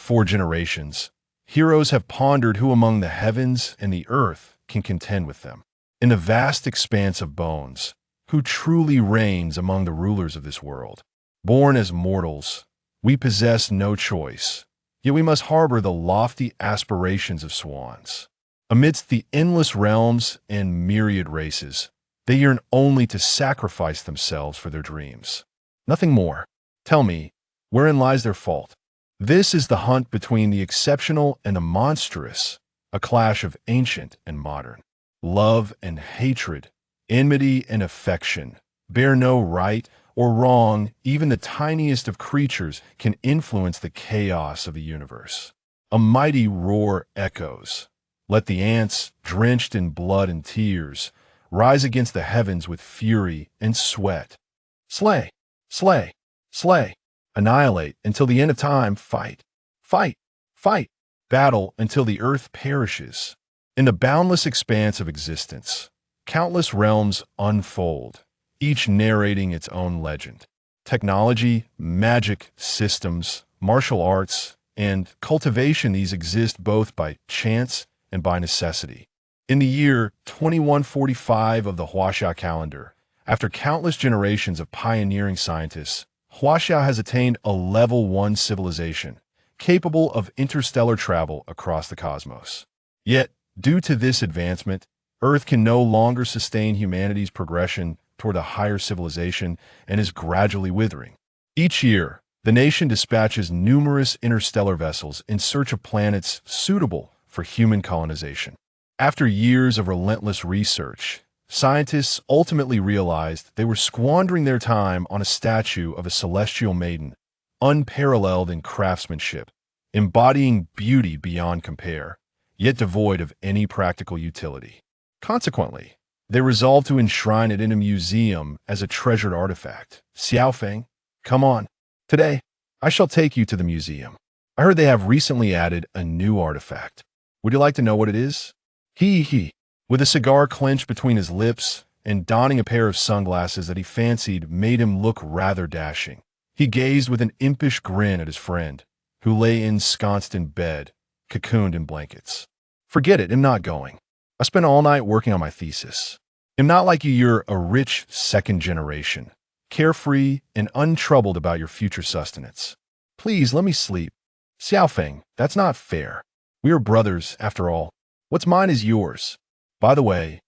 4 generations, heroes have pondered who among the heavens and the earth can contend with them. In the vast expanse of bones, who truly reigns among the rulers of this world? Born as mortals, we possess no choice, yet we must harbor the lofty aspirations of swans. Amidst the endless realms and myriad races, they yearn only to sacrifice themselves for their dreams. Nothing more. Tell me, wherein lies their fault? This is the hunt between the exceptional and the monstrous, a clash of ancient and modern. Love and hatred, enmity and affection, bear no right or wrong. Even the tiniest of creatures can influence the chaos of the universe. A mighty roar echoes. Let the ants, drenched in blood and tears, rise against the heavens with fury and sweat. Slay, slay, slay. Annihilate until the end of time. Fight, fight, fight. Battle until the earth perishes. In the boundless expanse of existence, countless realms unfold, each narrating its own legend. Technology, magic, systems, martial arts, and cultivation, these exist both by chance and by necessity. In the year 2145 of the Huaxia calendar, after countless generations of pioneering scientists, Huaxia has attained a level 1 civilization, capable of interstellar travel across the cosmos. Yet, due to this advancement, Earth can no longer sustain humanity's progression toward a higher civilization and is gradually withering. Each year, the nation dispatches numerous interstellar vessels in search of planets suitable for human colonization. After years of relentless research, scientists ultimately realized they were squandering their time on a statue of a celestial maiden, unparalleled in craftsmanship, embodying beauty beyond compare, yet devoid of any practical utility. Consequently, they resolved to enshrine it in a museum as a treasured artifact. Xiaofeng, come on. Today, I shall take you to the museum. I heard they have recently added a new artifact. Would you like to know what it is? He. With a cigar clenched between his lips and donning a pair of sunglasses that he fancied made him look rather dashing, he gazed with an impish grin at his friend, who lay ensconced in bed, cocooned in blankets. Forget it, I'm not going. I spent all night working on my thesis. I'm not like you, you're a rich second generation, carefree and untroubled about your future sustenance. Please, let me sleep. Xiaofeng, that's not fair. We are brothers, after all. What's mine is yours. By the way,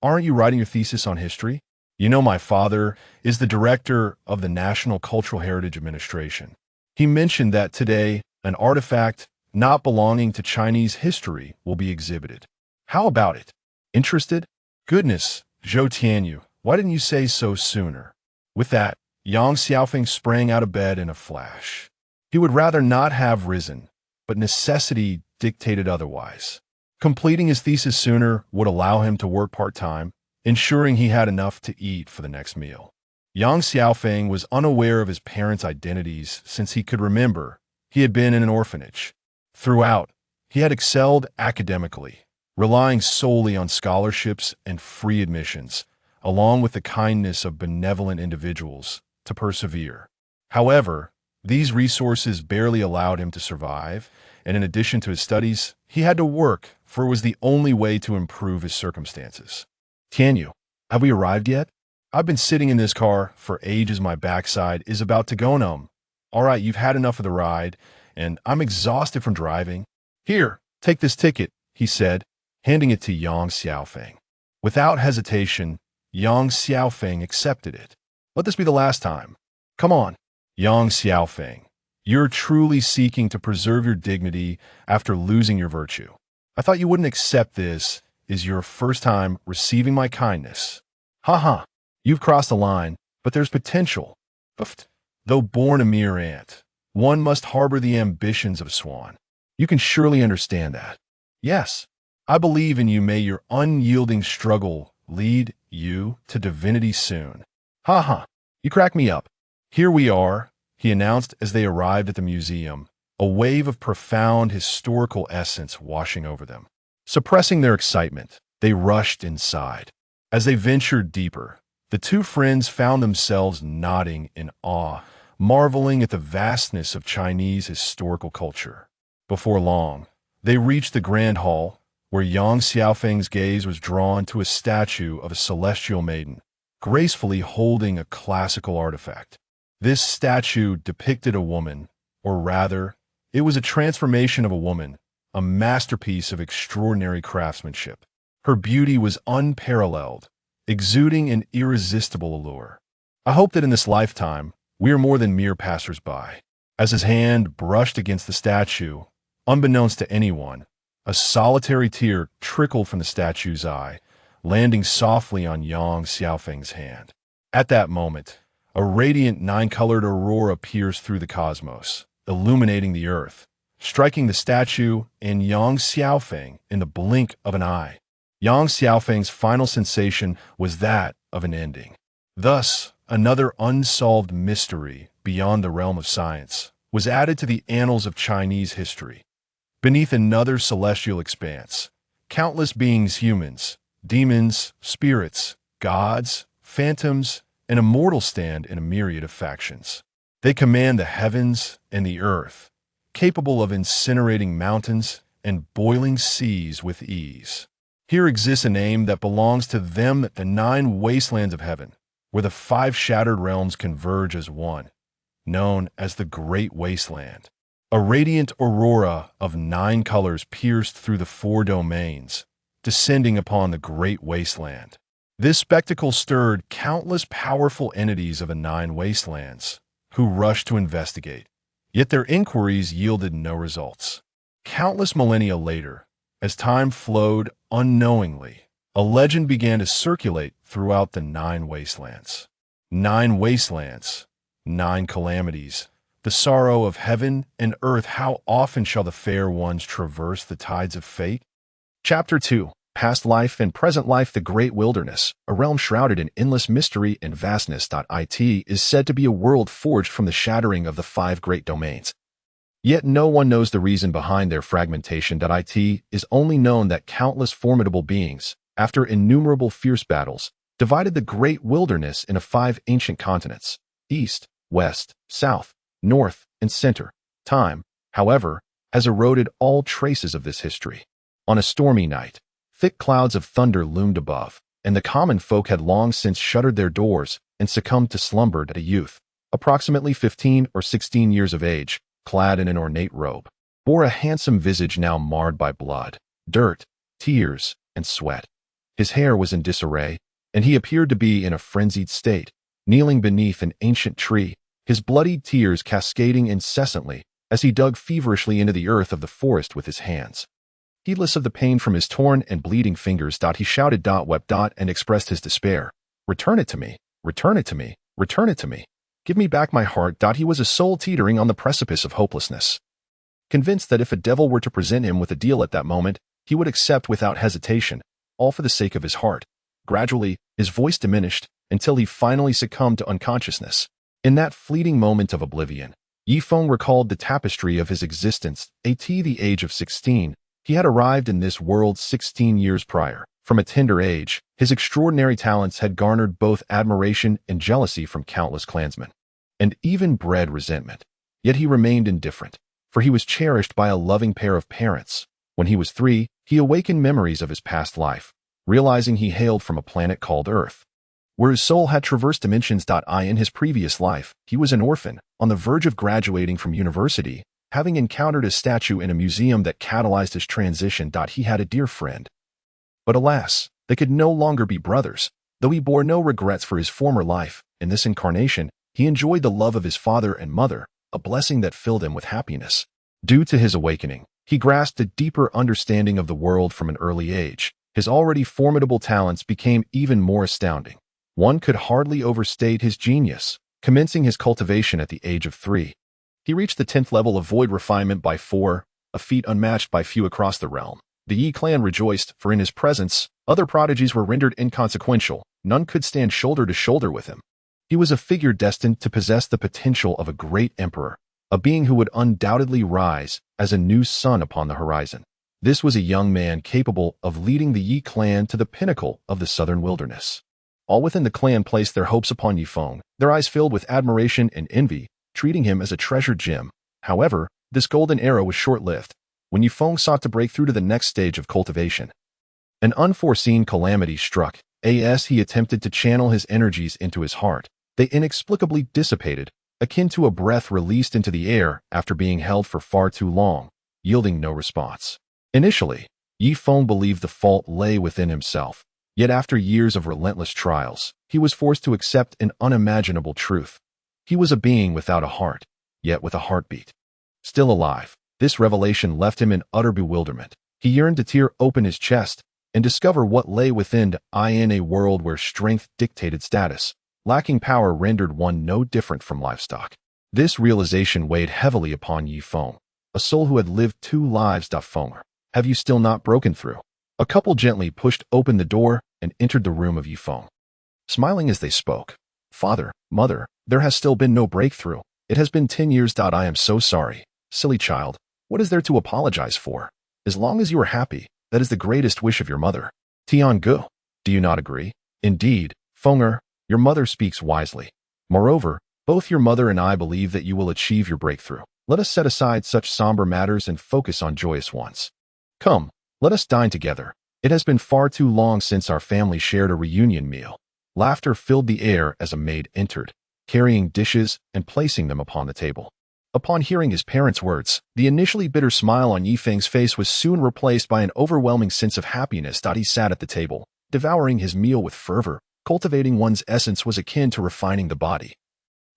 aren't you writing your thesis on history? You know, my father is the director of the National Cultural Heritage Administration. He mentioned that today, an artifact not belonging to Chinese history will be exhibited. How about it? Interested? Goodness, Zhou Tianyu, why didn't you say so sooner? With that, Yang Xiaofeng sprang out of bed in a flash. He would rather not have risen, but necessity dictated otherwise. Completing his thesis sooner would allow him to work part-time, ensuring he had enough to eat for the next meal. Yang Xiaofeng was unaware of his parents' identities since he could remember. He had been in an orphanage. Throughout, he had excelled academically, relying solely on scholarships and free admissions, along with the kindness of benevolent individuals, to persevere. However, these resources barely allowed him to survive, and in addition to his studies, he had to work, for it was the only way to improve his circumstances. Tianyu, have we arrived yet? I've been sitting in this car for ages. My backside is about to go numb. All right, you've had enough of the ride, and I'm exhausted from driving. Here, take this ticket, he said, handing it to Yang Xiaofeng. Without hesitation, Yang Xiaofeng accepted it. Let this be the last time. Come on, Yang Xiaofeng. You're truly seeking to preserve your dignity after losing your virtue. I thought you wouldn't accept this is your first time receiving my kindness. Haha, you've crossed the line, but there's potential. Though born a mere ant, one must harbor the ambitions of a swan. You can surely understand that. Yes, I believe in you. May your unyielding struggle lead you to divinity soon. Haha, you crack me up. Here we are, he announced as they arrived at the museum, a wave of profound historical essence washing over them. Suppressing their excitement, they rushed inside. As they ventured deeper, the two friends found themselves nodding in awe, marveling at the vastness of Chinese historical culture. Before long, they reached the Grand Hall, where Yang Xiaofeng's gaze was drawn to a statue of a celestial maiden, gracefully holding a classical artifact. This statue depicted a woman, or rather, it was a transformation of a woman, a masterpiece of extraordinary craftsmanship. Her beauty was unparalleled, exuding an irresistible allure. I hope that in this lifetime, we are more than mere passers-by. As his hand brushed against the statue, unbeknownst to anyone, a solitary tear trickled from the statue's eye, landing softly on Yang Xiaofeng's hand. At that moment, a radiant nine-colored aurora pierced through the cosmos, illuminating the earth, striking the statue and Yang Xiaofeng in the blink of an eye. Yang Xiaofeng's final sensation was that of an ending. Thus, another unsolved mystery beyond the realm of science was added to the annals of Chinese history. Beneath another celestial expanse, countless beings, humans, demons, spirits, gods, phantoms, and immortals stand in a myriad of factions. They command the heavens and the earth, capable of incinerating mountains and boiling seas with ease. Here exists a name that belongs to them, the 9 wastelands of heaven, where the 5 shattered realms converge as one, known as the Great Wasteland. A radiant aurora of 9 colors pierced through the 4 domains, descending upon the Great Wasteland. This spectacle stirred countless powerful entities of the 9 wastelands, who rushed to investigate. Yet their inquiries yielded no results. Countless millennia later, as time flowed unknowingly, a legend began to circulate throughout the 9 wastelands. 9 wastelands, 9 calamities, the sorrow of heaven and earth. How often shall the fair ones traverse the tides of fate? Chapter 2. Past Life and Present Life. The Great Wilderness, a realm shrouded in endless mystery and vastness. It is said to be a world forged from the shattering of the 5 great domains. Yet no one knows the reason behind their fragmentation. It is only known that countless formidable beings, after innumerable fierce battles, divided the Great Wilderness into 5 ancient continents: East, West, South, North, and Center. Time, however, has eroded all traces of this history. On a stormy night, thick clouds of thunder loomed above, and the common folk had long since shuttered their doors and succumbed to slumber. A youth, approximately 15 or 16 years of age, clad in an ornate robe, bore a handsome visage now marred by blood, dirt, tears, and sweat. His hair was in disarray, and he appeared to be in a frenzied state, kneeling beneath an ancient tree, his bloodied tears cascading incessantly as he dug feverishly into the earth of the forest with his hands. Heedless of the pain from his torn and bleeding fingers, he shouted, wept, and expressed his despair. "Return it to me! Return it to me! Return it to me! Give me back my heart!" He was a soul teetering on the precipice of hopelessness. Convinced that if a devil were to present him with a deal at that moment, he would accept without hesitation, all for the sake of his heart. Gradually, his voice diminished until he finally succumbed to unconsciousness. In that fleeting moment of oblivion, Yifeng recalled the tapestry of his existence. At the age of 16, he had arrived in this world 16 years prior. From a tender age, his extraordinary talents had garnered both admiration and jealousy from countless clansmen, and even bred resentment. Yet he remained indifferent, for he was cherished by a loving pair of parents. When he was 3, he awakened memories of his past life, realizing he hailed from a planet called Earth, where his soul had traversed dimensions. In his previous life, he was an orphan, on the verge of graduating from university, having encountered a statue in a museum that catalyzed his transition. He had a dear friend. But alas, they could no longer be brothers. Though he bore no regrets for his former life, in this incarnation, he enjoyed the love of his father and mother, a blessing that filled him with happiness. Due to his awakening, he grasped a deeper understanding of the world from an early age. His already formidable talents became even more astounding. One could hardly overstate his genius. Commencing his cultivation at the age of 3, he reached the 10th level of void refinement by 4, a feat unmatched by few across the realm. The Yi clan rejoiced, for in his presence, other prodigies were rendered inconsequential. None could stand shoulder to shoulder with him. He was a figure destined to possess the potential of a great emperor, a being who would undoubtedly rise as a new sun upon the horizon. This was a young man capable of leading the Yi clan to the pinnacle of the southern wilderness. All within the clan placed their hopes upon Yifeng, their eyes filled with admiration and envy, treating him as a treasured gem. However, this golden era was short-lived. when Yifeng sought to break through to the next stage of cultivation. An unforeseen calamity struck. As he attempted to channel his energies into his heart, they inexplicably dissipated, akin to a breath released into the air after being held for far too long, yielding no response. Initially, Yifeng believed the fault lay within himself, yet after years of relentless trials, he was forced to accept an unimaginable truth. He was a being without a heart, yet with a heartbeat. Still alive, this revelation left him in utter bewilderment. He yearned to tear open his chest and discover what lay within in a world where strength dictated status. Lacking power rendered one no different from livestock. This realization weighed heavily upon Yifeng, a soul who had lived 2 lives. Defying, have you still not broken through? A couple gently pushed open the door and entered the room of Yifeng. Smiling as they spoke, Father, Mother, there has still been no breakthrough. It has been 10 years. I am so sorry. Silly child, what is there to apologize for? As long as you are happy, that is the greatest wish of your mother. Tiangu, do you not agree? Indeed, Fenger, your mother speaks wisely. Moreover, both your mother and I believe that you will achieve your breakthrough. Let us set aside such somber matters and focus on joyous ones. Come, let us dine together. It has been far too long since our family shared a reunion meal. Laughter filled the air as a maid entered, carrying dishes and placing them upon the table. Upon hearing his parents' words, the initially bitter smile on Yifeng's face was soon replaced by an overwhelming sense of happiness. He sat at the table, devouring his meal with fervor. Cultivating one's essence was akin to refining the body.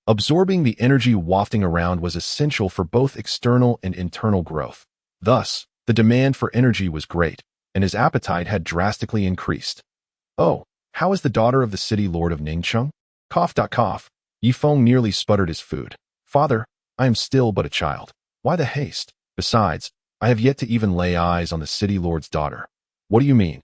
Absorbing the energy wafting around was essential for both external and internal growth. Thus, the demand for energy was great, and his appetite had drastically increased. Oh, how is the daughter of the city lord of Ningcheng? Cough. Yifeng nearly sputtered his food. Father, I am still but a child. Why the haste? Besides, I have yet to even lay eyes on the city lord's daughter. What do you mean?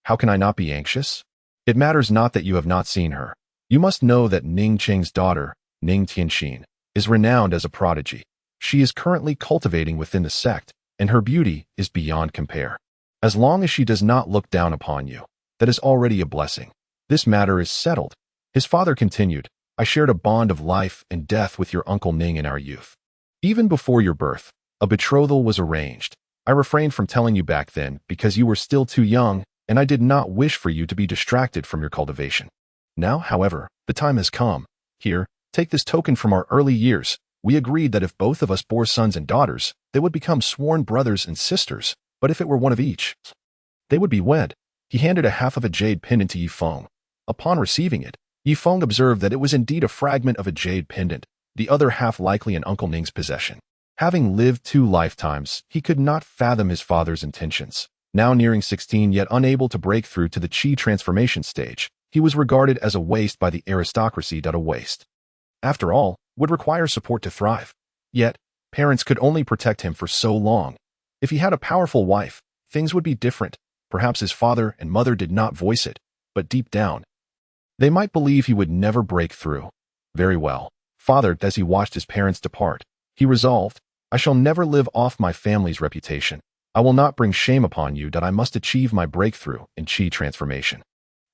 How can I not be anxious? It matters not that you have not seen her. You must know that Ning Cheng's daughter, Ning Tianxin, is renowned as a prodigy. She is currently cultivating within the sect, and her beauty is beyond compare. As long as she does not look down upon you, that is already a blessing. This matter is settled. His father continued, I shared a bond of life and death with your uncle Ning in our youth. Even before your birth, a betrothal was arranged. I refrained from telling you back then because you were still too young, and I did not wish for you to be distracted from your cultivation. Now, however, the time has come. Here, take this token from our early years. We agreed that if both of us bore sons and daughters, they would become sworn brothers and sisters, but if it were one of each, they would be wed. He handed a half of a jade pendant to Yifeng. Upon receiving it, Yifeng observed that it was indeed a fragment of a jade pendant, the other half likely in Uncle Ning's possession. Having lived 2 lifetimes, he could not fathom his father's intentions. Now nearing 16 yet unable to break through to the Qi transformation stage, he was regarded as a waste by the aristocracy. A waste, after all, would require support to thrive. Yet, parents could only protect him for so long. If he had a powerful wife, things would be different. Perhaps his father and mother did not voice it, but deep down, they might believe he would never break through. Very well, father, as he watched his parents depart, he resolved, I shall never live off my family's reputation. I will not bring shame upon you that I must achieve my breakthrough in Qi transformation.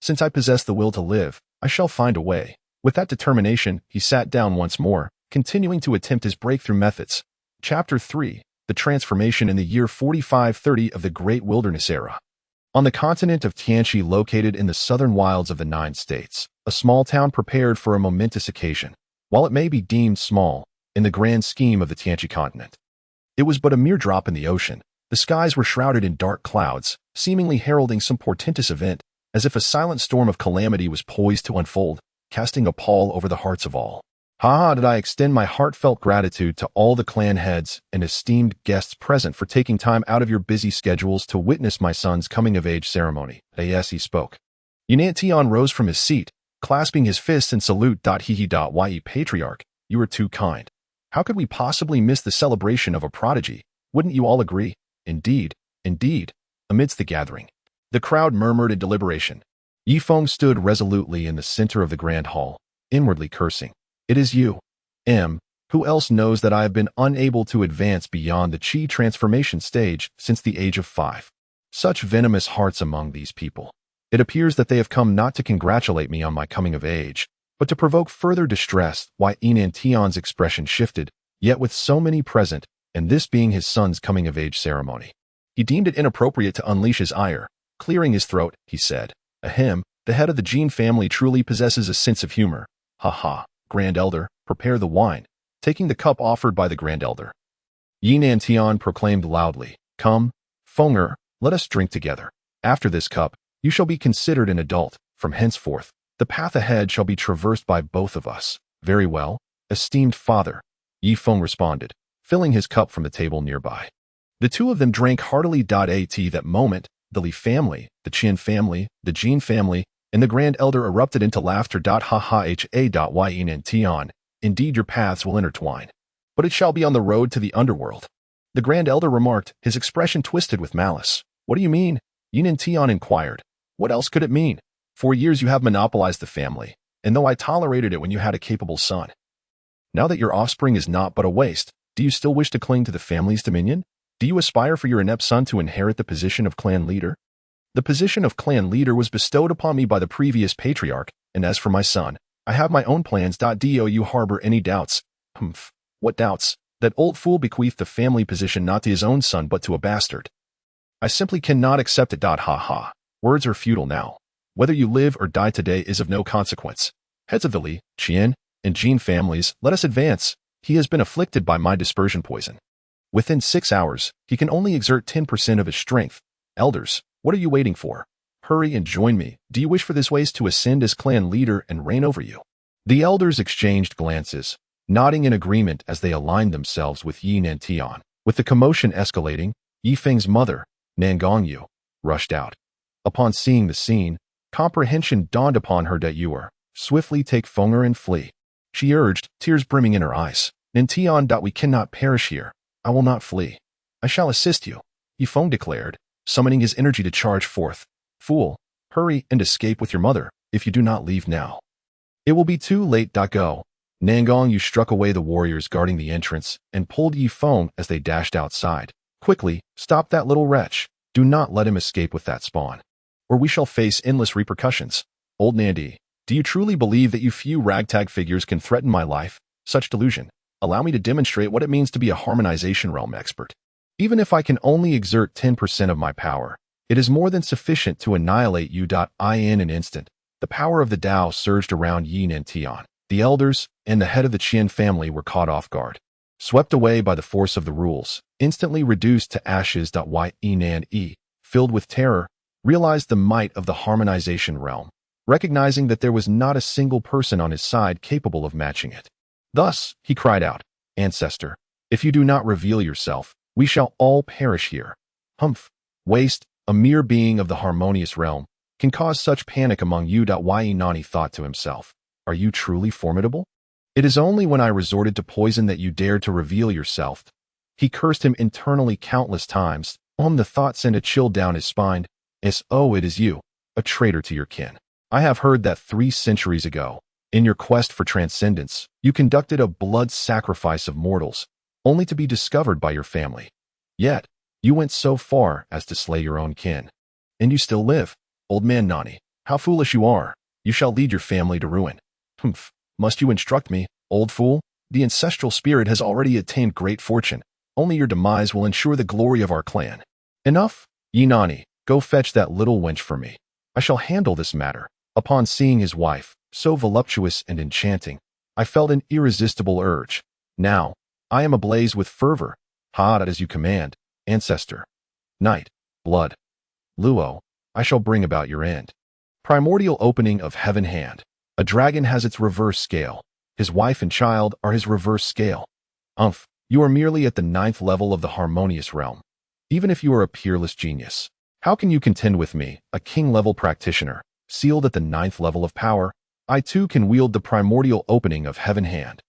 Since I possess the will to live, I shall find a way. With that determination, he sat down once more, continuing to attempt his breakthrough methods. Chapter 3, The Transformation in the year 4530 of the Great Wilderness Era. On the continent of Tianxi, located in the southern wilds of the 9 states, a small town prepared for a momentous occasion. While it may be deemed small, in the grand scheme of the Tianxi continent, it was but a mere drop in the ocean. The skies were shrouded in dark clouds, seemingly heralding some portentous event, as if a silent storm of calamity was poised to unfold, casting a pall over the hearts of all. Did I extend my heartfelt gratitude to all the clan heads and esteemed guests present for taking time out of your busy schedules to witness my son's coming-of-age ceremony. As he spoke, Yunantion rose from his seat, clasping his fists in salute. Ye patriarch, you are too kind. How could we possibly miss the celebration of a prodigy? Wouldn't you all agree? Indeed, indeed. Amidst the gathering, the crowd murmured in deliberation. Yifeng stood resolutely in the center of the grand hall, inwardly cursing. It is you, M. Who else knows that I have been unable to advance beyond the Qi transformation stage since the age of 5? Such venomous hearts among these people. It appears that they have come not to congratulate me on my coming of age, but to provoke further distress. Why Yunantion's expression shifted, yet with so many present, and this being his son's coming-of-age ceremony. He deemed it inappropriate to unleash his ire. Clearing his throat, he said, "Ahem, the head of the Gene family truly possesses a sense of humor. Ha ha, Grand Elder, prepare the wine." Taking the cup offered by the Grand Elder, Yi Nantian proclaimed loudly, "Come, Fenger, let us drink together. After this cup, you shall be considered an adult. From henceforth, the path ahead shall be traversed by both of us." "Very well, esteemed father," Yi Feng responded, filling his cup from the table nearby. The two of them drank heartily. At that moment, the Li family, the Qian family, the Jin family, and the Grand Elder erupted into laughter. Ha ha ha. Yin and Tian, indeed your paths will intertwine, but it shall be on the road to the underworld. The Grand Elder remarked, his expression twisted with malice. "What do you mean?" Yin and Tian inquired. "What else could it mean? For years you have monopolized the family, and though I tolerated it when you had a capable son, now that your offspring is naught but a waste, do you still wish to cling to the family's dominion? Do you aspire for your inept son to inherit the position of clan leader? The position of clan leader was bestowed upon me by the previous patriarch, and as for my son, I have my own plans. Do you harbor any doubts?" "Humph, what doubts?" "That old fool bequeathed the family position not to his own son but to a bastard. I simply cannot accept it. Ha ha. Words are futile now. Whether you live or die today is of no consequence. Heads of the Li, Qian, and Jin families, let us advance. He has been afflicted by my dispersion poison. Within 6 hours, he can only exert 10% of his strength. Elders, what are you waiting for? Hurry and join me. Do you wish for this waste to ascend as clan leader and reign over you?" The elders exchanged glances, nodding in agreement as they aligned themselves with Yi Nantian. With the commotion escalating, Yi Feng's mother, Nangongyu, rushed out. Upon seeing the scene, comprehension dawned upon her. "You are swiftly take Fenger and flee," she urged, tears brimming in her eyes. "Nantian, we cannot perish here. I will not flee. I shall assist you," Yi Feng declared, summoning his energy to charge forth. "Fool, hurry and escape with your mother. If you do not leave now, it will be too late. Go." Nangongyu struck away the warriors guarding the entrance and pulled Yi Feng as they dashed outside. "Quickly, stop that little wretch. Do not let him escape with that spawn, or we shall face endless repercussions. Old Nandi, do you truly believe that you few ragtag figures can threaten my life? Such delusion. Allow me to demonstrate what it means to be a harmonization realm expert. Even if I can only exert 10% of my power, it is more than sufficient to annihilate you. In an instant, the power of the Tao surged around Yin and Tian. The elders and the head of the Qian family were caught off guard, swept away by the force of the rules, instantly reduced to ashes. Yin and Yi, filled with terror, realized the might of the harmonization realm, recognizing that there was not a single person on his side capable of matching it. Thus, he cried out, "Ancestor, if you do not reveal yourself, we shall all perish here." "Humph, waste, a mere being of the harmonious realm, can cause such panic among you." Nani thought to himself, "Are you truly formidable? It is only when I resorted to poison that you dared to reveal yourself." He cursed him internally countless times. The thought sent a chill down his spine. It is you, a traitor to your kin. I have heard that 3 centuries ago, in your quest for transcendence, you conducted a blood sacrifice of mortals, only to be discovered by your family. Yet, you went so far as to slay your own kin. And you still live. Old man Nani, how foolish you are. You shall lead your family to ruin. Humph, must you instruct me, old fool? The ancestral spirit has already attained great fortune. Only your demise will ensure the glory of our clan. Enough? Yi Nani, go fetch that little wench for me. I shall handle this matter. Upon seeing his wife, so voluptuous and enchanting, I felt an irresistible urge. Now, I am ablaze with fervor. As you command, ancestor. Night, blood. Luo, I shall bring about your end. Primordial opening of heaven hand. A dragon has its reverse scale. His wife and child are his reverse scale. You are merely at the 9th level of the harmonious realm. Even if you are a peerless genius, how can you contend with me, a king-level practitioner, sealed at the 9th level of power? I too can wield the primordial opening of heaven hand.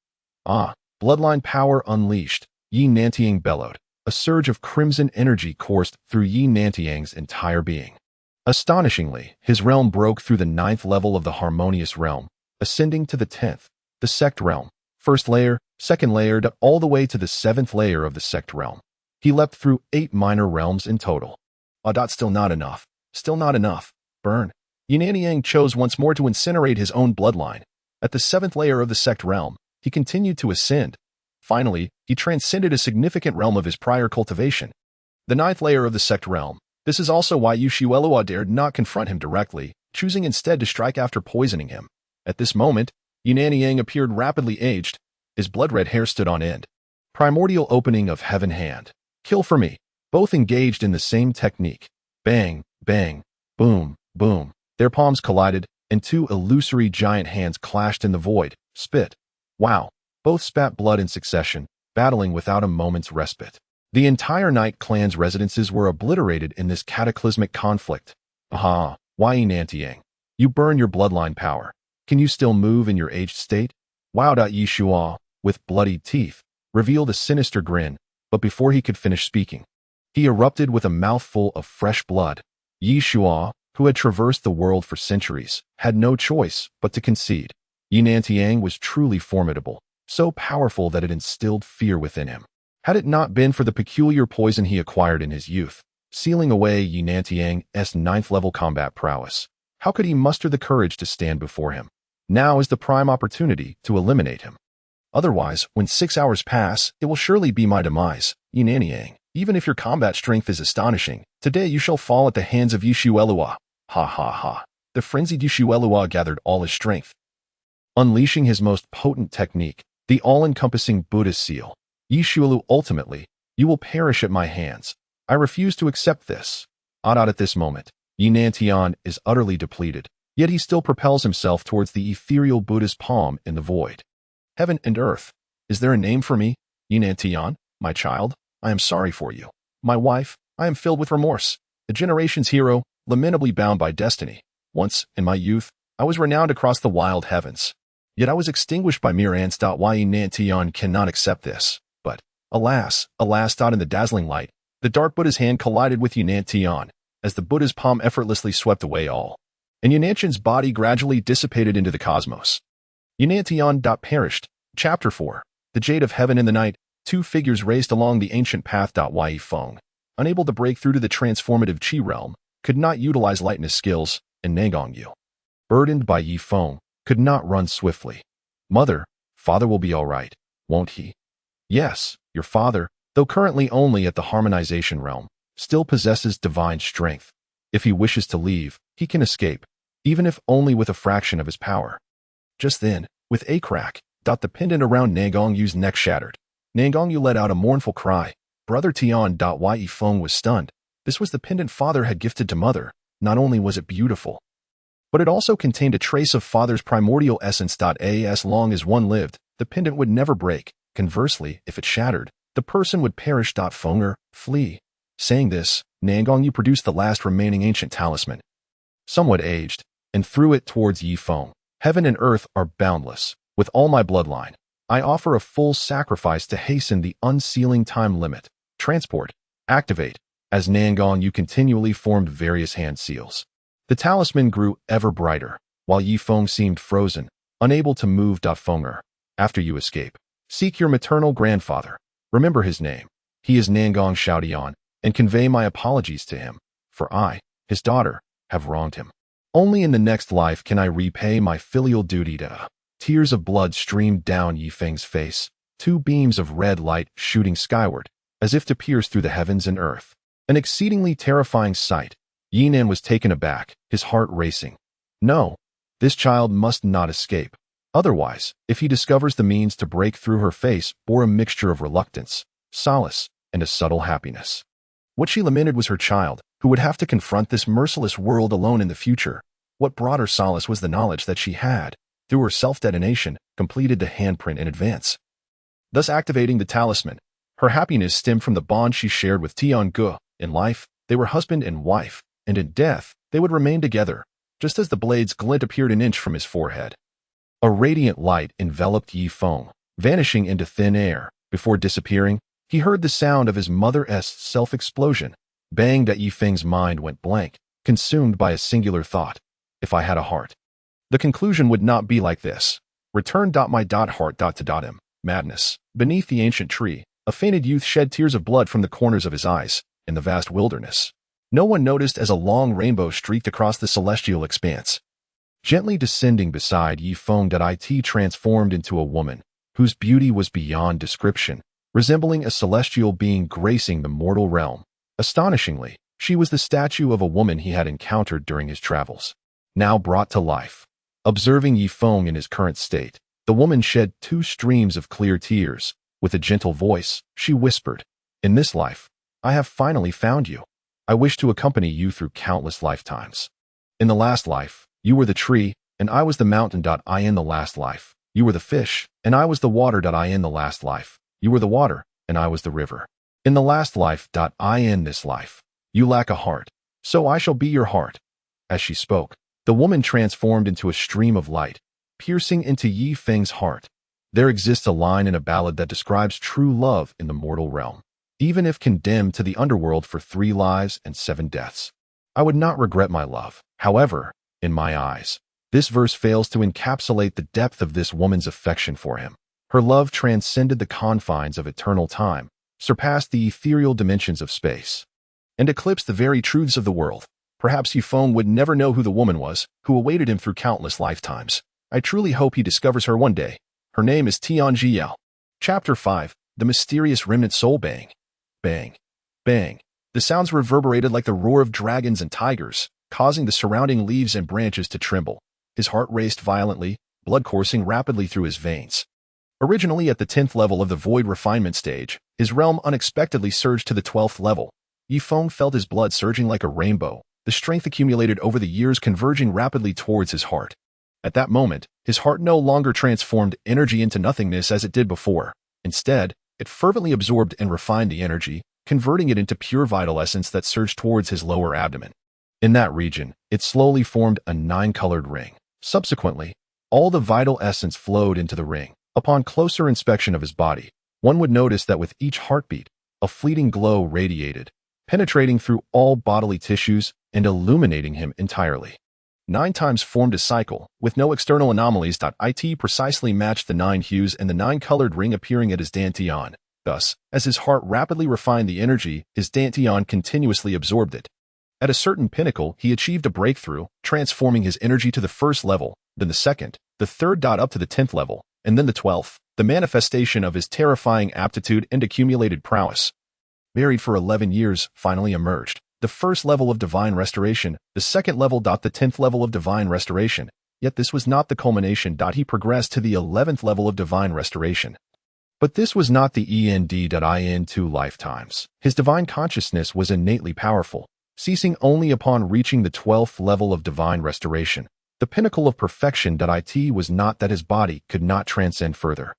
Bloodline power unleashed, Yi Nantiang bellowed. A surge of crimson energy coursed through Yi Nantiang's entire being. Astonishingly, his realm broke through the 9th level of the harmonious realm, ascending to the 10th, the sect realm. First layer, second layer, all the way to the 7th layer of the sect realm. He leapt through 8 minor realms in total. Still not enough. Still not enough. Burn. Yi Nantiang chose once more to incinerate his own bloodline. At the 7th layer of the sect realm, he continued to ascend. Finally, he transcended a significant realm of his prior cultivation, the ninth layer of the sect realm. This is also why Yushuelua dared not confront him directly, choosing instead to strike after poisoning him. At this moment, Yunanyang appeared rapidly aged. His blood-red hair stood on end. Primordial opening of heaven hand. Kill for me. Both engaged in the same technique. Bang, bang, boom, boom. Their palms collided, and two illusory giant hands clashed in the void. Spit. Wow. Both spat blood in succession, battling without a moment's respite. The entire Night Clan's residences were obliterated in this cataclysmic conflict. Aha, why Nantiang? You burn your bloodline power. Can you still move in your aged state? Wow. Yishua, with bloodied teeth, revealed a sinister grin, but before he could finish speaking, he erupted with a mouthful of fresh blood. Yishua, who had traversed the world for centuries, had no choice but to concede. Yunantiang was truly formidable, so powerful that it instilled fear within him. Had it not been for the peculiar poison he acquired in his youth, sealing away Yunantiang's ninth-level combat prowess, how could he muster the courage to stand before him? Now is the prime opportunity to eliminate him. Otherwise, when 6 hours pass, it will surely be my demise. Yunanyang, even if your combat strength is astonishing, today you shall fall at the hands of Yushuelua. Ha ha ha. The frenzied Yushuelua gathered all his strength, unleashing his most potent technique, the all-encompassing Buddhist seal. Yishuelu, ultimately, you will perish at my hands. I refuse to accept this. At this moment, Yunantian is utterly depleted, yet he still propels himself towards the ethereal Buddha's palm in the void. Heaven and earth, is there a name for me? Yunantian, my child, I am sorry for you. My wife, I am filled with remorse. The generation's hero, lamentably bound by destiny. Once, in my youth, I was renowned across the wild heavens. Yet I was extinguished by mere ants. Why Yunantian cannot accept this. But, alas, in the dazzling light, the dark Buddha's hand collided with Yunantian, as the Buddha's palm effortlessly swept away all. And Yunantian's body gradually dissipated into the cosmos. Yunantian perished. Chapter 4. The Jade of Heaven in the Night. Two figures raced along the ancient path. Yi Feng, unable to break through to the transformative Qi realm, could not utilize lightness skills, and Nangong Yu, burdened by Yi Feng, could not run swiftly. Mother, father will be all right, won't he? Yes, your father, though currently only at the harmonization realm, still possesses divine strength. If he wishes to leave, he can escape, even if only with a fraction of his power. Just then, with a crack, the pendant around Nangong Yu's neck shattered. Nangong Yu let out a mournful cry. Brother Tian. Yi Feng was stunned. This was the pendant father had gifted to mother. Not only was it beautiful, but it also contained a trace of father's primordial essence. As long as one lived, the pendant would never break. Conversely, if it shattered, the person would perish. Fenger, flee. Saying this, Nangong Yu produced the last remaining ancient talisman, somewhat aged, and threw it towards Yi Feng. Heaven and earth are boundless. With all my bloodline, I offer a full sacrifice to hasten the unsealing time limit. Transport. Activate. As Nangong Yu continually formed various hand seals, the talisman grew ever brighter, while Yi Feng seemed frozen, unable to move. Fenger, after you escape, seek your maternal grandfather. Remember his name. He is Nangong Xiaodian, and convey my apologies to him, for I, his daughter, have wronged him. Only in the next life can I repay my filial duty. Tears of blood streamed down Yi Feng's face, two beams of red light shooting skyward, as if to pierce through the heavens and earth. An exceedingly terrifying sight. Yinan was taken aback, his heart racing. No, this child must not escape. Otherwise, if he discovers the means to break through, her face bore a mixture of reluctance, solace, and a subtle happiness. What she lamented was her child, who would have to confront this merciless world alone in the future. What brought her solace was the knowledge that she had, through her self-detonation, completed the handprint in advance, thus activating the talisman. Her happiness stemmed from the bond she shared with Tian Ge. In life, they were husband and wife, and in death, they would remain together, just as the blade's glint appeared an inch from his forehead. A radiant light enveloped Yi Feng, vanishing into thin air. Before disappearing, he heard the sound of his mother's self-explosion. Bang! Yi Feng's mind went blank, consumed by a singular thought. If I had a heart, the conclusion would not be like this. Return. My heart. To him. Madness. Beneath the ancient tree, a fainted youth shed tears of blood from the corners of his eyes. In the vast wilderness, no one noticed as a long rainbow streaked across the celestial expanse, gently descending beside Yi Feng. It transformed into a woman, whose beauty was beyond description, resembling a celestial being gracing the mortal realm. Astonishingly, she was the statue of a woman he had encountered during his travels, now brought to life. Observing Yifeng in his current state, the woman shed 2 streams of clear tears. With a gentle voice, she whispered, "In this life, I have finally found you. I wish to accompany you through countless lifetimes. In the last life, you were the tree, and I was the mountain. In the last life, you were the fish, and I was the water. In the last life, you were the water, and I was the river. In the last life. In this life, you lack a heart, so I shall be your heart." As she spoke, the woman transformed into a stream of light, piercing into Yifeng's heart. There exists a line in a ballad that describes true love in the mortal realm. Even if condemned to the underworld for 3 lives and 7 deaths, I would not regret my love. However, in my eyes, this verse fails to encapsulate the depth of this woman's affection for him. Her love transcended the confines of eternal time, surpassed the ethereal dimensions of space, and eclipsed the very truths of the world. Perhaps Yifeng would never know who the woman was, who awaited him through countless lifetimes. I truly hope he discovers her one day. Her name is Tianjiao. Chapter 5. The Mysterious Remnant Soul. Bang. Bang. Bang. The sounds reverberated like the roar of dragons and tigers, causing the surrounding leaves and branches to tremble. His heart raced violently, blood coursing rapidly through his veins. Originally at the 10th level of the Void Refinement stage, his realm unexpectedly surged to the 12th level. Yifeng felt his blood surging like a rainbow, the strength accumulated over the years converging rapidly towards his heart. At that moment, his heart no longer transformed energy into nothingness as it did before. Instead, it fervently absorbed and refined the energy, converting it into pure vital essence that surged towards his lower abdomen. In that region, it slowly formed a 9-colored ring. Subsequently, all the vital essence flowed into the ring. Upon closer inspection of his body, one would notice that with each heartbeat, a fleeting glow radiated, penetrating through all bodily tissues and illuminating him entirely. 9 times formed a cycle, with no external anomalies. It precisely matched the 9 hues and the 9-colored ring appearing at his dantian. Thus, as his heart rapidly refined the energy, his dantian continuously absorbed it. At a certain pinnacle, he achieved a breakthrough, transforming his energy to the 1st level, then the 2nd, the 3rd. Up to the 10th level, and then the 12th, the manifestation of his terrifying aptitude and accumulated prowess. Buried for 11 years, finally emerged. The 1st level of divine restoration, the 2nd level. The 10th level of divine restoration. Yet this was not the culmination. He progressed to the 11th level of divine restoration. But this was not the end. In 2 lifetimes, his divine consciousness was innately powerful, ceasing only upon reaching the 12th level of divine restoration. The pinnacle of perfection. It was not that his body could not transcend further,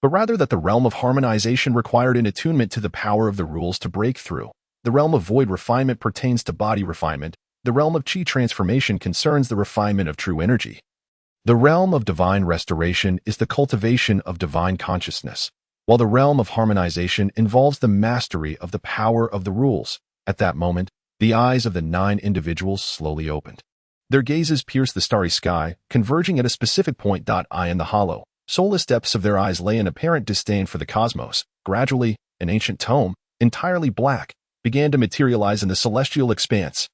but rather that the realm of harmonization required an attunement to the power of the rules to break through. The realm of void refinement pertains to body refinement. The realm of chi transformation concerns the refinement of true energy. The realm of divine restoration is the cultivation of divine consciousness, while the realm of harmonization involves the mastery of the power of the rules. At that moment, the eyes of the 9 individuals slowly opened. Their gazes pierced the starry sky, converging at a specific point. In the hollow, soulless depths of their eyes lay an apparent disdain for the cosmos. Gradually, an ancient tome, entirely black, began to materialize in the celestial expanse.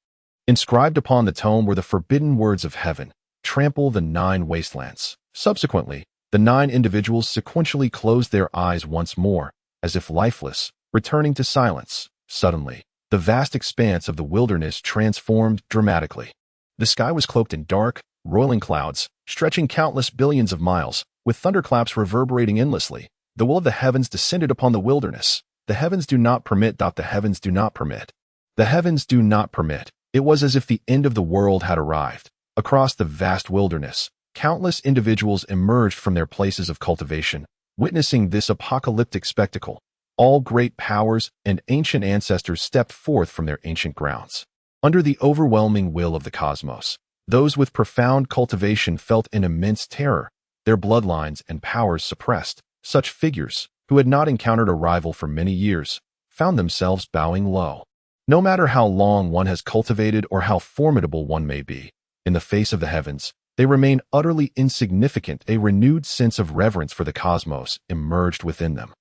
Inscribed upon the tome were the forbidden words of heaven: "Trample the 9 wastelands." Subsequently, the 9 individuals sequentially closed their eyes once more, as if lifeless, returning to silence. Suddenly, the vast expanse of the wilderness transformed dramatically. The sky was cloaked in dark, roiling clouds, stretching countless billions of miles, with thunderclaps reverberating endlessly. The will of the heavens descended upon the wilderness. The heavens do not permit. The heavens do not permit. The heavens do not permit. It was as if the end of the world had arrived. Across the vast wilderness, countless individuals emerged from their places of cultivation, witnessing this apocalyptic spectacle. All great powers and ancient ancestors stepped forth from their ancient grounds. Under the overwhelming will of the cosmos, those with profound cultivation felt an immense terror, their bloodlines and powers suppressed. Such figures, who had not encountered a rival for many years, found themselves bowing low. No matter how long one has cultivated or how formidable one may be, in the face of the heavens, they remain utterly insignificant. A renewed sense of reverence for the cosmos emerged within them.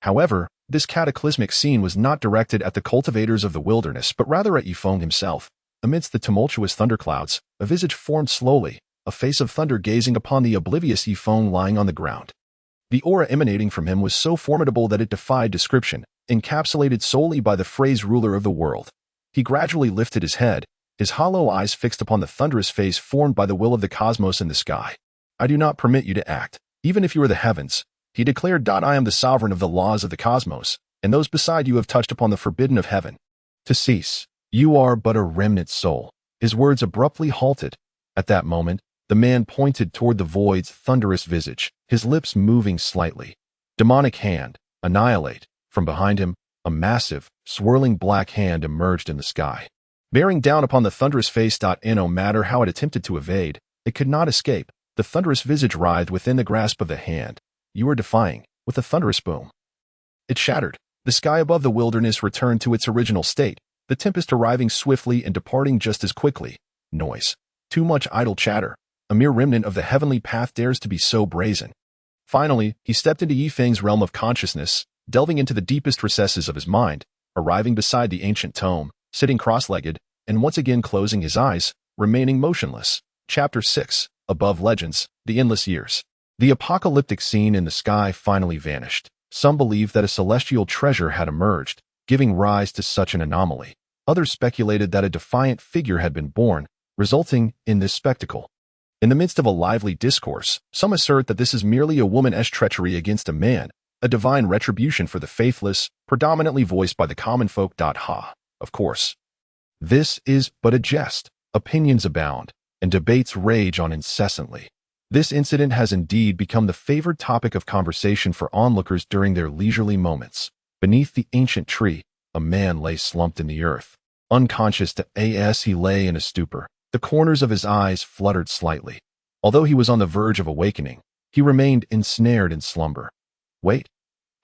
However, this cataclysmic scene was not directed at the cultivators of the wilderness, but rather at Yifeng himself. Amidst the tumultuous thunderclouds, a visage formed slowly, a face of thunder gazing upon the oblivious Yifeng lying on the ground. The aura emanating from him was so formidable that it defied description, encapsulated solely by the phrase ruler of the world. He gradually lifted his head, his hollow eyes fixed upon the thunderous face formed by the will of the cosmos in the sky. I do not permit you to act, even if you are the heavens, he declared. I am the sovereign of the laws of the cosmos, and those beside you have touched upon the forbidden of heaven. To cease. You are but a remnant soul. His words abruptly halted. At that moment, the man pointed toward the void's thunderous visage, his lips moving slightly. Demonic hand, annihilate. From behind him, a massive, swirling black hand emerged in the sky, bearing down upon the thunderous face. No matter how it attempted to evade, it could not escape. The thunderous visage writhed within the grasp of the hand. You are defying, with a thunderous boom. It shattered. The sky above the wilderness returned to its original state, the tempest arriving swiftly and departing just as quickly. Noise. Too much idle chatter. A mere remnant of the heavenly path dares to be so brazen. Finally, he stepped into Yifeng's realm of consciousness, delving into the deepest recesses of his mind, arriving beside the ancient tome, sitting cross-legged, and once again closing his eyes, remaining motionless. Chapter 6. Above Legends, the Endless Years. The apocalyptic scene in the sky finally vanished. Some believed that a celestial treasure had emerged, giving rise to such an anomaly. Others speculated that a defiant figure had been born, resulting in this spectacle. In the midst of a lively discourse, some assert that this is merely a woman-esque treachery against a man, a divine retribution for the faithless, predominantly voiced by the common folk. Of course, this is but a jest. Opinions abound, and debates rage on incessantly. This incident has indeed become the favored topic of conversation for onlookers during their leisurely moments. Beneath the ancient tree, a man lay slumped in the earth. Unconscious he lay in a stupor. The corners of his eyes fluttered slightly. Although he was on the verge of awakening, he remained ensnared in slumber. Wait,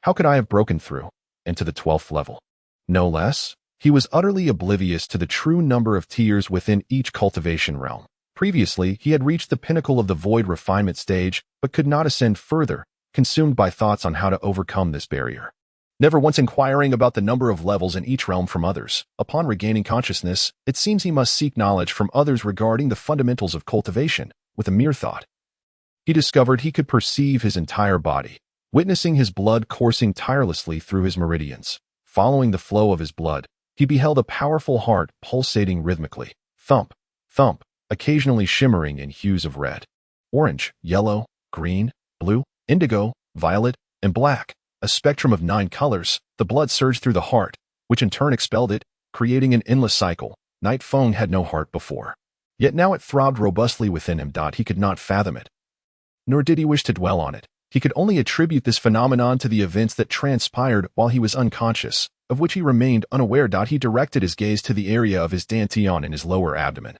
how could I have broken through? And to the 12th level? No less, he was utterly oblivious to the true number of tiers within each cultivation realm. Previously, he had reached the pinnacle of the void refinement stage, but could not ascend further, consumed by thoughts on how to overcome this barrier. Never once inquiring about the number of levels in each realm from others, upon regaining consciousness, it seems he must seek knowledge from others regarding the fundamentals of cultivation. With a mere thought, he discovered he could perceive his entire body, witnessing his blood coursing tirelessly through his meridians. Following the flow of his blood, he beheld a powerful heart pulsating rhythmically. Thump, thump, occasionally shimmering in hues of red, orange, yellow, green, blue, indigo, violet, and black. A spectrum of 9 colors. The blood surged through the heart, which in turn expelled it, creating an endless cycle. Night Feng had no heart before. Yet now it throbbed robustly within him. He could not fathom it, nor did he wish to dwell on it. He could only attribute this phenomenon to the events that transpired while he was unconscious, of which he remained unaware. He directed his gaze to the area of his dantian in his lower abdomen.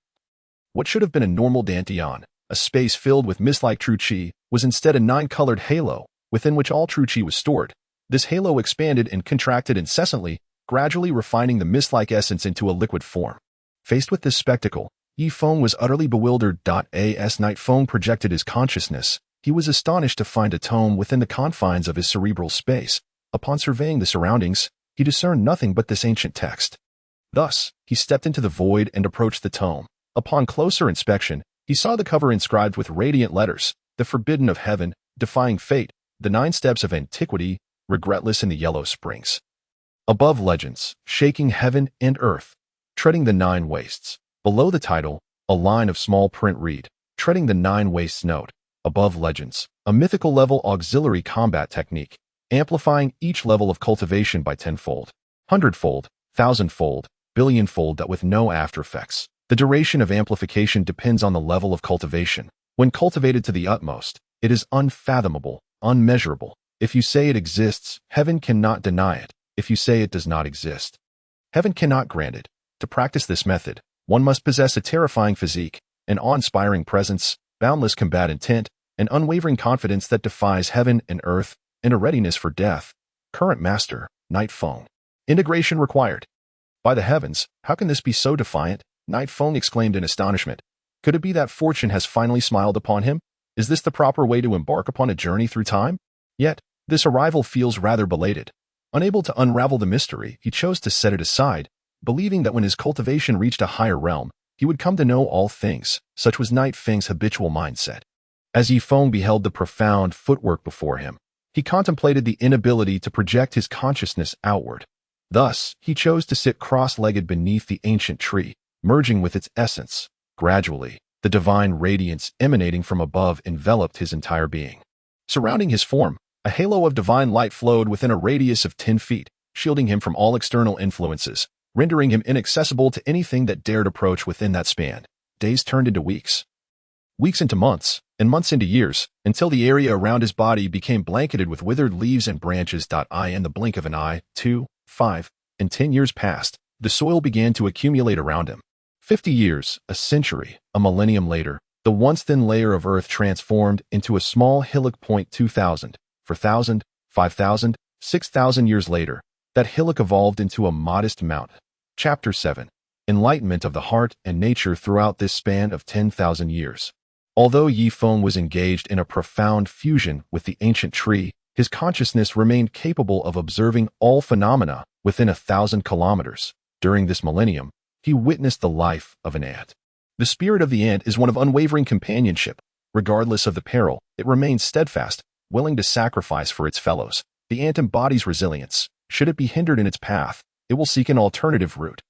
What should have been a normal dantian, a space filled with mist-like true chi, was instead a 9-colored halo, within which all true chi was stored. This halo expanded and contracted incessantly, gradually refining the mist-like essence into a liquid form. Faced with this spectacle, Yifeng was utterly bewildered. As Night Feng projected his consciousness, he was astonished to find a tome within the confines of his cerebral space. Upon surveying the surroundings, he discerned nothing but this ancient text. Thus, he stepped into the void and approached the tome. Upon closer inspection, he saw the cover inscribed with radiant letters, "The Forbidden of Heaven, Defying Fate, the 9 Steps of Antiquity, Regretless in the Yellow Springs. Above Legends, Shaking Heaven and Earth, Treading the 9 Wastes." Below the title, a line of small print read, "Treading the 9 Wastes Note. Above Legends, a mythical level auxiliary combat technique, amplifying each level of cultivation by 10-fold, 100-fold, 1,000-fold, billion-fold with no after effects. The duration of amplification depends on the level of cultivation. When cultivated to the utmost, it is unfathomable, unmeasurable. If you say it exists, heaven cannot deny it. If you say it does not exist, heaven cannot grant it. To practice this method, one must possess a terrifying physique, an awe-inspiring presence, boundless combat intent, an unwavering confidence that defies heaven and earth, and a readiness for death. Current Master, Night Feng. Integration required. By the heavens, how can this be so defiant? Night Feng exclaimed in astonishment. Could it be that fortune has finally smiled upon him? Is this the proper way to embark upon a journey through time? Yet, this arrival feels rather belated. Unable to unravel the mystery, he chose to set it aside, believing that when his cultivation reached a higher realm, he would come to know all things. Such was Night Feng's habitual mindset. As Yifeng beheld the profound footwork before him, He contemplated the inability to project his consciousness outward. Thus, he chose to sit cross-legged beneath the ancient tree, merging with its essence. Gradually, the divine radiance emanating from above enveloped his entire being. Surrounding his form, a halo of divine light flowed within a radius of 10 feet, shielding him from all external influences, rendering him inaccessible to anything that dared approach within that span. Days turned into weeks. Weeks into months, and months into years, until the area around his body became blanketed with withered leaves and branches. In the blink of an eye, 2, 5, and 10 years passed. The soil began to accumulate around him. 50 years, a century, a millennium later, the once thin layer of earth transformed into a small hillock. 2,000, 4,000, 5,000, 6,000 years later, that hillock evolved into a modest mountain. Chapter 7. Enlightenment of the heart and nature throughout this span of 10,000 years. Although Yifeng was engaged in a profound fusion with the ancient tree, his consciousness remained capable of observing all phenomena within 1,000 kilometers. During this millennium, he witnessed the life of an ant. The spirit of the ant is one of unwavering companionship. Regardless of the peril, it remains steadfast, willing to sacrifice for its fellows. The ant embodies resilience. Should it be hindered in its path, it will seek an alternative route.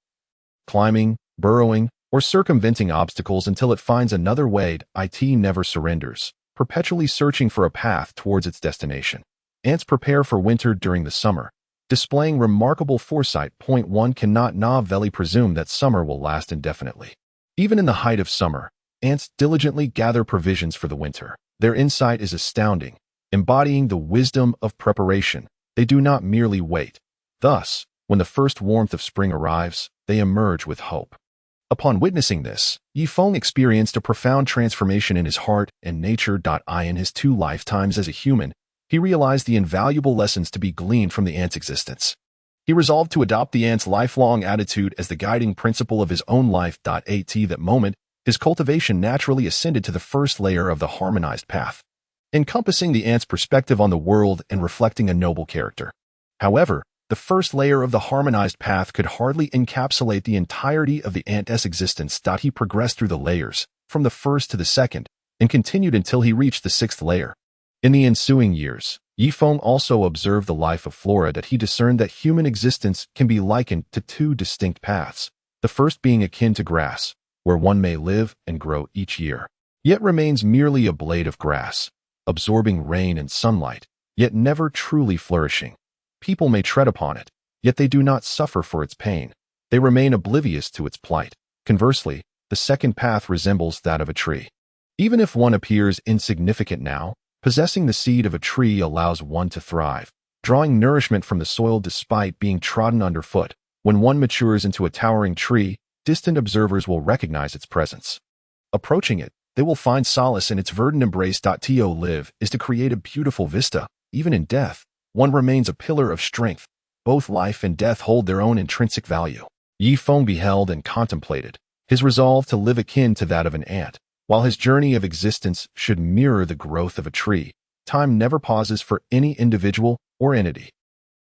Climbing, burrowing, or circumventing obstacles until it finds another way. It never surrenders, perpetually searching for a path towards its destination. Ants prepare for winter during the summer, displaying remarkable foresight. One cannot novelly presume that summer will last indefinitely. Even in the height of summer, ants diligently gather provisions for the winter. Their insight is astounding, embodying the wisdom of preparation. They do not merely wait. Thus, when the first warmth of spring arrives, they emerge with hope. Upon witnessing this, Yifeng experienced a profound transformation in his heart and nature. In his 2 lifetimes as a human, he realized the invaluable lessons to be gleaned from the ant's existence. He resolved to adopt the ant's lifelong attitude as the guiding principle of his own life. At that moment, his cultivation naturally ascended to the first layer of the harmonized path, encompassing the ant's perspective on the world and reflecting a noble character. However, the first layer of the harmonized path could hardly encapsulate the entirety of the ant's existence. He progressed through the layers, from the first to the second, and continued until he reached the 6th layer. In the ensuing years, Yifeng also observed the life of flora. He discerned that human existence can be likened to 2 distinct paths, the first being akin to grass, where one may live and grow each year, yet remains merely a blade of grass, absorbing rain and sunlight, yet never truly flourishing. People may tread upon it, yet they do not suffer for its pain. They remain oblivious to its plight. Conversely, the second path resembles that of a tree. Even if one appears insignificant now, possessing the seed of a tree allows one to thrive, drawing nourishment from the soil despite being trodden underfoot. When one matures into a towering tree, distant observers will recognize its presence. Approaching it, they will find solace in its verdant embrace. To live is to create a beautiful vista. Even in death, one remains a pillar of strength. Both life and death hold their own intrinsic value. Yifeng beheld and contemplated his resolve to live akin to that of an ant. While his journey of existence should mirror the growth of a tree, time never pauses for any individual or entity.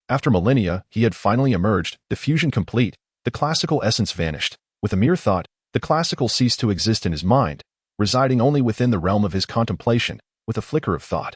After millennia, he had finally emerged, the fusion complete, the classical essence vanished. With a mere thought, the classical ceased to exist in his mind, residing only within the realm of his contemplation. With a flicker of thought,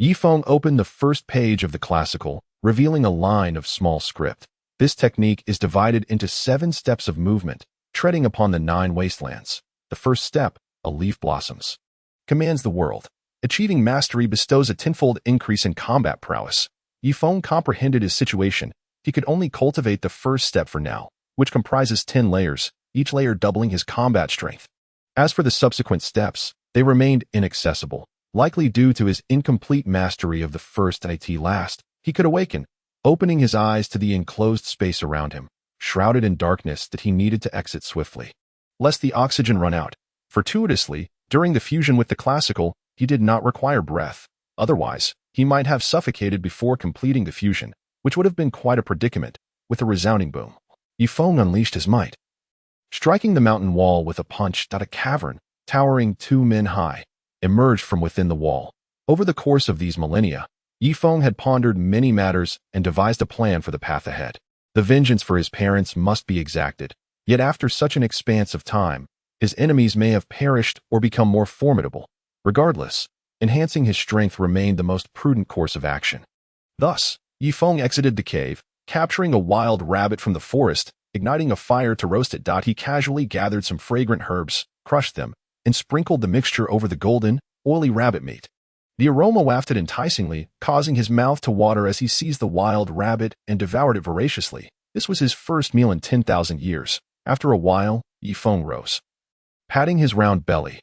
Yifeng opened the first page of the classical, revealing a line of small script. This technique is divided into 7 steps of movement, treading upon the 9 wastelands. The first step, a leaf blossoms, commands the world. Achieving mastery bestows a tenfold increase in combat prowess. Yifeng comprehended his situation. He could only cultivate the first step for now, which comprises 10 layers, each layer doubling his combat strength. As for the subsequent steps, they remained inaccessible, likely due to his incomplete mastery of the first. Last, he could awaken, opening his eyes to the enclosed space around him, shrouded in darkness that he needed to exit swiftly, lest the oxygen run out. Fortuitously, during the fusion with the classical, he did not require breath. Otherwise, he might have suffocated before completing the fusion, which would have been quite a predicament. With a resounding boom, Yifeng unleashed his might, striking the mountain wall with a punch. A cavern, towering 2 men high, emerged from within the wall. Over the course of these millennia, Yifeng had pondered many matters and devised a plan for the path ahead. The vengeance for his parents must be exacted, yet after such an expanse of time, his enemies may have perished or become more formidable. Regardless, enhancing his strength remained the most prudent course of action. Thus, Yifeng exited the cave, capturing a wild rabbit from the forest, igniting a fire to roast it. He casually gathered some fragrant herbs, crushed them, and sprinkled the mixture over the golden, oily rabbit meat. The aroma wafted enticingly, causing his mouth to water as he seized the wild rabbit and devoured it voraciously. This was his first meal in 10,000 years. After a while, Yifeng rose, patting his round belly.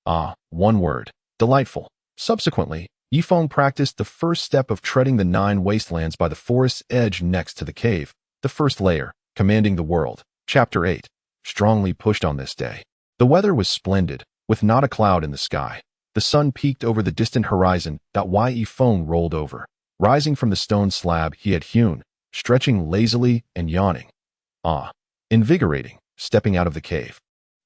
Ah, one word. Delightful. Subsequently, Yifeng practiced the first step of treading the 9 wastelands by the forest's edge next to the cave, the first layer, commanding the world. Chapter 8. Strongly pushed on this day. The weather was splendid, with not a cloud in the sky. The sun peeked over the distant horizon. Yifeng rolled over, rising from the stone slab he had hewn, stretching lazily and yawning. Ah, invigorating, stepping out of the cave.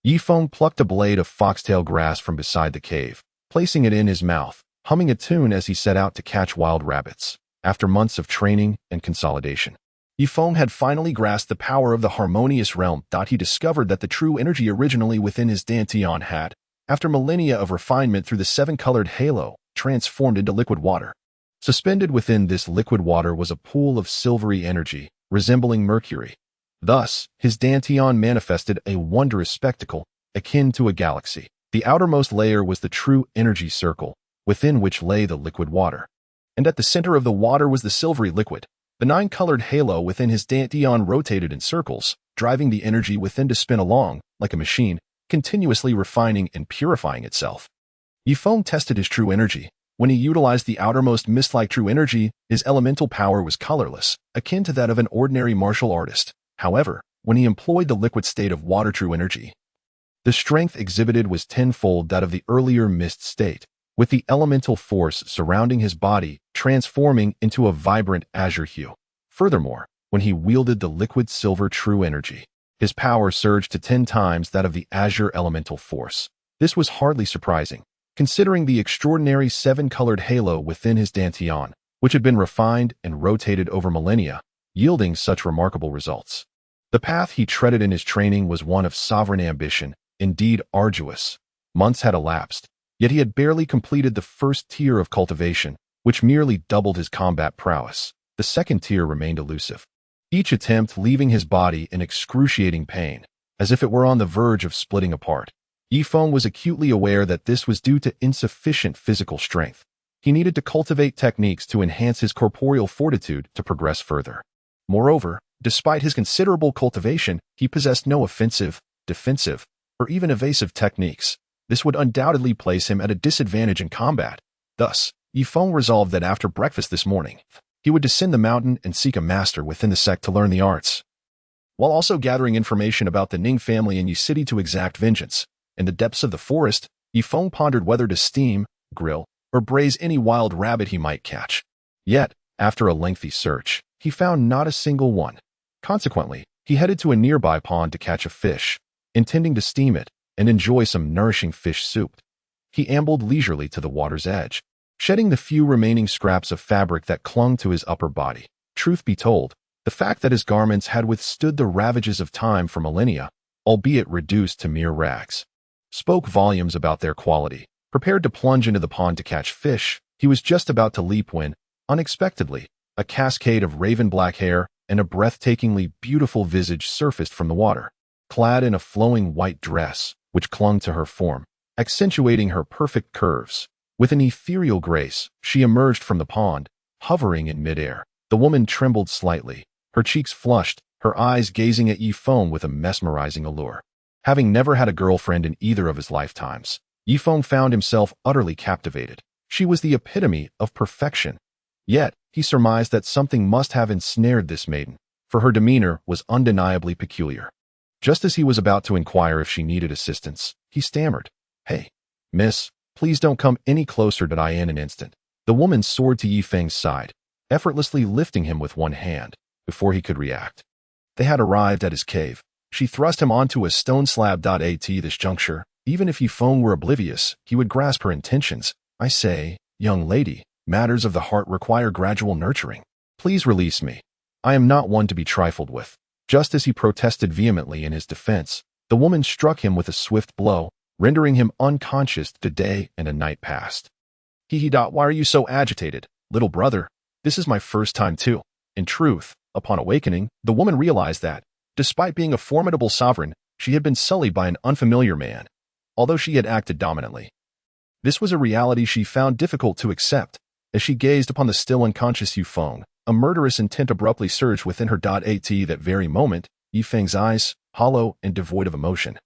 Yifeng plucked a blade of foxtail grass from beside the cave, placing it in his mouth, humming a tune as he set out to catch wild rabbits. After months of training and consolidation, Yifeng had finally grasped the power of the harmonious realm. He discovered that the true energy originally within his dantian had, after millennia of refinement through the 7-colored halo, transformed into liquid water. Suspended within this liquid water was a pool of silvery energy, resembling mercury. Thus, his dantian manifested a wondrous spectacle, akin to a galaxy. The outermost layer was the true energy circle, within which lay the liquid water. And at the center of the water was the silvery liquid. The 9-colored halo within his dantian rotated in circles, driving the energy within to spin along, like a machine, continuously refining and purifying itself. Yifeng tested his true energy. When he utilized the outermost mist-like true energy, his elemental power was colorless, akin to that of an ordinary martial artist. However, when he employed the liquid state of water true energy, the strength exhibited was tenfold that of the earlier mist state, with the elemental force surrounding his body transforming into a vibrant azure hue. Furthermore, when he wielded the liquid silver true energy, his power surged to 10 times that of the azure elemental force. This was hardly surprising, considering the extraordinary 7-colored halo within his dantian, which had been refined and rotated over millennia, yielding such remarkable results. The path he treaded in his training was one of sovereign ambition, indeed arduous. Months had elapsed, yet he had barely completed the first tier of cultivation, which merely doubled his combat prowess. The second tier remained elusive, each attempt leaving his body in excruciating pain, as if it were on the verge of splitting apart. Yifeng was acutely aware that this was due to insufficient physical strength. He needed to cultivate techniques to enhance his corporeal fortitude to progress further. Moreover, despite his considerable cultivation, he possessed no offensive, defensive, or even evasive techniques. This would undoubtedly place him at a disadvantage in combat. Thus, Yifeng resolved that after breakfast this morning, he would descend the mountain and seek a master within the sect to learn the arts, while also gathering information about the Ning family in Yi City to exact vengeance. In the depths of the forest, Yifeng pondered whether to steam, grill, or braise any wild rabbit he might catch. Yet, after a lengthy search, he found not a single one. Consequently, he headed to a nearby pond to catch a fish, intending to steam it and enjoy some nourishing fish soup. He ambled leisurely to the water's edge, shedding the few remaining scraps of fabric that clung to his upper body. Truth be told, the fact that his garments had withstood the ravages of time for millennia, albeit reduced to mere rags, spoke volumes about their quality. Prepared to plunge into the pond to catch fish, he was just about to leap when, unexpectedly, a cascade of raven-black hair and a breathtakingly beautiful visage surfaced from the water, clad in a flowing white dress, which clung to her form, accentuating her perfect curves. With an ethereal grace, she emerged from the pond, hovering in midair. The woman trembled slightly, her cheeks flushed, her eyes gazing at Yifeng with a mesmerizing allure. Having never had a girlfriend in either of his lifetimes, Yifeng found himself utterly captivated. She was the epitome of perfection. Yet, he surmised that something must have ensnared this maiden, for her demeanor was undeniably peculiar. Just as he was about to inquire if she needed assistance, he stammered, "Hey, miss, please don't come any closer." In an instant, the woman soared to Yifeng's side, effortlessly lifting him with one hand. Before he could react, they had arrived at his cave. She thrust him onto a stone slab. At this juncture, even if Yifeng were oblivious, he would grasp her intentions. "I say, young lady, matters of the heart require gradual nurturing. Please release me. I am not one to be trifled with." Just as he protested vehemently in his defense, the woman struck him with a swift blow, rendering him unconscious. The day and a night passed. Why are you so agitated, little brother? This is my first time too. In truth, upon awakening, the woman realized that, despite being a formidable sovereign, she had been sullied by an unfamiliar man, although she had acted dominantly. This was a reality she found difficult to accept. As she gazed upon the still unconscious Yifeng, a murderous intent abruptly surged within her. At that very moment, Yifeng's eyes, hollow and devoid of emotion,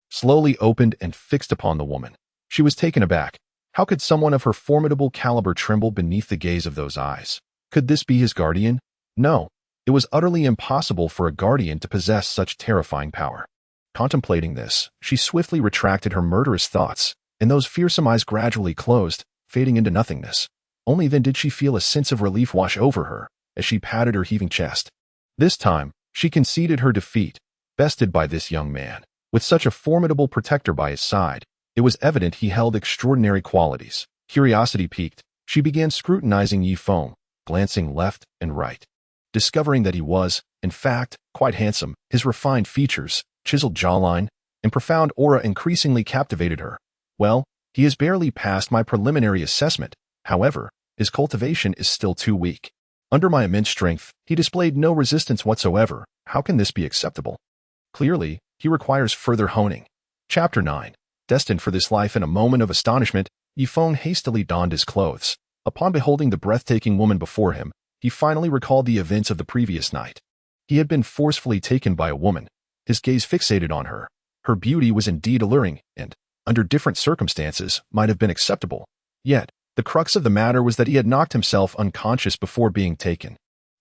slowly opened and fixed upon the woman. She was taken aback. How could someone of her formidable caliber tremble beneath the gaze of those eyes? Could this be his guardian? No, it was utterly impossible for a guardian to possess such terrifying power. Contemplating this, she swiftly retracted her murderous thoughts, and those fearsome eyes gradually closed, fading into nothingness. Only then did she feel a sense of relief wash over her, as she patted her heaving chest. This time, she conceded her defeat, bested by this young man. With such a formidable protector by his side, it was evident he held extraordinary qualities. Curiosity piqued, she began scrutinizing Yifeng, glancing left and right. Discovering that he was, in fact, quite handsome, his refined features, chiseled jawline, and profound aura increasingly captivated her. Well, he has barely passed my preliminary assessment. However, his cultivation is still too weak. Under my immense strength, he displayed no resistance whatsoever. How can this be acceptable? Clearly, he requires further honing. Chapter 9. Destined for this life. In a moment of astonishment, Yifeng hastily donned his clothes. Upon beholding the breathtaking woman before him, he finally recalled the events of the previous night. He had been forcefully taken by a woman, his gaze fixated on her. Her beauty was indeed alluring, and, under different circumstances, might have been acceptable. Yet, the crux of the matter was that he had knocked himself unconscious before being taken.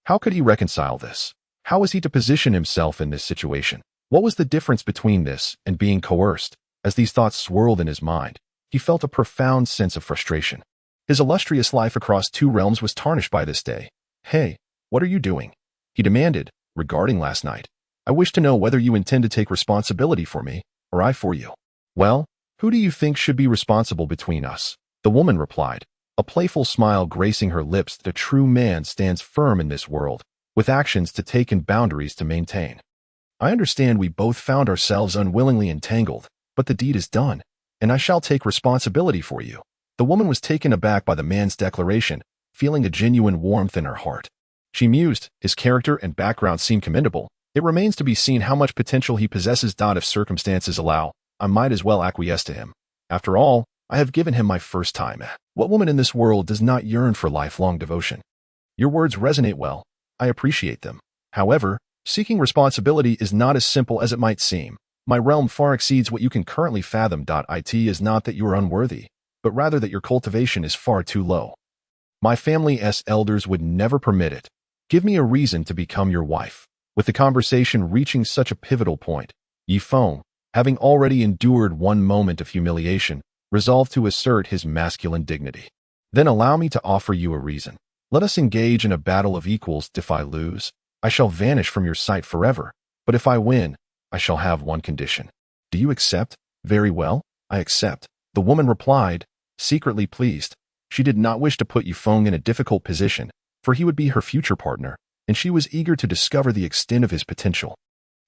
How could he reconcile this? How was he to position himself in this situation? What was the difference between this and being coerced? As these thoughts swirled in his mind, he felt a profound sense of frustration. His illustrious life across two realms was tarnished by this day. Hey, what are you doing? He demanded, regarding last night. I wish to know whether you intend to take responsibility for me, or I for you. Well, who do you think should be responsible between us? The woman replied, a playful smile gracing her lips. The true man stands firm in this world, with actions to take and boundaries to maintain. I understand we both found ourselves unwillingly entangled, but the deed is done, and I shall take responsibility for you. The woman was taken aback by the man's declaration, feeling a genuine warmth in her heart. She mused, his character and background seem commendable. It remains to be seen how much potential he possesses. If circumstances allow, I might as well acquiesce to him. After all, I have given him my first time. What woman in this world does not yearn for lifelong devotion? Your words resonate well. I appreciate them. However, seeking responsibility is not as simple as it might seem. My realm far exceeds what you can currently fathom. It is not that you are unworthy, but rather that your cultivation is far too low. My family's elders would never permit it. Give me a reason to become your wife. With the conversation reaching such a pivotal point, Yifeng, having already endured one moment of humiliation, resolved to assert his masculine dignity. Then allow me to offer you a reason. Let us engage in a battle of equals. If I lose, I shall vanish from your sight forever. But if I win, I shall have one condition. Do you accept? Very well, I accept. The woman replied, secretly pleased. She did not wish to put Yifeng in a difficult position, for he would be her future partner, and she was eager to discover the extent of his potential.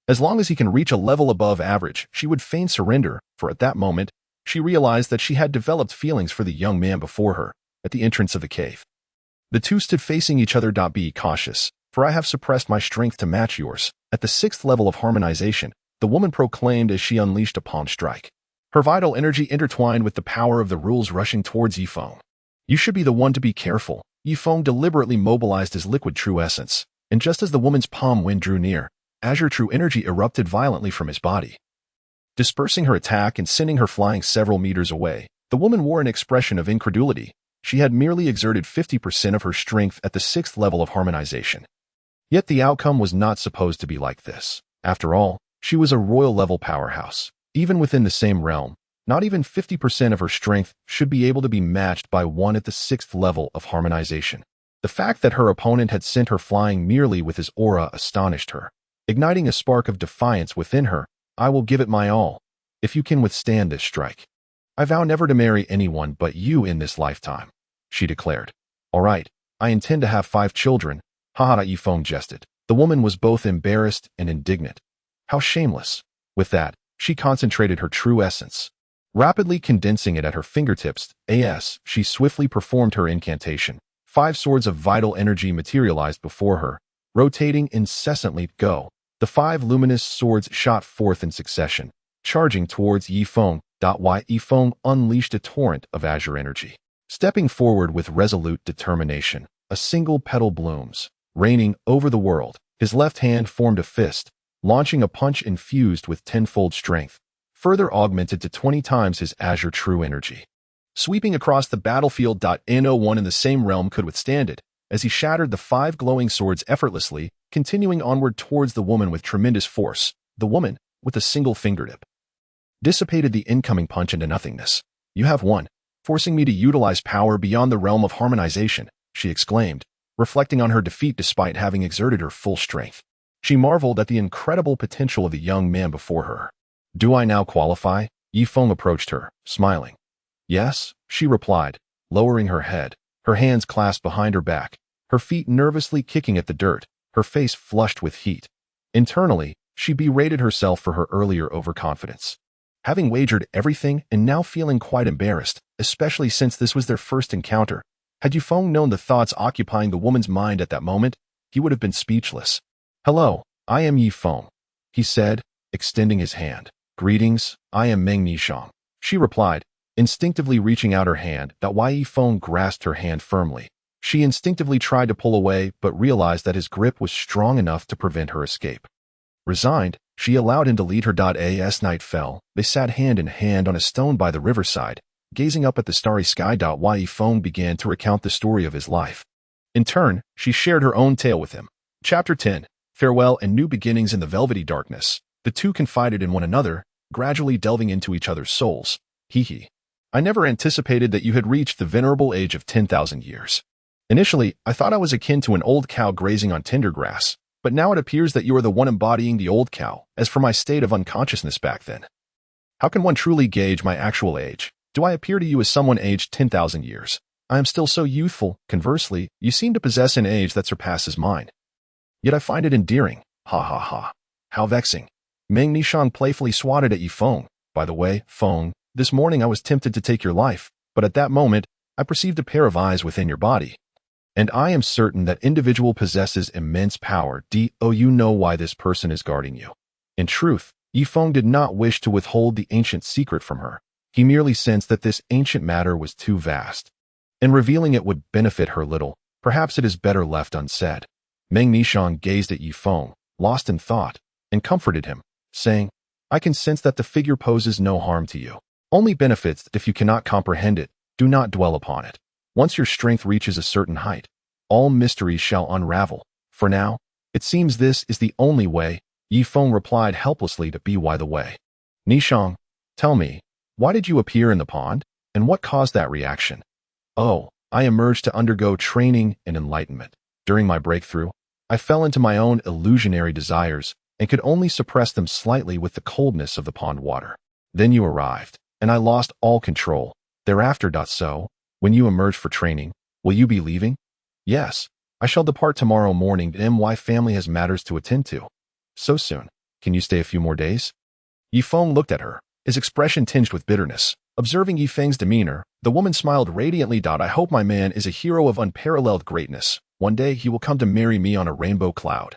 As long as he can reach a level above average, she would fain surrender, for at that moment, she realized that she had developed feelings for the young man before her, at the entrance of the cave. The two stood facing each other. Be cautious, for I have suppressed my strength to match yours. At the 6th level of harmonization, the woman proclaimed as she unleashed a palm strike. Her vital energy intertwined with the power of the rules rushing towards Yifeng. You should be the one to be careful. Yifeng deliberately mobilized his liquid true essence, and just as the woman's palm wind drew near, azure true energy erupted violently from his body, dispersing her attack and sending her flying several meters away. The woman wore an expression of incredulity. She had merely exerted 50% of her strength at the 6th level of harmonization. Yet the outcome was not supposed to be like this. After all, she was a royal-level powerhouse. Even within the same realm, not even 50% of her strength should be able to be matched by one at the 6th level of harmonization. The fact that her opponent had sent her flying merely with his aura astonished her, igniting a spark of defiance within her. I will give it my all, if you can withstand this strike. I vow never to marry anyone but you in this lifetime, she declared. All right, I intend to have 5 children. Haha, Yifeng jested. The woman was both embarrassed and indignant. How shameless. With that, she concentrated her true essence. Rapidly condensing it at her fingertips, she swiftly performed her incantation. 5 swords of vital energy materialized before her, rotating incessantly. Go. The 5 luminous swords shot forth in succession, charging towards Yifeng. Yifeng unleashed a torrent of azure energy. Stepping forward with resolute determination, a single petal blooms, reigning over the world. His left hand formed a fist, launching a punch infused with tenfold strength, further augmented to 20 times his azure true energy. Sweeping across the battlefield, no one in the same realm could withstand it, as he shattered the 5 glowing swords effortlessly, continuing onward towards the woman with tremendous force. The woman, with a single fingertip, dissipated the incoming punch into nothingness. "You have won, forcing me to utilize power beyond the realm of harmonization," she exclaimed, reflecting on her defeat despite having exerted her full strength. She marveled at the incredible potential of the young man before her. "Do I now qualify?" Yifeng approached her, smiling. "Yes," she replied, lowering her head, her hands clasped behind her back, her feet nervously kicking at the dirt, her face flushed with heat. Internally, she berated herself for her earlier overconfidence. Having wagered everything and now feeling quite embarrassed, especially since this was their first encounter, had Yifeng known the thoughts occupying the woman's mind at that moment, he would have been speechless. "Hello, I am Yifeng," he said, extending his hand. "Greetings, I am Meng Nishang," she replied, instinctively reaching out her hand. Yifeng grasped her hand firmly. She instinctively tried to pull away but realized that his grip was strong enough to prevent her escape. Resigned, she allowed him to lead her. As night fell, they sat hand in hand on a stone by the riverside, gazing up at the starry sky. Yifeng began to recount the story of his life. In turn, she shared her own tale with him. Chapter 10. Farewell and New Beginnings. In the velvety darkness, the two confided in one another, gradually delving into each other's souls. "Hee. I never anticipated that you had reached the venerable age of 10,000 years. Initially, I thought I was akin to an old cow grazing on tender grass, but now it appears that you are the one embodying the old cow. As for my state of unconsciousness back then, how can one truly gauge my actual age? Do I appear to you as someone aged 10,000 years? I am still so youthful. Conversely, you seem to possess an age that surpasses mine. Yet I find it endearing. Ha ha ha. How vexing." Meng Nishang playfully swatted at Yifeng. "By the way, Feng, this morning I was tempted to take your life, but at that moment, I perceived a pair of eyes within your body. And I am certain that individual possesses immense power. You know why this person is guarding you." In truth, Yifeng did not wish to withhold the ancient secret from her. He merely sensed that this ancient matter was too vast, and revealing it would benefit her little. Perhaps it is better left unsaid. Meng Nishang gazed at Yifeng, lost in thought, and comforted him, saying, "I can sense that the figure poses no harm to you. Only benefits. If you cannot comprehend it, do not dwell upon it. Once your strength reaches a certain height, all mysteries shall unravel. For now, it seems this is the only way." Yifeng replied helplessly to be why the way. "Nishang, tell me, why did you appear in the pond, and what caused that reaction?" "Oh, I emerged to undergo training and enlightenment. During my breakthrough, I fell into my own illusionary desires and could only suppress them slightly with the coldness of the pond water. Then you arrived, and I lost all control. Thereafter. So, when you emerge for training, will you be leaving?" "Yes, I shall depart tomorrow morning. My family has matters to attend to." "So soon? Can you stay a few more days?" Yifeng looked at her, his expression tinged with bitterness. Observing Yifeng's demeanor, the woman smiled radiantly. "I hope my man is a hero of unparalleled greatness. One day he will come to marry me on a rainbow cloud,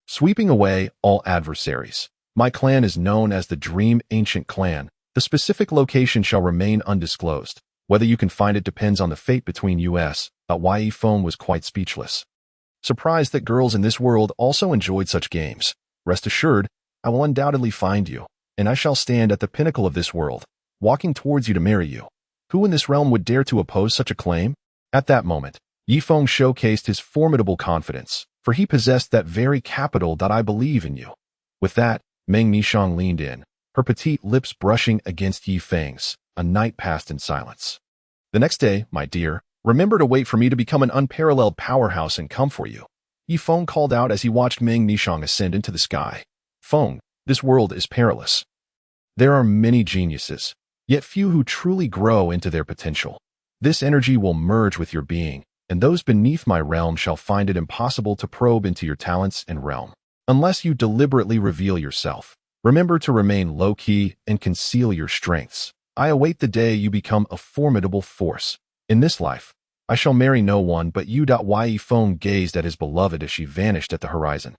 sweeping away all adversaries. My clan is known as the Dream Ancient Clan. The specific location shall remain undisclosed. Whether you can find it depends on the fate between us." Yifeng was quite speechless, surprised that girls in this world also enjoyed such games. "Rest assured, I will undoubtedly find you, and I shall stand at the pinnacle of this world, walking towards you to marry you. Who in this realm would dare to oppose such a claim?" At that moment, Yifeng showcased his formidable confidence, for he possessed that very capital. "I believe in you." With that, Meng Nishang leaned in, her petite lips brushing against Yifeng's. A night passed in silence. "The next day, my dear, remember to wait for me to become an unparalleled powerhouse and come for you," Yifeng called out as he watched Meng Nishang ascend into the sky. "Feng, this world is perilous. There are many geniuses, yet few who truly grow into their potential. This energy will merge with your being, and those beneath my realm shall find it impossible to probe into your talents and realm, unless you deliberately reveal yourself. Remember to remain low-key and conceal your strengths. I await the day you become a formidable force. In this life, I shall marry no one but you. Yi Feng gazed at his beloved as she vanished at the horizon.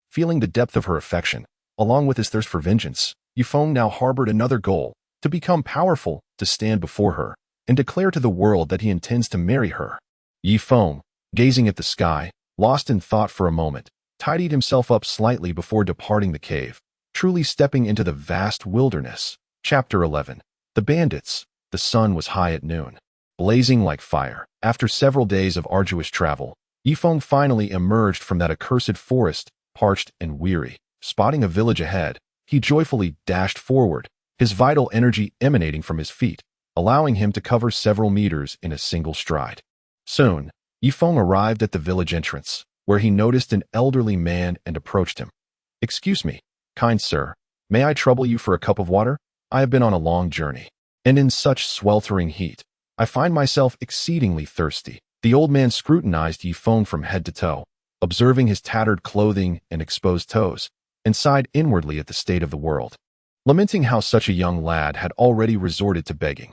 Feeling the depth of her affection, along with his thirst for vengeance, Yi Feng now harbored another goal: to become powerful, to stand before her, and declare to the world that he intends to marry her. Yi Feng, gazing at the sky, lost in thought for a moment, tidied himself up slightly before departing the cave, truly stepping into the vast wilderness. Chapter 11. The Bandits. The sun was high at noon, blazing like fire. After several days of arduous travel, Yi Feng finally emerged from that accursed forest, parched and weary. Spotting a village ahead, he joyfully dashed forward, his vital energy emanating from his feet, allowing him to cover several meters in a single stride. Soon, Yi Feng arrived at the village entrance, where he noticed an elderly man and approached him. "Excuse me, kind sir, may I trouble you for a cup of water? I have been on a long journey, and in such sweltering heat, I find myself exceedingly thirsty." The old man scrutinized Yi Feng from head to toe, observing his tattered clothing and exposed toes, and sighed inwardly at the state of the world, lamenting how such a young lad had already resorted to begging.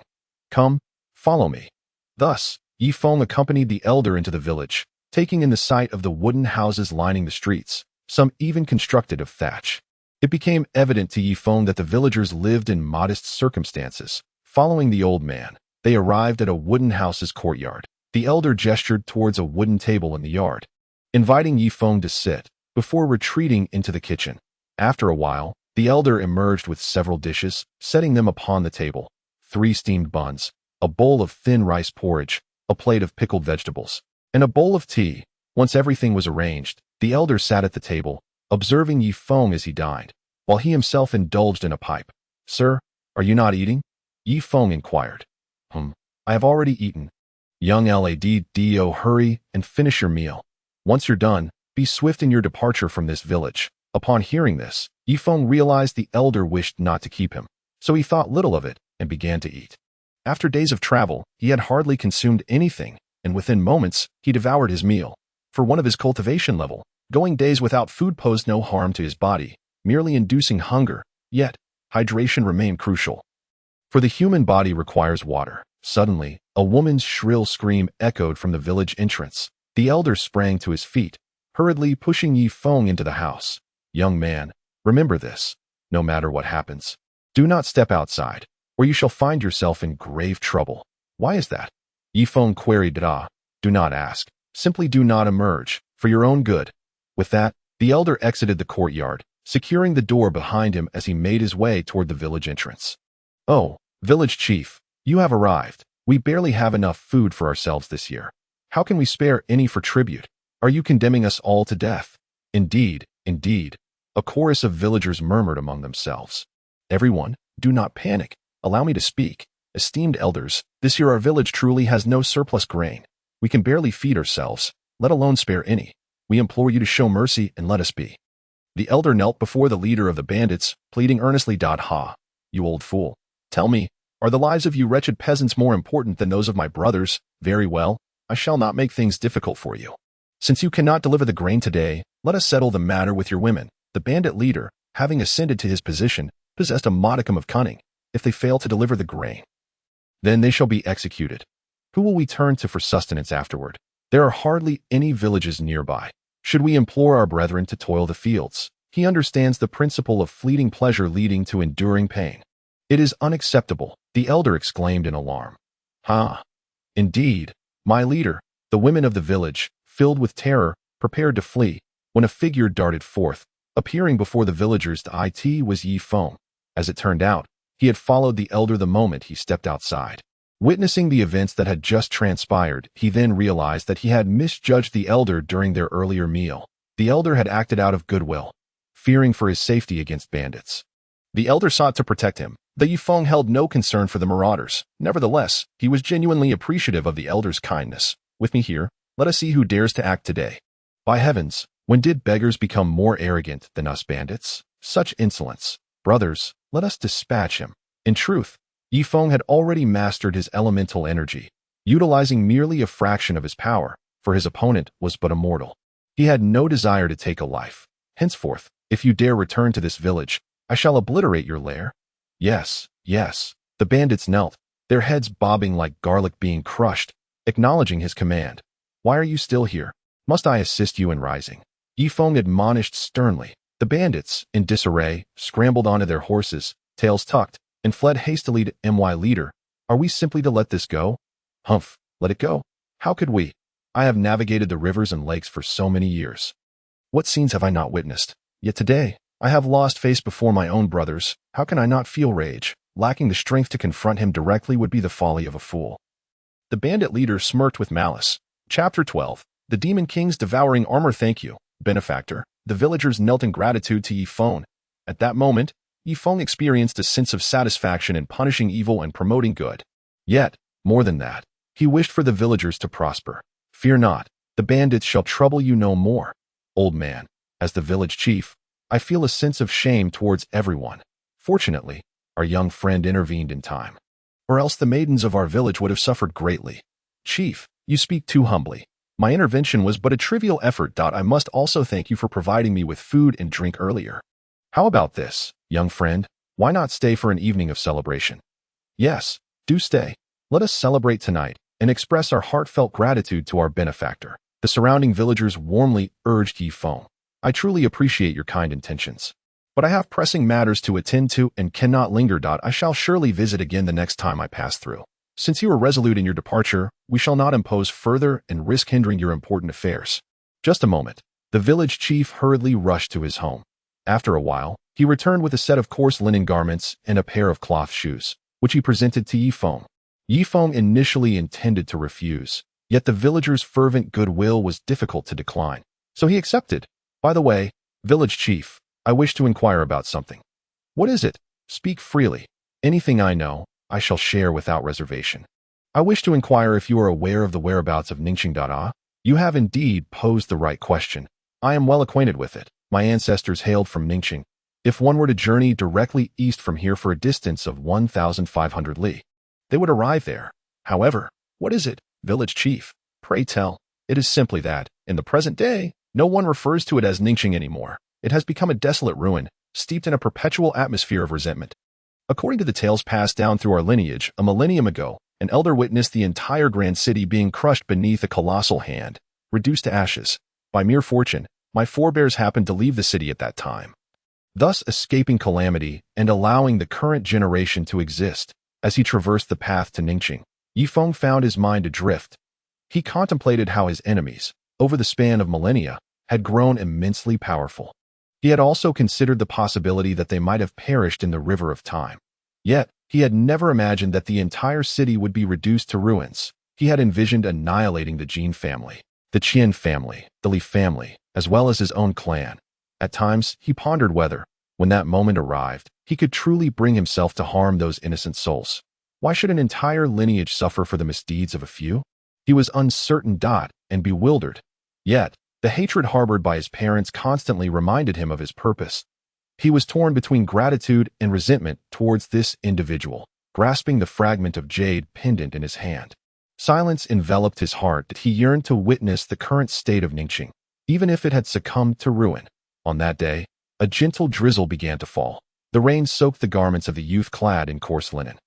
"Come, follow me." Thus, Yi Feng accompanied the elder into the village, taking in the sight of the wooden houses lining the streets, some even constructed of thatch. It became evident to Yi Feng that the villagers lived in modest circumstances. Following the old man, they arrived at a wooden house's courtyard. The elder gestured towards a wooden table in the yard, inviting Yi Feng to sit, before retreating into the kitchen. After a while, the elder emerged with several dishes, setting them upon the table: 3 steamed buns, a bowl of thin rice porridge, a plate of pickled vegetables, and a bowl of tea. Once everything was arranged, the elder sat at the table, observing Yi Feng as he dined, while he himself indulged in a pipe. "Sir, are you not eating?" Yi Feng inquired. I have already eaten." "Young lad, hurry and finish your meal. Once you're done, be swift in your departure from this village." Upon hearing this, Yi Feng realized the elder wished not to keep him, so he thought little of it and began to eat. After days of travel, he had hardly consumed anything, and within moments, he devoured his meal. For one of his cultivation level, going days without food posed no harm to his body, merely inducing hunger, yet hydration remained crucial. For the human body requires water. Suddenly, a woman's shrill scream echoed from the village entrance. The elder sprang to his feet, hurriedly pushing Yi Feng into the house. "Young man, remember this. No matter what happens, do not step outside, or you shall find yourself in grave trouble." "Why is that?" Yi Feng queried. "Do not ask. Simply do not emerge, for your own good." With that, the elder exited the courtyard, securing the door behind him as he made his way toward the village entrance. "Oh, village chief, you have arrived. We barely have enough food for ourselves this year. How can we spare any for tribute? Are you condemning us all to death?" "Indeed, indeed," a chorus of villagers murmured among themselves. "Everyone, do not panic. Allow me to speak. Esteemed elders, this year our village truly has no surplus grain. We can barely feed ourselves, let alone spare any. We implore you to show mercy and let us be." The elder knelt before the leader of the bandits, pleading earnestly. "Ha, you old fool. Tell me, are the lives of you wretched peasants more important than those of my brothers? Very well, I shall not make things difficult for you. Since you cannot deliver the grain today, let us settle the matter with your women." The bandit leader, having ascended to his position, possessed a modicum of cunning. "If they fail to deliver the grain, then they shall be executed. Who will we turn to for sustenance afterward? There are hardly any villages nearby. Should we implore our brethren to toil the fields? He understands the principle of fleeting pleasure leading to enduring pain. It is unacceptable," the elder exclaimed in alarm. "Indeed, my leader." The women of the village, filled with terror, prepared to flee, when a figure darted forth, appearing before the villagers. It was Yi Feng. As it turned out, he had followed the elder the moment he stepped outside. Witnessing the events that had just transpired, he then realized that he had misjudged the elder during their earlier meal. The elder had acted out of goodwill, fearing for his safety against bandits. The elder sought to protect him. The Yi Feng held no concern for the marauders. Nevertheless, he was genuinely appreciative of the elder's kindness. "With me here, let us see who dares to act today." By heavens, when did beggars become more arrogant than us bandits? Such insolence! Brothers, let us dispatch him. In truth, Yi Feng had already mastered his elemental energy, utilizing merely a fraction of his power, for his opponent was but a mortal. He had no desire to take a life. "Henceforth, if you dare return to this village, I shall obliterate your lair." Yes, The bandits knelt, their heads bobbing like garlic being crushed, acknowledging his command. "Why are you still here? Must I assist you in rising?" Yifeng admonished sternly. The bandits, in disarray, scrambled onto their horses, tails tucked, and fled hastily to my leader. "Are we simply to let this go?" "Humph, let it go? How could we? I have navigated the rivers and lakes for so many years. What scenes have I not witnessed? Yet today, I have lost face before my own brothers. How can I not feel rage? Lacking the strength to confront him directly would be the folly of a fool." The bandit leader smirked with malice. Chapter 12. The Demon King's Devouring Armor. "Thank you, benefactor." The villagers knelt in gratitude to Yifeng. At that moment, Yifeng experienced a sense of satisfaction in punishing evil and promoting good. Yet, more than that, he wished for the villagers to prosper. "Fear not, the bandits shall trouble you no more." "Old man, as the village chief, I feel a sense of shame towards everyone." Fortunately, our young friend intervened in time, or else the maidens of our village would have suffered greatly. "Chief, you speak too humbly. My intervention was but a trivial effort. I must also thank you for providing me with food and drink earlier. How about this, young friend? Why not stay for an evening of celebration?" "Yes, do stay. Let us celebrate tonight and express our heartfelt gratitude to our benefactor." The surrounding villagers warmly urged Yifeng. "I truly appreciate your kind intentions, but I have pressing matters to attend to and cannot linger. I shall surely visit again the next time I pass through. Since you are resolute in your departure, we shall not impose further and risk hindering your important affairs." Just a moment. The village chief hurriedly rushed to his home. After a while, he returned with a set of coarse linen garments and a pair of cloth shoes, which he presented to Yifeng. Yifeng initially intended to refuse, yet the villagers' fervent goodwill was difficult to decline, so he accepted. "By the way, village chief, I wish to inquire about something." "What is it? Speak freely. Anything I know, I shall share without reservation." "I wish to inquire if you are aware of the whereabouts of Ningxing. You have indeed posed the right question. I am well acquainted with it. My ancestors hailed from Ningxing. If one were to journey directly east from here for a distance of 1,500 li, they would arrive there. However, what is it, village chief? Pray tell." "It is simply that, in the present day, no one refers to it as Ningxing anymore. It has become a desolate ruin, steeped in a perpetual atmosphere of resentment. According to the tales passed down through our lineage, a millennium ago, an elder witnessed the entire grand city being crushed beneath a colossal hand, reduced to ashes. By mere fortune, my forebears happened to leave the city at that time, thus escaping calamity and allowing the current generation to exist." As he traversed the path to Ningxing, Yifeng found his mind adrift. He contemplated how his enemies, over the span of millennia, had grown immensely powerful. He had also considered the possibility that they might have perished in the river of time. Yet, he had never imagined that the entire city would be reduced to ruins. He had envisioned annihilating the Jin family, the Qian family, the Li family, as well as his own clan. At times, he pondered whether, when that moment arrived, he could truly bring himself to harm those innocent souls. Why should an entire lineage suffer for the misdeeds of a few? He was uncertain and bewildered. Yet, the hatred harbored by his parents constantly reminded him of his purpose. He was torn between gratitude and resentment towards this individual, grasping the fragment of jade pendant in his hand. Silence enveloped his heart. He yearned to witness the current state of Ningxing, even if it had succumbed to ruin. On that day, a gentle drizzle began to fall. The rain soaked the garments of the youth clad in coarse linen.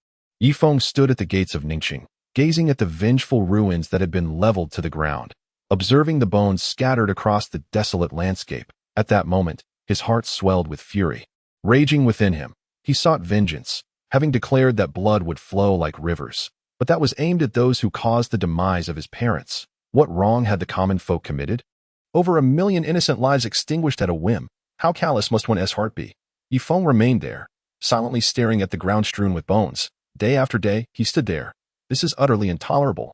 Yifeng stood at the gates of Ningxing, gazing at the vengeful ruins that had been leveled to the ground, observing the bones scattered across the desolate landscape. At that moment, his heart swelled with fury. Raging within him, he sought vengeance, having declared that blood would flow like rivers. But that was aimed at those who caused the demise of his parents. What wrong had the common folk committed? Over 1,000,000 innocent lives extinguished at a whim. How callous must one's heart be? Yifeng remained there, silently staring at the ground strewn with bones. Day after day, he stood there. "This is utterly intolerable.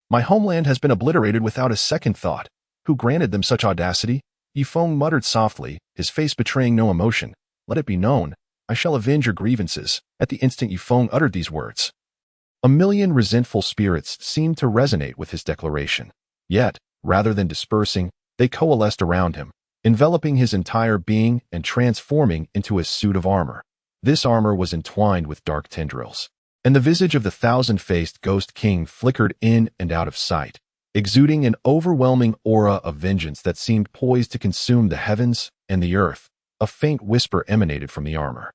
My homeland has been obliterated without a second thought. Who granted them such audacity?" Yifeng muttered softly, his face betraying no emotion. "Let it be known, I shall avenge your grievances." At the instant Yifeng uttered these words, 1,000,000 resentful spirits seemed to resonate with his declaration. Yet, rather than dispersing, they coalesced around him, enveloping his entire being and transforming into a suit of armor. This armor was entwined with dark tendrils, and the visage of the thousand-faced ghost king flickered in and out of sight, exuding an overwhelming aura of vengeance that seemed poised to consume the heavens and the earth. A faint whisper emanated from the armor.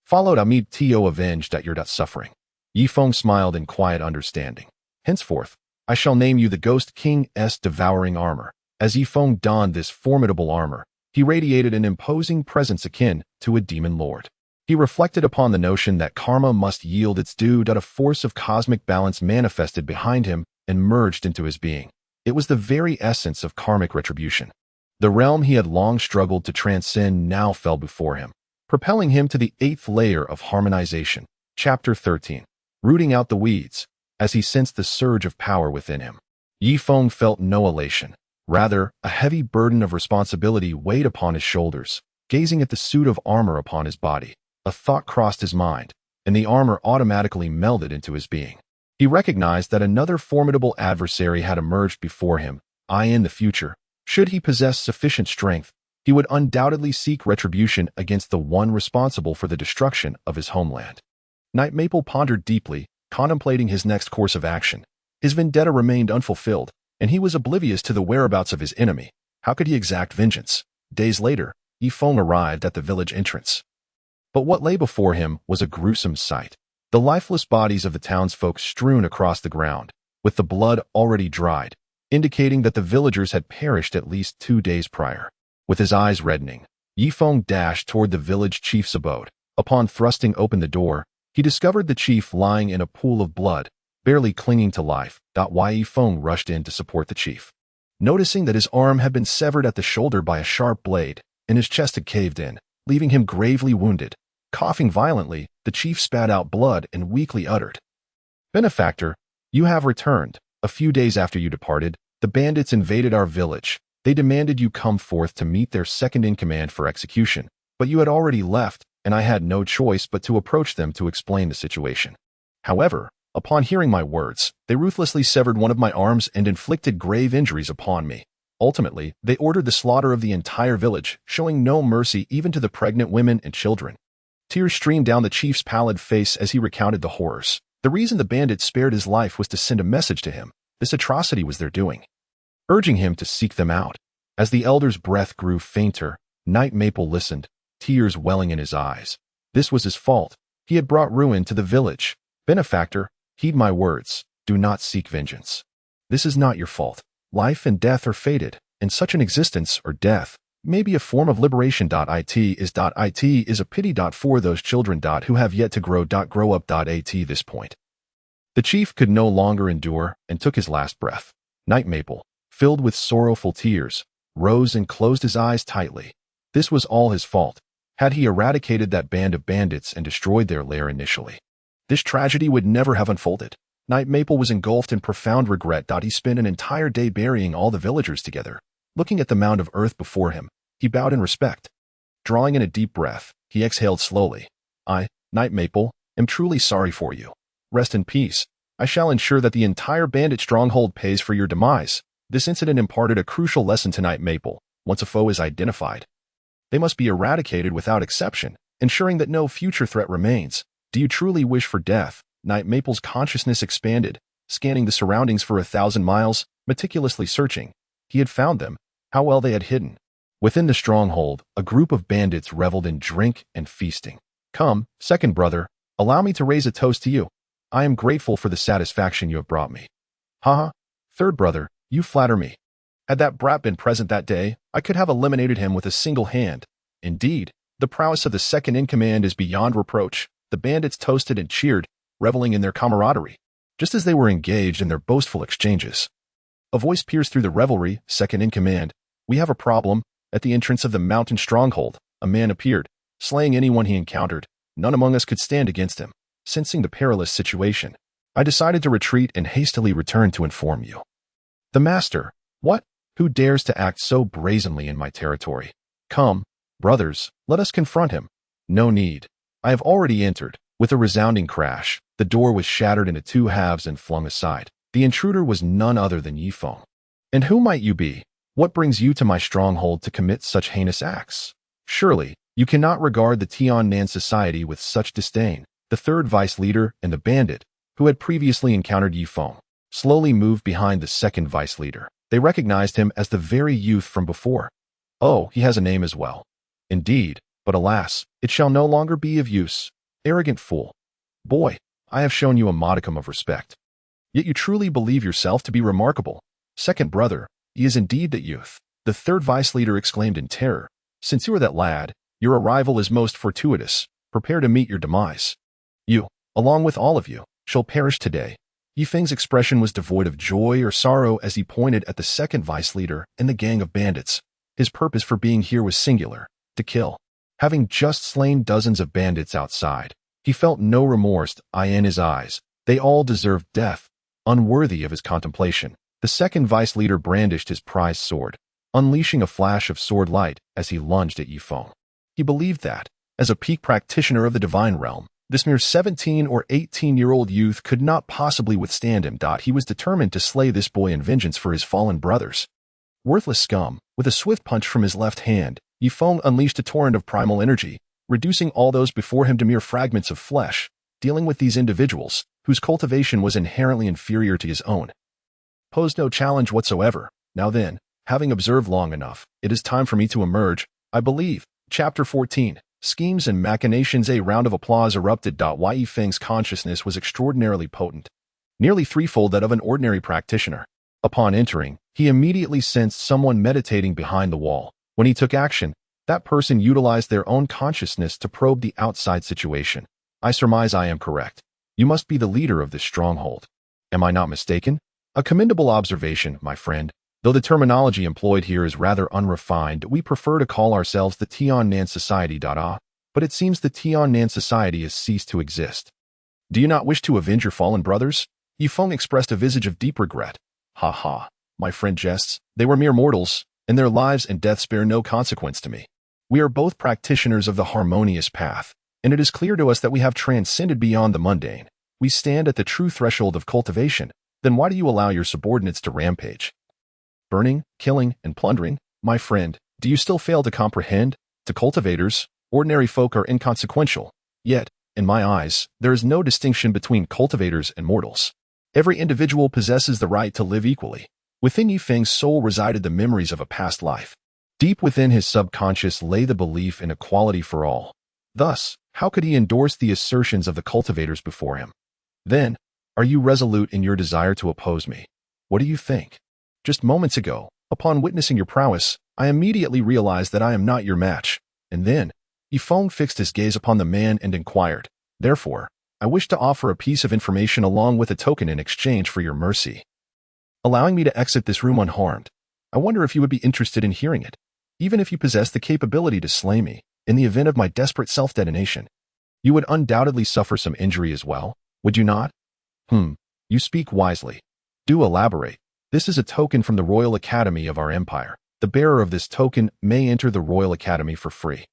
"Followed Amid to avenged at your suffering." Yifeng smiled in quiet understanding. Henceforth, I shall name you the Ghost King's devouring armor. As Yifeng donned this formidable armor, he radiated an imposing presence akin to a demon lord. He reflected upon the notion that karma must yield its due, that a force of cosmic balance manifested behind him and merged into his being. It was the very essence of karmic retribution. The realm he had long struggled to transcend now fell before him, propelling him to the 8th layer of harmonization. Chapter 13. Rooting out the weeds. As he sensed the surge of power within him, Yifeng felt no elation. Rather, a heavy burden of responsibility weighed upon his shoulders. Gazing at the suit of armor upon his body, a thought crossed his mind, and the armor automatically melded into his being. He recognized that another formidable adversary had emerged before him. In the future, should he possess sufficient strength, he would undoubtedly seek retribution against the one responsible for the destruction of his homeland. Night Maple pondered deeply, contemplating his next course of action. His vendetta remained unfulfilled, and he was oblivious to the whereabouts of his enemy. How could he exact vengeance? Days later, Yifeng arrived at the village entrance. But what lay before him was a gruesome sight. The lifeless bodies of the townsfolk strewn across the ground, with the blood already dried, indicating that the villagers had perished at least 2 days prior. With his eyes reddening, Yifeng dashed toward the village chief's abode. Upon thrusting open the door, he discovered the chief lying in a pool of blood, barely clinging to life. Yifeng rushed in to support the chief. Noticing that his arm had been severed at the shoulder by a sharp blade, and his chest had caved in, leaving him gravely wounded. Coughing violently, the chief spat out blood and weakly uttered, "Benefactor, you have returned. A few days after you departed, the bandits invaded our village. They demanded you come forth to meet their second-in-command for execution, but you had already left, and I had no choice but to approach them to explain the situation. However, upon hearing my words, they ruthlessly severed one of my arms and inflicted grave injuries upon me. Ultimately, they ordered the slaughter of the entire village, showing no mercy even to the pregnant women and children." Tears streamed down the chief's pallid face as he recounted the horrors. The reason the bandits spared his life was to send a message to him. This atrocity was their doing, urging him to seek them out. As the elder's breath grew fainter, Night Maple listened, tears welling in his eyes. This was his fault. He had brought ruin to the village. "Benefactor, heed my words. Do not seek vengeance. This is not your fault. Life and death are fated, and such an existence or death may be a form of liberation. It is a pity. For those children who have yet to grow up. At this point, the chief could no longer endure and took his last breath. Night Maple, filled with sorrowful tears, rose and closed his eyes tightly. This was all his fault. Had he eradicated that band of bandits and destroyed their lair initially, this tragedy would never have unfolded. Night Maple was engulfed in profound regret. He spent an entire day burying all the villagers together. Looking at the mound of earth before him, he bowed in respect. Drawing in a deep breath, he exhaled slowly. "I, Night Maple, am truly sorry for you. Rest in peace. I shall ensure that the entire bandit stronghold pays for your demise." This incident imparted a crucial lesson to Night Maple. Once a foe is identified, they must be eradicated without exception, ensuring that no future threat remains. "Do you truly wish for death?" Night Maple's consciousness expanded, scanning the surroundings for 1,000 miles, meticulously searching. He had found them. How well they had hidden. Within the stronghold, a group of bandits reveled in drink and feasting. "Come, second brother, allow me to raise a toast to you. I am grateful for the satisfaction you have brought me." "Haha, third brother, you flatter me. Had that brat been present that day, I could have eliminated him with a single hand. Indeed, the prowess of the second-in-command is beyond reproach." The bandits toasted and cheered, reveling in their camaraderie. Just as they were engaged in their boastful exchanges, a voice pierced through the revelry. "Second-in-command, we have a problem." At the entrance of the mountain stronghold, a man appeared, slaying anyone he encountered. None among us could stand against him. Sensing the perilous situation, I decided to retreat and hastily return to inform you. "The master? What? Who dares to act so brazenly in my territory? Come, brothers, let us confront him." "No need. I have already entered." With a resounding crash, the door was shattered into 2 halves and flung aside. The intruder was none other than Yifeng. "And who might you be? What brings you to my stronghold to commit such heinous acts? Surely, you cannot regard the Tian-Nan society with such disdain." The third vice leader and the bandit, who had previously encountered Yifeng, slowly moved behind the second vice leader. They recognized him as the very youth from before. "Oh, he has a name as well." "Indeed, but alas, it shall no longer be of use." "Arrogant fool. Boy, I have shown you a modicum of respect. Yet you truly believe yourself to be remarkable. Second brother, he is indeed that youth. The third vice leader exclaimed in terror. Since you are that lad, your arrival is most fortuitous. Prepare to meet your demise. You, along with all of you, shall perish today. Yifeng's expression was devoid of joy or sorrow as he pointed at the second vice leader and the gang of bandits. His purpose for being here was singular, to kill. Having just slain dozens of bandits outside, he felt no remorse in his eyes. They all deserved death, unworthy of his contemplation. The second vice leader brandished his prized sword, unleashing a flash of sword light as he lunged at Yifeng. He believed that, as a peak practitioner of the divine realm, this mere 17 or 18-year-old youth could not possibly withstand him. He was determined to slay this boy in vengeance for his fallen brothers. Worthless scum, with a swift punch from his left hand, Yifeng unleashed a torrent of primal energy, reducing all those before him to mere fragments of flesh, dealing with these individuals, whose cultivation was inherently inferior to his own. Posed no challenge whatsoever. Now then, having observed long enough, it is time for me to emerge, I believe. Chapter 14. Schemes and Machinations. A round of applause erupted. Yifeng's consciousness was extraordinarily potent, nearly threefold that of an ordinary practitioner. Upon entering, he immediately sensed someone meditating behind the wall. When he took action, that person utilized their own consciousness to probe the outside situation. I surmise I am correct. You must be the leader of this stronghold. Am I not mistaken? A commendable observation, my friend. Though the terminology employed here is rather unrefined, we prefer to call ourselves the Tiannan Society. But it seems the Tiannan Society has ceased to exist. Do you not wish to avenge your fallen brothers? Yifeng expressed a visage of deep regret. Ha ha, my friend jests. They were mere mortals, and their lives and deaths bear no consequence to me. We are both practitioners of the harmonious path, and it is clear to us that we have transcended beyond the mundane. We stand at the true threshold of cultivation. Then why do you allow your subordinates to rampage? Burning, killing, and plundering? My friend, do you still fail to comprehend? To cultivators, ordinary folk are inconsequential. Yet, in my eyes, there is no distinction between cultivators and mortals. Every individual possesses the right to live equally. Within Yifeng's soul resided the memories of a past life. Deep within his subconscious lay the belief in equality for all. Thus, how could he endorse the assertions of the cultivators before him? Then, are you resolute in your desire to oppose me? What do you think? Just moments ago, upon witnessing your prowess, I immediately realized that I am not your match. And then, Yifeng fixed his gaze upon the man and inquired, therefore, I wish to offer a piece of information along with a token in exchange for your mercy. Allowing me to exit this room unharmed, I wonder if you would be interested in hearing it, even if you possess the capability to slay me, in the event of my desperate self-detonation. You would undoubtedly suffer some injury as well, would you not? You speak wisely. Do elaborate. This is a token from the Royal Academy of our empire. The bearer of this token may enter the Royal Academy for free.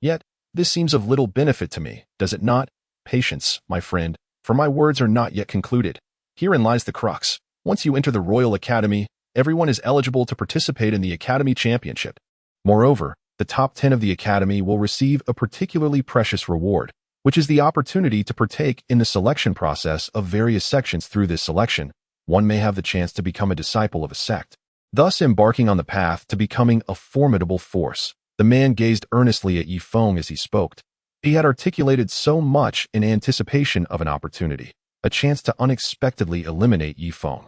Yet, this seems of little benefit to me, does it not? Patience, my friend, for my words are not yet concluded. Herein lies the crux. Once you enter the Royal Academy, everyone is eligible to participate in the Academy Championship. Moreover, the top 10 of the Academy will receive a particularly precious reward, which is the opportunity to partake in the selection process of various sections. Through this selection, one may have the chance to become a disciple of a sect, thus embarking on the path to becoming a formidable force. The man gazed earnestly at Yifeng as he spoke. He had articulated so much in anticipation of an opportunity, a chance to unexpectedly eliminate Yifeng.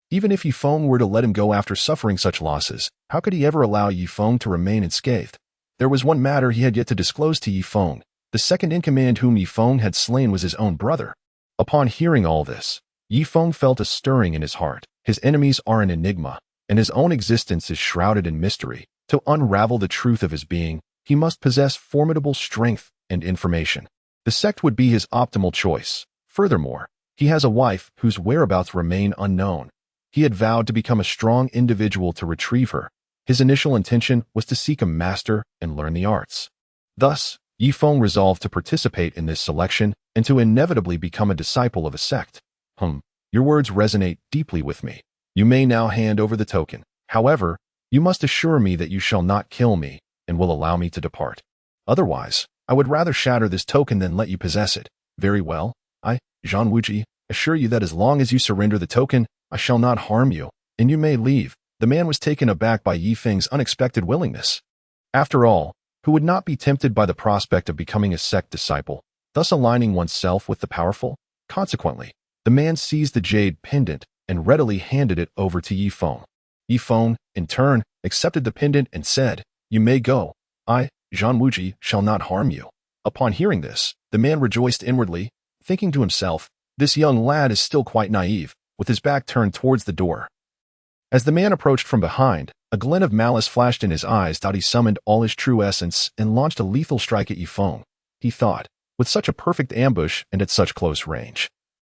Even if Yifeng were to let him go after suffering such losses, how could he ever allow Yifeng to remain unscathed? There was one matter he had yet to disclose to Yifeng. The second in command whom Yifeng had slain was his own brother. Upon hearing all this, Yifeng felt a stirring in his heart. His enemies are an enigma, and his own existence is shrouded in mystery. To unravel the truth of his being, he must possess formidable strength and information. The sect would be his optimal choice. Furthermore, he has a wife whose whereabouts remain unknown. He had vowed to become a strong individual to retrieve her. His initial intention was to seek a master and learn the arts. Thus, Yifeng resolved to participate in this selection and to inevitably become a disciple of a sect. Your words resonate deeply with me. You may now hand over the token. However, you must assure me that you shall not kill me and will allow me to depart. Otherwise, I would rather shatter this token than let you possess it. Very well. I, Zhang Wuji, assure you that as long as you surrender the token, I shall not harm you, and you may leave. The man was taken aback by Yifeng's unexpected willingness. After all, who would not be tempted by the prospect of becoming a sect disciple, thus aligning oneself with the powerful? Consequently, the man seized the jade pendant and readily handed it over to Yifeng. Yifeng, in turn, accepted the pendant and said, "You may go. I, Zhang Wuji, shall not harm you." Upon hearing this, the man rejoiced inwardly, thinking to himself, "This young lad is still quite naive," with his back turned towards the door. As the man approached from behind, a glint of malice flashed in his eyes. He summoned all his true essence and launched a lethal strike at Yifeng. He thought, with such a perfect ambush and at such close range,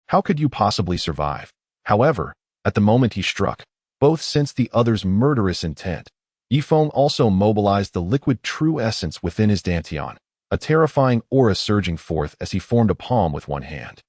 how could you possibly survive? However, at the moment he struck, both sensed the other's murderous intent. Yifeng also mobilized the liquid true essence within his dantian, a terrifying aura surging forth as he formed a palm with one hand.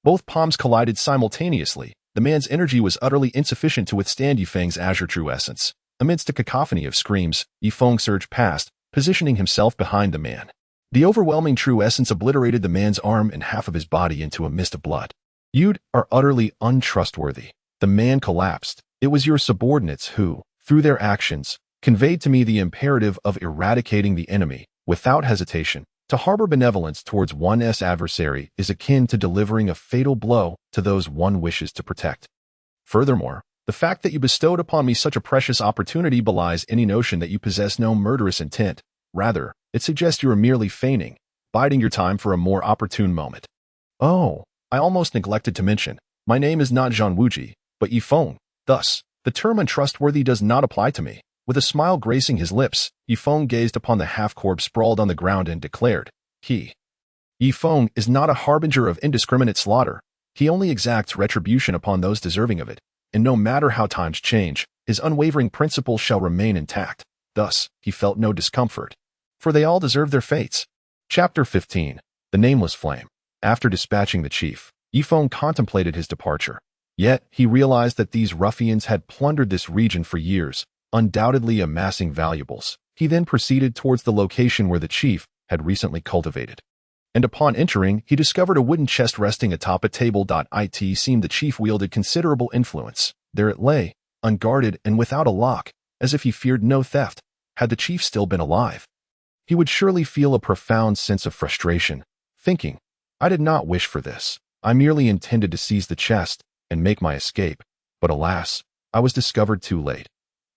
Both palms collided simultaneously. The man's energy was utterly insufficient to withstand Yifeng's azure true essence. Amidst a cacophony of screams, Yifeng surged past, positioning himself behind the man. The overwhelming true essence obliterated the man's arm and half of his body into a mist of blood. "You are utterly untrustworthy." The man collapsed. "It was your subordinates who, through their actions, conveyed to me the imperative of eradicating the enemy. Without hesitation, to harbor benevolence towards one's adversary is akin to delivering a fatal blow to those one wishes to protect. Furthermore, the fact that you bestowed upon me such a precious opportunity belies any notion that you possess no murderous intent. Rather, it suggests you are merely feigning, biding your time for a more opportune moment." "Oh, I almost neglected to mention, my name is not Zhang Wuji, but Yifeng. Thus, the term untrustworthy does not apply to me." With a smile gracing his lips, Yifeng gazed upon the half-corpse sprawled on the ground and declared, Yifeng is not a harbinger of indiscriminate slaughter. He only exacts retribution upon those deserving of it, and no matter how times change, his unwavering principles shall remain intact." Thus, he felt no discomfort, for they all deserve their fates. Chapter 15. The Nameless Flame. After dispatching the chief, Yifeng contemplated his departure. Yet, he realized that these ruffians had plundered this region for years, undoubtedly amassing valuables. He then proceeded towards the location where the chief had recently cultivated. And upon entering, he discovered a wooden chest resting atop a table. It seemed the chief wielded considerable influence. There it lay, unguarded and without a lock, as if he feared no theft. Had the chief still been alive, he would surely feel a profound sense of frustration, thinking, "I did not wish for this. I merely intended to seize the chest and make my escape. But alas, I was discovered too late.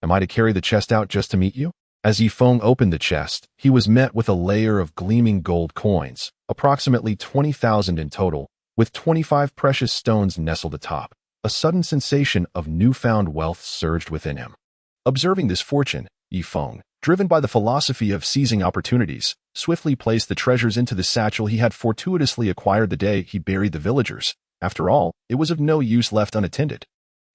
Am I to carry the chest out just to meet you?" As Yifeng opened the chest, he was met with a layer of gleaming gold coins, approximately 20,000 in total, with 25 precious stones nestled atop. A sudden sensation of newfound wealth surged within him. Observing this fortune, Yifeng, driven by the philosophy of seizing opportunities, swiftly placed the treasures into the satchel he had fortuitously acquired the day he buried the villagers. After all, it was of no use left unattended.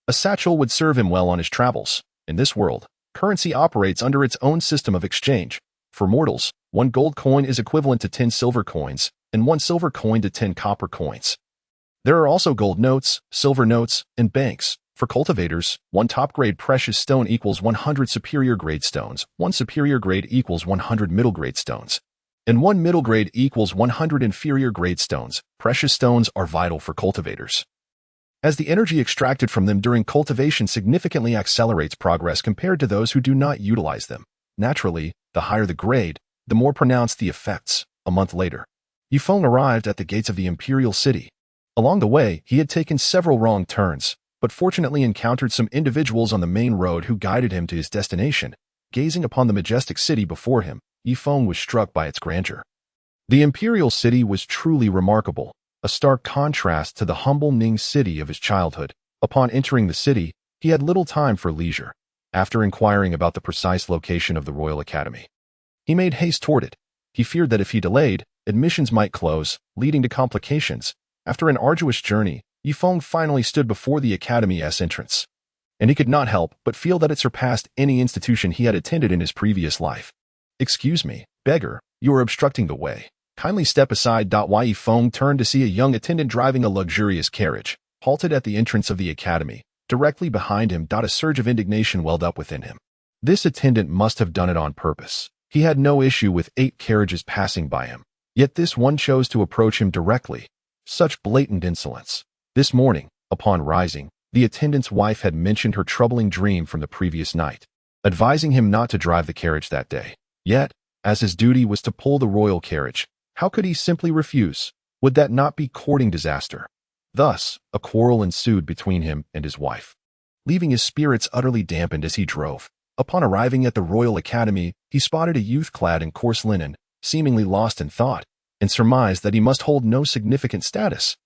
A satchel would serve him well on his travels. In this world, currency operates under its own system of exchange. For mortals, 1 gold coin is equivalent to 10 silver coins, and 1 silver coin to 10 copper coins. There are also gold notes, silver notes, and banks. For cultivators, 1 top-grade precious stone equals 100 superior-grade stones, 1 superior-grade equals 100 middle-grade stones, and 1 middle-grade equals 100 inferior-grade stones. Precious stones are vital for cultivators, as the energy extracted from them during cultivation significantly accelerates progress compared to those who do not utilize them. Naturally, the higher the grade, the more pronounced the effects. A month later, Yifeng arrived at the gates of the imperial city. Along the way, he had taken several wrong turns, but fortunately encountered some individuals on the main road who guided him to his destination. Gazing upon the majestic city before him, Yifeng was struck by its grandeur. The imperial city was truly remarkable, a stark contrast to the humble Ning city of his childhood. Upon entering the city, he had little time for leisure. After inquiring about the precise location of the Royal Academy, he made haste toward it. He feared that if he delayed, admissions might close, leading to complications. After an arduous journey, Yifeng finally stood before the Academy's entrance, and he could not help but feel that it surpassed any institution he had attended in his previous life. "Excuse me, beggar, you are obstructing the way. Kindly step aside." Yifeng turned to see a young attendant driving a luxurious carriage, halted at the entrance of the academy. Directly behind him, a surge of indignation welled up within him. This attendant must have done it on purpose. He had no issue with 8 carriages passing by him, yet this one chose to approach him directly. Such blatant insolence. This morning, upon rising, the attendant's wife had mentioned her troubling dream from the previous night, advising him not to drive the carriage that day. Yet, as his duty was to pull the royal carriage, how could he simply refuse? Would that not be courting disaster? Thus, a quarrel ensued between him and his wife, leaving his spirits utterly dampened as he drove. Upon arriving at the Royal Academy, he spotted a youth clad in coarse linen, seemingly lost in thought, and surmised that he must hold no significant status.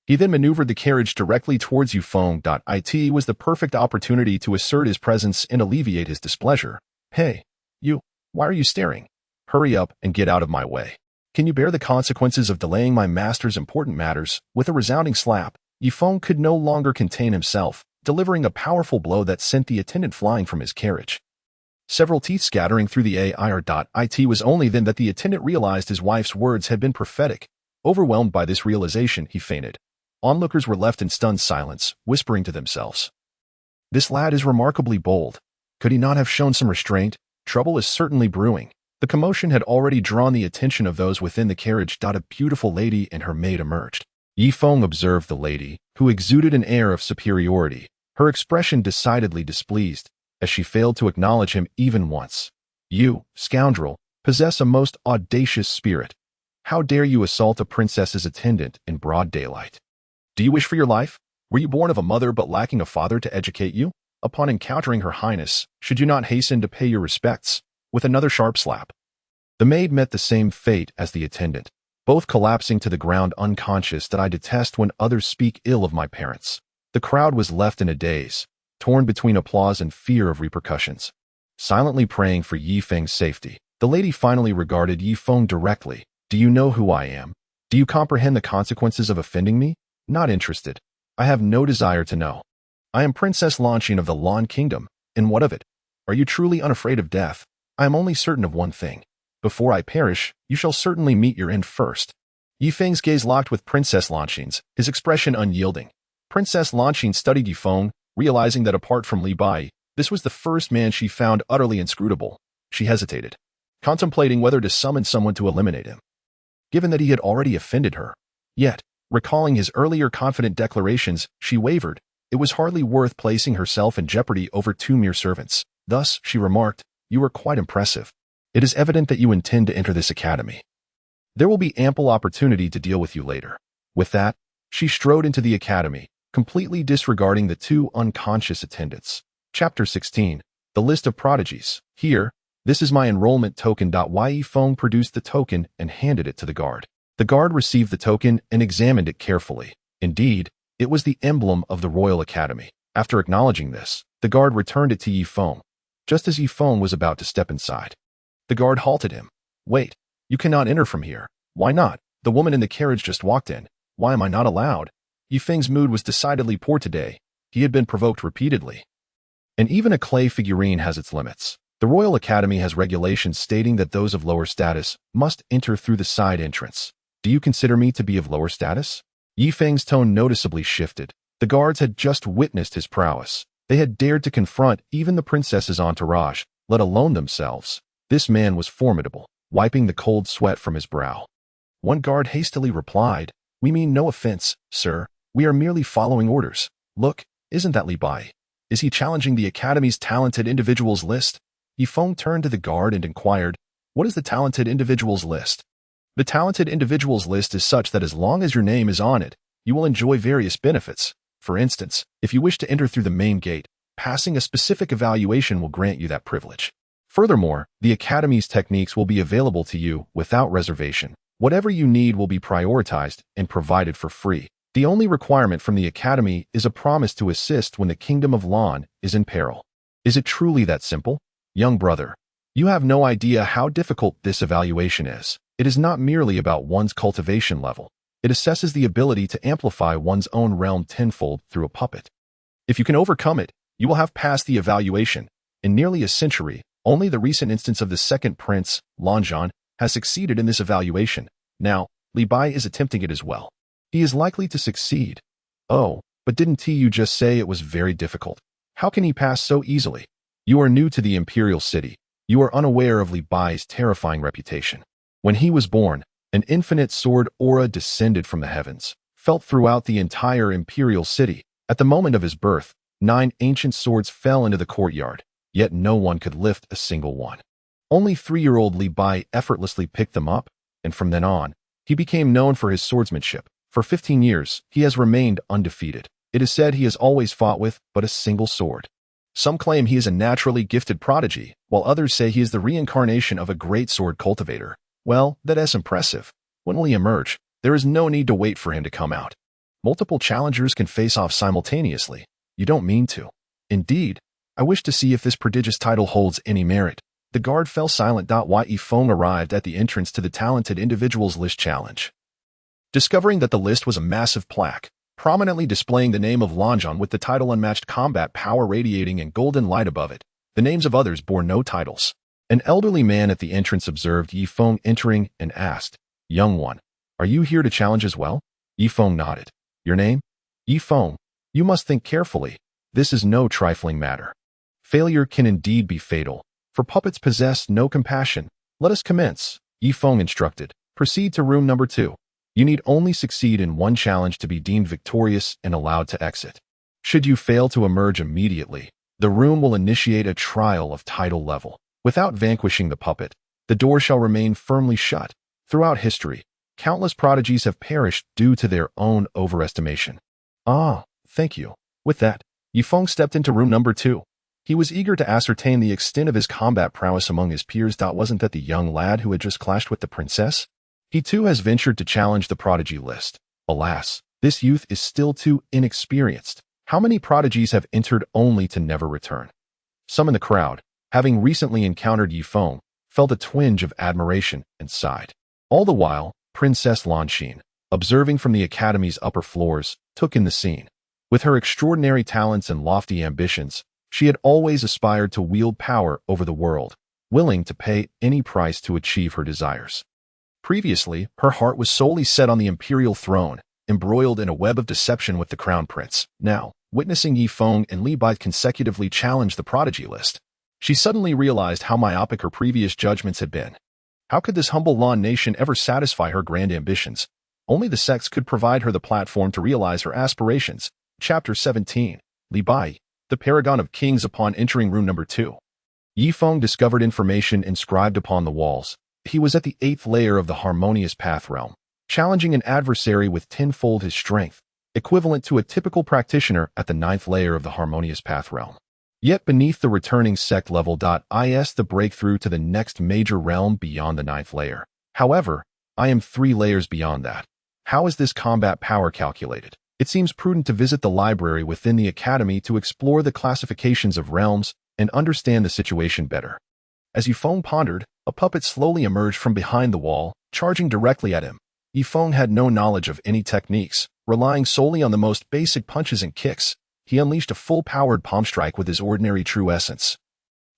He then maneuvered the carriage directly towards Defying. It was the perfect opportunity to assert his presence and alleviate his displeasure. "Hey, you, why are you staring? Hurry up and get out of my way. Can you bear the consequences of delaying my master's important matters?" With a resounding slap, Defying could no longer contain himself, delivering a powerful blow that sent the attendant flying from his carriage, several teeth scattering through the air. It was only then that the attendant realized his wife's words had been prophetic. Overwhelmed by this realization, he fainted. Onlookers were left in stunned silence, whispering to themselves, "This lad is remarkably bold. Could he not have shown some restraint? Trouble is certainly brewing." The commotion had already drawn the attention of those within the carriage. A beautiful lady and her maid emerged. Defying observed the lady, who exuded an air of superiority, her expression decidedly displeased, as she failed to acknowledge him even once. "You, scoundrel, possess a most audacious spirit. How dare you assault a princess's attendant in broad daylight? Do you wish for your life? Were you born of a mother but lacking a father to educate you? Upon encountering her highness, should you not hasten to pay your respects?" With another sharp slap, the maid met the same fate as the attendant, both collapsing to the ground unconscious. "I detest when others speak ill of my parents." The crowd was left in a daze, torn between applause and fear of repercussions. Silently praying for Defying's safety, the lady finally regarded Defying directly. "Do you know who I am? Do you comprehend the consequences of offending me?" "Not interested. I have no desire to know. I am Princess Launching of the Lawn Kingdom, and what of it? Are you truly unafraid of death? I am only certain of one thing. Before I perish, you shall certainly meet your end first." Defying's gaze locked with Princess Launching's, his expression unyielding. Princess Launching studied Defying, realizing that apart from Li Bai, this was the first man she found utterly inscrutable. She hesitated, contemplating whether to summon someone to eliminate him, given that he had already offended her. Yet, recalling his earlier confident declarations, she wavered. It was hardly worth placing herself in jeopardy over two mere servants. Thus, she remarked, "You are quite impressive. It is evident that you intend to enter this academy. There will be ample opportunity to deal with you later." With that, she strode into the academy, completely disregarding the two unconscious attendants. Chapter 16. The List of Prodigies. "Here, this is my enrollment token." Defying produced the token and handed it to the guard. The guard received the token and examined it carefully. Indeed, it was the emblem of the Royal Academy. After acknowledging this, the guard returned it to Defying. Just as Defying was about to step inside, the guard halted him. "Wait, you cannot enter from here." "Why not? The woman in the carriage just walked in. Why am I not allowed?" Defying's mood was decidedly poor today. He had been provoked repeatedly. And even a clay figurine has its limits. The Royal Academy has regulations stating that those of lower status must enter through the side entrance. "Do you consider me to be of lower status?" Defying's tone noticeably shifted. The guards had just witnessed his prowess. They had dared to confront even the princess's entourage, let alone themselves. This man was formidable, wiping the cold sweat from his brow. One guard hastily replied, "We mean no offense, sir. We are merely following orders. Look, isn't that Li Bai? Is he challenging the Academy's talented individuals list?" Defying turned to the guard and inquired, "What is the talented individuals list?" "The talented individuals list is such that as long as your name is on it, you will enjoy various benefits. For instance, if you wish to enter through the main gate, passing a specific evaluation will grant you that privilege. Furthermore, the Academy's techniques will be available to you without reservation. Whatever you need will be prioritized and provided for free. The only requirement from the Academy is a promise to assist when the Kingdom of Lan is in peril." Is it truly that simple? Young brother, you have no idea how difficult this evaluation is. It is not merely about one's cultivation level. It assesses the ability to amplify one's own realm tenfold through a puppet. If you can overcome it, you will have passed the evaluation. In nearly a century, only the recent instance of the second prince, Lanjan, has succeeded in this evaluation. Now, Li Bai is attempting it as well. He is likely to succeed. Oh, but didn't you just say it was very difficult? How can he pass so easily? You are new to the Imperial City. You are unaware of Li Bai's terrifying reputation. When he was born, an infinite sword aura descended from the heavens, felt throughout the entire Imperial City. At the moment of his birth, 9 ancient swords fell into the courtyard, yet no one could lift a single one. Only 3-year-old Li Bai effortlessly picked them up, and from then on, he became known for his swordsmanship. For 15 years, he has remained undefeated. It is said he has always fought with but a single sword. Some claim he is a naturally gifted prodigy, while others say he is the reincarnation of a great sword cultivator. Well, that is impressive. When will he emerge? There is no need to wait for him to come out. Multiple challengers can face off simultaneously. You don't mean to. Indeed, I wish to see if this prodigious title holds any merit. The guard fell silent. Yifeng arrived at the entrance to the Talented Individuals List Challenge. Discovering that the list was a massive plaque, prominently displaying the name of Lanzhan with the title Unmatched Combat Power radiating in golden light above it, the names of others bore no titles. An elderly man at the entrance observed Yifeng entering and asked, "Young one, are you here to challenge as well?" Yifeng nodded. "Your name?" "Yifeng. You must think carefully. This is no trifling matter. Failure can indeed be fatal, for puppets possess no compassion. Let us commence," Yifeng instructed. "Proceed to room number 2. You need only succeed in one challenge to be deemed victorious and allowed to exit. Should you fail to emerge immediately, the room will initiate a trial of title level. Without vanquishing the puppet, the door shall remain firmly shut. Throughout history, countless prodigies have perished due to their own overestimation." "Ah, thank you." With that, Yifeng stepped into room number 2. He was eager to ascertain the extent of his combat prowess among his peers. Wasn't that the young lad who had just clashed with the princess? He too has ventured to challenge the prodigy list. Alas, this youth is still too inexperienced. How many prodigies have entered only to never return? Some in the crowd, having recently encountered Yifeng, felt a twinge of admiration and sighed. All the while, Princess Lanzhan, observing from the academy's upper floors, took in the scene. With her extraordinary talents and lofty ambitions, she had always aspired to wield power over the world, willing to pay any price to achieve her desires. Previously, her heart was solely set on the imperial throne, embroiled in a web of deception with the crown prince. Now, witnessing Yifeng and Li Bai consecutively challenge the prodigy list, she suddenly realized how myopic her previous judgments had been. How could this humble Lan nation ever satisfy her grand ambitions? Only the sects could provide her the platform to realize her aspirations. Chapter 17. Li Bai, the paragon of kings. Upon entering room number 2, Yifeng discovered information inscribed upon the walls. He was at the 8th layer of the Harmonious Path realm, challenging an adversary with tenfold his strength, equivalent to a typical practitioner at the 9th layer of the Harmonious Path realm. Yet beneath the returning sect level is the breakthrough to the next major realm beyond the 9th layer. However, I am 3 layers beyond that. How is this combat power calculated? It seems prudent to visit the library within the academy to explore the classifications of realms and understand the situation better. As Yifeng pondered, a puppet slowly emerged from behind the wall, charging directly at him. Yifeng had no knowledge of any techniques, relying solely on the most basic punches and kicks. He unleashed a full-powered palm strike with his ordinary true essence.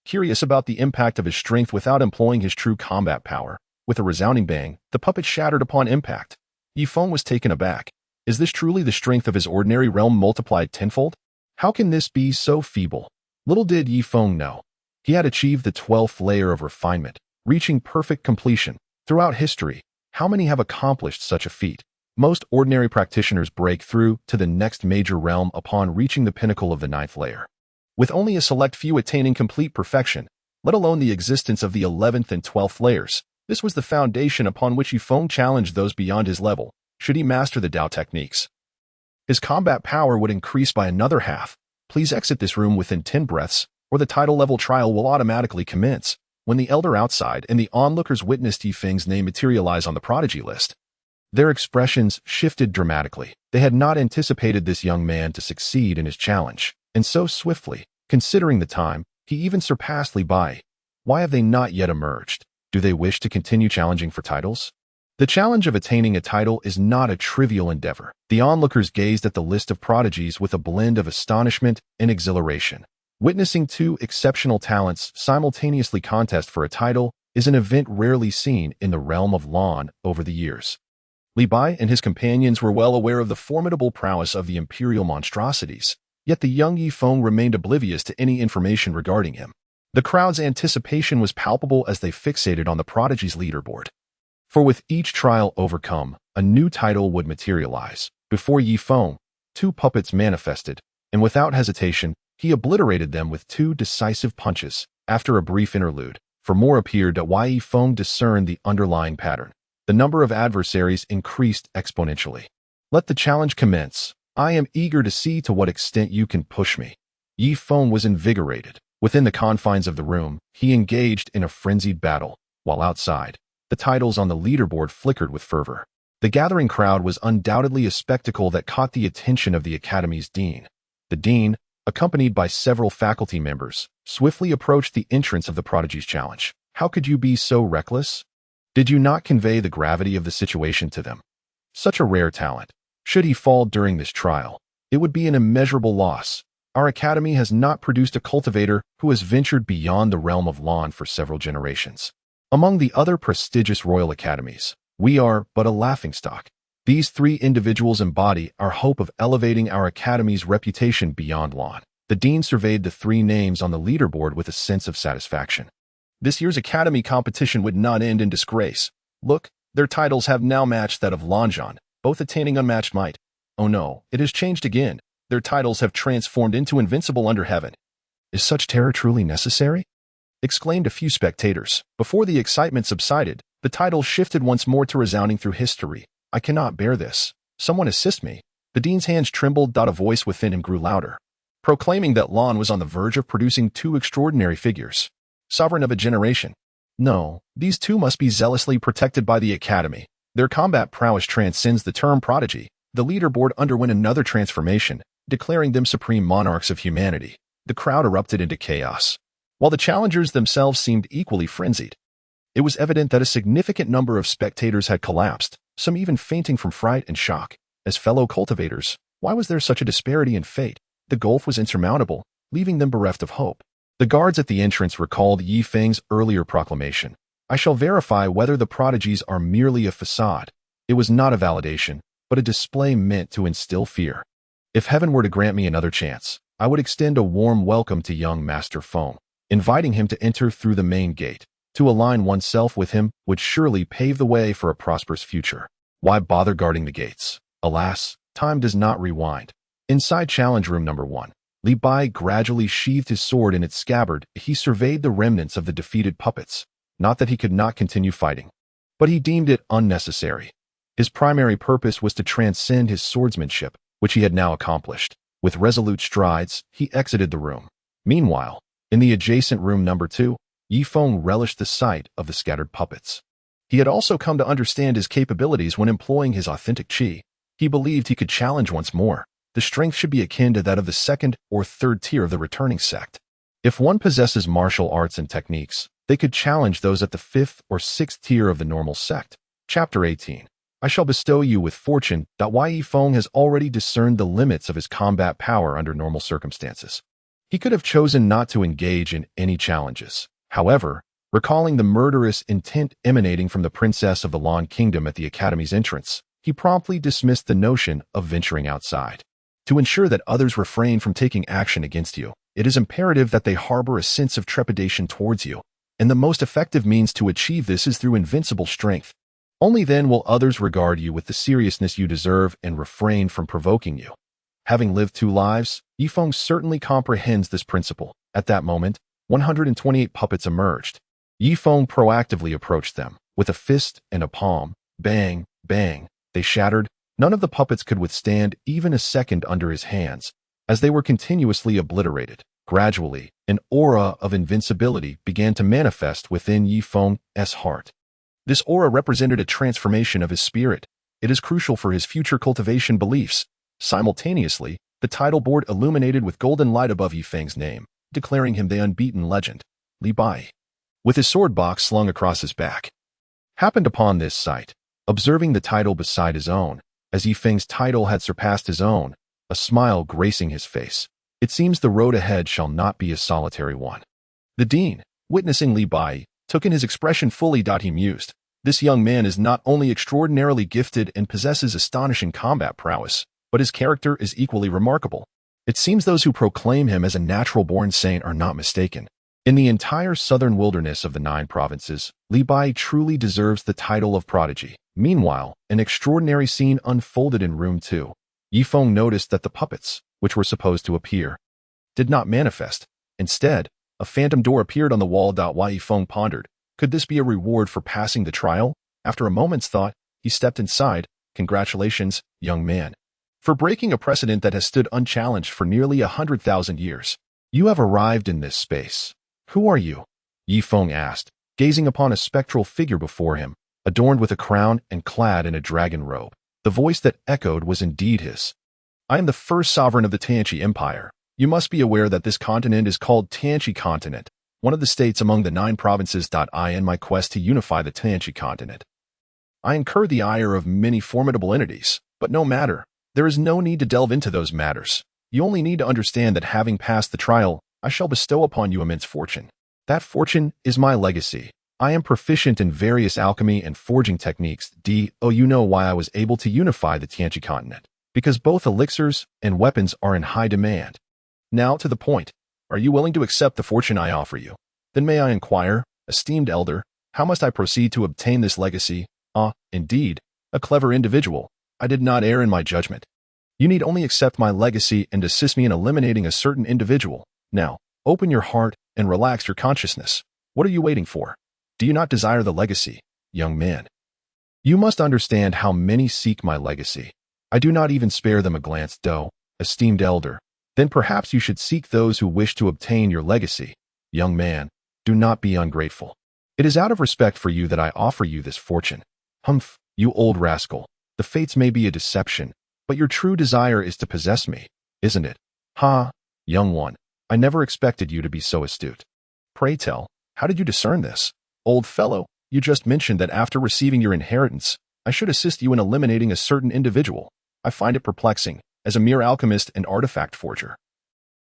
Curious about the impact of his strength without employing his true combat power, with a resounding bang, the puppet shattered upon impact. Yifeng was taken aback. Is this truly the strength of his ordinary realm multiplied tenfold? How can this be so feeble? Little did Yifeng know. He had achieved the 12th layer of refinement, reaching perfect completion. Throughout history, how many have accomplished such a feat? Most ordinary practitioners break through to the next major realm upon reaching the pinnacle of the 9th layer, with only a select few attaining complete perfection, let alone the existence of the 11th and 12th layers. This was the foundation upon which Yifeng challenged those beyond his level, should he master the Dao techniques. His combat power would increase by another half. Please exit this room within 10 breaths, or the title level trial will automatically commence. When the elder outside and the onlookers witnessed Yifeng's name materialize on the prodigy list, their expressions shifted dramatically. They had not anticipated this young man to succeed in his challenge, and so swiftly. Considering the time, he even surpassed Li Bai. Why have they not yet emerged? Do they wish to continue challenging for titles? The challenge of attaining a title is not a trivial endeavor. The onlookers gazed at the list of prodigies with a blend of astonishment and exhilaration. Witnessing 2 exceptional talents simultaneously contest for a title is an event rarely seen in the realm of Lan over the years. Li Bai and his companions were well aware of the formidable prowess of the imperial monstrosities, yet the young Yifeng remained oblivious to any information regarding him. The crowd's anticipation was palpable as they fixated on the prodigy's leaderboard. For with each trial overcome, a new title would materialize. Before Yifeng, 2 puppets manifested, and without hesitation, he obliterated them with 2 decisive punches. After a brief interlude, for more appeared that Yifeng discerned the underlying pattern. The number of adversaries increased exponentially. Let the challenge commence. I am eager to see to what extent you can push me. Yi Feng was invigorated. Within the confines of the room, he engaged in a frenzied battle, while outside, the titles on the leaderboard flickered with fervor. The gathering crowd was undoubtedly a spectacle that caught the attention of the Academy's dean. The dean, accompanied by several faculty members, swiftly approached the entrance of the Prodigy's challenge. How could you be so reckless? Did you not convey the gravity of the situation to them? Such a rare talent. Should he fall during this trial, it would be an immeasurable loss. Our Academy has not produced a cultivator who has ventured beyond the realm of lawn for several generations. Among the other prestigious royal academies, we are but a laughingstock. These three individuals embody our hope of elevating our Academy's reputation beyond lawn. The dean surveyed the three names on the leaderboard with a sense of satisfaction. This year's Academy competition would not end in disgrace. Look, their titles have now matched that of Lanjan, both attaining unmatched might. Oh no, it has changed again. Their titles have transformed into invincible under heaven. Is such terror truly necessary? Exclaimed a few spectators. Before the excitement subsided, the titles shifted once more to resounding through history. I cannot bear this. Someone assist me. The dean's hands trembled. A voice within him grew louder, proclaiming that Lon was on the verge of producing two extraordinary figures, sovereign of a generation. No, these two must be zealously protected by the Academy. Their combat prowess transcends the term prodigy. The leaderboard underwent another transformation, declaring them supreme monarchs of humanity. The crowd erupted into chaos, while the challengers themselves seemed equally frenzied. It was evident that a significant number of spectators had collapsed, some even fainting from fright and shock. As fellow cultivators, why was there such a disparity in fate? The gulf was insurmountable, leaving them bereft of hope. The guards at the entrance recalled Yi Feng's earlier proclamation. I shall verify whether the prodigies are merely a facade. It was not a validation, but a display meant to instill fear. If heaven were to grant me another chance, I would extend a warm welcome to young Master Feng, inviting him to enter through the main gate. To align oneself with him would surely pave the way for a prosperous future. Why bother guarding the gates? Alas, time does not rewind. Inside challenge room number 1, Li Bai gradually sheathed his sword in its scabbard. He surveyed the remnants of the defeated puppets. Not that he could not continue fighting, but he deemed it unnecessary. His primary purpose was to transcend his swordsmanship, which he had now accomplished. With resolute strides, he exited the room. Meanwhile, in the adjacent room number 2, Yi Feng relished the sight of the scattered puppets. He had also come to understand his capabilities when employing his authentic qi. He believed he could challenge once more. The strength should be akin to that of the second or third tier of the returning sect. If one possesses martial arts and techniques, they could challenge those at the 5th or 6th tier of the normal sect. Chapter 18. I shall bestow you with fortune. Yi Feng has already discerned the limits of his combat power under normal circumstances. He could have chosen not to engage in any challenges. However, recalling the murderous intent emanating from the princess of the Lawn Kingdom at the Academy's entrance, he promptly dismissed the notion of venturing outside. To ensure that others refrain from taking action against you, it is imperative that they harbor a sense of trepidation towards you, and the most effective means to achieve this is through invincible strength. Only then will others regard you with the seriousness you deserve and refrain from provoking you. Having lived 2 lives, Yi Feng certainly comprehends this principle. At that moment, 128 puppets emerged. Yi Feng proactively approached them. With a fist and a palm, bang, bang, they shattered. None of the puppets could withstand even a second under his hands, as they were continuously obliterated. Gradually, an aura of invincibility began to manifest within Yi Feng's heart. This aura represented a transformation of his spirit. It is crucial for his future cultivation beliefs. Simultaneously, the title board illuminated with golden light above Yi Feng's name, declaring him the unbeaten legend, Li Bai, with his sword box slung across his back. Happened upon this sight, observing the title beside his own, as Yi Feng's title had surpassed his own, a smile gracing his face. It seems the road ahead shall not be a solitary one. The dean, witnessing Li Bai, took in his expression fully. He mused, this young man is not only extraordinarily gifted and possesses astonishing combat prowess, but his character is equally remarkable. It seems those who proclaim him as a natural-born saint are not mistaken. In the entire southern wilderness of the 9 provinces, Li Bai truly deserves the title of prodigy. Meanwhile, an extraordinary scene unfolded in room 2. Yi Feng noticed that the puppets, which were supposed to appear, did not manifest. Instead, a phantom door appeared on the wall. Yi Feng pondered, could this be a reward for passing the trial? After a moment's thought, he stepped inside. Congratulations, young man. For breaking a precedent that has stood unchallenged for nearly 100,000 years, you have arrived in this space. Who are you? Yifeng asked, gazing upon a spectral figure before him, adorned with a crown and clad in a dragon robe. The voice that echoed was indeed his. I am the first sovereign of the Tianqi Empire. You must be aware that this continent is called Tianqi Continent, one of the states among the 9 provinces. I, in my quest to unify the Tianqi continent, I incur the ire of many formidable entities, but no matter. There is no need to delve into those matters. You only need to understand that having passed the trial, I shall bestow upon you immense fortune. That fortune is my legacy. I am proficient in various alchemy and forging techniques. You know why I was able to unify the Tianqi continent. Because both elixirs and weapons are in high demand. Now to the point. Are you willing to accept the fortune I offer you? Then may I inquire, esteemed elder, how must I proceed to obtain this legacy? Indeed, a clever individual. I did not err in my judgment. You need only accept my legacy and assist me in eliminating a certain individual. Now, open your heart and relax your consciousness. What are you waiting for? Do you not desire the legacy, young man? You must understand how many seek my legacy. I do not even spare them a glance, esteemed elder. Then perhaps you should seek those who wish to obtain your legacy. Young man, do not be ungrateful. It is out of respect for you that I offer you this fortune. Humph, you old rascal. The fates may be a deception, but your true desire is to possess me, isn't it? Young one, I never expected you to be so astute. Pray tell, how did you discern this? Old fellow, you just mentioned that after receiving your inheritance, I should assist you in eliminating a certain individual. I find it perplexing, as a mere alchemist and artifact forger.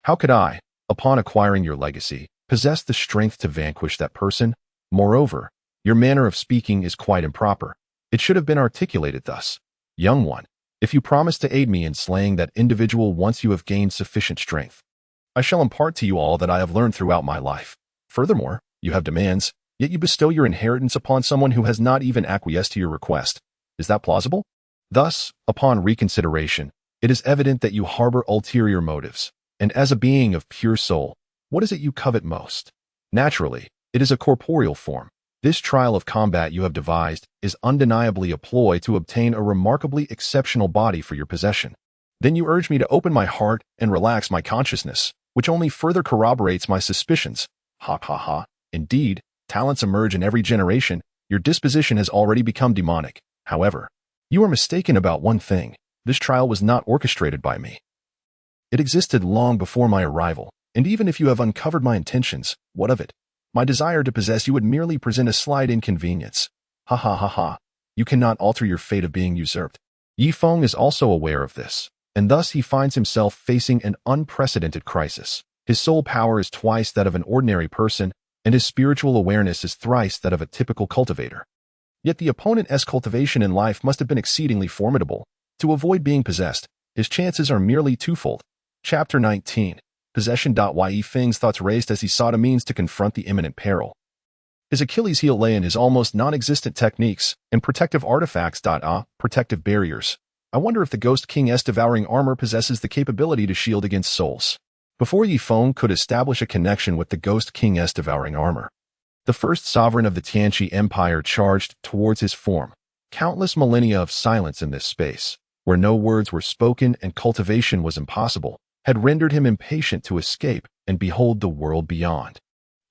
How could I, upon acquiring your legacy, possess the strength to vanquish that person? Moreover, your manner of speaking is quite improper. It should have been articulated thus. Young one, if you promise to aid me in slaying that individual once you have gained sufficient strength, I shall impart to you all that I have learned throughout my life. Furthermore, you have demands, yet you bestow your inheritance upon someone who has not even acquiesced to your request. Is that plausible? Thus, upon reconsideration, it is evident that you harbor ulterior motives, and as a being of pure soul, what is it you covet most? Naturally, it is a corporeal form. This trial of combat you have devised is undeniably a ploy to obtain a remarkably exceptional body for your possession. Then you urge me to open my heart and relax my consciousness, which only further corroborates my suspicions. Indeed, talents emerge in every generation. Your disposition has already become demonic. However, you are mistaken about one thing. This trial was not orchestrated by me. It existed long before my arrival, and even if you have uncovered my intentions, what of it? My desire to possess you would merely present a slight inconvenience. You cannot alter your fate of being usurped. Yifeng is also aware of this, and thus he finds himself facing an unprecedented crisis. His soul power is twice that of an ordinary person, and his spiritual awareness is thrice that of a typical cultivator. Yet the opponent's cultivation in life must have been exceedingly formidable. To avoid being possessed, his chances are merely twofold. Chapter 19. Possession. Yifeng's thoughts raced as he sought a means to confront the imminent peril. His Achilles' heel lay in his almost non-existent techniques and protective artifacts. Protective barriers. I wonder if the Ghost King's devouring armor possesses the capability to shield against souls. Before Yifeng could establish a connection with the Ghost King's devouring armor, the first sovereign of the Tianqi Empire charged towards his form. Countless millennia of silence in this space, where no words were spoken and cultivation was impossible, had rendered him impatient to escape and behold the world beyond.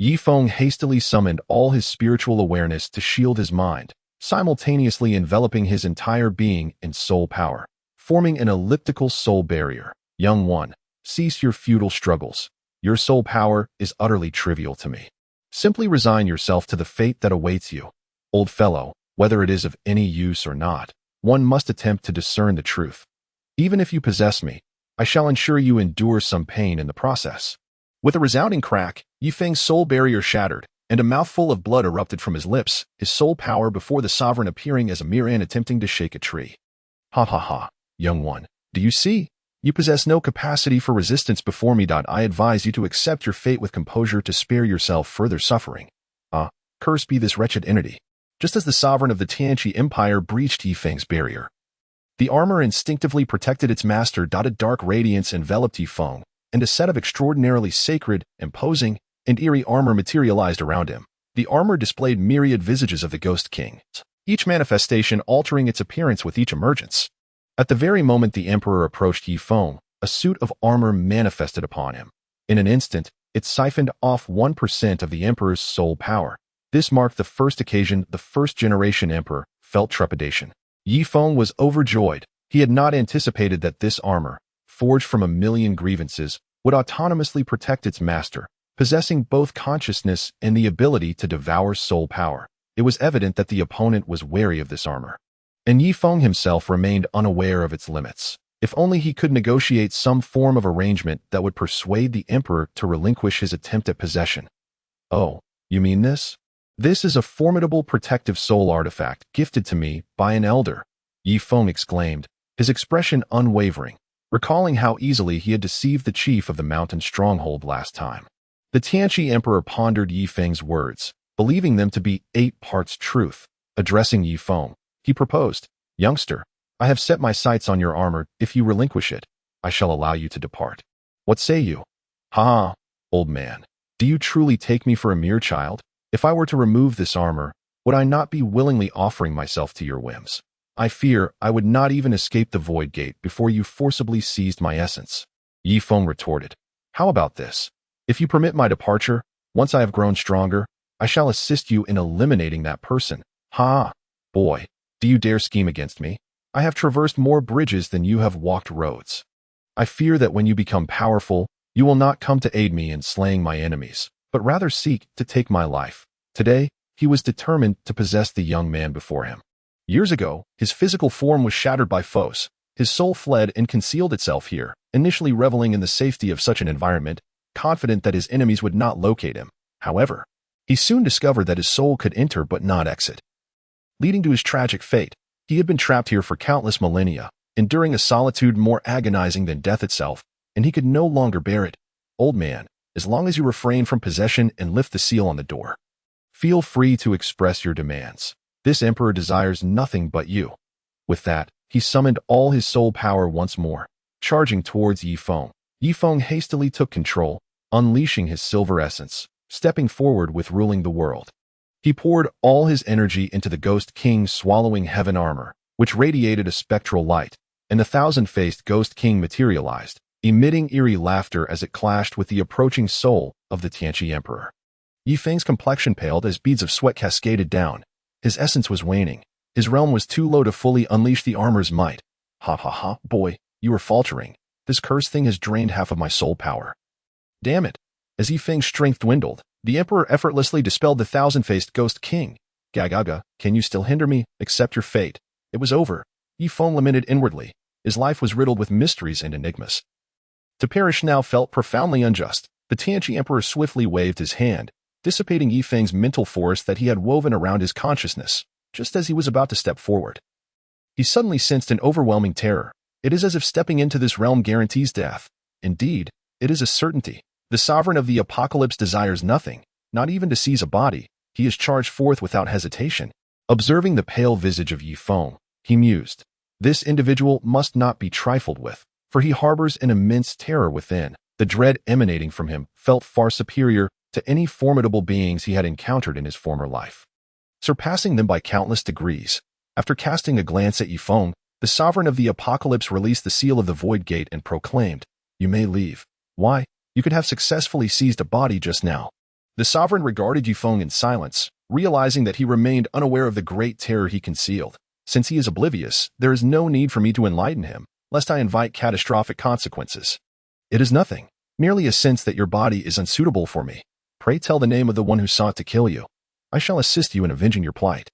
Yifeng hastily summoned all his spiritual awareness to shield his mind, simultaneously enveloping his entire being in soul power, forming an elliptical soul barrier. Young one, cease your futile struggles. Your soul power is utterly trivial to me. Simply resign yourself to the fate that awaits you. Old fellow, whether it is of any use or not, one must attempt to discern the truth. Even if you possess me, I shall ensure you endure some pain in the process. With a resounding crack, Yifeng's soul barrier shattered, and a mouthful of blood erupted from his lips, his soul power before the sovereign appearing as a mere ant attempting to shake a tree. Young one, do you see? You possess no capacity for resistance before me. I advise you to accept your fate with composure to spare yourself further suffering. Cursed be this wretched entity. Just as the sovereign of the Tianqi Empire breached Yifeng's barrier, the armor instinctively protected its master. Dark radiance enveloped Yifeng, and a set of extraordinarily sacred, imposing, and eerie armor materialized around him. The armor displayed myriad visages of the Ghost King. each manifestation altering its appearance with each emergence. At the very moment the emperor approached Yifeng, a suit of armor manifested upon him. In an instant, it siphoned off 1% of the emperor's soul power. This marked the first occasion the first-generation emperor felt trepidation. Yifeng was overjoyed. He had not anticipated that this armor, forged from a million grievances, would autonomously protect its master, possessing both consciousness and the ability to devour soul power. It was evident that the opponent was wary of this armor. And Yifeng himself remained unaware of its limits. If only he could negotiate some form of arrangement that would persuade the emperor to relinquish his attempt at possession. Oh, you mean this? This is a formidable protective soul artifact gifted to me by an elder, Yifeng exclaimed, his expression unwavering, recalling how easily he had deceived the chief of the mountain stronghold last time. The Tianqi emperor pondered Yifeng's words, believing them to be 8 parts truth. Addressing Yifeng, he proposed, "Youngster, I have set my sights on your armor. If you relinquish it, I shall allow you to depart. What say you?" "Ha, old man, do you truly take me for a mere child? If I were to remove this armor, would I not be willingly offering myself to your whims? I fear I would not even escape the void gate before you forcibly seized my essence." Yifeng retorted, "How about this? If you permit my departure, once I have grown stronger, I shall assist you in eliminating that person." "Ha, boy, do you dare scheme against me? I have traversed more bridges than you have walked roads. I fear that when you become powerful, you will not come to aid me in slaying my enemies, but rather seek to take my life." Today, he was determined to possess the young man before him. Years ago, his physical form was shattered by foes. His soul fled and concealed itself here, initially reveling in the safety of such an environment, confident that his enemies would not locate him. However, he soon discovered that his soul could enter but not exit, leading to his tragic fate. He had been trapped here for countless millennia, enduring a solitude more agonizing than death itself, and he could no longer bear it. "Old man, as long as you refrain from possession and lift the seal on the door, feel free to express your demands. This emperor desires nothing but you." With that, he summoned all his soul power once more, charging towards Yifeng. Yifeng hastily took control, unleashing his silver essence, stepping forward with ruling the world. He poured all his energy into the Ghost King swallowing heaven armor, which radiated a spectral light, and the thousand-faced Ghost King materialized, emitting eerie laughter as it clashed with the approaching soul of the Tianqi emperor. Yifeng's complexion paled as beads of sweat cascaded down. His essence was waning. His realm was too low to fully unleash the armor's might. "Ha ha ha, boy, you are faltering. This cursed thing has drained half of my soul power." "Damn it." As Yifeng's strength dwindled, the emperor effortlessly dispelled the thousand-faced Ghost King. "Gagaga, can you still hinder me? Accept your fate." It was over. Yifeng lamented inwardly. His life was riddled with mysteries and enigmas. To perish now felt profoundly unjust. The Tianqi emperor swiftly waved his hand, dissipating Yifeng's mental force that he had woven around his consciousness, just as he was about to step forward. He suddenly sensed an overwhelming terror. It is as if stepping into this realm guarantees death. Indeed, it is a certainty. The sovereign of the apocalypse desires nothing, not even to seize a body. He is charged forth without hesitation. Observing the pale visage of Yifeng, he mused, "This individual must not be trifled with, for he harbors an immense terror within." The dread emanating from him felt far superior to any formidable beings he had encountered in his former life, surpassing them by countless degrees. After casting a glance at Yifeng, the sovereign of the apocalypse released the seal of the void gate and proclaimed, "You may leave." "Why? You could have successfully seized a body just now." The sovereign regarded Yifeng in silence, realizing that he remained unaware of the great terror he concealed. "Since he is oblivious, there is no need for me to enlighten him, lest I invite catastrophic consequences. It is nothing, merely a sense that your body is unsuitable for me. Pray tell the name of the one who sought to kill you. I shall assist you in avenging your plight."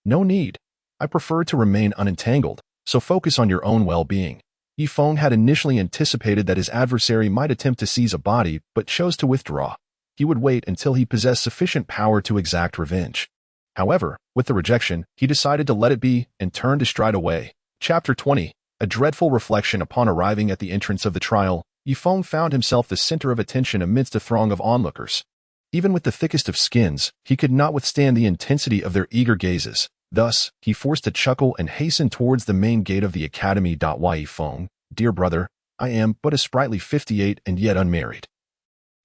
"No need. I prefer to remain unentangled, so focus on your own well-being." Yifeng had initially anticipated that his adversary might attempt to seize a body, but chose to withdraw. He would wait until he possessed sufficient power to exact revenge. However, with the rejection, he decided to let it be and turned to stride away. Chapter 20. A dreadful reflection. Upon arriving at the entrance of the trial, Yifeng found himself the center of attention amidst a throng of onlookers. Even with the thickest of skins, he could not withstand the intensity of their eager gazes. Thus, he forced a chuckle and hastened towards the main gate of the academy. "Why, Yifeng, dear brother, I am but a sprightly 58 and yet unmarried.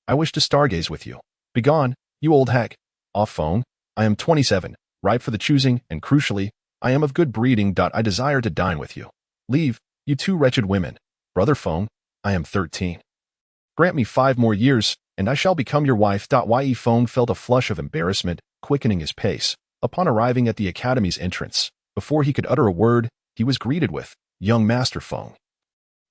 I wish to stargaze with you." "Begone, you old hack." "Off, Feng, I am 27. ripe for the choosing, and crucially, I am of good breeding. I desire to dine with you. Leave, you two wretched women. Brother Feng, I am 13. Grant me 5 more years, and I shall become your wife. Ye Feng felt a flush of embarrassment, quickening his pace. Upon arriving at the academy's entrance, before he could utter a word, he was greeted with, "Young Master Feng.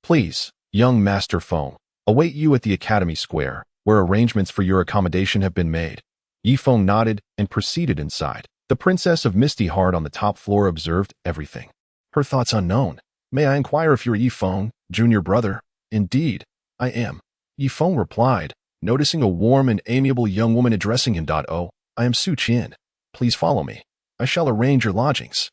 Please, young Master Feng, await you at the Academy Square, where arrangements for your accommodation have been made." Yi Feng nodded and proceeded inside. The Princess of Misty Heart on the top floor observed everything. Her thoughts unknown. "May I inquire if you're Yi Feng, junior brother?" "Indeed, I am," Yi Feng replied, noticing a warm and amiable young woman addressing him. "Oh, I am Su Qian. Please follow me. I shall arrange your lodgings.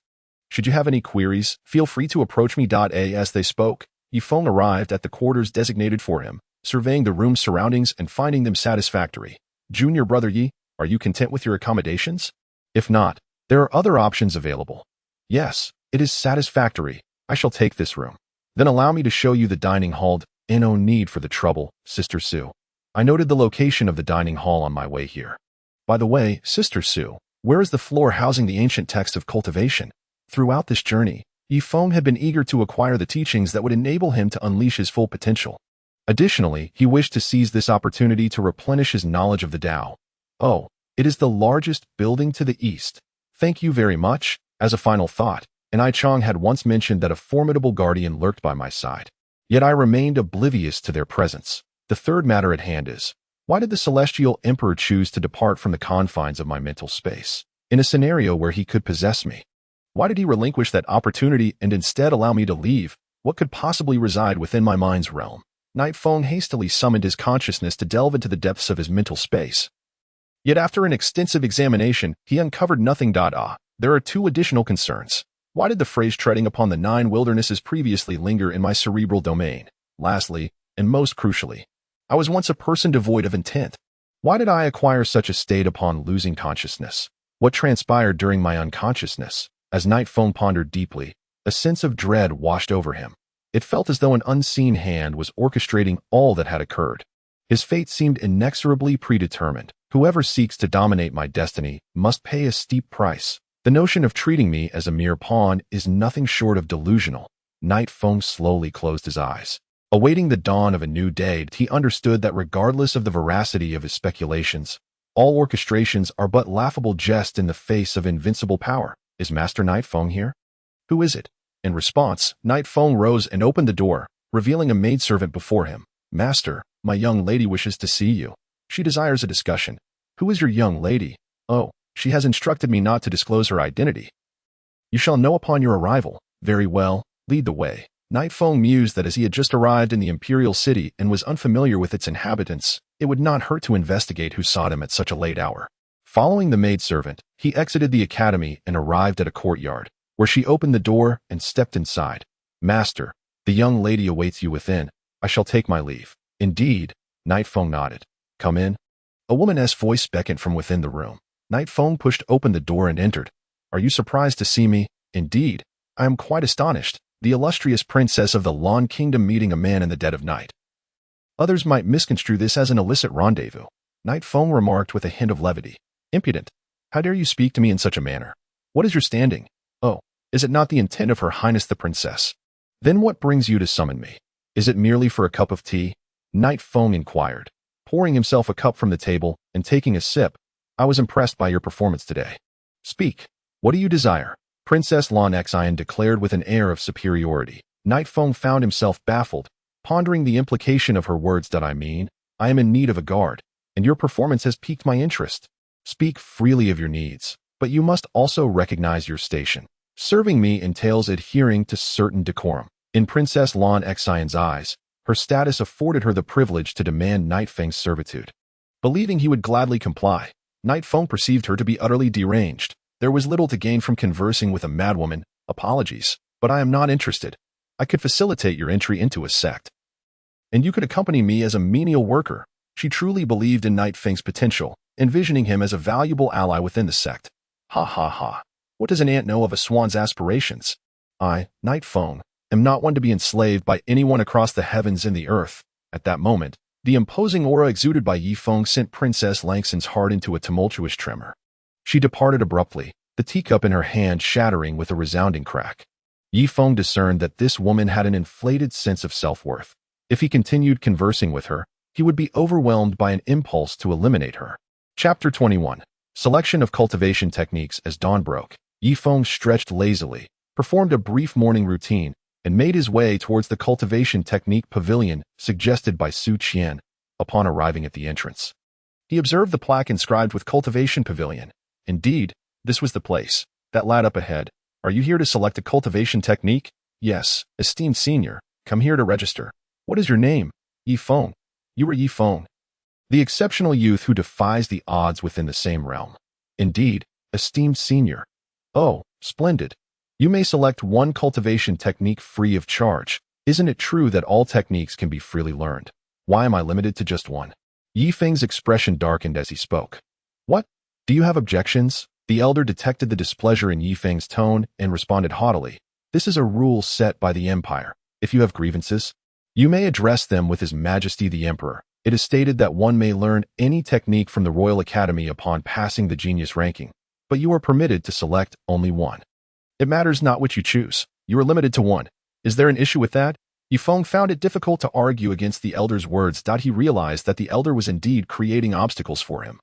Should you have any queries, feel free to approach me." As they spoke, Yi Feng arrived at the quarters designated for him, surveying the room's surroundings and finding them satisfactory. "Junior brother Yi, are you content with your accommodations? If not, there are other options available." "Yes, it is satisfactory. I shall take this room." "Then allow me to show you the dining hall." "No need for the trouble, Sister Su. I noted the location of the dining hall on my way here." "By the way, Sister Su, where is the floor housing the ancient text of cultivation?" Throughout this journey, Yi Feng had been eager to acquire the teachings that would enable him to unleash his full potential. Additionally, he wished to seize this opportunity to replenish his knowledge of the Tao. "Oh, it is the largest building to the east. Thank you very much." As a final thought, Ai Chong had once mentioned that a formidable guardian lurked by my side. Yet I remained oblivious to their presence. The third matter at hand is, why did the Celestial Emperor choose to depart from the confines of my mental space, in a scenario where he could possess me? Why did he relinquish that opportunity and instead allow me to leave? What could possibly reside within my mind's realm? Night Feng hastily summoned his consciousness to delve into the depths of his mental space. Yet after an extensive examination, he uncovered nothing. There are 2 additional concerns. Why did the phrase treading upon the 9 wildernesses previously linger in my cerebral domain? Lastly, and most crucially, I was once a person devoid of intent. Why did I acquire such a state upon losing consciousness? What transpired during my unconsciousness? As Night Feng pondered deeply, a sense of dread washed over him. It felt as though an unseen hand was orchestrating all that had occurred. His fate seemed inexorably predetermined. Whoever seeks to dominate my destiny must pay a steep price. The notion of treating me as a mere pawn is nothing short of delusional. Night Feng slowly closed his eyes. Awaiting the dawn of a new day, he understood that regardless of the veracity of his speculations, all orchestrations are but laughable jest in the face of invincible power. Is Master Night Feng here? Who is it? In response, Night Feng rose and opened the door, revealing a maidservant before him. "Master, my young lady wishes to see you. She desires a discussion." "Who is your young lady?" "Oh, she has instructed me not to disclose her identity." "You shall know upon your arrival." "Very well, lead the way." Night Feng mused that as he had just arrived in the imperial city and was unfamiliar with its inhabitants, it would not hurt to investigate who sought him at such a late hour. Following the maidservant, he exited the academy and arrived at a courtyard, where she opened the door and stepped inside. "Master, the young lady awaits you within. I shall take my leave." "Indeed," Night Feng nodded. "Come in." A woman's voice beckoned from within the room. Night Feng pushed open the door and entered. "Are you surprised to see me?" "Indeed, I am quite astonished. The illustrious princess of the Lan Kingdom meeting a man in the dead of night. Others might misconstrue this as an illicit rendezvous." Night Feng remarked with a hint of levity. "Impudent! How dare you speak to me in such a manner? What is your standing? Oh, is it not the intent of Her Highness the Princess? Then what brings you to summon me? Is it merely for a cup of tea?" Night Feng inquired, pouring himself a cup from the table and taking a sip. "I was impressed by your performance today." "Speak. What do you desire?" Princess Lan Xian declared with an air of superiority. Night Feng found himself baffled, pondering the implication of her words. "I mean, I am in need of a guard, and your performance has piqued my interest. Speak freely of your needs, but you must also recognize your station. Serving me entails adhering to certain decorum." In Princess Lan Xian's eyes, her status afforded her the privilege to demand Night Feng's servitude. Believing he would gladly comply, Night Feng perceived her to be utterly deranged. There was little to gain from conversing with a madwoman. "Apologies, but I am not interested. I could facilitate your entry into a sect, and you could accompany me as a menial worker." She truly believed in Night Feng's potential, envisioning him as a valuable ally within the sect. "Ha ha ha. What does an ant know of a swan's aspirations? I, Night Feng, am not one to be enslaved by anyone across the heavens and the earth." At that moment, the imposing aura exuded by Yi Feng sent Princess Langxin's heart into a tumultuous tremor. She departed abruptly, the teacup in her hand shattering with a resounding crack. Yifeng discerned that this woman had an inflated sense of self-worth. If he continued conversing with her, he would be overwhelmed by an impulse to eliminate her. Chapter 21. Selection of cultivation techniques. As dawn broke, Yifeng stretched lazily, performed a brief morning routine, and made his way towards the cultivation technique pavilion suggested by Su Qian. Upon arriving at the entrance, he observed the plaque inscribed with Cultivation Pavilion. Indeed, this was the place that led up ahead. Are you here to select a cultivation technique? Yes, esteemed senior. Come here to register. What is your name? Yifeng. You are Yifeng, the exceptional youth who defies the odds within the same realm. Indeed, esteemed senior. Oh, splendid. You may select one cultivation technique free of charge. Isn't it true that all techniques can be freely learned? Why am I limited to just one? Yifeng's expression darkened as he spoke. What? Do you have objections? The elder detected the displeasure in Yifeng's tone and responded haughtily. This is a rule set by the Empire. If you have grievances, you may address them with His Majesty the Emperor. It is stated that one may learn any technique from the Royal Academy upon passing the genius ranking, but you are permitted to select only one. It matters not which you choose. You are limited to one. Is there an issue with that? Yifeng found it difficult to argue against the elder's words. He realized that the elder was indeed creating obstacles for him.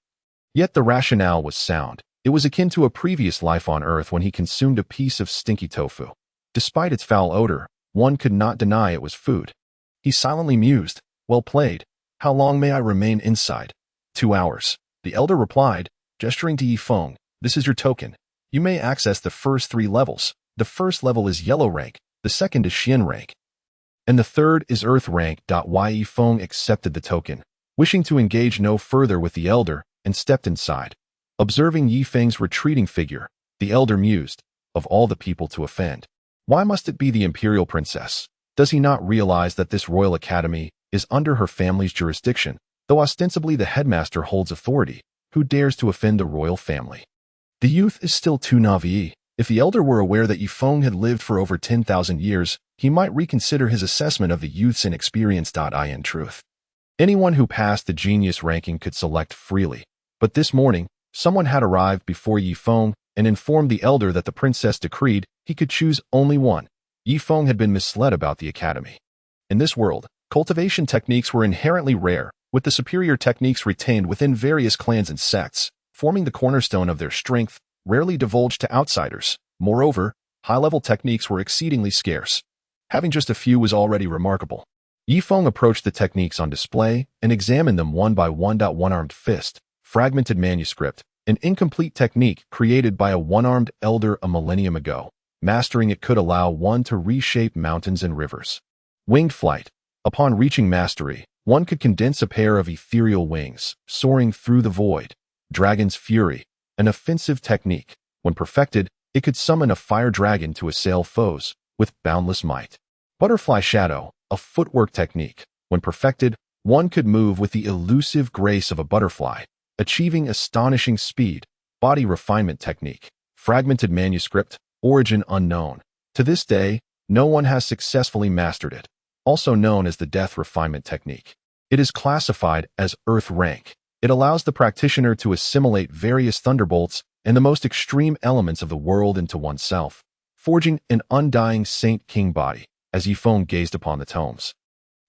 Yet the rationale was sound. It was akin to a previous life on Earth when he consumed a piece of stinky tofu. Despite its foul odor, one could not deny it was food. He silently mused. Well played. How long may I remain inside? 2 hours. The elder replied, gesturing to Yifeng. This is your token. You may access the first 3 levels. The first level is yellow rank, the second is Xian rank, and the third is Earth rank. Yifeng accepted the token, wishing to engage no further with the elder, and stepped inside. Observing Yifeng's retreating figure, the elder mused, of all the people to offend, why must it be the imperial princess? Does he not realize that this royal academy is under her family's jurisdiction, though ostensibly the headmaster holds authority? Who dares to offend the royal family? The youth is still too naive. If the elder were aware that Yifeng had lived for over 10,000 years, he might reconsider his assessment of the youth's inexperience. In truth, anyone who passed the genius ranking could select freely. But this morning, someone had arrived before Yifeng and informed the elder that the princess decreed he could choose only one. Yifeng had been misled about the academy. In this world, cultivation techniques were inherently rare, with the superior techniques retained within various clans and sects, forming the cornerstone of their strength, rarely divulged to outsiders. Moreover, high-level techniques were exceedingly scarce. Having just a few was already remarkable. Yifeng approached the techniques on display and examined them one by one. One-armed fist, fragmented manuscript, an incomplete technique created by a one-armed elder a millennium ago. Mastering it could allow one to reshape mountains and rivers. Winged flight. Upon reaching mastery, one could condense a pair of ethereal wings, soaring through the void. Dragon's fury, an offensive technique. When perfected, it could summon a fire dragon to assail foes with boundless might. Butterfly shadow, a footwork technique. When perfected, one could move with the elusive grace of a butterfly, achieving astonishing speed. Body refinement technique. Fragmented manuscript, origin unknown. To this day, no one has successfully mastered it. Also known as the death refinement technique. It is classified as Earth rank. It allows the practitioner to assimilate various thunderbolts and the most extreme elements of the world into oneself, forging an undying Saint King body. As Yifeng gazed upon the tomes,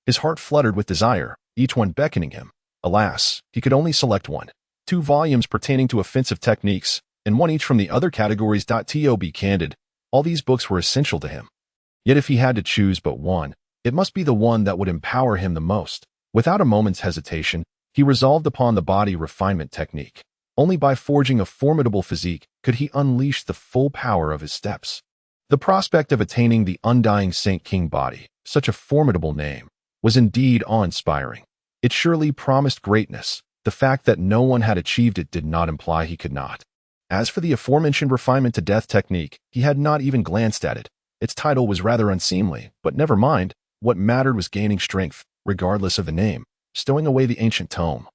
his heart fluttered with desire, each one beckoning him. Alas, he could only select one. 2 volumes pertaining to offensive techniques, and one each from the other categories. To be candid, all these books were essential to him. Yet if he had to choose but one, it must be the one that would empower him the most. Without a moment's hesitation, he resolved upon the body refinement technique. Only by forging a formidable physique could he unleash the full power of his steps. The prospect of attaining the undying Saint King body, such a formidable name, was indeed awe-inspiring. It surely promised greatness. The fact that no one had achieved it did not imply he could not. As for the aforementioned refinement to death technique, he had not even glanced at it. Its title was rather unseemly, but never mind. What mattered was gaining strength, regardless of the name. Stowing away the ancient tome,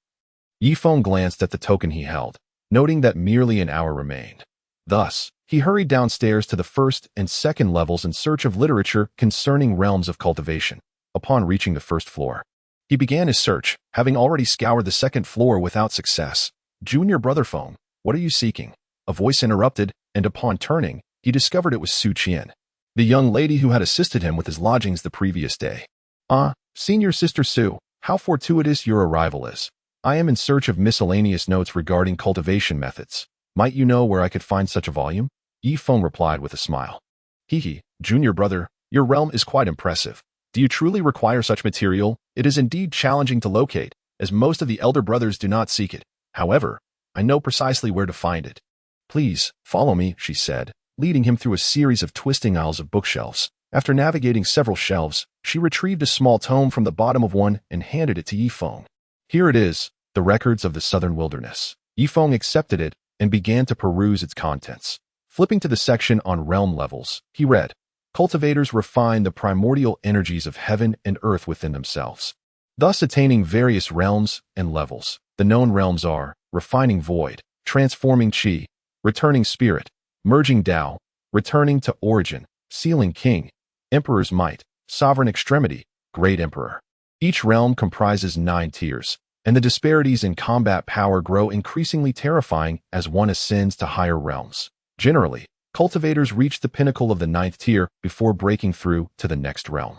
Yifeng glanced at the token he held, noting that merely an hour remained. Thus, he hurried downstairs to the first and second levels in search of literature concerning realms of cultivation. Upon reaching the first floor, he began his search, having already scoured the second floor without success. Junior brother phone, what are you seeking? A voice interrupted, and upon turning, he discovered it was Su Qian, the young lady who had assisted him with his lodgings the previous day. "Ah, senior Sister Su, how fortuitous your arrival is. I am in search of miscellaneous notes regarding cultivation methods. Might you know where I could find such a volume?" Yi Feng replied with a smile. "Hee, junior brother, your realm is quite impressive. Do you truly require such material? It is indeed challenging to locate, as most of the elder brothers do not seek it. However, I know precisely where to find it." "Please, follow me," she said, leading him through a series of twisting aisles of bookshelves. After navigating several shelves, she retrieved a small tome from the bottom of one and handed it to Yi Feng. "Here it is, the records of the southern wilderness." Yi Feng accepted it and began to peruse its contents. Flipping to the section on realm levels, he read, "Cultivators refine the primordial energies of heaven and earth within themselves, thus attaining various realms and levels. The known realms are refining void, transforming qi, returning spirit, merging Tao, returning to origin, sealing king, emperor's might, sovereign extremity, great emperor. Each realm comprises 9 tiers, and the disparities in combat power grow increasingly terrifying as one ascends to higher realms. Generally, cultivators reach the pinnacle of the 9th tier before breaking through to the next realm.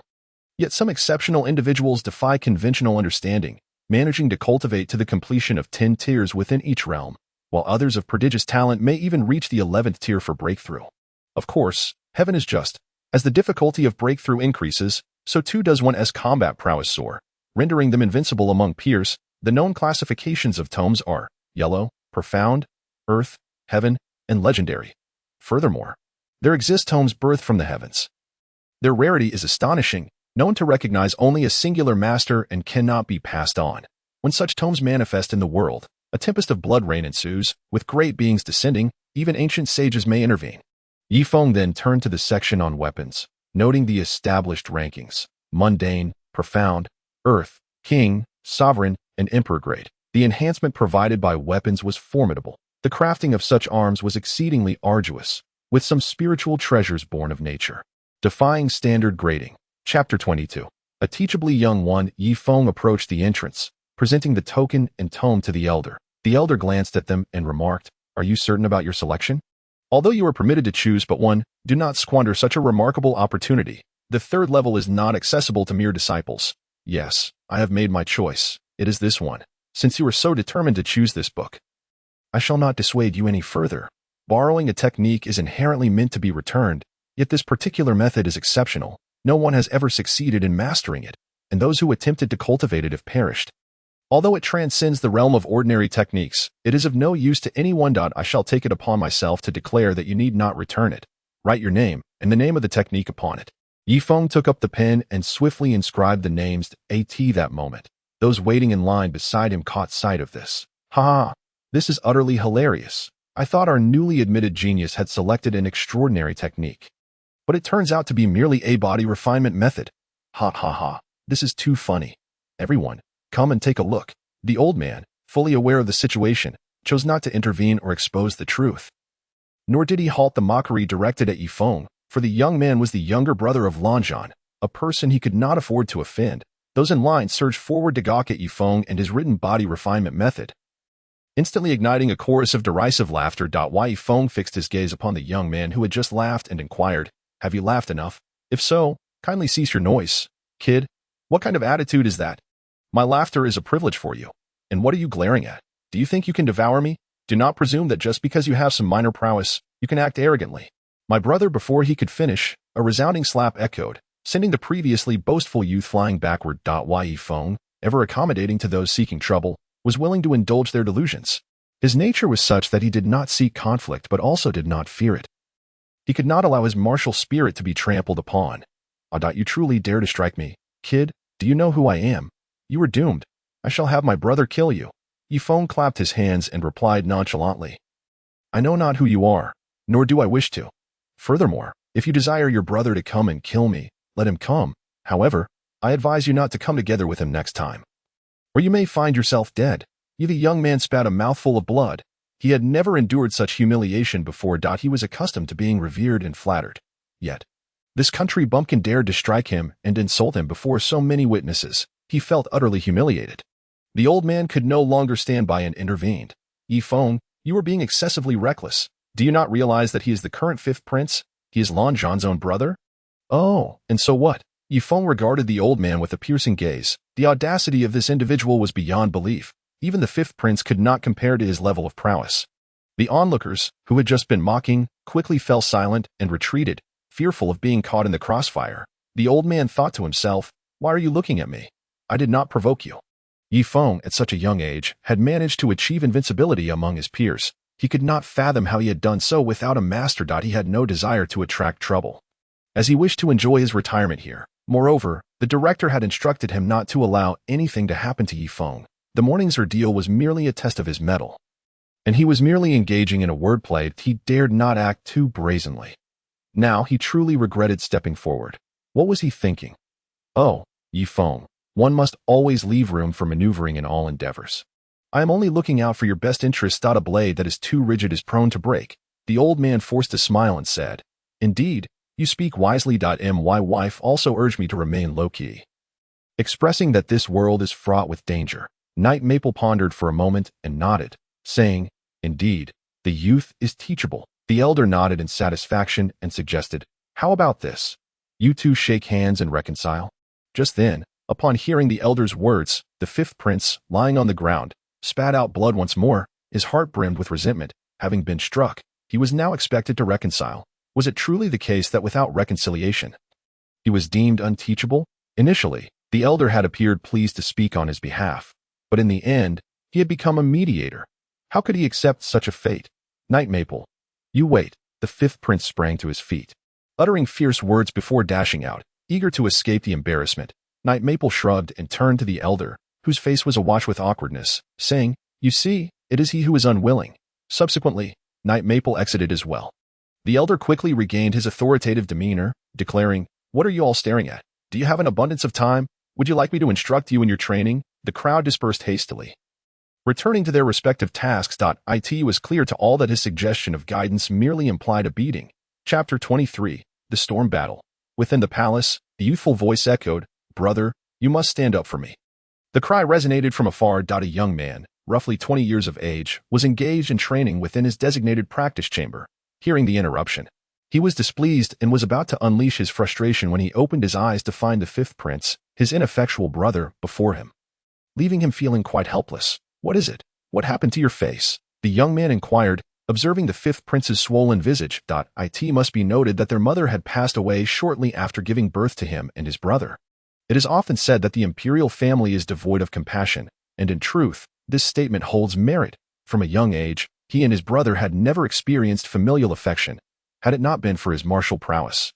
Yet some exceptional individuals defy conventional understanding, managing to cultivate to the completion of 10 tiers within each realm, while others of prodigious talent may even reach the 11th tier for breakthrough. Of course, heaven is just. As the difficulty of breakthrough increases, so too does one's combat prowess soar, rendering them invincible among peers. The known classifications of tomes are yellow, profound, earth, heaven, and legendary. Furthermore, there exist tomes birthed from the heavens. Their rarity is astonishing, known to recognize only a singular master and cannot be passed on. When such tomes manifest in the world, a tempest of blood rain ensues, with great beings descending. Even ancient sages may intervene. Yi Feng then turned to the section on weapons, noting the established rankings: mundane, profound, earth, king, sovereign, and emperor grade. The enhancement provided by weapons was formidable. The crafting of such arms was exceedingly arduous, with some spiritual treasures born of nature. Defying standard grading. Chapter 22. A teachably young one, Yi Feng approached the entrance, presenting the token and tome to the elder. The elder glanced at them and remarked, "Are you certain about your selection? Although you are permitted to choose but one, do not squander such a remarkable opportunity. The 3rd level is not accessible to mere disciples." "Yes, I have made my choice. It is this one. Since you are so determined to choose this book, I shall not dissuade you any further. Borrowing a technique is inherently meant to be returned, yet this particular method is exceptional. No one has ever succeeded in mastering it, and those who attempted to cultivate it have perished. Although it transcends the realm of ordinary techniques, it is of no use to anyone. I shall take it upon myself to declare that you need not return it. Write your name and the name of the technique upon it." Yi Feng took up the pen and swiftly inscribed the names at that moment. Those waiting in line beside him caught sight of this. "Ha! This is utterly hilarious. I thought our newly admitted genius had selected an extraordinary technique, but it turns out to be merely a body refinement method. Ha! This is too funny. Everyone, come and take a look." The old man, fully aware of the situation, chose not to intervene or expose the truth. Nor did he halt the mockery directed at Yi Feng, for the young man was the younger brother of Lanzhan, a person he could not afford to offend. Those in line surged forward to gawk at Yi Feng and his written body refinement method, instantly igniting a chorus of derisive laughter. Yi Feng fixed his gaze upon the young man who had just laughed and inquired, "Have you laughed enough? If so, kindly cease your noise. Kid, what kind of attitude is that? My laughter is a privilege for you. And what are you glaring at? Do you think you can devour me? Do not presume that just because you have some minor prowess, you can act arrogantly." My brother, before he could finish, a resounding slap echoed, sending the previously boastful youth flying backward. Yi Feng, ever accommodating to those seeking trouble, was willing to indulge their delusions. His nature was such that he did not seek conflict but also did not fear it. He could not allow his martial spirit to be trampled upon. You truly dare to strike me? Kid, do you know who I am? You are doomed. I shall have my brother kill you." Yi Feng clapped his hands and replied nonchalantly, "I know not who you are, nor do I wish to. Furthermore, if you desire your brother to come and kill me, let him come. However, I advise you not to come together with him next time, or you may find yourself dead." The young man spat a mouthful of blood. He had never endured such humiliation before. He was accustomed to being revered and flattered. Yet, this country bumpkin dared to strike him and insult him before so many witnesses. He felt utterly humiliated. The old man could no longer stand by and intervened. "Yi Feng, you are being excessively reckless. Do you not realize that he is the current fifth prince? He is Lan Zhan's own brother? Oh, and so what? Yifeng regarded the old man with a piercing gaze. The audacity of this individual was beyond belief. Even the fifth prince could not compare to his level of prowess. The onlookers, who had just been mocking, quickly fell silent and retreated, fearful of being caught in the crossfire. The old man thought to himself, "Why are you looking at me? I did not provoke you." Yifeng, at such a young age, had managed to achieve invincibility among his peers. He could not fathom how he had done so without a master. He had no desire to attract trouble, as he wished to enjoy his retirement here. Moreover, the director had instructed him not to allow anything to happen to Yifeng. The morning's ordeal was merely a test of his mettle, and he was merely engaging in a wordplay. He dared not act too brazenly. Now he truly regretted stepping forward. What was he thinking? Oh, Yifeng, one must always leave room for maneuvering in all endeavors. I am only looking out for your best interests. A blade that is too rigid is prone to break. The old man forced a smile and said, "Indeed, you speak wisely. My wife also urged me to remain low-key." Expressing that this world is fraught with danger, Knight Maple pondered for a moment and nodded, saying, "Indeed, the youth is teachable." The elder nodded in satisfaction and suggested, "How about this? You two shake hands and reconcile." Just then, upon hearing the elder's words, the fifth prince, lying on the ground, spat out blood once more. His heart brimmed with resentment. Having been struck, he was now expected to reconcile. Was it truly the case that without reconciliation, he was deemed unteachable? Initially, the elder had appeared pleased to speak on his behalf, but in the end, he had become a mediator. How could he accept such a fate? Knight Maple, you wait. The fifth prince sprang to his feet, uttering fierce words before dashing out, eager to escape the embarrassment. Knight Maple shrugged and turned to the elder, whose face was awash with awkwardness, saying, "You see, it is he who is unwilling." Subsequently, Knight Maple exited as well. The elder quickly regained his authoritative demeanor, declaring, "What are you all staring at? Do you have an abundance of time? Would you like me to instruct you in your training?" The crowd dispersed hastily, returning to their respective tasks. It was clear to all that his suggestion of guidance merely implied a beating. Chapter 23, The Storm Battle. Within the palace, the youthful voice echoed, "Brother, you must stand up for me." The cry resonated from afar. A young man, roughly 20 years of age, was engaged in training within his designated practice chamber. Hearing the interruption, he was displeased and was about to unleash his frustration when he opened his eyes to find the fifth prince, his ineffectual brother, before him, leaving him feeling quite helpless. "What is it? What happened to your face?" the young man inquired, observing the fifth prince's swollen visage. It must be noted that their mother had passed away shortly after giving birth to him and his brother. It is often said that the imperial family is devoid of compassion, and in truth, this statement holds merit. From a young age, he and his brother had never experienced familial affection. Had it not been for his martial prowess,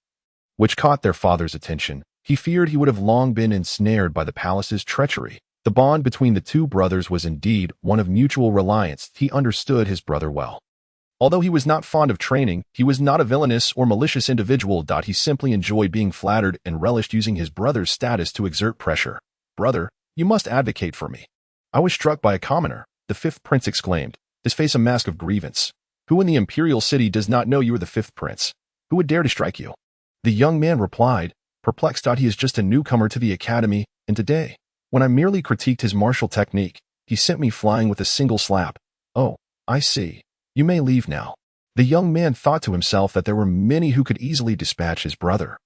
which caught their father's attention, he feared he would have long been ensnared by the palace's treachery. The bond between the two brothers was indeed one of mutual reliance. He understood his brother well. Although he was not fond of training, he was not a villainous or malicious individual. He simply enjoyed being flattered and relished using his brother's status to exert pressure. "Brother, you must advocate for me. I was struck by a commoner," the fifth prince exclaimed, his face a mask of grievance. "Who in the imperial city does not know you are the fifth prince? Who would dare to strike you?" The young man replied, perplexed. He is just a newcomer to the academy, and today, when I merely critiqued his martial technique, he sent me flying with a single slap. "Oh, I see. You may leave now." The young man thought to himself that there were many who could easily dispatch his brother.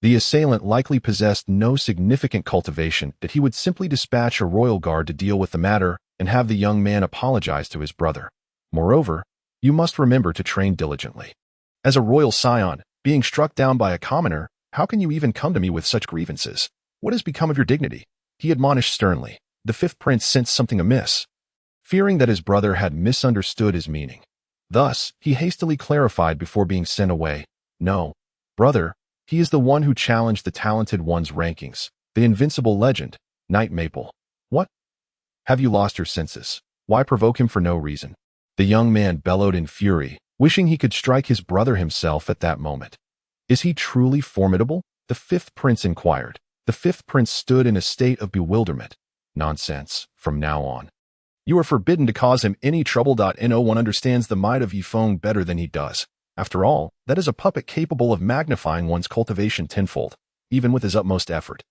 The assailant likely possessed no significant cultivation, that he would simply dispatch a royal guard to deal with the matter and have the young man apologize to his brother. Moreover, you must remember to train diligently. As a royal scion, being struck down by a commoner, how can you even come to me with such grievances? What has become of your dignity? He admonished sternly. The fifth prince sensed something amiss, fearing that his brother had misunderstood his meaning. Thus, he hastily clarified before being sent away. "No, brother, he is the one who challenged the talented one's rankings, the invincible legend, Knight Maple." "What? Have you lost your senses? Why provoke him for no reason?" The young man bellowed in fury, wishing he could strike his brother himself at that moment. "Is he truly formidable?" the fifth prince inquired. The fifth prince stood in a state of bewilderment. "Nonsense. From now on, you are forbidden to cause him any trouble. No one understands the might of Yifeng better than he does. After all, that is a puppet capable of magnifying one's cultivation tenfold, even with his utmost effort.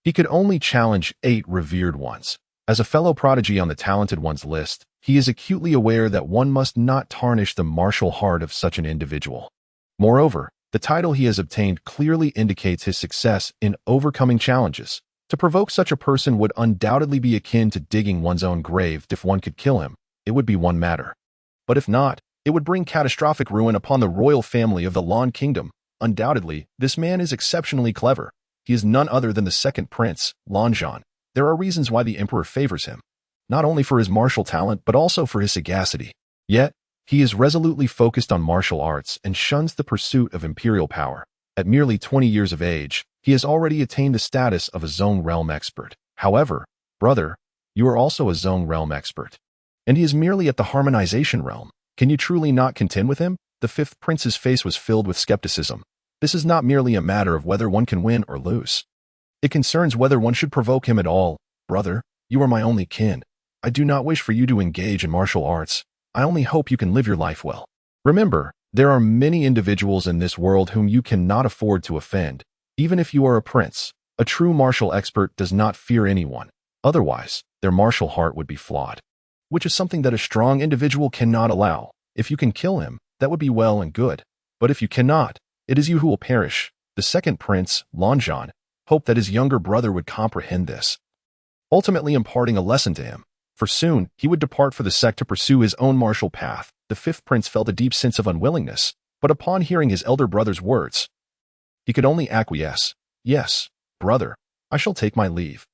He could only challenge 8 revered ones. As a fellow prodigy on the talented ones list, he is acutely aware that one must not tarnish the martial heart of such an individual. Moreover, the title he has obtained clearly indicates his success in overcoming challenges. To provoke such a person would undoubtedly be akin to digging one's own grave. If one could kill him, it would be one matter. But if not, it would bring catastrophic ruin upon the royal family of the Lan Kingdom. Undoubtedly, this man is exceptionally clever. He is none other than the second prince, Lan Zhan. There are reasons why the emperor favors him, not only for his martial talent but also for his sagacity. Yet, he is resolutely focused on martial arts and shuns the pursuit of imperial power. At merely 20 years of age, he has already attained the status of a zone realm expert. However, brother, you are also a zone realm expert, and he is merely at the harmonization realm. Can you truly not contend with him? The fifth prince's face was filled with skepticism. This is not merely a matter of whether one can win or lose. It concerns whether one should provoke him at all. Brother, you are my only kin. I do not wish for you to engage in martial arts. I only hope you can live your life well. Remember, there are many individuals in this world whom you cannot afford to offend. Even if you are a prince, a true martial expert does not fear anyone. Otherwise, their martial heart would be flawed, which is something that a strong individual cannot allow. If you can kill him, that would be well and good. But if you cannot, it is you who will perish. The second prince, Lan Zhan, hoped that his younger brother would comprehend this, ultimately imparting a lesson to him. For soon, he would depart for the sect to pursue his own martial path. The fifth prince felt a deep sense of unwillingness, but upon hearing his elder brother's words, he could only acquiesce. Yes, brother, I shall take my leave.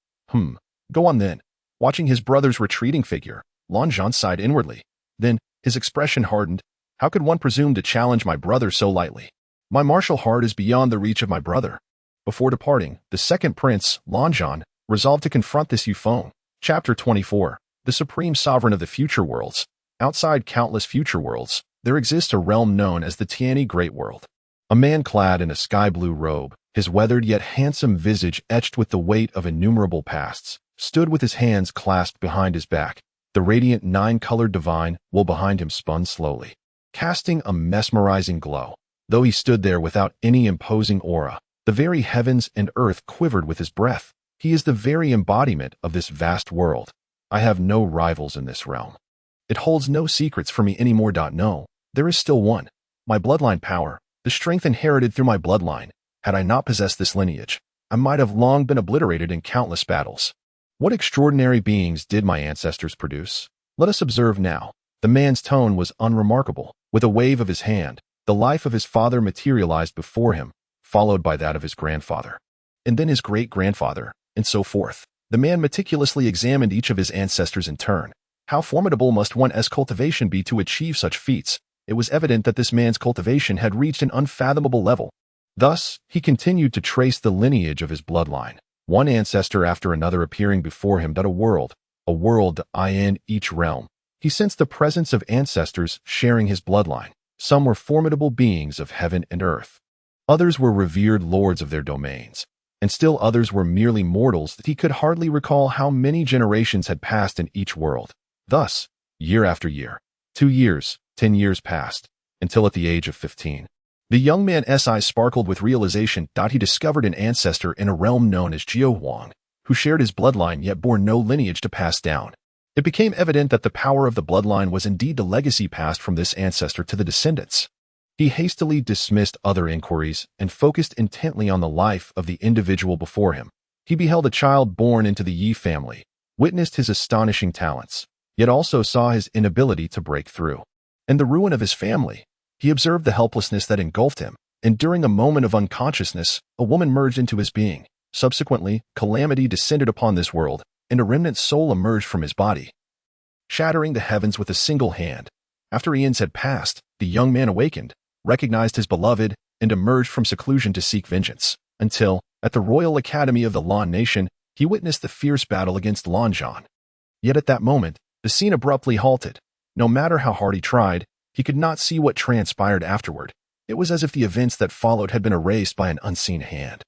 Go on then. Watching his brother's retreating figure, Lan Zhan sighed inwardly. Then, his expression hardened. How could one presume to challenge my brother so lightly? My martial heart is beyond the reach of my brother. Before departing, the second prince, Lan Zhan, resolved to confront this Yufeng. Chapter 24. The Supreme Sovereign of the Future Worlds. Outside countless future worlds, there exists a realm known as the Tianyi Great World. A man clad in a sky-blue robe, his weathered yet handsome visage etched with the weight of innumerable pasts, stood with his hands clasped behind his back. The radiant nine-colored divine wool behind him spun slowly, casting a mesmerizing glow. Though he stood there without any imposing aura, the very heavens and earth quivered with his breath. He is the very embodiment of this vast world. I have no rivals in this realm. It holds no secrets for me anymore. No, there is still one. My bloodline power, the strength inherited through my bloodline. Had I not possessed this lineage, I might have long been obliterated in countless battles. What extraordinary beings did my ancestors produce? Let us observe now. The man's tone was unremarkable. With a wave of his hand, the life of his father materialized before him, followed by that of his grandfather, and then his great-grandfather, and so forth. The man meticulously examined each of his ancestors in turn. How formidable must one's cultivation be to achieve such feats? It was evident that this man's cultivation had reached an unfathomable level. Thus, he continued to trace the lineage of his bloodline, one ancestor after another appearing before him. A world in each realm. He sensed the presence of ancestors sharing his bloodline. Some were formidable beings of heaven and earth. Others were revered lords of their domains, and still others were merely mortals that he could hardly recall how many generations had passed in each world. Thus, year after year, 2 years, 10 years passed, until at the age of 15. The young man's eyes sparkled with realization. He discovered an ancestor in a realm known as Jiao Huang, who shared his bloodline yet bore no lineage to pass down. It became evident that the power of the bloodline was indeed the legacy passed from this ancestor to the descendants. He hastily dismissed other inquiries and focused intently on the life of the individual before him. He beheld a child born into the Yi family, witnessed his astonishing talents, yet also saw his inability to break through, and the ruin of his family. He observed the helplessness that engulfed him, and during a moment of unconsciousness, a woman merged into his being. Subsequently, calamity descended upon this world, and a remnant soul emerged from his body, shattering the heavens with a single hand. After eons had passed, the young man awakened, recognized his beloved, and emerged from seclusion to seek vengeance, until, at the Royal Academy of the Lan Nation, he witnessed the fierce battle against Lan Zhan. Yet at that moment, the scene abruptly halted. No matter how hard he tried, he could not see what transpired afterward. It was as if the events that followed had been erased by an unseen hand,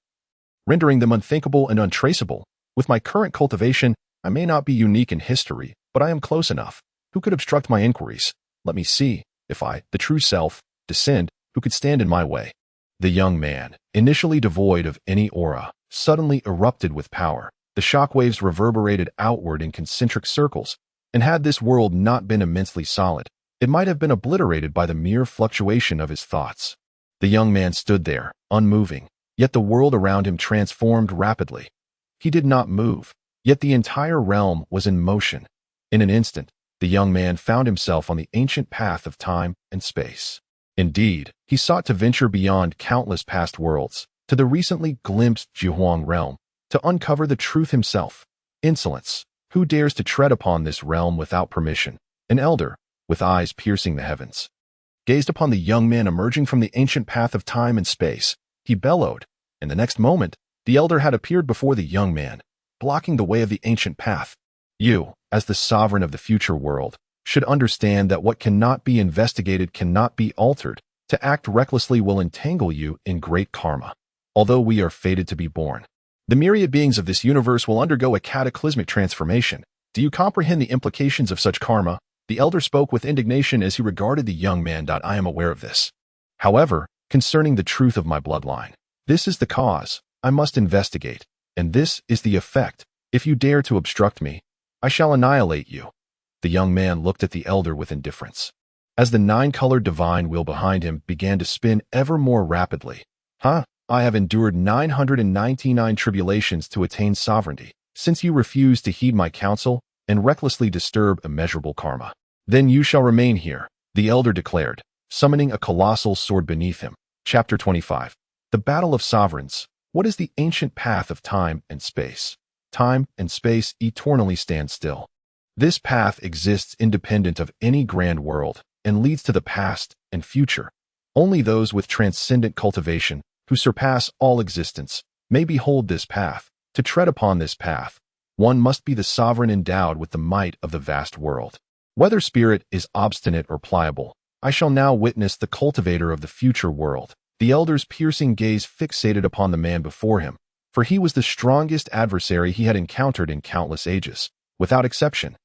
rendering them unthinkable and untraceable. With my current cultivation, I may not be unique in history, but I am close enough. Who could obstruct my inquiries? Let me see, if I, the true self, descend, who could stand in my way? The young man, initially devoid of any aura, suddenly erupted with power. The shockwaves reverberated outward in concentric circles, And had this world not been immensely solid, it might have been obliterated by the mere fluctuation of his thoughts. The young man stood there, unmoving, yet the world around him transformed rapidly. He did not move, yet the entire realm was in motion. In an instant, the young man found himself on the ancient path of time and space. Indeed, he sought to venture beyond countless past worlds, to the recently glimpsed Jihuang realm, to uncover the truth himself. Insolence! Who dares to tread upon this realm without permission? An elder, with eyes piercing the heavens, gazed upon the young man emerging from the ancient path of time and space. He bellowed, and the next moment, the elder had appeared before the young man, blocking the way of the ancient path. You, as the sovereign of the future world, should understand that what cannot be investigated cannot be altered. To act recklessly will entangle you in great karma. Although we are fated to be born, the myriad beings of this universe will undergo a cataclysmic transformation. Do you comprehend the implications of such karma? The elder spoke with indignation as he regarded the young man. I am aware of this. However, concerning the truth of my bloodline, this is the cause. I must investigate, and this is the effect. If you dare to obstruct me, I shall annihilate you. The young man looked at the elder with indifference, as the nine-colored divine wheel behind him began to spin ever more rapidly. I have endured 999 tribulations to attain sovereignty, since you refuse to heed my counsel and recklessly disturb immeasurable karma. Then you shall remain here, the elder declared, summoning a colossal sword beneath him. Chapter 25. The Battle of Sovereigns. What is the ancient path of time and space? Time and space eternally stand still. This path exists independent of any grand world and leads to the past and future. Only those with transcendent cultivation, who surpass all existence, may behold this path. To tread upon this path, one must be the sovereign endowed with the might of the vast world. Whether spirit is obstinate or pliable, I shall now witness the cultivator of the future world. The elder's piercing gaze fixated upon the man before him, for he was the strongest adversary he had encountered in countless ages, without exception.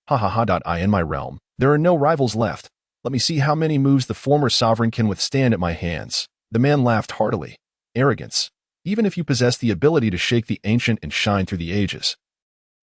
In my realm, there are no rivals left. Let me see how many moves the former sovereign can withstand at my hands. The man laughed heartily. Arrogance. Even if you possess the ability to shake the ancient and shine through the ages,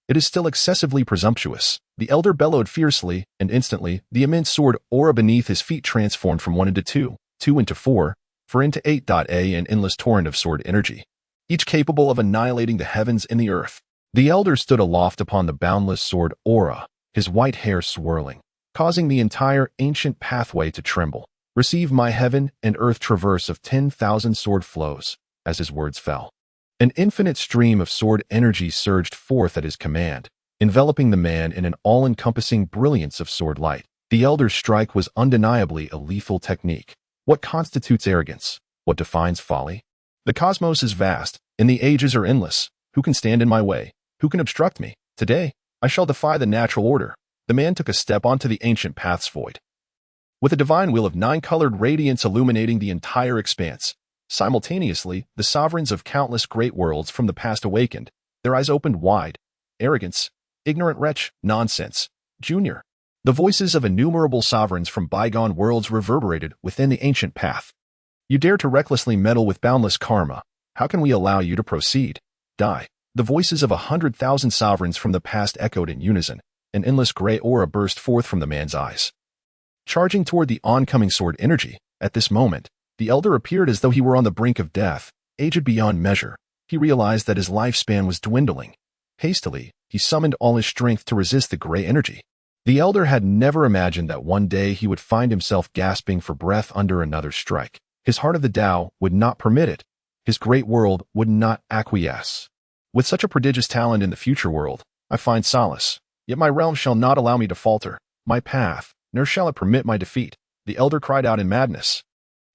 it is still excessively presumptuous. The elder bellowed fiercely, and instantly, the immense sword aura beneath his feet transformed from 1 into 2, 2 into 4 into 8. An endless torrent of sword energy, each capable of annihilating the heavens and the earth. The elder stood aloft upon the boundless sword aura, his white hair swirling, causing the entire ancient pathway to tremble. Receive my heaven and earth traverse of 10,000 sword flows. As his words fell, an infinite stream of sword energy surged forth at his command, enveloping the man in an all-encompassing brilliance of sword light. The elder's strike was undeniably a lethal technique. What constitutes arrogance? What defines folly? The cosmos is vast, and the ages are endless. Who can stand in my way? Who can obstruct me? Today, I shall defy the natural order. The man took a step onto the ancient path's void, with a divine wheel of 9-colored radiance illuminating the entire expanse. Simultaneously, the sovereigns of countless great worlds from the past awakened, their eyes opened wide. Arrogance, ignorant wretch, nonsense, junior. The voices of innumerable sovereigns from bygone worlds reverberated within the ancient path. You dare to recklessly meddle with boundless karma. How can we allow you to proceed? Die. The voices of 100,000 sovereigns from the past echoed in unison. An endless gray aura burst forth from the man's eyes, charging toward the oncoming sword energy. At this moment, the elder appeared as though he were on the brink of death, aged beyond measure. He realized that his lifespan was dwindling. Hastily, he summoned all his strength to resist the gray energy. The elder had never imagined that one day he would find himself gasping for breath under another strike. His heart of the Tao would not permit it. His great world would not acquiesce. With such a prodigious talent in the future world, I find solace. Yet my realm shall not allow me to falter. My path, nor shall it permit my defeat. The elder cried out in madness.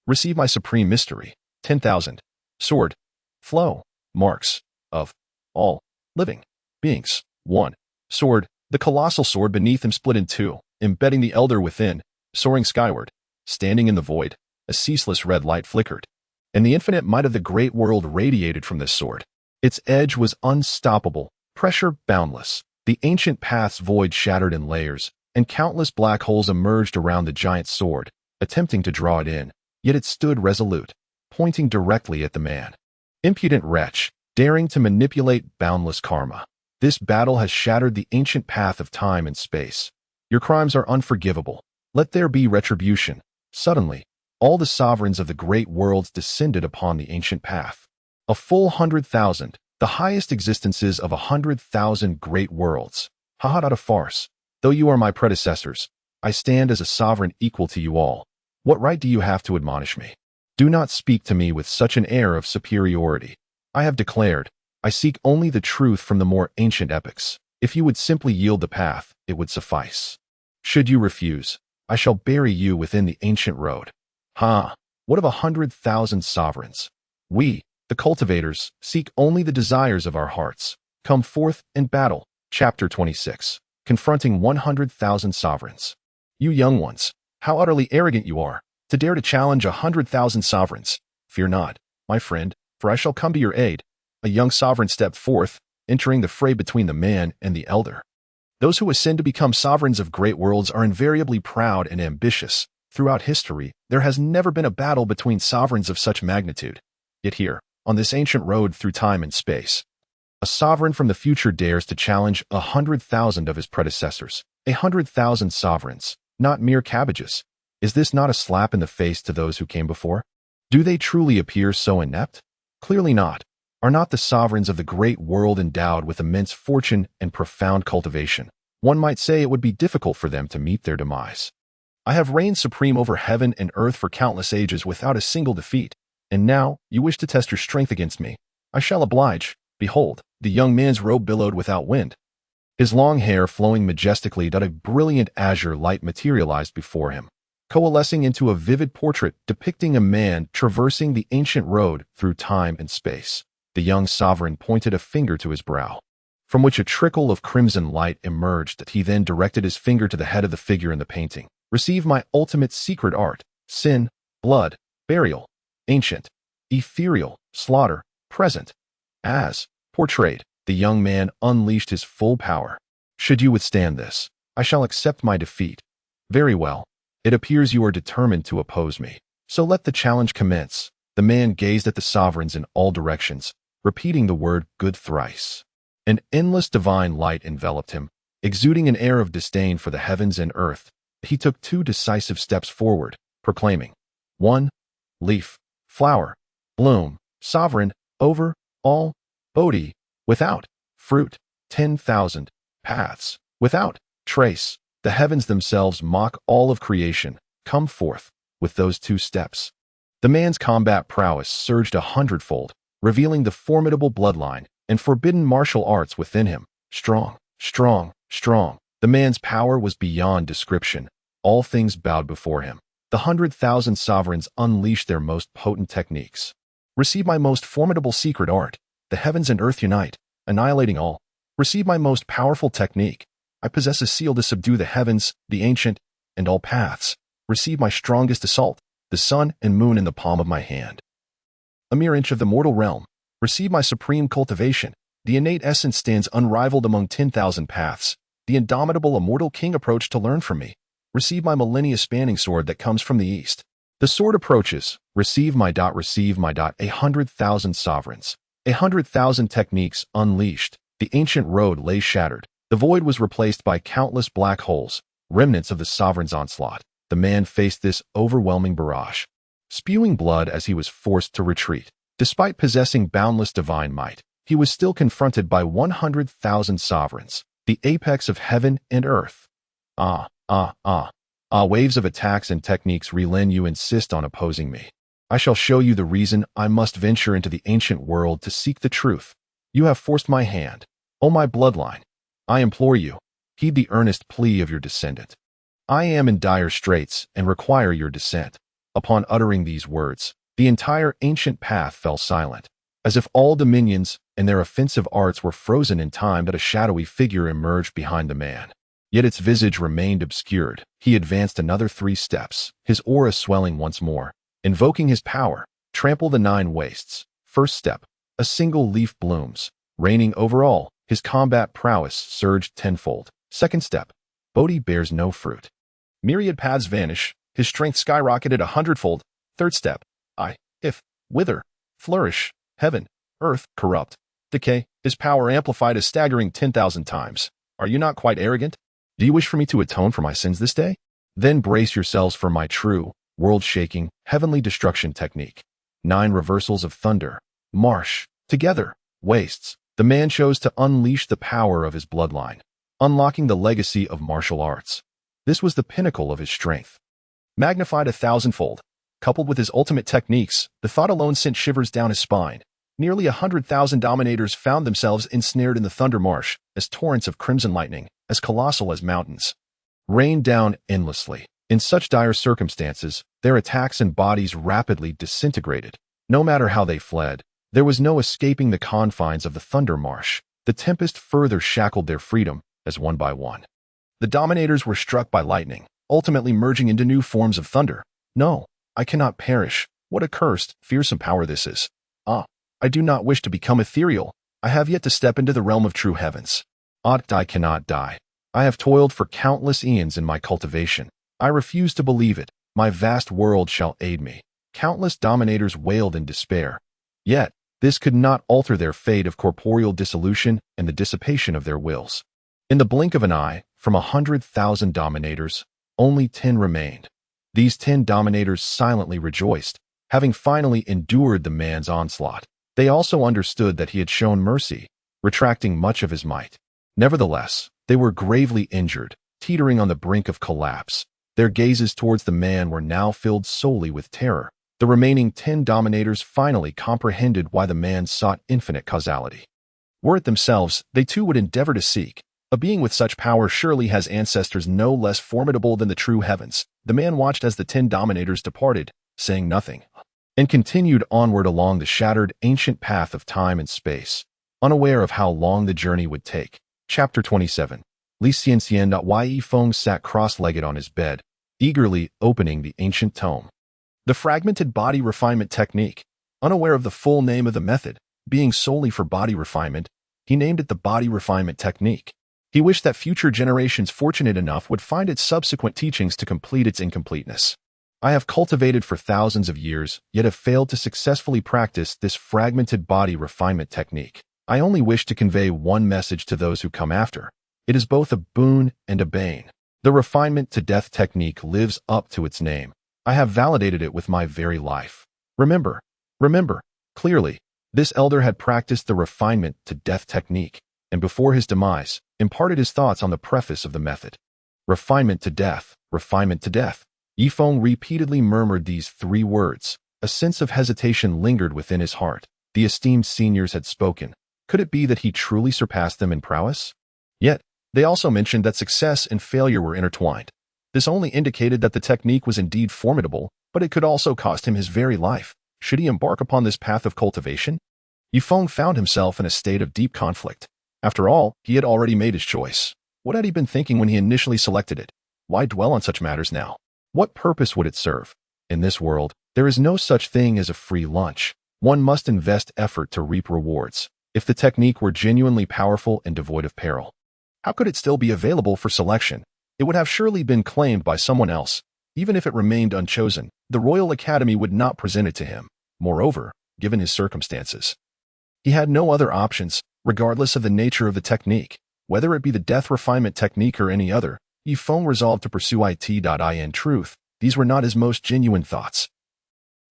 Receive my supreme mystery. 10,000. Sword. Flow. Marks. Of. All. Living. Beings. 1. Sword. The colossal sword beneath him split in two, embedding the elder within, soaring skyward. Standing in the void, a ceaseless red light flickered, and the infinite might of the great world radiated from this sword. Its edge was unstoppable, pressure boundless. The ancient path's void shattered in layers, and countless black holes emerged around the giant sword, attempting to draw it in. Yet it stood resolute, pointing directly at the man. Impudent wretch, daring to manipulate boundless karma. This battle has shattered the ancient path of time and space. Your crimes are unforgivable. Let there be retribution. Suddenly, all the sovereigns of the great worlds descended upon the ancient path. A full 100,000, the highest existences of 100,000 great worlds. Ha ha, a farce. Though you are my predecessors, I stand as a sovereign equal to you all. What right do you have to admonish me? Do not speak to me with such an air of superiority. I have declared, I seek only the truth from the more ancient epochs. If you would simply yield the path, it would suffice. Should you refuse, I shall bury you within the ancient road. Ha! What of 100,000 sovereigns? We, the cultivators, seek only the desires of our hearts. Come forth and battle. Chapter 26. Confronting 100,000 sovereigns. You young ones, how utterly arrogant you are, to dare to challenge 100,000 sovereigns. Fear not, my friend, for I shall come to your aid. A young sovereign stepped forth, entering the fray between the man and the elder. Those who ascend to become sovereigns of great worlds are invariably proud and ambitious. Throughout history, there has never been a battle between sovereigns of such magnitude. Yet here, on this ancient road through time and space, a sovereign from the future dares to challenge 100,000 of his predecessors. 100,000 sovereigns, not mere cabbages. Is this not a slap in the face to those who came before? Do they truly appear so inept? Clearly not. Are not the sovereigns of the great world endowed with immense fortune and profound cultivation? One might say it would be difficult for them to meet their demise. I have reigned supreme over heaven and earth for countless ages without a single defeat, and now you wish to test your strength against me. I shall oblige. Behold, the young man's robe billowed without wind. His long hair flowing majestically, a brilliant azure light materialized before him, coalescing into a vivid portrait depicting a man traversing the ancient road through time and space. The young sovereign pointed a finger to his brow, from which a trickle of crimson light emerged. That he then directed his finger to the head of the figure in the painting. Receive my ultimate secret art: sin, blood, burial, ancient, ethereal, slaughter, present. As portrayed, the young man unleashed his full power. Should you withstand this, I shall accept my defeat. Very well. It appears you are determined to oppose me. So let the challenge commence. The man gazed at the sovereigns in all directions, repeating the word good thrice. An endless divine light enveloped him, exuding an air of disdain for the heavens and earth. He took 2 decisive steps forward, proclaiming, 1. Leaf, flower, bloom, sovereign, over, all, Bodhi, without, fruit, 10,000, paths, without, trace. The heavens themselves mock all of creation. Come forth, with those 2 steps. The man's combat prowess surged 100-fold, revealing the formidable bloodline and forbidden martial arts within him. Strong, strong, strong. The man's power was beyond description. All things bowed before him. The 100,000 sovereigns unleashed their most potent techniques. Receive my most formidable secret art. The heavens and earth unite, annihilating all. Receive my most powerful technique. I possess a seal to subdue the heavens, the ancient, and all paths. Receive my strongest assault, the sun and moon in the palm of my hand. A mere inch of the mortal realm. Receive my supreme cultivation. The innate essence stands unrivaled among 10,000 paths. The indomitable immortal king approached to learn from me. Receive my millennia-spanning sword that comes from the east. The sword approaches. Receive my dot, receive my dot. 100,000 sovereigns. 100,000 techniques unleashed. The ancient road lay shattered. The void was replaced by countless black holes, remnants of the sovereign's onslaught. The man faced this overwhelming barrage, spewing blood as he was forced to retreat. Despite possessing boundless divine might, he was still confronted by 100,000 sovereigns, the apex of heaven and earth. Waves of attacks and techniques relent. You insist on opposing me. I shall show you the reason I must venture into the ancient world to seek the truth. You have forced my hand. O my bloodline, I implore you, heed the earnest plea of your descendant. I am in dire straits and require your descent. Upon uttering these words, the entire ancient path fell silent, as if all dominions and their offensive arts were frozen in time. That a shadowy figure emerged behind the man. Yet its visage remained obscured. He advanced another 3 steps, his aura swelling once more. Invoking his power, trample the 9 wastes. First step, a single leaf blooms. Reigning over all, his combat prowess surged 10-fold. Second step, Bodhi bears no fruit. Myriad paths vanish, his strength skyrocketed 100-fold. Third step, wither, flourish, heaven, earth, corrupt, decay. his power amplified a staggering 10,000 times. Are you not quite arrogant? Do you wish for me to atone for my sins this day? Then brace yourselves for my true, world-shaking, heavenly destruction technique. 9 reversals of thunder. Marsh. Together. Wastes. The man chose to unleash the power of his bloodline, unlocking the legacy of martial arts. This was the pinnacle of his strength. Magnified 1,000-fold. Coupled with his ultimate techniques, the thought alone sent shivers down his spine. Nearly 100,000 dominators found themselves ensnared in the thunder marsh, as torrents of crimson lightning, as colossal as mountains, rained down endlessly. In such dire circumstances, their attacks and bodies rapidly disintegrated. No matter how they fled, there was no escaping the confines of the thunder marsh. The tempest further shackled their freedom, as one by one the dominators were struck by lightning, ultimately merging into new forms of thunder. No, I cannot perish. What a cursed, fearsome power this is. I do not wish to become ethereal. I have yet to step into the realm of true heavens. I cannot die. I have toiled for countless eons in my cultivation. I refuse to believe it. My vast world shall aid me. Countless dominators wailed in despair. Yet, this could not alter their fate of corporeal dissolution and the dissipation of their wills. In the blink of an eye, from 100,000 dominators, only 10 remained. These 10 dominators silently rejoiced, having finally endured the man's onslaught. They also understood that he had shown mercy, retracting much of his might. Nevertheless, they were gravely injured, teetering on the brink of collapse. Their gazes towards the man were now filled solely with terror. The remaining 10 dominators finally comprehended why the man sought infinite causality. Were it themselves, they too would endeavor to seek. A being with such power surely has ancestors no less formidable than the true heavens. The man watched as the 10 dominators departed, saying nothing, and continued onward along the shattered, ancient path of time and space, unaware of how long the journey would take. Chapter 27. Li Xianxian. Feng sat cross-legged on his bed, eagerly opening the ancient tome. The fragmented body refinement technique. Unaware of the full name of the method, being solely for body refinement, he named it the body refinement technique. He wished that future generations fortunate enough would find its subsequent teachings to complete its incompleteness. I have cultivated for thousands of years, yet have failed to successfully practice this fragmented body refinement technique. I only wish to convey one message to those who come after. It is both a boon and a bane. The refinement to death technique lives up to its name. I have validated it with my very life. Remember, clearly, this elder had practiced the refinement to death technique, and before his demise, imparted his thoughts on the preface of the method. Refinement to death, refinement to death. Yifeng repeatedly murmured these 3 words. A sense of hesitation lingered within his heart. The esteemed seniors had spoken. Could it be that he truly surpassed them in prowess? Yet, they also mentioned that success and failure were intertwined. This only indicated that the technique was indeed formidable, but it could also cost him his very life. Should he embark upon this path of cultivation? Yifeng found himself in a state of deep conflict. After all, he had already made his choice. What had he been thinking when he initially selected it? Why dwell on such matters now? What purpose would it serve? In this world, there is no such thing as a free lunch. One must invest effort to reap rewards. If the technique were genuinely powerful and devoid of peril, how could it still be available for selection? It would have surely been claimed by someone else. Even if it remained unchosen, the Royal Academy would not present it to him. Moreover, given his circumstances, he had no other options, regardless of the nature of the technique. Whether it be the death refinement technique or any other, Yifeng resolved to pursue it. In truth, these were not his most genuine thoughts.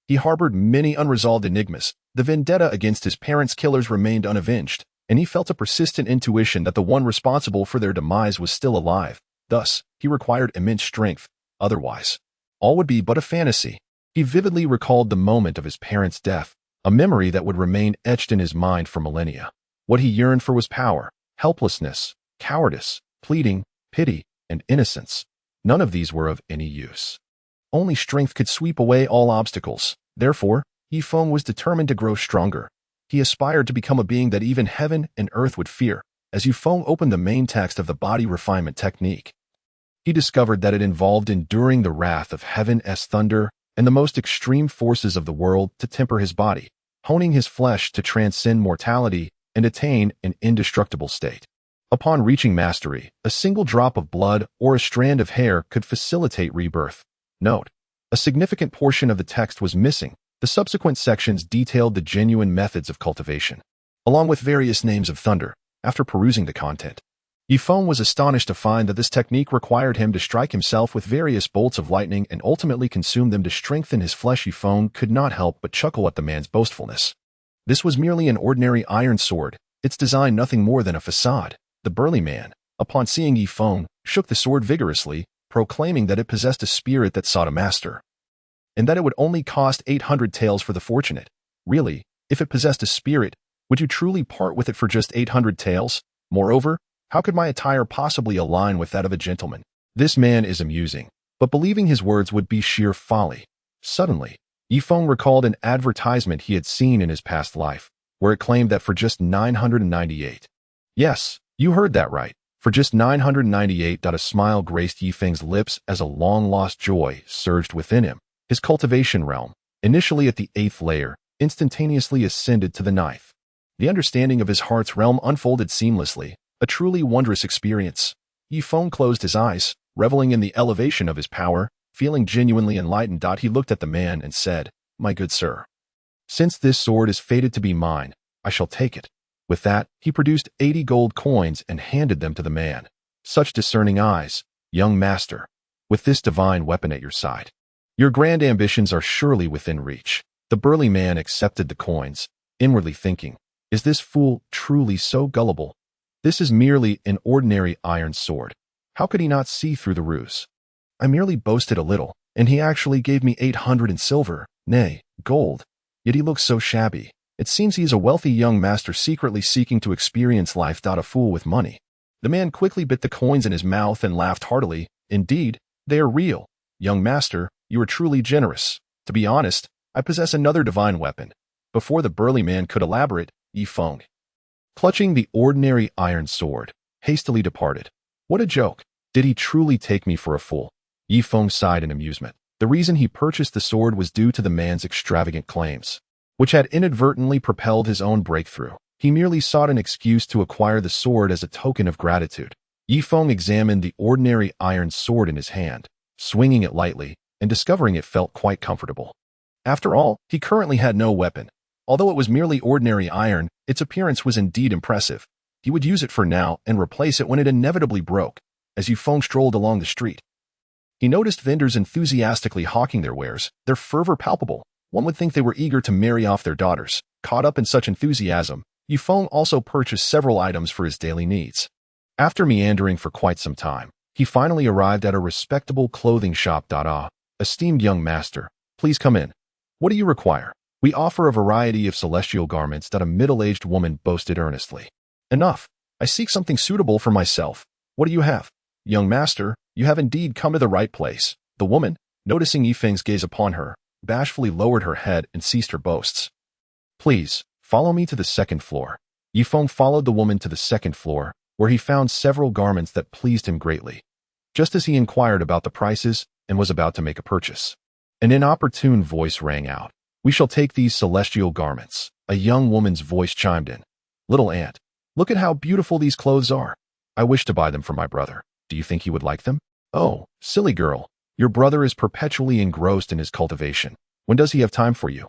He harbored many unresolved enigmas. The vendetta against his parents' killers remained unavenged, and he felt a persistent intuition that the one responsible for their demise was still alive. Thus, he required immense strength. Otherwise, all would be but a fantasy. He vividly recalled the moment of his parents' death, a memory that would remain etched in his mind for millennia. What he yearned for was power, helplessness, cowardice, pleading, pity, and innocence. None of these were of any use. Only strength could sweep away all obstacles. Therefore, Yifeng was determined to grow stronger. He aspired to become a being that even heaven and earth would fear. As Yifeng opened the main text of the body refinement technique, he discovered that it involved enduring the wrath of heaven's thunder and the most extreme forces of the world to temper his body, honing his flesh to transcend mortality and attain an indestructible state. Upon reaching mastery, a single drop of blood or a strand of hair could facilitate rebirth. Note: a significant portion of the text was missing. The subsequent sections detailed the genuine methods of cultivation. along with various names of thunder, after perusing the content. Yifeng was astonished to find that this technique required him to strike himself with various bolts of lightning and ultimately consume them to strengthen his flesh. Yifeng could not help but chuckle at the man's boastfulness. This was merely an ordinary iron sword, its design nothing more than a facade. The burly man, upon seeing Yifeng, shook the sword vigorously, proclaiming that it possessed a spirit that sought a master, and that it would only cost 800 taels for the fortunate. Really, if it possessed a spirit, would you truly part with it for just 800 taels? Moreover, how could my attire possibly align with that of a gentleman? This man is amusing, but believing his words would be sheer folly. Suddenly, Yifeng recalled an advertisement he had seen in his past life, where it claimed that for just 998. Yes, you heard that right. For just 998. A smile graced Yifeng's lips as a long-lost joy surged within him. His cultivation realm, initially at the 8th layer, instantaneously ascended to the 9th. The understanding of his heart's realm unfolded seamlessly, a truly wondrous experience. Yifeng closed his eyes, reveling in the elevation of his power, feeling genuinely enlightened. He looked at the man and said, "My good sir, since this sword is fated to be mine, I shall take it." With that, he produced 80 gold coins and handed them to the man. Such discerning eyes, young master. With this divine weapon at your side, your grand ambitions are surely within reach. The burly man accepted the coins, inwardly thinking, is this fool truly so gullible? This is merely an ordinary iron sword. How could he not see through the ruse? I merely boasted a little, and he actually gave me 800 in silver, nay, gold. Yet he looks so shabby. It seems he is a wealthy young master secretly seeking to experience life. A fool with money. The man quickly bit the coins in his mouth and laughed heartily. Indeed, they are real. Young master, you are truly generous. To be honest, I possess another divine weapon. Before the burly man could elaborate, Yifeng, clutching the ordinary iron sword, hastily departed. What a joke! Did he truly take me for a fool? Yifeng sighed in amusement. The reason he purchased the sword was due to the man's extravagant claims, which had inadvertently propelled his own breakthrough. He merely sought an excuse to acquire the sword as a token of gratitude. Yifeng examined the ordinary iron sword in his hand, swinging it lightly, and discovering it felt quite comfortable. After all, he currently had no weapon. Although it was merely ordinary iron, its appearance was indeed impressive. He would use it for now and replace it when it inevitably broke. As Yifeng strolled along the street, he noticed vendors enthusiastically hawking their wares, their fervor palpable. One would think they were eager to marry off their daughters. Caught up in such enthusiasm, Yifeng also purchased several items for his daily needs. After meandering for quite some time, he finally arrived at a respectable clothing shop. Esteemed young master, please come in. What do you require? We offer a variety of celestial garments. A middle-aged woman boasted earnestly. Enough. I seek something suitable for myself. What do you have? Young master, you have indeed come to the right place. The woman, noticing Yifeng's gaze upon her, bashfully lowered her head and ceased her boasts. Please, follow me to the 2nd floor. Yifeng followed the woman to the 2nd floor, where he found several garments that pleased him greatly. Just as he inquired about the prices and was about to make a purchase, an inopportune voice rang out. We shall take these celestial garments. A young woman's voice chimed in. Little aunt, look at how beautiful these clothes are. I wish to buy them for my brother. Do you think he would like them? Oh, silly girl. Your brother is perpetually engrossed in his cultivation. When does he have time for you?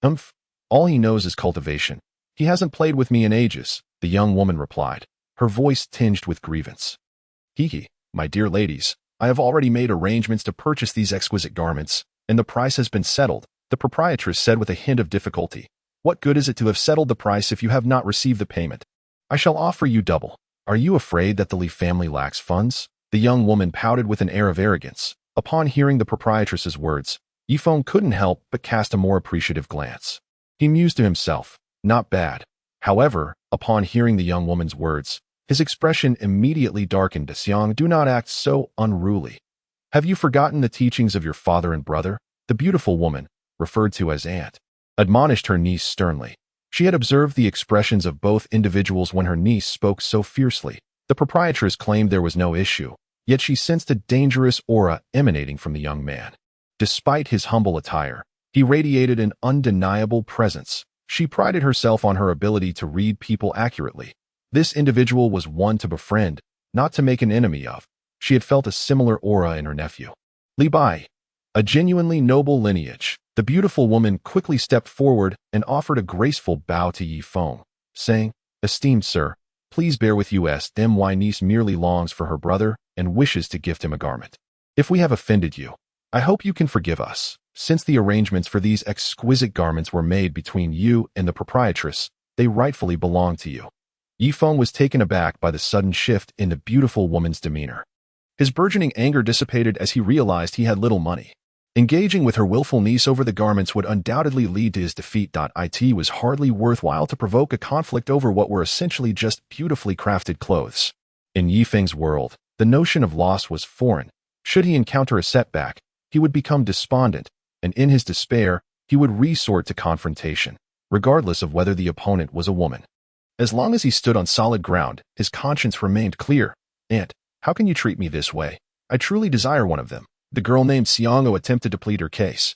Humph. All he knows is cultivation. He hasn't played with me in ages, the young woman replied, her voice tinged with grievance. Hee, my dear ladies, I have already made arrangements to purchase these exquisite garments, and the price has been settled, the proprietress said with a hint of difficulty. What good is it to have settled the price if you have not received the payment? I shall offer you double. Are you afraid that the Li family lacks funds? The young woman pouted with an air of arrogance. Upon hearing the proprietress's words, Yifeng couldn't help but cast a more appreciative glance. He mused to himself, not bad. However, upon hearing the young woman's words, his expression immediately darkened. Xiang, do not act so unruly. Have you forgotten the teachings of your father and brother? The beautiful woman, referred to as aunt, admonished her niece sternly. She had observed the expressions of both individuals when her niece spoke so fiercely. The proprietress claimed there was no issue, yet she sensed a dangerous aura emanating from the young man. Despite his humble attire, he radiated an undeniable presence. She prided herself on her ability to read people accurately. This individual was one to befriend, not to make an enemy of. She had felt a similar aura in her nephew, Li Bai, a genuinely noble lineage. The beautiful woman quickly stepped forward and offered a graceful bow to Yifeng. saying, "Esteemed sir, please bear with us. My niece merely longs for her brother and wishes to gift him a garment. If we have offended you, I hope you can forgive us. Since the arrangements for these exquisite garments were made between you and the proprietress, they rightfully belong to you." Yifeng was taken aback by the sudden shift in the beautiful woman's demeanor. His burgeoning anger dissipated as he realized he had little money. Engaging with her willful niece over the garments would undoubtedly lead to his defeat. It was hardly worthwhile to provoke a conflict over what were essentially just beautifully crafted clothes. In Yifeng's world, the notion of loss was foreign. Should he encounter a setback, he would become despondent, and in his despair, he would resort to confrontation, regardless of whether the opponent was a woman. As long as he stood on solid ground, his conscience remained clear. "Aunt, how can you treat me this way? I truly desire one of them." The girl named Xiang'o attempted to plead her case.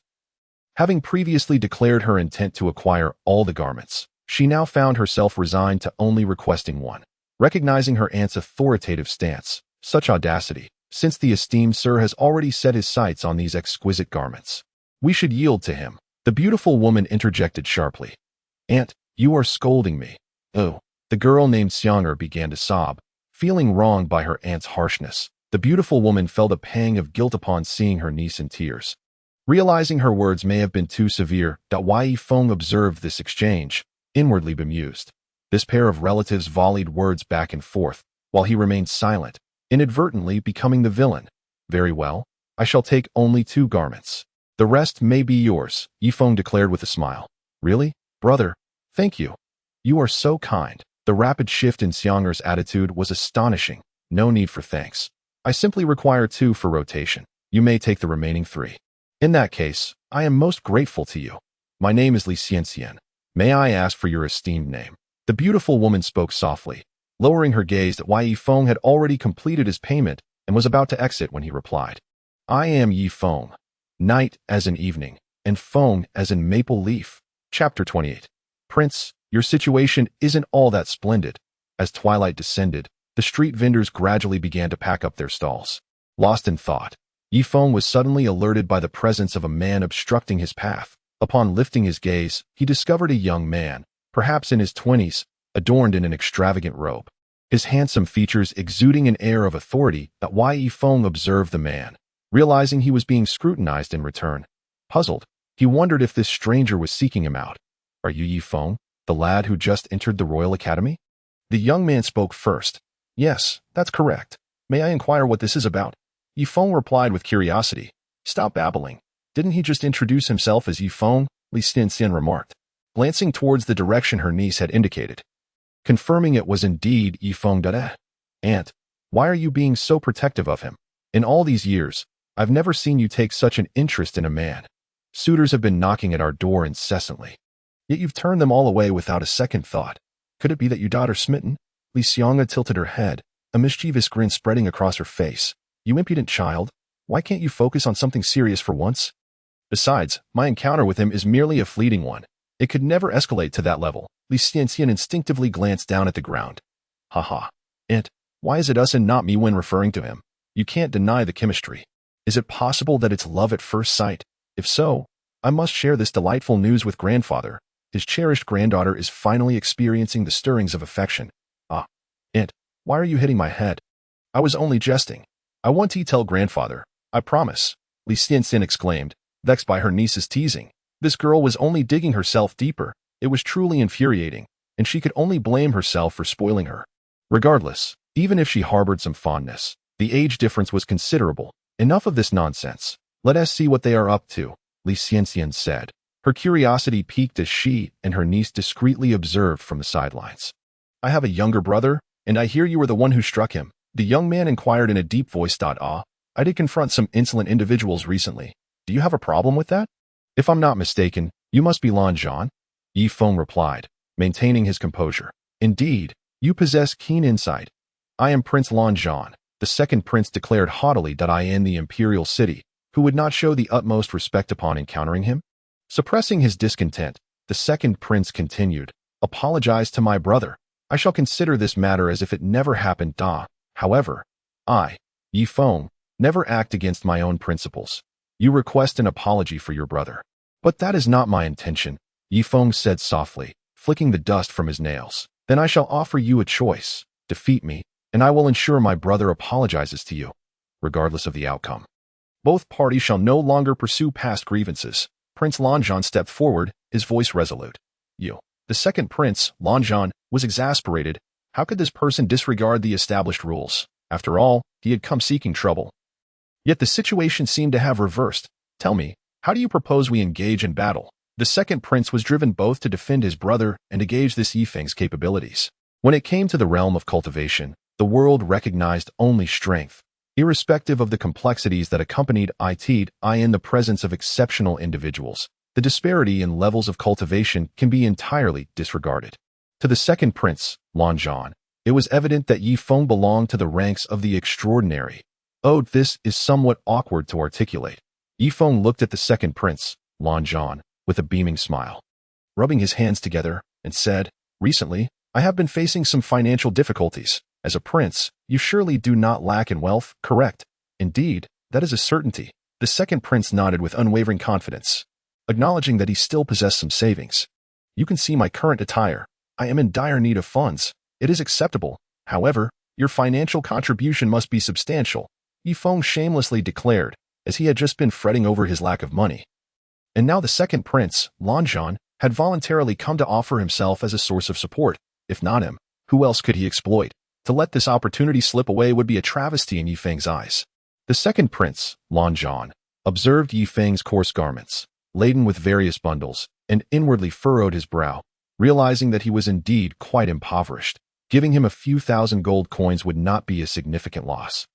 Having previously declared her intent to acquire all the garments, she now found herself resigned to only requesting one. Recognizing her aunt's authoritative stance, such audacity, since the esteemed sir has already set his sights on these exquisite garments, we should yield to him. The beautiful woman interjected sharply. "Aunt, you are scolding me." "Oh." The girl named Xiang'er began to sob, feeling wronged by her aunt's harshness. The beautiful woman felt a pang of guilt upon seeing her niece in tears. Realizing her words may have been too severe, Yifeng observed this exchange, inwardly bemused. This pair of relatives volleyed words back and forth, while he remained silent, inadvertently becoming the villain. "Very well, I shall take only 2 garments. The rest may be yours," Yifeng declared with a smile. "Really, brother? Thank you. You are so kind." The rapid shift in Xiang'er's attitude was astonishing. "No need for thanks. I simply require 2 for rotation. You may take the remaining 3. In that case, I am most grateful to you. My name is Li Xianxian. May I ask for your esteemed name?" The beautiful woman spoke softly, lowering her gaze at Yifeng had already completed his payment and was about to exit when he replied. "I am Yifeng. Night as in evening, and Feng as in maple leaf." Chapter 28. "Prince, your situation isn't all that splendid." As twilight descended, the street vendors gradually began to pack up their stalls. Lost in thought, Yifeng was suddenly alerted by the presence of a man obstructing his path. Upon lifting his gaze, he discovered a young man, perhaps in his 20s, adorned in an extravagant robe. His handsome features exuding an air of authority. Yifeng observed the man, realizing he was being scrutinized in return. Puzzled, he wondered if this stranger was seeking him out. "Are you Yifeng, the lad who just entered the Royal Academy?" The young man spoke first. "Yes, that's correct. May I inquire what this is about?" Yifeng replied with curiosity. "Stop babbling. Didn't he just introduce himself as Yifeng?" Li Xianxian remarked, glancing towards the direction her niece had indicated. Confirming it was indeed Yifeng. "Aunt, why are you being so protective of him? In all these years, I've never seen you take such an interest in a man. Suitors have been knocking at our door incessantly. Yet you've turned them all away without a second thought. Could it be that your daughter's smitten?" Li Xiang'e tilted her head, a mischievous grin spreading across her face. "You impudent child, why can't you focus on something serious for once? Besides, my encounter with him is merely a fleeting one. It could never escalate to that level." Li Xianxian instinctively glanced down at the ground. "Haha. Aunt, why is it us and not me when referring to him? You can't deny the chemistry. Is it possible that it's love at first sight? If so, I must share this delightful news with grandfather. His cherished granddaughter is finally experiencing the stirrings of affection." "Ah, Aunt, why are you hitting my head?" "I was only jesting. I want to tell grandfather. I promise," Li Xianxian exclaimed, vexed by her niece's teasing. This girl was only digging herself deeper. It was truly infuriating, and she could only blame herself for spoiling her. Regardless, even if she harbored some fondness, the age difference was considerable. "Enough of this nonsense. Let us see what they are up to," Li Xianxian said. Her curiosity piqued as she and her niece discreetly observed from the sidelines. "I have a younger brother, and I hear you were the one who struck him," the young man inquired in a deep voice. "Ah, I did confront some insolent individuals recently. Do you have a problem with that?" "If I'm not mistaken, you must be Lan Zhan," Yifeng replied, maintaining his composure. "Indeed, you possess keen insight. I am Prince Lan Zhan," the second prince declared haughtily. "I am the imperial city, who would not show the utmost respect upon encountering him?" Suppressing his discontent, the second prince continued, "Apologize to my brother. I shall consider this matter as if it never happened. However, I, Yifeng, never act against my own principles. You request an apology for your brother. But that is not my intention," Yifeng said softly, flicking the dust from his nails. Then I shall offer you a choice. Defeat me, and I will ensure my brother apologizes to you, regardless of the outcome. Both parties shall no longer pursue past grievances. Prince Lanjan stepped forward, his voice resolute. You. The second prince, Lanjan, was exasperated. How could this person disregard the established rules? After all, he had come seeking trouble. Yet the situation seemed to have reversed. Tell me, how do you propose we engage in battle? The second prince was driven both to defend his brother and to gauge this Yifeng's capabilities. When it came to the realm of cultivation, the world recognized only strength. Irrespective of the complexities that accompanied it, in the presence of exceptional individuals, the disparity in levels of cultivation can be entirely disregarded. To the second prince, Lanjan, it was evident that Yifeng belonged to the ranks of the extraordinary. Oh, this is somewhat awkward to articulate. Yifeng looked at the second prince, Lanjan, with a beaming smile, rubbing his hands together, and said, Recently, I have been facing some financial difficulties. As a prince, you surely do not lack in wealth, correct? Indeed, that is a certainty. The second prince nodded with unwavering confidence, acknowledging that he still possessed some savings. You can see my current attire. I am in dire need of funds. It is acceptable. However, your financial contribution must be substantial, Yifeng shamelessly declared, as he had just been fretting over his lack of money. And now the second prince, Lanjan, had voluntarily come to offer himself as a source of support. If not him, who else could he exploit? To let this opportunity slip away would be a travesty in Yifeng's eyes. The second prince, Lanjan, observed Yifeng's coarse garments, laden with various bundles, and inwardly furrowed his brow, realizing that he was indeed quite impoverished. Giving him a few thousand gold coins would not be a significant loss.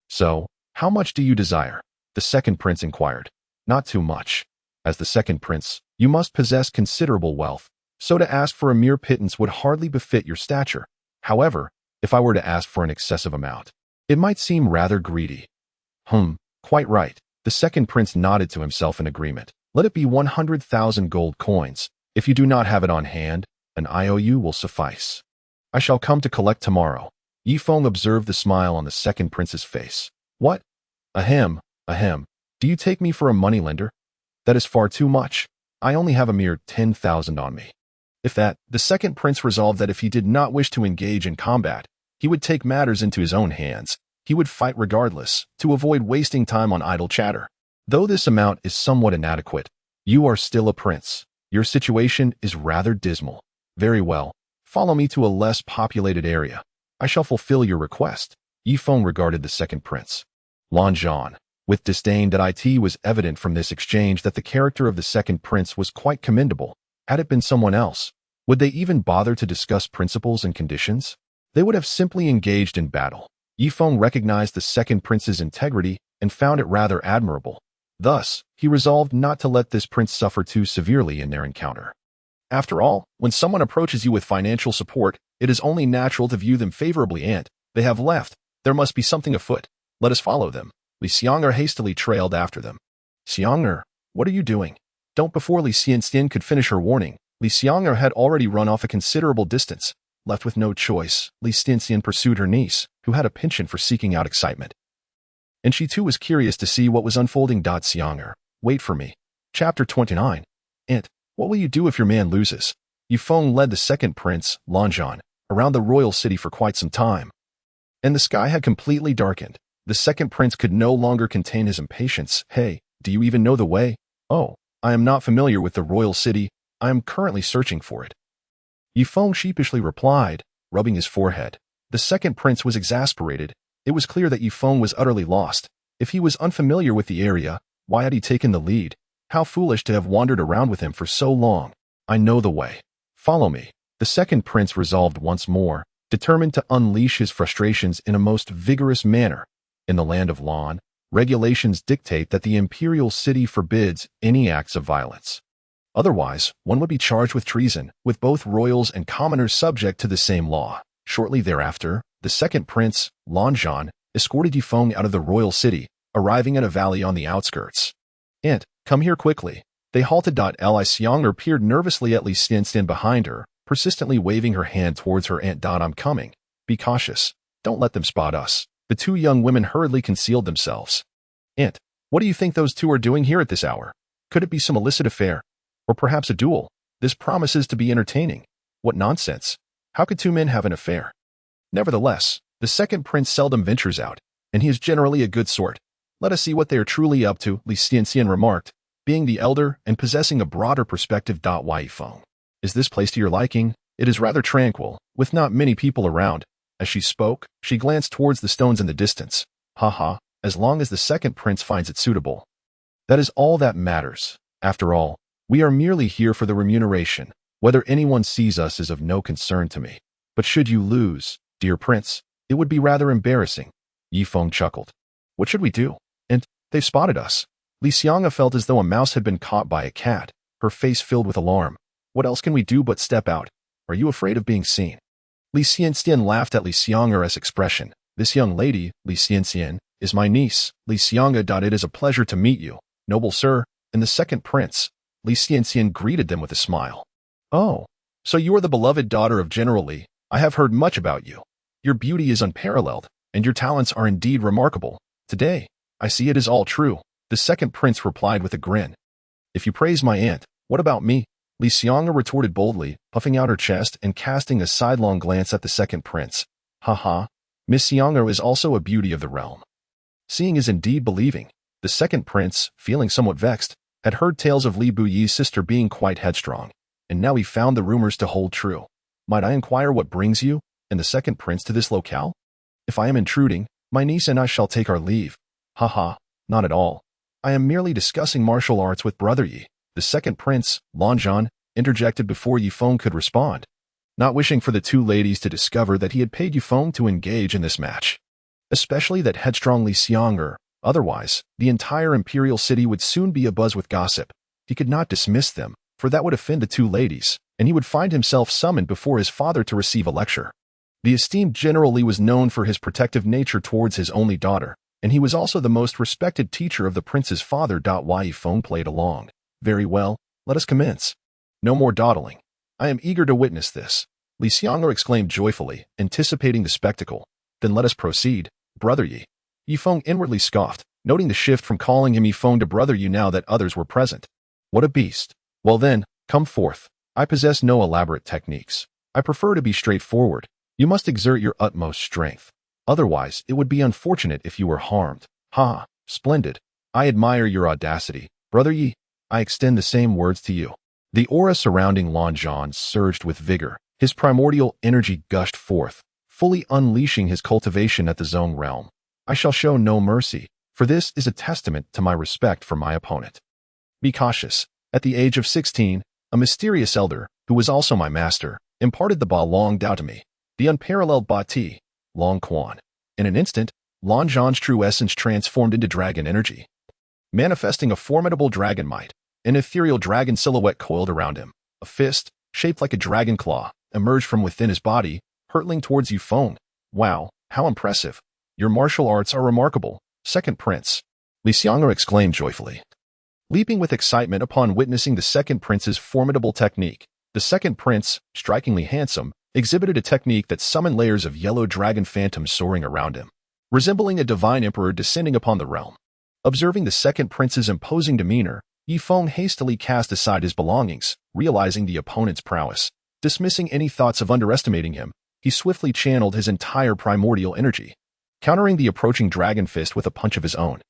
So, how much do you desire? The second prince inquired. Not too much. As the second prince, you must possess considerable wealth, so to ask for a mere pittance would hardly befit your stature. However, if I were to ask for an excessive amount, it might seem rather greedy. Quite right. The second prince nodded to himself in agreement. Let it be 100,000 gold coins. If you do not have it on hand, an IOU will suffice. I shall come to collect tomorrow. Yifeng observed the smile on the second prince's face. What? Ahem. Do you take me for a moneylender? That is far too much. I only have a mere 10,000 on me. If that, the second prince resolved that if he did not wish to engage in combat, he would take matters into his own hands. He would fight regardless, to avoid wasting time on idle chatter. Though this amount is somewhat inadequate, you are still a prince. Your situation is rather dismal. Very well. Follow me to a less populated area. I shall fulfill your request. Yifeng regarded the second prince, Lanjan, with disdain. That it was evident from this exchange that the character of the second prince was quite commendable. Had it been someone else, would they even bother to discuss principles and conditions? They would have simply engaged in battle. Yifeng recognized the second prince's integrity and found it rather admirable. Thus, he resolved not to let this prince suffer too severely in their encounter. After all, when someone approaches you with financial support, it is only natural to view them favorably, and they have left. There must be something afoot. Let us follow them. Li Xiang'er hastily trailed after them. Xiang'er, what are you doing? Don't. Before Li Xianxian could finish her warning, Li Xiang'er had already run off a considerable distance. Left with no choice, Li Xianxian pursued her niece, who had a penchant for seeking out excitement. And she too was curious to see what was unfolding. Xiang'er, wait for me. Chapter 29. Aunt, what will you do if your man loses? Yifeng led the second prince, Lanjan, around the royal city for quite some time. And the sky had completely darkened. The second prince could no longer contain his impatience. Hey, do you even know the way? Oh, I am not familiar with the royal city. I am currently searching for it. Yifeng sheepishly replied, rubbing his forehead. The second prince was exasperated. It was clear that Yifeng was utterly lost. If he was unfamiliar with the area, why had he taken the lead? How foolish to have wandered around with him for so long. I know the way. Follow me. The second prince resolved once more, determined to unleash his frustrations in a most vigorous manner. In the land of Lan, regulations dictate that the imperial city forbids any acts of violence. Otherwise, one would be charged with treason, with both royals and commoners subject to the same law. Shortly thereafter, the second prince, Lanjan, escorted Yifeng out of the royal city, arriving at a valley on the outskirts. Aunt, come here quickly. They halted. Li Xiang'er peered nervously at Li Xianxian behind her, persistently waving her hand towards her aunt. I'm coming. Be cautious. Don't let them spot us. The two young women hurriedly concealed themselves. Aunt, what do you think those two are doing here at this hour? Could it be some illicit affair? Or perhaps a duel? This promises to be entertaining. What nonsense! How could two men have an affair? Nevertheless, the second prince seldom ventures out, and he is generally a good sort. Let us see what they are truly up to, Li Xianxian remarked, being the elder and possessing a broader perspective. Yi Feng. Is this place to your liking? It is rather tranquil, with not many people around. As she spoke, she glanced towards the stones in the distance. Haha, as long as the second prince finds it suitable. That is all that matters. After all, we are merely here for the remuneration. Whether anyone sees us is of no concern to me. But should you lose, dear prince, it would be rather embarrassing. Yi Feng chuckled. What should we do? And they've spotted us. Li Xianga felt as though a mouse had been caught by a cat, her face filled with alarm. What else can we do but step out? Are you afraid of being seen? Li Xianxian laughed at Li Xianga's expression. This young lady, Li Xianxian, is my niece, Li Xianga. It is a pleasure to meet you, noble sir, and the second prince. Li Xianxian greeted them with a smile. Oh, so you are the beloved daughter of General Li. I have heard much about you. Your beauty is unparalleled, and your talents are indeed remarkable. Today, I see it is all true, the second prince replied with a grin. If you praise my aunt, what about me? Li Xianga retorted boldly, puffing out her chest and casting a sidelong glance at the second prince. Haha, Miss Xianga is also a beauty of the realm. Seeing is indeed believing. The second prince, feeling somewhat vexed, had heard tales of Li Buyi's sister being quite headstrong, and now he found the rumors to hold true. Might I inquire what brings you and the second prince to this locale? If I am intruding, my niece and I shall take our leave. Haha, not at all. I am merely discussing martial arts with Brother Yi. The second prince, Lanzhan, interjected before Yi Feng could respond, not wishing for the two ladies to discover that he had paid Yi Feng to engage in this match. Especially that headstrong Li Xianga. Otherwise, the entire imperial city would soon be abuzz with gossip. He could not dismiss them, for that would offend the two ladies, and he would find himself summoned before his father to receive a lecture. The esteemed General Li was known for his protective nature towards his only daughter, and he was also the most respected teacher of the prince's father. Yi Feng played along. Very well, let us commence. No more dawdling. I am eager to witness this. Li Xianga exclaimed joyfully, anticipating the spectacle. Then let us proceed, Brother Yi. Yi Feng inwardly scoffed, noting the shift from calling him Yi Feng to Brother Yi now that others were present. What a beast. Well then, come forth. I possess no elaborate techniques. I prefer to be straightforward. You must exert your utmost strength. Otherwise, it would be unfortunate if you were harmed. Ha, splendid. I admire your audacity, Brother Yi. I extend the same words to you. The aura surrounding Lanzhan surged with vigor. His primordial energy gushed forth, fully unleashing his cultivation at the zone realm. I shall show no mercy, for this is a testament to my respect for my opponent. Be cautious. At the age of 16, a mysterious elder, who was also my master, imparted the Ba Long Dao to me, the unparalleled Ba Ti, Long Quan. In an instant, Lanzhan's true essence transformed into dragon energy. Manifesting a formidable dragon might, an ethereal dragon silhouette coiled around him. A fist, shaped like a dragon claw, emerged from within his body, hurtling towards Yi Feng. Wow, how impressive. Your martial arts are remarkable, second prince. Li Xianga exclaimed joyfully. Leaping with excitement upon witnessing the second prince's formidable technique, the second prince, strikingly handsome, exhibited a technique that summoned layers of yellow dragon phantoms soaring around him, resembling a divine emperor descending upon the realm. Observing the second prince's imposing demeanor, Yi Feng hastily cast aside his belongings, realizing the opponent's prowess. Dismissing any thoughts of underestimating him, he swiftly channeled his entire primordial energy, countering the approaching dragon fist with a punch of his own.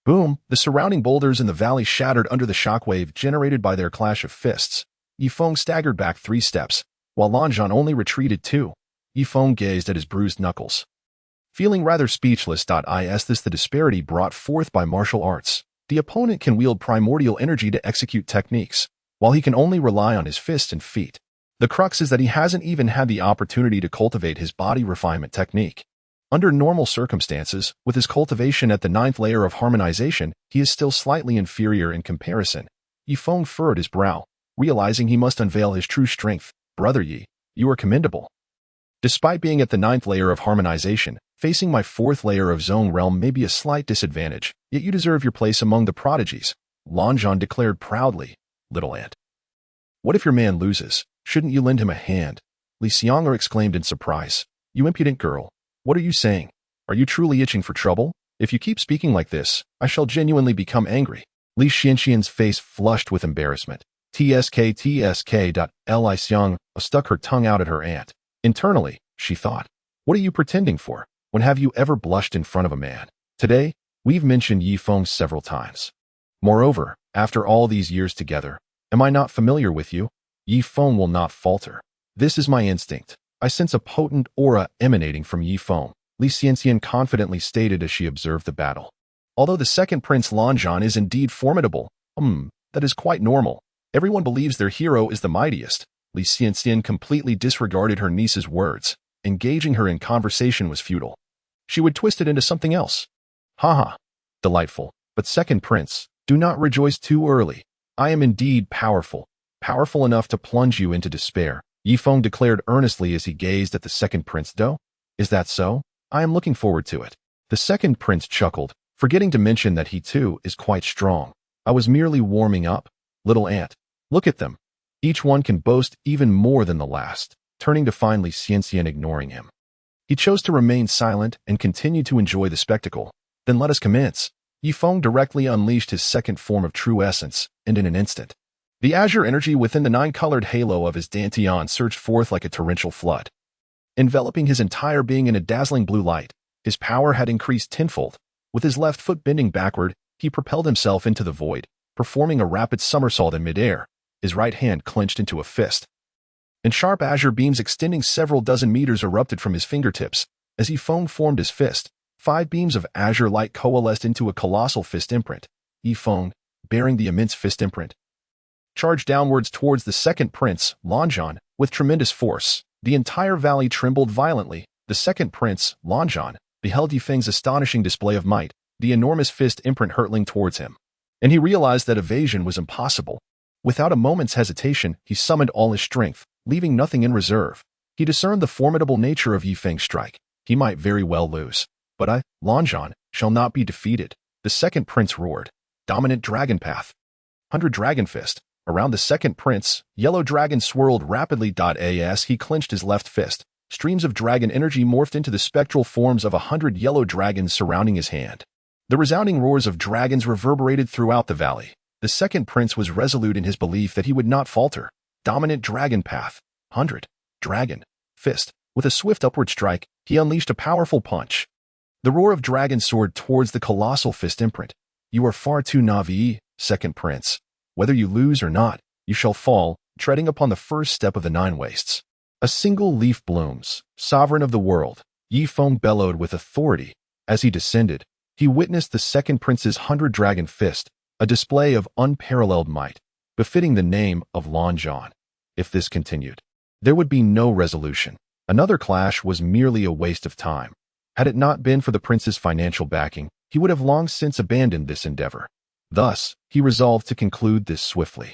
Boom! The surrounding boulders in the valley shattered under the shockwave generated by their clash of fists. Yi Feng staggered back 3 steps, while Lanzhan only retreated 2. Yi Feng gazed at his bruised knuckles, feeling rather speechless. Is this the disparity brought forth by martial arts? The opponent can wield primordial energy to execute techniques, while he can only rely on his fists and feet. The crux is that he hasn't even had the opportunity to cultivate his body refinement technique. Under normal circumstances, with his cultivation at the 9th layer of harmonization, he is still slightly inferior in comparison. Yi Feng furrowed his brow, realizing he must unveil his true strength. Brother Yi, you are commendable. Despite being at the 9th layer of harmonization, facing my 4th layer of zone realm may be a slight disadvantage, yet you deserve your place among the prodigies, Lanzhan declared proudly. Little ant. What if your man loses? Shouldn't you lend him a hand? Li Xianga exclaimed in surprise. You impudent girl. What are you saying? Are you truly itching for trouble? If you keep speaking like this, I shall genuinely become angry. Li Xianxian's face flushed with embarrassment. Li Xiang stuck her tongue out at her aunt. Internally, she thought, what are you pretending for? When have you ever blushed in front of a man? Today, we've mentioned Yi Feng several times. Moreover, after all these years together, am I not familiar with you? Yi Feng will not falter. This is my instinct. I sense a potent aura emanating from Yi Feng, Li Xianxian confidently stated as she observed the battle. Although the second Prince Lanzhan is indeed formidable, that is quite normal. Everyone believes their hero is the mightiest. Li Xianxian completely disregarded her niece's words. Engaging her in conversation was futile. She would twist it into something else. Haha. Delightful. But second prince, do not rejoice too early. I am indeed powerful. Powerful enough to plunge you into despair. Yi Feng declared earnestly as he gazed at the second prince. Is that so? I am looking forward to it. The second prince chuckled, forgetting to mention that he too is quite strong. I was merely warming up. Little ant. Look at them. Each one can boast even more than the last. Turning to find Li Xianxian ignoring him. He chose to remain silent and continue to enjoy the spectacle. Then let us commence. Yi Feng directly unleashed his second form of true essence, and in an instant, the azure energy within the nine-colored halo of his dantian surged forth like a torrential flood. Enveloping his entire being in a dazzling blue light, his power had increased tenfold. With his left foot bending backward, he propelled himself into the void, performing a rapid somersault in midair, his right hand clenched into a fist. And sharp azure beams extending several dozen meters erupted from his fingertips. As Yi Feng formed his fist, 5 beams of azure light coalesced into a colossal fist imprint. Yi Feng, bearing the immense fist imprint, charged downwards towards the second prince, Lanzhan, with tremendous force. The entire valley trembled violently. The second prince, Lanzhan, beheld Yi Feng's astonishing display of might, the enormous fist imprint hurtling towards him. And he realized that evasion was impossible. Without a moment's hesitation, he summoned all his strength, leaving nothing in reserve. He discerned the formidable nature of Yi Feng's strike. He might very well lose. But I, Lanzhan, shall not be defeated. The second prince roared. Dominant dragon path. 100 dragon fist. Around the second prince, yellow dragon swirled rapidly. As he clenched his left fist, streams of dragon energy morphed into the spectral forms of 100 yellow dragons surrounding his hand. The resounding roars of dragons reverberated throughout the valley. The second prince was resolute in his belief that he would not falter. Dominant dragon path. 100. Dragon. Fist. With a swift upward strike, he unleashed a powerful punch. The roar of dragons soared towards the colossal fist imprint. You are far too naive, second prince. Whether you lose or not, you shall fall, treading upon the first step of the 9 wastes. A single leaf blooms, sovereign of the world. Yi Feng bellowed with authority. As he descended, he witnessed the second prince's 100 dragon fist, a display of unparalleled might, befitting the name of Lanzhan. If this continued, there would be no resolution. Another clash was merely a waste of time. Had it not been for the prince's financial backing, he would have long since abandoned this endeavor. Thus, he resolved to conclude this swiftly.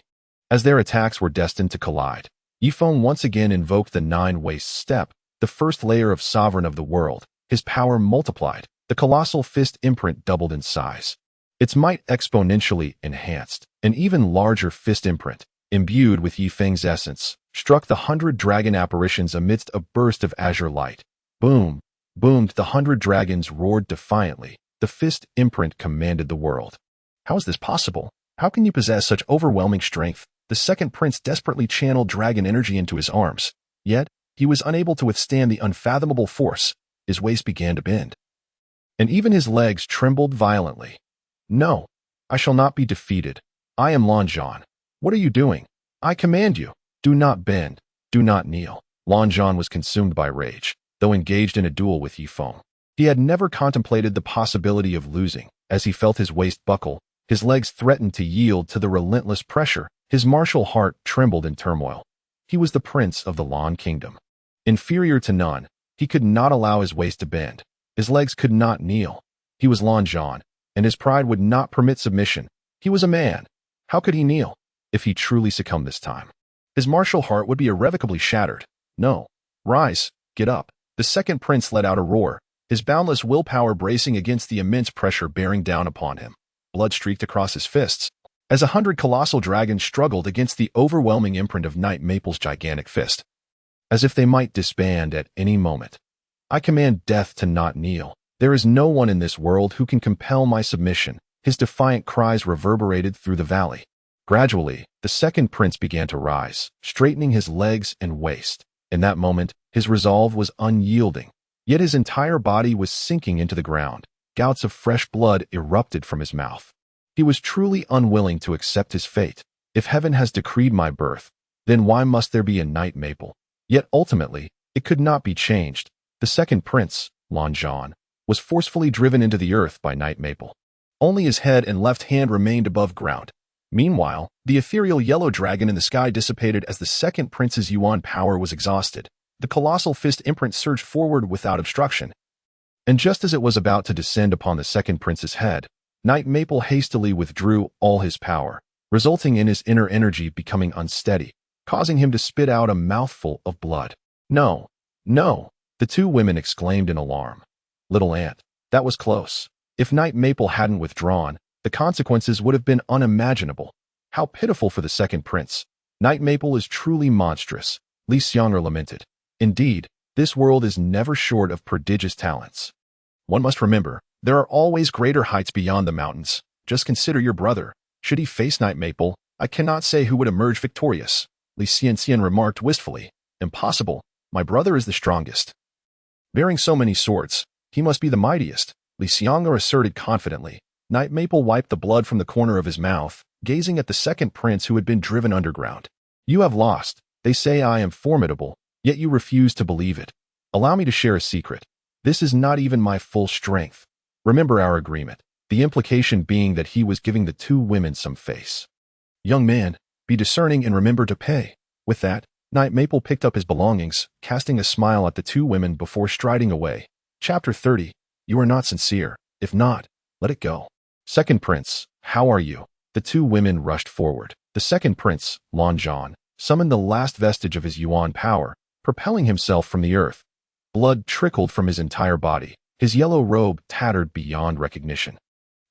As their attacks were destined to collide, Yi Feng once again invoked the 9 wastes step, the first layer of sovereign of the world. His power multiplied. The colossal fist imprint doubled in size. Its might exponentially enhanced. An even larger fist imprint, imbued with Yi Feng's essence, struck the 100 dragon apparitions amidst a burst of azure light. Boom! Boomed. The 100 dragons roared defiantly. The fist imprint commanded the world. How is this possible? How can you possess such overwhelming strength? The second prince desperately channeled dragon energy into his arms. Yet, he was unable to withstand the unfathomable force. His waist began to bend. And even his legs trembled violently. No, I shall not be defeated. I am Lanzhan. What are you doing? I command you. Do not bend. Do not kneel. Lanzhan was consumed by rage, though engaged in a duel with Yi Feng. He had never contemplated the possibility of losing. As he felt his waist buckle, his legs threatened to yield to the relentless pressure. His martial heart trembled in turmoil. He was the prince of the Lan kingdom. Inferior to none, he could not allow his waist to bend. His legs could not kneel. He was Lanzhan, and his pride would not permit submission. He was a man. How could he kneel? If he truly succumbed this time, his martial heart would be irrevocably shattered. No. Rise. Get up. The second prince let out a roar, his boundless willpower bracing against the immense pressure bearing down upon him. Blood streaked across his fists, as 100 colossal dragons struggled against the overwhelming imprint of Night Maple's gigantic fist, as if they might disband at any moment. I command death to not kneel. There is no one in this world who can compel my submission. His defiant cries reverberated through the valley. Gradually, the second prince began to rise, straightening his legs and waist. In that moment, his resolve was unyielding, yet his entire body was sinking into the ground. Gouts of fresh blood erupted from his mouth. He was truly unwilling to accept his fate. If heaven has decreed my birth, then why must there be a night maple? Yet ultimately, it could not be changed. The second prince, Lan Zhan, was forcefully driven into the earth by night maple. Only his head and left hand remained above ground. Meanwhile, the ethereal yellow dragon in the sky dissipated as the second prince's yuan power was exhausted. The colossal fist imprint surged forward without obstruction. And just as it was about to descend upon the second prince's head, Night Maple hastily withdrew all his power, resulting in his inner energy becoming unsteady, causing him to spit out a mouthful of blood. No, no, the two women exclaimed in alarm. Little Ant, that was close. If Night Maple hadn't withdrawn, the consequences would have been unimaginable. How pitiful for the second prince. Night Maple is truly monstrous, Li Xianger lamented. Indeed, this world is never short of prodigious talents. One must remember, there are always greater heights beyond the mountains. Just consider your brother. Should he face Night Maple, I cannot say who would emerge victorious. Li Xianxian remarked wistfully. Impossible. My brother is the strongest. Bearing so many swords, he must be the mightiest, Li Xianger asserted confidently. Night Maple wiped the blood from the corner of his mouth, gazing at the second prince who had been driven underground. You have lost. They say I am formidable, yet you refuse to believe it. Allow me to share a secret. This is not even my full strength. Remember our agreement, the implication being that he was giving the two women some face. Young man, be discerning and remember to pay. With that, Night Maple picked up his belongings, casting a smile at the two women before striding away. Chapter 30. You are not sincere. If not, let it go. Second prince, how are you? The two women rushed forward. The second prince, Lan Zhan, summoned the last vestige of his yuan power, propelling himself from the earth. Blood trickled from his entire body, his yellow robe tattered beyond recognition.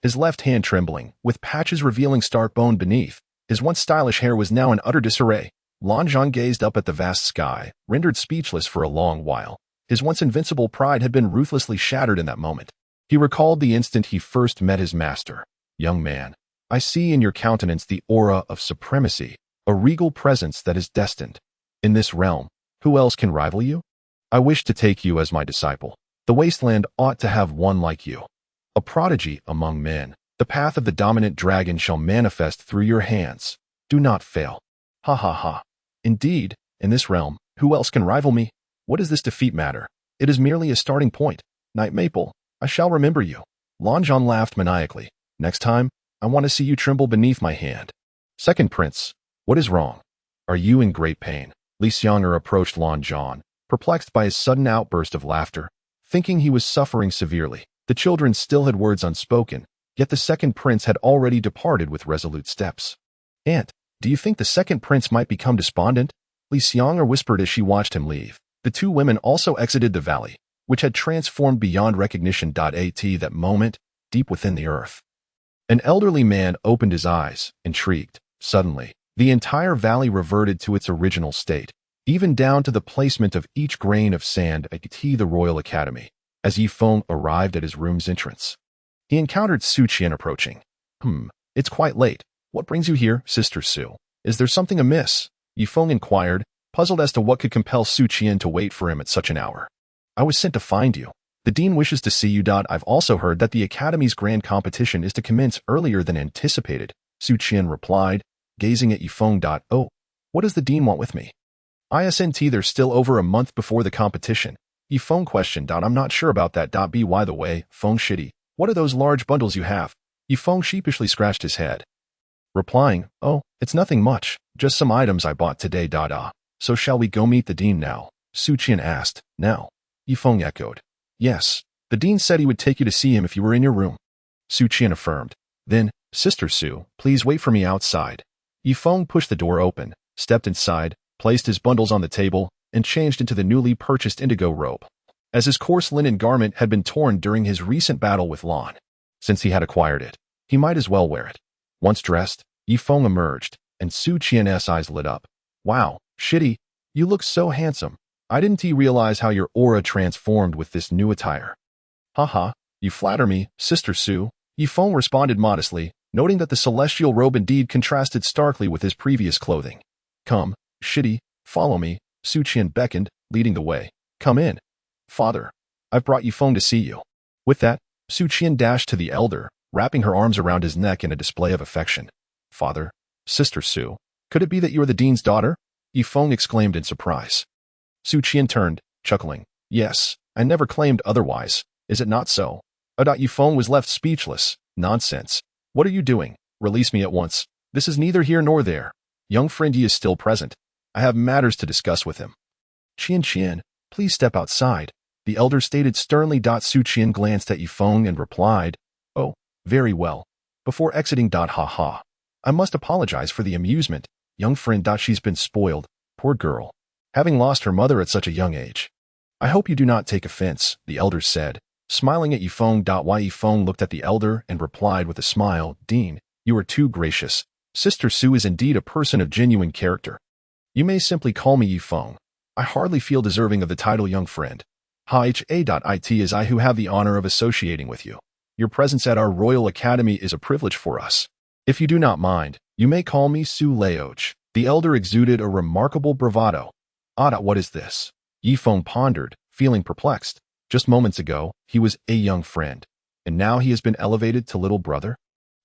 His left hand trembling, with patches revealing stark bone beneath. His once stylish hair was now in utter disarray. Lan Zhan gazed up at the vast sky, rendered speechless for a long while. His once invincible pride had been ruthlessly shattered in that moment. He recalled the instant he first met his master. Young man, I see in your countenance the aura of supremacy, a regal presence that is destined. In this realm, who else can rival you? I wish to take you as my disciple. The wasteland ought to have one like you. A prodigy among men. The path of the dominant dragon shall manifest through your hands. Do not fail. Ha ha ha. Indeed, in this realm, who else can rival me? What does this defeat matter? It is merely a starting point. Night Maple, I shall remember you. Lan Zhan laughed maniacally. Next time, I want to see you tremble beneath my hand. Second prince, what is wrong? Are you in great pain? Li Xianger approached Lan Zhan, perplexed by his sudden outburst of laughter, thinking he was suffering severely. The children still had words unspoken, yet the second prince had already departed with resolute steps. Aunt, do you think the second prince might become despondent? Li Xianger whispered as she watched him leave. The two women also exited the valley, which had transformed beyond recognition. At that moment, deep within the earth. An elderly man opened his eyes, intrigued. Suddenly, the entire valley reverted to its original state, even down to the placement of each grain of sand at the Royal Academy. As Yifeng arrived at his room's entrance, he encountered Su Qian approaching. It's quite late. What brings you here, Sister Su? Is there something amiss? Yifeng inquired, puzzled as to what could compel Su Qian to wait for him at such an hour. I was sent to find you. The dean wishes to see you. I've also heard that the Academy's grand competition is to commence earlier than anticipated, Su Qian replied, gazing at Yifeng. Oh, what does the dean want with me? ISNT, there's still over a month before the competition. Yifeng questioned. I'm not sure about that. By the way, Feng Shitty, what are those large bundles you have? Yifeng sheepishly scratched his head, replying, oh, it's nothing much, just some items I bought today. So shall we go meet the dean now? Su Qian asked. Now? Yifeng echoed. Yes, the dean said he would take you to see him if you were in your room. Su Qian affirmed. Then, Sister Su, please wait for me outside. Yifeng pushed the door open, stepped inside, placed his bundles on the table, and changed into the newly purchased indigo robe, as his coarse linen garment had been torn during his recent battle with Lan. Since he had acquired it, he might as well wear it. Once dressed, Yifeng emerged, and Su Qian's eyes lit up. Wow, Shitty, you look so handsome. I didn't realize how your aura transformed with this new attire. Haha, you flatter me, Sister Su. Yifeng responded modestly, noting that the celestial robe indeed contrasted starkly with his previous clothing. "Come, Shitty, follow me," Su Qian beckoned, leading the way. "Come in. Father, I've brought Yifeng to see you." With that, Su Qian dashed to the elder, wrapping her arms around his neck in a display of affection. "Father, Sister Su, could it be that you are the dean's daughter?" Yifeng exclaimed in surprise. Su Qian turned, chuckling. "Yes, I never claimed otherwise. Is it not so?" Yifeng was left speechless. "Nonsense. What are you doing? Release me at once. This is neither here nor there. Young Frenzied is still present. I have matters to discuss with him." "Qian, please step outside," the elder stated sternly. Su Qian glanced at Yifeng and replied, "Oh, very well." Before exiting, "Ha. I must apologize for the amusement. Young friend. She's been spoiled. Poor girl. Having lost her mother at such a young age." "I hope you do not take offense," the elder said, smiling at Yifeng. Yifeng looked at the elder and replied with a smile, "Dean, you are too gracious. Sister Su is indeed a person of genuine character. You may simply call me Yifeng. I hardly feel deserving of the title young friend. It is I who have the honor of associating with you. Your presence at our Royal Academy is a privilege for us. If you do not mind, you may call me Su Leoj." The elder exuded a remarkable bravado. What is this?" Yifeng pondered, feeling perplexed. Just moments ago, he was a young friend, and now he has been elevated to little brother?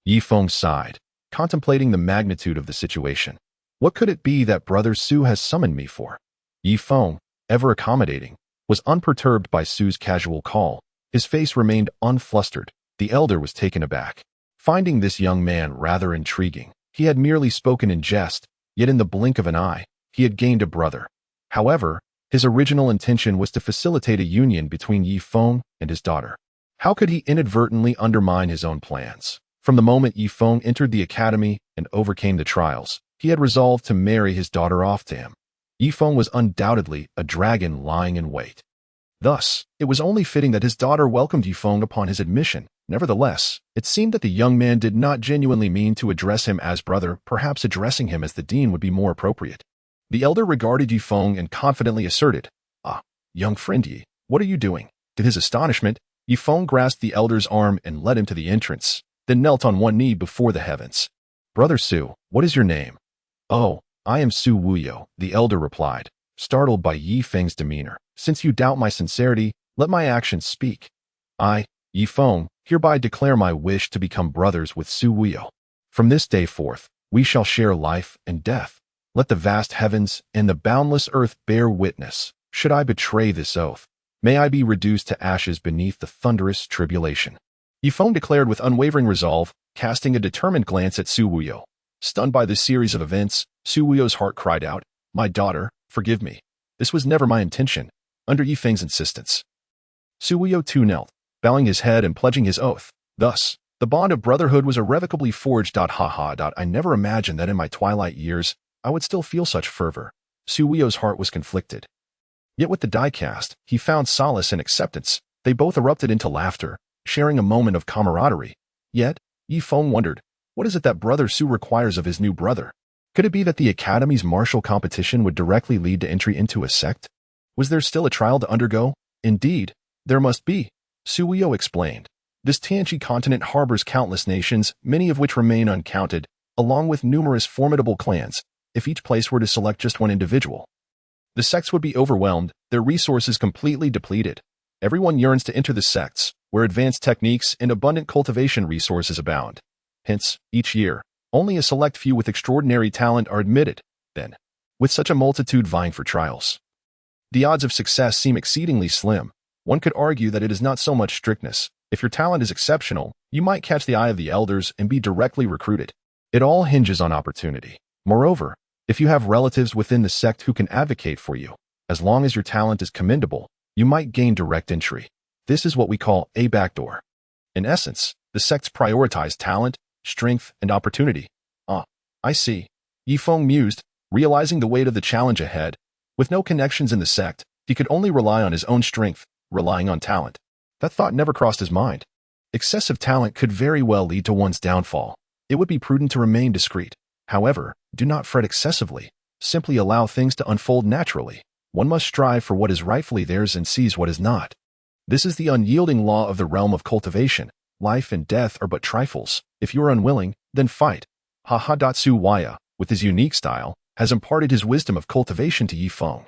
Yifeng sighed, contemplating the magnitude of the situation. What could it be that Brother Su has summoned me for? Yifeng, ever accommodating, was unperturbed by Su's casual call. His face remained unflustered. The elder was taken aback. Finding this young man rather intriguing, he had merely spoken in jest, yet in the blink of an eye, he had gained a brother. However, his original intention was to facilitate a union between Yifeng and his daughter. How could he inadvertently undermine his own plans? From the moment Yifeng entered the academy and overcame the trials, he had resolved to marry his daughter off to him. Yifeng was undoubtedly a dragon lying in wait. Thus, it was only fitting that his daughter welcomed Yifeng upon his admission. Nevertheless, it seemed that the young man did not genuinely mean to address him as brother. Perhaps addressing him as the dean would be more appropriate. The elder regarded Yifeng and confidently asserted, "Young friend, what are you doing?" To his astonishment, Yifeng grasped the elder's arm and led him to the entrance, then knelt on one knee before the heavens. "Brother Su, what is your name?" "Oh, I am Su Wuyo," the elder replied, startled by Yifeng's demeanor. "Since you doubt my sincerity, let my actions speak. I, Yifeng, hereby declare my wish to become brothers with Su Wuyo. From this day forth, we shall share life and death. Let the vast heavens and the boundless earth bear witness. Should I betray this oath, may I be reduced to ashes beneath the thunderous tribulation." Yifeng declared with unwavering resolve, casting a determined glance at Su Wuyo. Stunned by this series of events, Su Wuyo's heart cried out, "My daughter, forgive me. This was never my intention," under Yifeng's insistence. Su Wuyo too knelt, bowing his head and pledging his oath. Thus, the bond of brotherhood was irrevocably forged. I never imagined that in my twilight years, I would still feel such fervor. Su Wuyo's heart was conflicted. Yet with the die cast, he found solace and acceptance. They both erupted into laughter, sharing a moment of camaraderie. Yet, Yifeng wondered, what is it that Brother Su requires of his new brother? Could it be that the Academy's martial competition would directly lead to entry into a sect? Was there still a trial to undergo? Indeed, there must be, Su Wuyo explained. This Tianchi continent harbors countless nations, many of which remain uncounted, along with numerous formidable clans. If each place were to select just one individual, the sects would be overwhelmed, their resources completely depleted. Everyone yearns to enter the sects, where advanced techniques and abundant cultivation resources abound. Hence, each year, only a select few with extraordinary talent are admitted. Then, with such a multitude vying for trials, the odds of success seem exceedingly slim. One could argue that it is not so much strictness. If your talent is exceptional, you might catch the eye of the elders and be directly recruited. It all hinges on opportunity. Moreover, if you have relatives within the sect who can advocate for you, as long as your talent is commendable, you might gain direct entry. This is what we call a backdoor. In essence, the sects prioritize talent, strength, and opportunity. I see. Yifeng mused, realizing the weight of the challenge ahead. With no connections in the sect, he could only rely on his own strength, relying on talent. That thought never crossed his mind. Excessive talent could very well lead to one's downfall. It would be prudent to remain discreet. However, do not fret excessively. Simply allow things to unfold naturally. One must strive for what is rightfully theirs and seize what is not. This is the unyielding law of the realm of cultivation. Life and death are but trifles. If you are unwilling, then fight. Su Waya, with his unique style, has imparted his wisdom of cultivation to Yifeng.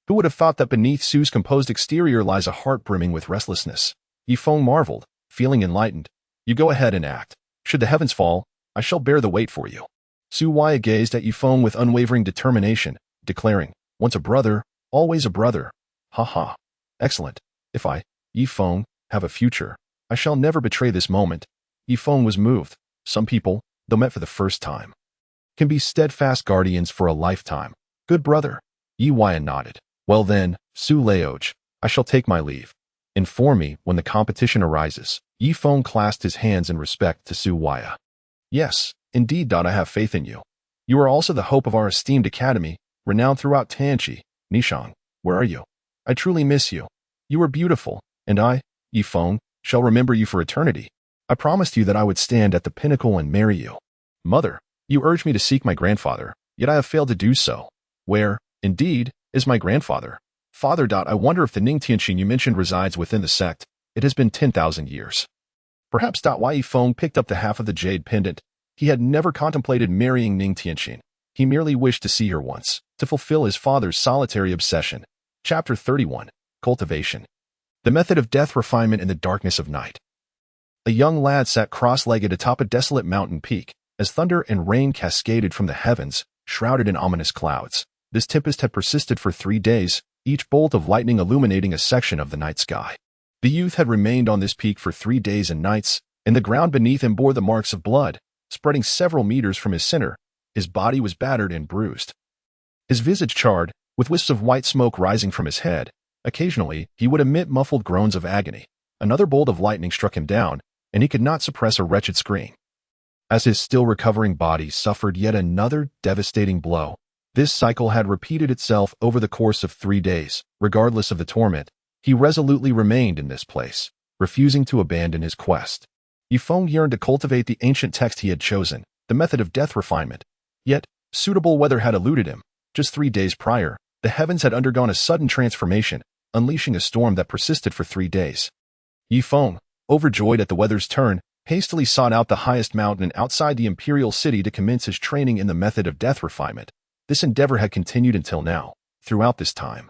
Who would have thought that beneath Su's composed exterior lies a heart brimming with restlessness? Yifeng marveled, feeling enlightened. You go ahead and act. Should the heavens fall, I shall bear the weight for you. Su Waya gazed at Yifeng with unwavering determination, declaring, once a brother, always a brother. Excellent. If I, Yifeng, have a future, I shall never betray this moment. Yifeng was moved. Some people, though met for the first time, can be steadfast guardians for a lifetime. Good brother. Yi Waya nodded. Well then, Su Leoj, I shall take my leave. Inform me when the competition arises. Yifeng clasped his hands in respect to Su Waya. Yes, indeed. I have faith in you. You are also the hope of our esteemed academy, renowned throughout Tianqi. Nishang, where are you? I truly miss you. You are beautiful, and I, Yifeng, shall remember you for eternity. I promised you that I would stand at the pinnacle and marry you. Mother, you urged me to seek my grandfather, yet I have failed to do so. Where, indeed, is my grandfather? Father. I wonder if the Ning Tianqin you mentioned resides within the sect. It has been 10,000 years. Perhaps. Yifeng picked up the half of the jade pendant. He had never contemplated marrying Ning Tianqin. He merely wished to see her once, to fulfill his father's solitary obsession. Chapter 31. Cultivation. The method of death refinement in the darkness of night. A young lad sat cross-legged atop a desolate mountain peak, as thunder and rain cascaded from the heavens, shrouded in ominous clouds. This tempest had persisted for 3 days, each bolt of lightning illuminating a section of the night sky. The youth had remained on this peak for 3 days and nights, and the ground beneath him bore the marks of blood, spreading several meters from his center. His body was battered and bruised. His visage charred, with wisps of white smoke rising from his head. Occasionally, he would emit muffled groans of agony. Another bolt of lightning struck him down, and he could not suppress a wretched scream. As his still recovering body suffered yet another devastating blow, this cycle had repeated itself over the course of 3 days. Regardless of the torment, he resolutely remained in this place, refusing to abandon his quest. Yifeng yearned to cultivate the ancient text he had chosen, the method of death refinement. Yet, suitable weather had eluded him. Just 3 days prior, the heavens had undergone a sudden transformation, unleashing a storm that persisted for 3 days. Yifeng, overjoyed at the weather's turn, hastily sought out the highest mountain outside the imperial city to commence his training in the method of death refinement. This endeavor had continued until now. Throughout this time,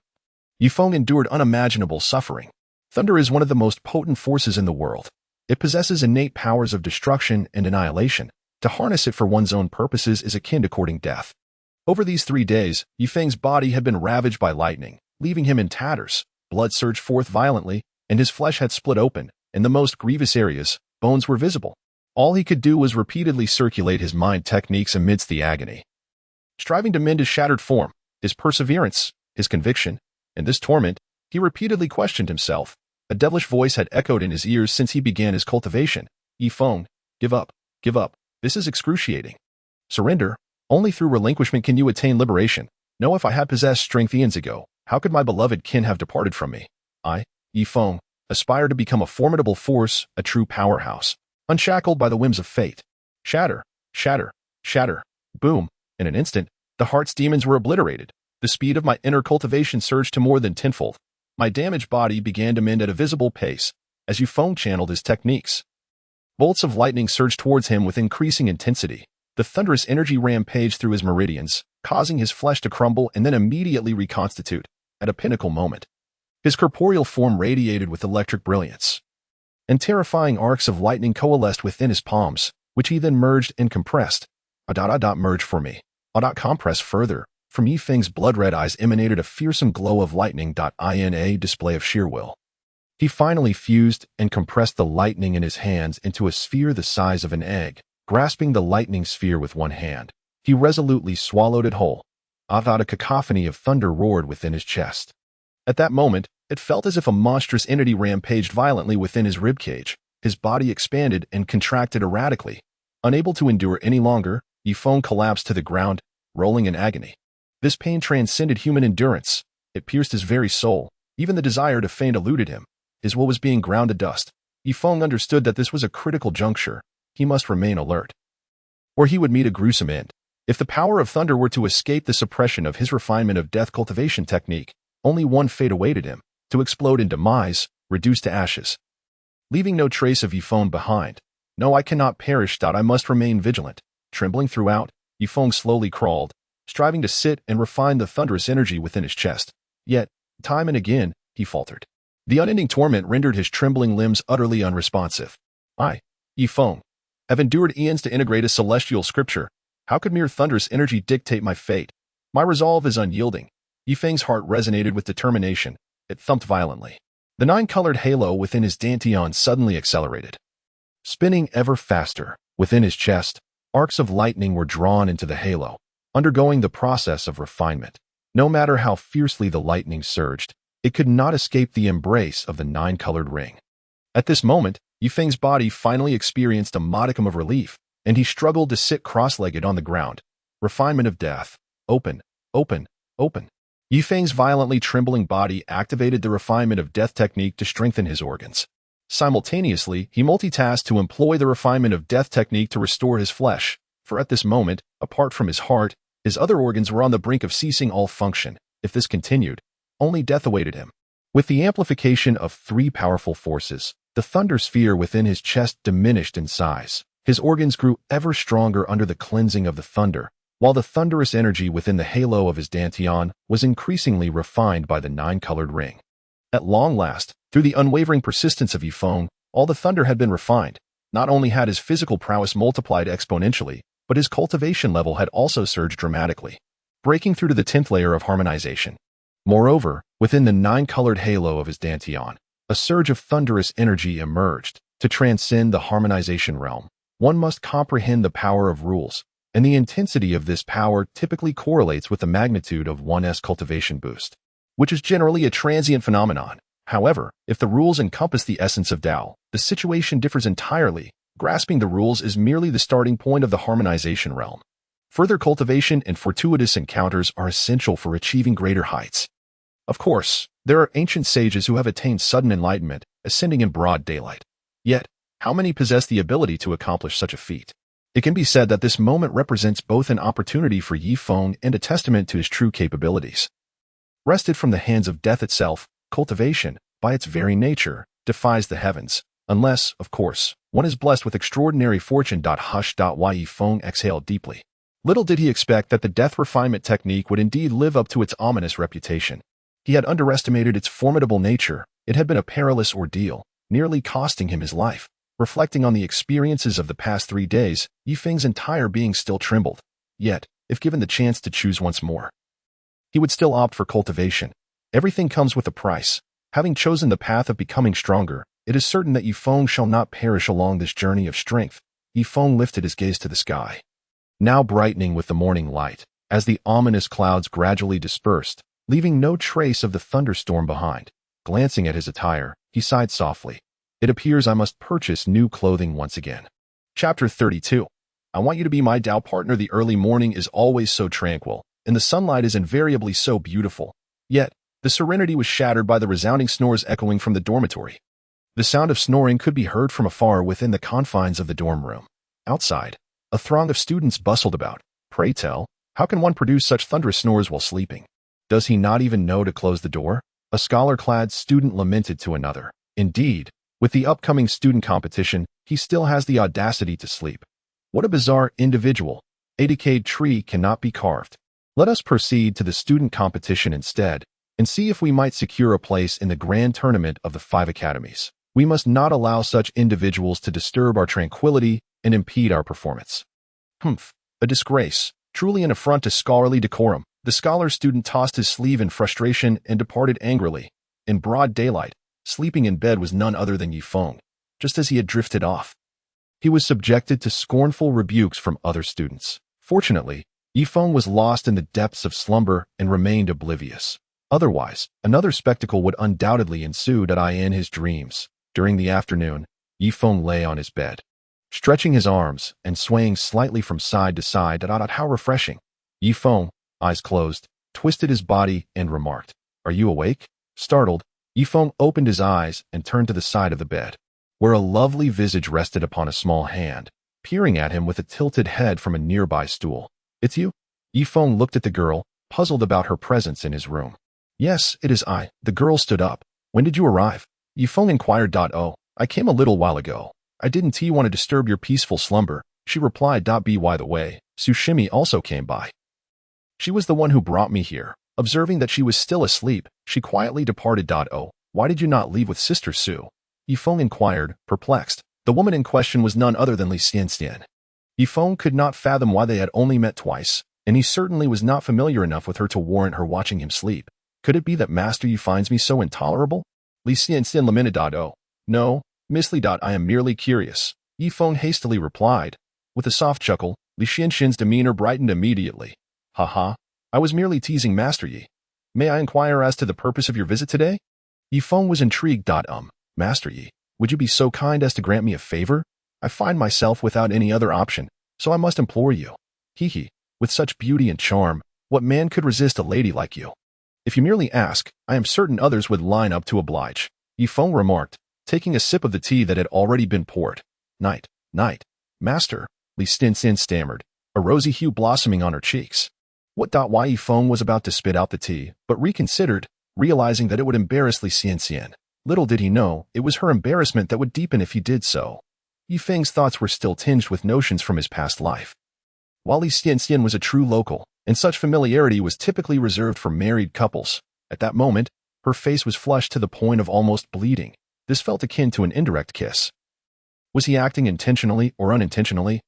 Yifeng endured unimaginable suffering. Thunder is one of the most potent forces in the world. It possesses innate powers of destruction and annihilation. To harness it for one's own purposes is akin to courting death. Over these 3 days, Yifeng's body had been ravaged by lightning, leaving him in tatters. Blood surged forth violently, and his flesh had split open. In the most grievous areas, bones were visible. All he could do was repeatedly circulate his mind techniques amidst the agony, striving to mend his shattered form, his perseverance, his conviction. In this torment, he repeatedly questioned himself. A devilish voice had echoed in his ears since he began his cultivation. Yifeng, give up, give up. This is excruciating. Surrender. Only through relinquishment can you attain liberation. Know if I had possessed strength eons ago, how could my beloved kin have departed from me? I, Yifeng, aspire to become a formidable force, a true powerhouse, unshackled by the whims of fate. Shatter, shatter, shatter. Boom. In an instant, the heart's demons were obliterated. The speed of my inner cultivation surged to more than tenfold. My damaged body began to mend at a visible pace, as Yifeng channeled his techniques. Bolts of lightning surged towards him with increasing intensity. The thunderous energy rampaged through his meridians, causing his flesh to crumble and then immediately reconstitute, at a pinnacle moment. His corporeal form radiated with electric brilliance, and terrifying arcs of lightning coalesced within his palms, which he then merged and compressed. Merge for me. Compress further. From Yifeng's blood-red eyes emanated a fearsome glow of lightning. In a display of sheer will. He finally fused and compressed the lightning in his hands into a sphere the size of an egg. Grasping the lightning sphere with one hand, he resolutely swallowed it whole. A cacophony of thunder roared within his chest. At that moment, it felt as if a monstrous entity rampaged violently within his ribcage. His body expanded and contracted erratically. Unable to endure any longer, Yifeng collapsed to the ground, rolling in agony. This pain transcended human endurance. It pierced his very soul. Even the desire to feign eluded him. His will was being ground to dust. Yifeng understood that this was a critical juncture. He must remain alert, or he would meet a gruesome end. If the power of thunder were to escape the suppression of his refinement of death cultivation technique, only one fate awaited him: to explode in demise, reduced to ashes, leaving no trace of Yifeng behind. No, I cannot perish. I must remain vigilant. Trembling throughout, Yifeng slowly crawled, striving to sit and refine the thunderous energy within his chest. Yet, time and again, he faltered. The unending torment rendered his trembling limbs utterly unresponsive. I, Yifeng, have endured eons to integrate a celestial scripture. How could mere thunderous energy dictate my fate? My resolve is unyielding. Yifeng's heart resonated with determination. It thumped violently. The nine-colored halo within his dantian suddenly accelerated. Spinning ever faster, within his chest, arcs of lightning were drawn into the halo, undergoing the process of refinement. No matter how fiercely the lightning surged, it could not escape the embrace of the nine-colored ring. At this moment, Yifeng's body finally experienced a modicum of relief, and he struggled to sit cross-legged on the ground. Refinement of death. Open, open, open. Yifeng's violently trembling body activated the refinement of death technique to strengthen his organs. Simultaneously, he multitasked to employ the refinement of death technique to restore his flesh, for at this moment, apart from his heart, his other organs were on the brink of ceasing all function. If this continued, only death awaited him. With the amplification of three powerful forces, the thunder sphere within his chest diminished in size. His organs grew ever stronger under the cleansing of the thunder, while the thunderous energy within the halo of his dantian was increasingly refined by the nine-colored ring. At long last, through the unwavering persistence of Yifeng, all the thunder had been refined. Not only had his physical prowess multiplied exponentially, but his cultivation level had also surged dramatically, breaking through to the 10th layer of harmonization. Moreover, within the nine-colored halo of his dantian, a surge of thunderous energy emerged. To transcend the harmonization realm, one must comprehend the power of rules, and the intensity of this power typically correlates with the magnitude of one's cultivation boost, which is generally a transient phenomenon. However, if the rules encompass the essence of Tao, the situation differs entirely. Grasping the rules is merely the starting point of the harmonization realm. Further cultivation and fortuitous encounters are essential for achieving greater heights. Of course, there are ancient sages who have attained sudden enlightenment, ascending in broad daylight. Yet, how many possess the ability to accomplish such a feat? It can be said that this moment represents both an opportunity for Yifeng and a testament to his true capabilities. Wrested from the hands of death itself, cultivation, by its very nature, defies the heavens, unless, of course, one is blessed with extraordinary fortune. Yifeng exhaled deeply. Little did he expect that the death refinement technique would indeed live up to its ominous reputation. He had underestimated its formidable nature. It had been a perilous ordeal, nearly costing him his life. Reflecting on the experiences of the past 3 days, Yifeng's entire being still trembled. Yet, if given the chance to choose once more, he would still opt for cultivation. Everything comes with a price. Having chosen the path of becoming stronger, it is certain that Yifeng shall not perish along this journey of strength. Yifeng lifted his gaze to the sky, now brightening with the morning light, as the ominous clouds gradually dispersed, leaving no trace of the thunderstorm behind. Glancing at his attire, he sighed softly. It appears I must purchase new clothing once again. Chapter 32. I want you to be my Tao partner. The early morning is always so tranquil, and the sunlight is invariably so beautiful. Yet, the serenity was shattered by the resounding snores echoing from the dormitory. The sound of snoring could be heard from afar within the confines of the dorm room. Outside, a throng of students bustled about. Pray tell, how can one produce such thunderous snores while sleeping? Does he not even know to close the door? A scholar-clad student lamented to another. Indeed, with the upcoming student competition, he still has the audacity to sleep. What a bizarre individual. A decayed tree cannot be carved. Let us proceed to the student competition instead, and see if we might secure a place in the grand tournament of the 5 academies. We must not allow such individuals to disturb our tranquility and impede our performance. Humph, a disgrace, truly an affront to scholarly decorum. The scholar-student tossed his sleeve in frustration and departed angrily. In broad daylight, sleeping in bed was none other than Yifeng, just as he had drifted off. He was subjected to scornful rebukes from other students. Fortunately, Yifeng was lost in the depths of slumber and remained oblivious. Otherwise, another spectacle would undoubtedly ensue in his dreams. During the afternoon, Yifeng lay on his bed, stretching his arms and swaying slightly from side to side. How refreshing. Yifeng, eyes closed, twisted his body and remarked, "Are you awake?" Startled, Yifeng opened his eyes and turned to the side of the bed, where a lovely visage rested upon a small hand, peering at him with a tilted head from a nearby stool. "It's you?" Yifeng looked at the girl, puzzled about her presence in his room. "Yes, it is I." The girl stood up. "When did you arrive?" Yifeng inquired. "Oh, I came a little while ago. I didn't want to disturb your peaceful slumber, she replied. By the way, Sushimi also came by. She was the one who brought me here. Observing that she was still asleep, she quietly departed. Oh, why did you not leave with Sister Su? Yifeng inquired, perplexed. The woman in question was none other than Li Xianxian. Yifeng could not fathom why they had only met twice, and he certainly was not familiar enough with her to warrant her watching him sleep. Could it be that Master Yi finds me so intolerable? Li Xianxian lamented. Oh, no, Miss Li. I am merely curious, Yifeng hastily replied. With a soft chuckle, Li Xianxian's demeanor brightened immediately. Haha, I was merely teasing Master Yi. May I inquire as to the purpose of your visit today? Yifeng was intrigued. Master Yi, would you be so kind as to grant me a favor? I find myself without any other option, so I must implore you. Hee. With such beauty and charm, what man could resist a lady like you? If you merely ask, I am certain others would line up to oblige, Yifeng remarked, taking a sip of the tea that had already been poured. Night, Master, Li Xianxian stammered, a rosy hue blossoming on her cheeks. Why Yifeng was about to spit out the tea, but reconsidered, realizing that it would embarrass Li Xianxian. Little did he know, it was her embarrassment that would deepen if he did so. Yifeng's thoughts were still tinged with notions from his past life. While Li Xianxian was a true local, and such familiarity was typically reserved for married couples, at that moment, her face was flushed to the point of almost bleeding. This felt akin to an indirect kiss. Was he acting intentionally or unintentionally?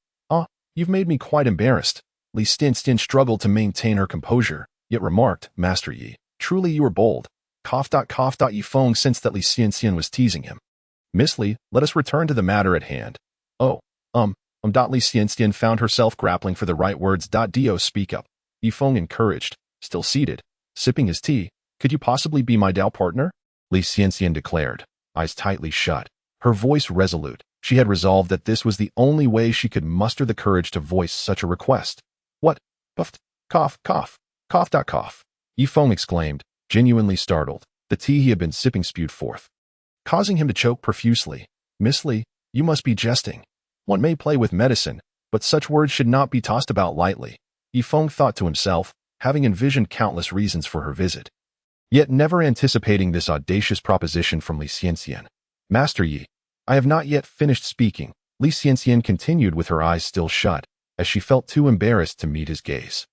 You've made me quite embarrassed. Li Xianxian struggled to maintain her composure, yet remarked, Master Yi, truly you are bold. Yifeng sensed that Li Xianxian was teasing him. Miss Li, let us return to the matter at hand. Li Xianxian found herself grappling for the right words. Do speak up. Yifeng encouraged, still seated, sipping his tea. Could you possibly be my Dao partner? Li Xianxian declared, eyes tightly shut, her voice resolute. She had resolved that this was the only way she could muster the courage to voice such a request. What? Puffed. Cough. Yifeng exclaimed, genuinely startled. The tea he had been sipping spewed forth, causing him to choke profusely. Miss Li, you must be jesting. One may play with medicine, but such words should not be tossed about lightly. Yifeng thought to himself, having envisioned countless reasons for her visit, yet never anticipating this audacious proposition from Li Xianxian. Master Yi, I have not yet finished speaking, Li Xianxian continued with her eyes still shut, as she felt too embarrassed to meet his gaze.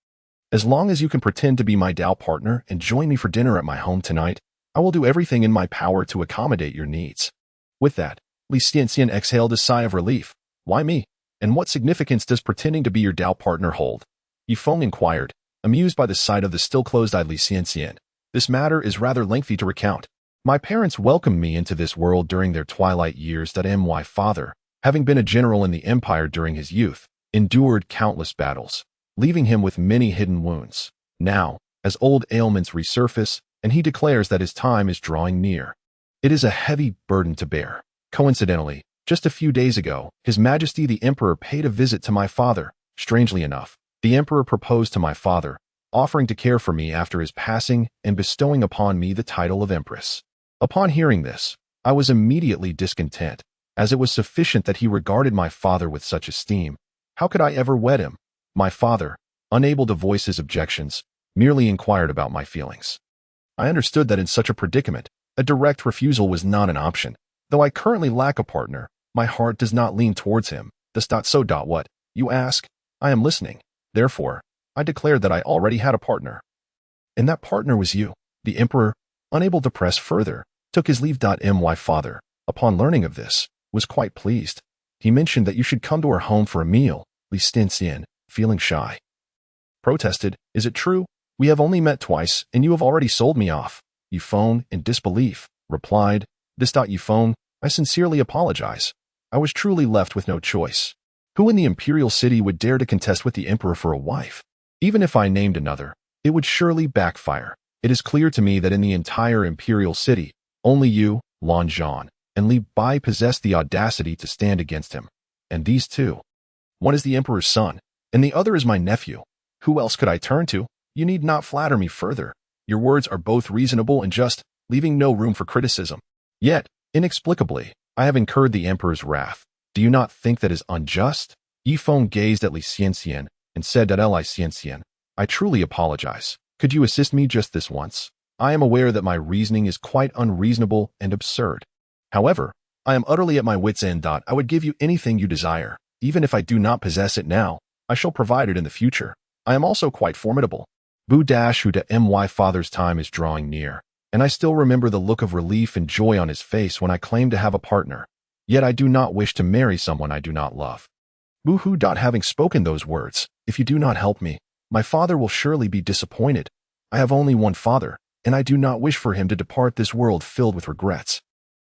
As long as you can pretend to be my Dao partner and join me for dinner at my home tonight, I will do everything in my power to accommodate your needs. With that, Li Xianxian exhaled a sigh of relief. Why me? And what significance does pretending to be your Dao partner hold? Yifeng inquired, amused by the sight of the still closed-eyed Li Xianxian. This matter is rather lengthy to recount. My parents welcomed me into this world during their twilight years. My father, having been a general in the empire during his youth, endured countless battles, leaving him with many hidden wounds. Now, as old ailments resurface, and he declares that his time is drawing near, it is a heavy burden to bear. Coincidentally, just a few days ago, His Majesty the Emperor paid a visit to my father. Strangely enough, the Emperor proposed to my father, offering to care for me after his passing and bestowing upon me the title of Empress. Upon hearing this, I was immediately discontent, as it was sufficient that he regarded my father with such esteem. How could I ever wed him? My father, unable to voice his objections, merely inquired about my feelings. I understood that in such a predicament, a direct refusal was not an option. Though I currently lack a partner, my heart does not lean towards him. What? You ask? I am listening. Therefore, I declared that I already had a partner. And that partner was you. The Emperor, unable to press further, took his leave. My father, upon learning of this, was quite pleased. He mentioned that you should come to our home for a meal. Li Xianxian, feeling shy, protested, Is it true? We have only met twice, and you have already sold me off. Yifeng, in disbelief, replied, Yifeng, I sincerely apologize. I was truly left with no choice. Who in the imperial city would dare to contest with the emperor for a wife? Even if I named another, it would surely backfire. It is clear to me that in the entire imperial city, only you, Lan Zhan, and Li Bai possess the audacity to stand against him. And these two. One is the emperor's son, and the other is my nephew. Who else could I turn to? You need not flatter me further. Your words are both reasonable and just, leaving no room for criticism. Yet, inexplicably, I have incurred the emperor's wrath. Do you not think that is unjust? Yifeng gazed at Li Xianxian and said, Li Xianxian, I truly apologize. Could you assist me just this once? I am aware that my reasoning is quite unreasonable and absurd. However, I am utterly at my wit's end. I would give you anything you desire. Even if I do not possess it now, I shall provide it in the future. I am also quite formidable. My father's time is drawing near, and I still remember the look of relief and joy on his face when I claimed to have a partner. Yet I do not wish to marry someone I do not love. Boo-hoo. Having spoken those words, if you do not help me, my father will surely be disappointed. I have only one father, and I do not wish for him to depart this world filled with regrets.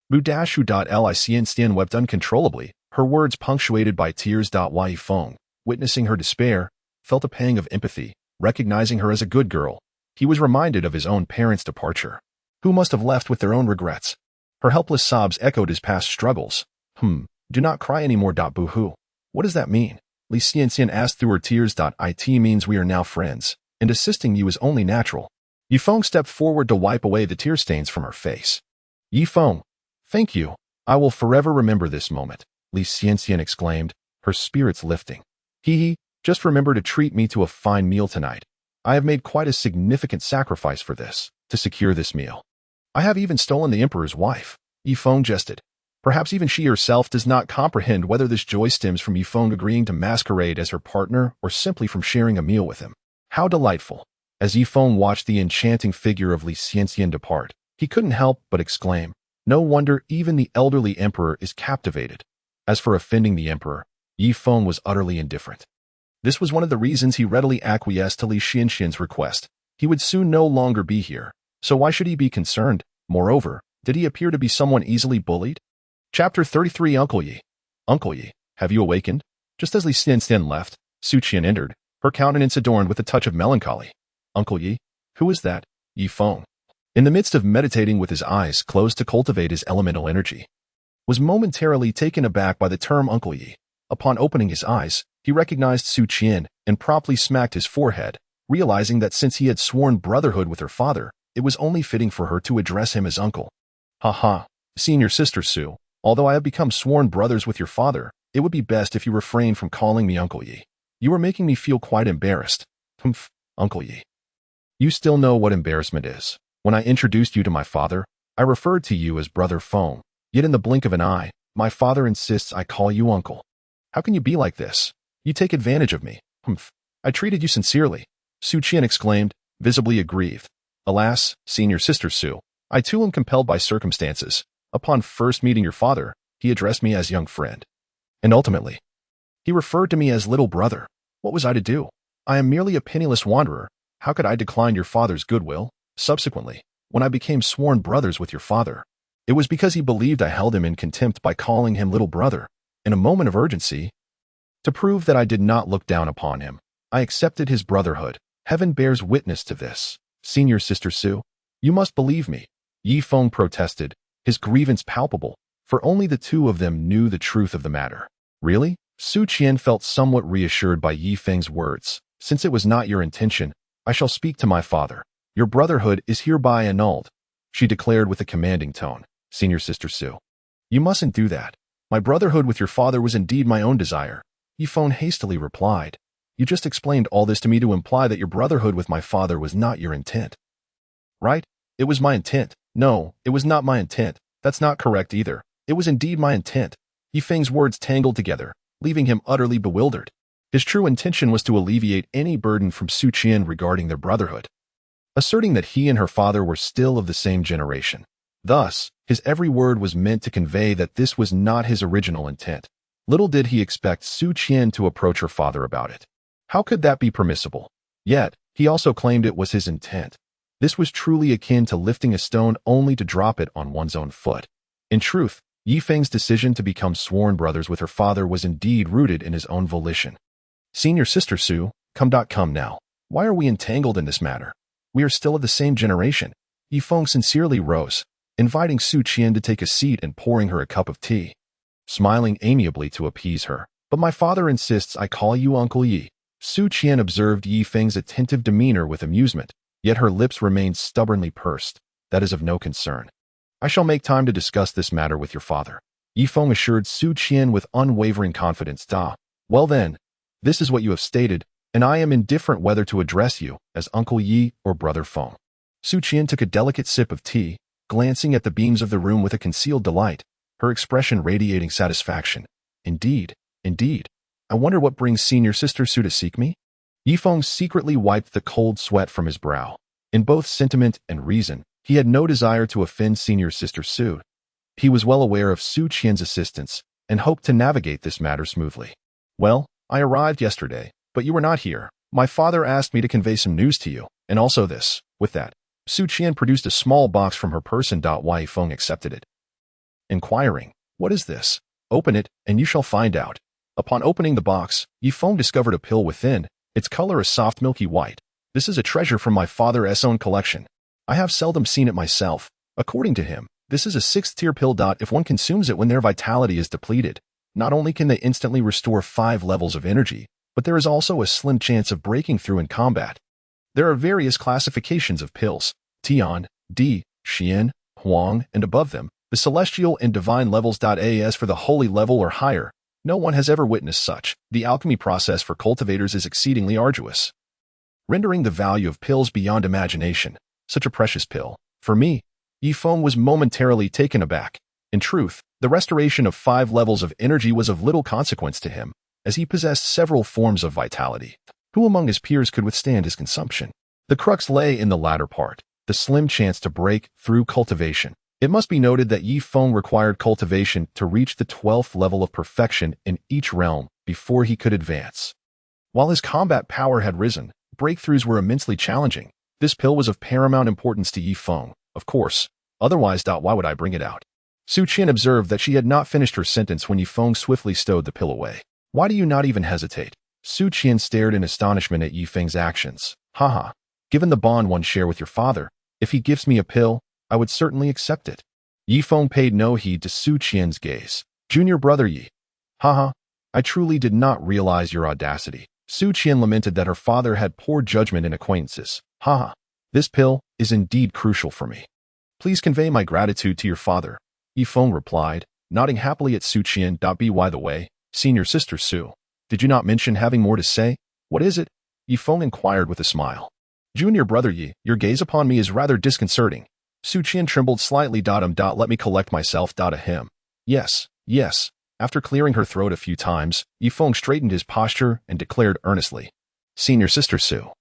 Licien wept uncontrollably, her words punctuated by tears. Yifeng, witnessing her despair, felt a pang of empathy, recognizing her as a good girl. He was reminded of his own parents' departure, who must have left with their own regrets. Her helpless sobs echoed his past struggles. Do not cry anymore. Boo-hoo. What does that mean? Li Xianxian asked through her tears. It means we are now friends, and assisting you is only natural. Yifeng stepped forward to wipe away the tear stains from her face. Yifeng, thank you. I will forever remember this moment, Li Xianxian exclaimed, her spirits lifting. Just remember to treat me to a fine meal tonight. I have made quite a significant sacrifice for this, to secure this meal. I have even stolen the emperor's wife. Yifeng jested. Perhaps even she herself does not comprehend whether this joy stems from Yifeng agreeing to masquerade as her partner or simply from sharing a meal with him. How delightful! As Yifeng watched the enchanting figure of Li Xianxian depart, he couldn't help but exclaim, no wonder even the elderly emperor is captivated. As for offending the emperor, Yifeng was utterly indifferent. This was one of the reasons he readily acquiesced to Li Xianxian's request. He would soon no longer be here, so why should he be concerned? Moreover, did he appear to be someone easily bullied? Chapter 33. Uncle Yi. Uncle Yi, have you awakened? Just as Li Xianxian left, Su Qian entered, her countenance adorned with a touch of melancholy. Uncle Yi? Who is that? Yifeng, in the midst of meditating with his eyes closed to cultivate his elemental energy, was momentarily taken aback by the term Uncle Yi. Upon opening his eyes, he recognized Su Qian and promptly smacked his forehead, realizing that since he had sworn brotherhood with her father, it was only fitting for her to address him as uncle. Senior sister Su, although I have become sworn brothers with your father, it would be best if you refrain from calling me Uncle Yi. You are making me feel quite embarrassed. Uncle Yi. You still know what embarrassment is. When I introduced you to my father, I referred to you as Brother Feng, yet in the blink of an eye, my father insists I call you uncle. How can you be like this? You take advantage of me. I treated you sincerely, Su Qian exclaimed, visibly aggrieved. Alas, senior sister Su, I too am compelled by circumstances. Upon first meeting your father, he addressed me as young friend. And ultimately, he referred to me as little brother. What was I to do? I am merely a penniless wanderer. How could I decline your father's goodwill? Subsequently, when I became sworn brothers with your father, it was because he believed I held him in contempt by calling him little brother. In a moment of urgency, to prove that I did not look down upon him, I accepted his brotherhood. Heaven bears witness to this. Senior sister Su, you must believe me. Yifeng protested, his grievance palpable, for only the two of them knew the truth of the matter. Really? Su Qian felt somewhat reassured by Yifeng's words. Since it was not your intention, I shall speak to my father. Your brotherhood is hereby annulled, she declared with a commanding tone. Senior sister Su, you mustn't do that. My brotherhood with your father was indeed my own desire. Yifeng hastily replied. You just explained all this to me to imply that your brotherhood with my father was not your intent. Right? It was my intent. No, it was not my intent. That's not correct either. It was indeed my intent. Yifeng's words tangled together, leaving him utterly bewildered. His true intention was to alleviate any burden from Su Qian regarding their brotherhood, asserting that he and her father were still of the same generation. Thus, his every word was meant to convey that this was not his original intent. Little did he expect Su Qian to approach her father about it. How could that be permissible? Yet, he also claimed it was his intent. This was truly akin to lifting a stone only to drop it on one's own foot. In truth, Yifeng's decision to become sworn brothers with her father was indeed rooted in his own volition. Senior sister Su, come now. Why are we entangled in this matter? We are still of the same generation. Yifeng sincerely rose, inviting Su Qian to take a seat and pouring her a cup of tea, smiling amiably to appease her. But my father insists I call you Uncle Yi. Su Qian observed Yifeng's attentive demeanor with amusement, yet her lips remained stubbornly pursed. That is of no concern. I shall make time to discuss this matter with your father. Yifeng assured Su Qian with unwavering confidence. Well then, this is what you have stated, and I am indifferent whether to address you as Uncle Yi or Brother Feng. Su Qian took a delicate sip of tea, glancing at the beams of the room with a concealed delight. her expression radiating satisfaction. Indeed, indeed. I wonder what brings senior sister Su to seek me? Yifeng secretly wiped the cold sweat from his brow. In both sentiment and reason, he had no desire to offend senior sister Su. He was well aware of Su Qian's assistance and hoped to navigate this matter smoothly. Well, I arrived yesterday, but you were not here. My father asked me to convey some news to you, and also this. With that, Su Qian produced a small box from her person. Yifeng accepted it. Inquiring, "What is this? Open it, and you shall find out." Upon opening the box, Yifeng discovered a pill within, its color a soft milky white. "This is a treasure from my father's own collection. I have seldom seen it myself." According to him, this is a 6th-tier pill. If one consumes it when their vitality is depleted, not only can they instantly restore 5 levels of energy, but there is also a slim chance of breaking through in combat. There are various classifications of pills: Tian, Di, Xian, Huang, and above them, the celestial and divine levels. As for the holy level or higher, no one has ever witnessed such. The alchemy process for cultivators is exceedingly arduous, rendering the value of pills beyond imagination. Such a precious pill. For me, Yifeng was momentarily taken aback. In truth, the restoration of 5 levels of energy was of little consequence to him, as he possessed several forms of vitality. Who among his peers could withstand his consumption? The crux lay in the latter part, the slim chance to break through cultivation. It must be noted that Yifeng required cultivation to reach the 12th level of perfection in each realm before he could advance. While his combat power had risen, breakthroughs were immensely challenging. This pill was of paramount importance to Yifeng, of course. Otherwise, why would I bring it out? Su Qian observed that she had not finished her sentence when Yifeng swiftly stowed the pill away. "Why do you not even hesitate?" Su Qian stared in astonishment at Yifeng's actions. "Haha. Given the bond one share with your father, if he gives me a pill, I would certainly accept it." Yifeng paid no heed to Su Qian's gaze. "Junior brother Yi. Haha. I truly did not realize your audacity." Su Qian lamented that her father had poor judgment in acquaintances. "Haha. This pill is indeed crucial for me. Please convey my gratitude to your father." Yifeng replied, nodding happily at Su Qian. "By the way, senior sister Su, did you not mention having more to say? What is it?" Yifeng inquired with a smile. "Junior brother Yi, your gaze upon me is rather disconcerting." Su Qian trembled slightly. Let me collect myself. Ahem. Yes, yes. After clearing her throat a few times, Yifeng straightened his posture and declared earnestly, "Senior sister Su,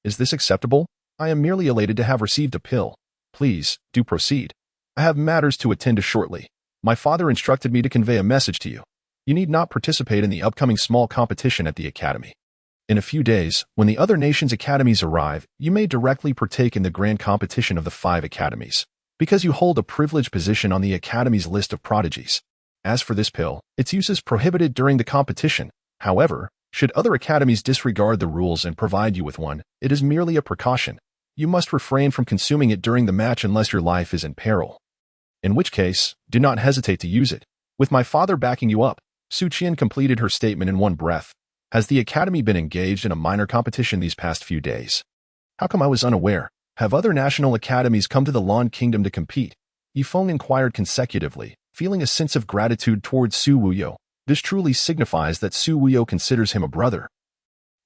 is this acceptable? I am merely elated to have received a pill. Please, do proceed. I have matters to attend to shortly. My father instructed me to convey a message to you. You need not participate in the upcoming small competition at the academy. In a few days, when the other nations' academies arrive, you may directly partake in the grand competition of the 5 academies, because you hold a privileged position on the academy's list of prodigies. As for this pill, its use is prohibited during the competition. However, should other academies disregard the rules and provide you with one, it is merely a precaution. You must refrain from consuming it during the match unless your life is in peril. In which case, do not hesitate to use it. With my father backing you up," Su Qian completed her statement in one breath. "Has the academy been engaged in a minor competition these past few days? How come I was unaware? Have other national academies come to the Lan Kingdom to compete?" Yifeng inquired consecutively, feeling a sense of gratitude towards Su Wuyo. This truly signifies that Su Wuyo considers him a brother.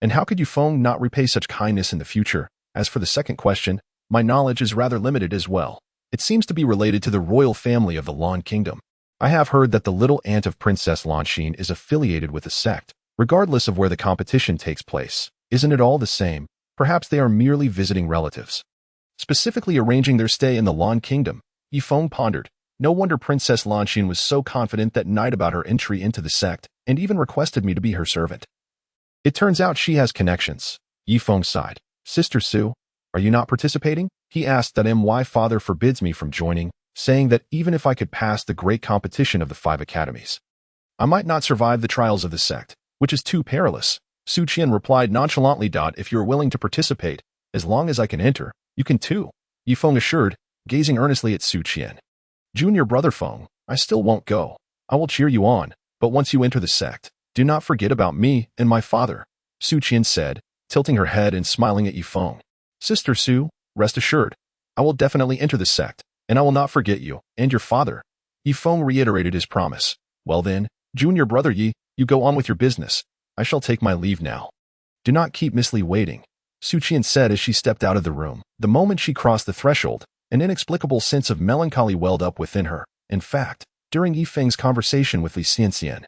And how could Yifeng not repay such kindness in the future? As for the second question, my knowledge is rather limited as well. It seems to be related to the royal family of the Lan Kingdom. I have heard that the little aunt of Princess Lanxin is affiliated with a sect, regardless of where the competition takes place. Isn't it all the same? Perhaps they are merely visiting relatives, specifically arranging their stay in the Lan Kingdom. Yifeng pondered. No wonder Princess Lanxin was so confident that night about her entry into the sect, and even requested me to be her servant. It turns out she has connections. Yifeng sighed. "Sister Su, are you not participating?" He asked. My father forbids me from joining, saying that even if I could pass the great competition of the 5 academies, I might not survive the trials of the sect, which is too perilous. Su Qian replied nonchalantly. "If you're willing to participate, as long as I can enter, you can too," Yifeng assured, gazing earnestly at Su Qian. "Junior brother Feng, I still won't go. I will cheer you on, but once you enter the sect, do not forget about me and my father," Su Qian said, tilting her head and smiling at Yifeng. "Sister Su, rest assured, I will definitely enter the sect, and I will not forget you and your father." Yifeng reiterated his promise. "Well then, junior brother Yi, you go on with your business. I shall take my leave now. Do not keep Miss Li waiting," Su Qian said as she stepped out of the room. The moment she crossed the threshold, an inexplicable sense of melancholy welled up within her. In fact, during Yifeng's conversation with Li Xianxian.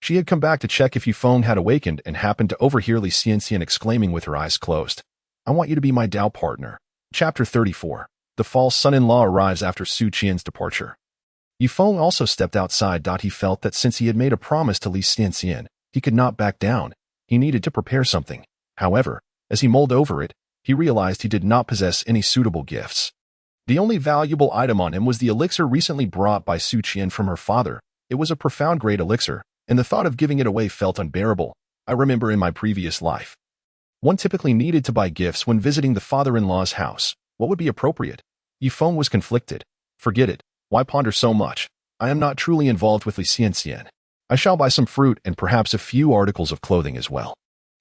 She had come back to check if Yifeng had awakened and happened to overhear Li Xianxian exclaiming with her eyes closed, "I want you to be my Dao partner." Chapter 34. The false son-in-law arrives after Su Qian's departure. Yifeng also stepped outside. He felt that since he had made a promise to Li Xianxian, he could not back down. He needed to prepare something. However, as he mulled over it, he realized he did not possess any suitable gifts. The only valuable item on him was the elixir recently brought by Su Qian from her father. It was a profound-grade elixir, and the thought of giving it away felt unbearable. I remember in my previous life, one typically needed to buy gifts when visiting the father-in-law's house. What would be appropriate? Yifeng was conflicted. Forget it. Why ponder so much? I am not truly involved with Li Xianxian. I shall buy some fruit and perhaps a few articles of clothing as well.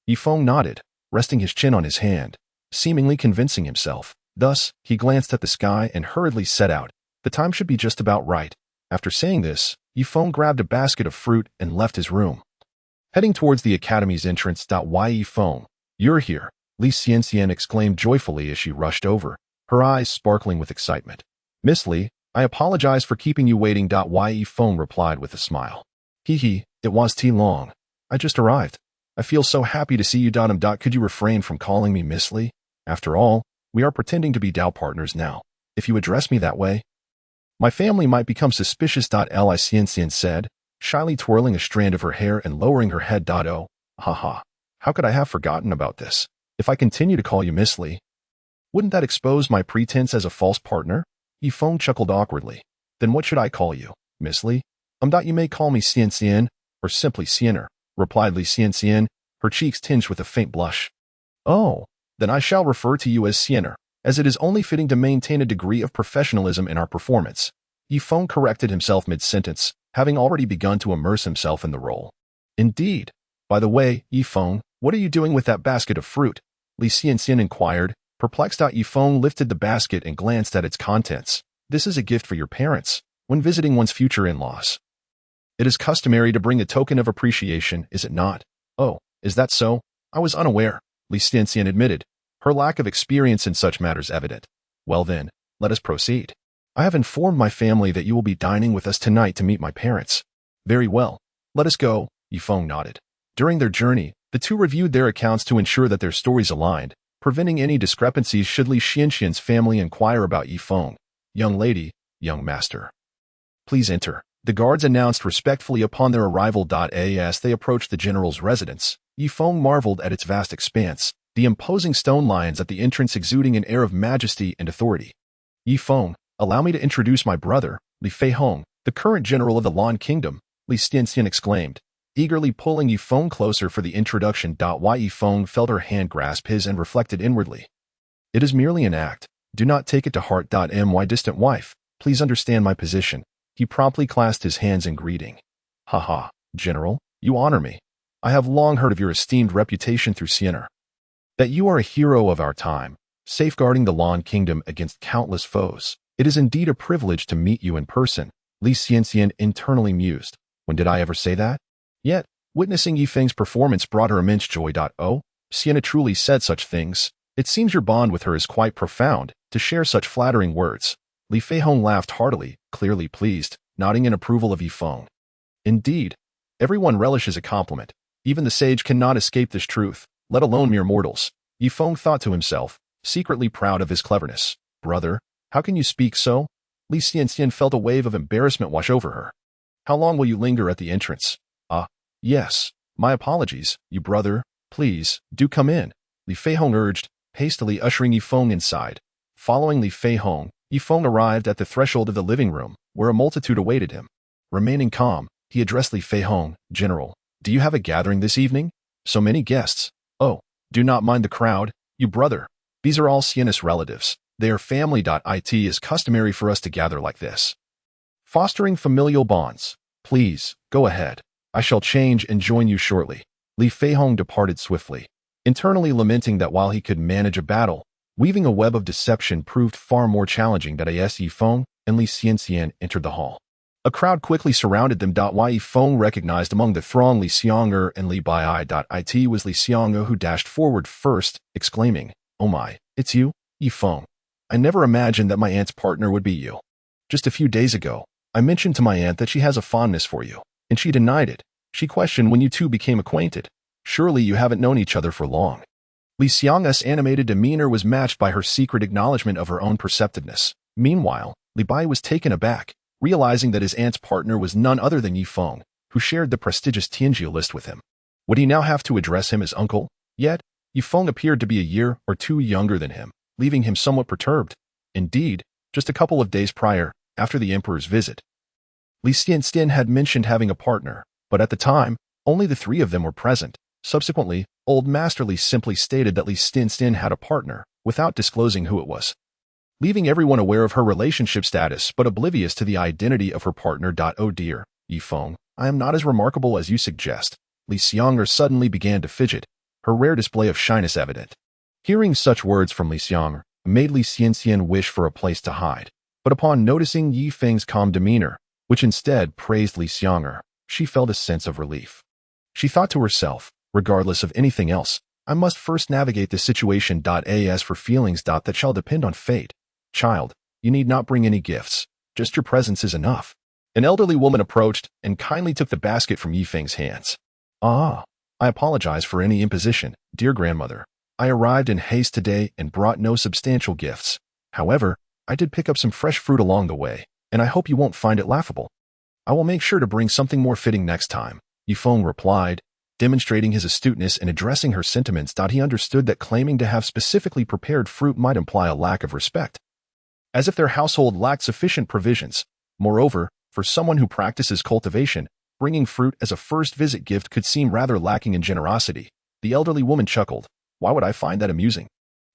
Yifeng nodded, resting his chin on his hand, seemingly convincing himself. Thus, he glanced at the sky and hurriedly set out. The time should be just about right. After saying this, Yifeng grabbed a basket of fruit and left his room. Heading towards the academy's entrance. Why Yifeng? You're here, Li Xianxian exclaimed joyfully as she rushed over, her eyes sparkling with excitement. Miss Li, I apologize for keeping you waiting. Why Yifeng replied with a smile. Hee, it was too long. I just arrived. I feel so happy to see you. Could you refrain from calling me Miss Li? After all, we are pretending to be Dao partners now. If you address me that way, my family might become suspicious. Li Xianxian said, shyly twirling a strand of her hair and lowering her head. Oh, haha. How could I have forgotten about this? If I continue to call you Miss Li, wouldn't that expose my pretense as a false partner? Yifeng chuckled awkwardly. Then what should I call you, Miss Li? You may call me Xianxian, or simply Xiener, replied Li Xianxian, her cheeks tinged with a faint blush. Oh, then I shall refer to you as Xiener, as it is only fitting to maintain a degree of professionalism in our performance. Yifeng corrected himself mid-sentence, having already begun to immerse himself in the role. Indeed. By the way, Yifeng, what are you doing with that basket of fruit? Li Xianxian inquired, perplexed. Yifeng lifted the basket and glanced at its contents. This is a gift for your parents, when visiting one's future in-laws. It is customary to bring a token of appreciation, is it not? Oh, is that so? I was unaware, Li Xianxian admitted, her lack of experience in such matters evident. Well then, let us proceed. I have informed my family that you will be dining with us tonight to meet my parents. Very well. Let us go, Yifeng nodded. During their journey, the two reviewed their accounts to ensure that their stories aligned, preventing any discrepancies should Li Xianxian's family inquire about Yifeng. Young lady, young master. Please enter. The guards announced respectfully upon their arrival. As they approached the general's residence, Yifeng marveled at its vast expanse, the imposing stone lions at the entrance exuding an air of majesty and authority. Yifeng, allow me to introduce my brother, Li Feihong, the current general of the Lan Kingdom, Li Xianxian exclaimed, eagerly pulling Yifeng closer for the introduction. Why Yifeng felt her hand grasp his and reflected inwardly. It is merely an act. Do not take it to heart. My distant wife, please understand my position. He promptly clasped his hands in greeting. Haha, General, you honor me. I have long heard of your esteemed reputation through Xiener. That you are a hero of our time, safeguarding the Lan Kingdom against countless foes. It is indeed a privilege to meet you in person, Li Xianxian internally mused. When did I ever say that? Yet, witnessing Yifeng's performance brought her immense joy. Oh, Xiener truly said such things. It seems your bond with her is quite profound, to share such flattering words. Li Feihong laughed heartily, clearly pleased, nodding in approval of Yifeng. Indeed, everyone relishes a compliment. Even the sage cannot escape this truth, let alone mere mortals. Yifeng thought to himself, secretly proud of his cleverness. Brother, how can you speak so? Li Xianxian felt a wave of embarrassment wash over her. How long will you linger at the entrance? Yes. My apologies, you brother. Please, do come in, Li Feihong urged, hastily ushering Yifeng inside. Following Li Feihong, Yifeng arrived at the threshold of the living room, where a multitude awaited him. Remaining calm, he addressed Li Feihong, General, do you have a gathering this evening? So many guests. Oh, do not mind the crowd, you brother. These are all Xiener's relatives. They are family. It is customary for us to gather like this. Fostering familial bonds. Please, go ahead. I shall change and join you shortly. Li Feihong departed swiftly, internally lamenting that while he could manage a battle, weaving a web of deception proved far more challenging. As Yifeng and Li Xianxian entered the hall, a crowd quickly surrounded them. Why Yifeng recognized among the throng Li Xianger and Li Bai'ai. It was Li Xianger who dashed forward first, exclaiming, Oh my, it's you, Yifeng. I never imagined that my aunt's partner would be you. Just a few days ago, I mentioned to my aunt that she has a fondness for you, and she denied it. She questioned when you two became acquainted. Surely you haven't known each other for long. Li Xiang's animated demeanor was matched by her secret acknowledgement of her own perceptiveness. Meanwhile, Li Bai was taken aback, realizing that his aunt's partner was none other than Yi Feng, who shared the prestigious Tianjia list with him. Would he now have to address him as uncle? Yet, Yi Feng appeared to be a year or two younger than him, leaving him somewhat perturbed. Indeed, just a couple of days prior, after the emperor's visit, Li Xianxian had mentioned having a partner, but at the time, only the three of them were present. Subsequently, Old Master Li simply stated that Li Xianxian had a partner, without disclosing who it was, leaving everyone aware of her relationship status but oblivious to the identity of her partner. Oh dear, Yi Feng, I am not as remarkable as you suggest. Li Xiang'er suddenly began to fidget, her rare display of shyness evident. Hearing such words from Li Xiang'er made Li Xianxian wish for a place to hide, but upon noticing Yi Feng's calm demeanor, which instead praised Li Xiang'er, she felt a sense of relief. She thought to herself, regardless of anything else, I must first navigate this situation. As for feelings that shall depend on fate. Child, you need not bring any gifts, just your presence is enough. An elderly woman approached and kindly took the basket from Yi Feng's hands. Ah, I apologize for any imposition, dear grandmother. I arrived in haste today and brought no substantial gifts. However, I did pick up some fresh fruit along the way, and I hope you won't find it laughable. I will make sure to bring something more fitting next time, Yi Feng replied, demonstrating his astuteness and addressing her sentiments. He understood that claiming to have specifically prepared fruit might imply a lack of respect, as if their household lacked sufficient provisions. Moreover, for someone who practices cultivation, bringing fruit as a first visit gift could seem rather lacking in generosity. The elderly woman chuckled. Why would I find that amusing?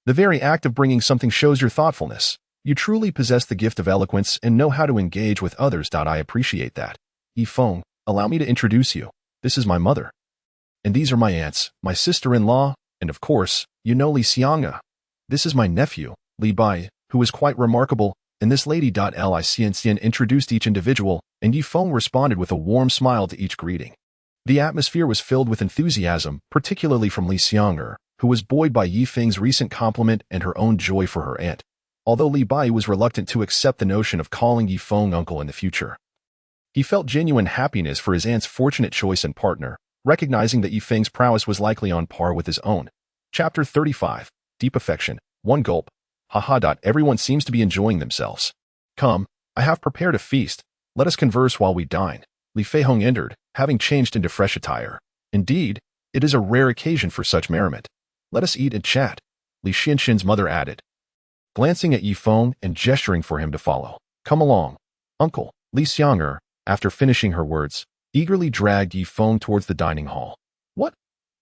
The very act of bringing something shows your thoughtfulness. You truly possess the gift of eloquence and know how to engage with others. I appreciate that. Yi Feng, allow me to introduce you. This is my mother. And these are my aunts, my sister-in-law, and of course, you know Li Xiang'e. This is my nephew, Li Bai, who is quite remarkable, and this lady. Li Xianxian introduced each individual, and Yi Feng responded with a warm smile to each greeting. The atmosphere was filled with enthusiasm, particularly from Li Xiang'e, who was buoyed by Yi Feng's recent compliment and her own joy for her aunt, although Li Bai was reluctant to accept the notion of calling Yi Feng uncle in the future. He felt genuine happiness for his aunt's fortunate choice and partner, recognizing that Yi Feng's prowess was likely on par with his own. Chapter 35. Deep Affection. One gulp. Haha. Everyone seems to be enjoying themselves. Come, I have prepared a feast. Let us converse while we dine. Li Feihong entered, having changed into fresh attire. Indeed, it is a rare occasion for such merriment. Let us eat and chat, Li Xianxian's mother added, glancing at Yi Feng and gesturing for him to follow. Come along, uncle. Li Xiang'e, after finishing her words, eagerly dragged Yi Feng towards the dining hall. What?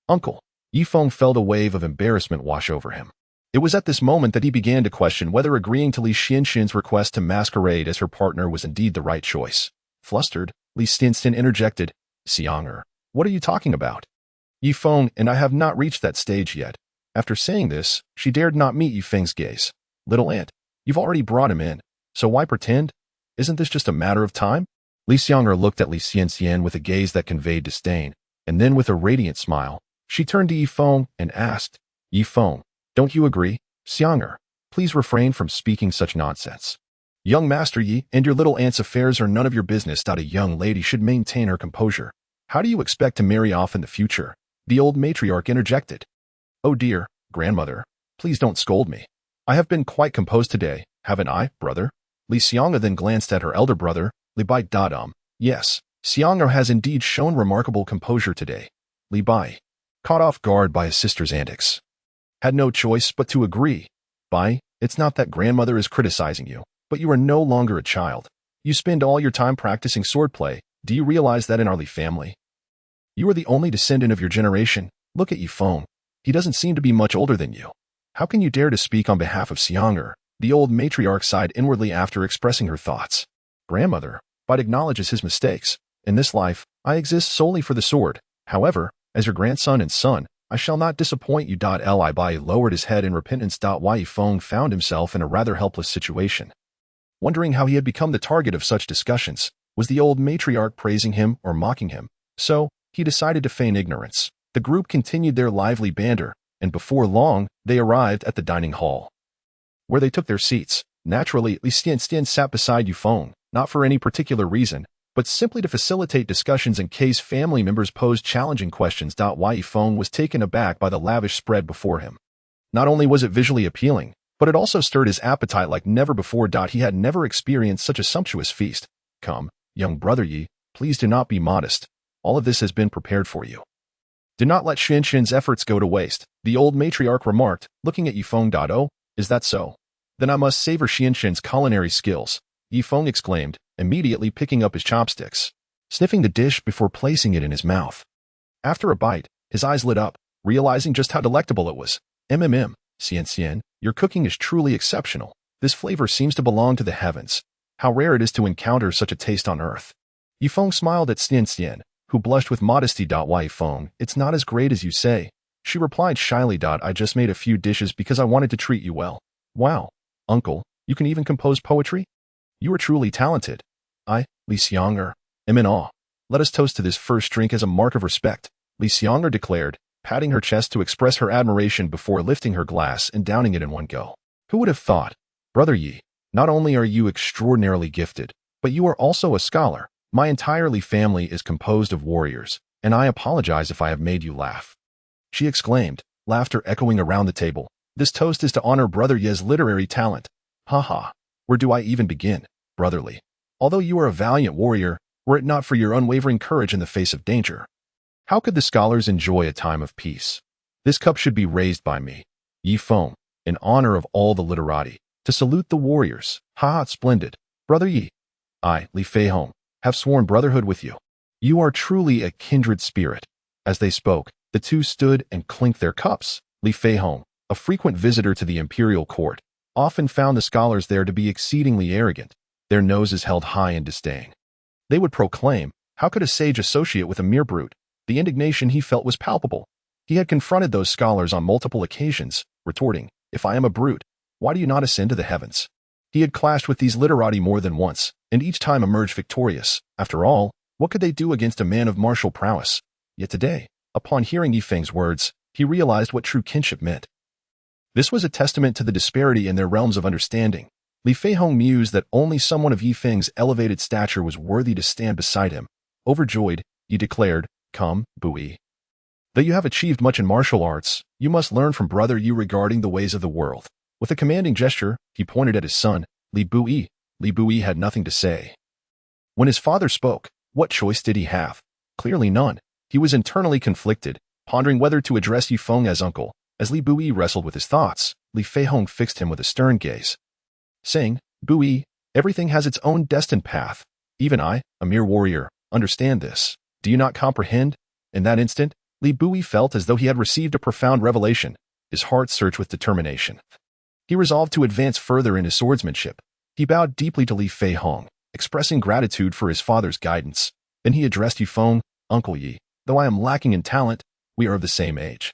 Uncle? Yi Feng felt a wave of embarrassment wash over him. It was at this moment that he began to question whether agreeing to Li Xianxian's request to masquerade as her partner was indeed the right choice. Flustered, Li Xianxian interjected, Xiang'e, what are you talking about? Yi Feng and I have not reached that stage yet. After saying this, she dared not meet Yi Feng's gaze. Little aunt, you've already brought him in, so why pretend? Isn't this just a matter of time? Li Xiang'e looked at Li Xianxian with a gaze that conveyed disdain, and then with a radiant smile, she turned to Yi Feng and asked, Yi Feng, don't you agree? Xiang'e, please refrain from speaking such nonsense. Young Master Yi and your little aunt's affairs are none of your business. A young lady should maintain her composure. How do you expect to marry off in the future? The old matriarch interjected. Oh dear, grandmother, please don't scold me. I have been quite composed today, haven't I, brother? Li Xiang'e then glanced at her elder brother, Li Bai. Yes, Xiang'e has indeed shown remarkable composure today. Li Bai, caught off guard by his sister's antics, had no choice but to agree. Bai, it's not that grandmother is criticizing you, but you are no longer a child. You spend all your time practicing swordplay. Do you realize that in our Li family, you are the only descendant of your generation? Look at Yi Feng. He doesn't seem to be much older than you. How can you dare to speak on behalf of Xiang'e? The old matriarch sighed inwardly after expressing her thoughts. Grandmother, Bai acknowledges his mistakes. In this life, I exist solely for the sword. However, as your grandson and son, I shall not disappoint you. Li Bai lowered his head in repentance. Yi Feng found himself in a rather helpless situation. Wondering how he had become the target of such discussions, was the old matriarch praising him or mocking him? So, he decided to feign ignorance. The group continued their lively banter, and before long, they arrived at the dining hall, where they took their seats. Naturally, Li Xianxian sat beside Yi Feng, not for any particular reason, but simply to facilitate discussions in case family members posed challenging questions. Yi Feng was taken aback by the lavish spread before him. Not only was it visually appealing, but it also stirred his appetite like never before. He had never experienced such a sumptuous feast. Come, young brother Yi, please do not be modest. All of this has been prepared for you. Do not let Xianxin's efforts go to waste, the old matriarch remarked, looking at Yi Feng. Oh, is that so? Then I must savor Xianxin's culinary skills, Yi Feng exclaimed, immediately picking up his chopsticks, sniffing the dish before placing it in his mouth. After a bite, his eyes lit up, realizing just how delectable it was. Xianxian, your cooking is truly exceptional. This flavor seems to belong to the heavens. How rare it is to encounter such a taste on earth. Yi Feng smiled at Xianxian, who blushed with modesty. Yi Feng, it's not as great as you say. She replied shyly. I just made a few dishes because I wanted to treat you well. Wow, uncle, you can even compose poetry? You are truly talented. Li Xiang'er, am in awe. Let us toast to this first drink as a mark of respect, Li Xiang'er declared, patting her chest to express her admiration before lifting her glass and downing it in one go. Who would have thought? Brother Yi, not only are you extraordinarily gifted, but you are also a scholar. My entire Li family is composed of warriors, and I apologize if I have made you laugh. She exclaimed, laughter echoing around the table. This toast is to honor Brother Yi's literary talent. Ha. Where do I even begin, Brother Li? Although you are a valiant warrior, were it not for your unwavering courage in the face of danger, how could the scholars enjoy a time of peace? This cup should be raised by me, Yi Feng, in honor of all the literati, to salute the warriors. Splendid. Brother Yi, I, Li Feihong, have sworn brotherhood with you. You are truly a kindred spirit. As they spoke, the two stood and clinked their cups. Li Feihong, a frequent visitor to the imperial court, often found the scholars there to be exceedingly arrogant, their noses held high in disdain. They would proclaim, how could a sage associate with a mere brute? The indignation he felt was palpable. He had confronted those scholars on multiple occasions, retorting, if I am a brute, why do you not ascend to the heavens? He had clashed with these literati more than once, and each time emerged victorious. After all, what could they do against a man of martial prowess? Yet today, upon hearing Yi Feng's words, he realized what true kinship meant. This was a testament to the disparity in their realms of understanding. Li Feihong mused that only someone of Yi Feng's elevated stature was worthy to stand beside him. Overjoyed, he declared, Come, Bui. Though you have achieved much in martial arts, you must learn from Brother Yi regarding the ways of the world. With a commanding gesture, he pointed at his son, Li Bui. Li Bui had nothing to say. When his father spoke, what choice did he have? Clearly none. He was internally conflicted, pondering whether to address Yi Feng as uncle. As Li Bui wrestled with his thoughts, Li Feihong fixed him with a stern gaze, saying, Bui, everything has its own destined path. Even I, a mere warrior, understand this. Do you not comprehend? In that instant, Li Bui felt as though he had received a profound revelation. His heart surged with determination. He resolved to advance further in his swordsmanship. He bowed deeply to Li Feihong, expressing gratitude for his father's guidance. Then he addressed Yi Feng, Uncle Yi, though I am lacking in talent, we are of the same age.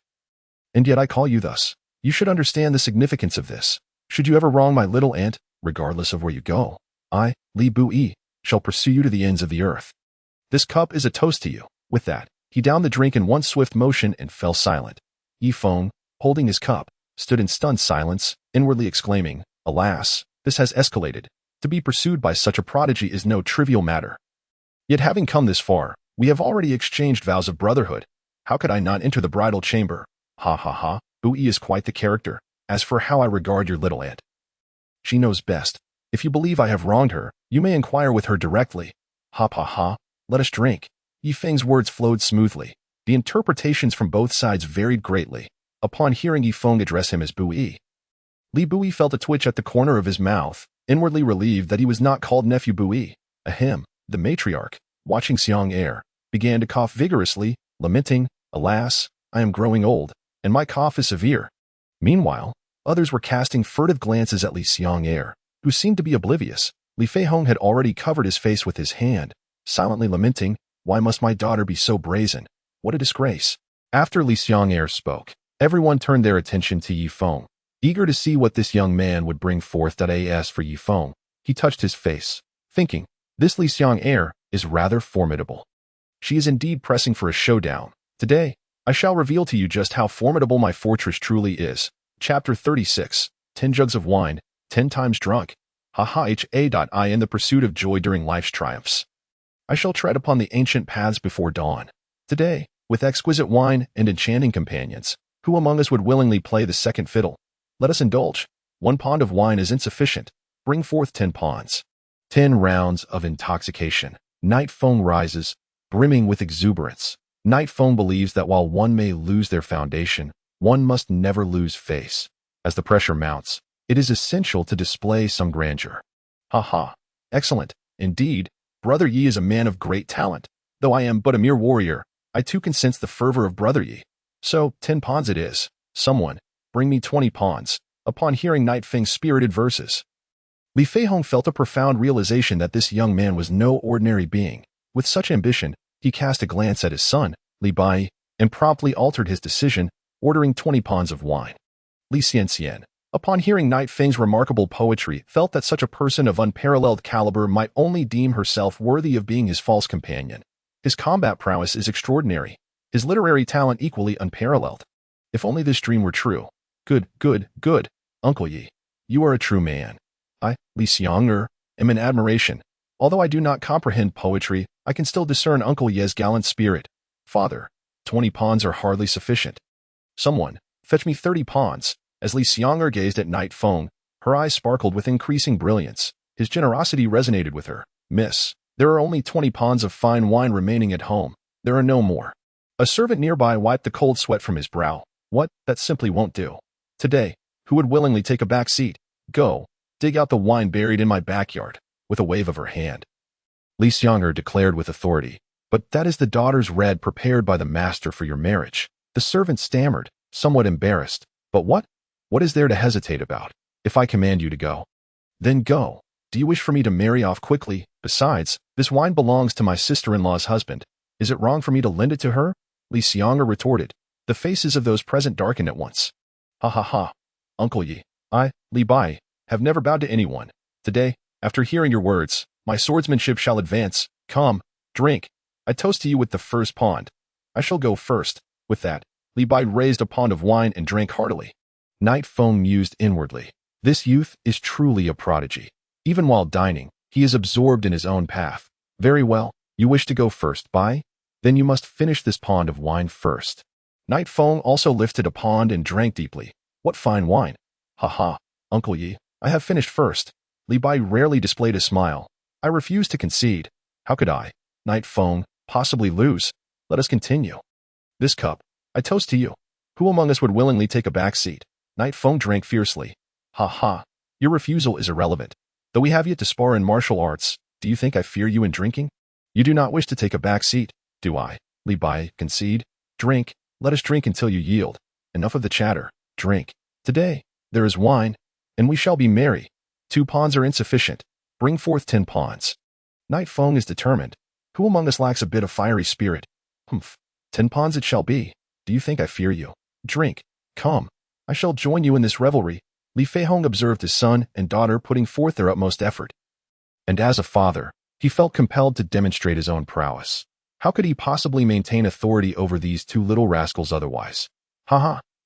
And yet I call you thus. You should understand the significance of this. Should you ever wrong my little aunt, regardless of where you go, I, Li Bui, shall pursue you to the ends of the earth. This cup is a toast to you. With that, he downed the drink in one swift motion and fell silent. Yi Feng, holding his cup, stood in stunned silence, inwardly exclaiming, Alas, this has escalated. To be pursued by such a prodigy is no trivial matter. Yet having come this far, we have already exchanged vows of brotherhood. How could I not enter the bridal chamber? Ha. Bui is quite the character. As for how I regard your little aunt, she knows best. If you believe I have wronged her, you may inquire with her directly. Ha. Let us drink. Yi Feng's words flowed smoothly. The interpretations from both sides varied greatly. Upon hearing Yi Feng address him as Bui, Li Bui felt a twitch at the corner of his mouth, inwardly relieved that he was not called nephew Bui. Ahem, the matriarch, watching Xiang'er, began to cough vigorously, lamenting, Alas, I am growing old, and my cough is severe. Meanwhile, others were casting furtive glances at Li Xiang'er, who seemed to be oblivious. Li Feihong had already covered his face with his hand, silently lamenting, Why must my daughter be so brazen? What a disgrace. After Li Xiang'er spoke, everyone turned their attention to Yi Feng, eager to see what this young man would bring forth. As for Yi Feng, he touched his face, thinking, This Li Xiang'er is rather formidable. She is indeed pressing for a showdown. Today, I shall reveal to you just how formidable my fortress truly is. Chapter 36, 10 jugs of wine, 10 times drunk. I in the pursuit of joy during life's triumphs. I shall tread upon the ancient paths before dawn. Today, with exquisite wine and enchanting companions, who among us would willingly play the second fiddle? Let us indulge. 1 pond of wine is insufficient. Bring forth 10 ponds. 10 rounds of intoxication. Night Fong rises, brimming with exuberance. Night Fong believes that while one may lose their foundation, one must never lose face. As the pressure mounts, it is essential to display some grandeur. Excellent. Indeed, Brother Yi is a man of great talent. Though I am but a mere warrior, I too can sense the fervor of Brother Yi. So, 10 ponds it is. Someone, bring me 20 ponds. Upon hearing Night Feng's spirited verses, Li Feihong felt a profound realization that this young man was no ordinary being. With such ambition, he cast a glance at his son, Li Bai, and promptly altered his decision, ordering 20 ponds of wine. Li Xianxian, upon hearing Night Feng's remarkable poetry, felt that such a person of unparalleled caliber might only deem herself worthy of being his false companion. His combat prowess is extraordinary, his literary talent equally unparalleled. If only this dream were true. Good, Uncle Yi. You are a true man. I, Li Xiang'er, am in admiration. Although I do not comprehend poetry, I can still discern Uncle Ye's gallant spirit. Father, 20 ponds are hardly sufficient. Someone, fetch me 30 ponds. As Li Xiang'er gazed at Night Feng, her eyes sparkled with increasing brilliance. His generosity resonated with her. Miss, there are only 20 ponds of fine wine remaining at home. There are no more. A servant nearby wiped the cold sweat from his brow. What? That simply won't do. Today, who would willingly take a back seat? Go, dig out the wine buried in my backyard. With a wave of her hand, Li Xiang'er declared with authority, but that is the daughter's red prepared by the master for your marriage. The servant stammered, somewhat embarrassed. But what? What is there to hesitate about? If I command you to go, then go. Do you wish for me to marry off quickly? Besides, this wine belongs to my sister-in-law's husband. Is it wrong for me to lend it to her? Li Xiang'er retorted. The faces of those present darkened at once. Uncle Yi, I, Li Bai, have never bowed to anyone. Today, after hearing your words, my swordsmanship shall advance. Come, drink. I toast to you with the first pond. I shall go first. With that, Li Bai raised a pond of wine and drank heartily. Night Feng mused inwardly. This youth is truly a prodigy. Even while dining, he is absorbed in his own path. Very well, you wish to go first, Bai? Then you must finish this pond of wine first. Night Feng also lifted a pond and drank deeply. What fine wine! Uncle Yi, I have finished first. Li Bai rarely displayed a smile. I refuse to concede. How could I, Night Feng, possibly lose? Let us continue. This cup, I toast to you. Who among us would willingly take a back seat? Night Feng drank fiercely. Your refusal is irrelevant. Though we have yet to spar in martial arts, do you think I fear you in drinking? You do not wish to take a back seat, do I? Li Bai, concede. Drink, let us drink until you yield. Enough of the chatter. Drink. Today, there is wine, and we shall be merry. 2 ponds are insufficient. Bring forth 10 ponds. Night Feng is determined. Who among us lacks a bit of fiery spirit? 10 ponds it shall be. Do you think I fear you? Drink. Come. I shall join you in this revelry. Li Feihong observed his son and daughter putting forth their utmost effort. And as a father, he felt compelled to demonstrate his own prowess. How could he possibly maintain authority over these 2 little rascals otherwise?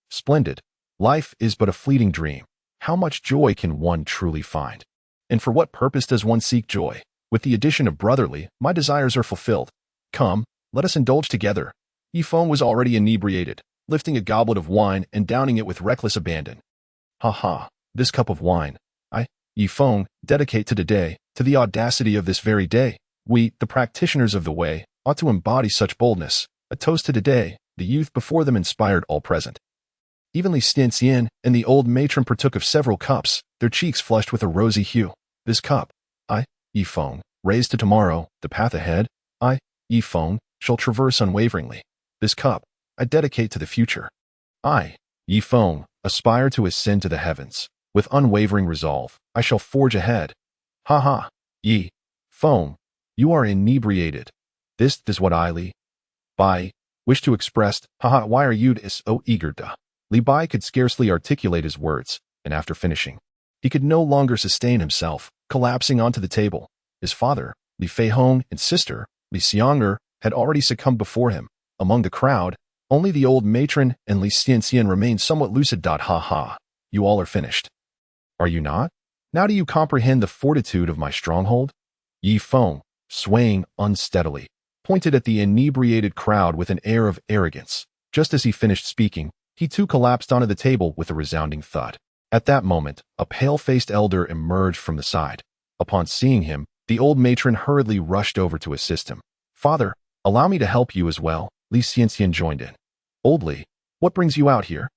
Splendid. Life is but a fleeting dream. How much joy can one truly find? And for what purpose does one seek joy? With the addition of brotherly, my desires are fulfilled. Come, let us indulge together. Yi Feng was already inebriated, lifting a goblet of wine and downing it with reckless abandon. This cup of wine, I, Yi Feng, dedicate to today, to the audacity of this very day. We, the practitioners of the way, ought to embody such boldness. A toast to today, the youth before them inspired all present. Even Li Xianxian and the old matron partook of several cups, their cheeks flushed with a rosy hue. This cup, I, Yi Feng, raise to tomorrow, the path ahead, I, Yi Feng, shall traverse unwaveringly. This cup, I dedicate to the future. I, Yi Feng, aspire to ascend to the heavens. With unwavering resolve, I shall forge ahead. Yi Feng, you are inebriated. This is what I, Li Bai, wish to express. Why are you so eager to? Li Bai could scarcely articulate his words, and after finishing, he could no longer sustain himself, collapsing onto the table. His father, Li Feihong, and sister, Li Xiang'er, had already succumbed before him. Among the crowd, only the old matron and Li Xianxian remained somewhat lucid. You all are finished. Are you not? Now do you comprehend the fortitude of my stronghold? Yi Feng, swaying unsteadily, pointed at the inebriated crowd with an air of arrogance. Just as he finished speaking, he too collapsed onto the table with a resounding thud. At that moment, a pale-faced elder emerged from the side. Upon seeing him, the old matron hurriedly rushed over to assist him. "Father, allow me to help you as well," Li Xianxian joined in. "Old Li, what brings you out here?"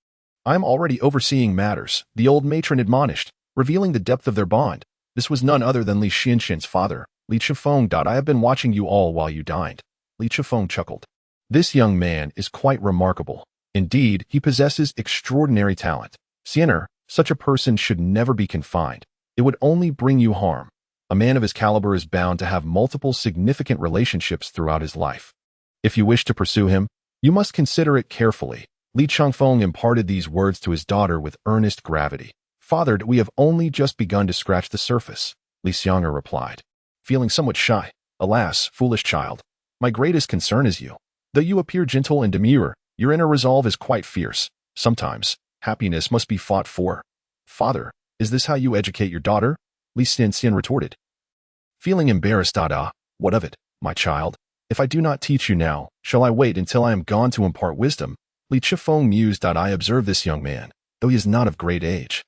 "I am already overseeing matters," the old matron admonished, revealing the depth of their bond. This was none other than Li Xianxian's father, Li Chifeng. "I have been watching you all while you dined." Li Chifeng chuckled. "This young man is quite remarkable. Indeed, he possesses extraordinary talent. Siener, such a person should never be confined. It would only bring you harm. A man of his caliber is bound to have multiple significant relationships throughout his life. If you wish to pursue him, you must consider it carefully." Li Changfeng imparted these words to his daughter with earnest gravity. "Father, we have only just begun to scratch the surface," Li Xianger replied, feeling somewhat shy. "Alas, foolish child, my greatest concern is you. Though you appear gentle and demure, your inner resolve is quite fierce. Sometimes, happiness must be fought for." "Father, is this how you educate your daughter?" Li Xianxian retorted. Feeling embarrassed, "What of it, my child? If I do not teach you now, shall I wait until I am gone to impart wisdom?" Li Chifeng mused. "I observe this young man, though he is not of great age.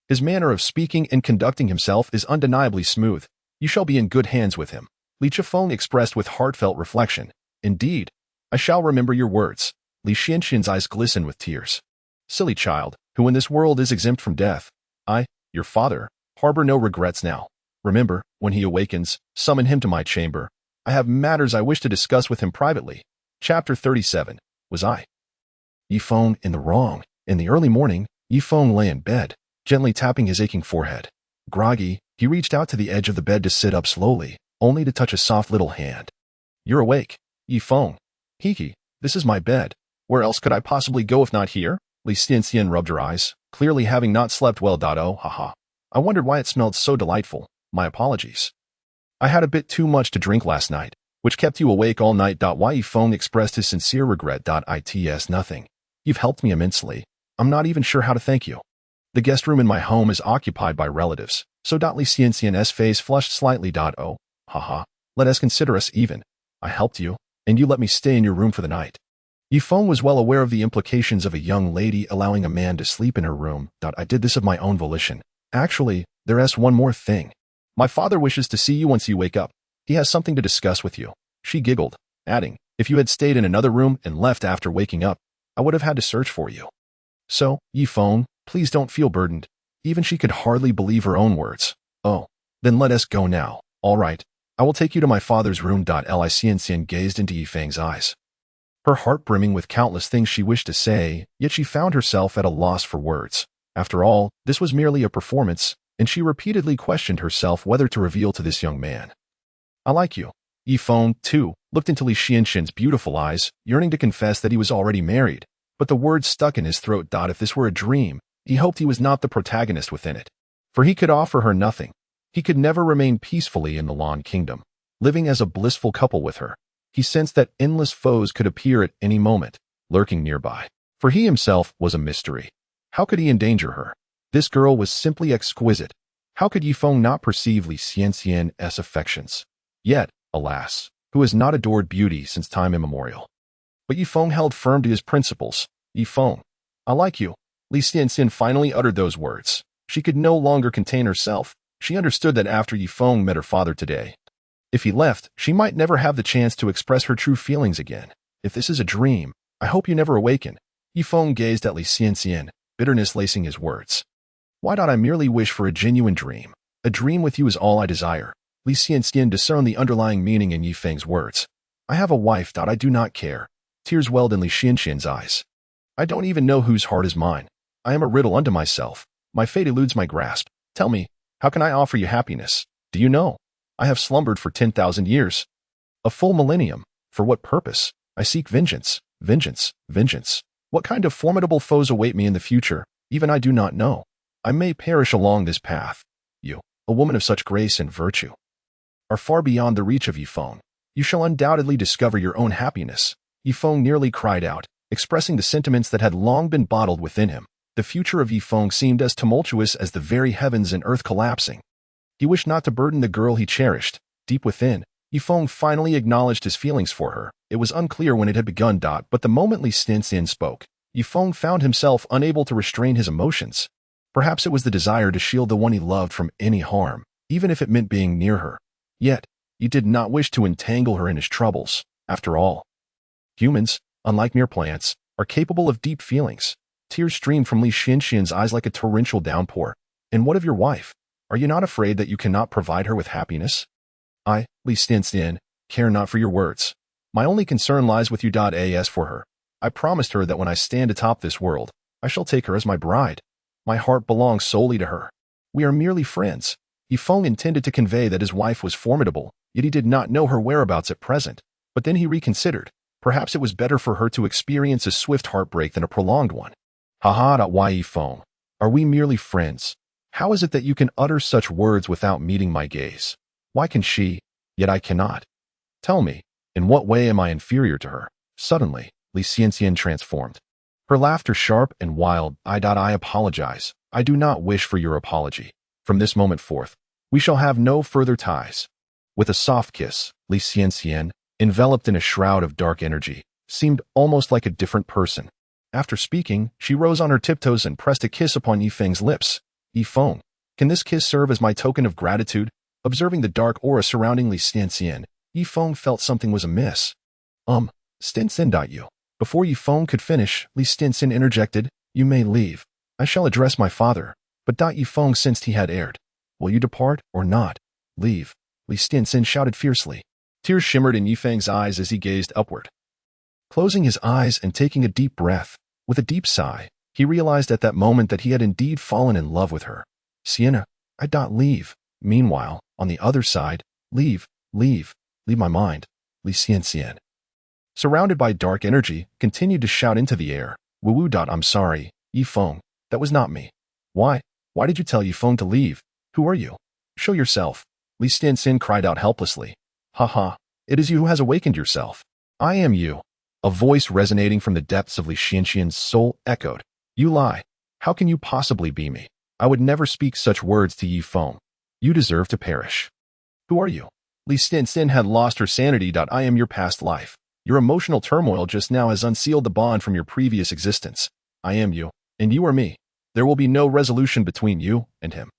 His manner of speaking and conducting himself is undeniably smooth. You shall be in good hands with him." Li Chifeng expressed with heartfelt reflection. "Indeed, I shall remember your words." Li Xianxian's eyes glistened with tears. "Silly child, who in this world is exempt from death. I, your father, harbor no regrets now. Remember, when he awakens, summon him to my chamber. I have matters I wish to discuss with him privately." Chapter 37. Was I? Yi Feng in the wrong? In the early morning, Yi Feng lay in bed, gently tapping his aching forehead. Groggy, he reached out to the edge of the bed to sit up slowly, only to touch a soft little hand. "You're awake, Yi Feng." "Hiki, this is my bed. Where else could I possibly go if not here?" Li Xianxian rubbed her eyes, clearly having not slept well. "Oh, haha. I wondered why it smelled so delightful. My apologies. I had a bit too much to drink last night, which kept you awake all night." Yi Feng expressed his sincere regret. "It's nothing. You've helped me immensely. I'm not even sure how to thank you. The guest room in my home is occupied by relatives, so." Li Xianxian's face flushed slightly. "Oh, haha. Let us consider us even. I helped you, and you let me stay in your room for the night." Yi Feng was well aware of the implications of a young lady allowing a man to sleep in her room. "I did this of my own volition. Actually, there's one more thing. My father wishes to see you once you wake up. He has something to discuss with you." She giggled, adding, "If you had stayed in another room and left after waking up, I would have had to search for you." "So, Yi Feng, please don't feel burdened." Even she could hardly believe her own words. "Oh, then let us go now. All right, I will take you to my father's room." Li Xianxian gazed into Yi Feng's eyes, her heart brimming with countless things she wished to say, yet she found herself at a loss for words. After all, this was merely a performance, and she repeatedly questioned herself whether to reveal to this young man. "I like you." Yi Feng, too, looked into Li Xianxian's beautiful eyes, yearning to confess that he was already married, but the words stuck in his throat. If this were a dream, he hoped he was not the protagonist within it, for he could offer her nothing. He could never remain peacefully in the Lan Kingdom, living as a blissful couple with her. He sensed that endless foes could appear at any moment, lurking nearby, for he himself was a mystery. How could he endanger her? This girl was simply exquisite. How could Yi Feng not perceive Li Xianxian's affections? Yet, alas, who has not adored beauty since time immemorial? But Yi Feng held firm to his principles. "Yi Feng, I like you." Li Xianxian finally uttered those words. She could no longer contain herself. She understood that after Yi Feng met her father today, if he left, she might never have the chance to express her true feelings again. "If this is a dream, I hope you never awaken." Yi Feng gazed at Li Xianxian, bitterness lacing his words. "Why not I merely wish for a genuine dream? A dream with you is all I desire." Li Xianxian discerned the underlying meaning in Yi Feng's words. "I have a wife. I do not care." Tears welled in Li Xianxian's eyes. "I don't even know whose heart is mine. I am a riddle unto myself. My fate eludes my grasp. Tell me, how can I offer you happiness? Do you know? I have slumbered for 10,000 years. A full millennium. For what purpose? I seek vengeance. Vengeance. Vengeance. What kind of formidable foes await me in the future? Even I do not know. I may perish along this path. You, a woman of such grace and virtue, are far beyond the reach of Yi Feng. You shall undoubtedly discover your own happiness." Yi Feng nearly cried out, expressing the sentiments that had long been bottled within him. The future of Yifeng seemed as tumultuous as the very heavens and earth collapsing. He wished not to burden the girl he cherished. Deep within, Yifeng finally acknowledged his feelings for her. It was unclear when it had begun. But the moment Li Xianxian spoke, Yifeng found himself unable to restrain his emotions. Perhaps it was the desire to shield the one he loved from any harm, even if it meant being near her. Yet, he did not wish to entangle her in his troubles. After all, humans, unlike mere plants, are capable of deep feelings. Tears streamed from Li Xianxian's eyes like a torrential downpour. And what of your wife? Are you not afraid that you cannot provide her with happiness? I, Li Xianxian, care not for your words. My only concern lies with you. As for her, I promised her that when I stand atop this world, I shall take her as my bride. My heart belongs solely to her. We are merely friends. Yifeng intended to convey that his wife was formidable, yet he did not know her whereabouts at present. But then he reconsidered. Perhaps it was better for her to experience a swift heartbreak than a prolonged one. Why, Yifeng? Are we merely friends? How is it that you can utter such words without meeting my gaze? Why can she, yet I cannot? Tell me, in what way am I inferior to her? Suddenly, Li Xianxian transformed. Her laughter sharp and wild. I apologize. I do not wish for your apology. From this moment forth, we shall have no further ties. With a soft kiss, Li Xianxian, enveloped in a shroud of dark energy, seemed almost like a different person. After speaking, she rose on her tiptoes and pressed a kiss upon Yifeng's lips. Yifeng, can this kiss serve as my token of gratitude? Observing the dark aura surrounding Li Xianxian, Yifeng felt something was amiss. You. Before Yifeng could finish, Li Xianxian interjected, you may leave. I shall address my father. But Yifeng sensed he had erred. Will you depart or not? Leave, Li Xianxian shouted fiercely. Tears shimmered in Yifeng's eyes as he gazed upward. Closing his eyes and taking a deep breath, with a deep sigh, he realized at that moment that he had indeed fallen in love with her. Sienna, leave. Meanwhile, on the other side, leave my mind, Li Xianxian. Surrounded by dark energy, continued to shout into the air, Wu. I'm sorry, Yifeng, that was not me. Why did you tell Yifeng to leave? Who are you? Show yourself. Li Xianxian cried out helplessly. It is you who has awakened yourself. I am you. A voice resonating from the depths of Li Xianxian's soul echoed. You lie. How can you possibly be me? I would never speak such words to Yifeng. You deserve to perish. Who are you? Li Xianxian had lost her sanity. I am your past life. Your emotional turmoil just now has unsealed the bond from your previous existence. I am you, and you are me. There will be no resolution between you and him.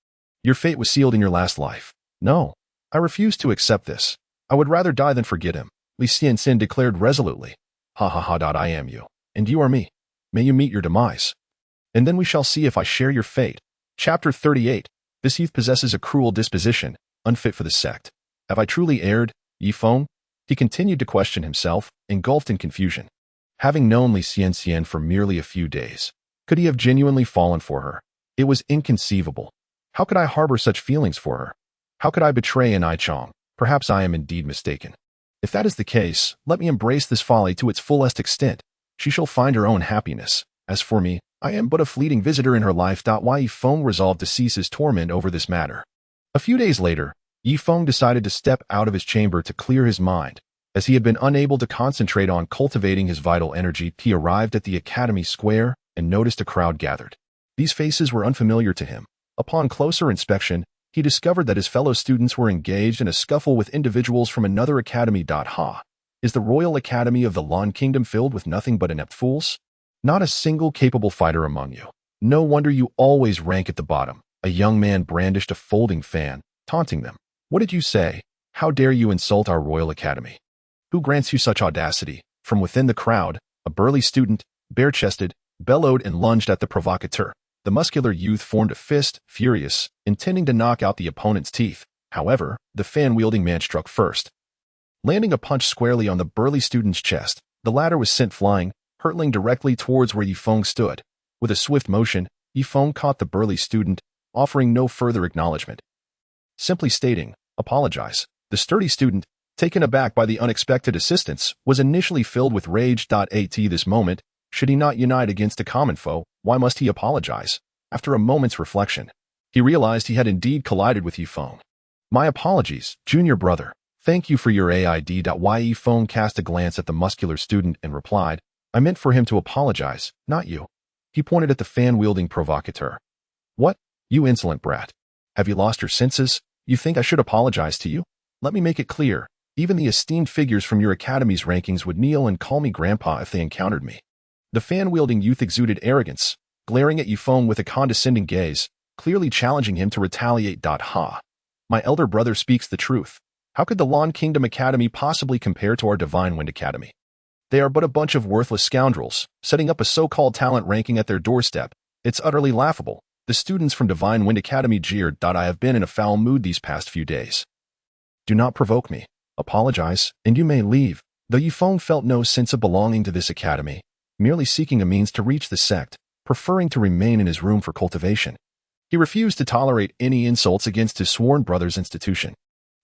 Your fate was sealed in your last life. No, I refuse to accept this. I would rather die than forget him, Li Xianxian declared resolutely. I am you, and you are me. May you meet your demise. And then we shall see if I share your fate. Chapter 38. This youth possesses a cruel disposition, unfit for the sect. Have I truly erred, Yifeng? He continued to question himself, engulfed in confusion. Having known Li Xianxian for merely a few days, could he have genuinely fallen for her? It was inconceivable. How could I harbor such feelings for her? How could I betray an Aichong? Perhaps I am indeed mistaken. If that is the case, let me embrace this folly to its fullest extent. She shall find her own happiness. As for me, I am but a fleeting visitor in her life. Yifeng resolved to cease his torment over this matter. A few days later, Yifeng decided to step out of his chamber to clear his mind. As he had been unable to concentrate on cultivating his vital energy, he arrived at the academy square and noticed a crowd gathered. These faces were unfamiliar to him. Upon closer inspection, he discovered that his fellow students were engaged in a scuffle with individuals from another academy. Is the Royal Academy of the Lan Kingdom filled with nothing but inept fools? Not a single capable fighter among you. No wonder you always rank at the bottom. A young man brandished a folding fan, taunting them. What did you say? How dare you insult our Royal Academy? Who grants you such audacity? From within the crowd, a burly student, bare-chested, bellowed and lunged at the provocateur. The muscular youth formed a fist, furious, intending to knock out the opponent's teeth. However, the fan-wielding man struck first. Landing a punch squarely on the burly student's chest, the latter was sent flying, hurtling directly towards where Yifeng stood. With a swift motion, Yifeng caught the burly student, offering no further acknowledgement. Simply stating, apologize. The sturdy student, taken aback by the unexpected assistance, was initially filled with rage. At this moment, should he not unite against a common foe, why must he apologize? After a moment's reflection, he realized he had indeed collided with Yifeng. My apologies, junior brother. Thank you for your aid. Yifeng cast a glance at the muscular student and replied, I meant for him to apologize, not you. He pointed at the fan-wielding provocateur. What? You insolent brat. Have you lost your senses? You think I should apologize to you? Let me make it clear. Even the esteemed figures from your academy's rankings would kneel and call me grandpa if they encountered me. The fan-wielding youth exuded arrogance, glaring at Yifeng with a condescending gaze, clearly challenging him to retaliate. Ha. My elder brother speaks the truth. How could the Lawn Kingdom Academy possibly compare to our Divine Wind Academy? They are but a bunch of worthless scoundrels, setting up a so-called talent ranking at their doorstep. It's utterly laughable. The students from Divine Wind Academy jeered. I have been in a foul mood these past few days. Do not provoke me. Apologize, and you may leave. Though Yifeng felt no sense of belonging to this academy, merely seeking a means to reach the sect, preferring to remain in his room for cultivation. He refused to tolerate any insults against his sworn brother's institution.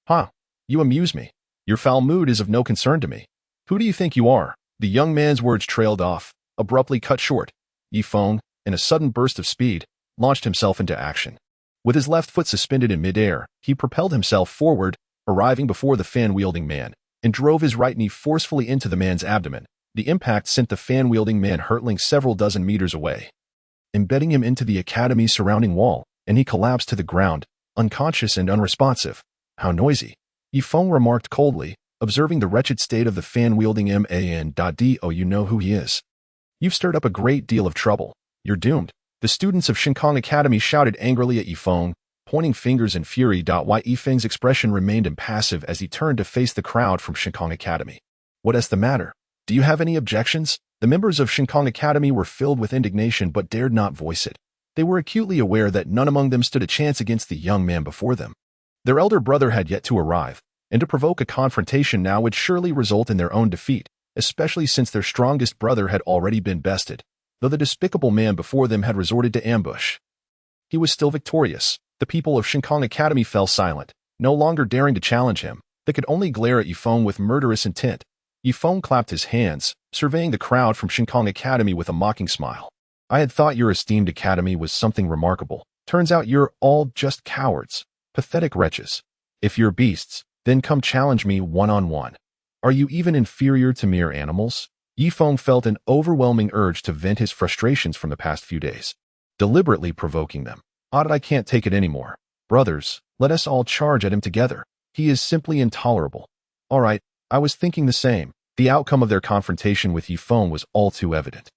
You amuse me. Your foul mood is of no concern to me. Who do you think you are? The young man's words trailed off, abruptly cut short. Yifeng, in a sudden burst of speed, launched himself into action. With his left foot suspended in midair, he propelled himself forward, arriving before the fan-wielding man, and drove his right knee forcefully into the man's abdomen. The impact sent the fan-wielding man hurtling several dozen meters away, embedding him into the academy's surrounding wall, and he collapsed to the ground, unconscious and unresponsive. How noisy. Yifeng remarked coldly, observing the wretched state of the fan-wielding man. You know who he is. You've stirred up a great deal of trouble. You're doomed. The students of Shinkong Academy shouted angrily at Yifeng, pointing fingers in fury. Yifeng's expression remained impassive as he turned to face the crowd from Shinkong Academy. What is the matter? Do you have any objections? The members of Shinkong Academy were filled with indignation but dared not voice it. They were acutely aware that none among them stood a chance against the young man before them. Their elder brother had yet to arrive, and to provoke a confrontation now would surely result in their own defeat, especially since their strongest brother had already been bested, though the despicable man before them had resorted to ambush. He was still victorious. The people of Shinkong Academy fell silent, no longer daring to challenge him. They could only glare at Yifeng with murderous intent. Yifeng clapped his hands, surveying the crowd from Shinkong Academy with a mocking smile. I had thought your esteemed academy was something remarkable. Turns out you're all just cowards, pathetic wretches. If you're beasts, then come challenge me one-on-one. Are you even inferior to mere animals? Yifeng felt an overwhelming urge to vent his frustrations from the past few days, deliberately provoking them. I can't take it anymore. Brothers, let us all charge at him together. He is simply intolerable. All right, I was thinking the same. The outcome of their confrontation with Yifeng was all too evident.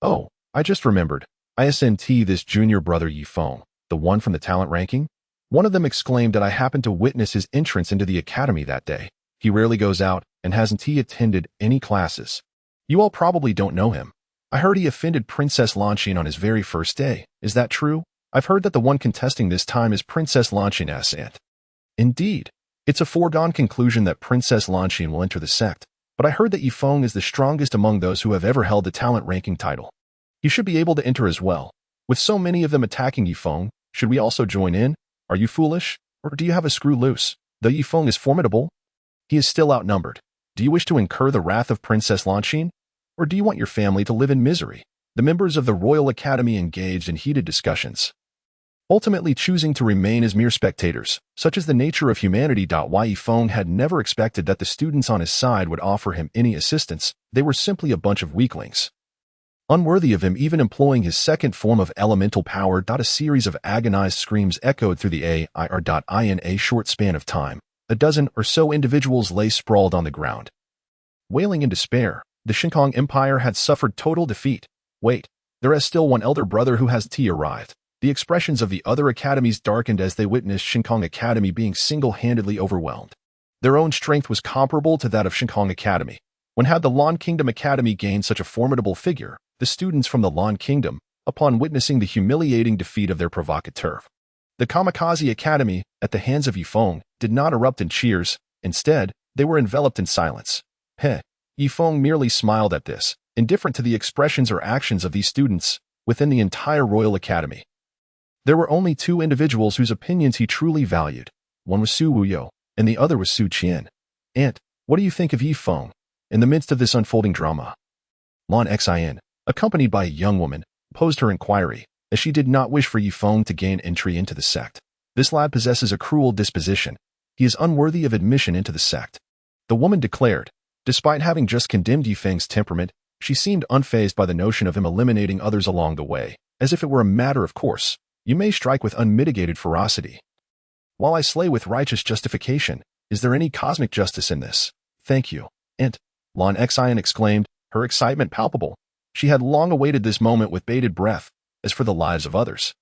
Oh, I just remembered. Isn't this junior brother Yifeng, the one from the talent ranking? One of them exclaimed that I happened to witness his entrance into the academy that day. He rarely goes out, and hasn't he attended any classes? You all probably don't know him. I heard he offended Princess Lanqin on his very first day. Is that true? I've heard that the one contesting this time is Princess Lanqin's aunt. Indeed. It's a foregone conclusion that Princess Lanqin will enter the sect, but I heard that Yifeng is the strongest among those who have ever held the talent ranking title. He should be able to enter as well. With so many of them attacking Yifeng, should we also join in? Are you foolish? Or do you have a screw loose? Though Yifeng is formidable, he is still outnumbered. Do you wish to incur the wrath of Princess Lanqin? Or do you want your family to live in misery? The members of the Royal Academy engaged in heated discussions, ultimately choosing to remain as mere spectators. Such is the nature of humanity. Yifeng had never expected that the students on his side would offer him any assistance. They were simply a bunch of weaklings, unworthy of him even employing his second form of elemental power. A series of agonized screams echoed through the in a short span of time. A dozen or so individuals lay sprawled on the ground, wailing in despair. The Shinkong Empire had suffered total defeat. Wait, there is still one elder brother who has arrived. The expressions of the other academies darkened as they witnessed Shinkong Academy being single-handedly overwhelmed. Their own strength was comparable to that of Shinkong Academy. When had the Lawn Kingdom Academy gained such a formidable figure? The students from the Lawn Kingdom, upon witnessing the humiliating defeat of their provocateur, the Kamikaze Academy, at the hands of Yifeng, did not erupt in cheers. Instead, they were enveloped in silence. Yifeng merely smiled at this, indifferent to the expressions or actions of these students within the entire Royal Academy. There were only two individuals whose opinions he truly valued. One was Su Wuyo, and the other was Su Qian. Aunt, what do you think of Yifeng? In the midst of this unfolding drama, Lan Xin, accompanied by a young woman, posed her inquiry, as she did not wish for Yifeng to gain entry into the sect. This lad possesses a cruel disposition. He is unworthy of admission into the sect, the woman declared. Despite having just condemned Yifeng's temperament, She seemed unfazed by the notion of him eliminating others along the way, as if it were a matter of course. You may strike with unmitigated ferocity, while I slay with righteous justification. Is there any cosmic justice in this? Thank you. And Lon Xian exclaimed, her excitement palpable. She had long awaited this moment with bated breath. As for the lives of others,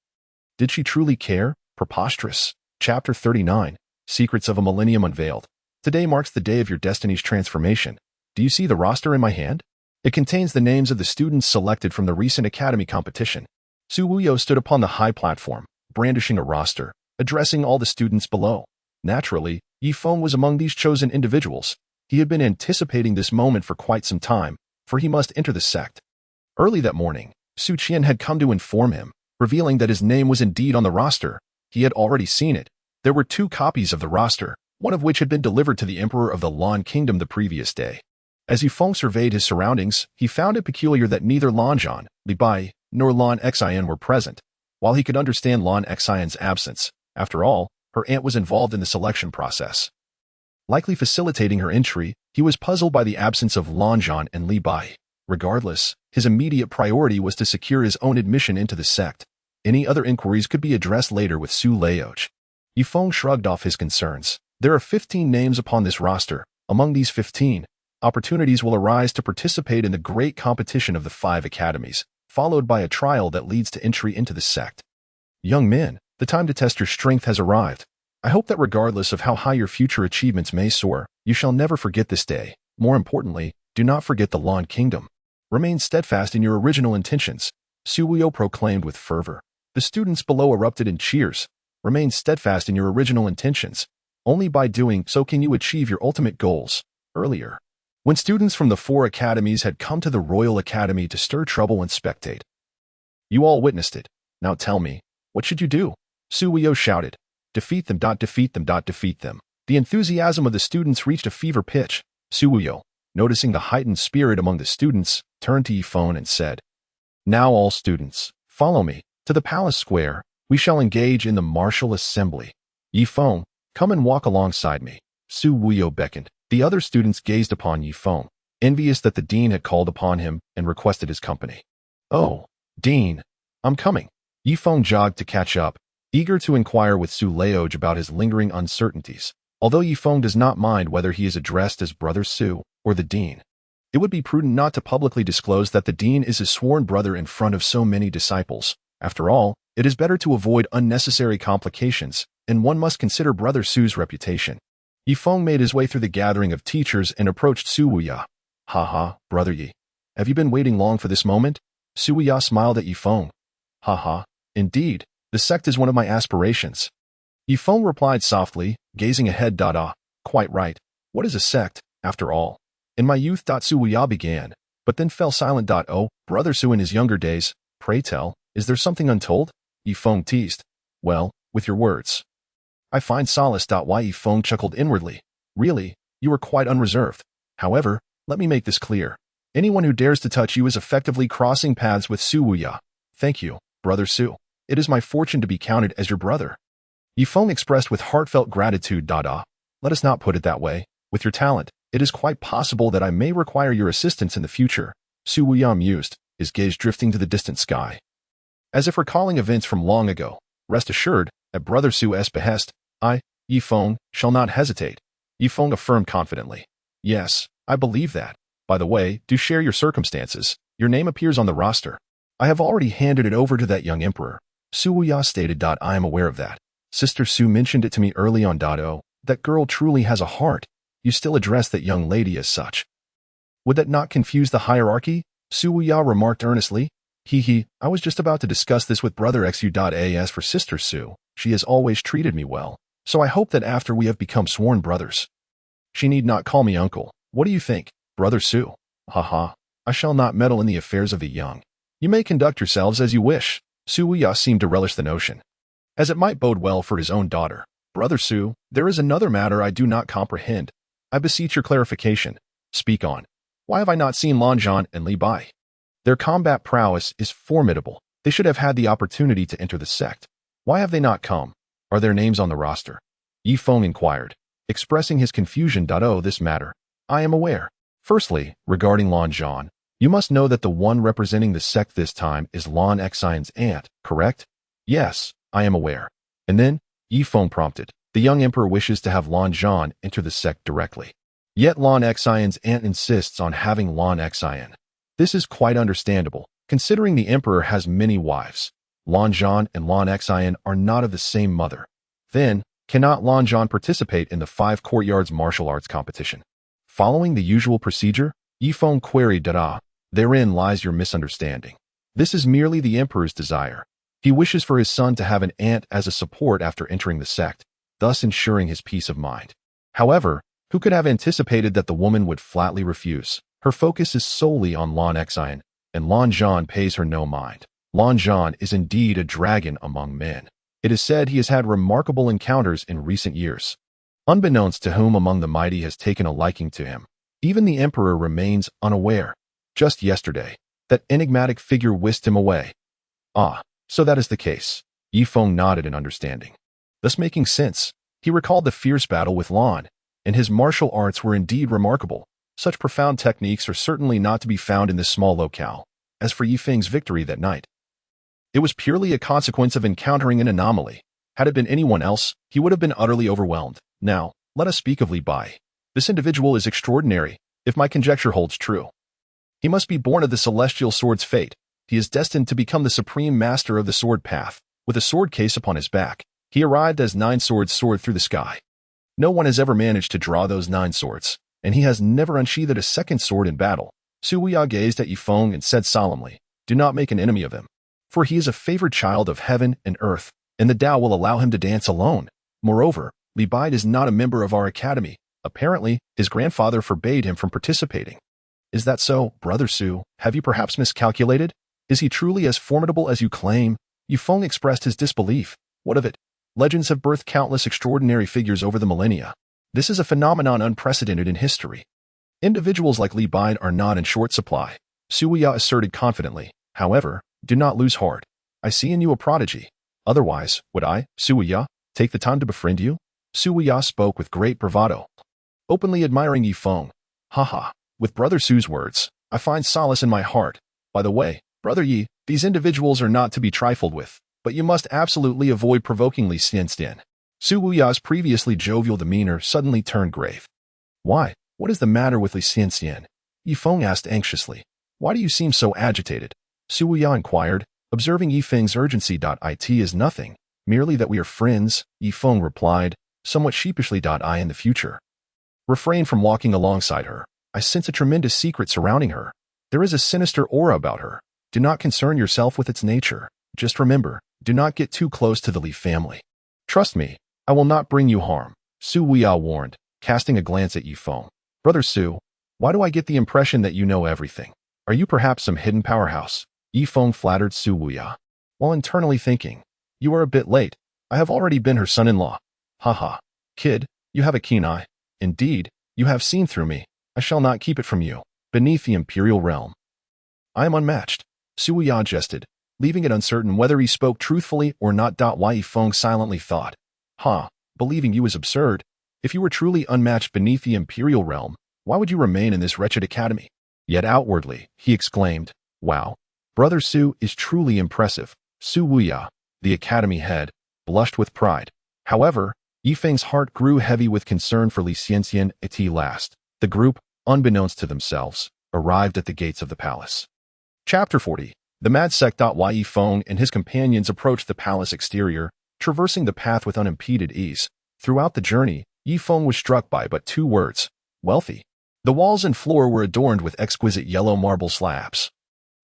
did she truly care? Preposterous. Chapter 39. Secrets of a Millennium Unveiled. Today marks the day of your destiny's transformation. Do you see the roster in my hand? It contains the names of the students selected from the recent academy competition. Su Wuyo stood upon the high platform, brandishing a roster, addressing all the students below. Naturally, Yi Feng was among these chosen individuals. He had been anticipating this moment for quite some time, for he must enter the sect. Early that morning, Su Qian had come to inform him, revealing that his name was indeed on the roster. He had already seen it. There were 2 copies of the roster, one of which had been delivered to the Emperor of the Lan Kingdom the previous day. As Yi Feng surveyed his surroundings, he found it peculiar that neither Lan Zhan, Li Bai, nor Lon Xian were present. While he could understand Lon Xian's absence, after all, her aunt was involved in the selection process, likely facilitating her entry, he was puzzled by the absence of Lan Zhan and Li Bai. Regardless, his immediate priority was to secure his own admission into the sect. Any other inquiries could be addressed later with Su Leoj. Yi Feng shrugged off his concerns. There are 15 names upon this roster. Among these 15, opportunities will arise to participate in the great competition of the 5 academies, followed by a trial that leads to entry into the sect. Young men, the time to test your strength has arrived. I hope that regardless of how high your future achievements may soar, you shall never forget this day. More importantly, do not forget the Lan Kingdom. Remain steadfast in your original intentions, Su Wuyo proclaimed with fervor. The students below erupted in cheers. Remain steadfast in your original intentions. Only by doing so can you achieve your ultimate goals. Earlier, when students from the 4 academies had come to the Royal Academy to stir trouble and spectate, you all witnessed it. Now tell me, what should you do? Su Wuyo shouted. Defeat them. Defeat them. Defeat them. The enthusiasm of the students reached a fever pitch. Su Wuyo, noticing the heightened spirit among the students, turned to Yi Feng and said, now all students, follow me. To the palace square, we shall engage in the martial assembly. Yi Feng, come and walk alongside me. Su Wuyo beckoned. The other students gazed upon Yi Feng, envious that the dean had called upon him and requested his company. Oh, Dean, I'm coming. Yi Feng jogged to catch up, eager to inquire with Su Leoj about his lingering uncertainties. Although Yi Feng does not mind whether he is addressed as Brother Su or the dean, it would be prudent not to publicly disclose that the dean is his sworn brother in front of so many disciples. After all, it is better to avoid unnecessary complications, and one must consider Brother Su's reputation. Yi Feng made his way through the gathering of teachers and approached Su Wuya. Ha, Brother Yi. Have you been waiting long for this moment? Su Wuya smiled at Yi Feng. Ha, indeed, the sect is one of my aspirations. Yi Feng replied softly, gazing ahead. Quite right. What is a sect, after all? In my youth. Su Wuya began, but then fell silent. Oh, Brother Su in his younger days, pray tell, is there something untold? Yi Feng teased. Well, with your words, I find solace. Why? Yi Feng chuckled inwardly. Really, you are quite unreserved. However, let me make this clear. Anyone who dares to touch you is effectively crossing paths with Su Wuya. Thank you, Brother Su. It is my fortune to be counted as your brother. Yi Feng expressed with heartfelt gratitude. Let us not put it that way. With your talent, it is quite possible that I may require your assistance in the future. Su Wuya mused, his gaze drifting to the distant sky, as if recalling events from long ago. Rest assured, at Brother Su's behest, I, Yi Feng, shall not hesitate. Yi Feng affirmed confidently. Yes, I believe that. By the way, do share your circumstances. Your name appears on the roster. I have already handed it over to that young emperor. Su Wuya stated. I am aware of that. Sister Su mentioned it to me early on. Oh, that girl truly has a heart. You still address that young lady as such. Would that not confuse the hierarchy? Su Wuya remarked earnestly. I was just about to discuss this with Brother Xu. As for Sister Su, she has always treated me well, so I hope that after we have become sworn brothers, she need not call me uncle. What do you think, Brother Su? I shall not meddle in the affairs of the young. You may conduct yourselves as you wish. Su Wuya seemed to relish the notion, as it might bode well for his own daughter. Brother Su, there is another matter I do not comprehend. I beseech your clarification. Speak on. Why have I not seen Lan Zhan and Li Bai? Their combat prowess is formidable. They should have had the opportunity to enter the sect. Why have they not come? Are their names on the roster? Yi Feng inquired, expressing his confusion. Oh, this matter, I am aware. Firstly, regarding Lan Zhan, You must know that the one representing the sect this time is Lan Xian's aunt, correct? Yes, I am aware. And then, Yifeng prompted. The young emperor wishes to have Lan Zhan enter the sect directly. Yet Lan Xian's aunt insists on having Lan Xian. This is quite understandable, considering the emperor has many wives. Lan Zhan and Lan Xian are not of the same mother. Then, cannot Lan Zhan participate in the 5 courtyards martial arts competition? Following the usual procedure, Yifeng queried Dada. Therein lies your misunderstanding. This is merely the emperor's desire. He wishes for his son to have an aunt as a support after entering the sect, thus ensuring his peace of mind. However, who could have anticipated that the woman would flatly refuse? Her focus is solely on Lan Xian, and Lan Zhan pays her no mind. Lan Zhan is indeed a dragon among men. It is said he has had remarkable encounters in recent years. Unbeknownst to whom among the mighty has taken a liking to him, even the emperor remains unaware. Just yesterday, that enigmatic figure whisked him away. Ah, so that is the case. Yifeng nodded in understanding. Thus making sense, he recalled the fierce battle with Lan, and his martial arts were indeed remarkable. Such profound techniques are certainly not to be found in this small locale. As for Yifeng's victory that night, it was purely a consequence of encountering an anomaly. Had it been anyone else, he would have been utterly overwhelmed. Now, let us speak of Li Bai. This individual is extraordinary, if my conjecture holds true. He must be born of the celestial sword's fate. He is destined to become the supreme master of the sword path. With a sword case upon his back, he arrived as 9 swords soared through the sky. No one has ever managed to draw those 9 swords, and he has never unsheathed a second sword in battle. Su Wuya gazed at Yifeng and said solemnly, do not make an enemy of him, for he is a favored child of heaven and earth, and the Tao will allow him to dance alone. Moreover, Li Bai is not a member of our academy. Apparently, his grandfather forbade him from participating. Is that so, Brother Su? Have you perhaps miscalculated? Is he truly as formidable as you claim? Yifeng expressed his disbelief. What of it? Legends have birthed countless extraordinary figures over the millennia. This is a phenomenon unprecedented in history. Individuals like Li Bai are not in short supply, Su Wuya asserted confidently. However, do not lose heart. I see in you a prodigy. Otherwise, would I, Su Wuya, take the time to befriend you? Su Wuya spoke with great bravado, openly admiring Yifeng. Haha. With Brother Su's words, I find solace in my heart. By the way, Brother Yi, these individuals are not to be trifled with, but you must absolutely avoid provoking Li Xianxian. Su Wuya's previously jovial demeanor suddenly turned grave. Why? What is the matter with Li Xianxian? Yifeng asked anxiously. Why do you seem so agitated? Su Wuya inquired, observing Yifeng's urgency. It is nothing, merely that we are friends, Yifeng replied, somewhat sheepishly. I in the future refrain from walking alongside her. I sense a tremendous secret surrounding her. There is a sinister aura about her. Do not concern yourself with its nature. Just remember, do not get too close to the Li family. Trust me, I will not bring you harm, Su Wuya warned, casting a glance at Yifeng. Brother Su, why do I get the impression that you know everything? Are you perhaps some hidden powerhouse? Yifeng flattered Su Wuya, while internally thinking, you are a bit late. I have already been her son-in-law. Haha. Kid, you have a keen eye. Indeed, you have seen through me. I shall not keep it from you. Beneath the imperial realm, I am unmatched. Su Wuya jested, leaving it uncertain whether he spoke truthfully or not. Why Yifeng silently thought, believing you is absurd. If you were truly unmatched beneath the imperial realm, why would you remain in this wretched academy? Yet outwardly, he exclaimed, wow, Brother Su is truly impressive. Su Wuya, the academy head, blushed with pride. However, Yifeng's heart grew heavy with concern for Li Xianxian. At last, the group, unbeknownst to themselves, arrived at the gates of the palace. Chapter 40. The Mad Sect. Yifeng and his companions approached the palace exterior, traversing the path with unimpeded ease. Throughout the journey, Yifeng was struck by but 2 words, wealthy. The walls and floor were adorned with exquisite yellow marble slabs,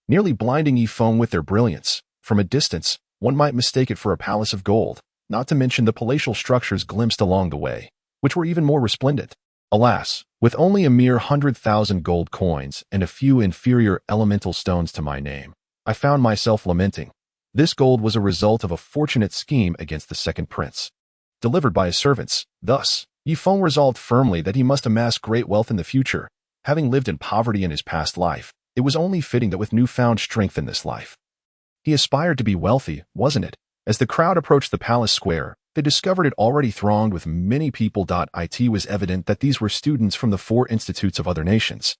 nearly blinding Yifeng with their brilliance. From a distance, one might mistake it for a palace of gold, not to mention the palatial structures glimpsed along the way, which were even more resplendent. Alas, with only a mere 100,000 gold coins and a few inferior elemental stones to my name, I found myself lamenting. This gold was a result of a fortunate scheme against the second prince, delivered by his servants. Thus, Yifeng resolved firmly that he must amass great wealth in the future. Having lived in poverty in his past life, it was only fitting that with newfound strength in this life, he aspired to be wealthy, wasn't it? As the crowd approached the palace square, they discovered it already thronged with many people. It was evident that these were students from the 4 institutes of other nations.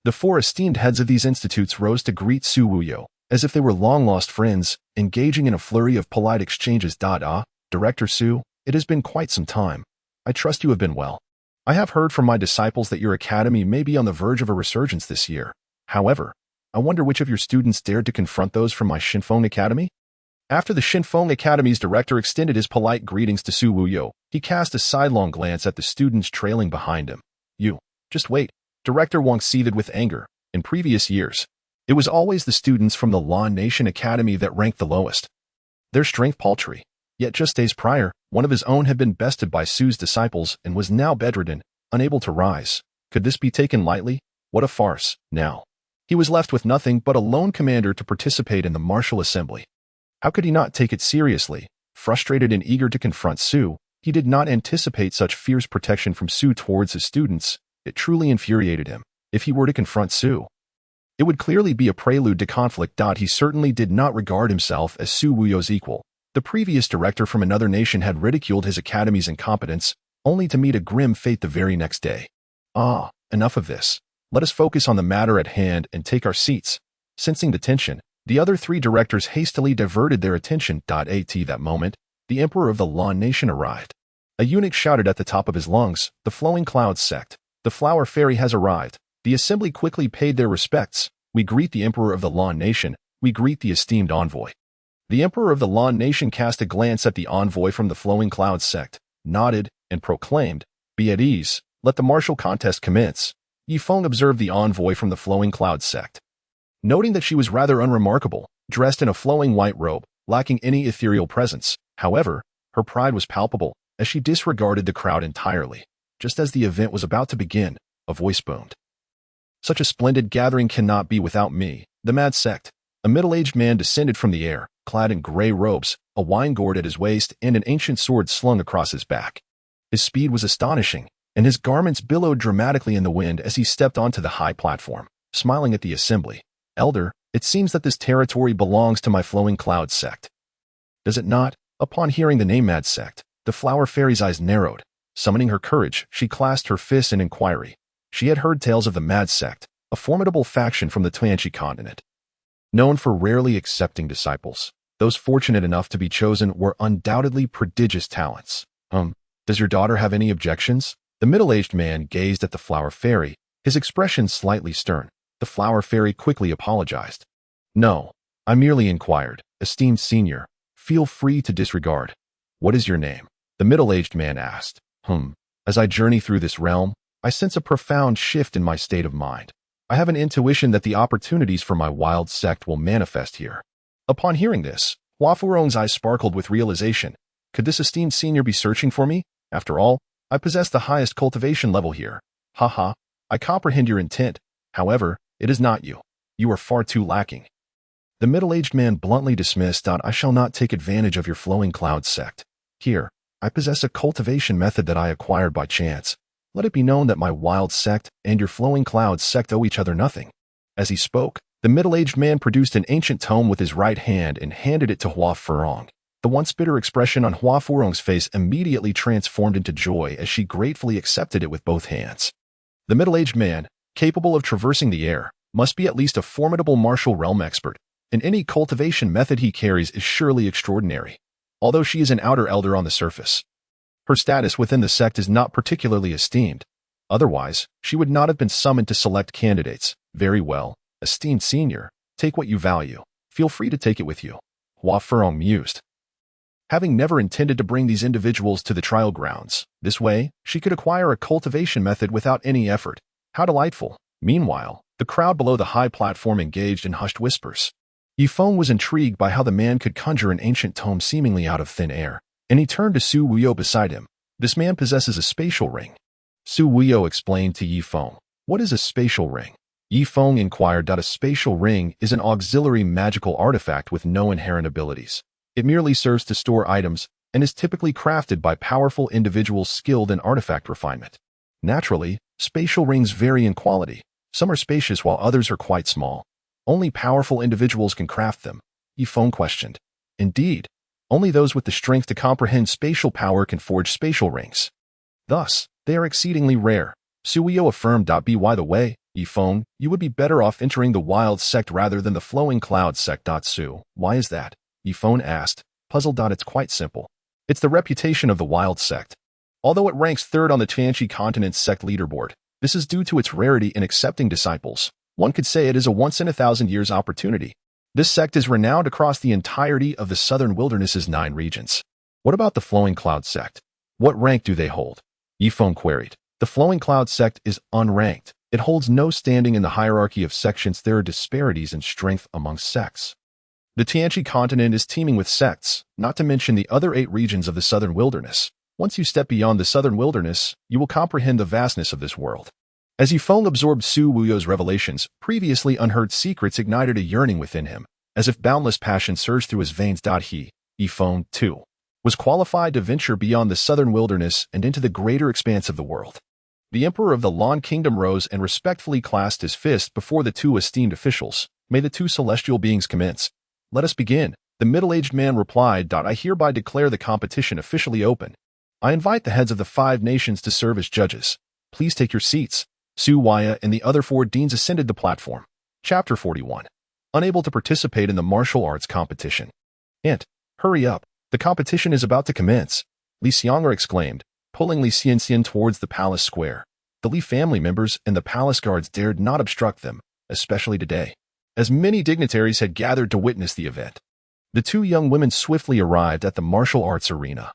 The four esteemed heads of these institutes rose to greet Su Wuyo, as if they were long-lost friends, engaging in a flurry of polite exchanges. Director Su, it has been quite some time. I trust you have been well. I have heard from my disciples that your academy may be on the verge of a resurgence this year. However, I wonder which of your students dared to confront those from my Shinfeng Academy? After the Shinfeng Academy's director extended his polite greetings to Su Wuyo, he cast a sidelong glance at the students trailing behind him. You, just wait. Director Wang seethed with anger. In previous years, it was always the students from the Lan Nation Academy that ranked the lowest. Their strength paltry. Yet just days prior, one of his own had been bested by Su's disciples and was now bedridden, unable to rise. Could this be taken lightly? What a farce. Now, he was left with nothing but a lone commander to participate in the martial assembly. How could he not take it seriously? Frustrated and eager to confront Su, he did not anticipate such fierce protection from Su towards his students. It truly infuriated him. If he were to confront Su, it would clearly be a prelude to conflict. He certainly did not regard himself as Su Wuyo's equal. The previous director from another nation had ridiculed his academy's incompetence, only to meet a grim fate the very next day. Enough of this. Let us focus on the matter at hand and take our seats. Sensing the tension, the other three directors hastily diverted their attention. At that moment, the emperor of the Lan Nation arrived. A eunuch shouted at the top of his lungs, "The Flowing Clouds sect. The Flower Fairy has arrived." The assembly quickly paid their respects. "We greet the emperor of the Lan Nation. We greet the esteemed envoy." The emperor of the Lan Nation cast a glance at the envoy from the Flowing Clouds sect, nodded, and proclaimed, "Be at ease. Let the martial contest commence." Yifeng observed the envoy from the Flowing Clouds sect. Noting that she was rather unremarkable, dressed in a flowing white robe, lacking any ethereal presence. However, her pride was palpable, as she disregarded the crowd entirely. Just as the event was about to begin, a voice boomed. "Such a splendid gathering cannot be without me, the mad sect." A middle-aged man descended from the air, clad in gray robes, a wine gourd at his waist, and an ancient sword slung across his back. His speed was astonishing, and his garments billowed dramatically in the wind as he stepped onto the high platform, smiling at the assembly. "Elder, it seems that this territory belongs to my Flowing Clouds sect. Does it not?" Upon hearing the name Mad Sect, the Flower Fairy's eyes narrowed. Summoning her courage, she clasped her fists in inquiry. She had heard tales of the Mad Sect, a formidable faction from the Tianqi continent. Known for rarely accepting disciples, those fortunate enough to be chosen were undoubtedly prodigious talents. Does your daughter have any objections?" The middle-aged man gazed at the Flower Fairy, his expression slightly stern. The Flower Fairy quickly apologized. "No, I merely inquired. Esteemed senior, feel free to disregard." "What is your name?" the middle-aged man asked. As I journey through this realm, I sense a profound shift in my state of mind. I have an intuition that the opportunities for my wild sect will manifest here." Upon hearing this, Hua Furong's eyes sparkled with realization. Could this esteemed senior be searching for me? After all, I possess the highest cultivation level here. I comprehend your intent. However, it is not you. You are far too lacking. The middle-aged man bluntly dismissed. "I shall not take advantage of your Flowing Clouds sect. Here, I possess a cultivation method that I acquired by chance. Let it be known that my wild sect and your Flowing Clouds sect owe each other nothing." As he spoke, the middle-aged man produced an ancient tome with his right hand and handed it to Hua Furong. The once bitter expression on Hua Furong's face immediately transformed into joy as she gratefully accepted it with both hands. The middle-aged man, capable of traversing the air, must be at least a formidable martial realm expert, and any cultivation method he carries is surely extraordinary. Although she is an outer elder on the surface, her status within the sect is not particularly esteemed. Otherwise, she would not have been summoned to select candidates. "Very well, esteemed senior, take what you value. Feel free to take it with you." Hua Furong mused. Having never intended to bring these individuals to the trial grounds, this way, she could acquire a cultivation method without any effort. How delightful. Meanwhile, the crowd below the high platform engaged in hushed whispers. Yifeng was intrigued by how the man could conjure an ancient tome seemingly out of thin air, and he turned to Su Wuyo beside him. "This man possesses a spatial ring." Su Wuyo explained to Yifeng. "What is a spatial ring?" Yifeng inquired. "A spatial ring is an auxiliary magical artifact with no inherent abilities. It merely serves to store items and is typically crafted by powerful individuals skilled in artifact refinement. Naturally, spatial rings vary in quality. Some are spacious while others are quite small. Only powerful individuals can craft them." Yifeng questioned. "Indeed, only those with the strength to comprehend spatial power can forge spatial rings. Thus, they are exceedingly rare," Su Wuyo affirmed. "By the way, Yifeng, you would be better off entering the wild sect rather than the flowing cloud sect. Su, why is that? Yifeng asked, puzzled. It's quite simple. It's the reputation of the wild sect. Although it ranks third on the Tianqi continent's sect leaderboard, this is due to its rarity in accepting disciples. One could say it is a once-in-a-thousand-years opportunity. This sect is renowned across the entirety of the southern wilderness's 9 regions. What about the Flowing Cloud sect? What rank do they hold? Yifeng queried. The Flowing Cloud sect is unranked. It holds no standing in the hierarchy of sections. There are disparities in strength among sects. The Tianqi continent is teeming with sects, not to mention the other 8 regions of the southern wilderness. Once you step beyond the southern wilderness, you will comprehend the vastness of this world. As Yifeng absorbed Su Wuyo's revelations, previously unheard secrets ignited a yearning within him, as if boundless passion surged through his veins. Yifeng, too, was qualified to venture beyond the southern wilderness and into the greater expanse of the world. The Emperor of the Lan Kingdom rose and respectfully clasped his fist before the 2 esteemed officials. May the 2 celestial beings commence. Let us begin. The middle-aged man replied. I hereby declare the competition officially open. I invite the heads of the 5 nations to serve as judges. Please take your seats. Su Waya and the other 4 deans ascended the platform. Chapter 41. Unable to participate in the martial arts competition. Hurry up. The competition is about to commence. Li Xianger exclaimed, pulling Li Xianxian towards the palace square. The Li family members and the palace guards dared not obstruct them, especially today, as many dignitaries had gathered to witness the event. The 2 young women swiftly arrived at the martial arts arena.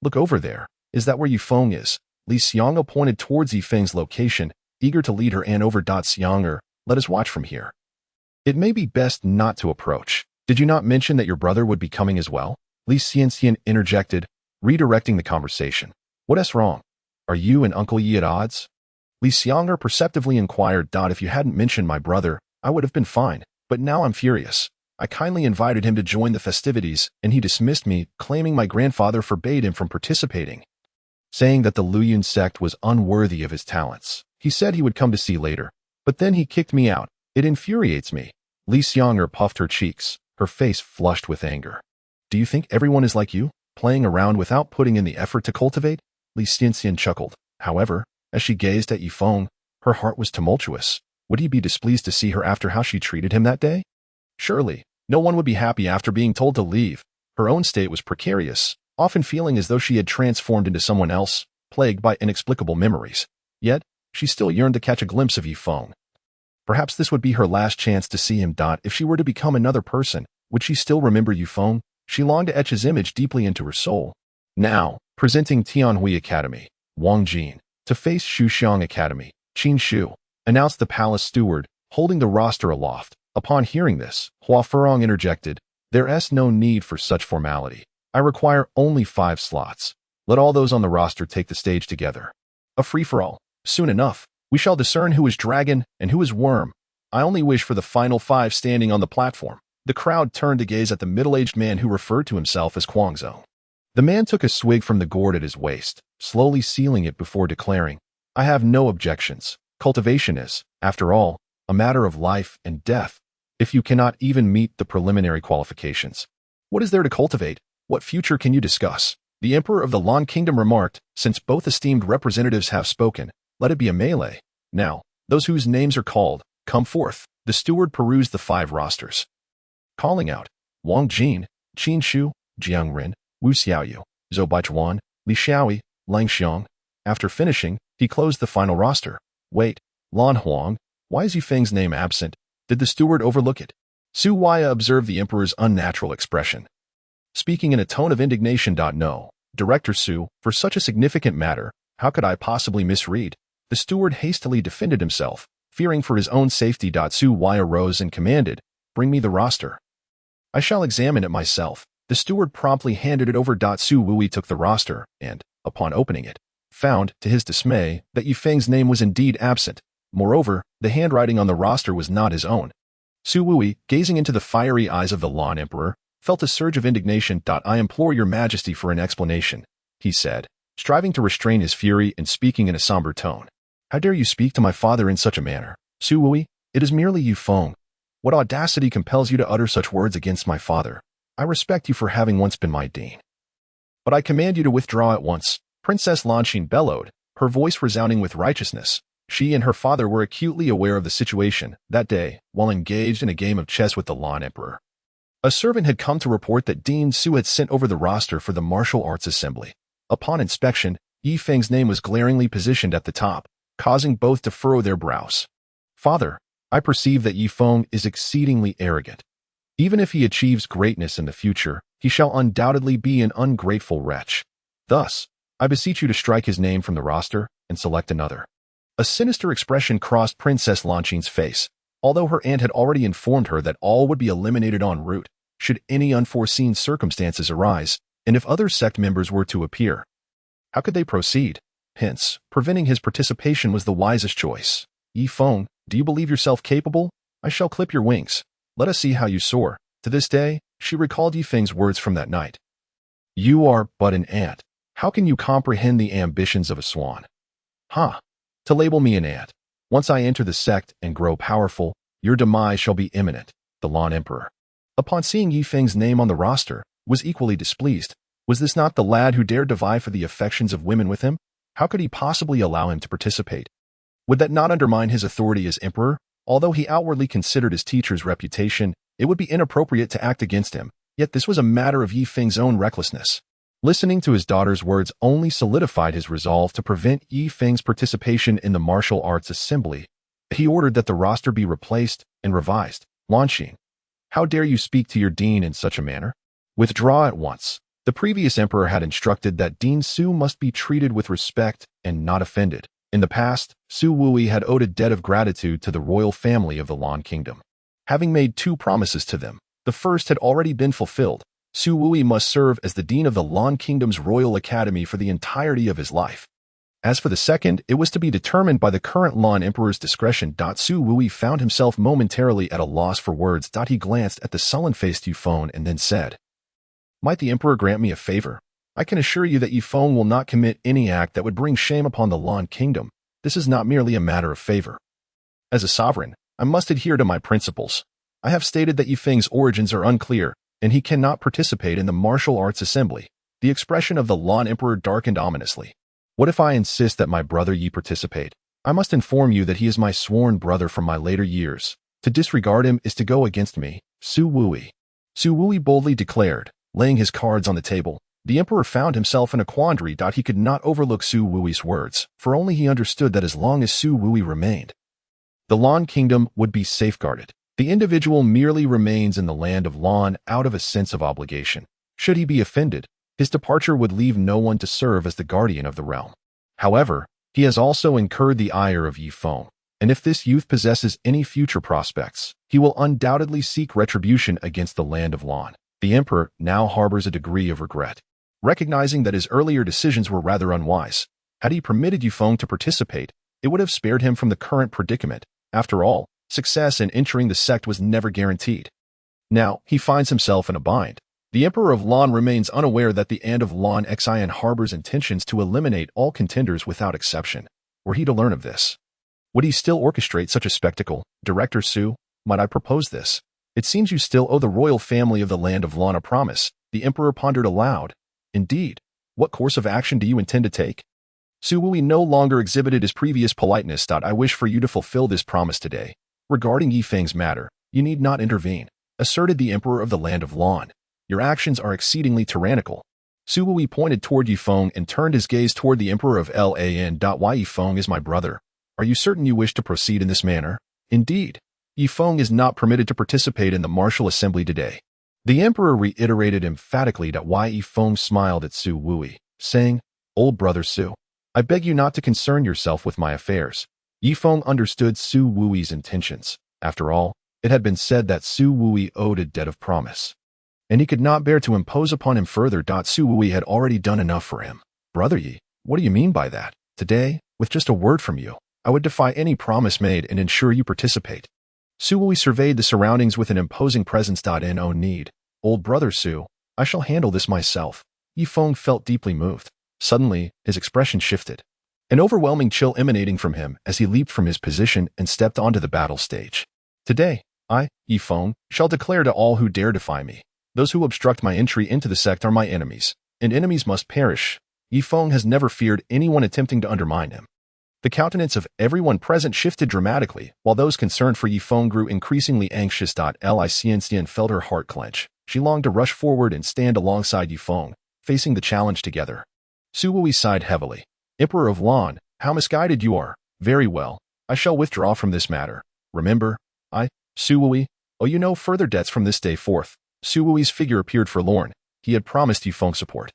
Look over there. Is that where Yifeng is? Li Xianger pointed towards Yifeng's location, eager to lead her over. Xianger, let us watch from here. It may be best not to approach. Did you not mention that your brother would be coming as well? Li Xianxian interjected, redirecting the conversation. What's wrong? Are you and Uncle Yi at odds? Li Xianger perceptively inquired. If you hadn't mentioned my brother, I would have been fine, but now I'm furious. I kindly invited him to join the festivities, and he dismissed me, claiming my grandfather forbade him from participating, saying that the Luyun sect was unworthy of his talents. He said he would come to see later, but then he kicked me out. It infuriates me. Li Xianger puffed her cheeks, her face flushed with anger. Do you think everyone is like you, playing around without putting in the effort to cultivate? Li Xianxian chuckled. However, as she gazed at Yifeng, her heart was tumultuous. Would he be displeased to see her after how she treated him that day? Surely, no one would be happy after being told to leave. Her own state was precarious, often feeling as though she had transformed into someone else, plagued by inexplicable memories. Yet, she still yearned to catch a glimpse of Yifeng. Perhaps this would be her last chance to see him. If she were to become another person, would she still remember Yifeng? She longed to etch his image deeply into her soul. Now, presenting Tianhui Academy, Wang Jin, to face Shuxiang Academy, Qin Shu, announced the palace steward, holding the roster aloft. Upon hearing this, Hua Furong interjected, There's no need for such formality. I require only 5 slots. Let all those on the roster take the stage together. A free-for-all. Soon enough, we shall discern who is dragon and who is worm. I only wish for the final 5 standing on the platform. The crowd turned to gaze at the middle-aged man who referred to himself as Guangzhou. The man took a swig from the gourd at his waist, slowly sealing it before declaring, I have no objections. Cultivation is, after all, a matter of life and death. If you cannot even meet the preliminary qualifications, what is there to cultivate? What future can you discuss? The Emperor of the Lan Kingdom remarked, since both esteemed representatives have spoken, let it be a melee. Now, those whose names are called, come forth. The steward perused the 5 rosters, calling out, Wang Jin, Qin Shu, Jiang Ren, Wu Xiaoyu, Zhou Baichuan, Li Xiaoi, Lang Xiang. After finishing, he closed the final roster. Wait, Lan Huang, why is Yifeng's name absent? Did the steward overlook it? Su Waya observed the emperor's unnatural expression, speaking in a tone of indignation. No, Director Su, for such a significant matter, how could I possibly misread? The steward hastily defended himself, fearing for his own safety. Su Waya rose and commanded, bring me the roster. I shall examine it myself. The steward promptly handed it over. Su Wui took the roster and, upon opening it, found, to his dismay, that Yifeng's name was indeed absent. Moreover, the handwriting on the roster was not his own. Su Wui, gazing into the fiery eyes of the Lan Emperor, felt a surge of indignation. I implore your majesty for an explanation, he said, striving to restrain his fury and speaking in a somber tone. How dare you speak to my father in such a manner? Su Wui, it is merely Yifeng. What audacity compels you to utter such words against my father? I respect you for having once been my dean, but I command you to withdraw at once. Princess Lanxin bellowed, her voice resounding with righteousness. She and her father were acutely aware of the situation that day while engaged in a game of chess with the Lan Emperor. A servant had come to report that Dean Su had sent over the roster for the martial arts assembly. Upon inspection, Yi Feng's name was glaringly positioned at the top, causing both to furrow their brows. Father, I perceive that Yi Feng is exceedingly arrogant. Even if he achieves greatness in the future, he shall undoubtedly be an ungrateful wretch. Thus, I beseech you to strike his name from the roster and select another. A sinister expression crossed Princess Lanqing's face, although her aunt had already informed her that all would be eliminated en route should any unforeseen circumstances arise, and if other sect members were to appear. How could they proceed? Hence, preventing his participation was the wisest choice. Yi Feng, do you believe yourself capable? I shall clip your wings. Let us see how you soar. To this day, she recalled Yi Feng's words from that night. You are but an ant. How can you comprehend the ambitions of a swan? Ha! To label me an ant. Once I enter the sect and grow powerful, your demise shall be imminent, the Lan Emperor. Upon seeing Yi Feng's name on the roster, was equally displeased. Was this not the lad who dared to vie for the affections of women with him? How could he possibly allow him to participate? Would that not undermine his authority as emperor? Although he outwardly considered his teacher's reputation, it would be inappropriate to act against him, yet this was a matter of Yi Feng's own recklessness. Listening to his daughter's words only solidified his resolve to prevent Yi Feng's participation in the martial arts assembly. He ordered that the roster be replaced and revised. Lanqing, how dare you speak to your dean in such a manner? Withdraw at once. The previous emperor had instructed that Dean Su must be treated with respect and not offended. In the past, Su Wui had owed a debt of gratitude to the royal family of the Lan Kingdom. Having made 2 promises to them, the first had already been fulfilled. Su Wui must serve as the dean of the Lan Kingdom's Royal Academy for the entirety of his life. As for the second, it was to be determined by the current Lan Emperor's discretion. Su Wui found himself momentarily at a loss for words. He glanced at the sullen-faced Yi Feng and then said, Might the Emperor grant me a favor? I can assure you that Yi Feng will not commit any act that would bring shame upon the Lan Kingdom. This is not merely a matter of favor. As a sovereign, I must adhere to my principles. I have stated that Yi Feng's origins are unclear, and he cannot participate in the martial arts assembly. The expression of the Lan Emperor darkened ominously. What if I insist that my brother Yi participate? I must inform you that he is my sworn brother from my later years. To disregard him is to go against me, Su Wui. Su Wui boldly declared, laying his cards on the table. The emperor found himself in a quandary. He could not overlook Su Wui's words, for only he understood that as long as Su Wui remained, the Lan Kingdom would be safeguarded. The individual merely remains in the land of Lan out of a sense of obligation. Should he be offended, his departure would leave no one to serve as the guardian of the realm. However, he has also incurred the ire of Yi Feng, and if this youth possesses any future prospects, he will undoubtedly seek retribution against the land of Lan. The emperor now harbors a degree of regret, recognizing that his earlier decisions were rather unwise. Had he permitted Yi Feng to participate, it would have spared him from the current predicament. After all, success in entering the sect was never guaranteed. Now, he finds himself in a bind. The Emperor of Lan remains unaware that the Ant of Lan Xian harbors intentions to eliminate all contenders without exception. Were he to learn of this, would he still orchestrate such a spectacle? Director Su, might I propose this? It seems you still owe the royal family of the land of Lan a promise. The Emperor pondered aloud. Indeed, what course of action do you intend to take? Su Wui no longer exhibited his previous politeness. I wish for you to fulfill this promise today. Regarding Yi Feng's matter, you need not intervene, asserted the Emperor of the land of Lan. Your actions are exceedingly tyrannical. Su Wui pointed toward Yi Feng and turned his gaze toward the Emperor of Lan. Why Yi Feng is my brother? Are you certain you wish to proceed in this manner? Indeed, Yi Feng is not permitted to participate in the martial assembly today. The Emperor reiterated emphatically. Why Yi Feng smiled at Su Wui, saying, Old brother Su, I beg you not to concern yourself with my affairs. Yi Feng understood Su Wui's intentions. After all, it had been said that Su Wui owed a debt of promise, and he could not bear to impose upon him further. Su Wui had already done enough for him. Brother Yi, what do you mean by that? Today, with just a word from you, I would defy any promise made and ensure you participate. Su Wui surveyed the surroundings with an imposing presence. No need. Old brother Su, I shall handle this myself. Yi Feng felt deeply moved. Suddenly, his expression shifted, an overwhelming chill emanating from him as he leaped from his position and stepped onto the battle stage. Today, I, Yi Feng, shall declare to all who dare defy me, those who obstruct my entry into the sect are my enemies, and enemies must perish. Yi Feng has never feared anyone attempting to undermine him. The countenance of everyone present shifted dramatically, while those concerned for Yifeng grew increasingly anxious. Licentian felt her heart clench. She longed to rush forward and stand alongside Yifeng, facing the challenge together. Su Wui sighed heavily. Emperor of Lan, how misguided you are. Very well. I shall withdraw from this matter. Remember, Su Wui, owe you no further debts from this day forth. Su Wui's figure appeared forlorn. He had promised Yifeng support,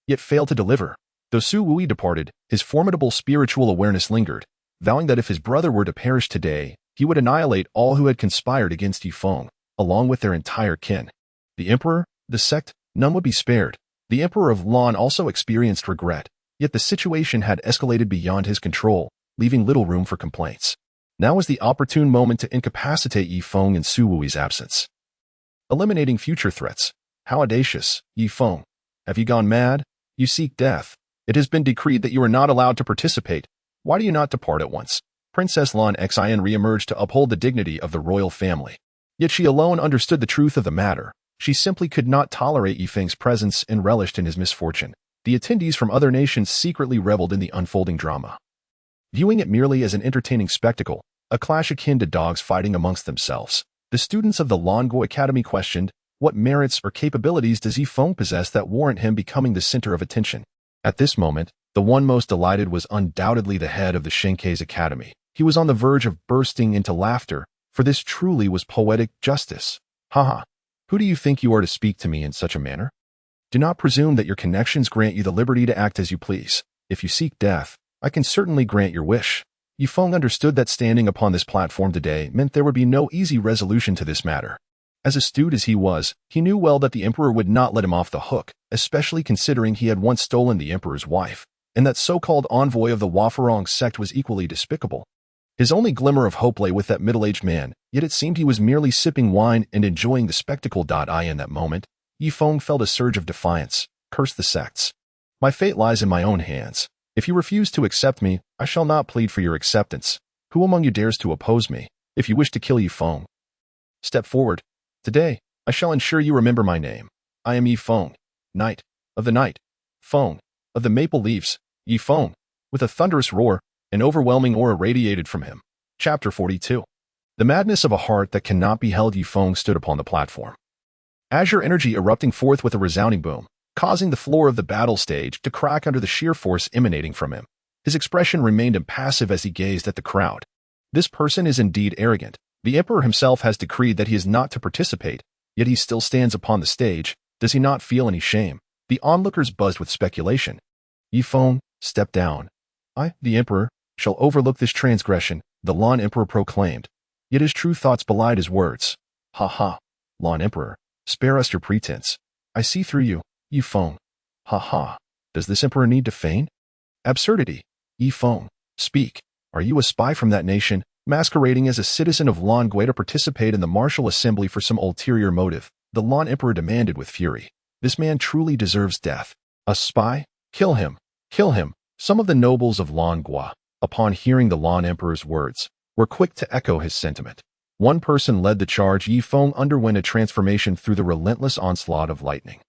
yet failed to deliver. Though Su Wui departed, his formidable spiritual awareness lingered, vowing that if his brother were to perish today, he would annihilate all who had conspired against Yifeng, along with their entire kin. The emperor, the sect, none would be spared. The emperor of Lan also experienced regret, yet the situation had escalated beyond his control, leaving little room for complaints. Now was the opportune moment to incapacitate Yifeng in Su Wui's absence. Eliminating future threats. How audacious, Yifeng. Have you gone mad? You seek death. It has been decreed that you are not allowed to participate. Why do you not depart at once? Princess Lan Xin re-emerged to uphold the dignity of the royal family. Yet she alone understood the truth of the matter. She simply could not tolerate Yifeng's presence and relished in his misfortune. The attendees from other nations secretly reveled in the unfolding drama, viewing it merely as an entertaining spectacle, a clash akin to dogs fighting amongst themselves. The students of the Languo Academy questioned, what merits or capabilities does Yifeng possess that warrant him becoming the center of attention? At this moment, the one most delighted was undoubtedly the head of the Shenkei's academy. He was on the verge of bursting into laughter, for this truly was poetic justice. Haha, who do you think you are to speak to me in such a manner? Do not presume that your connections grant you the liberty to act as you please. If you seek death, I can certainly grant your wish. Yifeng understood that standing upon this platform today meant there would be no easy resolution to this matter. As astute as he was, he knew well that the emperor would not let him off the hook, especially considering he had once stolen the emperor's wife, and that so-called envoy of the Wafarong sect was equally despicable. His only glimmer of hope lay with that middle-aged man, yet it seemed he was merely sipping wine and enjoying the spectacle. In that moment, Yifeng felt a surge of defiance, cursed the sects. My fate lies in my own hands. If you refuse to accept me, I shall not plead for your acceptance. Who among you dares to oppose me? If you wish to kill Yifeng, step forward. Today, I shall ensure you remember my name. I am Yifeng, Knight of the Night, Feng of the Maple Leaves. Yifeng, with a thunderous roar, an overwhelming aura radiated from him. Chapter 42. The madness of a heart that cannot be held. Yifeng stood upon the platform, azure energy erupting forth with a resounding boom, causing the floor of the battle stage to crack under the sheer force emanating from him. His expression remained impassive as he gazed at the crowd. This person is indeed arrogant. The emperor himself has decreed that he is not to participate, yet he still stands upon the stage. Does he not feel any shame? The onlookers buzzed with speculation. Yifeng, step down. I, the emperor, shall overlook this transgression, the Lan emperor proclaimed. Yet his true thoughts belied his words. Ha ha, Lan emperor, spare us your pretense. I see through you, Yifeng. Ha ha, does this emperor need to feign? Absurdity. Yifeng, speak. Are you a spy from that nation, masquerading as a citizen of Lan Gui to participate in the martial assembly for some ulterior motive? The Lan emperor demanded with fury. This man truly deserves death. A spy? Kill him. Kill him. Some of the nobles of Lan Gui, upon hearing the Lan emperor's words, were quick to echo his sentiment. One person led the charge. Yifeng underwent a transformation through the relentless onslaught of lightning,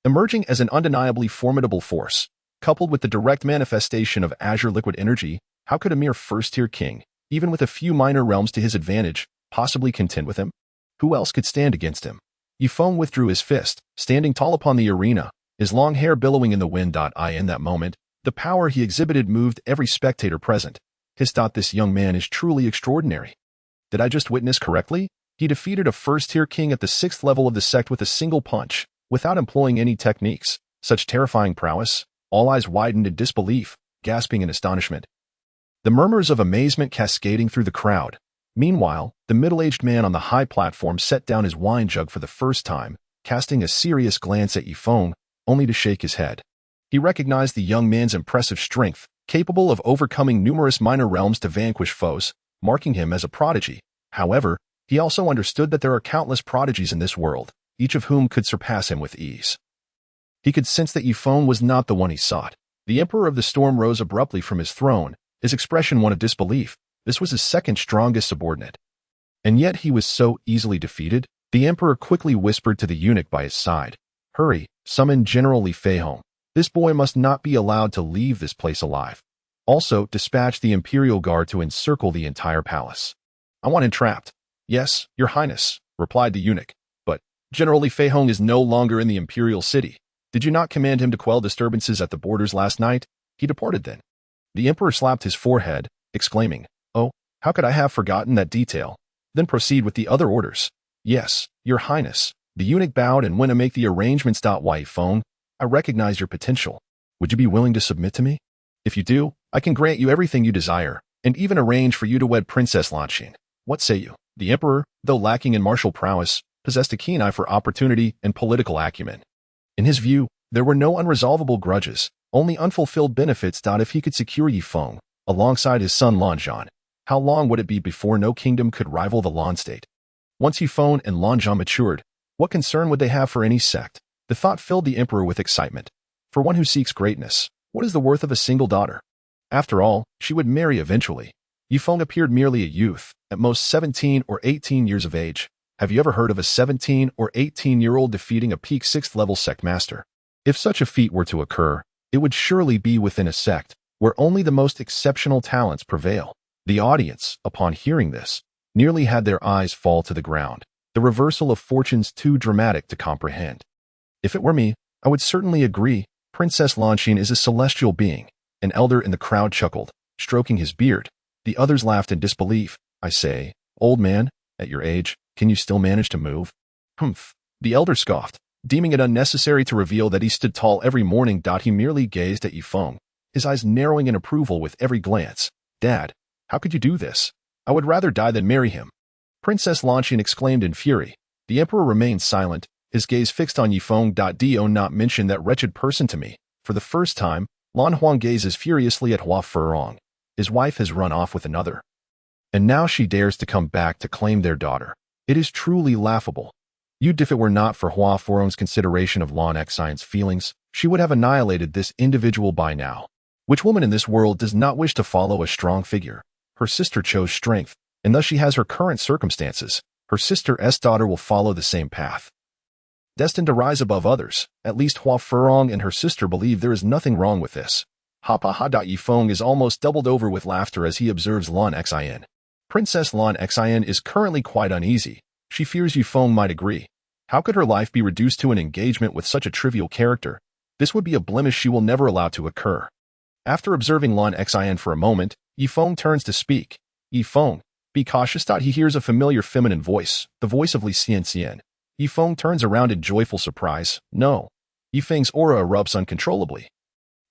emerging as an undeniably formidable force. Coupled with the direct manifestation of azure liquid energy, how could a mere first-tier king, even with a few minor realms to his advantage, possibly contend with him? Who else could stand against him? Yifeng withdrew his fist, standing tall upon the arena, his long hair billowing in the wind. In that moment, the power he exhibited moved every spectator present. This young man is truly extraordinary. Did I just witness correctly? He defeated a first-tier king at the 6th level of the sect with a single punch, without employing any techniques. Such terrifying prowess. All eyes widened in disbelief, gasping in astonishment. The murmurs of amazement cascading through the crowd. Meanwhile, the middle-aged man on the high platform set down his wine jug for the first time, casting a serious glance at Yifeng, only to shake his head. He recognized the young man's impressive strength, capable of overcoming numerous minor realms to vanquish foes, marking him as a prodigy. However, he also understood that there are countless prodigies in this world, each of whom could surpass him with ease. He could sense that Yifeng was not the one he sought. The Emperor of the Storm rose abruptly from his throne, his expression one of disbelief. This was his second strongest subordinate. And yet he was so easily defeated. The Emperor quickly whispered to the eunuch by his side, "Hurry, summon General Li Feihong. This boy must not be allowed to leave this place alive." Also, dispatch the Imperial Guard to encircle the entire palace. I want entrapped. Yes, your highness, replied the eunuch. But General Li Feihong is no longer in the imperial city. Did you not command him to quell disturbances at the borders last night? He departed then. The emperor slapped his forehead, exclaiming, "Oh, how could I have forgotten that detail?" Then proceed with the other orders. Yes, your highness. The eunuch bowed and went to make the arrangements. Wai Feng, I recognize your potential. Would you be willing to submit to me? If you do, I can grant you everything you desire, and even arrange for you to wed Princess Lanxin. What say you? The emperor, though lacking in martial prowess, possessed a keen eye for opportunity and political acumen. In his view, there were no unresolvable grudges, only unfulfilled benefits. If he could secure Yi Feng, alongside his son Lan Zhan, how long would it be before no kingdom could rival the Lan state? Once Yi Feng and Lan Zhan matured, what concern would they have for any sect? The thought filled the emperor with excitement. For one who seeks greatness, what is the worth of a single daughter? After all, she would marry eventually. Yi Feng appeared merely a youth, at most 17 or 18 years of age. Have you ever heard of a 17 or 18-year-old defeating a peak 6th-level sect master? If such a feat were to occur, it would surely be within a sect, where only the most exceptional talents prevail. The audience, upon hearing this, nearly had their eyes fall to the ground. The reversal of fortunes too dramatic to comprehend. If it were me, I would certainly agree. Princess Lanxin is a celestial being. An elder in the crowd chuckled, stroking his beard. The others laughed in disbelief. I say, old man, at your age, can you still manage to move? Humph. The elder scoffed, deeming it unnecessary to reveal that he stood tall every morning. He merely gazed at Yi Feng, his eyes narrowing in approval with every glance. Dad, how could you do this? I would rather die than marry him. Princess Lanxin exclaimed in fury. The emperor remained silent, his gaze fixed on Yi Feng. Do not mention that wretched person to me. For the first time, Lan Huang gazes furiously at Hua Furong. His wife has run off with another. And now she dares to come back to claim their daughter. It is truly laughable. If it were not for Hua Furong's consideration of Lan Xian's feelings, she would have annihilated this individual by now. Which woman in this world does not wish to follow a strong figure? Her sister chose strength, and thus she has her current circumstances. Her sister's daughter will follow the same path. Destined to rise above others, at least Hua Furong and her sister believe there is nothing wrong with this. Ha ha ha. Yi Feng is almost doubled over with laughter as he observes Lan Xian. Princess Lan Xian is currently quite uneasy. She fears Yi Feng might agree. How could her life be reduced to an engagement with such a trivial character? This would be a blemish she will never allow to occur. After observing Lan Xian for a moment, Yi Feng turns to speak. Yi Feng, be cautious. He hears a familiar feminine voice, the voice of Li Xianxian. Yi Feng turns around in joyful surprise. No. Yi Feng's aura erupts uncontrollably.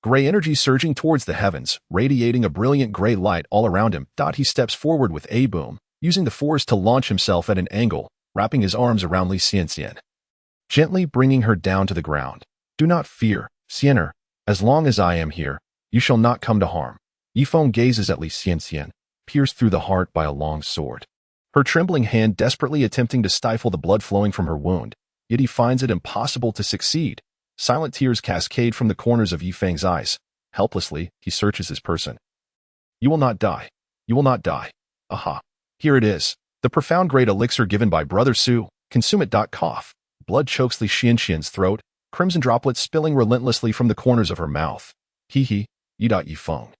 Gray energy surging towards the heavens, radiating a brilliant gray light all around him. He steps forward with a boom, using the force to launch himself at an angle, wrapping his arms around Li Xianxian, gently bringing her down to the ground. Do not fear, Xianer. As long as I am here, you shall not come to harm. Yi Feng gazes at Li Xianxian, pierced through the heart by a long sword. Her trembling hand desperately attempting to stifle the blood flowing from her wound, yet he finds it impossible to succeed. Silent tears cascade from the corners of Yi Feng's eyes. Helplessly, he searches his person. You will not die. You will not die. Aha. Here it is. The profound great elixir given by Brother Su. Consume it. Cough. Blood chokes Li Xianxian's throat, crimson droplets spilling relentlessly from the corners of her mouth. Yi Feng.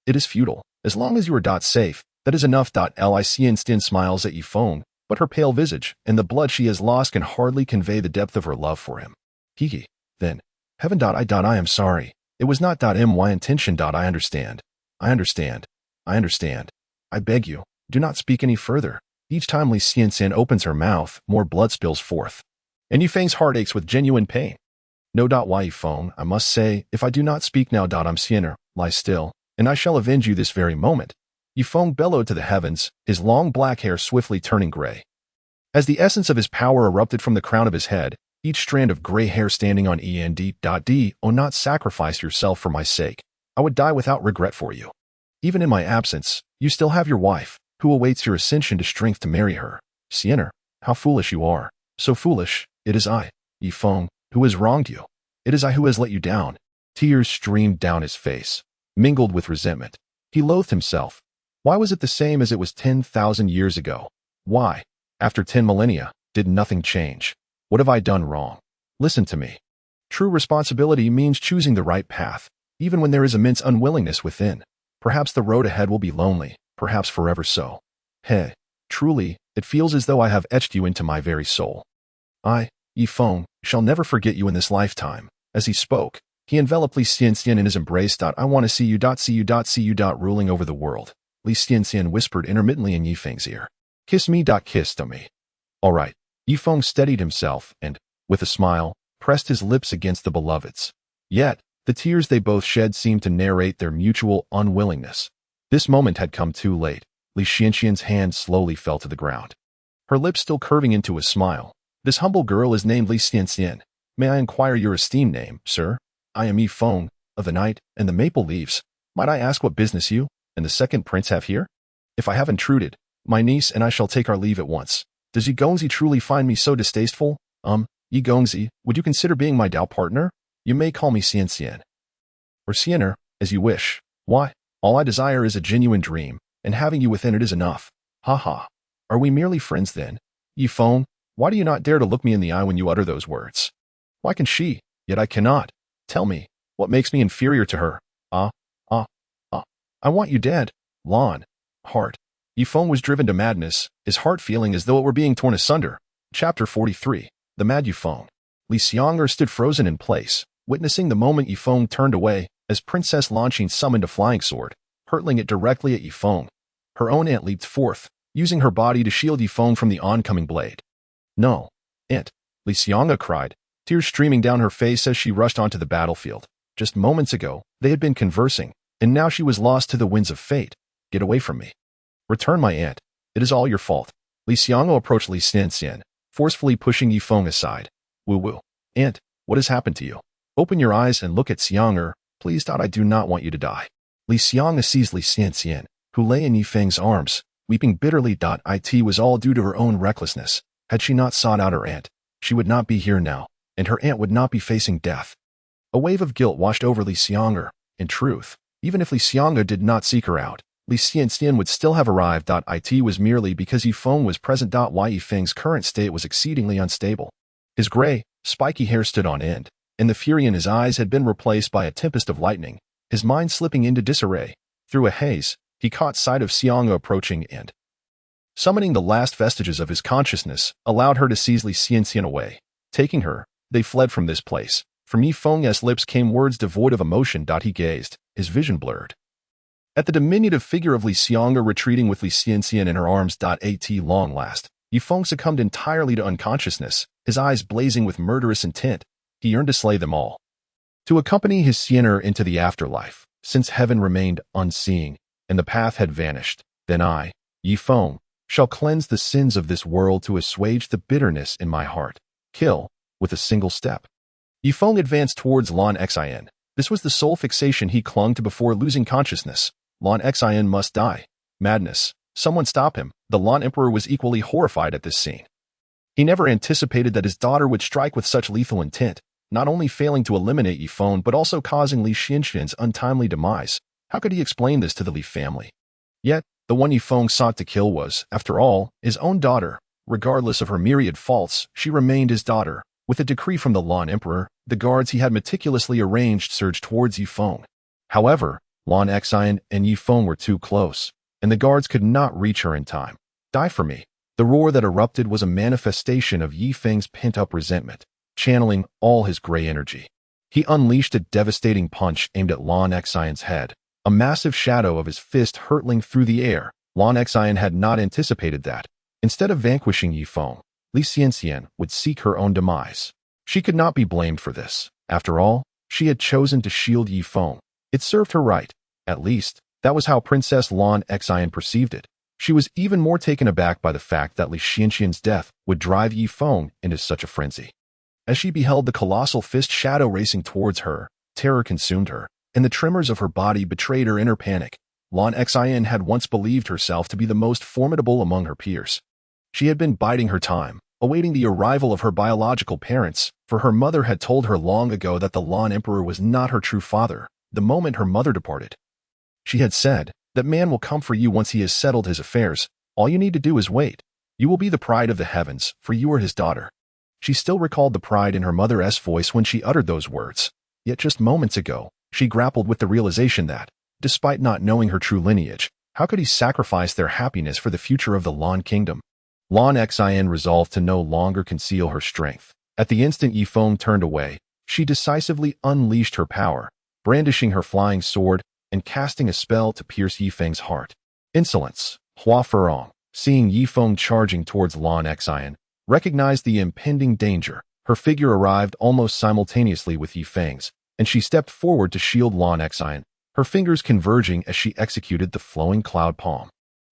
It is futile. As long as you are safe, that is enough. Li Xianxian smiles at Yi Feng, but her pale visage and the blood she has lost can hardly convey the depth of her love for him. Then, heaven. I am sorry. It was not my intention. I understand. I understand. I understand. I beg you, do not speak any further. Each time Li Xianxian opens her mouth, more blood spills forth. And Yi Feng's heart aches with genuine pain. No. Why Yi Feng, I must say, if I do not speak now. I'm Xianer, lie still, and I shall avenge you this very moment. Yi Feng bellowed to the heavens, his long black hair swiftly turning gray. As the essence of his power erupted from the crown of his head, each strand of gray hair standing on end. Oh, not sacrifice yourself for my sake. I would die without regret for you. Even in my absence, you still have your wife, who awaits your ascension to strength to marry her. Xianer, how foolish you are. So foolish, it is I, Yi Feng, who has wronged you. It is I who has let you down. Tears streamed down his face, mingled with resentment. He loathed himself. Why was it the same as it was 10,000 years ago? Why, after 10 millennia, did nothing change? What have I done wrong? Listen to me. True responsibility means choosing the right path, even when there is immense unwillingness within. Perhaps the road ahead will be lonely, perhaps forever so. Hey, truly, it feels as though I have etched you into my very soul. I, Yifeng, shall never forget you in this lifetime. As he spoke, he enveloped Li Xianxian in his embrace. I want to see you. Ruling over the world. Li Xianxian whispered intermittently in Yifeng's ear. Kiss me. Kiss to me. All right. Yifeng steadied himself and, with a smile, pressed his lips against the beloved's. Yet, the tears they both shed seemed to narrate their mutual unwillingness. This moment had come too late. Li Xianxian's hand slowly fell to the ground. Her lips still curving into a smile. This humble girl is named Li Xianxian. May I inquire your esteemed name, sir? I am Yifeng, of the night and the maple leaves. Might I ask what business you and the second prince have here? If I have intruded, my niece and I shall take our leave at once. Does Yi Gongzi truly find me so distasteful? Yi Gongzi, would you consider being my Dao partner? You may call me Xianxian. Or Xiener, as you wish. Why, all I desire is a genuine dream, and having you within it is enough. Ha ha. Are we merely friends then? Yifeng, why do you not dare to look me in the eye when you utter those words? Why can she, yet I cannot? Tell me, what makes me inferior to her? I want you dead. Lan. Heart. Yifeng was driven to madness, his heart feeling as though it were being torn asunder. Chapter 43. The Mad Yifeng. Li Xianger stood frozen in place, witnessing the moment Yifeng turned away, as Princess Lanqing summoned a flying sword, hurtling it directly at Yifeng. Her own aunt leaped forth, using her body to shield Yifeng from the oncoming blade. No, aunt, Li Xianga cried, tears streaming down her face as she rushed onto the battlefield. Just moments ago, they had been conversing, and now she was lost to the winds of fate. Get away from me. Return, my aunt. It is all your fault. Li Xianga approached Li Xianxian, forcefully pushing Yifeng aside. Woo-woo. Aunt, what has happened to you? Open your eyes and look at Xianger, please. I do not want you to die. Li Xianga seized Li Xianxian, who lay in Yifeng's arms, weeping bitterly. It was all due to her own recklessness. Had she not sought out her aunt, she would not be here now, and her aunt would not be facing death. A wave of guilt washed over Li Xianger. In truth, even if Li Xianga did not seek her out, Li Xianxian would still have arrived. It was merely because Yifeng was present. Why Yifeng's current state was exceedingly unstable. His gray, spiky hair stood on end, and the fury in his eyes had been replaced by a tempest of lightning, his mind slipping into disarray. Through a haze, he caught sight of Xianga approaching and, summoning the last vestiges of his consciousness, allowed her to seize Li Xianxian away. Taking her, they fled from this place. From Yifeng's lips came words devoid of emotion. He gazed, his vision blurred. At the diminutive figure of Li Xianga retreating with Li Xianxian in her arms. At long last, Yifeng succumbed entirely to unconsciousness, his eyes blazing with murderous intent. He yearned to slay them all. To accompany his Xiener into the afterlife, since heaven remained unseeing, and the path had vanished. Then I, Yifeng, shall cleanse the sins of this world to assuage the bitterness in my heart. Kill, with a single step. Yifeng advanced towards Lan Xian. This was the sole fixation he clung to before losing consciousness. Lan Xian must die. Madness. Someone stop him. The Lan Emperor was equally horrified at this scene. He never anticipated that his daughter would strike with such lethal intent, not only failing to eliminate Yifeng but also causing Li Xianxian's untimely demise. How could he explain this to the Li family? Yet, the one Yifeng sought to kill was, after all, his own daughter. Regardless of her myriad faults, she remained his daughter. With a decree from the Lan Emperor, the guards he had meticulously arranged surged towards Yifeng. However, Lan Xian and Yifeng were too close, and the guards could not reach her in time. Die for me. The roar that erupted was a manifestation of Yifeng's pent-up resentment, channeling all his gray energy. He unleashed a devastating punch aimed at Lan Xian's head, a massive shadow of his fist hurtling through the air. Lan Xian had not anticipated that. Instead of vanquishing Yifeng, Li Xianxian would seek her own demise. She could not be blamed for this. After all, she had chosen to shield Yifeng. It served her right. At least, that was how Princess Lan Xian perceived it. She was even more taken aback by the fact that Li Xianxian's death would drive Yifeng into such a frenzy. As she beheld the colossal fist shadow racing towards her, terror consumed her, and the tremors of her body betrayed her inner panic. Lan Xian had once believed herself to be the most formidable among her peers. She had been biding her time, awaiting the arrival of her biological parents, for her mother had told her long ago that the Lan Emperor was not her true father. The moment her mother departed, she had said, "That man will come for you once he has settled his affairs. All you need to do is wait. You will be the pride of the heavens, for you are his daughter." She still recalled the pride in her mother's voice when she uttered those words. Yet just moments ago, she grappled with the realization that, Despite not knowing her true lineage, how could he sacrifice their happiness for the future of the Lan kingdom? Lan Xin resolved to no longer conceal her strength. At the instant Yifeng turned away, she decisively unleashed her power, brandishing her flying sword and casting a spell to pierce Yifeng's heart. Insolence. Hua Furong, seeing Yifeng charging towards Lan Xin, recognized the impending danger. Her figure arrived almost simultaneously with Yifeng's, and she stepped forward to shield Lan Xin, her fingers converging as she executed the flowing cloud palm.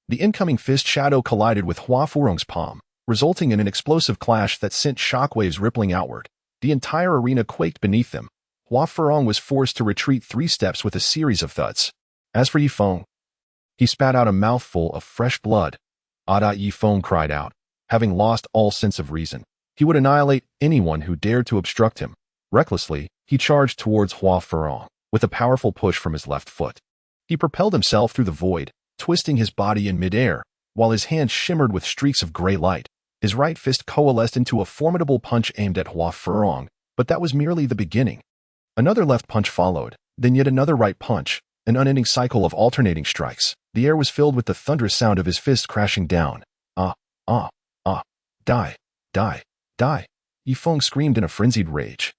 The incoming fist shadow collided with Hua Furong's palm, resulting in an explosive clash that sent shockwaves rippling outward. The entire arena quaked beneath them. Hua Furong was forced to retreat 3 steps with a series of thuds. As for Yifeng, he spat out a mouthful of fresh blood. Yifeng cried out, having lost all sense of reason. He would annihilate anyone who dared to obstruct him. Recklessly, he charged towards Hua Furong with a powerful push from his left foot. He propelled himself through the void, twisting his body in midair, while his hands shimmered with streaks of gray light. His right fist coalesced into a formidable punch aimed at Hua Furong, but that was merely the beginning. Another left punch followed, then yet another right punch, an unending cycle of alternating strikes. The air was filled with the thunderous sound of his fist crashing down. Die, die, die. Yifeng screamed in a frenzied rage.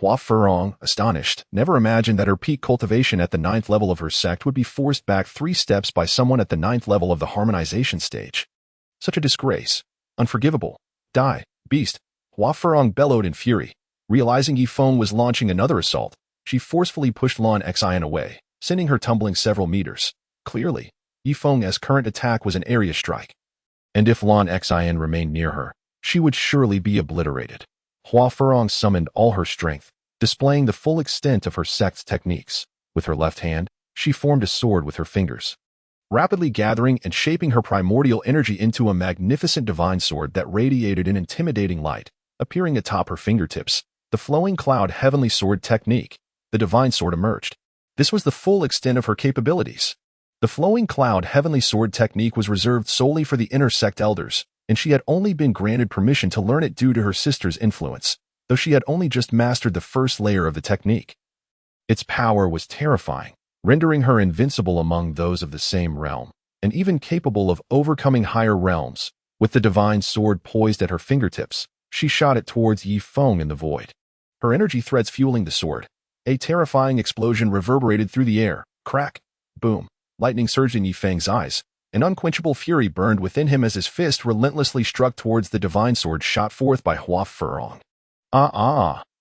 Hua Furong, astonished, never imagined that her peak cultivation at the 9th level of her sect would be forced back 3 steps by someone at the 9th level of the harmonization stage. Such a disgrace. Unforgivable. Die, beast. Hua Furong bellowed in fury. Realizing Yifeng was launching another assault, she forcefully pushed Lan Xin away, sending her tumbling several meters. Clearly, Yifeng's current attack was an area strike. And if Lan Xin remained near her, she would surely be obliterated. Hua Furong summoned all her strength, displaying the full extent of her sect's techniques. With her left hand, she formed a sword with her fingers, rapidly gathering and shaping her primordial energy into a magnificent divine sword that radiated an intimidating light, appearing atop her fingertips. The flowing cloud heavenly sword technique. The divine sword emerged. This was the full extent of her capabilities. The flowing cloud heavenly sword technique was reserved solely for the inner sect elders, and she had only been granted permission to learn it due to her sister's influence, though she had only just mastered the first layer of the technique. Its power was terrifying, rendering her invincible among those of the same realm, and even capable of overcoming higher realms. With the divine sword poised at her fingertips, she shot it towards Yifeng in the void. Her energy threads fueling the sword. A terrifying explosion reverberated through the air. Crack! Boom! Lightning surged in Yifeng's eyes. An unquenchable fury burned within him as his fist relentlessly struck towards the divine sword shot forth by Hua Furong.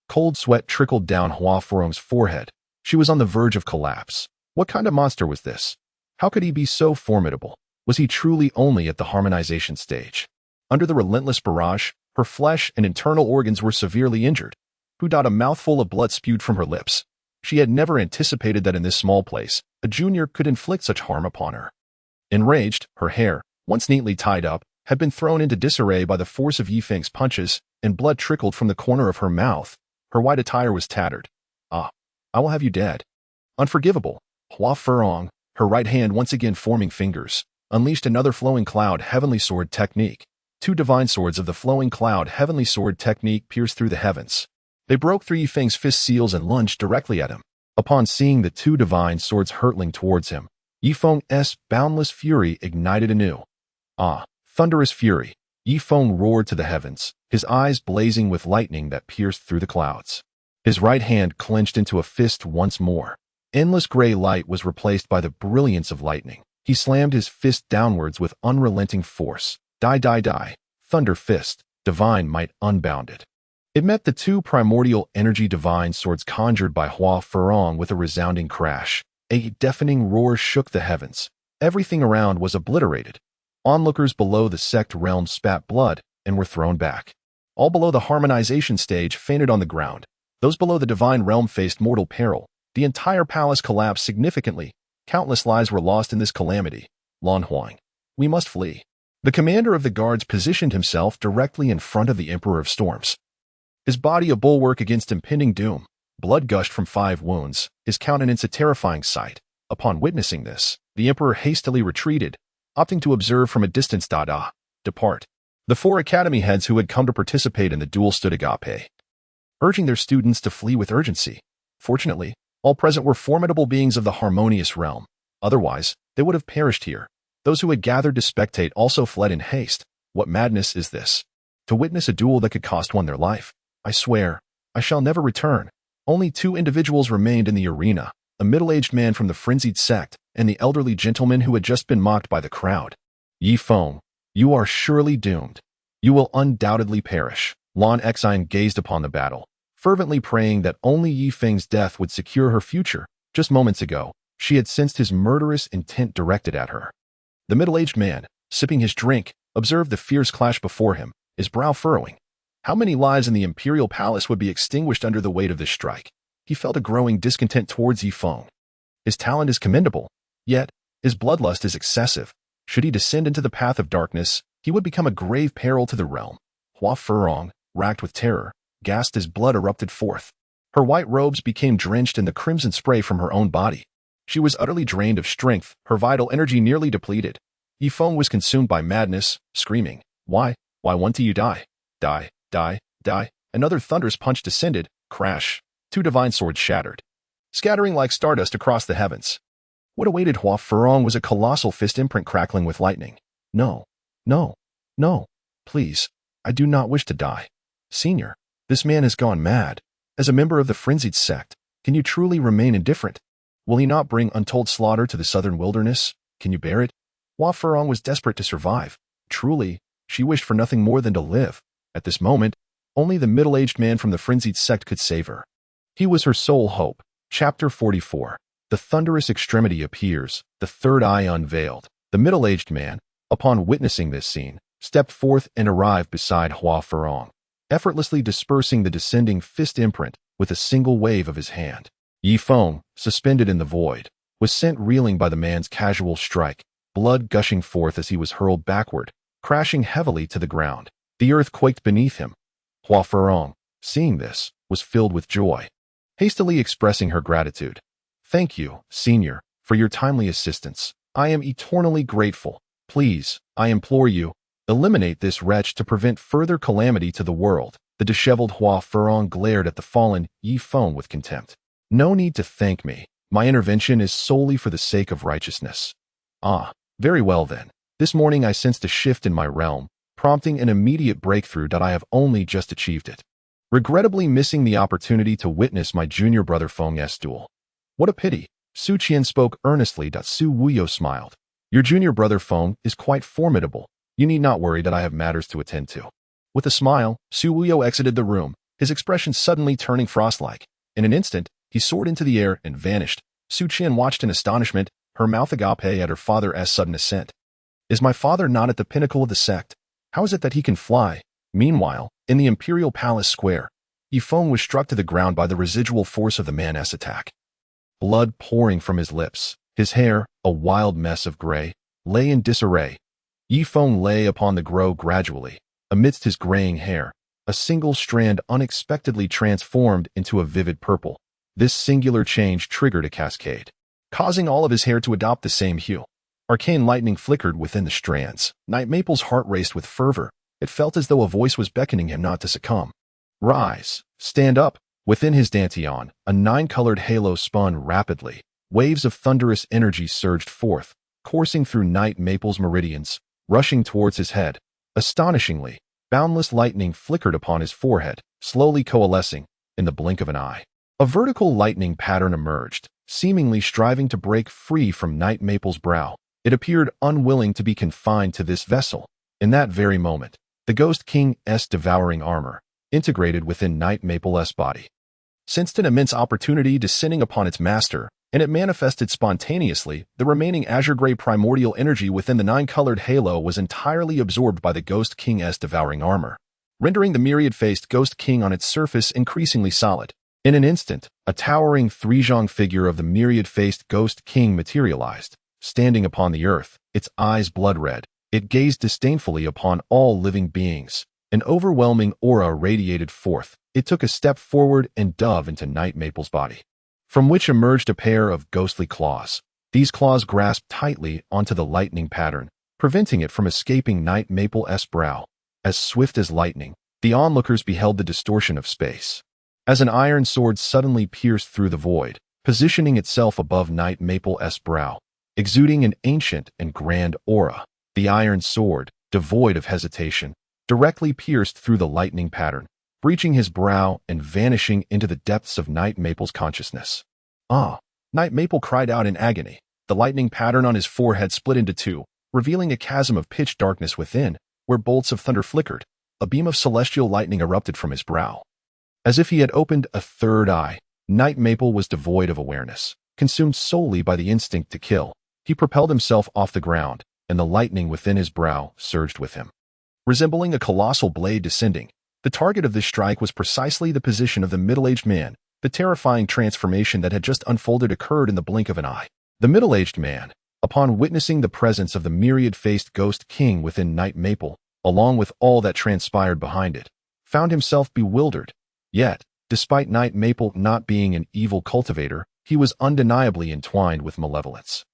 Cold sweat trickled down Hua Furong's forehead. She was on the verge of collapse. What kind of monster was this? How could he be so formidable? Was he truly only at the harmonization stage? Under the relentless barrage, her flesh and internal organs were severely injured. A mouthful of blood spewed from her lips. She had never anticipated that in this small place, a junior could inflict such harm upon her. Enraged, her hair, once neatly tied up, had been thrown into disarray by the force of Yifeng's punches, and blood trickled from the corner of her mouth. Her white attire was tattered. I will have you dead. Unforgivable. Hua Furong, her right hand once again forming fingers, unleashed another flowing cloud heavenly sword technique. 2 divine swords of the flowing cloud heavenly sword technique pierced through the heavens. They broke through Yifeng's fist seals and lunged directly at him. Upon seeing the 2 divine swords hurtling towards him, Yifeng's boundless fury ignited anew. Thunderous fury. Yifeng roared to the heavens, his eyes blazing with lightning that pierced through the clouds. His right hand clenched into a fist once more. Endless gray light was replaced by the brilliance of lightning. He slammed his fist downwards with unrelenting force. Die, die, die. Thunder fist. Divine might unbounded. It met the 2 primordial energy divine swords conjured by Hua Furong with a resounding crash. A deafening roar shook the heavens. Everything around was obliterated. Onlookers below the sect realm spat blood and were thrown back. All below the harmonization stage fainted on the ground. Those below the divine realm faced mortal peril. The entire palace collapsed significantly. Countless lives were lost in this calamity. Lan Huang. We must flee. The commander of the guards positioned himself directly in front of the Emperor of Storms. His body a bulwark against impending doom. Blood gushed from 5 wounds, his countenance a terrifying sight. Upon witnessing this, the Emperor hastily retreated, opting to observe from a distance. Depart. The 4 academy heads who had come to participate in the duel stood agape, urging their students to flee with urgency. Fortunately, all present were formidable beings of the harmonious realm. Otherwise, they would have perished here. Those who had gathered to spectate also fled in haste. What madness is this? To witness a duel that could cost one their life. I swear, I shall never return. Only 2 individuals remained in the arena, a middle-aged man from the frenzied sect and the elderly gentleman who had just been mocked by the crowd. Yi Feng, you are surely doomed. You will undoubtedly perish. Lan Xine gazed upon the battle, fervently praying that only Yi Feng's death would secure her future. Just moments ago, she had sensed his murderous intent directed at her. The middle-aged man, sipping his drink, observed the fierce clash before him, his brow furrowing. How many lives in the imperial palace would be extinguished under the weight of this strike? He felt a growing discontent towards Yi Feng. His talent is commendable, yet his bloodlust is excessive. Should he descend into the path of darkness, he would become a grave peril to the realm. Hua Furong, racked with terror, gasped as blood erupted forth. Her white robes became drenched in the crimson spray from her own body. She was utterly drained of strength, her vital energy nearly depleted. Yi Feng was consumed by madness, screaming, Why won't you die? Die, die, die. Another thunderous punch descended, crash. 2 divine swords shattered, scattering like stardust across the heavens. What awaited Hua Furong was a colossal fist imprint crackling with lightning. No, no, no, please, I do not wish to die. Senior, this man has gone mad. As a member of the frenzied sect, can you truly remain indifferent? Will he not bring untold slaughter to the southern wilderness? Can you bear it? Hua Furong was desperate to survive. Truly, she wished for nothing more than to live. At this moment, only the middle-aged man from the frenzied sect could save her. He was her sole hope. Chapter 44. The thunderous extremity appears, the third eye unveiled. The middle-aged man, upon witnessing this scene, stepped forth and arrived beside Hua Furong, effortlessly dispersing the descending fist imprint with a single wave of his hand. Yi Feng, suspended in the void, was sent reeling by the man's casual strike, blood gushing forth as he was hurled backward, crashing heavily to the ground. The earth quaked beneath him. Hua Furong, seeing this, was filled with joy, hastily expressing her gratitude. Thank you, Senior, for your timely assistance. I am eternally grateful. Please, I implore you, eliminate this wretch to prevent further calamity to the world. The disheveled Hua Furong glared at the fallen Yi Feng with contempt. No need to thank me. My intervention is solely for the sake of righteousness. Ah, very well then. This morning I sensed a shift in my realm, prompting an immediate breakthrough that I have only just achieved it. Regrettably missing the opportunity to witness my junior brother Feng's duel. What a pity. Su Qian spoke earnestly. Su Wuyo smiled. Your junior brother Feng is quite formidable. You need not worry that I have matters to attend to. With a smile, Su Wuyo exited the room, his expression suddenly turning frost-like. In an instant, he soared into the air and vanished. Su Qian watched in astonishment, her mouth agape at her father's sudden ascent. Is my father not at the pinnacle of the sect? How is it that he can fly? Meanwhile, in the imperial palace square, Yi Feng was struck to the ground by the residual force of the man's attack. Blood pouring from his lips, his hair, a wild mess of gray, lay in disarray. Yi Feng lay upon the ground gradually. Amidst his graying hair, a single strand unexpectedly transformed into a vivid purple. This singular change triggered a cascade, causing all of his hair to adopt the same hue. Arcane lightning flickered within the strands. Night Maple's heart raced with fervor. It felt as though a voice was beckoning him not to succumb. Rise, stand up. Within his dantian, a 9-colored halo spun rapidly. Waves of thunderous energy surged forth, coursing through Night Maple's meridians, rushing towards his head. Astonishingly, boundless lightning flickered upon his forehead, slowly coalescing in the blink of an eye. A vertical lightning pattern emerged, seemingly striving to break free from Night Maple's brow. It appeared unwilling to be confined to this vessel. In that very moment, the Ghost King's devouring armor integrated within Night Maple's body, sensed an immense opportunity descending upon its master, and it manifested spontaneously. The remaining azure-gray primordial energy within the 9-colored halo was entirely absorbed by the Ghost King's devouring armor, rendering the myriad-faced Ghost King on its surface increasingly solid. In an instant, a towering 3-zhang figure of the myriad-faced Ghost King materialized, standing upon the earth, its eyes blood-red. It gazed disdainfully upon all living beings. An overwhelming aura radiated forth. It took a step forward and dove into Night Maple's body, from which emerged a pair of ghostly claws. These claws grasped tightly onto the lightning pattern, preventing it from escaping Night Maple's brow. As swift as lightning, the onlookers beheld the distortion of space, as an iron sword suddenly pierced through the void, positioning itself above Night Maple's brow. exuding an ancient and grand aura. The iron sword, devoid of hesitation, directly pierced through the lightning pattern, breaching his brow and vanishing into the depths of Night Maple's consciousness. Ah! Night Maple cried out in agony. The lightning pattern on his forehead split into two, revealing a chasm of pitch darkness within, where bolts of thunder flickered. A beam of celestial lightning erupted from his brow. As if he had opened a third eye, Night Maple was devoid of awareness, consumed solely by the instinct to kill. He propelled himself off the ground, and the lightning within his brow surged with him. Resembling a colossal blade descending, the target of this strike was precisely the position of the middle-aged man. The terrifying transformation that had just unfolded occurred in the blink of an eye. The middle-aged man, upon witnessing the presence of the myriad-faced ghost king within Night Maple, along with all that transpired behind it, found himself bewildered. Yet, despite Night Maple not being an evil cultivator, he was undeniably entwined with malevolence.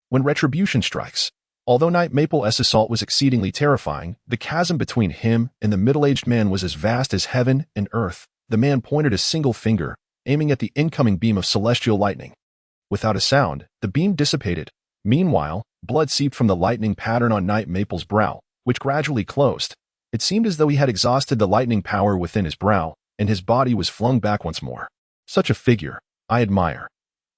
When retribution strikes, although Night Maple's assault was exceedingly terrifying, the chasm between him and the middle-aged man was as vast as heaven and earth. The man pointed a single finger, aiming at the incoming beam of celestial lightning. Without a sound, the beam dissipated. Meanwhile, blood seeped from the lightning pattern on Night Maple's brow, which gradually closed. It seemed as though he had exhausted the lightning power within his brow, and his body was flung back once more. Such a figure, I admire.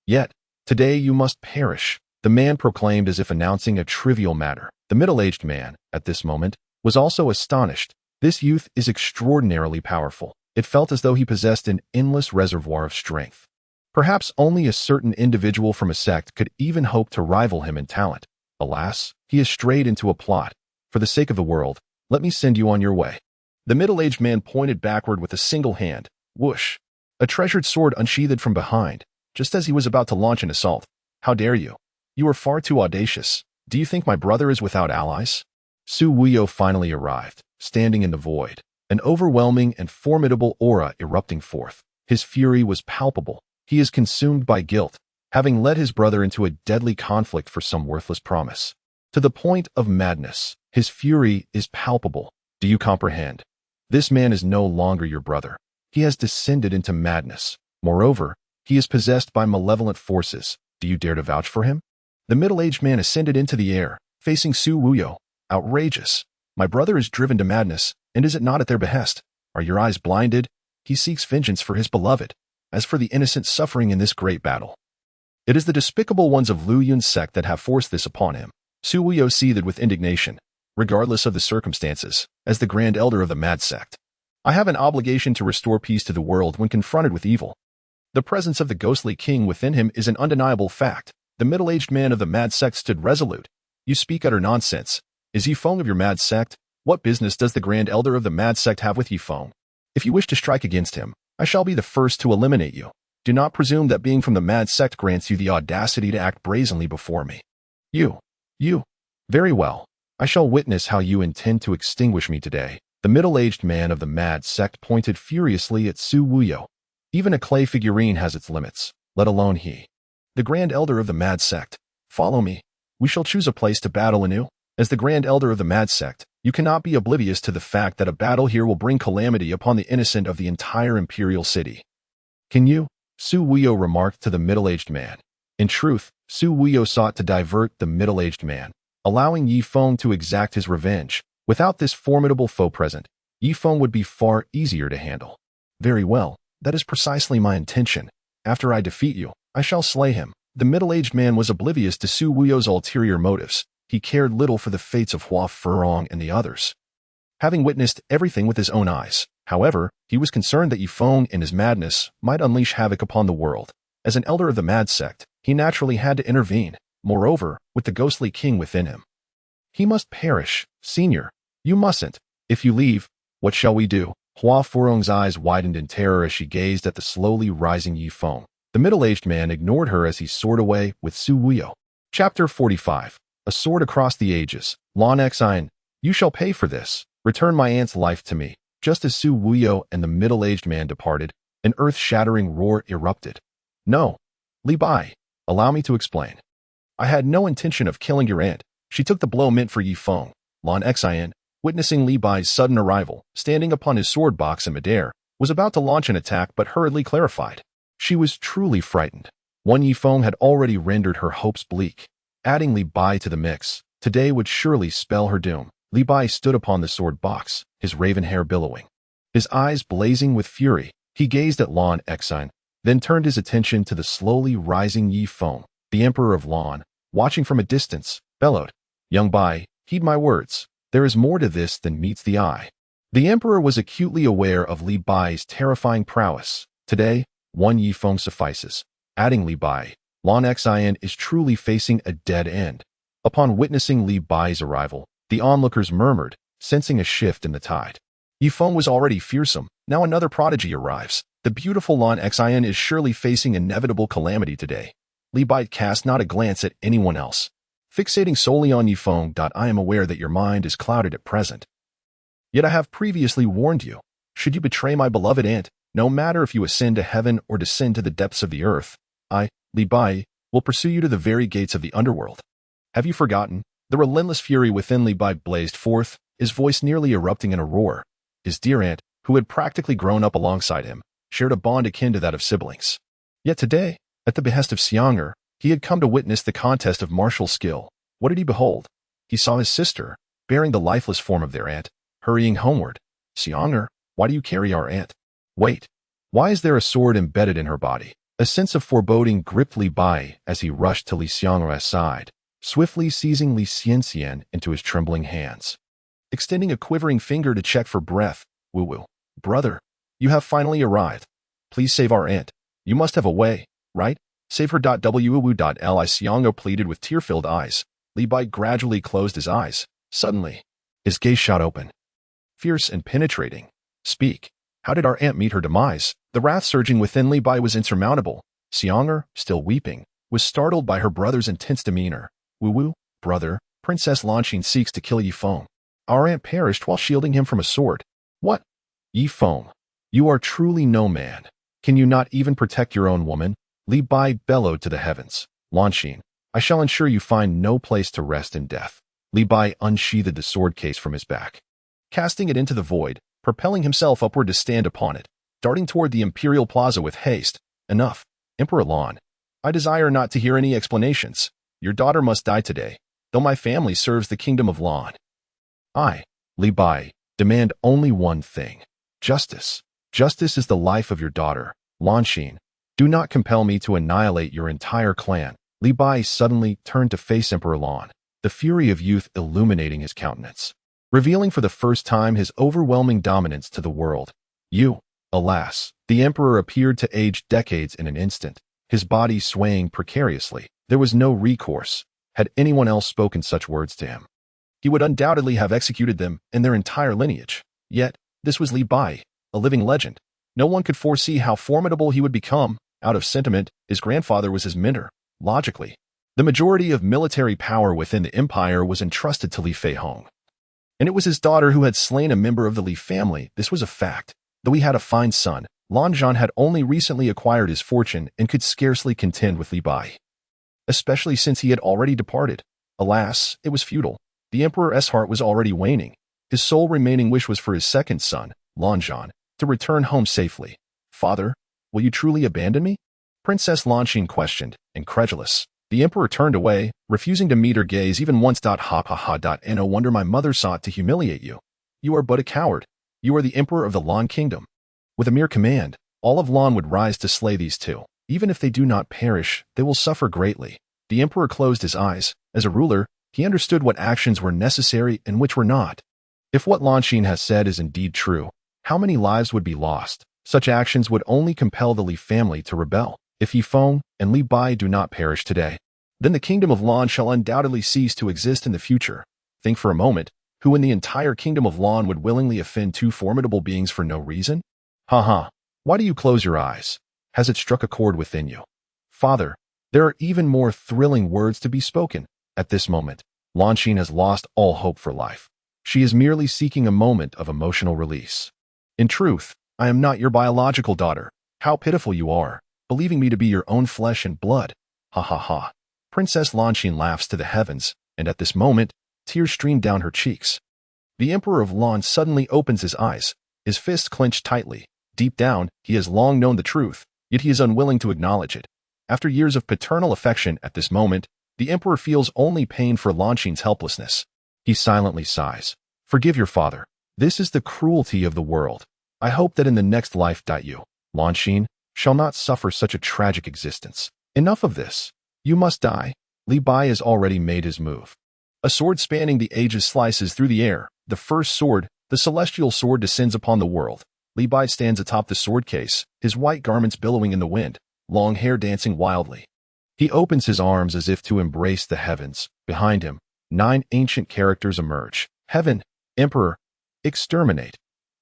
Yet, today you must perish, the man proclaimed as if announcing a trivial matter. The middle-aged man, at this moment, was also astonished. This youth is extraordinarily powerful. It felt as though he possessed an endless reservoir of strength. Perhaps only a certain individual from a sect could even hope to rival him in talent. Alas, he has strayed into a plot. For the sake of the world, let me send you on your way. The middle-aged man pointed backward with a single hand. Whoosh! A treasured sword unsheathed from behind, just as he was about to launch an assault. How dare you? You are far too audacious. Do you think my brother is without allies? Su Wuyo finally arrived, standing in the void, an overwhelming and formidable aura erupting forth. His fury was palpable. He is consumed by guilt, having led his brother into a deadly conflict for some worthless promise. To the point of madness, his fury is palpable. Do you comprehend? This man is no longer your brother. He has descended into madness. Moreover, he is possessed by malevolent forces. Do you dare to vouch for him? The middle-aged man ascended into the air, facing Su Wuyo. Outrageous. My brother is driven to madness, and is it not at their behest? Are your eyes blinded? He seeks vengeance for his beloved. As for the innocent suffering in this great battle, it is the despicable ones of Lu Yun's sect that have forced this upon him. Su Wuyo seethed with indignation. Regardless of the circumstances, as the Grand Elder of the Mad Sect, I have an obligation to restore peace to the world when confronted with evil. The presence of the ghostly king within him is an undeniable fact. The middle-aged man of the Mad Sect stood resolute. You speak utter nonsense. Is Yifeng of your Mad Sect? What business does the Grand Elder of the Mad Sect have with Yifeng? If you wish to strike against him, I shall be the first to eliminate you. Do not presume that being from the Mad Sect grants you the audacity to act brazenly before me. You. Very well. I shall witness how you intend to extinguish me today. The middle-aged man of the Mad Sect pointed furiously at Su Wuyo. Even a clay figurine has its limits, let alone he. The Grand Elder of the Mad Sect. Follow me. We shall choose a place to battle anew. As the Grand Elder of the Mad Sect, you cannot be oblivious to the fact that a battle here will bring calamity upon the innocent of the entire imperial city. Can you? Su Wuyo remarked to the middle-aged man. In truth, Su Wuyo sought to divert the middle-aged man, allowing Yifeng to exact his revenge. Without this formidable foe present, Yifeng would be far easier to handle. Very well, that is precisely my intention. After I defeat you, I shall slay him. The middle-aged man was oblivious to Su Wuyo's ulterior motives. He cared little for the fates of Hua Furong and the others, having witnessed everything with his own eyes. However, he was concerned that Yifeng in his madness might unleash havoc upon the world. As an elder of the Mad Sect, he naturally had to intervene. Moreover, with the ghostly king within him, he must perish. Senior, you mustn't. If you leave, what shall we do? Hua Furong's eyes widened in terror as she gazed at the slowly rising Yifeng. The middle-aged man ignored her as he soared away with Su Wuyo. Chapter 45. A sword across the ages. Lon Xian, you shall pay for this. Return my aunt's life to me. Just as Su Wuyo and the middle-aged man departed, an earth-shattering roar erupted. No. Li Bai, allow me to explain. I had no intention of killing your aunt. She took the blow meant for Yifeng. Lon Xian, witnessing Li Bai's sudden arrival, standing upon his sword box in midair, was about to launch an attack but hurriedly clarified. She was truly frightened. One Yifeng had already rendered her hopes bleak. adding Li Bai to the mix. Today would surely spell her doom. Li Bai stood upon the sword box, his raven hair billowing. His eyes blazing with fury, he gazed at Lan Xine, then turned his attention to the slowly rising Yi Feng. The Emperor of Lan, watching from a distance, bellowed, "Young Bai, heed my words. There is more to this than meets the eye." The Emperor was acutely aware of Li Bai's terrifying prowess. Today, one Yi Feng suffices. Adding Li Bai, Lan Xine is truly facing a dead end. Upon witnessing Li Bai's arrival, the onlookers murmured, sensing a shift in the tide. Yi Feng was already fearsome. Now another prodigy arrives. The beautiful Lan Xine is surely facing inevitable calamity today. Li Bai cast not a glance at anyone else. Fixating solely on Yi Feng. I am aware that your mind is clouded at present. Yet I have previously warned you. Should you betray my beloved aunt, no matter if you ascend to heaven or descend to the depths of the earth, I, Li Bai, will pursue you to the very gates of the underworld. Have you forgotten? The relentless fury within Li Bai blazed forth, his voice nearly erupting in a roar. His dear aunt, who had practically grown up alongside him, shared a bond akin to that of siblings. Yet today, at the behest of Xianger, he had come to witness the contest of martial skill. What did he behold? He saw his sister, bearing the lifeless form of their aunt, hurrying homeward. "Xianger, why do you carry our aunt? Wait, why is there a sword embedded in her body?" A sense of foreboding gripped Li Bai as he rushed to Li Xianger's side, swiftly seizing Li Xianxian into his trembling hands. Extending a quivering finger to check for breath, "Wu-Wu, brother, you have finally arrived. Please save our aunt. You must have a way, right? Save her. Wu-Wu. Li Xianger pleaded with tear-filled eyes. Li Bai gradually closed his eyes. Suddenly, his gaze shot open. Fierce and penetrating. "Speak. How did our aunt meet her demise?" The wrath surging within Li Bai was insurmountable. Xianger, still weeping, was startled by her brother's intense demeanor. "Wu-Wu, brother, Princess Lanqing seeks to kill Yi Feng. Our aunt perished while shielding him from a sword." "What? Yi Feng, you are truly no man. Can you not even protect your own woman?" Li Bai bellowed to the heavens. "Lanqing, I shall ensure you find no place to rest in death." Li Bai unsheathed the sword case from his back, casting it into the void, propelling himself upward to stand upon it, darting toward the Imperial Plaza with haste. "Enough, Emperor Lan. I desire not to hear any explanations. Your daughter must die today, though my family serves the kingdom of Lan. I, Li Bai, demand only one thing. Justice. Justice is the life of your daughter, Lanqing. Do not compel me to annihilate your entire clan." Li Bai suddenly turned to face Emperor Lan, the fury of youth illuminating his countenance, revealing for the first time his overwhelming dominance to the world. "You." Alas, the emperor appeared to age decades in an instant, his body swaying precariously. There was no recourse. Had anyone else spoken such words to him, he would undoubtedly have executed them and their entire lineage. Yet, this was Li Bai, a living legend. No one could foresee how formidable he would become. Out of sentiment, his grandfather was his mentor. Logically, the majority of military power within the empire was entrusted to Li Feihong. And it was his daughter who had slain a member of the Li family. This was a fact. Though he had a fine son, Lan Zhan had only recently acquired his fortune and could scarcely contend with Li Bai, especially since he had already departed. Alas, it was futile. The emperor's heart was already waning. His sole remaining wish was for his second son, Lan Zhan, to return home safely. "Father, will you truly abandon me?" Princess Lanqing questioned, incredulous. The emperor turned away, refusing to meet her gaze even once. Ha ha ha. "No wonder my mother sought to humiliate you. You are but a coward. You are the emperor of the Lan kingdom. With a mere command, all of Lan would rise to slay these two. Even if they do not perish, they will suffer greatly." The emperor closed his eyes. As a ruler, he understood what actions were necessary and which were not. If what Lanqing has said is indeed true, how many lives would be lost? Such actions would only compel the Li family to rebel. If Yi Feng and Li Bai do not perish today, then the kingdom of Lan shall undoubtedly cease to exist in the future. Think for a moment, who in the entire kingdom of Lan would willingly offend two formidable beings for no reason? Ha ha. Why do you close your eyes? Has it struck a chord within you? Father, there are even more thrilling words to be spoken. At this moment, Lanqing has lost all hope for life. She is merely seeking a moment of emotional release. "In truth, I am not your biological daughter. How pitiful you are, believing me to be your own flesh and blood." Ha ha ha. Princess Lanqing laughs to the heavens, and at this moment, tears stream down her cheeks. The Emperor of Lan suddenly opens his eyes, his fists clenched tightly. Deep down, he has long known the truth, yet he is unwilling to acknowledge it. After years of paternal affection at this moment, The emperor feels only pain for Lanqin's helplessness. He silently sighs. Forgive your father. This is the cruelty of the world. I hope that in the next life you, Lanqin, shall not suffer such a tragic existence. Enough of this. You must die. Li Bai has already made his move. A sword spanning the ages slices through the air. The first sword, the celestial sword, descends upon the world. Li Bai stands atop the sword case, his white garments billowing in the wind, long hair dancing wildly. He opens his arms as if to embrace the heavens. Behind him, 9 ancient characters emerge. Heaven, Emperor, Exterminate,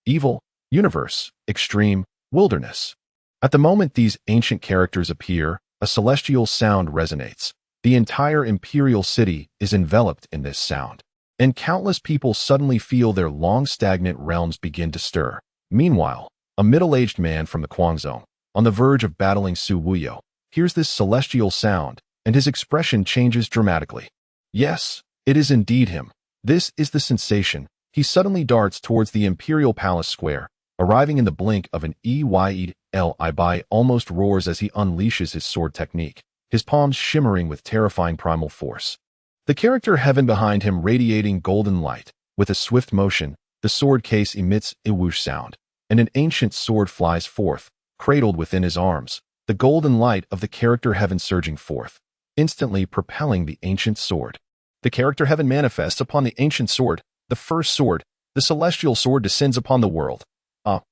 Evil, Universe, Extreme, Wilderness. At the moment these ancient characters appear, a celestial sound resonates. The entire imperial city is enveloped in this sound, and countless people suddenly feel their long stagnant realms begin to stir. Meanwhile, a middle-aged man from the Guangzhou, on the verge of battling Su Wuyo, hears this celestial sound, and his expression changes dramatically. Yes, it is indeed him. This is the sensation. He suddenly darts towards the imperial palace square, arriving in the blink of an eye. Li Bai almost roars as he unleashes his sword technique, his palms shimmering with terrifying primal force. The character Heaven behind him radiating golden light. With a swift motion, the sword case emits a whoosh sound, and an ancient sword flies forth, cradled within his arms, the golden light of the character Heaven surging forth, instantly propelling the ancient sword. The character Heaven manifests upon the ancient sword. The first sword, the celestial sword, descends upon the world.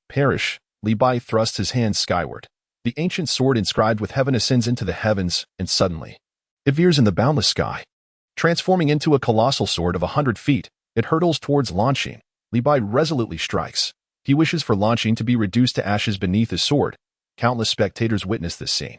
Perish. Li Bai thrusts his hand skyward. The ancient sword inscribed with Heaven ascends into the heavens, and suddenly, it veers in the boundless sky. Transforming into a colossal sword of 100 feet, it hurtles towards Lanqin. Li Bai resolutely strikes. He wishes for Lanqin to be reduced to ashes beneath his sword. Countless spectators witness this scene,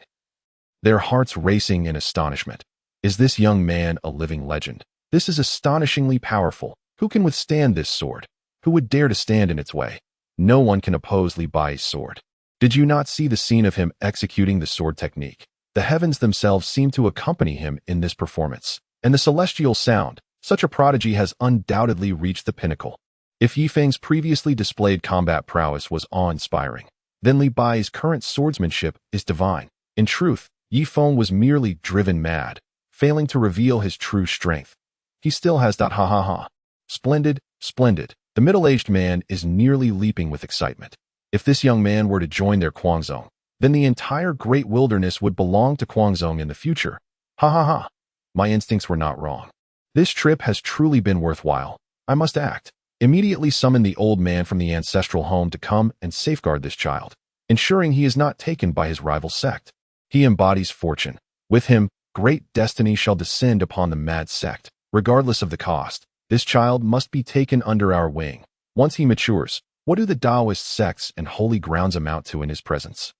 their hearts racing in astonishment. Is this young man a living legend? This is astonishingly powerful. Who can withstand this sword? Who would dare to stand in its way? No one can oppose Li Bai's sword. Did you not see the scene of him executing the sword technique? The heavens themselves seem to accompany him in this performance. And the celestial sound, such a prodigy has undoubtedly reached the pinnacle. If Yifeng's previously displayed combat prowess was awe-inspiring, then Li Bai's current swordsmanship is divine. In truth, Yifeng was merely driven mad, failing to reveal his true strength. He still has that ha ha ha. Splendid, splendid. The middle-aged man is nearly leaping with excitement. If this young man were to join their Guangzhou, then the entire great wilderness would belong to Guangzhou in the future. Ha ha ha. My instincts were not wrong. This trip has truly been worthwhile. I must act. Immediately summon the old man from the ancestral home to come and safeguard this child, ensuring he is not taken by his rival sect. He embodies fortune. With him, great destiny shall descend upon the mad sect. Regardless of the cost, this child must be taken under our wing. Once he matures, what do the Taoist sects and holy grounds amount to in his presence?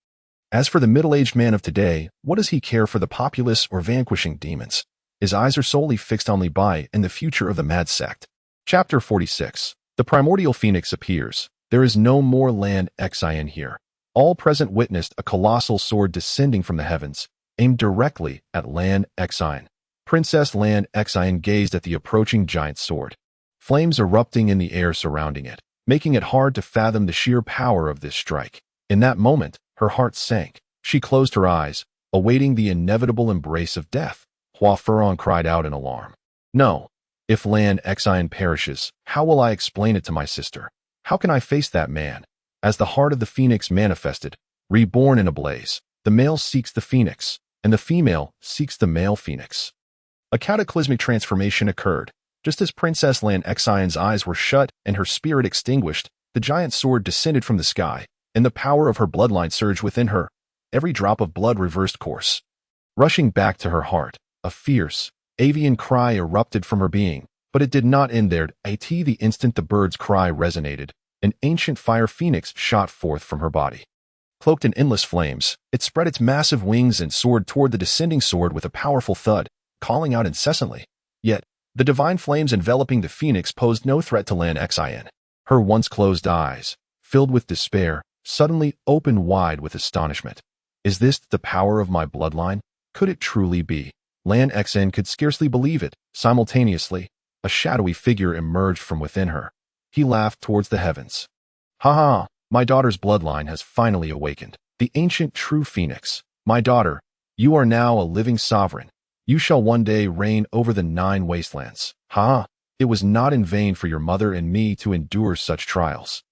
As for the middle-aged man of today, what does he care for the populace or vanquishing demons? His eyes are solely fixed on Li Bai and the future of the mad sect. Chapter 46. The primordial phoenix appears. There is no more Lan Xian here. All present witnessed a colossal sword descending from the heavens, aimed directly at Lan Xian. Princess Lan Xian gazed at the approaching giant sword, flames erupting in the air surrounding it, making it hard to fathom the sheer power of this strike. In that moment, her heart sank. She closed her eyes, awaiting the inevitable embrace of death. Hua Furon cried out in alarm. No. If Lan Xian perishes, how will I explain it to my sister? How can I face that man? As the heart of the phoenix manifested, reborn in a blaze, the male seeks the phoenix, and the female seeks the male phoenix. A cataclysmic transformation occurred. Just as Princess Lan Xian's eyes were shut and her spirit extinguished, the giant sword descended from the sky, and the power of her bloodline surged within her. Every drop of blood reversed course. Rushing back to her heart, a fierce, avian cry erupted from her being, but it did not end there. The instant the bird's cry resonated, an ancient fire phoenix shot forth from her body. Cloaked in endless flames, it spread its massive wings and soared toward the descending sword with a powerful thud, calling out incessantly. Yet, the divine flames enveloping the phoenix posed no threat to Lan Xian. Her once closed eyes, filled with despair, suddenly opened wide with astonishment. Is this the power of my bloodline? Could it truly be? Lan Xian could scarcely believe it. Simultaneously, a shadowy figure emerged from within her. He laughed towards the heavens. Ha ha, my daughter's bloodline has finally awakened. The ancient true phoenix. My daughter, you are now a living sovereign. You shall one day reign over the 9 wastelands. Ha! It was not in vain for your mother and me to endure such trials.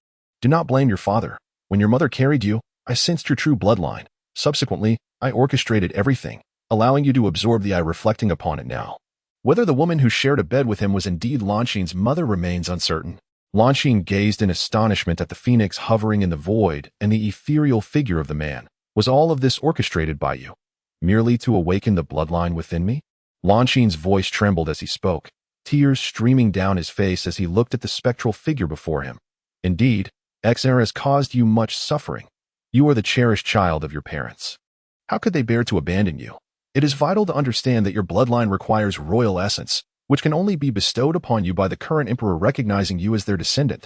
Do not blame your father. When your mother carried you, I sensed your true bloodline. Subsequently, I orchestrated everything, allowing you to absorb the eye reflecting upon it now. Whether the woman who shared a bed with him was indeed Lanxin's mother remains uncertain. Lanxin gazed in astonishment at the phoenix hovering in the void and the ethereal figure of the man. Was all of this orchestrated by you, merely to awaken the bloodline within me? Lanxin's voice trembled as he spoke, tears streaming down his face as he looked at the spectral figure before him. Indeed, Xer has caused you much suffering. You are the cherished child of your parents. How could they bear to abandon you? It is vital to understand that your bloodline requires royal essence, which can only be bestowed upon you by the current emperor recognizing you as their descendant.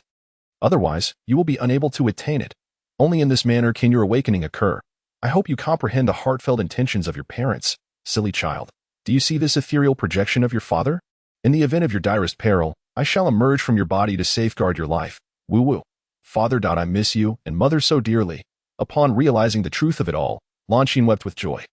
Otherwise, you will be unable to attain it. Only in this manner can your awakening occur. I hope you comprehend the heartfelt intentions of your parents, silly child. Do you see this ethereal projection of your father? In the event of your direst peril, I shall emerge from your body to safeguard your life. Woo-woo. Father. I miss you and mother so dearly. Upon realizing the truth of it all, Lanxin wept with joy.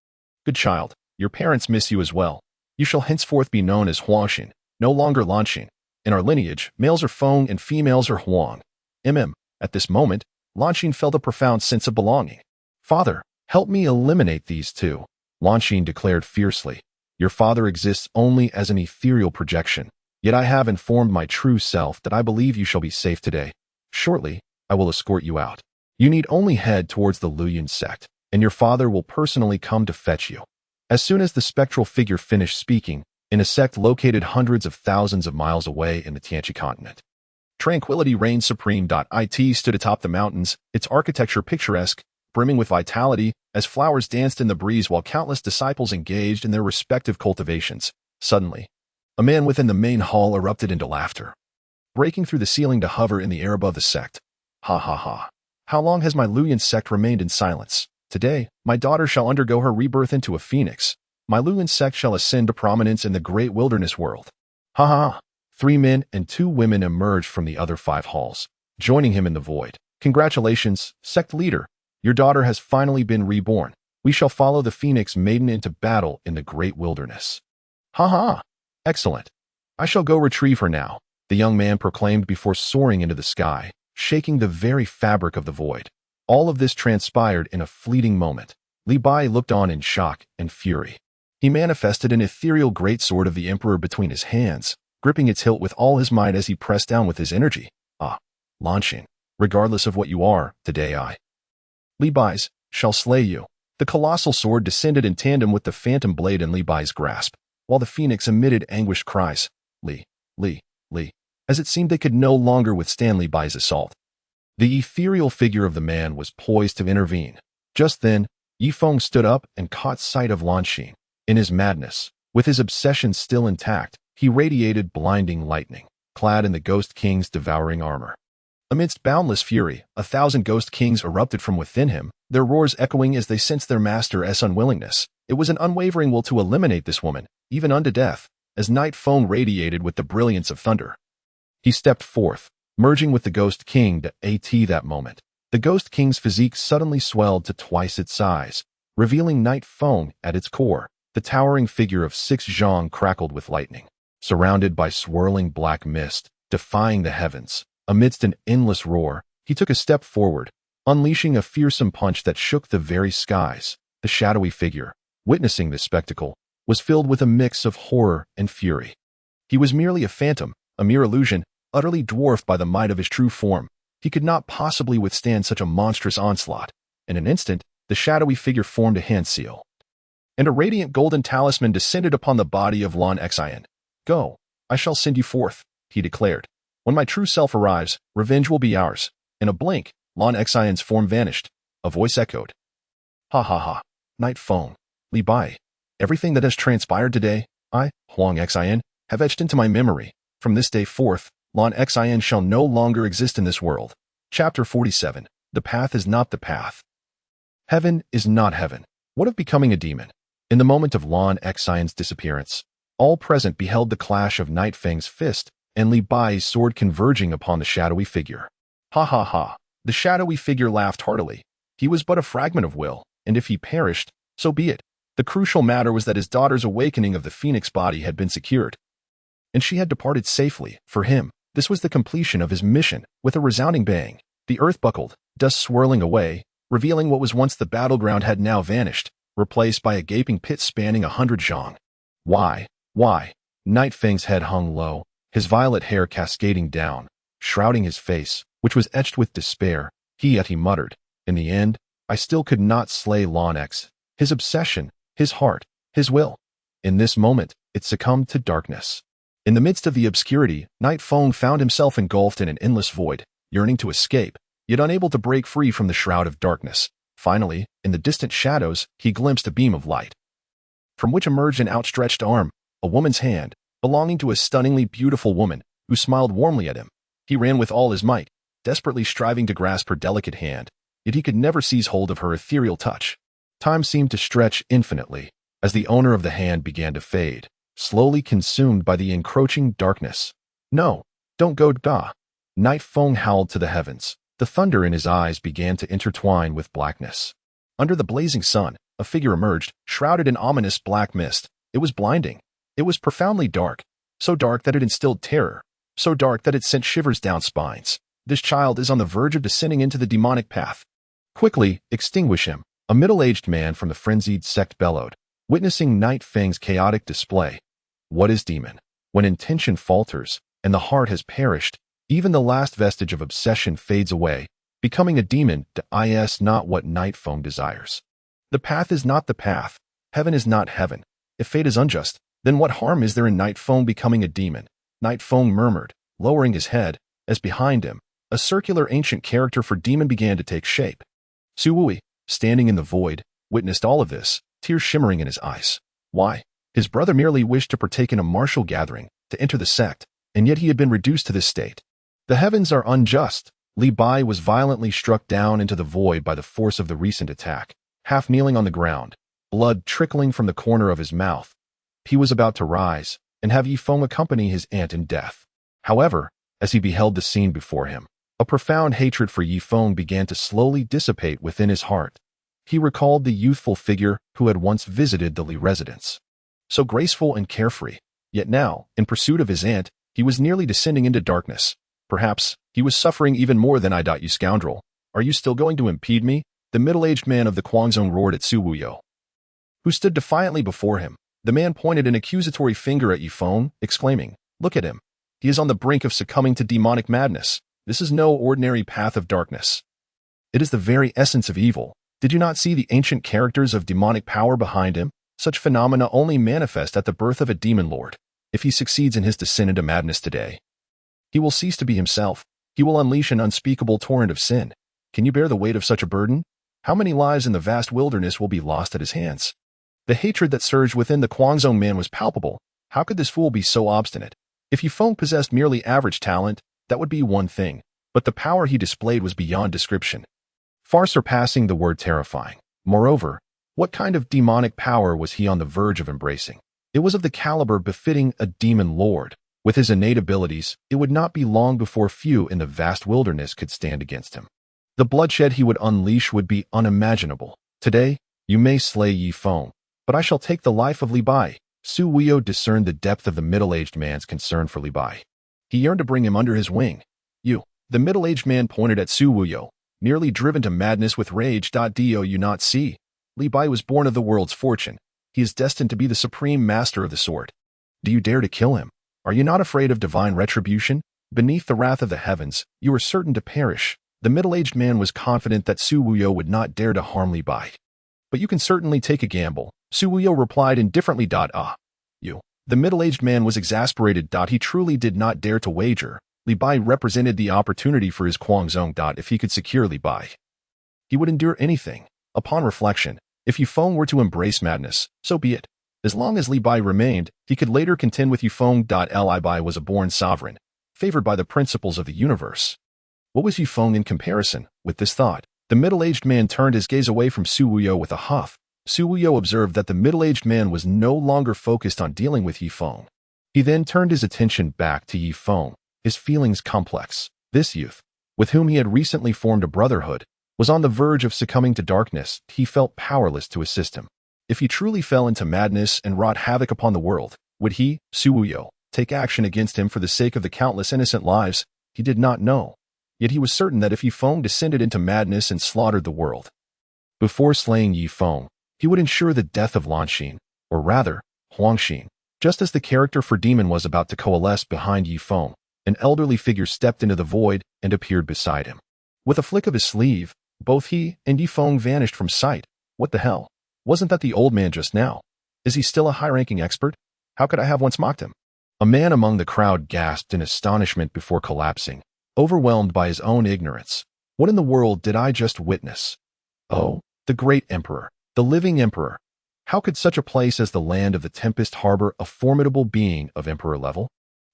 Good child, your parents miss you as well. You shall henceforth be known as Huaxin, no longer Lanxin. In our lineage, males are Feng and females are Huang. At this moment, Lanxin felt a profound sense of belonging. Father, help me eliminate these two, Lanxin declared fiercely. Your father exists only as an ethereal projection, yet I have informed my true self that I believe you shall be safe today. Shortly, I will escort you out. You need only head towards the Luoyuan sect, and your father will personally come to fetch you. As soon as the spectral figure finished speaking, in a sect located hundreds of thousands of miles away in the Tianqi continent, tranquility reigned supreme. It stood atop the mountains, its architecture picturesque, brimming with vitality, as flowers danced in the breeze while countless disciples engaged in their respective cultivations. Suddenly, a man within the main hall erupted into laughter, breaking through the ceiling to hover in the air above the sect. Ha ha ha. How long has my Luoyuan sect remained in silence? Today, my daughter shall undergo her rebirth into a phoenix. My Luoyuan sect shall ascend to prominence in the great wilderness world. Ha ha ha. 3 men and 2 women emerged from the other 5 halls, joining him in the void. Congratulations, sect leader. Your daughter has finally been reborn. We shall follow the phoenix maiden into battle in the great wilderness. Ha ha. Excellent. I shall go retrieve her now, the young man proclaimed before soaring into the sky, shaking the very fabric of the void. All of this transpired in a fleeting moment. Li Bai looked on in shock and fury. He manifested an ethereal greatsword of the emperor between his hands, gripping its hilt with all his might as he pressed down with his energy. Ah, Lanxin, regardless of what you are, today I, Li Bai's, shall slay you. The colossal sword descended in tandem with the phantom blade in Li Bai's grasp, while the phoenix emitted anguished cries. Li, as it seemed they could no longer withstand Li Bai's assault. The ethereal figure of the man was poised to intervene. Just then, Yifeng stood up and caught sight of Lanxin. In his madness, with his obsession still intact, he radiated blinding lightning, clad in the Ghost King's devouring armor. Amidst boundless fury, 1,000 Ghost Kings erupted from within him, their roars echoing as they sensed their master's unwillingness. It was an unwavering will to eliminate this woman, even unto death, as night foam radiated with the brilliance of thunder. He stepped forth, merging with the Ghost King at that moment. The Ghost King's physique suddenly swelled to twice its size, revealing night foam at its core. The towering figure of 6 Zhang crackled with lightning, surrounded by swirling black mist, defying the heavens. Amidst an endless roar, he took a step forward, unleashing a fearsome punch that shook the very skies. The shadowy figure, witnessing this spectacle, was filled with a mix of horror and fury. He was merely a phantom, a mere illusion, utterly dwarfed by the might of his true form. He could not possibly withstand such a monstrous onslaught. In an instant, the shadowy figure formed a hand seal, and a radiant golden talisman descended upon the body of Lan Xian. Go, I shall send you forth, he declared. When my true self arrives, revenge will be ours. In a blink, Lan Xian's form vanished. A voice echoed. Ha ha ha, night foam, Li Bai. Everything that has transpired today, I, Huang Xian, have etched into my memory. From this day forth, Lan Xian shall no longer exist in this world. Chapter 47. The path is not the path. Heaven is not heaven. What of becoming a demon? In the moment of Lan Xian's disappearance, all present beheld the clash of Night Fang's fist and Li Bai's sword converging upon the shadowy figure. Ha ha ha. The shadowy figure laughed heartily. He was but a fragment of will, and if he perished, so be it. The crucial matter was that his daughter's awakening of the phoenix body had been secured, and she had departed safely. For him, this was the completion of his mission. With a resounding bang, the earth buckled, dust swirling away, revealing what was once the battleground had now vanished, replaced by a gaping pit spanning 100 zhang. Why? Night Fang's head hung low, his violet hair cascading down, shrouding his face, which was etched with despair. He muttered, "In the end, I still could not slay Lonex. His obsession, his heart, his will. In this moment, it succumbed to darkness." In the midst of the obscurity, Night Fang found himself engulfed in an endless void, yearning to escape, yet unable to break free from the shroud of darkness. Finally, in the distant shadows, he glimpsed a beam of light, from which emerged an outstretched arm, a woman's hand, belonging to a stunningly beautiful woman, who smiled warmly at him. He ran with all his might, desperately striving to grasp her delicate hand, yet he could never seize hold of her ethereal touch. Time seemed to stretch infinitely, as the owner of the hand began to fade, slowly consumed by the encroaching darkness. "No, don't go, da!" Night Fang howled to the heavens. The thunder in his eyes began to intertwine with blackness. Under the blazing sun, a figure emerged, shrouded in ominous black mist. It was blinding. It was profoundly dark, so dark that it instilled terror, so dark that it sent shivers down spines. "This child is on the verge of descending into the demonic path. Quickly, extinguish him," a middle-aged man from the frenzied sect bellowed, witnessing Night Fang's chaotic display. What is demon? When intention falters, and the heart has perished, even the last vestige of obsession fades away, becoming a demon is not what Night Fang desires. The path is not the path. Heaven is not heaven. If fate is unjust, then what harm is there in Night Fang becoming a demon? Night Fang murmured, lowering his head, as behind him, a circular ancient character for demon began to take shape. Su Wui, standing in the void, witnessed all of this, tears shimmering in his eyes. Why? His brother merely wished to partake in a martial gathering, to enter the sect, and yet he had been reduced to this state. The heavens are unjust. Li Bai was violently struck down into the void by the force of the recent attack, half kneeling on the ground, blood trickling from the corner of his mouth. He was about to rise, and have Yi Feng accompany his aunt in death. However, as he beheld the scene before him, a profound hatred for Yi Feng began to slowly dissipate within his heart. He recalled the youthful figure who had once visited the Li residence. So graceful and carefree, yet now, in pursuit of his aunt, he was nearly descending into darkness. Perhaps he was suffering even more than I. "You scoundrel, are you still going to impede me?" The middle-aged man of the Guangzhong roared at Su Wuyo, who stood defiantly before him. The man pointed an accusatory finger at Yi Feng, exclaiming, "Look at him. He is on the brink of succumbing to demonic madness. This is no ordinary path of darkness. It is the very essence of evil. Did you not see the ancient characters of demonic power behind him? Such phenomena only manifest at the birth of a demon lord. If he succeeds in his descent into madness today, he will cease to be himself. He will unleash an unspeakable torrent of sin. Can you bear the weight of such a burden? How many lives in the vast wilderness will be lost at his hands?" The hatred that surged within the Guangzhong man was palpable. How could this fool be so obstinate? If Yi Feng possessed merely average talent, that would be one thing, but the power he displayed was beyond description, far surpassing the word terrifying. Moreover, what kind of demonic power was he on the verge of embracing? It was of the caliber befitting a demon lord. With his innate abilities, it would not be long before few in the vast wilderness could stand against him. The bloodshed he would unleash would be unimaginable. "Today, you may slay Yi Feng, but I shall take the life of Li Bai." Su Wuyo discerned the depth of the middle-aged man's concern for Li Bai. He yearned to bring him under his wing. "You," the middle-aged man pointed at Su Wuyo, nearly driven to madness with rage. "Do you not see? Li Bai was born of the world's fortune. He is destined to be the supreme master of the sword. Do you dare to kill him? Are you not afraid of divine retribution? Beneath the wrath of the heavens, you are certain to perish." The middle-aged man was confident that Su Wuyo would not dare to harm Li Bai. "But you can certainly take a gamble," Su Wuyo replied indifferently. You. The middle-aged man was exasperated. He truly did not dare to wager. Li Bai represented the opportunity for his Guangzhong. If he could secure Li Bai, he would endure anything. Upon reflection, if Yi Feng were to embrace madness, so be it. As long as Li Bai remained, he could later contend with Yi Feng. Li Bai was a born sovereign, favored by the principles of the universe. What was Yi Feng in comparison? With this thought, the middle-aged man turned his gaze away from Su Wuyo with a huff. Su Wuyo observed that the middle-aged man was no longer focused on dealing with Yi Feng. He then turned his attention back to Yi Feng, his feelings complex. This youth, with whom he had recently formed a brotherhood, was on the verge of succumbing to darkness. He felt powerless to assist him. If he truly fell into madness and wrought havoc upon the world, would he, Suwuyo, take action against him for the sake of the countless innocent lives? He did not know. Yet he was certain that if Yifeng descended into madness and slaughtered the world, before slaying Yifeng, he would ensure the death of Lanxin, or rather, Huangxin. Just as the character for demon was about to coalesce behind Yifeng, an elderly figure stepped into the void and appeared beside him. With a flick of his sleeve, both he and Yifeng vanished from sight. What the hell? Wasn't that the old man just now? Is he still a high-ranking expert? How could I have once mocked him? A man among the crowd gasped in astonishment before collapsing, overwhelmed by his own ignorance. What in the world did I just witness? Oh, the great emperor, the living emperor. How could such a place as the land of the Tempest harbor a formidable being of emperor level?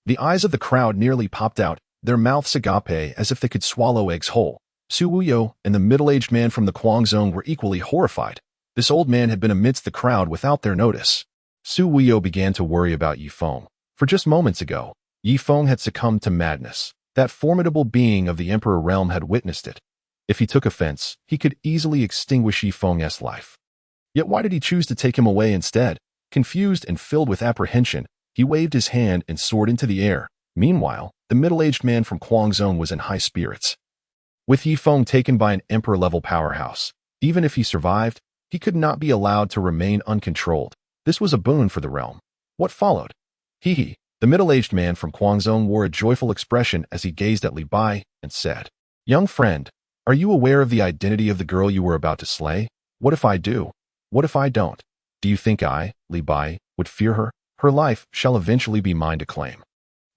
The eyes of the crowd nearly popped out, their mouths agape as if they could swallow eggs whole. Suwuyo and the middle-aged man from the Kuangzong were equally horrified. This old man had been amidst the crowd without their notice. Suwuyo began to worry about Yifeng. For just moments ago, Yifeng had succumbed to madness. That formidable being of the emperor realm had witnessed it. If he took offense, he could easily extinguish Yifeng's life. Yet why did he choose to take him away instead? Confused and filled with apprehension, he waved his hand and soared into the air. Meanwhile, the middle-aged man from Kuangzong was in high spirits. With Yifeng taken by an emperor-level powerhouse, even if he survived, he could not be allowed to remain uncontrolled. This was a boon for the realm. What followed? Hee. The middle-aged man from Kuangzong wore a joyful expression as he gazed at Li Bai and said, "Young friend, are you aware of the identity of the girl you were about to slay? What if I do? What if I don't? Do you think I, Li Bai, would fear her? Her life shall eventually be mine to claim."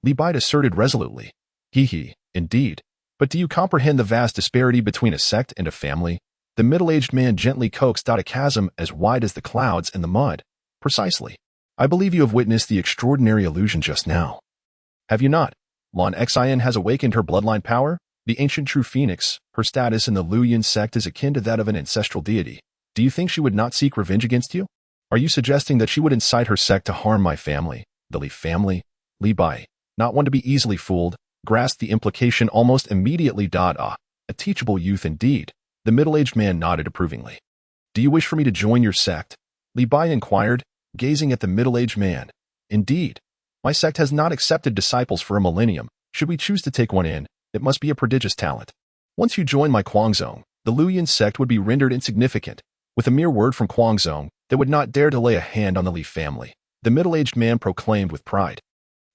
Li Bai asserted resolutely, "Hee, indeed. But do you comprehend the vast disparity between a sect and a family?" The middle-aged man gently coaxed out a chasm as wide as the clouds and the mud. "Precisely. I believe you have witnessed the extraordinary illusion just now. Have you not? Lan Xian has awakened her bloodline power, the ancient true phoenix. Her status in the Luoyan sect is akin to that of an ancestral deity. Do you think she would not seek revenge against you? Are you suggesting that she would incite her sect to harm my family, the Li family?" Li Bai, not one to be easily fooled, grasped the implication almost immediately. A teachable youth indeed. The middle-aged man nodded approvingly. "Do you wish for me to join your sect?" Li Bai inquired, gazing at the middle-aged man. "Indeed. My sect has not accepted disciples for a millennium. Should we choose to take one in, it must be a prodigious talent. Once you join my Kuangzong, the Luoyan sect would be rendered insignificant. With a mere word from Kuangzong, they would not dare to lay a hand on the Li family," the middle-aged man proclaimed with pride.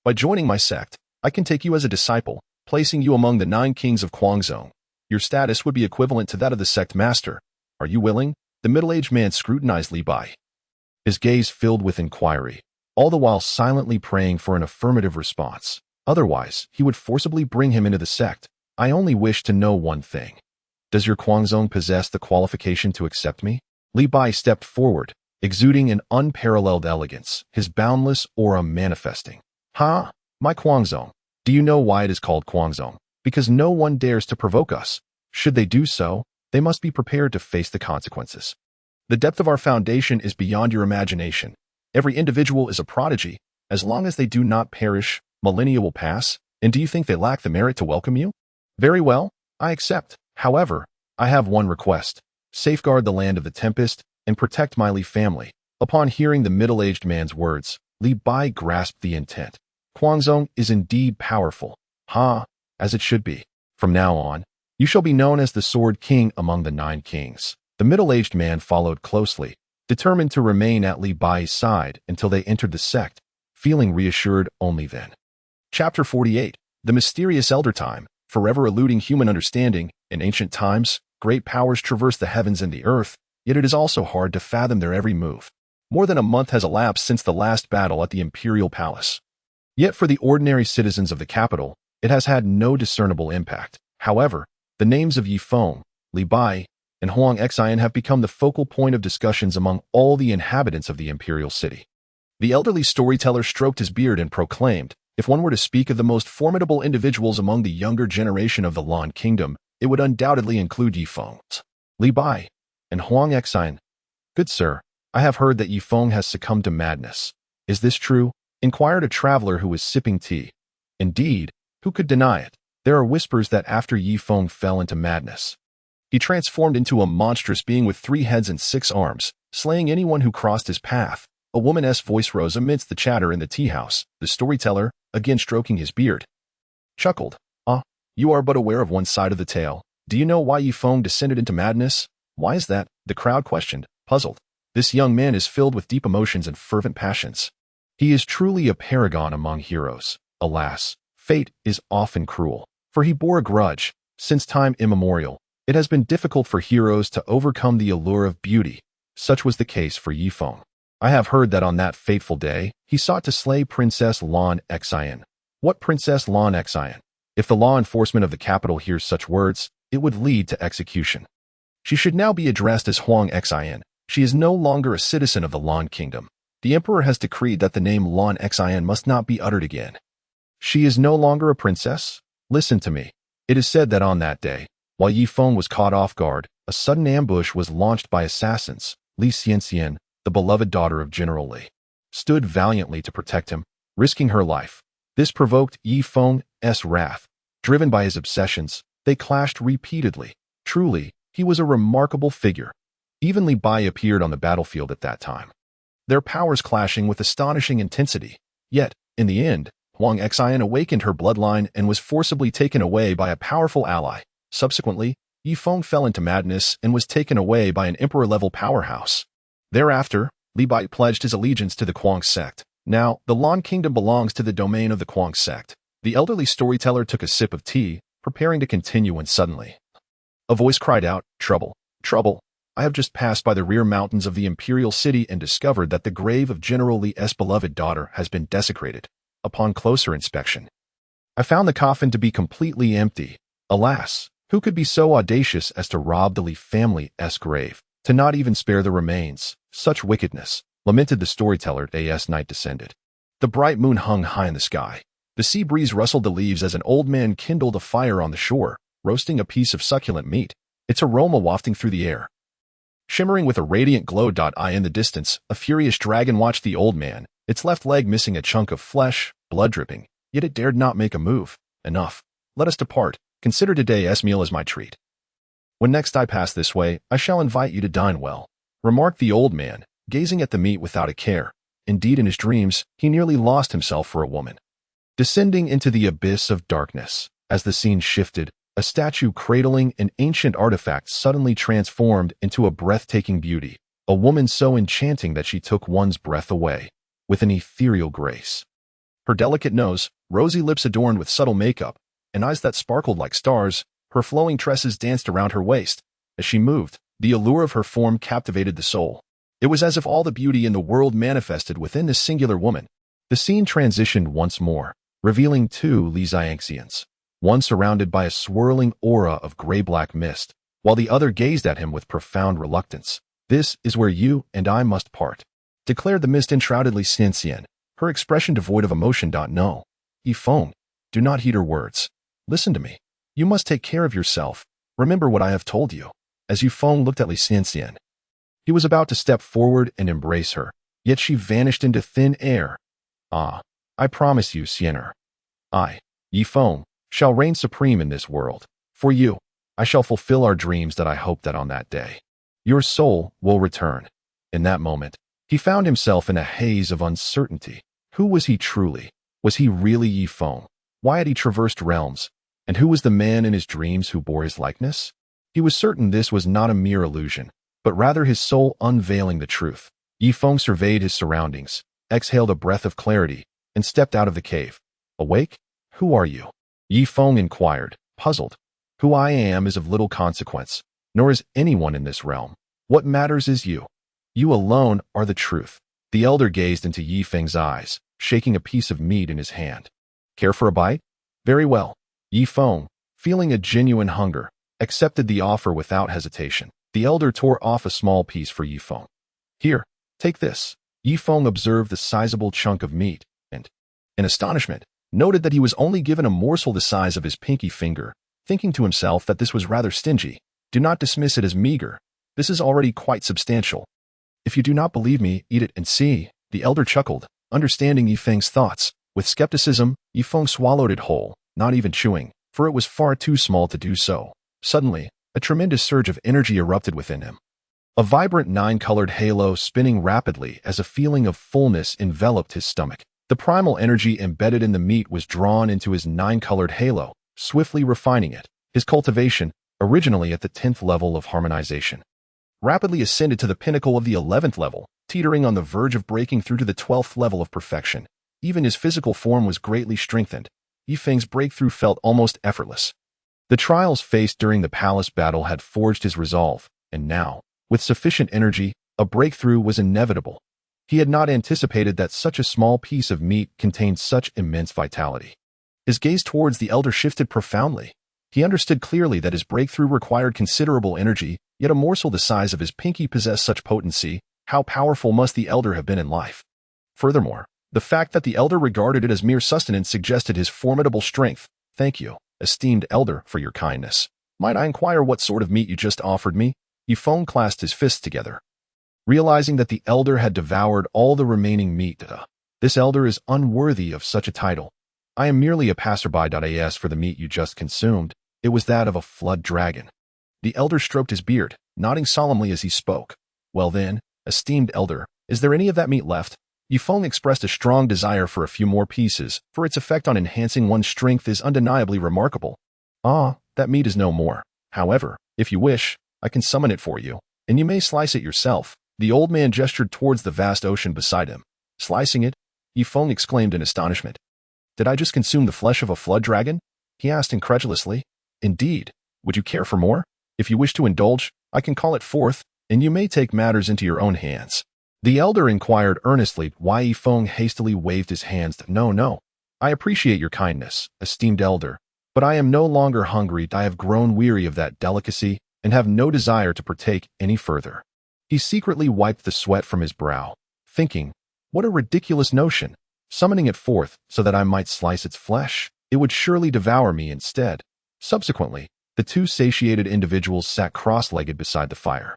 "By joining my sect, I can take you as a disciple, placing you among the 9 kings of Kuangzong. Your status would be equivalent to that of the sect master. Are you willing?" The middle-aged man scrutinized Li Bai, his gaze filled with inquiry, all the while silently praying for an affirmative response. Otherwise, he would forcibly bring him into the sect. "I only wish to know one thing. Does your Kuangzong possess the qualification to accept me?" Li Bai stepped forward, exuding an unparalleled elegance, his boundless aura manifesting. "Ha! My Kuangzong. Do you know why it is called Kuangzong? Because no one dares to provoke us. Should they do so, they must be prepared to face the consequences. The depth of our foundation is beyond your imagination. Every individual is a prodigy. As long as they do not perish, millennia will pass. And do you think they lack the merit to welcome you? Very well, I accept. However, I have one request. Safeguard the land of the Tempest and protect my Li family." Upon hearing the middle-aged man's words, Li Bai grasped the intent. Kuangzong is indeed powerful. Ha! As it should be. From now on, you shall be known as the Sword King among the 9 kings. The middle-aged man followed closely, determined to remain at Li Bai's side until they entered the sect, feeling reassured only then. Chapter 48. The Mysterious Elder Time. Forever eluding human understanding, in ancient times, great powers traverse the heavens and the earth, yet it is also hard to fathom their every move. More than a month has elapsed since the last battle at the Imperial Palace. Yet for the ordinary citizens of the capital, it has had no discernible impact. However, the names of Yifeng, Li Bai, and Huang Xian have become the focal point of discussions among all the inhabitants of the imperial city. The elderly storyteller stroked his beard and proclaimed, "If one were to speak of the most formidable individuals among the younger generation of the Lan Kingdom, it would undoubtedly include Yifeng, Li Bai, and Huang Xian. Good sir, I have heard that Yifeng has succumbed to madness. Is this true?" inquired a traveler who was sipping tea. Indeed, who could deny it? There are whispers that after Yifeng fell into madness, he transformed into a monstrous being with 3 heads and 6 arms. slaying anyone who crossed his path. A woman's voice rose amidst the chatter in the tea house. The storyteller, again stroking his beard, chuckled. Ah, you are but aware of one side of the tale. Do you know why Yi Feng descended into madness? Why is that? The crowd questioned, puzzled. This young man is filled with deep emotions and fervent passions. He is truly a paragon among heroes. Alas, fate is often cruel, for he bore a grudge. Since time immemorial, it has been difficult for heroes to overcome the allure of beauty. Such was the case for Yi Feng. I have heard that on that fateful day, he sought to slay Princess Lan Xian. What Princess Lan Xian? If the law enforcement of the capital hears such words, it would lead to execution. She should now be addressed as Huang Xian. She is no longer a citizen of the Lan Kingdom. The emperor has decreed that the name Lan Xian must not be uttered again. She is no longer a princess? Listen to me. It is said that on that day, while Yi Feng was caught off guard, a sudden ambush was launched by assassins. Li Xianxian, the beloved daughter of General Li, stood valiantly to protect him, risking her life. This provoked Yi Feng's wrath. Driven by his obsessions, they clashed repeatedly. Truly, he was a remarkable figure. Even Li Bai appeared on the battlefield at that time, their powers clashing with astonishing intensity. Yet, in the end, Huang Xian awakened her bloodline and was forcibly taken away by a powerful ally. Subsequently, Yi Feng fell into madness and was taken away by an emperor-level powerhouse. Thereafter, Li Bai pledged his allegiance to the Kuang sect. Now, the Lan Kingdom belongs to the domain of the Kuang sect. The elderly storyteller took a sip of tea, preparing to continue when suddenly a voice cried out, "Trouble! Trouble! I have just passed by the rear mountains of the imperial city and discovered that the grave of General Li's beloved daughter has been desecrated. Upon closer inspection, I found the coffin to be completely empty. Alas, who could be so audacious as to rob the Li family's grave, to not even spare the remains? Such wickedness," lamented the storyteller as night descended. The bright moon hung high in the sky. The sea breeze rustled the leaves as an old man kindled a fire on the shore, roasting a piece of succulent meat, its aroma wafting through the air. Shimmering with a radiant glow. In the distance, a furious dragon watched the old man, its left leg missing a chunk of flesh, blood dripping, yet it dared not make a move. Enough. Let us depart. Consider today's meal as my treat. When next I pass this way, I shall invite you to dine well, remarked the old man, gazing at the meat without a care. Indeed, in his dreams, he nearly lost himself for a woman. Descending into the abyss of darkness, as the scene shifted, a statue cradling an ancient artifact suddenly transformed into a breathtaking beauty, a woman so enchanting that she took one's breath away, with an ethereal grace. Her delicate nose, rosy lips adorned with subtle makeup, and eyes that sparkled like stars, her flowing tresses danced around her waist. As she moved, the allure of her form captivated the soul. It was as if all the beauty in the world manifested within this singular woman. The scene transitioned once more, revealing two Li Xianxians, one surrounded by a swirling aura of gray-black mist, while the other gazed at him with profound reluctance. "This is where you and I must part," declared the mist-enshrouded Li Xianxian, her expression devoid of emotion. "No, Yi Feng, do not heed her words. Listen to me. You must take care of yourself. Remember what I have told you." As Yi Feng looked at Li Xianxian, he was about to step forward and embrace her, yet she vanished into thin air. "Ah, I promise you, Xianer. I, Yi Feng, shall reign supreme in this world. For you, I shall fulfill our dreams that I hope that on that day, your soul will return." In that moment, he found himself in a haze of uncertainty. Who was he truly? Was he really Yi Feng? Why had he traversed realms? And who was the man in his dreams who bore his likeness? He was certain this was not a mere illusion, but rather his soul unveiling the truth. Yi Feng surveyed his surroundings, exhaled a breath of clarity, and stepped out of the cave. "Awake? Who are you?" Yi Feng inquired, puzzled. "Who I am is of little consequence, nor is anyone in this realm. What matters is you. You alone are the truth." The elder gazed into Yi Feng's eyes, shaking a piece of meat in his hand. "Care for a bite? Very well." Yi Feng, feeling a genuine hunger, accepted the offer without hesitation. The elder tore off a small piece for Yi Feng. "Here, take this." Yi Feng observed the sizable chunk of meat, and, in astonishment, noted that he was only given a morsel the size of his pinky finger, thinking to himself that this was rather stingy. "Do not dismiss it as meager. This is already quite substantial. If you do not believe me, eat it and see." The elder chuckled, understanding Yi Feng's thoughts. With skepticism, Yi Feng swallowed it whole, not even chewing, for it was far too small to do so. Suddenly, a tremendous surge of energy erupted within him. A vibrant nine-colored halo spinning rapidly as a feeling of fullness enveloped his stomach. The primal energy embedded in the meat was drawn into his nine-colored halo, swiftly refining it. His cultivation, originally at the 10th level of harmonization, rapidly ascended to the pinnacle of the 11th level, teetering on the verge of breaking through to the 12th level of perfection. Even his physical form was greatly strengthened. Yifeng's breakthrough felt almost effortless. The trials faced during the palace battle had forged his resolve, and now, with sufficient energy, a breakthrough was inevitable. He had not anticipated that such a small piece of meat contained such immense vitality. His gaze towards the elder shifted profoundly. He understood clearly that his breakthrough required considerable energy, yet a morsel the size of his pinky possessed such potency. How powerful must the elder have been in life? Furthermore, the fact that the elder regarded it as mere sustenance suggested his formidable strength. Thank you, esteemed elder, for your kindness. Might I inquire what sort of meat you just offered me? Yifeng clasped his fists together, realizing that the elder had devoured all the remaining meat. This elder is unworthy of such a title. I am merely a passerby. As for the meat you just consumed, it was that of a flood dragon. The elder stroked his beard, nodding solemnly as he spoke. Well then, esteemed elder, is there any of that meat left? Yifeng expressed a strong desire for a few more pieces, for its effect on enhancing one's strength is undeniably remarkable. Ah, that meat is no more. However, if you wish, I can summon it for you, and you may slice it yourself. The old man gestured towards the vast ocean beside him. Slicing it? Yifeng exclaimed in astonishment. Did I just consume the flesh of a flood dragon? He asked incredulously. Indeed. Would you care for more? If you wish to indulge, I can call it forth, and you may take matters into your own hands. The elder inquired earnestly why Yifeng hastily waved his hands. No. I appreciate your kindness, esteemed elder, but I am no longer hungry. I have grown weary of that delicacy and have no desire to partake any further. He secretly wiped the sweat from his brow, thinking, what a ridiculous notion, summoning it forth so that I might slice its flesh. It would surely devour me instead. Subsequently, the two satiated individuals sat cross-legged beside the fire,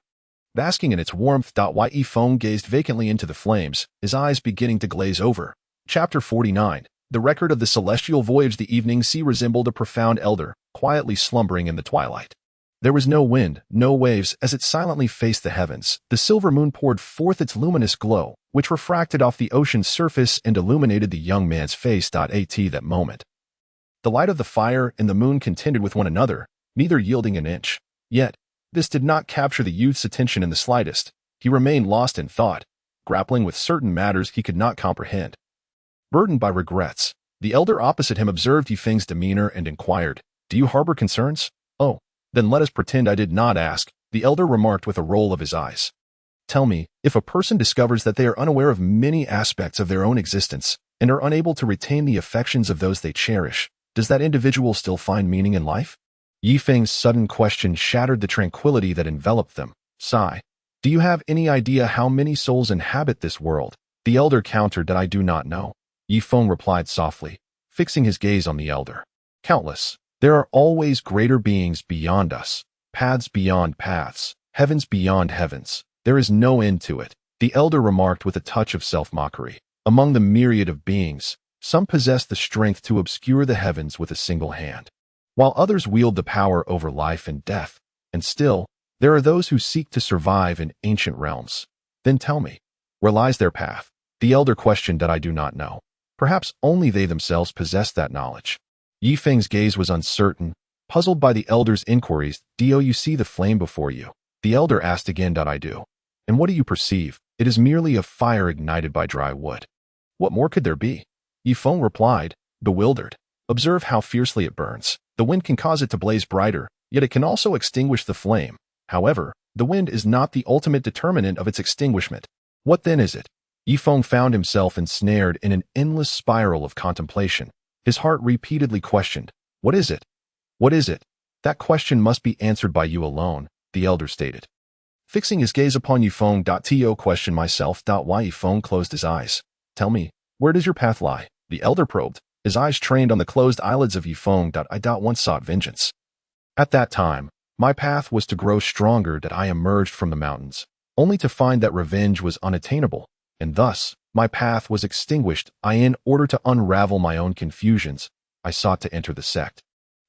basking in its warmth. Yifeng gazed vacantly into the flames, his eyes beginning to glaze over. Chapter 49. The record of the celestial voyage. The evening sea resembled a profound elder, quietly slumbering in the twilight. There was no wind, no waves, as it silently faced the heavens. The silver moon poured forth its luminous glow, which refracted off the ocean's surface and illuminated the young man's face. At that moment, the light of the fire and the moon contended with one another, neither yielding an inch. Yet, this did not capture the youth's attention in the slightest. He remained lost in thought, grappling with certain matters he could not comprehend. Burdened by regrets, the elder opposite him observed Yifeng's demeanor and inquired, do you harbor concerns? Oh, then let us pretend I did not ask, the elder remarked with a roll of his eyes. Tell me, if a person discovers that they are unaware of many aspects of their own existence and are unable to retain the affections of those they cherish, does that individual still find meaning in life? Yifeng's sudden question shattered the tranquility that enveloped them. Sigh. Do you have any idea how many souls inhabit this world? The elder countered that I do not know. Yifeng replied softly, fixing his gaze on the elder. Countless. There are always greater beings beyond us, paths beyond paths, heavens beyond heavens. There is no end to it, the elder remarked with a touch of self-mockery. Among the myriad of beings, some possess the strength to obscure the heavens with a single hand, while others wield the power over life and death. And still, there are those who seek to survive in ancient realms. Then tell me, where lies their path? The elder questioned that I do not know. Perhaps only they themselves possess that knowledge. Yifeng's gaze was uncertain, puzzled by the elder's inquiries. Do you see the flame before you? The elder asked again. I do. And what do you perceive? It is merely a fire ignited by dry wood. What more could there be? Yifeng replied, bewildered. Observe how fiercely it burns. The wind can cause it to blaze brighter, yet it can also extinguish the flame. However, the wind is not the ultimate determinant of its extinguishment. What then is it? Yifeng found himself ensnared in an endless spiral of contemplation. His heart repeatedly questioned, what is it? What is it? That question must be answered by you alone, the elder stated. Fixing his gaze upon Yifeng. To question myself. Why? Yifeng closed his eyes. Tell me, where does your path lie? The elder probed, his eyes trained on the closed eyelids of Yifeng. I once sought vengeance. At that time, my path was to grow stronger. I emerged from the mountains, only to find that revenge was unattainable, and thus, my path was extinguished. In order to unravel my own confusions, I sought to enter the sect.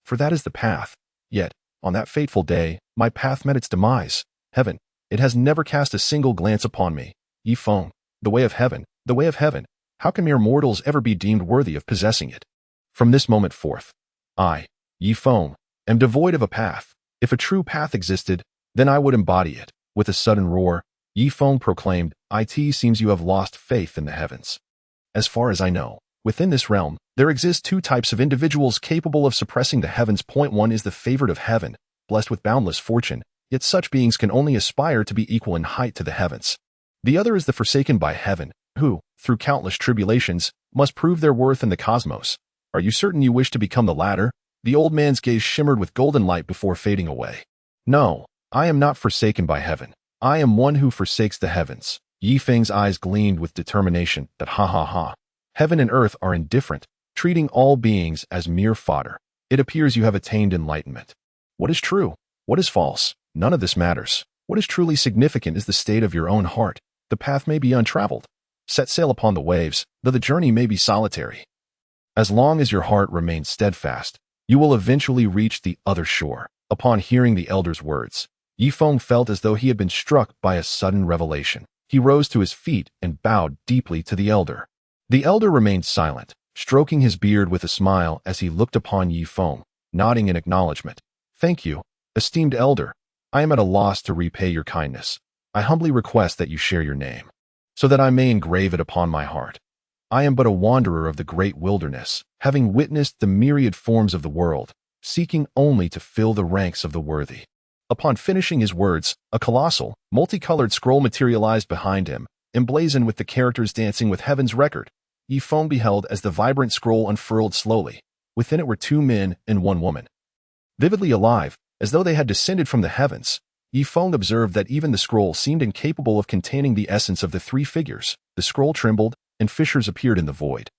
For that is the path. Yet, on that fateful day, my path met its demise. Heaven, It has never cast a single glance upon me. Yi Feng, the way of heaven, the way of heaven. How can mere mortals ever be deemed worthy of possessing it? From this moment forth, I, Yi Feng, am devoid of a path. If a true path existed, then I would embody it. With a sudden roar, Yi Feng proclaimed, "It seems you have lost faith in the heavens. As far as I know, within this realm, there exist two types of individuals capable of suppressing the heavens. Point one is the favored of heaven, blessed with boundless fortune, yet such beings can only aspire to be equal in height to the heavens. The other is the forsaken by heaven, who, through countless tribulations, must prove their worth in the cosmos. Are you certain you wish to become the latter?" The old man's gaze shimmered with golden light before fading away. "No, I am not forsaken by heaven. I am one who forsakes the heavens." Yi Feng's eyes gleamed with determination. That ha ha ha. Heaven and earth are indifferent, treating all beings as mere fodder. It appears you have attained enlightenment. What is true? What is false? None of this matters. What is truly significant is the state of your own heart. The path may be untraveled. Set sail upon the waves, though the journey may be solitary. As long as your heart remains steadfast, you will eventually reach the other shore. Upon hearing the elder's words, Yi Feng felt as though he had been struck by a sudden revelation. He rose to his feet and bowed deeply to the elder. The elder remained silent, stroking his beard with a smile as he looked upon Yi Feng, nodding in acknowledgement. "Thank you, esteemed elder. I am at a loss to repay your kindness. I humbly request that you share your name, so that I may engrave it upon my heart. I am but a wanderer of the great wilderness, having witnessed the myriad forms of the world, seeking only to fill the ranks of the worthy." Upon finishing his words, a colossal, multicolored scroll materialized behind him, emblazoned with the characters dancing with heaven's record. Yi Feng beheld as the vibrant scroll unfurled slowly. Within it were two men and one woman. Vividly alive, as though they had descended from the heavens, Yi Feng observed that even the scroll seemed incapable of containing the essence of the three figures. The scroll trembled, and fissures appeared in the void,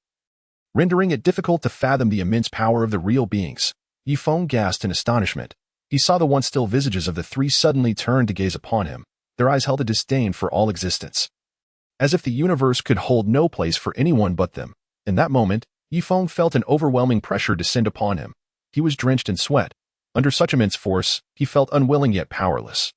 rendering it difficult to fathom the immense power of the real beings. Yi Feng gasped in astonishment. He saw the once still visages of the three suddenly turn to gaze upon him. Their eyes held a disdain for all existence, as if the universe could hold no place for anyone but them. In that moment, Yi Feng felt an overwhelming pressure descend upon him. He was drenched in sweat. Under such immense force, he felt unwilling yet powerless.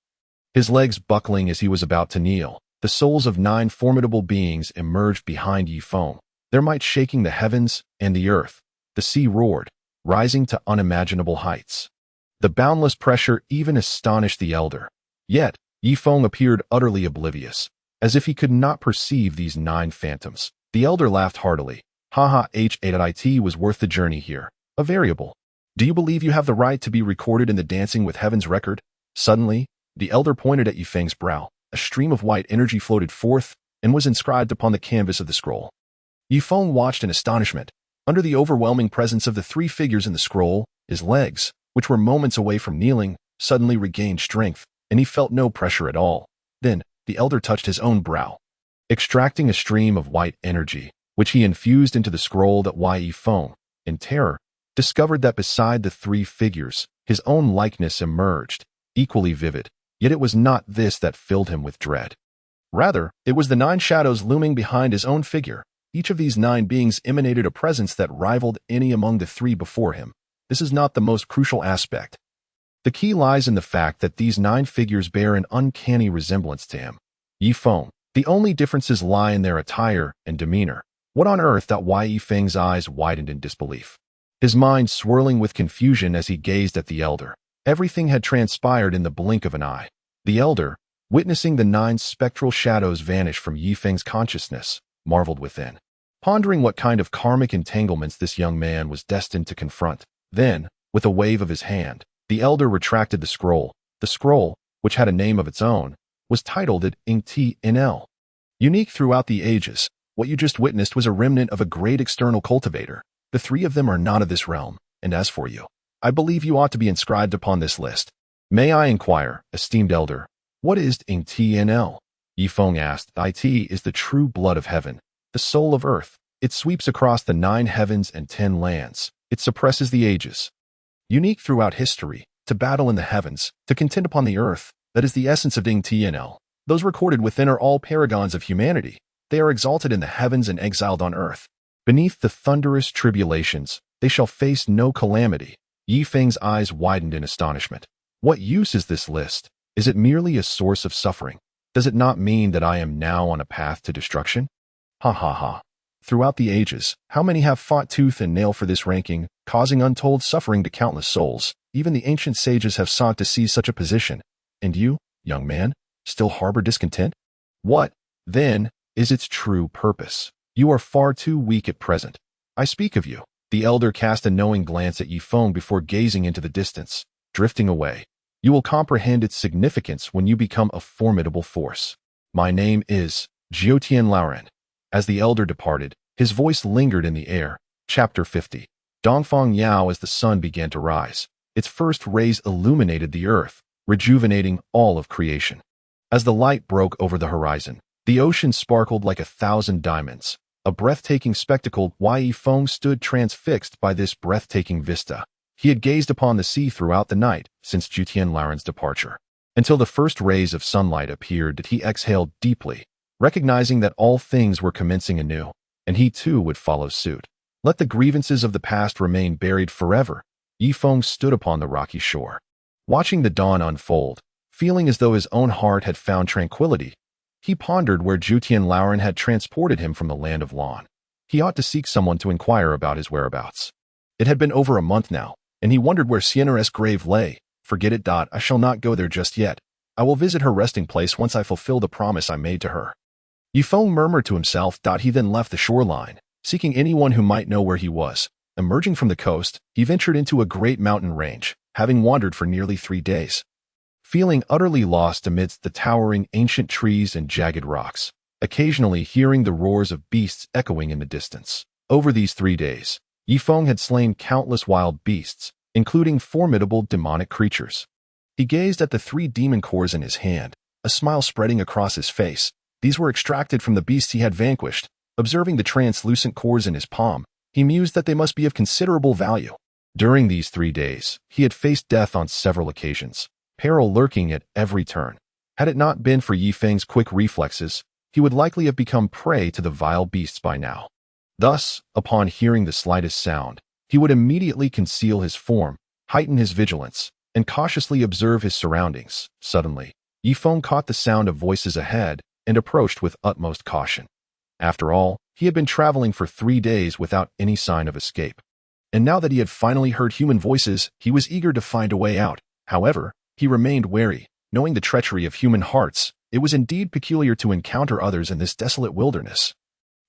His legs buckling as he was about to kneel, the souls of 9 formidable beings emerged behind Yi Feng, their might shaking the heavens and the earth. The sea roared, rising to unimaginable heights. The boundless pressure even astonished the elder. Yet, Yi Feng appeared utterly oblivious, as if he could not perceive these 9 phantoms. The elder laughed heartily. "Haha, it was worth the journey here. A variable. Do you believe you have the right to be recorded in the Dancing with Heaven's record?" Suddenly, the elder pointed at Yi Feng's brow. A stream of white energy floated forth and was inscribed upon the canvas of the scroll. Yi Feng watched in astonishment. Under the overwhelming presence of the 3 figures in the scroll, his legs, which were moments away from kneeling, suddenly regained strength, and he felt no pressure at all. Then, the elder touched his own brow, extracting a stream of white energy, which he infused into the scroll. That Yi Feng, in terror, discovered that beside the 3 figures, his own likeness emerged, equally vivid. Yet it was not this that filled him with dread. Rather, it was the 9 shadows looming behind his own figure. Each of these 9 beings emanated a presence that rivaled any among the 3 before him. This is not the most crucial aspect. The key lies in the fact that these 9 figures bear an uncanny resemblance to him, Yi Feng. The only differences lie in their attire and demeanor. What on earth? Yi Feng's eyes widened in disbelief, his mind swirling with confusion as he gazed at the elder. Everything had transpired in the blink of an eye. The elder, witnessing the 9 spectral shadows vanish from Yi Feng's consciousness, marveled within, pondering what kind of karmic entanglements this young man was destined to confront. Then, with a wave of his hand, the elder retracted the scroll. The scroll, which had a name of its own, was titled accompany. Unique throughout the ages, what you just witnessed was a remnant of a great external cultivator. The 3 of them are not of this realm, and as for you, I believe you ought to be inscribed upon this list. May I inquire, esteemed elder, what is accompany? Yi Feng asked. "It is the true blood of heaven, the soul of earth. It sweeps across the 9 heavens and 10 lands. It suppresses the ages. Unique throughout history, to battle in the heavens, to contend upon the earth, that is the essence of accompany. Those recorded within are all paragons of humanity. They are exalted in the heavens and exiled on earth. Beneath the thunderous tribulations, they shall face no calamity." Yi Feng's eyes widened in astonishment. What use is this list? Is it merely a source of suffering? Does it not mean that I am now on a path to destruction? Ha ha ha. Throughout the ages, how many have fought tooth and nail for this ranking, causing untold suffering to countless souls? Even the ancient sages have sought to seize such a position. And you, young man, still harbor discontent? What, then, is its true purpose? You are far too weak at present. I speak of you. The elder cast a knowing glance at Yifeng before gazing into the distance, drifting away. You will comprehend its significance when you become a formidable force. My name is Jiutian Lauren. As the elder departed, his voice lingered in the air. Chapter 50. Dongfang Yao. As the sun began to rise, its first rays illuminated the earth, rejuvenating all of creation. As the light broke over the horizon, the ocean sparkled like 1,000 diamonds. A breathtaking spectacle. Yifeng stood transfixed by this breathtaking vista. He had gazed upon the sea throughout the night since Jiutian Lauren's departure. Until the first rays of sunlight appeared that he exhaled deeply, recognizing that all things were commencing anew, and he too would follow suit. Let the grievances of the past remain buried forever. Yifeng stood upon the rocky shore, watching the dawn unfold, feeling as though his own heart had found tranquility. He pondered where Jiutian Lauren had transported him from the land of Lan. He ought to seek someone to inquire about his whereabouts. It had been over a month now, and he wondered where Sienna's grave lay. Forget it. I shall not go there just yet. I will visit her resting place once I fulfill the promise I made to her. Yifeng murmured to himself. He then left the shoreline, seeking anyone who might know where he was. Emerging from the coast, he ventured into a great mountain range, having wandered for nearly 3 days. Feeling utterly lost amidst the towering ancient trees and jagged rocks, occasionally hearing the roars of beasts echoing in the distance. Over these 3 days, Yifeng had slain countless wild beasts, including formidable demonic creatures. He gazed at the 3 demon cores in his hand, a smile spreading across his face. These were extracted from the beasts he had vanquished. Observing the translucent cores in his palm, he mused that they must be of considerable value. During these 3 days, he had faced death on several occasions, peril lurking at every turn. Had it not been for Yifeng's quick reflexes, he would likely have become prey to the vile beasts by now. Thus, upon hearing the slightest sound, he would immediately conceal his form, heighten his vigilance, and cautiously observe his surroundings. Suddenly, Yifeng caught the sound of voices ahead and approached with utmost caution. After all, he had been traveling for 3 days without any sign of escape. And now that he had finally heard human voices, he was eager to find a way out. However, he remained wary, knowing the treachery of human hearts. It was indeed peculiar to encounter others in this desolate wilderness.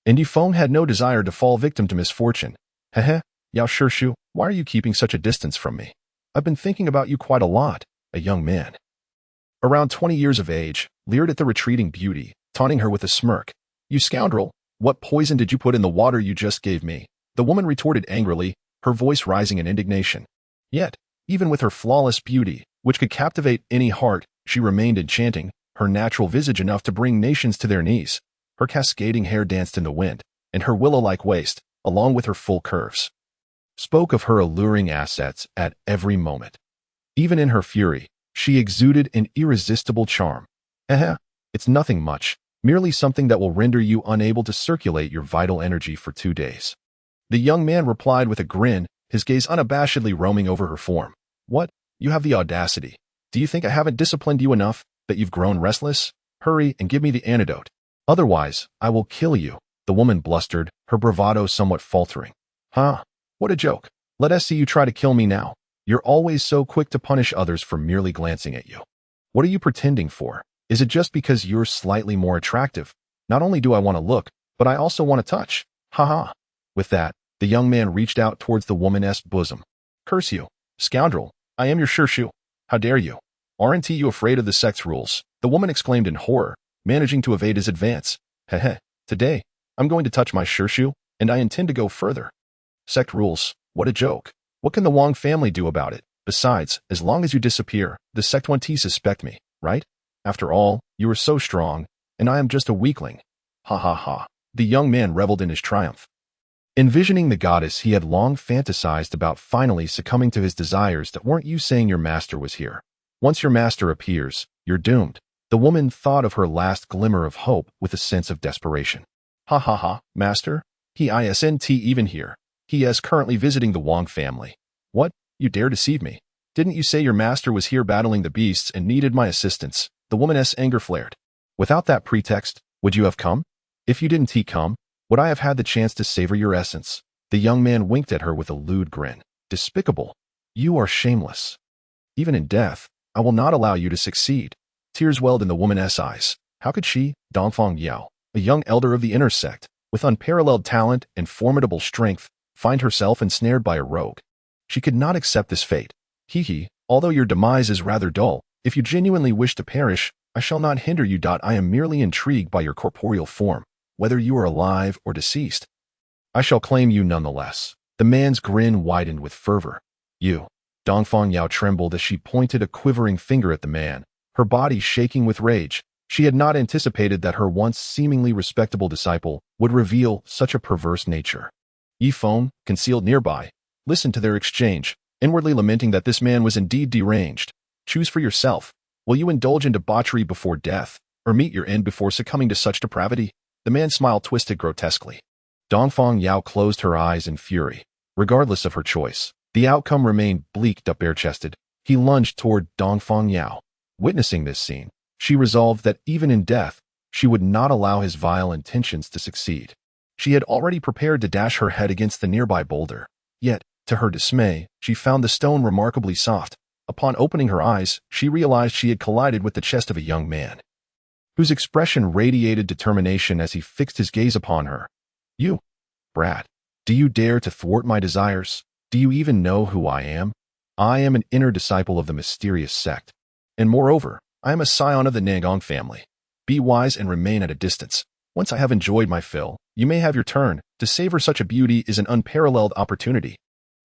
And Yifeng had no desire to fall victim to misfortune. Hehe, Yao Shirshu, why are you keeping such a distance from me? I've been thinking about you quite a lot. A young man, around 20 years of age, leered at the retreating beauty, taunting her with a smirk. You scoundrel, what poison did you put in the water you just gave me? The woman retorted angrily, her voice rising in indignation. Yet, even with her flawless beauty, which could captivate any heart, she remained enchanting, her natural visage enough to bring nations to their knees. Her cascading hair danced in the wind, and her willow-like waist, along with her full curves, spoke of her alluring assets at every moment. Even in her fury, she exuded an irresistible charm. It's nothing much, merely something that will render you unable to circulate your vital energy for 2 days. The young man replied with a grin, his gaze unabashedly roaming over her form. What? You have the audacity. Do you think I haven't disciplined you enough, that you've grown restless? Hurry and give me the antidote. Otherwise, I will kill you, the woman blustered, her bravado somewhat faltering. Huh? What a joke. Let us see you try to kill me now. You're always so quick to punish others for merely glancing at you. What are you pretending for? Is it just because you're slightly more attractive? Not only do I want to look, but I also want to touch. Ha. With that, the young man reached out towards the woman's bosom. Curse you, scoundrel. I am your Shirshu. How dare you? Aren't you afraid of the sect's rules? The woman exclaimed in horror, managing to evade his advance. Today, I'm going to touch my Shirshu, and I intend to go further. Sect rules, what a joke. What can the Wang family do about it? Besides, as long as you disappear, the sect won't suspect me, right? After all, you are so strong, and I am just a weakling. Ha. The young man reveled in his triumph. Envisioning the goddess he had long fantasized about finally succumbing to his desires. That weren't you saying your master was here? Once your master appears, you're doomed. The woman thought of her last glimmer of hope with a sense of desperation. Ha, master? He isn't even here. He is currently visiting the Wang family. What? You dare deceive me? Didn't you say your master was here battling the beasts and needed my assistance? The woman's anger flared. Without that pretext, would you have come? If you didn't come, would I have had the chance to savor your essence? The young man winked at her with a lewd grin. Despicable. You are shameless. Even in death, I will not allow you to succeed. Tears welled in the woman's eyes. How could she, Defying, a young elder of the inner sect, with unparalleled talent and formidable strength, find herself ensnared by a rogue? She could not accept this fate. Although your demise is rather dull, if you genuinely wish to perish, I shall not hinder you. I am merely intrigued by your corporeal form, whether you are alive or deceased. I shall claim you nonetheless. The man's grin widened with fervor. You. Defying trembled as she pointed a quivering finger at the man, her body shaking with rage. She had not anticipated that her once seemingly respectable disciple would reveal such a perverse nature. Defying, concealed nearby, listened to their exchange, inwardly lamenting that this man was indeed deranged. Choose for yourself. Will you indulge in debauchery before death, or meet your end before succumbing to such depravity? The man's smile twisted grotesquely. Defying closed her eyes in fury. Regardless of her choice, the outcome remained bleak. Bare-chested, he lunged toward Defying. Witnessing this scene, she resolved that even in death, she would not allow his vile intentions to succeed. She had already prepared to dash her head against the nearby boulder. Yet, to her dismay, she found the stone remarkably soft. Upon opening her eyes, she realized she had collided with the chest of a young man, whose expression radiated determination as he fixed his gaze upon her. You, brat, do you dare to thwart my desires? Do you even know who I am? I am an inner disciple of the mysterious sect. And moreover, I am a scion of the Nagong family. Be wise and remain at a distance. Once I have enjoyed my fill, you may have your turn. To savor such a beauty is an unparalleled opportunity.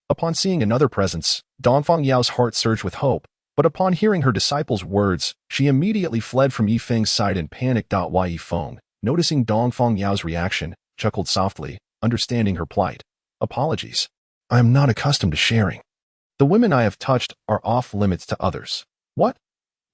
Upon seeing another presence, Defying's heart surged with hope, but upon hearing her disciple's words, she immediately fled from Defying's side in panic. Defying, noticing Defying's reaction, chuckled softly, understanding her plight. Apologies. I am not accustomed to sharing. The women I have touched are off limits to others. What?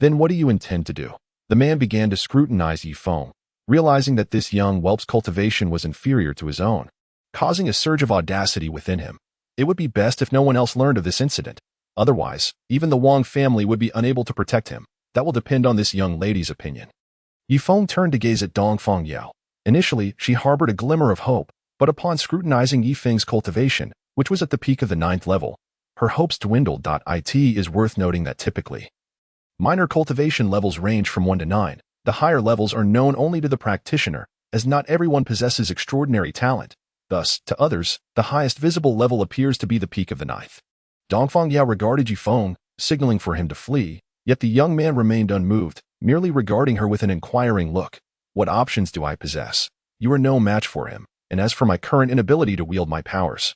Then what do you intend to do? The man began to scrutinize Defying, realizing that this young whelp's cultivation was inferior to his own, causing a surge of audacity within him. It would be best if no one else learned of this incident. Otherwise, even the Wong family would be unable to protect him. That will depend on this young lady's opinion. Defying turned to gaze at Defying. Initially, she harbored a glimmer of hope, but upon scrutinizing Defying's cultivation, which was at the peak of the 9th level, her hopes dwindled. It is worth noting that typically, minor cultivation levels range from 1 to 9. The higher levels are known only to the practitioner, as not everyone possesses extraordinary talent. Thus, to others, the highest visible level appears to be the peak of the 9th. Defying regarded Defying, signaling for him to flee, yet the young man remained unmoved, merely regarding her with an inquiring look. What options do I possess? You are no match for him, and as for my current inability to wield my powers,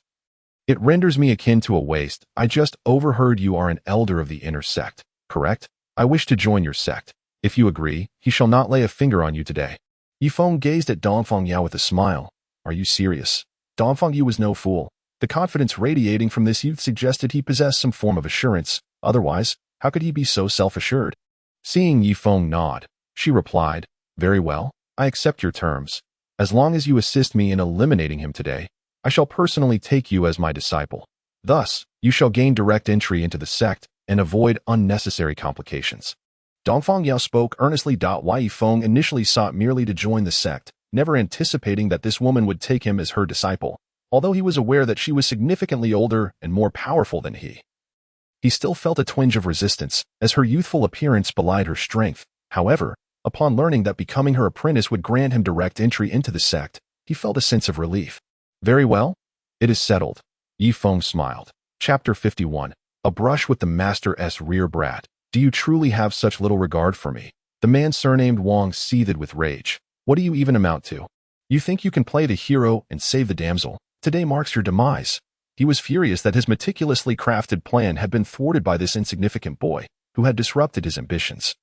it renders me akin to a waste. I just overheard you are an elder of the inner sect, correct? I wish to join your sect. If you agree, he shall not lay a finger on you today. Defying gazed at Defying with a smile. Are you serious? Defying was no fool. The confidence radiating from this youth suggested he possessed some form of assurance. Otherwise, how could he be so self-assured? Seeing Defying nod, she replied, Very well, I accept your terms. As long as you assist me in eliminating him today, I shall personally take you as my disciple. Thus, you shall gain direct entry into the sect and avoid unnecessary complications. Defying spoke earnestly. Defying initially sought merely to join the sect, never anticipating that this woman would take him as her disciple, although he was aware that she was significantly older and more powerful than he. He still felt a twinge of resistance, as her youthful appearance belied her strength. However, upon learning that becoming her apprentice would grant him direct entry into the sect, he felt a sense of relief. Very well. It is settled. Defying smiled. Chapter 51. A brush with the master's rear brat. Do you truly have such little regard for me? The man surnamed Wong seethed with rage. What do you even amount to? You think you can play the hero and save the damsel? Today marks your demise. He was furious that his meticulously crafted plan had been thwarted by this insignificant boy, who had disrupted his ambitions.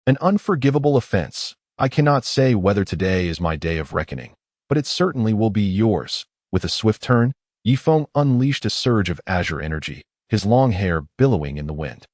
An unforgivable offense. I cannot say whether today is my day of reckoning, but it certainly will be yours. With a swift turn, Defying unleashed a surge of azure energy, his long hair billowing in the wind.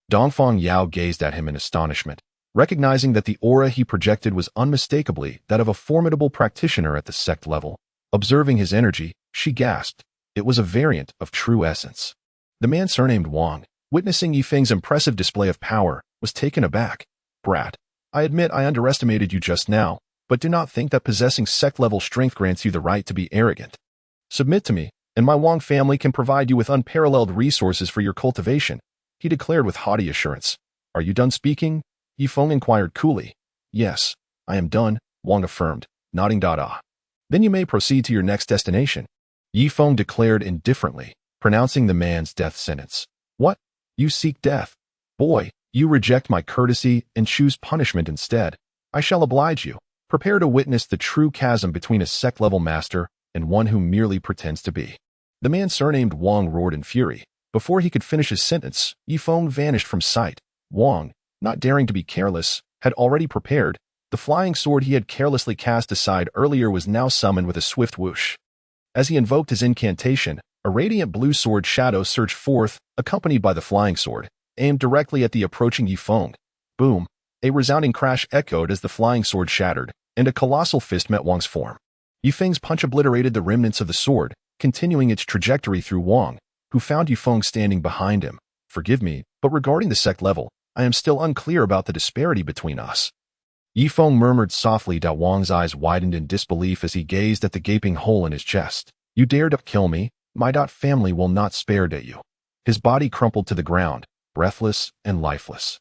Defying gazed at him in astonishment, recognizing that the aura he projected was unmistakably that of a formidable practitioner at the sect level. Observing his energy, she gasped. It was a variant of true essence. The man surnamed Wong, witnessing Yifeng's impressive display of power, was taken aback. Brat, I admit I underestimated you just now, but do not think that possessing sect-level strength grants you the right to be arrogant. Submit to me, and my Wang family can provide you with unparalleled resources for your cultivation, he declared with haughty assurance. Are you done speaking? Yifeng inquired coolly. Yes, I am done, Wang affirmed, nodding. Then you may proceed to your next destination, Yifeng declared indifferently, pronouncing the man's death sentence. What? You seek death? Boy, you reject my courtesy and choose punishment instead. I shall oblige you. Prepare to witness the true chasm between a sect-level master and one who merely pretends to be. The man surnamed Wang roared in fury. Before he could finish his sentence, Yifeng vanished from sight. Wang, not daring to be careless, had already prepared. The flying sword he had carelessly cast aside earlier was now summoned with a swift whoosh. As he invoked his incantation, a radiant blue sword shadow surged forth, accompanied by the flying sword, aimed directly at the approaching Yifeng. Boom! A resounding crash echoed as the flying sword shattered, and a colossal fist met Wang's form. Yifeng's punch obliterated the remnants of the sword, continuing its trajectory through Wang, who found Yifeng standing behind him. Forgive me, but regarding the sect level, I am still unclear about the disparity between us. Yifeng murmured softly. Wang's eyes widened in disbelief as he gazed at the gaping hole in his chest. You dared to kill me? My family will not spare you. His body crumpled to the ground, breathless and lifeless.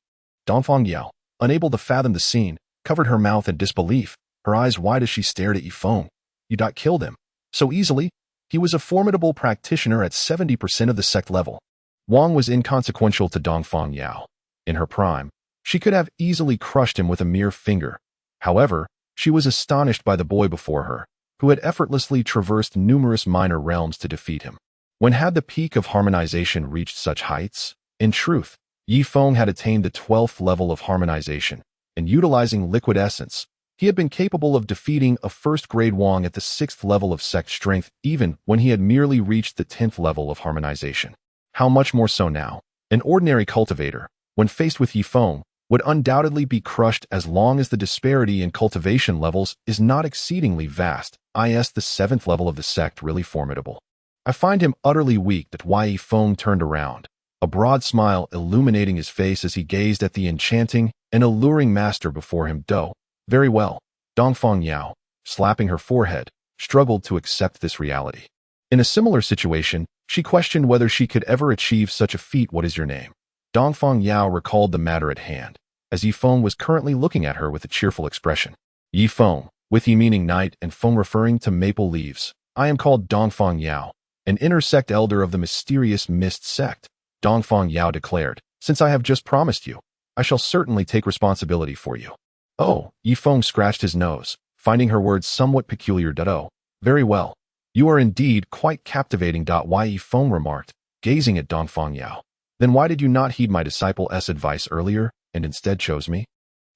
Dongfang Yao, unable to fathom the scene, covered her mouth in disbelief, her eyes wide as she stared at Yifeng. You killed him. So easily? He was a formidable practitioner at 70% of the sect level. Wang was inconsequential to Dongfang Yao. In her prime, she could have easily crushed him with a mere finger. However, she was astonished by the boy before her, who had effortlessly traversed numerous minor realms to defeat him. When had the peak of harmonization reached such heights? In truth, Yifeng had attained the 12th level of harmonization, and utilizing liquid essence, he had been capable of defeating a first-grade Wang at the 6th level of sect strength even when he had merely reached the 10th level of harmonization. How much more so now? An ordinary cultivator, when faced with Yifeng, would undoubtedly be crushed as long as the disparity in cultivation levels is not exceedingly vast. Is the 7th level of the sect really formidable? I find him utterly weak. Why Yifeng turned around, a broad smile illuminating his face as he gazed at the enchanting and alluring master before him. Very well. Dongfang Yao, slapping her forehead, struggled to accept this reality. In a similar situation, she questioned whether she could ever achieve such a feat. What is your name? Dongfang Yao recalled the matter at hand, as Yifeng was currently looking at her with a cheerful expression. Yifeng, with Yi meaning night and Feng referring to maple leaves. I am called Dongfang Yao, an inner-sect elder of the mysterious mist sect, Dongfang Yao declared. Since I have just promised you, I shall certainly take responsibility for you. Oh, Yifeng scratched his nose, finding her words somewhat peculiar. Very well. You are indeed quite captivating. Why Yifeng remarked, gazing at Dongfang Yao. Then why did you not heed my disciple's advice earlier, and instead chose me?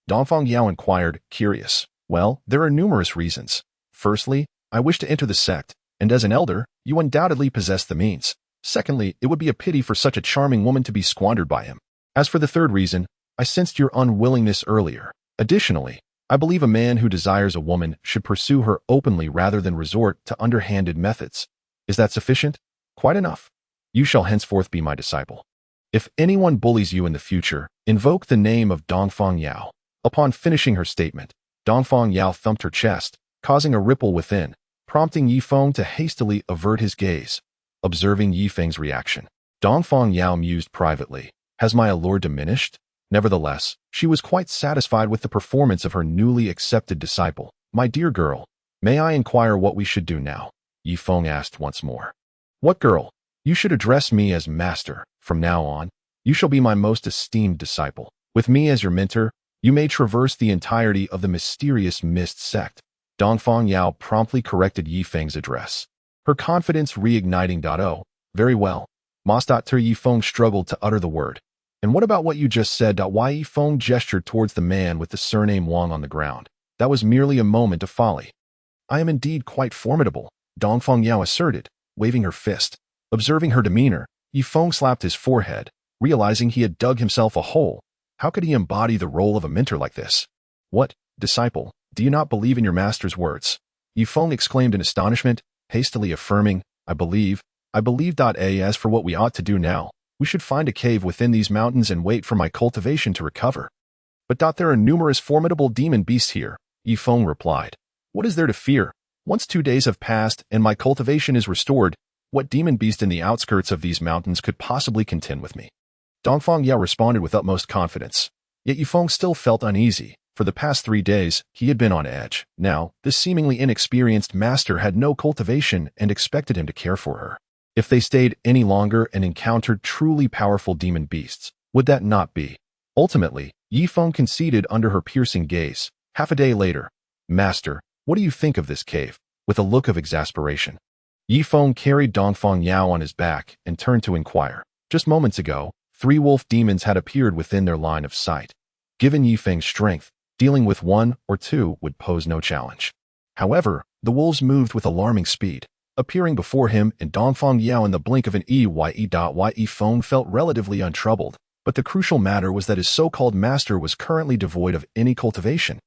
Dongfang Yao inquired, curious. Well, there are numerous reasons. Firstly, I wish to enter the sect, and as an elder, you undoubtedly possess the means. Secondly, it would be a pity for such a charming woman to be squandered by him. As for the third reason, I sensed your unwillingness earlier. Additionally, I believe a man who desires a woman should pursue her openly rather than resort to underhanded methods. Is that sufficient? Quite enough. You shall henceforth be my disciple. If anyone bullies you in the future, invoke the name of Dongfang Yao. Upon finishing her statement, Dongfang Yao thumped her chest, causing a ripple within, prompting Yifeng to hastily avert his gaze. Observing Yifeng's reaction, Dongfang Yao mused privately. Has my allure diminished? Nevertheless, she was quite satisfied with the performance of her newly accepted disciple. My dear girl, may I inquire what we should do now? Yifeng asked once more. What girl? You should address me as master. From now on, you shall be my most esteemed disciple. With me as your mentor, you may traverse the entirety of the mysterious mist sect. Dongfang Yao promptly corrected Yifeng's address, her confidence reigniting. Oh, very well. Yifeng struggled to utter the word. And what about what you just said? Why Yifeng gestured towards the man with the surname Wang on the ground. That was merely a moment of folly. I am indeed quite formidable, Dongfang Yao asserted, waving her fist. Observing her demeanor, Yifeng slapped his forehead, realizing he had dug himself a hole. How could he embody the role of a mentor like this? What, disciple, do you not believe in your master's words? Yifeng exclaimed in astonishment, hastily affirming, I believe. As for what we ought to do now, We should find a cave within these mountains and wait for my cultivation to recover. But there are numerous formidable demon beasts here, Yifeng replied. What is there to fear? Once 2 days have passed and my cultivation is restored, what demon beast in the outskirts of these mountains could possibly contend with me? Dongfang Yao responded with utmost confidence. Yet Yifeng still felt uneasy. For the past 3 days, he had been on edge. Now, this seemingly inexperienced master had no cultivation and expected him to care for her. If they stayed any longer and encountered truly powerful demon beasts, would that not be? Ultimately, Yifeng conceded under her piercing gaze. Half a day later, Master, what do you think of this cave? With a look of exasperation. Yifeng carried Dongfang Yao on his back and turned to inquire. Just moments ago, 3 wolf demons had appeared within their line of sight. Given Yifeng's strength, dealing with 1 or 2 would pose no challenge. However, the wolves moved with alarming speed, appearing before him and Dongfang Yao in the blink of an eye. Yifeng felt relatively untroubled, but the crucial matter was that his so-called master was currently devoid of any cultivation.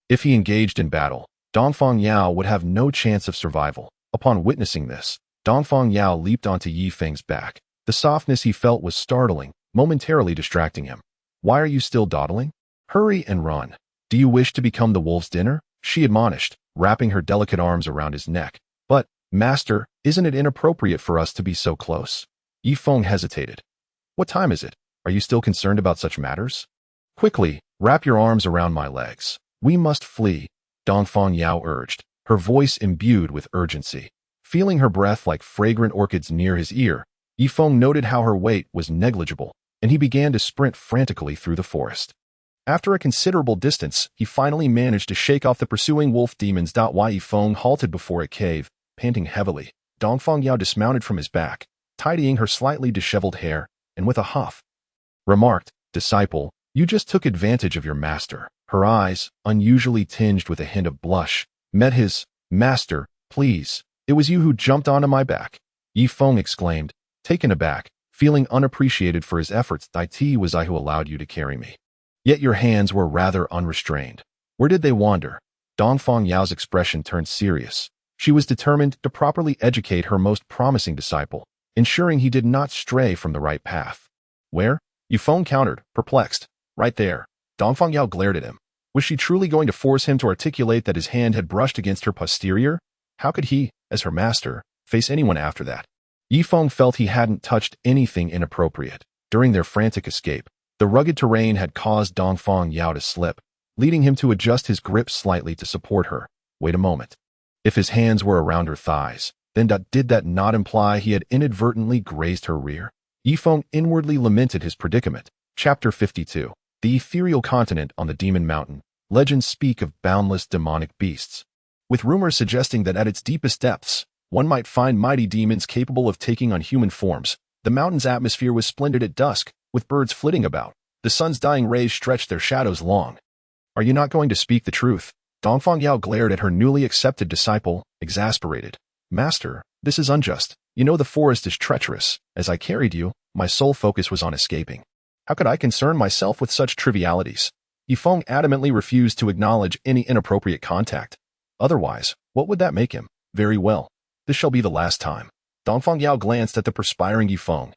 If he engaged in battle, Dongfang Yao would have no chance of survival. Upon witnessing this, Dongfang Yao leaped onto Yifeng's back. The softness he felt was startling, momentarily distracting him. Why are you still dawdling? Hurry and run. Do you wish to become the wolf's dinner? She admonished, wrapping her delicate arms around his neck. But, Master, isn't it inappropriate for us to be so close? Yifeng hesitated. What time is it? Are you still concerned about such matters? Quickly, wrap your arms around my legs. We must flee, Dongfang Yao urged, her voice imbued with urgency. Feeling her breath like fragrant orchids near his ear, Yifeng noted how her weight was negligible, and he began to sprint frantically through the forest. After a considerable distance, he finally managed to shake off the pursuing wolf demons. Yifeng halted before a cave, panting heavily. Dongfang Yao dismounted from his back, tidying her slightly disheveled hair, and with a huff, remarked, Disciple, you just took advantage of your master. Her eyes, unusually tinged with a hint of blush, met his. Master, please, it was you who jumped onto my back. Yifeng exclaimed, taken aback, feeling unappreciated for his efforts. It was I who allowed you to carry me. Yet your hands were rather unrestrained. Where did they wander? Dongfang Yao's expression turned serious. She was determined to properly educate her most promising disciple, ensuring he did not stray from the right path. Where? Yifeng countered, perplexed. Right there. Dongfang Yao glared at him. Was she truly going to force him to articulate that his hand had brushed against her posterior? How could he, as her master, face anyone after that? Yifeng felt he hadn't touched anything inappropriate. During their frantic escape, the rugged terrain had caused Dongfang Yao to slip, leading him to adjust his grip slightly to support her. Wait a moment. If his hands were around her thighs, then did that not imply he had inadvertently grazed her rear? Yifeng inwardly lamented his predicament. Chapter 52. The ethereal continent on the Demon Mountain. Legends speak of boundless demonic beasts, with rumors suggesting that at its deepest depths, one might find mighty demons capable of taking on human forms. The mountain's atmosphere was splendid at dusk, with birds flitting about. The sun's dying rays stretched their shadows long. Are you not going to speak the truth? Dongfang Yao glared at her newly accepted disciple, exasperated. Master, this is unjust. You know the forest is treacherous. As I carried you, my sole focus was on escaping. How could I concern myself with such trivialities? Yifeng adamantly refused to acknowledge any inappropriate contact. Otherwise, what would that make him? Very well. This shall be the last time. Dongfang Yao glanced at the perspiring Yifeng,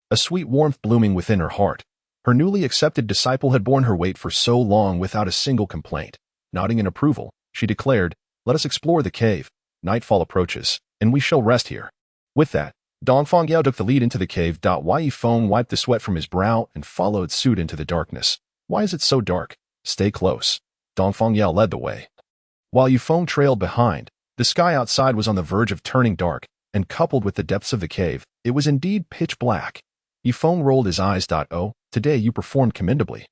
a sweet warmth blooming within her heart. Her newly accepted disciple had borne her weight for so long without a single complaint. Nodding in approval, she declared, Let us explore the cave. Nightfall approaches, and we shall rest here. With that, Dongfang Yao took the lead into the cave. Yifeng wiped the sweat from his brow and followed suit into the darkness. Why is it so dark? Stay close. Dongfang Yao led the way, while Yifeng trailed behind. The sky outside was on the verge of turning dark, and coupled with the depths of the cave, it was indeed pitch black. Yifeng rolled his eyes. Oh, today you performed commendably.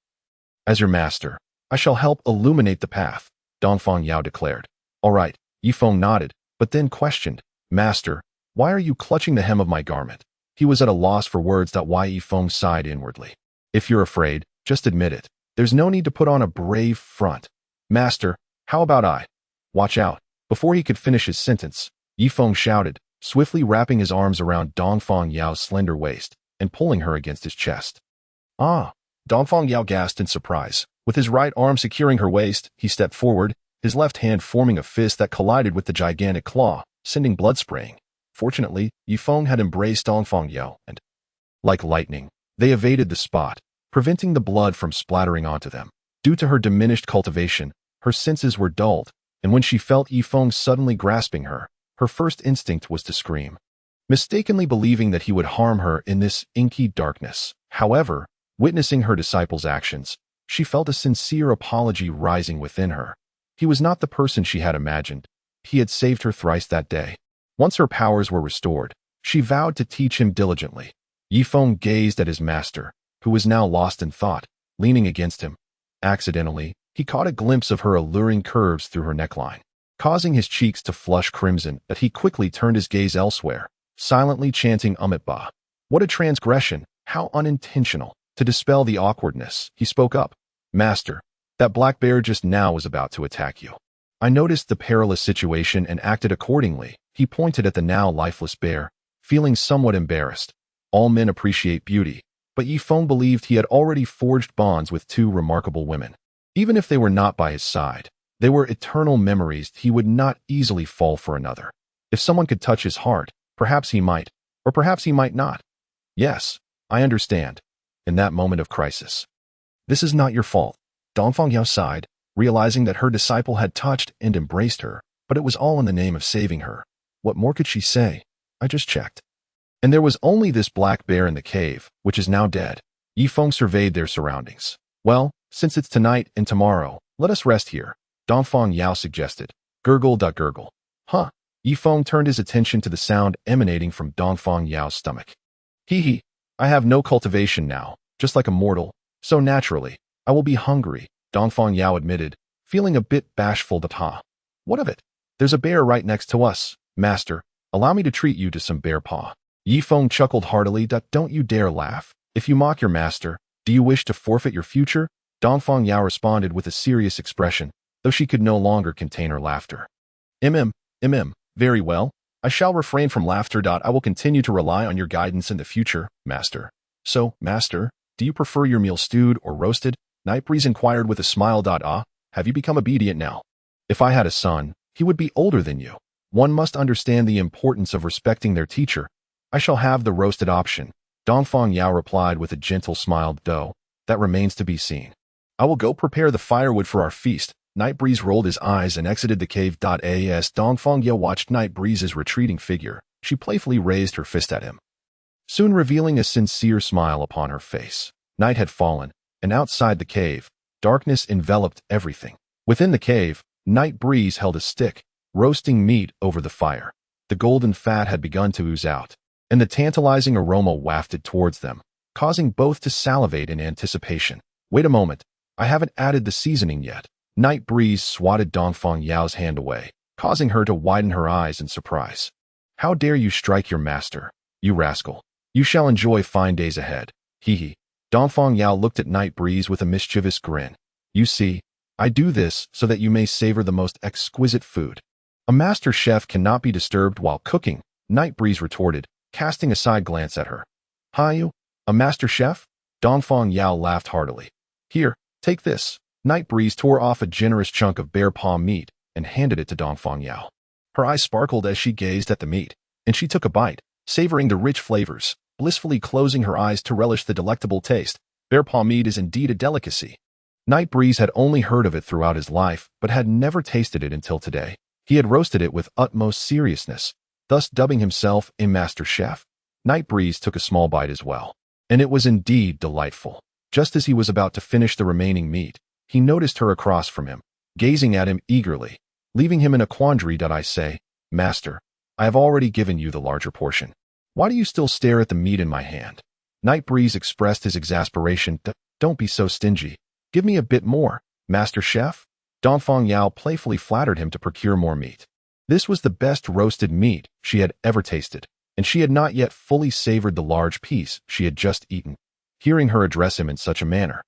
As your master, I shall help illuminate the path, Dongfang Yao declared. All right, Yifeng nodded, but then questioned, Master, why are you clutching the hem of my garment? He was at a loss for words. Yifeng sighed inwardly. If you're afraid, just admit it. There's no need to put on a brave front. Master, how about I? Watch out. Before he could finish his sentence, Yifeng shouted, swiftly wrapping his arms around Dongfang Yao's slender waist and pulling her against his chest. Ah! Dongfang Yao gasped in surprise. With his right arm securing her waist, he stepped forward, his left hand forming a fist that collided with the gigantic claw, sending blood spraying. Fortunately, Yifeng had embraced Dongfang Yao and, Like lightning, they evaded the spot, preventing the blood from splattering onto them. Due to her diminished cultivation, her senses were dulled, and when she felt Yifeng suddenly grasping her, her first instinct was to scream, mistakenly believing that he would harm her in this inky darkness. However, witnessing her disciple's actions, she felt a sincere apology rising within her. He was not the person she had imagined. He had saved her thrice that day. Once her powers were restored, she vowed to teach him diligently. Yifeng gazed at his master, who was now lost in thought, leaning against him. Accidentally, he caught a glimpse of her alluring curves through her neckline, causing his cheeks to flush crimson, but he quickly turned his gaze elsewhere, silently chanting Ba. What a transgression, how unintentional. To dispel the awkwardness, he spoke up. Master, that black bear just now was about to attack you. I noticed the perilous situation and acted accordingly. He pointed at the now lifeless bear, feeling somewhat embarrassed. All men appreciate beauty, but Yifeng believed he had already forged bonds with two remarkable women. Even if they were not by his side, they were eternal memories. He would not easily fall for another. If someone could touch his heart, perhaps he might, or perhaps he might not. Yes, I understand. In that moment of crisis. This is not your fault. Dongfang Yao sighed, realizing that her disciple had touched and embraced her, but it was all in the name of saving her. What more could she say? I just checked. And there was only this black bear in the cave, which is now dead. Yifeng surveyed their surroundings. Well, since it's tonight and tomorrow, let us rest here, Dongfang Yao suggested. Gurgle. Gurgle. Huh. Yifeng turned his attention to the sound emanating from Dongfang Yao's stomach. Hee. I have no cultivation now, just like a mortal, so naturally, I will be hungry, Dongfang Yao admitted, feeling a bit bashful. What of it? There's a bear right next to us, master. Allow me to treat you to some bear paw. Yifeng chuckled heartily. Don't you dare laugh. If you mock your master, do you wish to forfeit your future? Dongfang Yao responded with a serious expression, though she could no longer contain her laughter. Very well. I shall refrain from laughter. I will continue to rely on your guidance in the future, master. So, master, do you prefer your meal stewed or roasted? Nightbreeze inquired with a smile. Have you become obedient now? If I had a son, he would be older than you. One must understand the importance of respecting their teacher. I shall have the roasted option, Dongfang Yao replied with a gentle smile. Though, that remains to be seen. I will go prepare the firewood for our feast. Nightbreeze rolled his eyes and exited the cave. As Dongfang Yao watched Nightbreeze's retreating figure, she playfully raised her fist at him, soon revealing a sincere smile upon her face. Night had fallen, and outside the cave, darkness enveloped everything. Within the cave, Nightbreeze held a stick, roasting meat over the fire. The golden fat had begun to ooze out, and the tantalizing aroma wafted towards them, causing both to salivate in anticipation. Wait a moment, I haven't added the seasoning yet. Nightbreeze swatted Dongfang Yao's hand away, causing her to widen her eyes in surprise. How dare you strike your master, you rascal. You shall enjoy fine days ahead. Hee. Dongfang Yao looked at Nightbreeze with a mischievous grin. You see, I do this so that you may savor the most exquisite food. A master chef cannot be disturbed while cooking, Nightbreeze retorted, casting a side glance at her. You? A master chef? Dongfang Yao laughed heartily. Here, take this. Nightbreeze tore off a generous chunk of bear paw meat and handed it to Dongfang Yao. Her eyes sparkled as she gazed at the meat, and she took a bite, savoring the rich flavors, blissfully closing her eyes to relish the delectable taste. Bear paw meat is indeed a delicacy. Nightbreeze had only heard of it throughout his life, but had never tasted it until today. He had roasted it with utmost seriousness, thus dubbing himself a master chef. Nightbreeze took a small bite as well, and it was indeed delightful. Just as he was about to finish the remaining meat, he noticed her across from him, gazing at him eagerly, leaving him in a quandary. I say, Master, I have already given you the larger portion. Why do you still stare at the meat in my hand? Nightbreeze expressed his exasperation. Don't be so stingy. Give me a bit more, Master Chef. Dongfang Yao playfully flattered him to procure more meat. This was the best roasted meat she had ever tasted, and she had not yet fully savored the large piece she had just eaten. Hearing her address him in such a manner,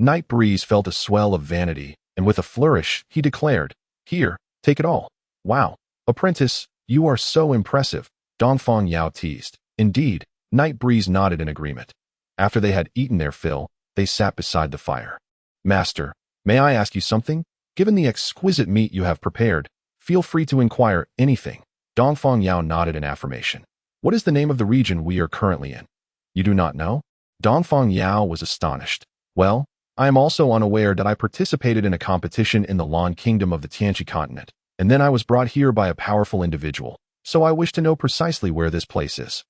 Nightbreeze felt a swell of vanity, and with a flourish, he declared, Here, take it all. Wow, apprentice, you are so impressive, Dongfang Yao teased. Indeed, Nightbreeze nodded in agreement. After they had eaten their fill, they sat beside the fire. Master, may I ask you something? Given the exquisite meat you have prepared, feel free to inquire anything. Dongfang Yao nodded in affirmation. What is the name of the region we are currently in? You do not know? Dongfang Yao was astonished. Well, I am also unaware that I participated in a competition in the Lan Kingdom of the Tianqi continent, and then I was brought here by a powerful individual, so I wish to know precisely where this place is.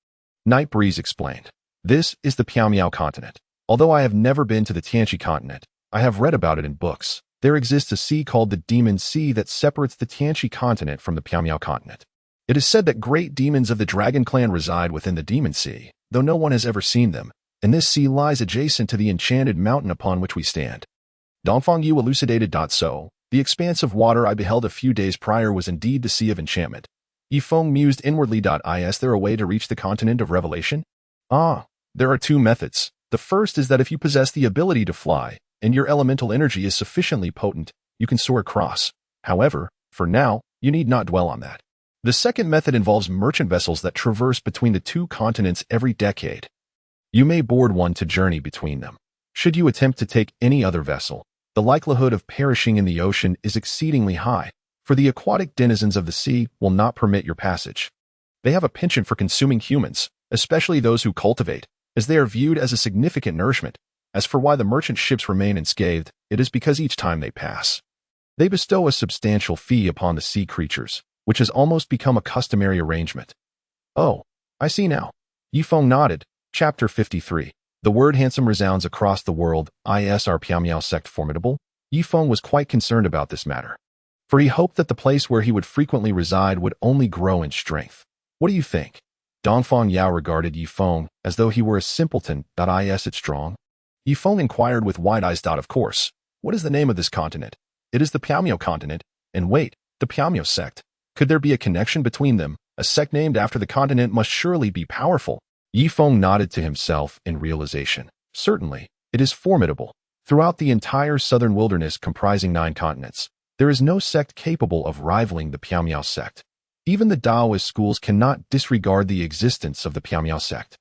Night Breeze explained. This is the Piaomiao continent. Although I have never been to the Tianqi continent, I have read about it in books. There exists a sea called the Demon Sea that separates the Tianqi continent from the Piaomiao continent. It is said that great demons of the Dragon Clan reside within the Demon Sea, though no one has ever seen them, and this sea lies adjacent to the enchanted mountain upon which we stand. Dongfang Yu elucidated. So, the expanse of water I beheld a few days prior was indeed the Sea of Enchantment. Yifeng mused inwardly. Is there a way to reach the continent of revelation? There are two methods. The first is that if you possess the ability to fly, and your elemental energy is sufficiently potent, you can soar across. However, for now, you need not dwell on that. The second method involves merchant vessels that traverse between the two continents every decade. You may board one to journey between them. Should you attempt to take any other vessel, the likelihood of perishing in the ocean is exceedingly high, for the aquatic denizens of the sea will not permit your passage. They have a penchant for consuming humans, especially those who cultivate, as they are viewed as a significant nourishment. As for why the merchant ships remain unscathed, it is because each time they pass, they bestow a substantial fee upon the sea creatures, which has almost become a customary arrangement. Oh, I see now. Yifeng nodded. Chapter 53. The word handsome resounds across the world. Is our Piaomiao sect formidable? Yifeng was quite concerned about this matter, for he hoped that the place where he would frequently reside would only grow in strength. What do you think? Dongfang Yao regarded Yifeng as though he were a simpleton. Is it strong? Yifeng inquired with wide eyes. Of course. What is the name of this continent? It is the Piaomiao continent. And wait, the Piaomiao sect. Could there be a connection between them? A sect named after the continent must surely be powerful. Yifeng nodded to himself in realization. Certainly, it is formidable. Throughout the entire southern wilderness comprising 9 continents, there is no sect capable of rivaling the Piaomiao sect. Even the Taoist schools cannot disregard the existence of the Piaomiao sect.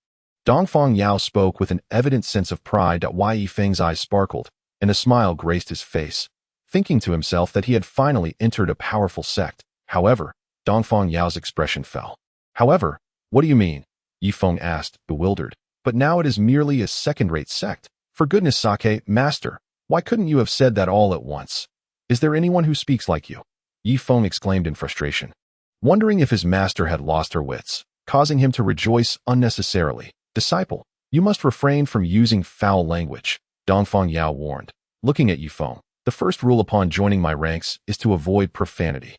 Dongfang Yao spoke with an evident sense of pride. Yifeng's eyes sparkled, and a smile graced his face, thinking to himself that he had finally entered a powerful sect. However, Dongfang Yao's expression fell. However, what do you mean? Yifeng asked, bewildered. But now it is merely a second-rate sect. For goodness sake, master, why couldn't you have said that all at once? Is there anyone who speaks like you? Yifeng exclaimed in frustration, wondering if his master had lost her wits, causing him to rejoice unnecessarily. Disciple, you must refrain from using foul language, Dongfang Yao warned, looking at Yifeng. The first rule upon joining my ranks is to avoid profanity.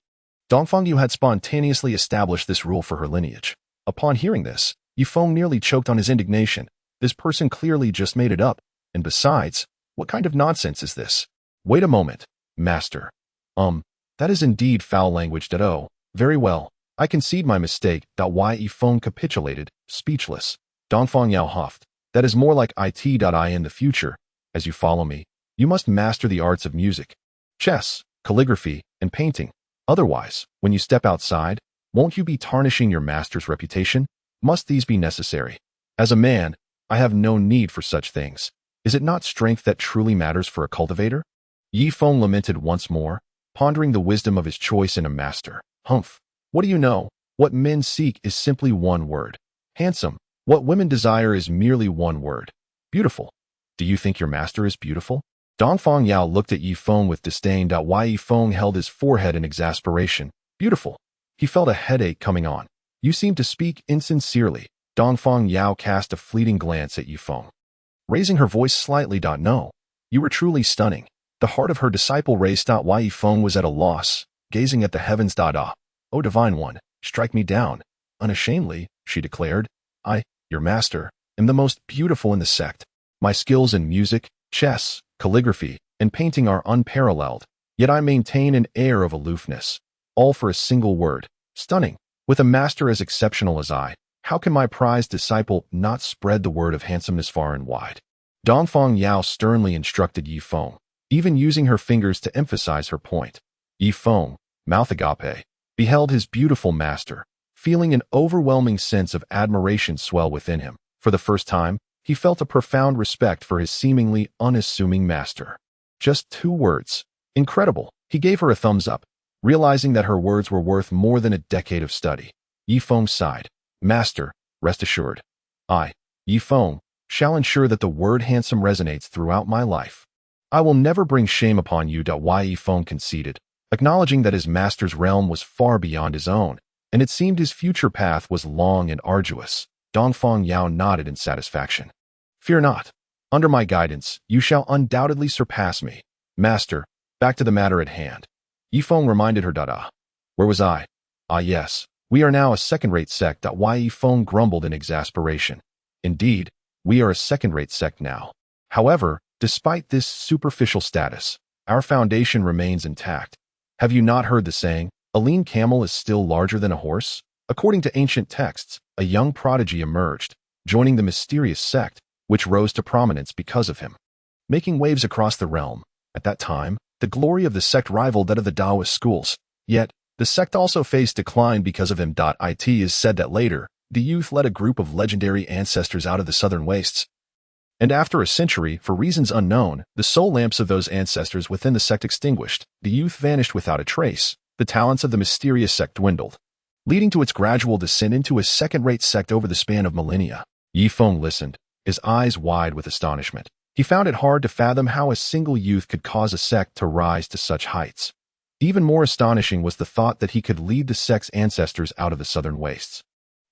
Dongfang Yu had spontaneously established this rule for her lineage. Upon hearing this, Yifeng nearly choked on his indignation. This person clearly just made it up. And besides, what kind of nonsense is this? Wait a moment, master. That is indeed foul language. Oh, very well. I concede my mistake. Yifeng capitulated, speechless. Dongfang Yao huffed. That is more like it. In the future, as you follow me, you must master the arts of music, chess, calligraphy, and painting. Otherwise, when you step outside, won't you be tarnishing your master's reputation? Must these be necessary? As a man, I have no need for such things. Is it not strength that truly matters for a cultivator? Yifeng lamented once more, pondering the wisdom of his choice in a master. Humph. What do you know? What men seek is simply one word. Handsome. What women desire is merely one word. Beautiful. Do you think your master is beautiful? Dongfang Yao looked at Yifeng with disdain. Yifeng held his forehead in exasperation. Beautiful. He felt a headache coming on. You seem to speak insincerely. Dongfang Yao cast a fleeting glance at Yifeng, raising her voice slightly. No. You were truly stunning. The heart of her disciple raced. Yifeng was at a loss, gazing at the heavens. O divine one, strike me down. Unashamedly, she declared. I, your master, am the most beautiful in the sect. My skills in music, chess, calligraphy, and painting are unparalleled, yet I maintain an air of aloofness. All for a single word. Stunning. With a master as exceptional as I, how can my prized disciple not spread the word of handsomeness far and wide? Dongfang Yao sternly instructed Yifeng, even using her fingers to emphasize her point. Yifeng, mouth agape, beheld his beautiful master, feeling an overwhelming sense of admiration swell within him. For the first time, he felt a profound respect for his seemingly unassuming master. Just 2 words. Incredible. He gave her a thumbs up, realizing that her words were worth more than a decade of study. Yifeng sighed. Master, rest assured. I Yi Feng, shall ensure that the word handsome resonates throughout my life. I will never bring shame upon you. Yi Feng conceded, acknowledging that his master's realm was far beyond his own, and it seemed his future path was long and arduous. Dongfang Yao nodded in satisfaction. Fear not. Under my guidance, you shall undoubtedly surpass me. Master, back to the matter at hand. Yi Feng reminded her. Where was I? Ah yes, we are now a second-rate sect. Yi Feng grumbled in exasperation. Indeed, we are a second-rate sect now. However, despite this superficial status, our foundation remains intact. Have you not heard the saying, a lean camel is still larger than a horse? According to ancient texts, a young prodigy emerged, joining the mysterious sect, which rose to prominence because of him. Making waves across the realm, at that time, the glory of the sect rivaled that of the Taoist schools. Yet, the sect also faced decline because of him. It is said that later, the youth led a group of legendary ancestors out of the southern wastes. And after a century, for reasons unknown, the soul lamps of those ancestors within the sect extinguished, the youth vanished without a trace, the talents of the mysterious sect dwindled, leading to its gradual descent into a second-rate sect over the span of millennia. Yi Feng listened, his eyes wide with astonishment. He found it hard to fathom how a single youth could cause a sect to rise to such heights. Even more astonishing was the thought that he could lead the sect's ancestors out of the southern wastes,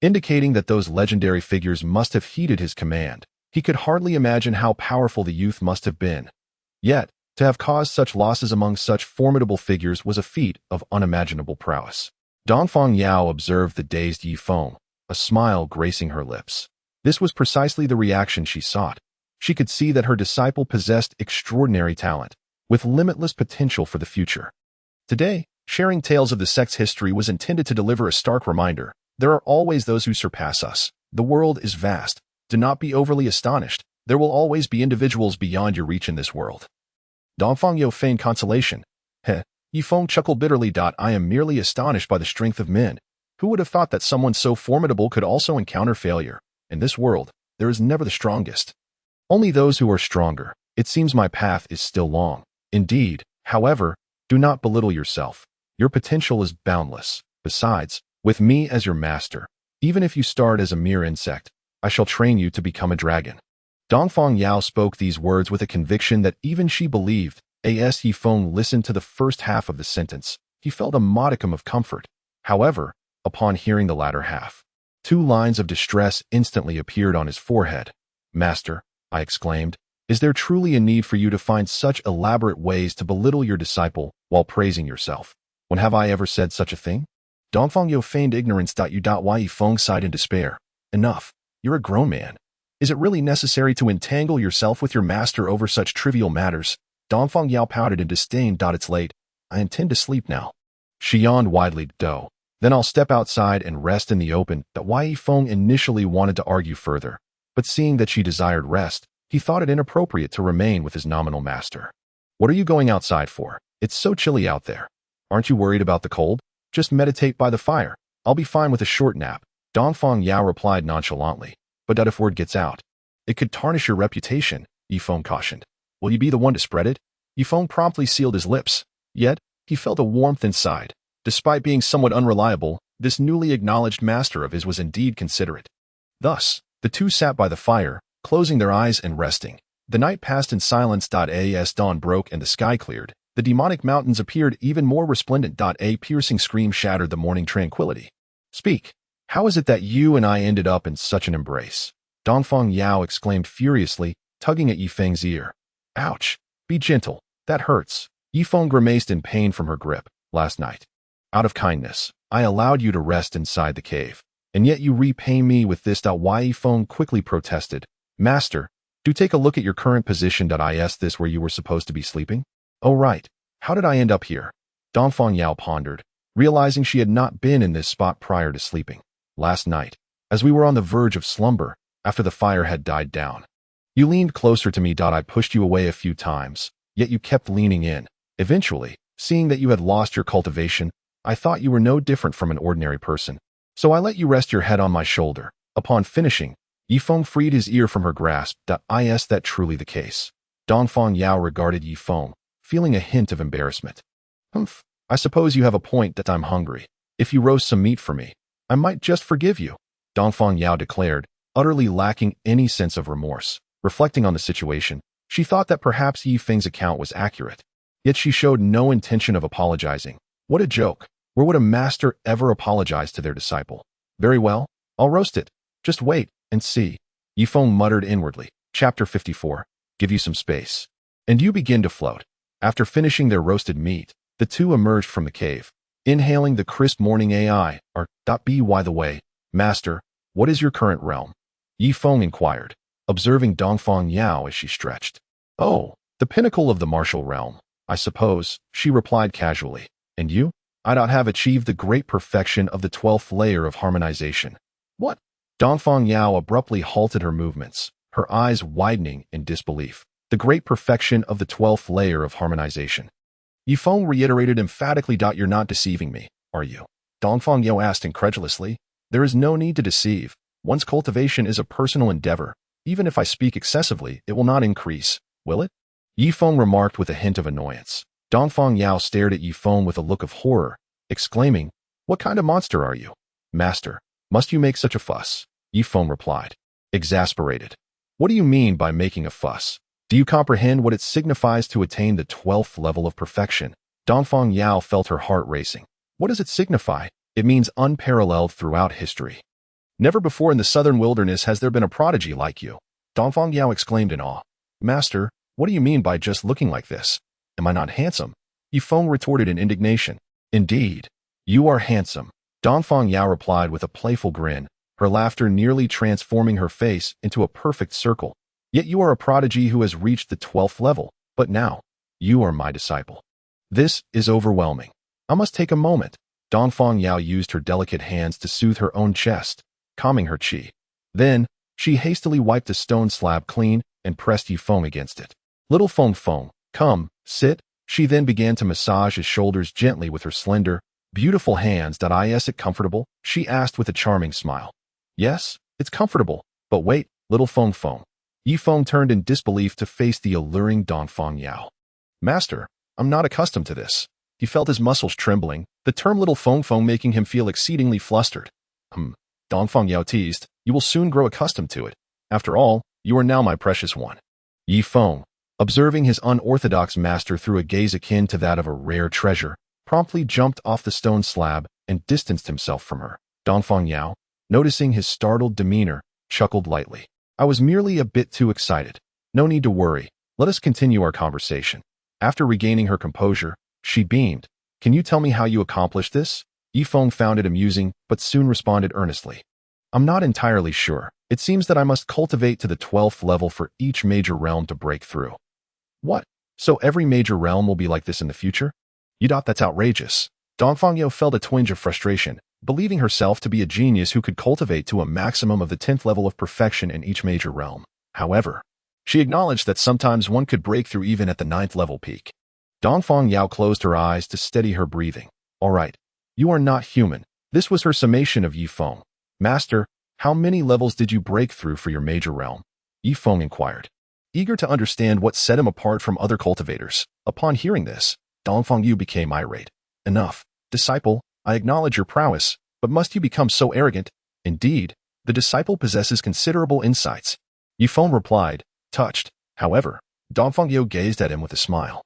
indicating that those legendary figures must have heeded his command. He could hardly imagine how powerful the youth must have been. Yet, to have caused such losses among such formidable figures was a feat of unimaginable prowess. Dongfang Yao observed the dazed Yi Feng, a smile gracing her lips. This was precisely the reaction she sought. She could see that her disciple possessed extraordinary talent, with limitless potential for the future. Today, sharing tales of the sect's history was intended to deliver a stark reminder. There are always those who surpass us. The world is vast. Do not be overly astonished. There will always be individuals beyond your reach in this world. Dongfang Yao feigned consolation. Yi Feng chuckled bitterly. I am merely astonished by the strength of men. Who would have thought that someone so formidable could also encounter failure? In this world, there is never the strongest. Only those who are stronger. It seems my path is still long. Indeed, however, do not belittle yourself. Your potential is boundless. Besides, with me as your master, even if you start as a mere insect, I shall train you to become a dragon. Dongfang Yao spoke these words with a conviction that even she believed. As Yi Feng listened to the first half of the sentence, he felt a modicum of comfort. However, upon hearing the latter half, 2 lines of distress instantly appeared on his forehead. Master, I exclaimed, is there truly a need for you to find such elaborate ways to belittle your disciple while praising yourself? When have I ever said such a thing? Dongfang Yao feigned ignorance. Yi Feng sighed in despair. Enough. You're a grown man. Is it really necessary to entangle yourself with your master over such trivial matters? Dongfang Yao pouted in disdain. It's late. I intend to sleep now. She yawned widely. Then I'll step outside and rest in the open. Yi Feng initially wanted to argue further, but seeing that she desired rest, he thought it inappropriate to remain with his nominal master. What are you going outside for? It's so chilly out there. Aren't you worried about the cold? Just meditate by the fire. I'll be fine with a short nap. Dongfang Yao replied nonchalantly. But if word gets out, it could tarnish your reputation, Yi Feng cautioned. Will you be the one to spread it? Yi Feng promptly sealed his lips. Yet, he felt a warmth inside. Despite being somewhat unreliable, this newly acknowledged master of his was indeed considerate. Thus, the two sat by the fire, closing their eyes and resting. The night passed in silence. As dawn broke and the sky cleared, the demonic mountains appeared even more resplendent. A piercing scream shattered the morning tranquility. Speak. How is it that you and I ended up in such an embrace? Dongfang Yao exclaimed furiously, tugging at Yi Feng's ear. Ouch. Be gentle. That hurts. Yi Feng grimaced in pain from her grip. Last night, out of kindness, I allowed you to rest inside the cave, and yet you repay me with this. Yi Feng quickly protested. Master, do take a look at your current position. Is this where you were supposed to be sleeping? Oh right. How did I end up here? Dongfang Yao pondered, realizing she had not been in this spot prior to sleeping. Last night, as we were on the verge of slumber, after the fire had died down. You leaned closer to me. I pushed you away a few times, yet you kept leaning in. Eventually, seeing that you had lost your cultivation, I thought you were no different from an ordinary person. So I let you rest your head on my shoulder. Upon finishing, Yi Feng freed his ear from her grasp. Is that truly the case? Dongfang Yao regarded Yi Feng, feeling a hint of embarrassment. Humph, I suppose you have a point. I'm hungry. If you roast some meat for me, I might just forgive you, Dongfang Yao declared, utterly lacking any sense of remorse. Reflecting on the situation, she thought that perhaps Yi Feng's account was accurate. Yet she showed no intention of apologizing. What a joke. Where would a master ever apologize to their disciple? Very well, I'll roast it. Just wait and see. Yi Feng muttered inwardly. Chapter 54. Give you some space. And you begin to float. After finishing their roasted meat, the two emerged from the cave, inhaling the crisp morning air. By the way, master, what is your current realm? Yi Feng inquired, observing Dongfang Yao as she stretched. Oh, the pinnacle of the martial realm, I suppose, she replied casually. And you? I have achieved the great perfection of the 12th layer of harmonization. What? Dongfang Yao abruptly halted her movements, her eyes widening in disbelief. The great perfection of the 12th layer of harmonization. Yi Feng reiterated emphatically. You're not deceiving me, are you? Dongfang Yao asked incredulously. There is no need to deceive. One's cultivation is a personal endeavor. Even if I speak excessively, it will not increase, will it? Yi Feng remarked with a hint of annoyance. Dongfang Yao stared at Yi Feng with a look of horror, exclaiming, What kind of monster are you? Master, must you make such a fuss? Yi Feng replied, exasperated. What do you mean by making a fuss? Do you comprehend what it signifies to attain the 12th level of perfection? Dongfang Yao felt her heart racing. What does it signify? It means unparalleled throughout history. Never before in the southern wilderness has there been a prodigy like you. Dongfang Yao exclaimed in awe. Master, what do you mean by just looking like this? Am I not handsome? Yi Feng retorted in indignation. Indeed, you are handsome. Dongfang Yao replied with a playful grin, her laughter nearly transforming her face into a perfect circle. Yet you are a prodigy who has reached the 12th level, but now, you are my disciple. This is overwhelming. I must take a moment. Dongfang Yao used her delicate hands to soothe her own chest, calming her qi. Then, she hastily wiped the stone slab clean and pressed Yi Feng against it. Little Feng Feng, come, sit. She then began to massage his shoulders gently with her slender, beautiful hands. Is it comfortable? She asked with a charming smile. Yes, it's comfortable, but wait, little Feng Feng. Yi Feng turned in disbelief to face the alluring Dongfang Yao. Master, I'm not accustomed to this. He felt his muscles trembling, the term little Feng Feng making him feel exceedingly flustered. Dongfang Yao teased, you will soon grow accustomed to it. After all, you are now my precious one. Yi Feng, observing his unorthodox master through a gaze akin to that of a rare treasure, promptly jumped off the stone slab and distanced himself from her. Dongfang Yao, noticing his startled demeanor, chuckled lightly. I was merely a bit too excited. No need to worry. Let us continue our conversation. After regaining her composure, she beamed. Can you tell me how you accomplished this? Yi Feng found it amusing, but soon responded earnestly. I'm not entirely sure. It seems that I must cultivate to the 12th level for each major realm to break through. What? So every major realm will be like this in the future? That's outrageous. Dongfang Yao felt a twinge of frustration, believing herself to be a genius who could cultivate to a maximum of the 10th level of perfection in each major realm. However, she acknowledged that sometimes one could break through even at the 9th level peak. Dongfang Yao closed her eyes to steady her breathing. All right, you are not human. This was her summation of Yi Feng. Master, how many levels did you break through for your major realm? Yi Feng inquired, eager to understand what set him apart from other cultivators. Upon hearing this, Dongfang Yao became irate. Enough, disciple. I acknowledge your prowess, but must you become so arrogant? Indeed, the disciple possesses considerable insights. Yi Feng replied, touched. However, Dongfang Yao gazed at him with a smile.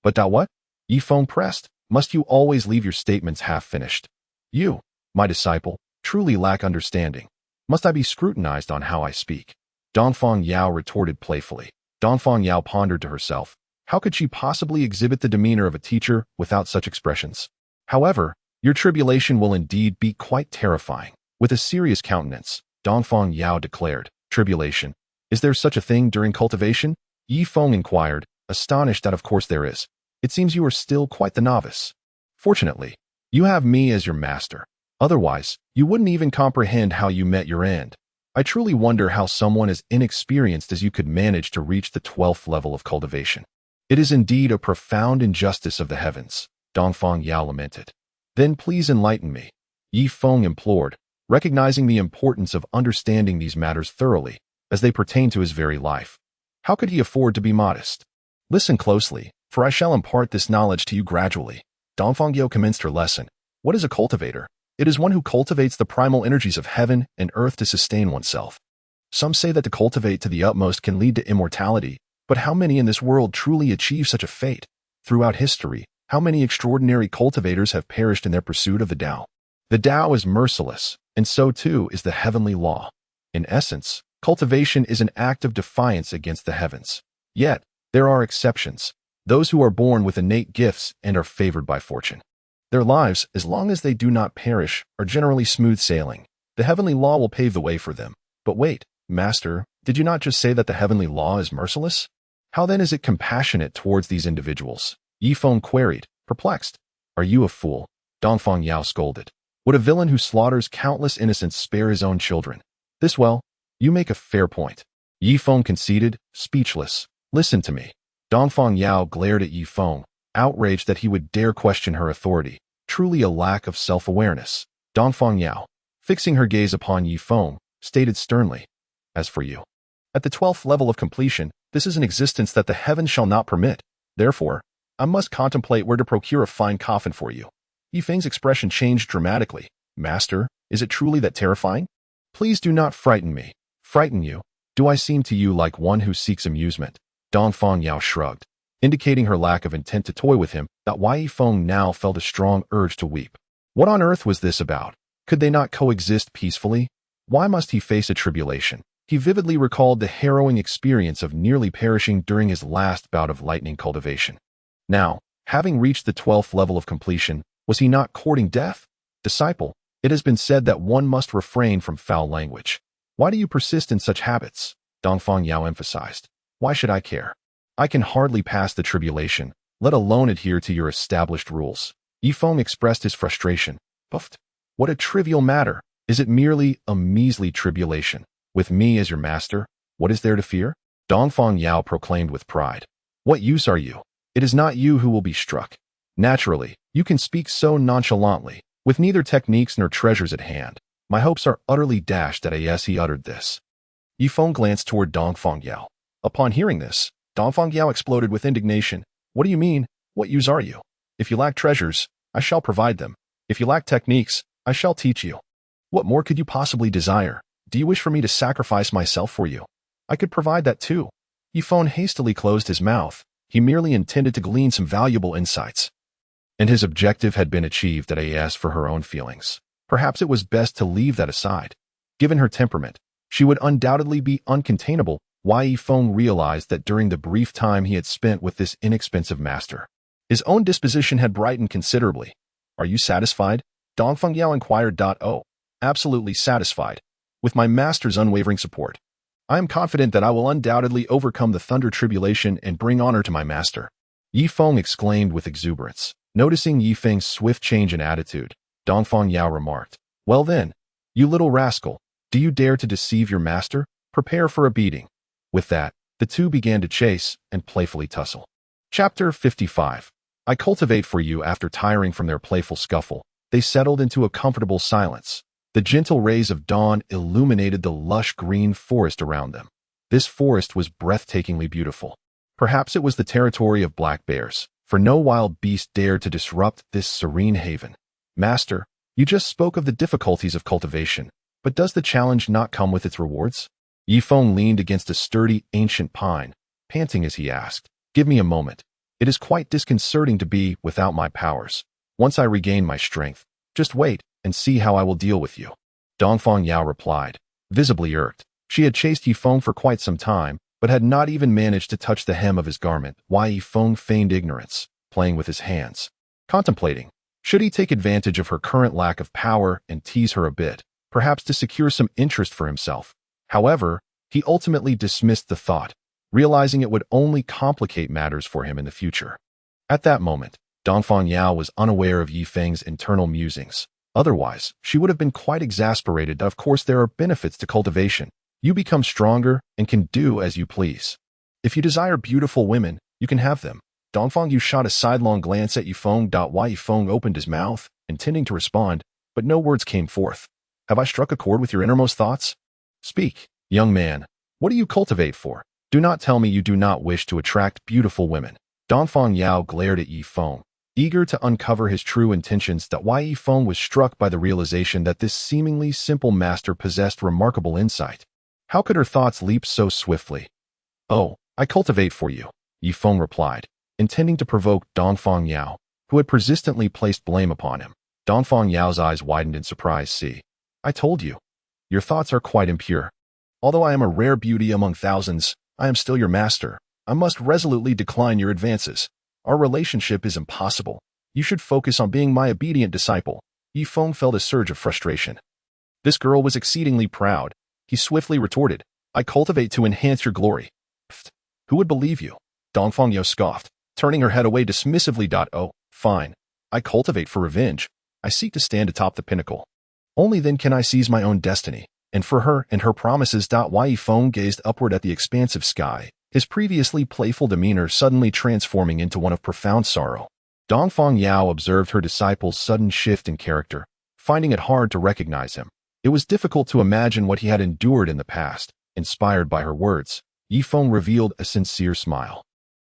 But what? Yi Feng pressed. Must you always leave your statements half-finished? You, my disciple, truly lack understanding. Must I be scrutinized on how I speak? Dongfang Yao retorted playfully. Dongfang Yao pondered to herself. How could she possibly exhibit the demeanor of a teacher without such expressions? However, your tribulation will indeed be quite terrifying. With a serious countenance, Dongfang Yao declared, Tribulation? Is there such a thing during cultivation? Yi Feng inquired, astonished that of course there is. It seems you are still quite the novice. Fortunately, you have me as your master. Otherwise, you wouldn't even comprehend how you met your end. I truly wonder how someone as inexperienced as you could manage to reach the 12th level of cultivation. It is indeed a profound injustice of the heavens, Dongfang Yao lamented. Then please enlighten me, Yi Feng implored, recognizing the importance of understanding these matters thoroughly, as they pertain to his very life. How could he afford to be modest? Listen closely, for I shall impart this knowledge to you gradually. Dongfang Yao commenced her lesson. What is a cultivator? It is one who cultivates the primal energies of heaven and earth to sustain oneself. Some say that to cultivate to the utmost can lead to immortality, but how many in this world truly achieve such a fate? Throughout history, how many extraordinary cultivators have perished in their pursuit of the Tao? The Tao is merciless, and so too is the heavenly law. In essence, cultivation is an act of defiance against the heavens. Yet, there are exceptions. Those who are born with innate gifts and are favored by fortune. Their lives, as long as they do not perish, are generally smooth sailing. The heavenly law will pave the way for them. But wait, Master, did you not just say that the heavenly law is merciless? How then is it compassionate towards these individuals? Yifeng queried, perplexed. Are you a fool? Dongfang Yao scolded. Would a villain who slaughters countless innocents spare his own children? You make a fair point. Yifeng conceded, speechless. Listen to me. Dongfang Yao glared at Yifeng, outraged that he would dare question her authority. Truly a lack of self-awareness. Dongfang Yao, fixing her gaze upon Yifeng, stated sternly, as for you, at the 12th level of completion, this is an existence that the heavens shall not permit. Therefore, I must contemplate where to procure a fine coffin for you. Yifeng's expression changed dramatically. Master, is it truly that terrifying? Please do not frighten me. Frighten you? Do I seem to you like one who seeks amusement? Dongfang Yao shrugged, indicating her lack of intent to toy with him, that Yifeng now felt a strong urge to weep. What on earth was this about? Could they not coexist peacefully? Why must he face a tribulation? He vividly recalled the harrowing experience of nearly perishing during his last bout of lightning cultivation. Now, having reached the 12th level of completion, was he not courting death? Disciple, it has been said that one must refrain from foul language. Why do you persist in such habits? Dongfang Yao emphasized. Why should I care? I can hardly pass the tribulation, let alone adhere to your established rules. Yifeng expressed his frustration. Puffed. What a trivial matter. Is it merely a measly tribulation? With me as your master, what is there to fear? Dongfang Yao proclaimed with pride. What use are you? It is not you who will be struck. Naturally, you can speak so nonchalantly, with neither techniques nor treasures at hand. My hopes are utterly dashed that as he uttered this. Yifeng glanced toward Dongfang Yao. Upon hearing this, Dongfang Yao exploded with indignation. What do you mean? What use are you? If you lack treasures, I shall provide them. If you lack techniques, I shall teach you. What more could you possibly desire? Do you wish for me to sacrifice myself for you? I could provide that too. Yifeng hastily closed his mouth. He merely intended to glean some valuable insights. And his objective had been achieved at as for her own feelings. Perhaps it was best to leave that aside. Given her temperament, she would undoubtedly be uncontainable. Yifeng realized that during the brief time he had spent with this inexpensive master, his own disposition had brightened considerably. Are you satisfied? Dongfeng Yao inquired. Oh, absolutely satisfied. With my master's unwavering support, I am confident that I will undoubtedly overcome the thunder tribulation and bring honor to my master. Yifeng exclaimed with exuberance. Noticing Yifeng's swift change in attitude, Dongfeng Yao remarked, Well then, you little rascal, do you dare to deceive your master? Prepare for a beating. With that, the two began to chase and playfully tussle. Chapter 55. I cultivate for you. After tiring from their playful scuffle, they settled into a comfortable silence. The gentle rays of dawn illuminated the lush green forest around them. This forest was breathtakingly beautiful. Perhaps it was the territory of black bears, for no wild beast dared to disrupt this serene haven. Master, you just spoke of the difficulties of cultivation, but does the challenge not come with its rewards? Yifeng leaned against a sturdy, ancient pine, panting as he asked, Give me a moment. It is quite disconcerting to be without my powers. Once I regain my strength, just wait and see how I will deal with you. Dongfeng Yao replied, visibly irked. She had chased Yifeng for quite some time, but had not even managed to touch the hem of his garment. Yifeng feigned ignorance, playing with his hands, contemplating. Should he take advantage of her current lack of power and tease her a bit, perhaps to secure some interest for himself? However, he ultimately dismissed the thought, realizing it would only complicate matters for him in the future. At that moment, Dongfeng Yao was unaware of Yifeng's internal musings. Otherwise, she would have been quite exasperated. Of course, there are benefits to cultivation. You become stronger and can do as you please. If you desire beautiful women, you can have them. Dongfeng Yao shot a sidelong glance at Yifeng. Yifeng opened his mouth, intending to respond, but no words came forth. Have I struck a chord with your innermost thoughts? Speak, young man. What do you cultivate for? Do not tell me you do not wish to attract beautiful women. Dongfeng Yao glared at Yifeng, eager to uncover his true intentions. Yifeng was struck by the realization that this seemingly simple master possessed remarkable insight. How could her thoughts leap so swiftly? Oh, I cultivate for you, Yifeng replied, intending to provoke Dongfang Yao, who had persistently placed blame upon him. Dongfang Yao's eyes widened in surprise. See, I told you. Your thoughts are quite impure. Although I am a rare beauty among thousands, I am still your master. I must resolutely decline your advances. Our relationship is impossible. You should focus on being my obedient disciple. Yifeng felt a surge of frustration. This girl was exceedingly proud. He swiftly retorted, I cultivate to enhance your glory. Pfft, who would believe you? Dongfang Yao scoffed, turning her head away dismissively. Oh, fine. I cultivate for revenge. I seek to stand atop the pinnacle. Only then can I seize my own destiny. And for her and her promises. Yifeng gazed upward at the expansive sky, his previously playful demeanor suddenly transforming into one of profound sorrow. Dongfang Yao observed her disciple's sudden shift in character, finding it hard to recognize him. It was difficult to imagine what he had endured in the past. Inspired by her words, Yifeng revealed a sincere smile.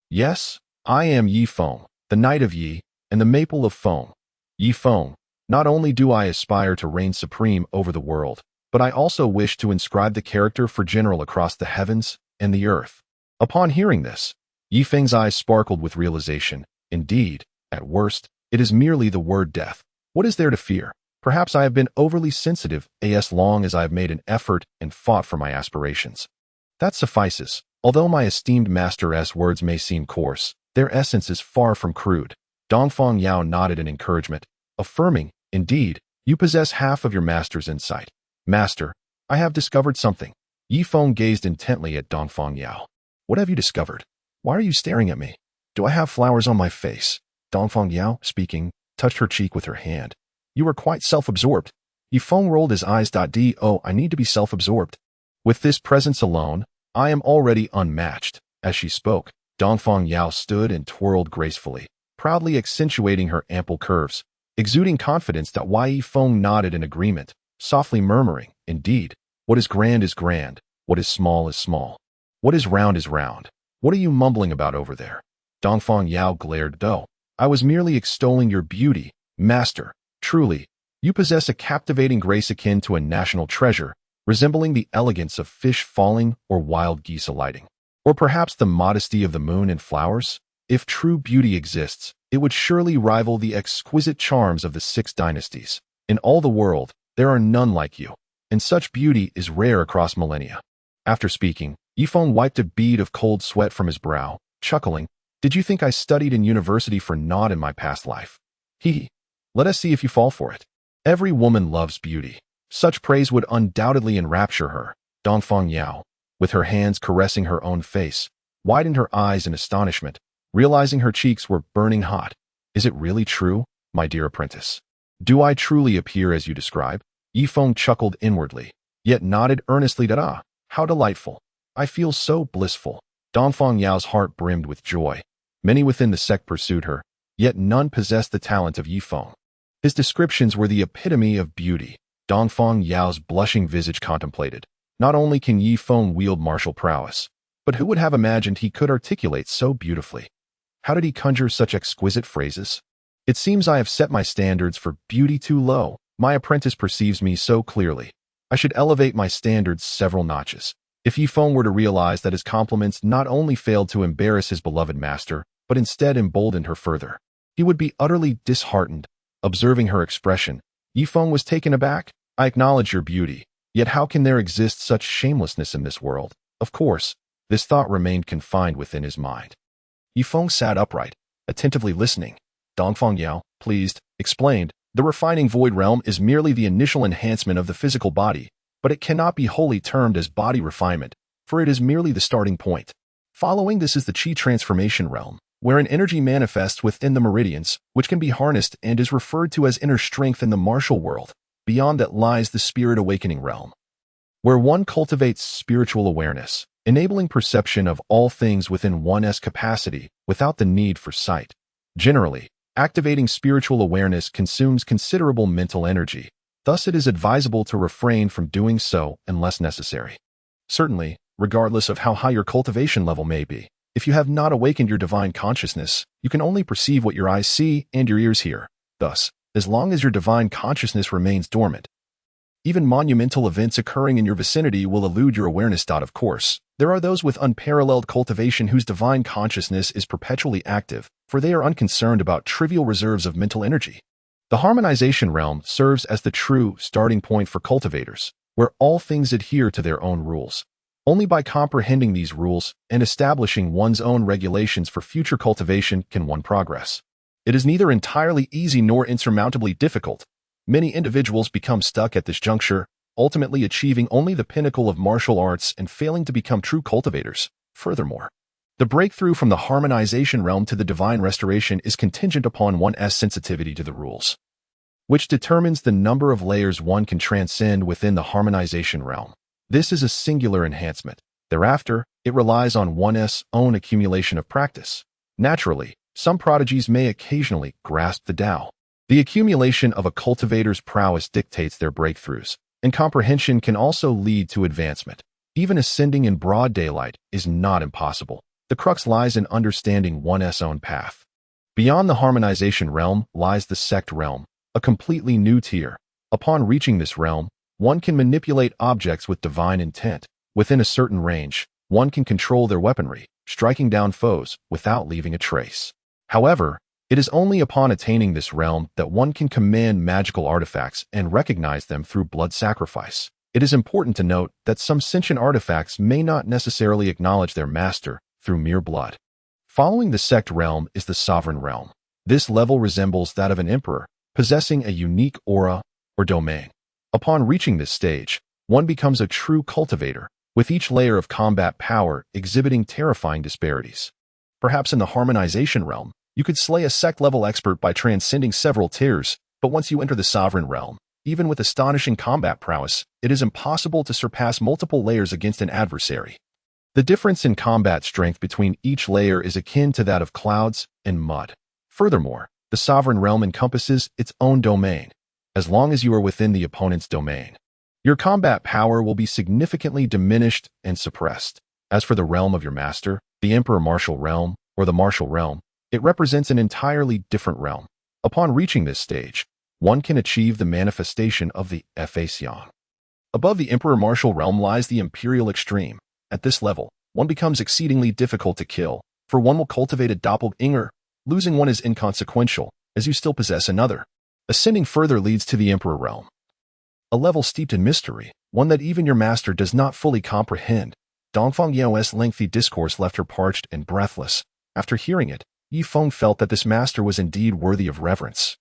Yes, I am Yifeng, the Knight of Yi, and the Maple of Foam. Yifeng, not only do I aspire to reign supreme over the world, but I also wish to inscribe the character for general across the heavens and the earth. Upon hearing this, Yifeng's eyes sparkled with realization. Indeed, at worst, it is merely the word death. What is there to fear? Perhaps I have been overly sensitive, as long as I have made an effort and fought for my aspirations. That suffices. Although my esteemed master's words may seem coarse, their essence is far from crude. Dongfang Yao nodded in encouragement, affirming, indeed, you possess half of your master's insight. Master, I have discovered something. Yifeng gazed intently at Dongfang Yao. What have you discovered? Why are you staring at me? Do I have flowers on my face? Dongfang Yao, speaking, touched her cheek with her hand. You are quite self-absorbed. Yifeng rolled his eyes. Oh, I need to be self-absorbed. With this presence alone, I am already unmatched. As she spoke, Dongfang Yao stood and twirled gracefully, proudly accentuating her ample curves, exuding confidence. Yifeng nodded in agreement, softly murmuring, indeed, what is grand is grand, what is small, what is round. What are you mumbling about over there? Dongfang Yao glared. Oh, I was merely extolling your beauty, master. Truly, you possess a captivating grace akin to a national treasure, resembling the elegance of fish falling or wild geese alighting. Or perhaps the modesty of the moon and flowers? If true beauty exists, it would surely rival the exquisite charms of the 6 dynasties. In all the world, there are none like you, and such beauty is rare across millennia. After speaking, Yifeng wiped a bead of cold sweat from his brow, chuckling, Did you think I studied in university for naught in my past life? Hee. Let us see if you fall for it. Every woman loves beauty. Such praise would undoubtedly enrapture her. Dongfang Yao, with her hands caressing her own face, widened her eyes in astonishment, realizing her cheeks were burning hot. Is it really true, my dear apprentice? Do I truly appear as you describe? Yifeng chuckled inwardly, yet nodded earnestly. How delightful. I feel so blissful. Dongfang Yao's heart brimmed with joy. Many within the sect pursued her, yet none possessed the talent of Yifeng. His descriptions were the epitome of beauty. Dongfang Yao's blushing visage contemplated. Not only can Yifeng wield martial prowess, but who would have imagined he could articulate so beautifully? How did he conjure such exquisite phrases? It seems I have set my standards for beauty too low. My apprentice perceives me so clearly. I should elevate my standards several notches. If Yifeng were to realize that his compliments not only failed to embarrass his beloved master, but instead emboldened her further, he would be utterly disheartened. Observing her expression, Yifeng was taken aback. I acknowledge your beauty, yet how can there exist such shamelessness in this world? Of course, this thought remained confined within his mind. Yifeng sat upright, attentively listening. Dongfang Yao, pleased, explained, the refining void realm is merely the initial enhancement of the physical body, but it cannot be wholly termed as body refinement, for it is merely the starting point. Following this is the Qi transformation realm, wherein energy manifests within the meridians, which can be harnessed and is referred to as inner strength in the martial world. Beyond that lies the spirit awakening realm, where one cultivates spiritual awareness, enabling perception of all things within one's capacity without the need for sight. Generally, activating spiritual awareness consumes considerable mental energy. Thus, it is advisable to refrain from doing so unless necessary. Certainly, regardless of how high your cultivation level may be, if you have not awakened your divine consciousness, you can only perceive what your eyes see and your ears hear. Thus, as long as your divine consciousness remains dormant, Even monumental events occurring in your vicinity will elude your awareness. Of course, there are those with unparalleled cultivation whose divine consciousness is perpetually active, for they are unconcerned about trivial reserves of mental energy. The harmonization realm serves as the true starting point for cultivators, where all things adhere to their own rules. Only by comprehending these rules and establishing one's own regulations for future cultivation can one progress. It is neither entirely easy nor insurmountably difficult. Many individuals become stuck at this juncture, ultimately achieving only the pinnacle of martial arts and failing to become true cultivators. Furthermore, the breakthrough from the harmonization realm to the divine restoration is contingent upon one's sensitivity to the rules, which determines the number of layers one can transcend within the harmonization realm. This is a singular enhancement. Thereafter, it relies on one's own accumulation of practice. Naturally, some prodigies may occasionally grasp the Tao. The accumulation of a cultivator's prowess dictates their breakthroughs, and comprehension can also lead to advancement. Even ascending in broad daylight is not impossible. The crux lies in understanding one's own path. Beyond the harmonization realm lies the sect realm, a completely new tier. Upon reaching this realm, one can manipulate objects with divine intent. Within a certain range, one can control their weaponry, striking down foes without leaving a trace. However, it is only upon attaining this realm that one can command magical artifacts and recognize them through blood sacrifice. It is important to note that some sentient artifacts may not necessarily acknowledge their master through mere blood. Following the sect realm is the sovereign realm. This level resembles that of an emperor, possessing a unique aura or domain. Upon reaching this stage, one becomes a true cultivator, with each layer of combat power exhibiting terrifying disparities. Perhaps in the harmonization realm, you could slay a sect-level expert by transcending several tiers, but once you enter the sovereign realm, even with astonishing combat prowess, it is impossible to surpass multiple layers against an adversary. The difference in combat strength between each layer is akin to that of clouds and mud. Furthermore, the sovereign realm encompasses its own domain. As long as you are within the opponent's domain, your combat power will be significantly diminished and suppressed. As for the realm of your master, the Emperor Martial Realm, or the Martial Realm, it represents an entirely different realm. Upon reaching this stage, one can achieve the manifestation of the Defying. Above the Emperor Martial Realm lies the Imperial Extreme. At this level, one becomes exceedingly difficult to kill, for one will cultivate a doppelganger. Losing one is inconsequential, as you still possess another. Ascending further leads to the Emperor Realm, a level steeped in mystery, one that even your master does not fully comprehend. Dongfang Yao's lengthy discourse left her parched and breathless. After hearing it, Yifeng felt that this master was indeed worthy of reverence,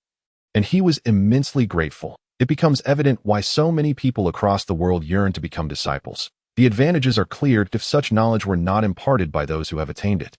and he was immensely grateful. It becomes evident why so many people across the world yearn to become disciples. The advantages are clear if such knowledge were not imparted by those who have attained it.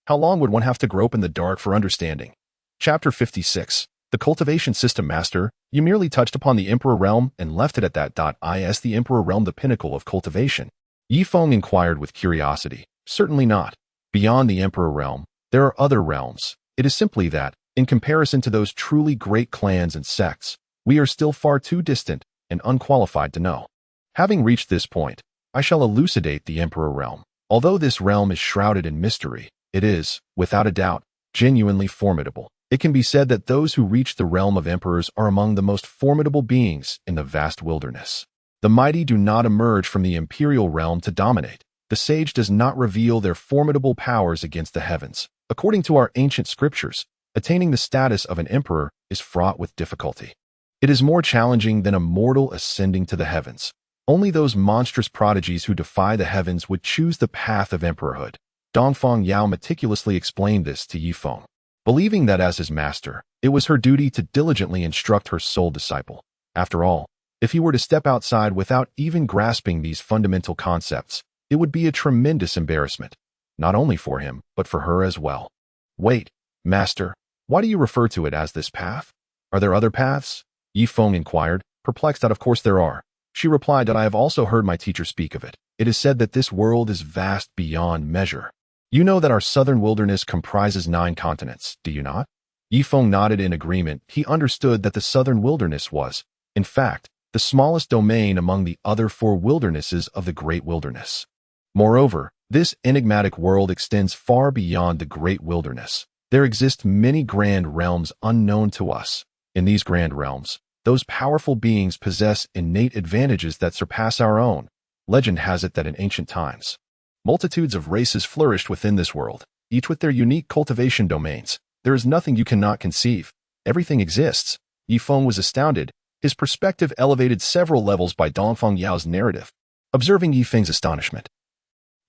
How long would one have to grope in the dark for understanding? Chapter 56. The Cultivation System. Master, you merely touched upon the Emperor Realm and left it at that. Is the Emperor Realm the pinnacle of cultivation? Yifeng inquired with curiosity. Certainly not. Beyond the Emperor Realm, there are other realms. It is simply that, in comparison to those truly great clans and sects, we are still far too distant and unqualified to know. Having reached this point, I shall elucidate the Emperor Realm. Although this realm is shrouded in mystery, it is, without a doubt, genuinely formidable. It can be said that those who reach the realm of emperors are among the most formidable beings in the vast wilderness. The mighty do not emerge from the imperial realm to dominate. The sage does not reveal their formidable powers against the heavens. According to our ancient scriptures, attaining the status of an emperor is fraught with difficulty. It is more challenging than a mortal ascending to the heavens. Only those monstrous prodigies who defy the heavens would choose the path of emperorhood. Dongfang Yao meticulously explained this to Yifeng. Believing that as his master, it was her duty to diligently instruct her sole disciple. After all, if he were to step outside without even grasping these fundamental concepts, it would be a tremendous embarrassment, not only for him, but for her as well. Wait, master, why do you refer to it as this path? Are there other paths? Yifeng inquired, perplexed. Of course there are. She replied that I have also heard my teacher speak of it. It is said that this world is vast beyond measure. You know that our southern wilderness comprises 9 continents, do you not? Yifeng nodded in agreement. He understood that the southern wilderness was, in fact, the smallest domain among the other 4 wildernesses of the Great Wilderness. Moreover, this enigmatic world extends far beyond the Great Wilderness. There exist many grand realms unknown to us. In these grand realms, Those powerful beings possess innate advantages that surpass our own. Legend has it that in ancient times, multitudes of races flourished within this world, each with their unique cultivation domains. There is nothing you cannot conceive. Everything exists. Yifeng was astounded. His perspective elevated several levels by Dongfang Yao's narrative. Observing Yifeng's astonishment,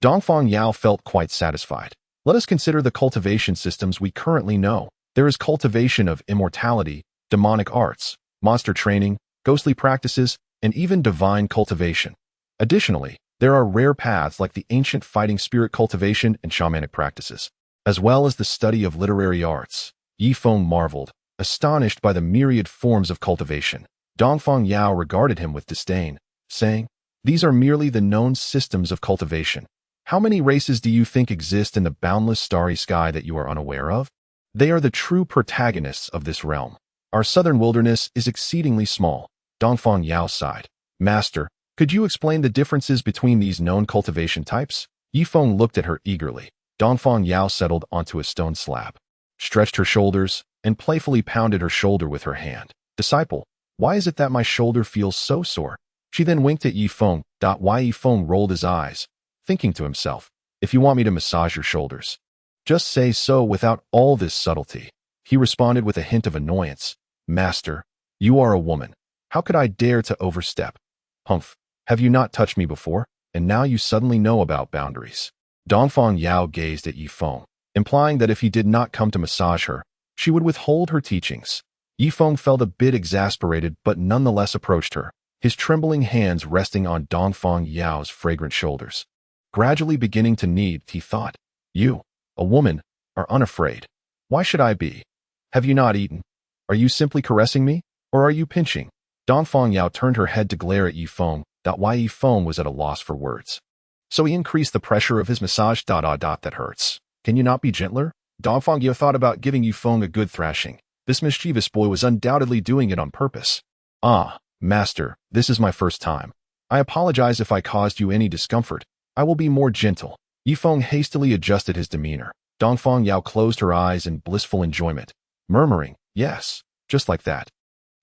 Dongfang Yao felt quite satisfied. Let us consider the cultivation systems we currently know. There is cultivation of immortality, demonic arts, monster training, ghostly practices, and even divine cultivation. Additionally, there are rare paths like the ancient fighting spirit cultivation and shamanic practices, as well as the study of literary arts. Yifeng marveled, astonished by the myriad forms of cultivation. Dongfang Yao regarded him with disdain, saying, "These are merely the known systems of cultivation. How many races do you think exist in the boundless starry sky that you are unaware of? They are the true protagonists of this realm. Our southern wilderness is exceedingly small." Dongfang Yao sighed. "Master, could you explain the differences between these known cultivation types?" Yifeng looked at her eagerly. Dongfang Yao settled onto a stone slab, stretched her shoulders, and playfully pounded her shoulder with her hand. "Disciple, why is it that my shoulder feels so sore?" She then winked at Yifeng. Yifeng rolled his eyes, thinking to himself, "If you want me to massage your shoulders, just say so without all this subtlety." He responded with a hint of annoyance. "Master, you are a woman. How could I dare to overstep? Humph, have you not touched me before, and now you suddenly know about boundaries?" Dongfang Yao gazed at Yifeng, implying that if he did not come to massage her, she would withhold her teachings. Yifeng felt a bit exasperated but nonetheless approached her, his trembling hands resting on Dongfang Yao's fragrant shoulders. Gradually beginning to knead, he thought, "You, a woman, are unafraid. Why should I be? Have you not eaten? Are you simply caressing me, or are you pinching?" Dongfang Yao turned her head to glare at Yifeng. Yifeng was at a loss for words. So he increased the pressure of his massage. That hurts. Can you not be gentler? Dongfang Yao thought about giving Yifeng a good thrashing. This mischievous boy was undoubtedly doing it on purpose. "Ah, master, this is my first time. I apologize if I caused you any discomfort. I will be more gentle." Yifeng hastily adjusted his demeanor. Dongfang Yao closed her eyes in blissful enjoyment, murmuring, "Yes, just like that.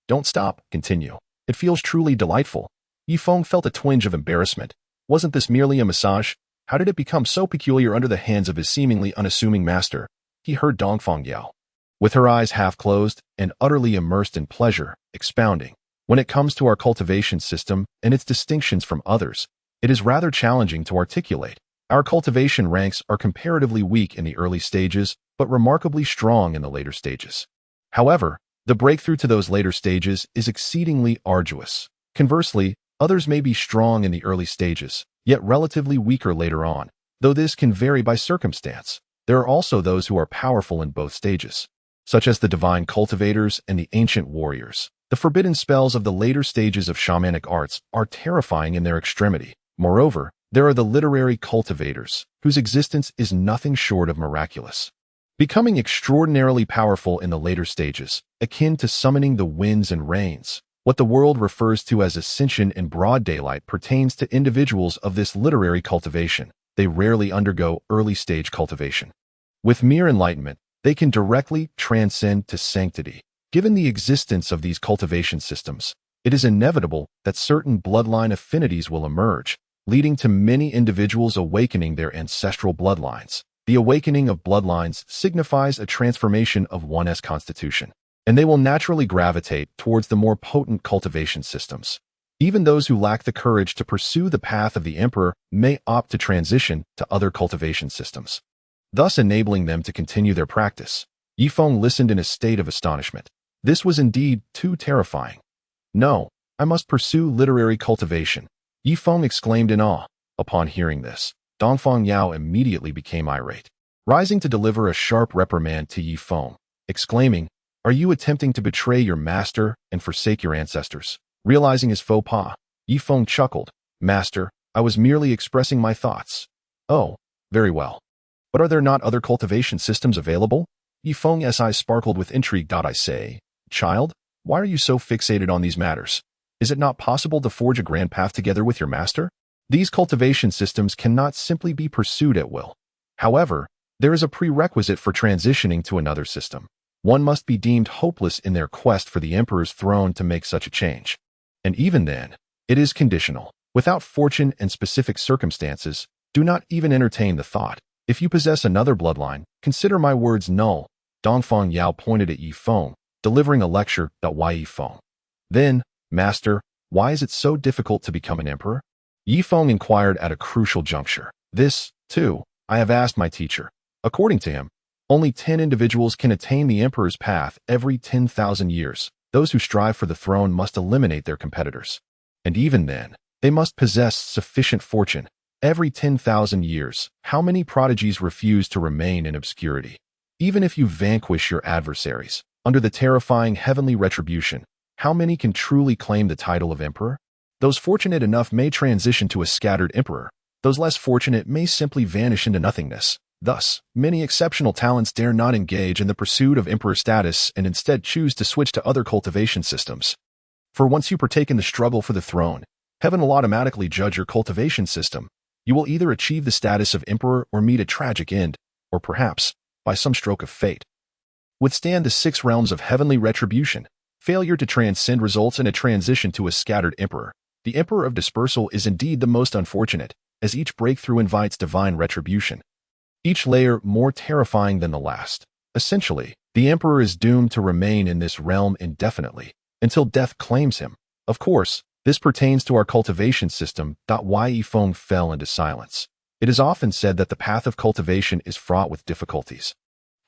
Don't stop, continue. It feels truly delightful." Yifeng felt a twinge of embarrassment. Wasn't this merely a massage? How did it become so peculiar under the hands of his seemingly unassuming master? He heard Dongfang Yao, with her eyes half closed and utterly immersed in pleasure, expounding, "When it comes to our cultivation system and its distinctions from others, it is rather challenging to articulate. Our cultivation ranks are comparatively weak in the early stages, but remarkably strong in the later stages. However, the breakthrough to those later stages is exceedingly arduous. Conversely, others may be strong in the early stages, yet relatively weaker later on. Though this can vary by circumstance, there are also those who are powerful in both stages, such as the divine cultivators and the ancient warriors. The forbidden spells of the later stages of shamanic arts are terrifying in their extremity. Moreover, there are the literary cultivators, whose existence is nothing short of miraculous, becoming extraordinarily powerful in the later stages, akin to summoning the winds and rains. What the world refers to as ascension in broad daylight pertains to individuals of this literary cultivation. They rarely undergo early-stage cultivation. With mere enlightenment, they can directly transcend to sanctity. Given the existence of these cultivation systems, it is inevitable that certain bloodline affinities will emerge, leading to many individuals awakening their ancestral bloodlines. The awakening of bloodlines signifies a transformation of one's constitution, and they will naturally gravitate towards the more potent cultivation systems. Even those who lack the courage to pursue the path of the emperor may opt to transition to other cultivation systems, thus enabling them to continue their practice. Yifeng listened in a state of astonishment. This was indeed too terrifying. "No, I must pursue literary cultivation," Yifeng exclaimed in awe. Upon hearing this, Dongfang Yao immediately became irate, rising to deliver a sharp reprimand to Yifeng, exclaiming, "Are you attempting to betray your master and forsake your ancestors?" Realizing his faux pas, Yifeng chuckled. "Master, I was merely expressing my thoughts." "Oh, very well. But are there not other cultivation systems available?" Yifeng's eyes sparkled with intrigue. "I say, child, why are you so fixated on these matters? Is it not possible to forge a grand path together with your master? These cultivation systems cannot simply be pursued at will. However, there is a prerequisite for transitioning to another system. One must be deemed hopeless in their quest for the emperor's throne to make such a change. And even then, it is conditional. Without fortune and specific circumstances, do not even entertain the thought. If you possess another bloodline, consider my words null. Dongfang Yao pointed at Yi Feng, delivering a lecture. Yi Feng. Then, Master, why is it so difficult to become an emperor? Yi Feng inquired at a crucial juncture. This, too, I have asked my teacher. According to him, only 10 individuals can attain the emperor's path every 10,000 years. Those who strive for the throne must eliminate their competitors. And even then, they must possess sufficient fortune. Every 10,000 years, how many prodigies refuse to remain in obscurity? Even if you vanquish your adversaries, under the terrifying heavenly retribution, how many can truly claim the title of emperor? Those fortunate enough may transition to a scattered emperor. Those less fortunate may simply vanish into nothingness. Thus, many exceptional talents dare not engage in the pursuit of emperor status and instead choose to switch to other cultivation systems. For once you partake in the struggle for the throne, heaven will automatically judge your cultivation system. You will either achieve the status of emperor or meet a tragic end, or perhaps, by some stroke of fate, withstand the 6 realms of heavenly retribution. Failure to transcend results in a transition to a scattered emperor. The emperor of dispersal is indeed the most unfortunate, as each breakthrough invites divine retribution. Each layer more terrifying than the last. Essentially, the emperor is doomed to remain in this realm indefinitely, until death claims him. Of course, this pertains to our cultivation system. Yi Feng fell into silence. It is often said that the path of cultivation is fraught with difficulties,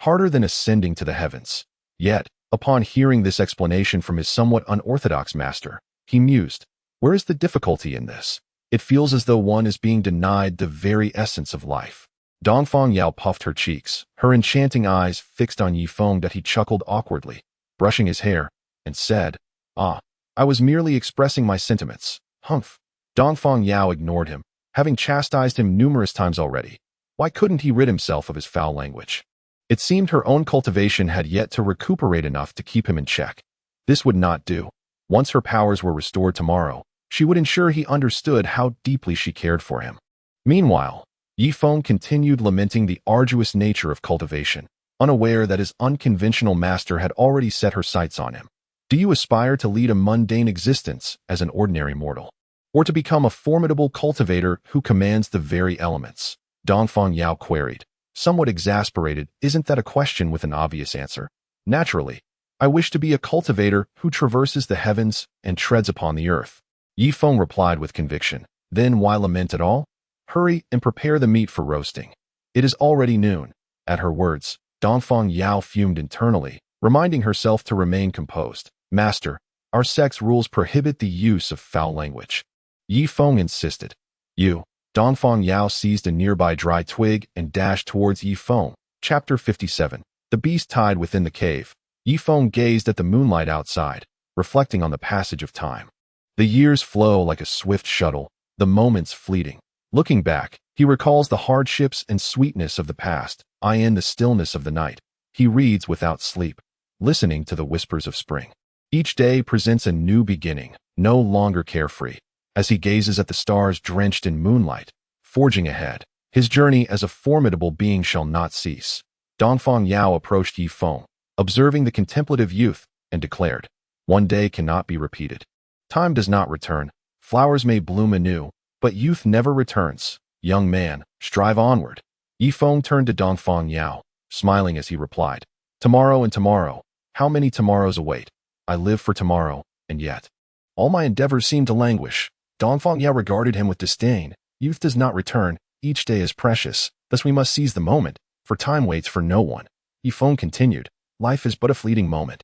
harder than ascending to the heavens. Yet, upon hearing this explanation from his somewhat unorthodox master, he mused, where is the difficulty in this? It feels as though one is being denied the very essence of life. Dongfang Yao puffed her cheeks, her enchanting eyes fixed on Yi Feng. He chuckled awkwardly, brushing his hair, and said, I was merely expressing my sentiments. Humph. Dongfang Yao ignored him, having chastised him numerous times already. Why couldn't he rid himself of his foul language? It seemed her own cultivation had yet to recuperate enough to keep him in check. This would not do. Once her powers were restored tomorrow, she would ensure he understood how deeply she cared for him. Meanwhile, Yi Feng continued lamenting the arduous nature of cultivation, unaware that his unconventional master had already set her sights on him. Do you aspire to lead a mundane existence as an ordinary mortal, or to become a formidable cultivator who commands the very elements? Dongfang Yao queried, somewhat exasperated. Isn't that a question with an obvious answer? Naturally, I wish to be a cultivator who traverses the heavens and treads upon the earth. Yi Feng replied with conviction. Then why lament at all? Hurry and prepare the meat for roasting. It is already noon. At her words, Dongfang Yao fumed internally, reminding herself to remain composed. Master, our sect's rules prohibit the use of foul language. Yi Feng insisted. You. Dongfang Yao seized a nearby dry twig and dashed towards Yi Feng. Chapter 57. The beast tied within the cave. Yi Feng gazed at the moonlight outside, reflecting on the passage of time. The years flow like a swift shuttle, the moments fleeting. Looking back, he recalls the hardships and sweetness of the past. In the stillness of the night, he reads without sleep, listening to the whispers of spring. Each day presents a new beginning, no longer carefree. As he gazes at the stars drenched in moonlight, forging ahead, his journey as a formidable being shall not cease. Dongfang Yao approached Yi Feng, observing the contemplative youth, and declared, one day cannot be repeated. Time does not return. Flowers may bloom anew, but youth never returns. Young man, strive onward. Yi Feng turned to Dongfang Yao, smiling as he replied, tomorrow and tomorrow. How many tomorrows await? I live for tomorrow, and yet all my endeavors seem to languish. Dongfang Yao regarded him with disdain. Youth does not return. Each day is precious. Thus we must seize the moment, for time waits for no one. Yi Feng continued, life is but a fleeting moment.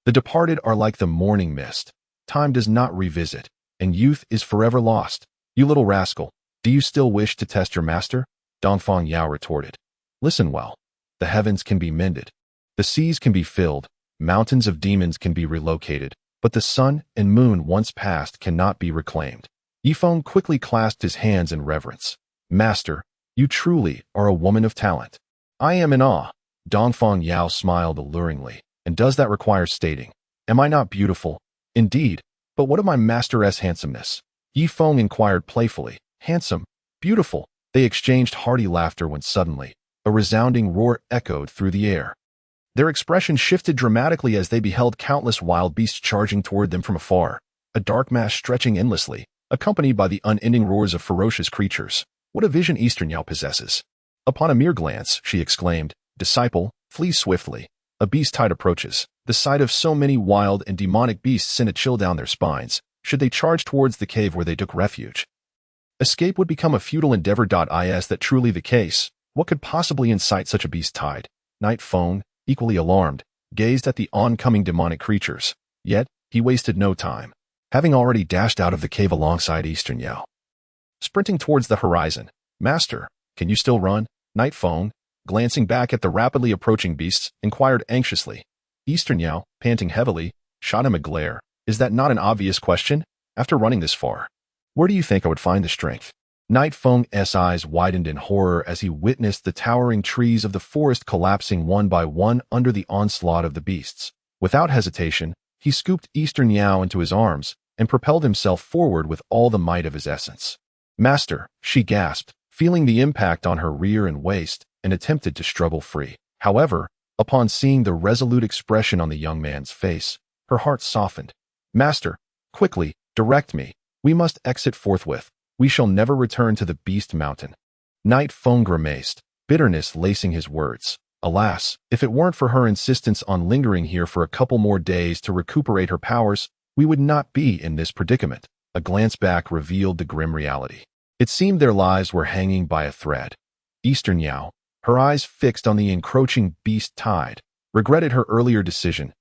The departed are like the morning mist. Time does not revisit, and youth is forever lost. You little rascal, do you still wish to test your master? Dongfang Yao retorted. Listen well. The heavens can be mended. The seas can be filled. Mountains of demons can be relocated, but the sun and moon once past cannot be reclaimed. Yi Feng quickly clasped his hands in reverence. Master, you truly are a woman of talent. I am in awe. Dongfang Yao smiled alluringly. And does that require stating? Am I not beautiful? Indeed, but what of my master's handsomeness? Yi Feng inquired playfully. Handsome, beautiful. They exchanged hearty laughter when suddenly, a resounding roar echoed through the air. Their expression shifted dramatically as they beheld countless wild beasts charging toward them from afar, a dark mass stretching endlessly, accompanied by the unending roars of ferocious creatures. What a vision Eastern Yao possesses! Upon a mere glance, she exclaimed, "Disciple, flee swiftly. A beast tide approaches." The sight of so many wild and demonic beasts sent a chill down their spines, should they charge towards the cave where they took refuge. Escape would become a futile endeavor. Is that truly the case? What could possibly incite such a beast tide? Night Feng, equally alarmed, gazed at the oncoming demonic creatures. Yet, he wasted no time, having already dashed out of the cave alongside Eastern Yao. Sprinting towards the horizon, "Master, can you still run?" Night Feng, glancing back at the rapidly approaching beasts, inquired anxiously. Eastern Yao, panting heavily, shot him a glare. "Is that not an obvious question? After running this far, where do you think I would find the strength?" Night Feng's eyes widened in horror as he witnessed the towering trees of the forest collapsing one by one under the onslaught of the beasts. Without hesitation, he scooped Eastern Yao into his arms and propelled himself forward with all the might of his essence. "Master," she gasped, feeling the impact on her rear and waist, and attempted to struggle free. However, upon seeing the resolute expression on the young man's face, her heart softened. "Master, quickly, direct me. We must exit forthwith. We shall never return to the Beast Mountain." Night Feng grimaced, bitterness lacing his words. Alas, if it weren't for her insistence on lingering here for a couple more days to recuperate her powers, we would not be in this predicament. A glance back revealed the grim reality. It seemed their lives were hanging by a thread. Eastern Yao, her eyes fixed on the encroaching beast tide, regretted her earlier decision.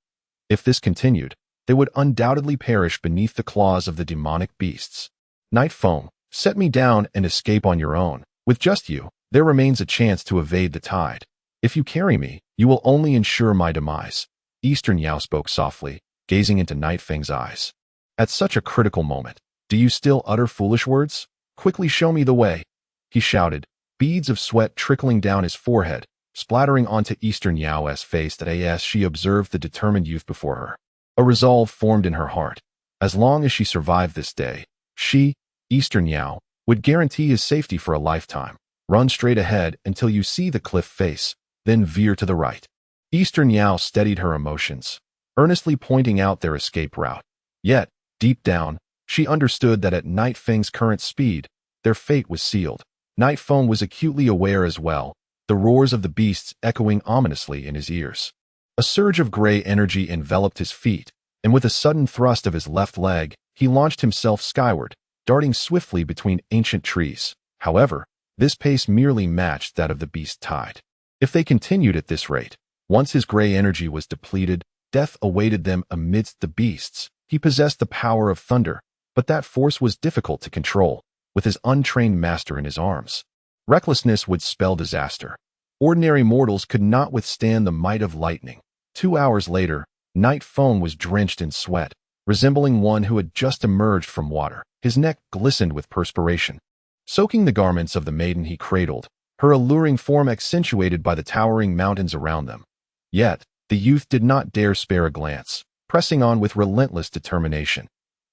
If this continued, they would undoubtedly perish beneath the claws of the demonic beasts. Night Feng, set me down and escape on your own. With just you, there remains a chance to evade the tide. If you carry me, you will only ensure my demise. Eastern Yao spoke softly, gazing into Night Feng's eyes. At such a critical moment, do you still utter foolish words? Quickly show me the way, he shouted, beads of sweat trickling down his forehead, splattering onto Eastern Yao's face as she observed the determined youth before her. A resolve formed in her heart. As long as she survived this day, she, Eastern Yao, would guarantee his safety for a lifetime. Run straight ahead until you see the cliff face, then veer to the right. Eastern Yao steadied her emotions, earnestly pointing out their escape route. Yet, deep down, she understood that at Night Feng's current speed, their fate was sealed. Night Feng was acutely aware as well, the roars of the beasts echoing ominously in his ears. A surge of gray energy enveloped his feet, and with a sudden thrust of his left leg, he launched himself skyward, darting swiftly between ancient trees. However, this pace merely matched that of the beast tide. If they continued at this rate, once his gray energy was depleted, death awaited them amidst the beasts. He possessed the power of thunder, but that force was difficult to control, with his untrained master in his arms. Recklessness would spell disaster. Ordinary mortals could not withstand the might of lightning. 2 hours later, Night Feng was drenched in sweat, resembling one who had just emerged from water. His neck glistened with perspiration. Soaking the garments of the maiden he cradled, her alluring form accentuated by the towering mountains around them. Yet, the youth did not dare spare a glance, pressing on with relentless determination.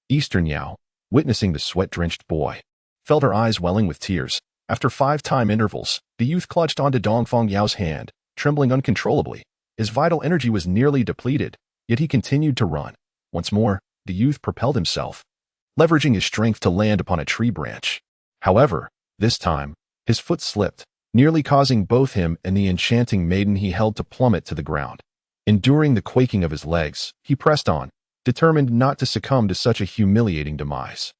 Eastern Yao, witnessing the sweat-drenched boy, felt her eyes welling with tears. After 5-time intervals, the youth clutched onto Dongfang Yao's hand, trembling uncontrollably. His vital energy was nearly depleted, yet he continued to run. Once more, the youth propelled himself, leveraging his strength to land upon a tree branch. However, this time, his foot slipped, nearly causing both him and the enchanting maiden he held to plummet to the ground. Enduring the quaking of his legs, he pressed on, determined not to succumb to such a humiliating demise.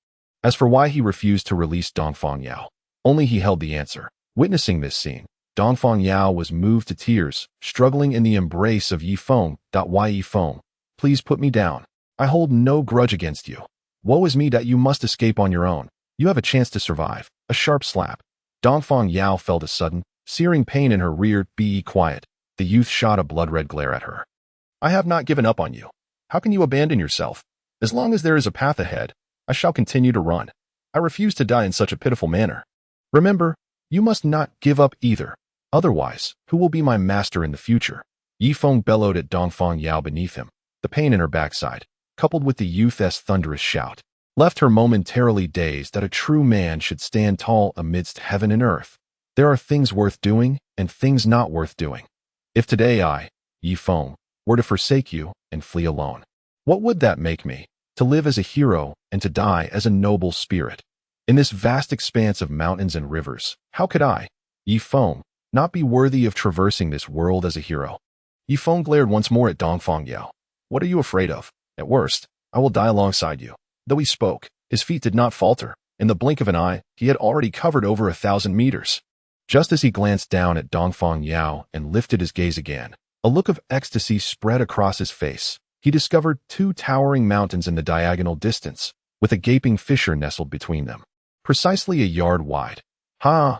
As for why he refused to release Dongfang Yao, only he held the answer. Witnessing this scene, Dongfang Yao was moved to tears, struggling in the embrace of Yi Feng. Yi Feng, please put me down. I hold no grudge against you. Woe is me that you must escape on your own. You have a chance to survive. A sharp slap. Dongfang Yao felt a sudden, searing pain in her rear. Be quiet. The youth shot a blood-red glare at her. I have not given up on you. How can you abandon yourself? As long as there is a path ahead, I shall continue to run. I refuse to die in such a pitiful manner. Remember, you must not give up either. Otherwise, who will be my master in the future? Yi Feng bellowed at Dongfang Yao beneath him. The pain in her backside, coupled with the youth's thunderous shout, left her momentarily dazed that a true man should stand tall amidst heaven and earth. There are things worth doing and things not worth doing. If today I, Yi Feng, were to forsake you and flee alone? What would that make me? To live as a hero and to die as a noble spirit. In this vast expanse of mountains and rivers, how could I, Yi Feng, not be worthy of traversing this world as a hero? Yi Feng glared once more at Dongfang Yao. What are you afraid of? At worst, I will die alongside you. Though he spoke, his feet did not falter. In the blink of an eye, he had already covered over 1,000 meters. Just as he glanced down at Dongfang Yao and lifted his gaze again, a look of ecstasy spread across his face. He discovered 2 towering mountains in the diagonal distance, with a gaping fissure nestled between them, precisely a yard wide. Ha!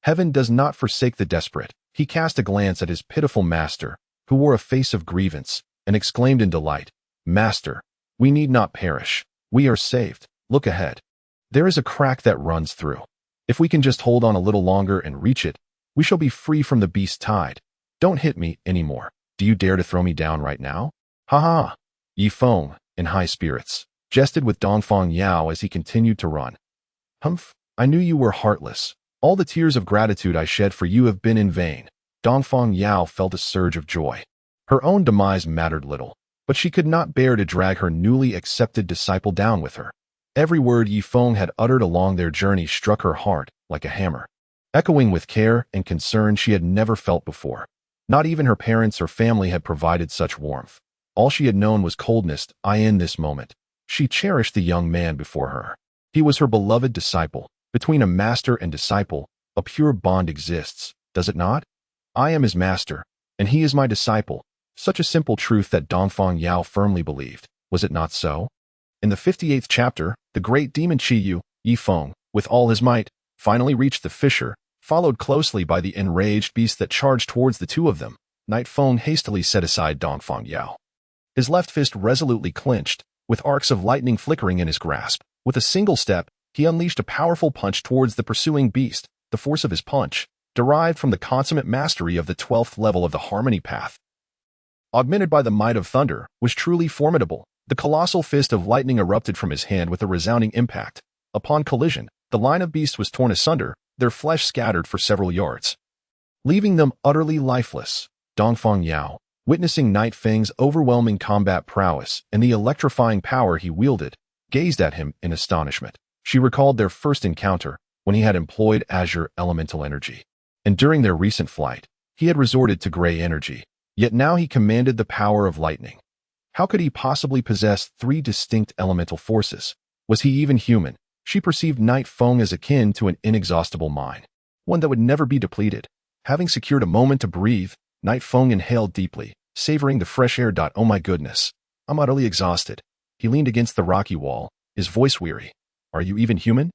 Heaven does not forsake the desperate. He cast a glance at his pitiful master, who wore a face of grievance, and exclaimed in delight, Master, we need not perish. We are saved. Look ahead. There is a crack that runs through. If we can just hold on a little longer and reach it, we shall be free from the beast's tide. Don't hit me anymore. Do you dare to throw me down right now? Ha ha! Yi Feng, in high spirits, jested with Dongfang Yao as he continued to run. Humph, I knew you were heartless. All the tears of gratitude I shed for you have been in vain. Dongfang Yao felt a surge of joy. Her own demise mattered little, but she could not bear to drag her newly accepted disciple down with her. Every word Yi Feng had uttered along their journey struck her heart like a hammer, echoing with care and concern she had never felt before. Not even her parents or family had provided such warmth. All she had known was coldness. In this moment, she cherished the young man before her. He was her beloved disciple. Between a master and disciple, a pure bond exists, does it not? I am his master, and he is my disciple. Such a simple truth that Dongfang Yao firmly believed. Was it not so? In the 58th chapter, the great demon Qiyu, Yi Feng, with all his might, finally reached the fissure, followed closely by the enraged beast that charged towards the 2 of them. Night Feng hastily set aside Dongfang Yao. His left fist resolutely clenched, with arcs of lightning flickering in his grasp. With a single step, he unleashed a powerful punch towards the pursuing beast. The force of his punch, derived from the consummate mastery of the 12th level of the Harmony Path, augmented by the might of thunder, was truly formidable. The colossal fist of lightning erupted from his hand with a resounding impact. Upon collision, the line of beasts was torn asunder, their flesh scattered for several yards, leaving them utterly lifeless. Dongfang Yao, witnessing Night Feng's overwhelming combat prowess and the electrifying power he wielded, gazed at him in astonishment. She recalled their first encounter, when he had employed azure elemental energy, and during their recent flight, he had resorted to gray energy, yet now he commanded the power of lightning. How could he possibly possess 3 distinct elemental forces? Was he even human? She perceived Night Feng as akin to an inexhaustible mine, one that would never be depleted. Having secured a moment to breathe, Night Feng inhaled deeply, savoring the fresh air. Oh my goodness, I'm utterly exhausted. He leaned against the rocky wall, his voice weary. Are you even human?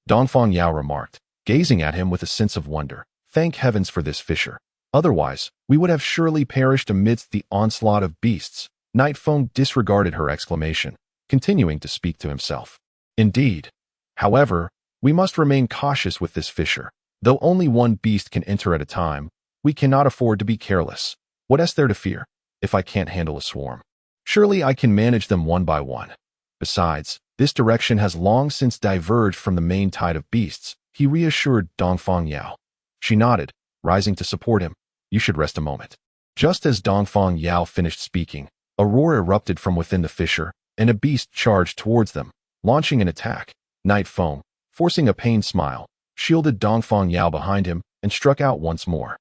Dongfang Yao remarked, gazing at him with a sense of wonder. Thank heavens for this fissure. Otherwise, we would have surely perished amidst the onslaught of beasts. Night Feng disregarded her exclamation, continuing to speak to himself. Indeed. However, we must remain cautious with this fissure. Though only one beast can enter at a time, we cannot afford to be careless. What is there to fear, if I can't handle a swarm? Surely I can manage them one by one. Besides, this direction has long since diverged from the main tide of beasts, he reassured Dongfang Yao. She nodded, rising to support him. You should rest a moment. Just as Dongfang Yao finished speaking, a roar erupted from within the fissure, and a beast charged towards them, launching an attack. Night Feng, forcing a pained smile, shielded Dongfang Yao behind him and struck out once more.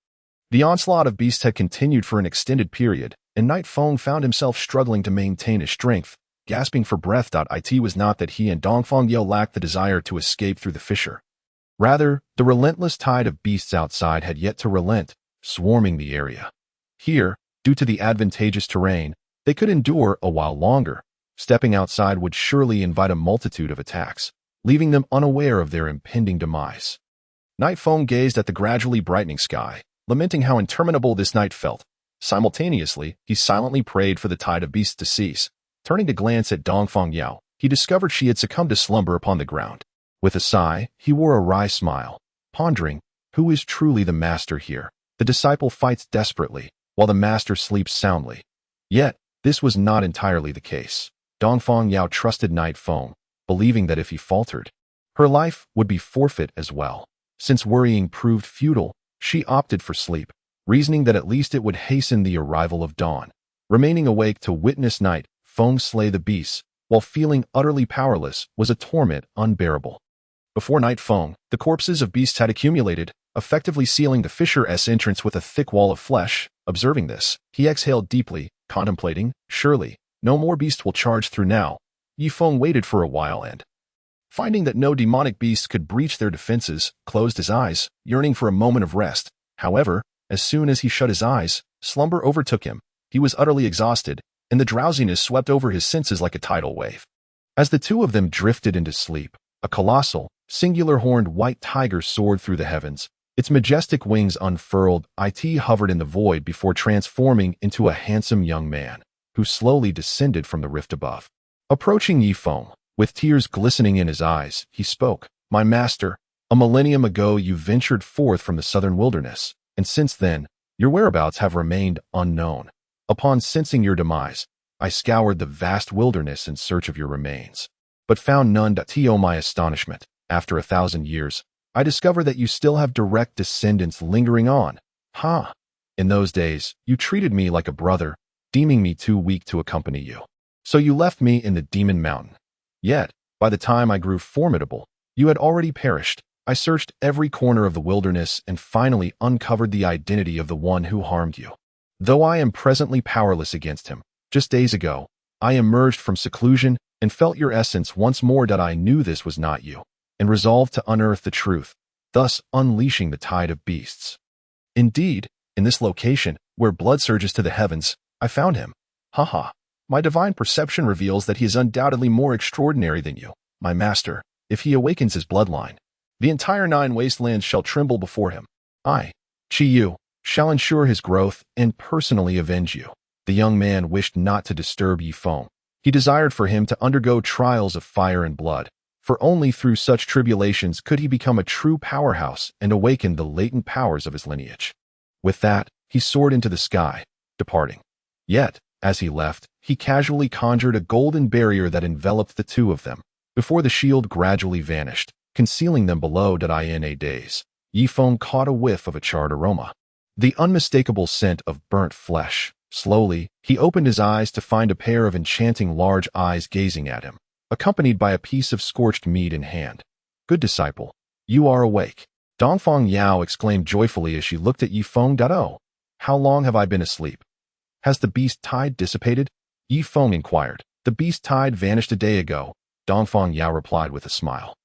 The onslaught of beasts had continued for an extended period, and Night Feng found himself struggling to maintain his strength, gasping for breath. It was not that he and Dongfang Yao lacked the desire to escape through the fissure. Rather, the relentless tide of beasts outside had yet to relent, swarming the area. Here, due to the advantageous terrain, they could endure a while longer. Stepping outside would surely invite a multitude of attacks, leaving them unaware of their impending demise. Night Feng gazed at the gradually brightening sky, lamenting how interminable this night felt. Simultaneously, he silently prayed for the tide of beasts to cease. Turning to glance at Dongfang Yao, he discovered she had succumbed to slumber upon the ground. With a sigh, he wore a wry smile, pondering, who is truly the master here? The disciple fights desperately, while the master sleeps soundly. Yet, this was not entirely the case. Dongfang Yao trusted Night Feng, believing that if he faltered, her life would be forfeit as well. Since worrying proved futile, she opted for sleep. reasoning that at least it would hasten the arrival of dawn. Remaining awake to witness night Feng slay the beasts, while feeling utterly powerless, was a torment unbearable. Before night Feng, the corpses of beasts had accumulated, effectively sealing the fisher's entrance with a thick wall of flesh. Observing this, he exhaled deeply, contemplating, surely, no more beast will charge through now. Yi Feng waited for a while and, finding that no demonic beast could breach their defenses, closed his eyes, yearning for a moment of rest. However, as soon as he shut his eyes, slumber overtook him. He was utterly exhausted, and the drowsiness swept over his senses like a tidal wave. As the two of them drifted into sleep, a colossal, singular-horned white tiger soared through the heavens. Its majestic wings unfurled, it hovered in the void before transforming into a handsome young man, who slowly descended from the rift above. Approaching Yi Feng, with tears glistening in his eyes, he spoke, "My master, a millennium ago you ventured forth from the southern wilderness, and since then, your whereabouts have remained unknown. Upon sensing your demise, I scoured the vast wilderness in search of your remains, but found none. To my astonishment, after 1,000 years, I discover that you still have direct descendants lingering on. Ha! In those days, you treated me like a brother, deeming me too weak to accompany you. So you left me in the Demon Mountain. Yet, by the time I grew formidable, you had already perished. I searched every corner of the wilderness and finally uncovered the identity of the one who harmed you. Though I am presently powerless against him, just days ago, I emerged from seclusion and felt your essence once more. I knew this was not you, and resolved to unearth the truth, thus unleashing the tide of beasts. Indeed, in this location, where blood surges to the heavens, I found him. Haha. My divine perception reveals that he is undoubtedly more extraordinary than you, my master. If he awakens his bloodline, the entire 9 wastelands shall tremble before him. I, Chi Yu, shall ensure his growth and personally avenge you." The young man wished not to disturb Yi Feng. He desired for him to undergo trials of fire and blood, for only through such tribulations could he become a true powerhouse and awaken the latent powers of his lineage. With that, he soared into the sky, departing. Yet, as he left, he casually conjured a golden barrier that enveloped the two of them, before the shield gradually vanished, concealing them below. In a daze, Yi Feng caught a whiff of a charred aroma, the unmistakable scent of burnt flesh. Slowly, he opened his eyes to find a pair of enchanting large eyes gazing at him, accompanied by a piece of scorched meat in hand. "Good disciple, you are awake," Dongfang Yao exclaimed joyfully as she looked at Yi Feng. "Oh, how long have I been asleep? Has the beast tide dissipated?" Yi Feng inquired. "The beast tide vanished a day ago," Dongfang Yao replied with a smile.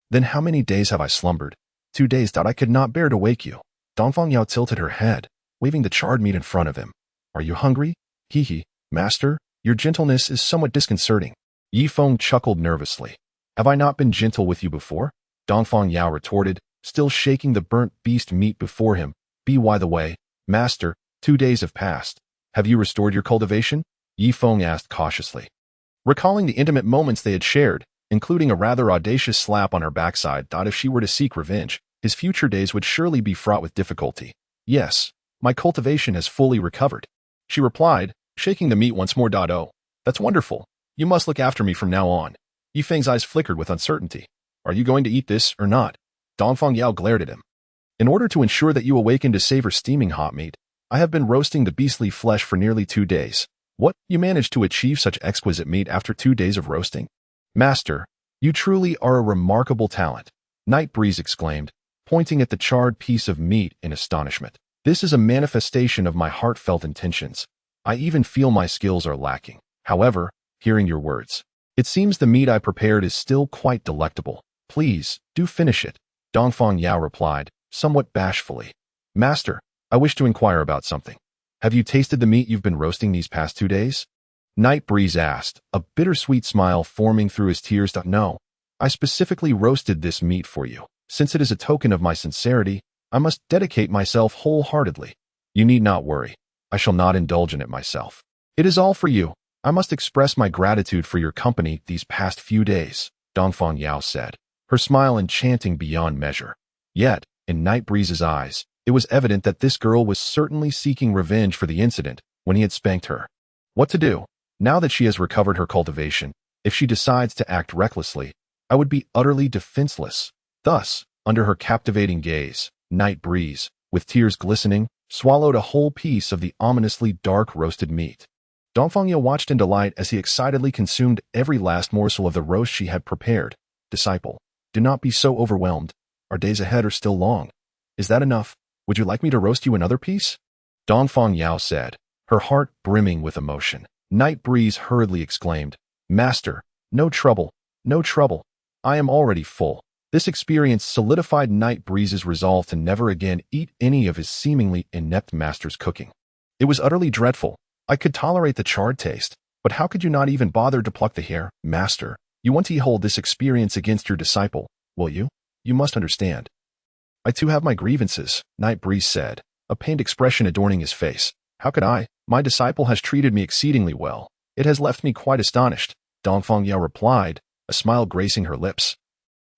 "Then how many days have I slumbered?" 2 days. I could not bear to wake you." Dongfang Yao tilted her head, waving the charred meat in front of him. "Are you hungry?" "Hee, master, your gentleness is somewhat disconcerting." Yi Feng chuckled nervously. "Have I not been gentle with you before?" Dongfang Yao retorted, still shaking the burnt beast meat before him. By the way, master, 2 days have passed. Have you restored your cultivation?" Yi Feng asked cautiously. Recalling the intimate moments they had shared, including a rather audacious slap on her backside, thought if she were to seek revenge, his future days would surely be fraught with difficulty. "Yes, my cultivation has fully recovered," she replied, shaking the meat once more. "Oh, that's wonderful. You must look after me from now on." Yi Feng's eyes flickered with uncertainty. "Are you going to eat this or not?" Dongfang Yao glared at him. "In order to ensure that you awaken to savor steaming hot meat, I have been roasting the beastly flesh for nearly 2 days. What? You managed to achieve such exquisite meat after 2 days of roasting? Master, you truly are a remarkable talent," Night Breeze exclaimed, pointing at the charred piece of meat in astonishment. "This is a manifestation of my heartfelt intentions. I even feel my skills are lacking. However, hearing your words, it seems the meat I prepared is still quite delectable. Please, do finish it," Dongfang Yao replied, somewhat bashfully. "Master, I wish to inquire about something. Have you tasted the meat you've been roasting these past 2 days?" Night Breeze asked, a bittersweet smile forming through his tears. "No, I specifically roasted this meat for you. Since it is a token of my sincerity, I must dedicate myself wholeheartedly. You need not worry. I shall not indulge in it myself. It is all for you. I must express my gratitude for your company these past few days," Dongfang Yao said, her smile enchanting beyond measure. Yet, in Night Breeze's eyes, it was evident that this girl was certainly seeking revenge for the incident when he had spanked her. What to do? Now that she has recovered her cultivation, if she decides to act recklessly, I would be utterly defenseless. Thus, under her captivating gaze, Night Breeze, with tears glistening, swallowed a whole piece of the ominously dark roasted meat. Dongfang watched in delight as he excitedly consumed every last morsel of the roast she had prepared. Disciple, do not be so overwhelmed. Our days ahead are still long. Is that enough? Would you like me to roast you another piece? Dongfang said, her heart brimming with emotion. Night Breeze hurriedly exclaimed, Master, no trouble, no trouble. I am already full. This experience solidified Night Breeze's resolve to never again eat any of his seemingly inept master's cooking. It was utterly dreadful. I could tolerate the charred taste, but how could you not even bother to pluck the hair? Master, you want to hold this experience against your disciple, will you? You must understand. I too have my grievances, Night Breeze said, a pained expression adorning his face. How could I? My disciple has treated me exceedingly well. It has left me quite astonished, Dongfang replied, a smile gracing her lips.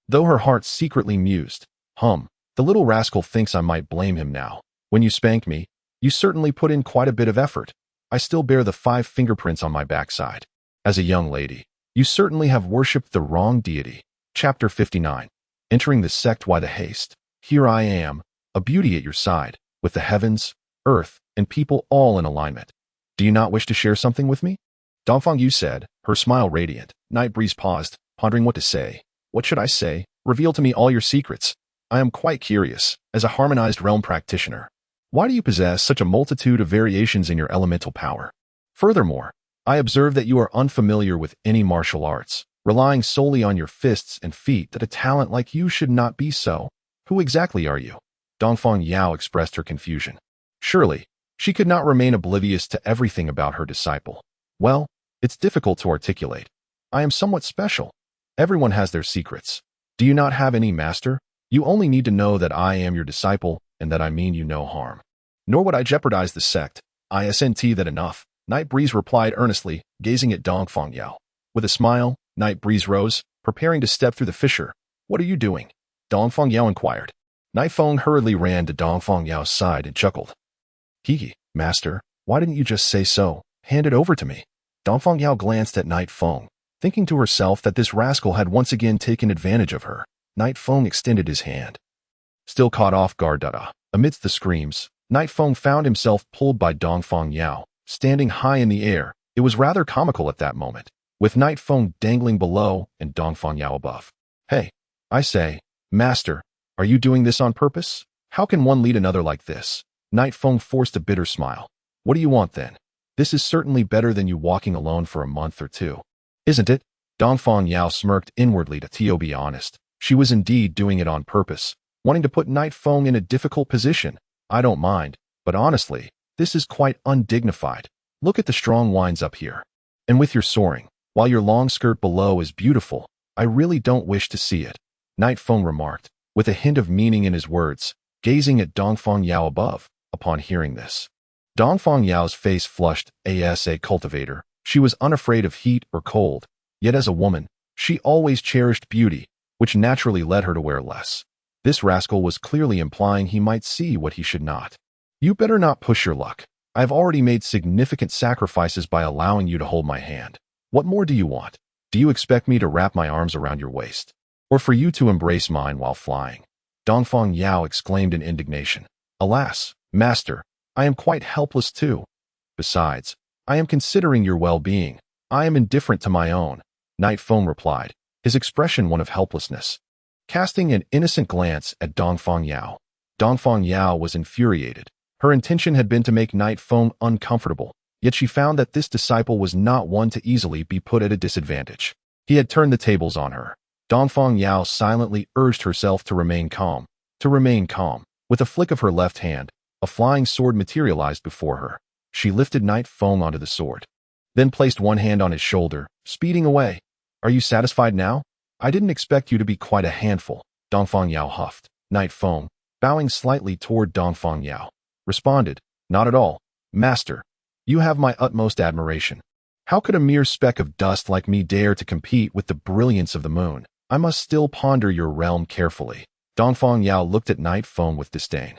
Though her heart secretly mused, the little rascal thinks I might blame him now. When you spanked me, you certainly put in quite a bit of effort. I still bear the 5 fingerprints on my backside. As a young lady, you certainly have worshipped the wrong deity. Chapter 59. Entering the sect, why the haste? Here I am, a beauty at your side, with the heavens, earth, and people all in alignment. Do you not wish to share something with me? Dongfang said, her smile radiant. Night Breeze paused, pondering what to say. What should I say? Reveal to me all your secrets. I am quite curious, as a harmonized realm practitioner. Why do you possess such a multitude of variations in your elemental power? Furthermore, I observe that you are unfamiliar with any martial arts, relying solely on your fists and feet, that a talent like you should not be so. Who exactly are you? Dongfang expressed her confusion. Surely, she could not remain oblivious to everything about her disciple. Well, it's difficult to articulate. I am somewhat special. Everyone has their secrets. Do you not have any, master? You only need to know that I am your disciple, and that I mean you no harm. Nor would I jeopardize the sect. Isn't that enough? Night Breeze replied earnestly, gazing at Dongfang. With a smile, Night Breeze rose, preparing to step through the fissure. What are you doing? Dongfang inquired. Night Feng hurriedly ran to Dongfang side and chuckled. Master, why didn't you just say so? Hand it over to me. Dongfang glanced at Night Feng, thinking to herself that this rascal had once again taken advantage of her. Night Feng extended his hand. Still caught off guard, amidst the screams, Night Feng found himself pulled by Dongfang standing high in the air. It was rather comical at that moment, with Night Feng dangling below and Dongfang above. Hey, I say, master, are you doing this on purpose? How can one lead another like this? Night Feng forced a bitter smile. What do you want then? This is certainly better than you walking alone for a month or two. Isn't it? Dongfang smirked inwardly. To be honest, she was indeed doing it on purpose, wanting to put Night Feng in a difficult position. I don't mind, but honestly, this is quite undignified. Look at the strong winds up here. And with your soaring, while your long skirt below is beautiful, I really don't wish to see it. Night Feng remarked, with a hint of meaning in his words, gazing at Dongfang above. Upon hearing this, Dongfang face flushed. As a cultivator, she was unafraid of heat or cold, yet as a woman, she always cherished beauty, which naturally led her to wear less. This rascal was clearly implying he might see what he should not. You better not push your luck. I've already made significant sacrifices by allowing you to hold my hand. What more do you want? Do you expect me to wrap my arms around your waist? Or for you to embrace mine while flying? Dongfang exclaimed in indignation. Alas, master, I am quite helpless too. Besides, I am considering your well-being. I am indifferent to my own. Night Feng replied, his expression one of helplessness. Casting an innocent glance at Dongfang Dongfang was infuriated. Her intention had been to make Night Feng uncomfortable, yet she found that this disciple was not one to easily be put at a disadvantage. He had turned the tables on her. Dongfang silently urged herself to remain calm. With a flick of her left hand, a flying sword materialized before her. She lifted Night Feng onto the sword, then placed one hand on his shoulder, speeding away. Are you satisfied now? I didn't expect you to be quite a handful, Dongfang huffed. Night Feng, bowing slightly toward Dongfang responded, not at all, master. You have my utmost admiration. How could a mere speck of dust like me dare to compete with the brilliance of the moon? I must still ponder your realm carefully. Dongfang looked at Night Feng with disdain.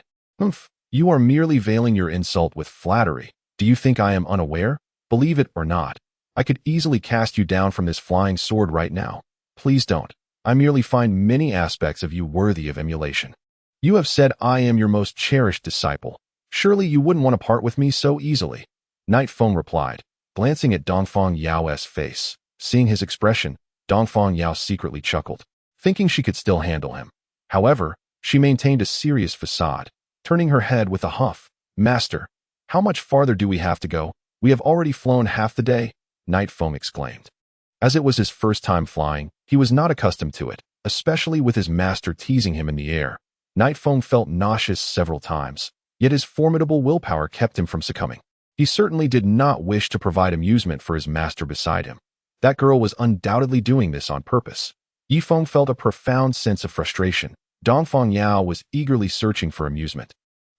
You are merely veiling your insult with flattery. Do you think I am unaware? Believe it or not, I could easily cast you down from this flying sword right now. Please don't. I merely find many aspects of you worthy of emulation. You have said I am your most cherished disciple. Surely you wouldn't want to part with me so easily. Night Feng replied, glancing at Dongfang Yao's face. Seeing his expression, Dongfang Yao secretly chuckled, thinking she could still handle him. However, she maintained a serious facade, turning her head with a huff. Master, how much farther do we have to go? We have already flown half the day, Night Feng exclaimed. As it was his first time flying, he was not accustomed to it, especially with his master teasing him in the air. Night Feng felt nauseous several times, yet his formidable willpower kept him from succumbing. He certainly did not wish to provide amusement for his master beside him. That girl was undoubtedly doing this on purpose. Yifeng felt a profound sense of frustration. Dongfang Yao was eagerly searching for amusement,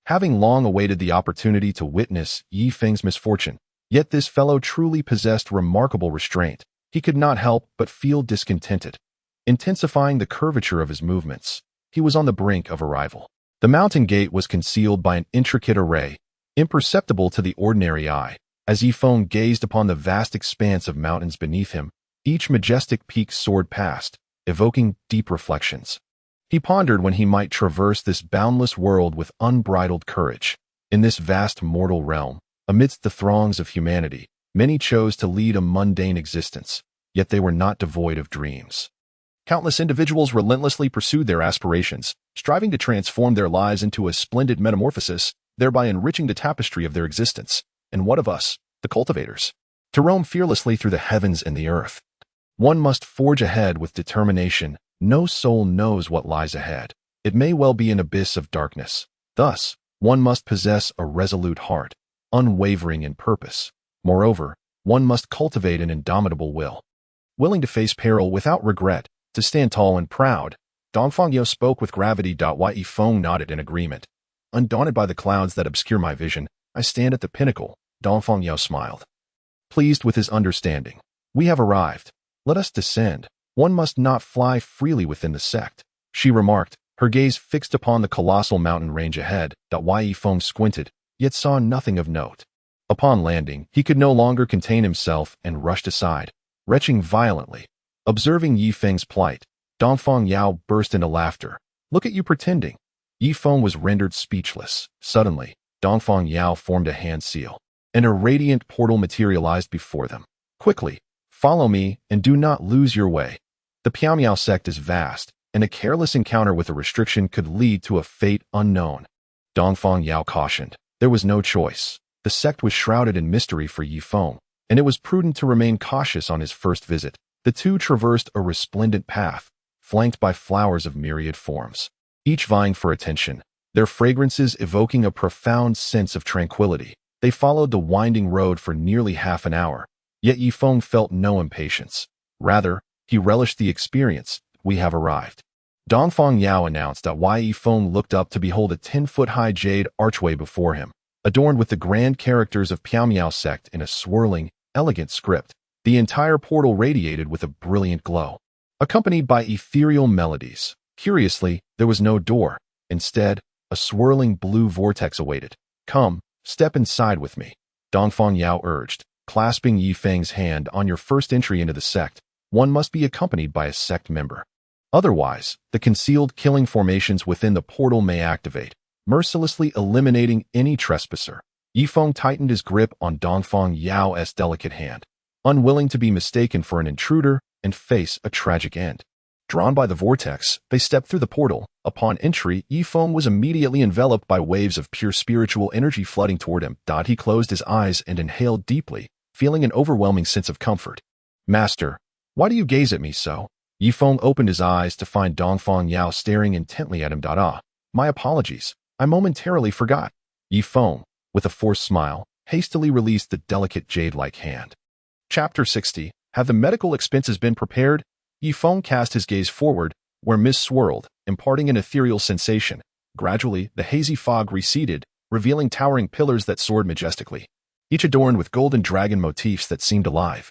having long awaited the opportunity to witness Yifeng's misfortune. Yet this fellow truly possessed remarkable restraint. He could not help but feel discontented. Intensifying the curvature of his movements, he was on the brink of arrival. The mountain gate was concealed by an intricate array, imperceptible to the ordinary eye. As Yifeng gazed upon the vast expanse of mountains beneath him, each majestic peak soared past, evoking deep reflections. He pondered when he might traverse this boundless world with unbridled courage. In this vast mortal realm, amidst the throngs of humanity, many chose to lead a mundane existence, yet they were not devoid of dreams. Countless individuals relentlessly pursued their aspirations, striving to transform their lives into a splendid metamorphosis, thereby enriching the tapestry of their existence. And what of us, the cultivators? To roam fearlessly through the heavens and the earth, one must forge ahead with determination. No soul knows what lies ahead. It may well be an abyss of darkness. Thus, one must possess a resolute heart, unwavering in purpose. Moreover, one must cultivate an indomitable will, willing to face peril without regret, to stand tall and proud. Dongfang Yao spoke with gravity. Yifeng nodded in agreement. Undaunted by the clouds that obscure my vision, I stand at the pinnacle. Dongfang Yao smiled, pleased with his understanding. We have arrived. Let us descend. One must not fly freely within the sect, she remarked, her gaze fixed upon the colossal mountain range ahead. Yifeng squinted, yet saw nothing of note. Upon landing, he could no longer contain himself and rushed aside, retching violently. Observing Yifeng's plight, Dongfang Yao burst into laughter. Look at you pretending. Yifeng was rendered speechless. Suddenly, Dongfang Yao formed a hand seal, and a radiant portal materialized before them. Quickly, follow me and do not lose your way. The Piao sect is vast, and a careless encounter with a restriction could lead to a fate unknown. Dongfang Yao cautioned. There was no choice. The sect was shrouded in mystery for Yifeng, and it was prudent to remain cautious on his first visit. The two traversed a resplendent path, flanked by flowers of myriad forms, each vying for attention, their fragrances evoking a profound sense of tranquility. They followed the winding road for nearly half an hour, yet Yifeng felt no impatience. Rather, he relished the experience. We have arrived. Dongfang Yao announced. Yifeng looked up to behold a 10-foot-high jade archway before him, adorned with the grand characters of Piao sect in a swirling, elegant script. The entire portal radiated with a brilliant glow, accompanied by ethereal melodies. Curiously, there was no door. Instead, a swirling blue vortex awaited. Come, step inside with me, Dongfang Yao urged, clasping Yifeng's hand. On your first entry into the sect, one must be accompanied by a sect member. Otherwise, the concealed killing formations within the portal may activate, mercilessly eliminating any trespasser. Yifeng tightened his grip on Dongfang Yao's delicate hand, unwilling to be mistaken for an intruder and face a tragic end. Drawn by the vortex, they stepped through the portal. Upon entry, Yifeng was immediately enveloped by waves of pure spiritual energy flooding toward him. He closed his eyes and inhaled deeply, feeling an overwhelming sense of comfort. Master, why do you gaze at me so? Yifeng opened his eyes to find Dongfang Yao staring intently at him. My apologies, I momentarily forgot. Yifeng, with a forced smile, hastily released the delicate jade-like hand. Chapter 60. Have the medical expenses been prepared? Yifeng cast his gaze forward, where mist swirled, imparting an ethereal sensation. Gradually, the hazy fog receded, revealing towering pillars that soared majestically, each adorned with golden dragon motifs that seemed alive,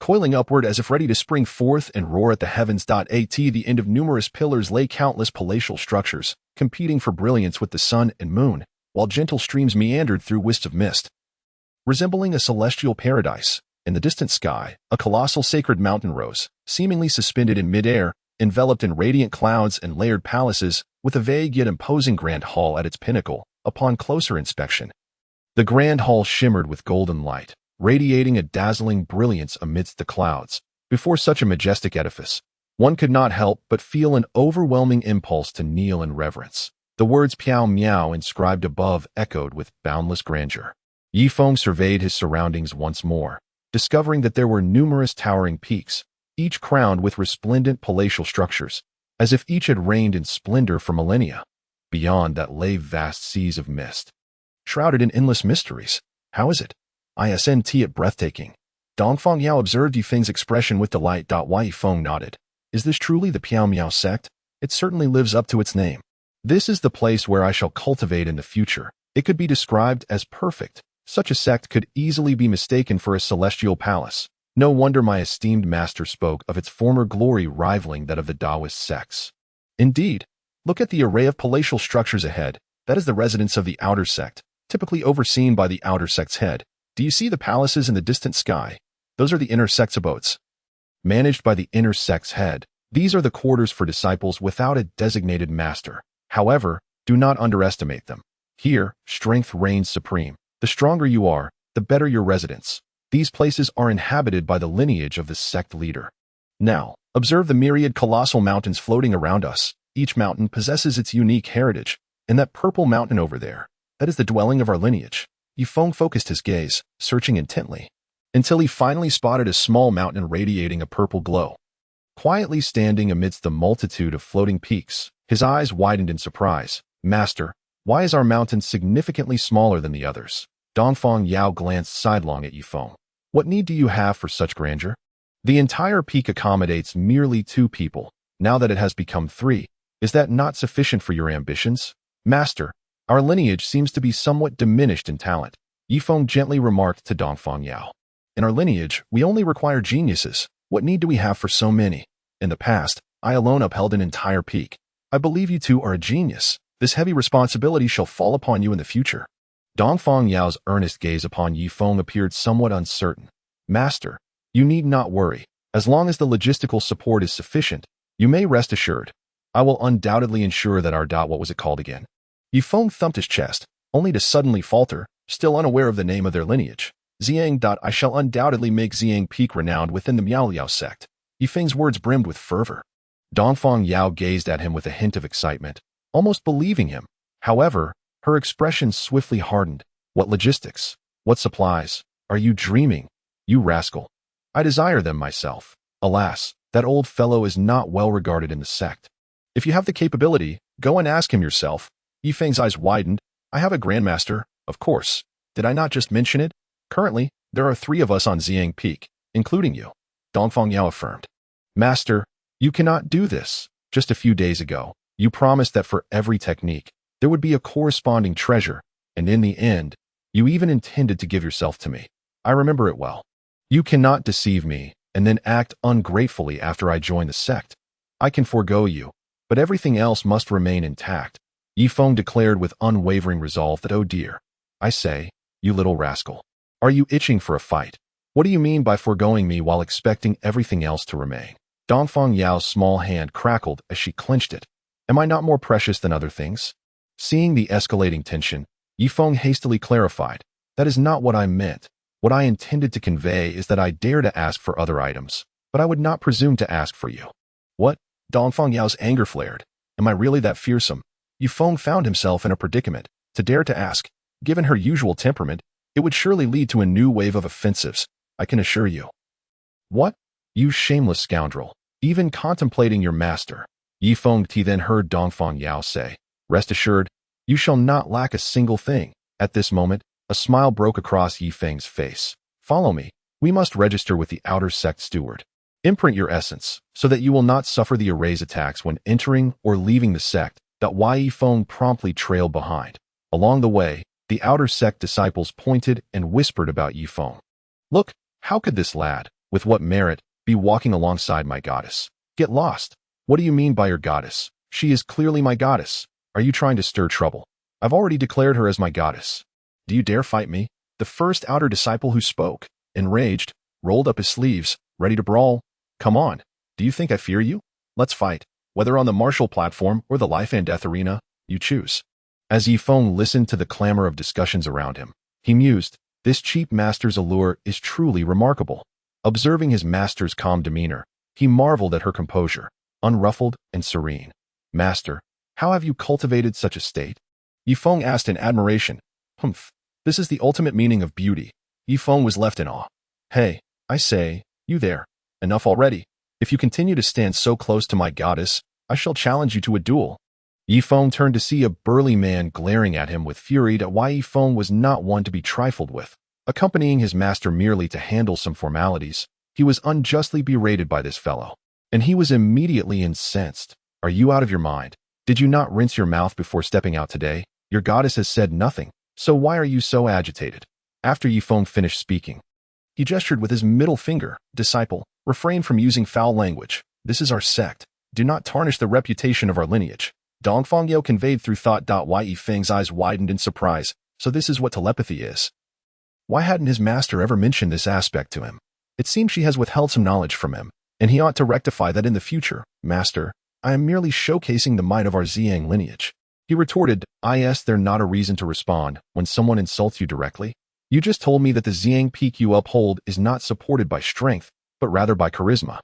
coiling upward as if ready to spring forth and roar at the heavens. At the end of numerous pillars lay countless palatial structures, competing for brilliance with the sun and moon, while gentle streams meandered through wisps of mist, resembling a celestial paradise. In the distant sky, a colossal sacred mountain rose, seemingly suspended in midair, enveloped in radiant clouds and layered palaces, with a vague yet imposing grand hall at its pinnacle. upon closer inspection. The grand hall shimmered with golden light, radiating a dazzling brilliance amidst the clouds. Before such a majestic edifice, one could not help but feel an overwhelming impulse to kneel in reverence. The words Piao Miao inscribed above echoed with boundless grandeur. Yifeng surveyed his surroundings once more, discovering that there were numerous towering peaks, each crowned with resplendent palatial structures, as if each had reigned in splendor for millennia. Beyond that lay vast seas of mist, shrouded in endless mysteries. How is it? Isn't breathtaking? Dongfang Yao observed Yifeng's expression with delight. Yifeng nodded. Is this truly the Piao Miao sect? It certainly lives up to its name. This is the place where I shall cultivate in the future. It could be described as perfect. Such a sect could easily be mistaken for a celestial palace. No wonder my esteemed master spoke of its former glory rivaling that of the Taoist sects. Indeed, look at the array of palatial structures ahead. That is the residence of the outer sect, typically overseen by the outer sect's head. Do you see the palaces in the distant sky? Those are the inner sect's abodes, managed by the inner sect's head. These are the quarters for disciples without a designated master. However, do not underestimate them. Here, strength reigns supreme. The stronger you are, the better your residence. These places are inhabited by the lineage of the sect leader. Now, observe the myriad colossal mountains floating around us. Each mountain possesses its unique heritage, and that purple mountain over there, that is the dwelling of our lineage. Yifeng focused his gaze, searching intently, until he finally spotted a small mountain radiating a purple glow. Quietly standing amidst the multitude of floating peaks, his eyes widened in surprise. Master, why is our mountain significantly smaller than the others? Dongfang Yao glanced sidelong at Yifeng. What need do you have for such grandeur? The entire peak accommodates merely 2 people. Now that it has become 3, is that not sufficient for your ambitions? Master, our lineage seems to be somewhat diminished in talent, Yifeng gently remarked to Dongfang Yao. In our lineage, we only require geniuses. What need do we have for so many? In the past, I alone upheld an entire peak. I believe you two are a genius. This heavy responsibility shall fall upon you in the future. Dongfang Yao's earnest gaze upon Yifeng appeared somewhat uncertain. Master, you need not worry. As long as the logistical support is sufficient, you may rest assured. I will undoubtedly ensure that our what was it called again? Yifeng thumped his chest, only to suddenly falter, still unaware of the name of their lineage. Xiang. I shall undoubtedly make Xiang Peak renowned within the Miao Liao sect. Yifeng's words brimmed with fervor. Dongfang Yao gazed at him with a hint of excitement, almost believing him. However, her expression swiftly hardened. What logistics? What supplies? Are you dreaming? You rascal. I desire them myself. Alas, that old fellow is not well regarded in the sect. If you have the capability, go and ask him yourself. Yifeng's eyes widened. I have a grandmaster, of course. Did I not just mention it? Currently, there are 3 of us on Xiang Peak, including you. Dongfang Yao affirmed. Master, you cannot do this. Just a few days ago, you promised that for every technique, there would be a corresponding treasure, and in the end, you even intended to give yourself to me. I remember it well. You cannot deceive me and then act ungratefully after I join the sect. I can forego you, but everything else must remain intact. Yifeng declared with unwavering resolve that, oh dear. I say, you little rascal. Are you itching for a fight? What do you mean by foregoing me while expecting everything else to remain? Dongfang Yao's small hand crackled as she clenched it. Am I not more precious than other things? Seeing the escalating tension, Yifeng hastily clarified. That is not what I meant. What I intended to convey is that I dare to ask for other items, but I would not presume to ask for you. What? Dongfang Yao's anger flared. Am I really that fearsome? Yifeng found himself in a predicament. To dare to ask, given her usual temperament, it would surely lead to a new wave of offensives, I can assure you. What? You shameless scoundrel. Even contemplating your master. Yifeng then heard Dongfang Yao say, rest assured, you shall not lack a single thing. At this moment, a smile broke across Yifeng's face. Follow me. We must register with the outer sect steward. Imprint your essence, so that you will not suffer the erase attacks when entering or leaving the sect. Yifeng promptly trailed behind. Along the way, the outer sect disciples pointed and whispered about Yifeng. Look, how could this lad, with what merit, be walking alongside my goddess? Get lost. What do you mean by your goddess? She is clearly my goddess. Are you trying to stir trouble? I've already declared her as my goddess. Do you dare fight me? The first outer disciple who spoke, enraged, rolled up his sleeves, ready to brawl. Come on. Do you think I fear you? Let's fight. Whether on the martial platform or the life and death arena, you choose. As Yifeng listened to the clamor of discussions around him, he mused, this cheap master's allure is truly remarkable. Observing his master's calm demeanor, he marveled at her composure, unruffled and serene. Master, how have you cultivated such a state? Yifeng asked in admiration. This is the ultimate meaning of beauty. Yifeng was left in awe. Hey, I say, you there. Enough already. If you continue to stand so close to my goddess, I shall challenge you to a duel. Yifeng turned to see a burly man glaring at him with fury at why Yifeng was not one to be trifled with. Accompanying his master merely to handle some formalities, he was unjustly berated by this fellow. And he was immediately incensed. Are you out of your mind? Did you not rinse your mouth before stepping out today? Your goddess has said nothing, so why are you so agitated? After Yifeng finished speaking, he gestured with his middle finger. Disciple, refrain from using foul language. This is our sect. Do not tarnish the reputation of our lineage. Dongfang Yao conveyed through thought. Yifeng's eyes widened in surprise. So this is what telepathy is. Why hadn't his master ever mentioned this aspect to him? It seems she has withheld some knowledge from him, and he ought to rectify that in the future. Master, I am merely showcasing the might of our Ziyang lineage. He retorted, is there not a reason to respond when someone insults you directly? You just told me that the Ziyang peak you uphold is not supported by strength, but rather by charisma.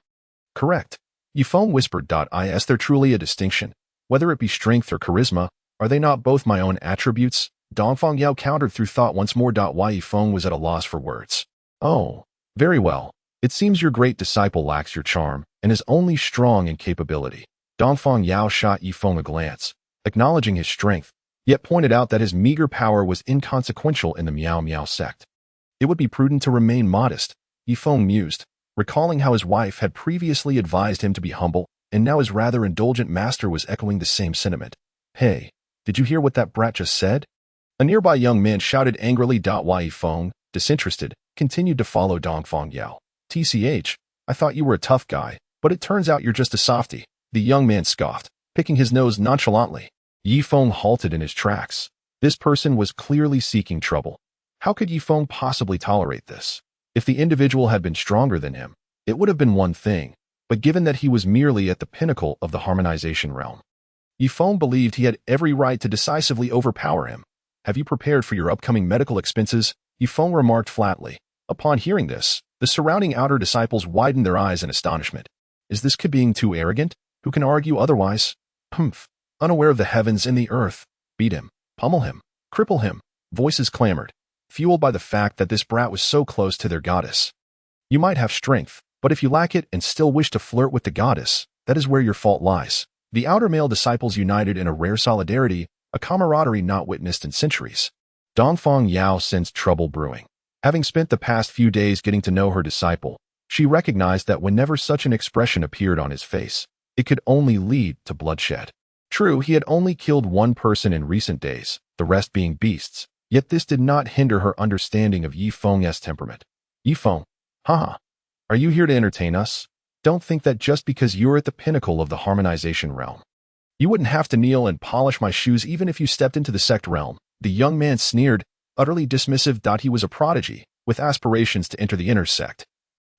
Correct. Yifeng whispered. Is there truly a distinction? Whether it be strength or charisma, are they not both my own attributes? Dongfang Yao countered through thought once more. Yifeng was at a loss for words. Oh, very well. It seems your great disciple lacks your charm, and is only strong in capability. Dongfang Yao shot Yifeng a glance, acknowledging his strength, yet pointed out that his meager power was inconsequential in the Miao Miao sect. It would be prudent to remain modest, Yifeng mused, recalling how his wife had previously advised him to be humble, and now his rather indulgent master was echoing the same sentiment. Hey, did you hear what that brat just said? A nearby young man shouted angrily. Yifeng, disinterested, continued to follow Dongfang Yao. TCH, I thought you were a tough guy, but it turns out you're just a softy. The young man scoffed, picking his nose nonchalantly. Yifeng halted in his tracks. This person was clearly seeking trouble. How could Yifeng possibly tolerate this? If the individual had been stronger than him, it would have been one thing, but given that he was merely at the pinnacle of the harmonization realm, Yifeng believed he had every right to decisively overpower him. Have you prepared for your upcoming medical expenses? Yifeng remarked flatly. Upon hearing this, the surrounding outer disciples widened their eyes in astonishment. Is this kid being too arrogant? Who can argue otherwise? Unaware of the heavens and the earth. Beat him, pummel him, cripple him. Voices clamored, fueled by the fact that this brat was so close to their goddess. You might have strength, but if you lack it and still wish to flirt with the goddess, that is where your fault lies. The outer male disciples united in a rare solidarity, a camaraderie not witnessed in centuries. Dongfang Yao sensed trouble brewing. Having spent the past few days getting to know her disciple, she recognized that whenever such an expression appeared on his face, it could only lead to bloodshed. True, he had only killed one person in recent days, the rest being beasts, yet this did not hinder her understanding of Yifeng's temperament. Yifeng, haha, are you here to entertain us? Don't think that just because you're at the pinnacle of the harmonization realm, you wouldn't have to kneel and polish my shoes even if you stepped into the sect realm. The young man sneered, utterly dismissive. He was a prodigy, with aspirations to enter the inner sect.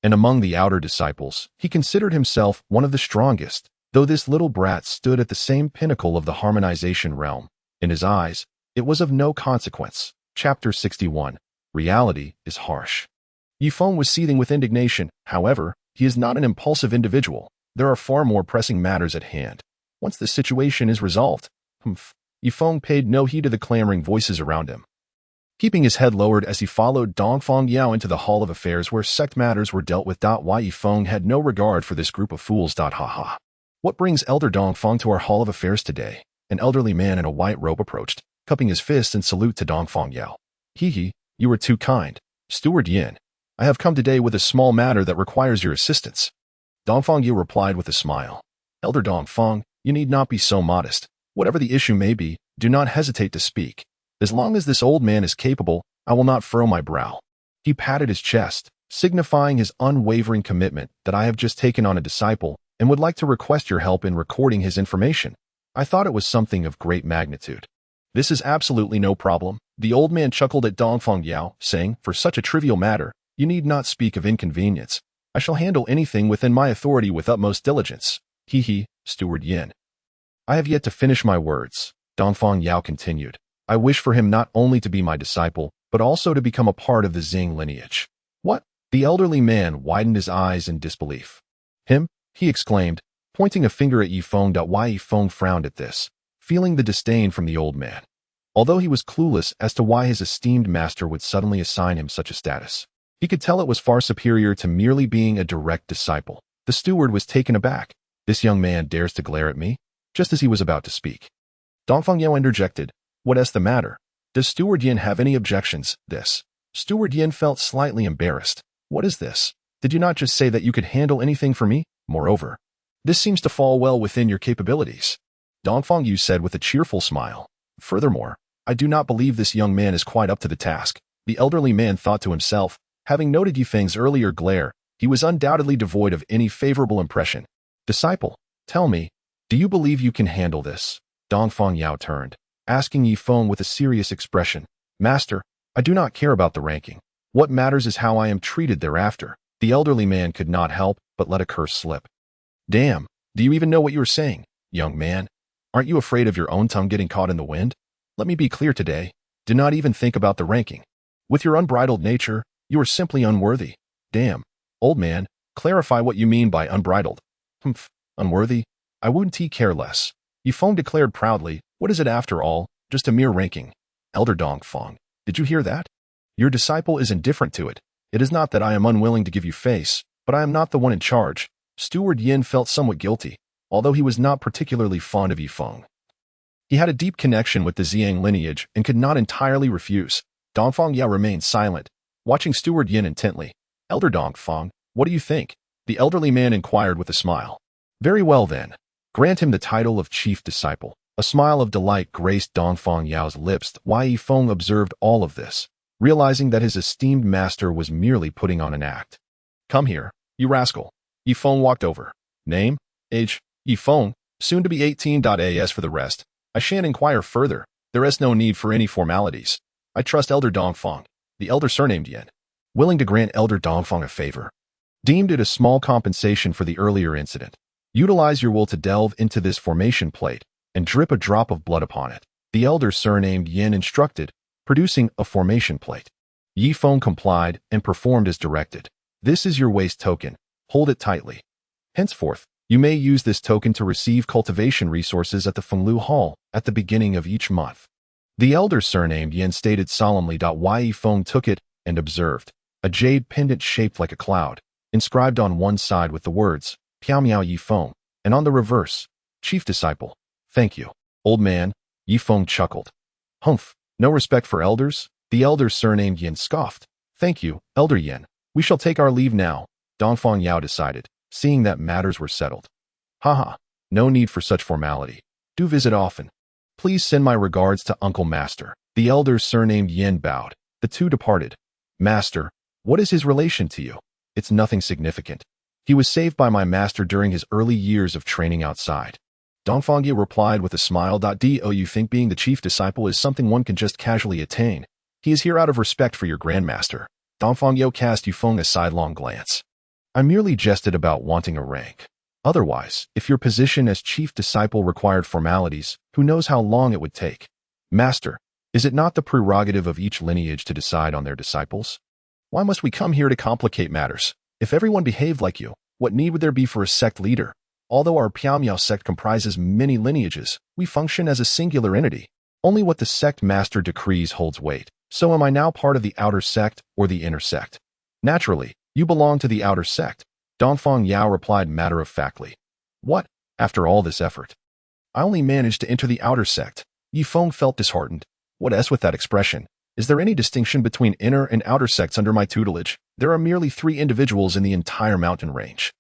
And among the outer disciples, he considered himself one of the strongest, though this little brat stood at the same pinnacle of the harmonization realm. In his eyes, it was of no consequence. Chapter 61. Reality is harsh. Yifeng was seething with indignation. However, he is not an impulsive individual. There are far more pressing matters at hand. Once the situation is resolved, Yifeng paid no heed to the clamoring voices around him. Keeping his head lowered as he followed Dongfang Yao into the Hall of Affairs where sect matters were dealt with. Yifeng had no regard for this group of fools. Haha. What brings Elder Dongfang to our Hall of Affairs today? An elderly man in a white robe approached, cupping his fist in salute to Dongfang Yao. Hehe, you are too kind. Steward Yin, I have come today with a small matter that requires your assistance. Dongfang Yao replied with a smile. Elder Dongfang, you need not be so modest. Whatever the issue may be, do not hesitate to speak. As long as this old man is capable, I will not furrow my brow. He patted his chest, signifying his unwavering commitment that I have just taken on a disciple and would like to request your help in recording his information. I thought it was something of great magnitude. This is absolutely no problem. The old man chuckled at Dongfang Yao, saying, for such a trivial matter, you need not speak of inconvenience. I shall handle anything within my authority with utmost diligence. Hehe, Steward Yin. I have yet to finish my words. Dongfang Yao continued. I wish for him not only to be my disciple, but also to become a part of the Xing lineage. What? The elderly man widened his eyes in disbelief. Him? He exclaimed, pointing a finger at Yifeng. Yifeng frowned at this, feeling the disdain from the old man. Although he was clueless as to why his esteemed master would suddenly assign him such a status, he could tell it was far superior to merely being a direct disciple. The steward was taken aback. This young man dares to glare at me? Just as he was about to speak, Dongfang Yao interjected. What is the matter? Does Steward Yin have any objections? This. Steward Yin felt slightly embarrassed. What is this? Did you not just say that you could handle anything for me? Moreover, this seems to fall well within your capabilities, Dongfang Yu said with a cheerful smile. Furthermore, I do not believe this young man is quite up to the task. The elderly man thought to himself. Having noted Yifeng's earlier glare, he was undoubtedly devoid of any favorable impression. Disciple, tell me, do you believe you can handle this? Dongfang Yao turned, asking Yifeng with a serious expression. Master, I do not care about the ranking. What matters is how I am treated thereafter. The elderly man could not help but let a curse slip. Damn, do you even know what you are saying, young man? Aren't you afraid of your own tongue getting caught in the wind? Let me be clear today. Do not even think about the ranking. With your unbridled nature, you are simply unworthy. Damn, old man, clarify what you mean by unbridled. Humph, unworthy? I wouldn't care less. Yifeng declared proudly. What is it after all? Just a mere ranking. Elder Dongfang, did you hear that? Your disciple is indifferent to it. It is not that I am unwilling to give you face, but I am not the one in charge. Steward Yin felt somewhat guilty, although he was not particularly fond of Yifeng. He had a deep connection with the Ziyang lineage and could not entirely refuse. Dongfang Yao remained silent, watching Steward Yin intently. Elder Dongfang, what do you think? The elderly man inquired with a smile. Very well then. Grant him the title of chief disciple. A smile of delight graced Dongfang Yao's lips while Yifeng observed all of this, realizing that his esteemed master was merely putting on an act. Come here, you rascal. Yifeng walked over. Name? Age? Yifeng, soon to be 18. As for the rest, I shan't inquire further. There is no need for any formalities. I trust Elder Dongfang, the elder surnamed Yin, willing to grant Elder Dongfang a favor. Deemed it a small compensation for the earlier incident. Utilize your will to delve into this formation plate and drip a drop of blood upon it. The elder surnamed Yin instructed, producing a formation plate. Yifeng complied and performed as directed. This is your waste token. Hold it tightly. Henceforth, you may use this token to receive cultivation resources at the Fenglu Hall at the beginning of each month. The elder surnamed Yin stated solemnly. Yifeng took it and observed a jade pendant shaped like a cloud, inscribed on one side with the words, Piao Miao Yifeng, and on the reverse, Chief Disciple. Thank you, old man. Yifeng chuckled. Humph, no respect for elders? The elder surnamed Yin scoffed. Thank you, Elder Yin. We shall take our leave now, Dongfang Yao decided, seeing that matters were settled. Haha, no need for such formality. Do visit often. Please send my regards to Uncle Master. The elder surnamed Yin bowed. The two departed. Master, what is his relation to you? It's nothing significant. He was saved by my master during his early years of training outside. Dongfang Yao replied with a smile. Do you think being the chief disciple is something one can just casually attain? He is here out of respect for your grandmaster. Dongfang Yao cast Yifeng a sidelong glance. I merely jested about wanting a rank. Otherwise, if your position as chief disciple required formalities, who knows how long it would take? Master, is it not the prerogative of each lineage to decide on their disciples? Why must we come here to complicate matters? If everyone behaved like you, what need would there be for a sect leader? Although our Piao sect comprises many lineages, we function as a singular entity. Only what the sect master decrees holds weight. So am I now part of the outer sect or the inner sect? Naturally, you belong to the outer sect. Dongfang Yao replied matter-of-factly. What? After all this effort? I only managed to enter the outer sect. Yifeng felt disheartened. What is with that expression? Is there any distinction between inner and outer sects under my tutelage? There are merely 3 individuals in the entire mountain range.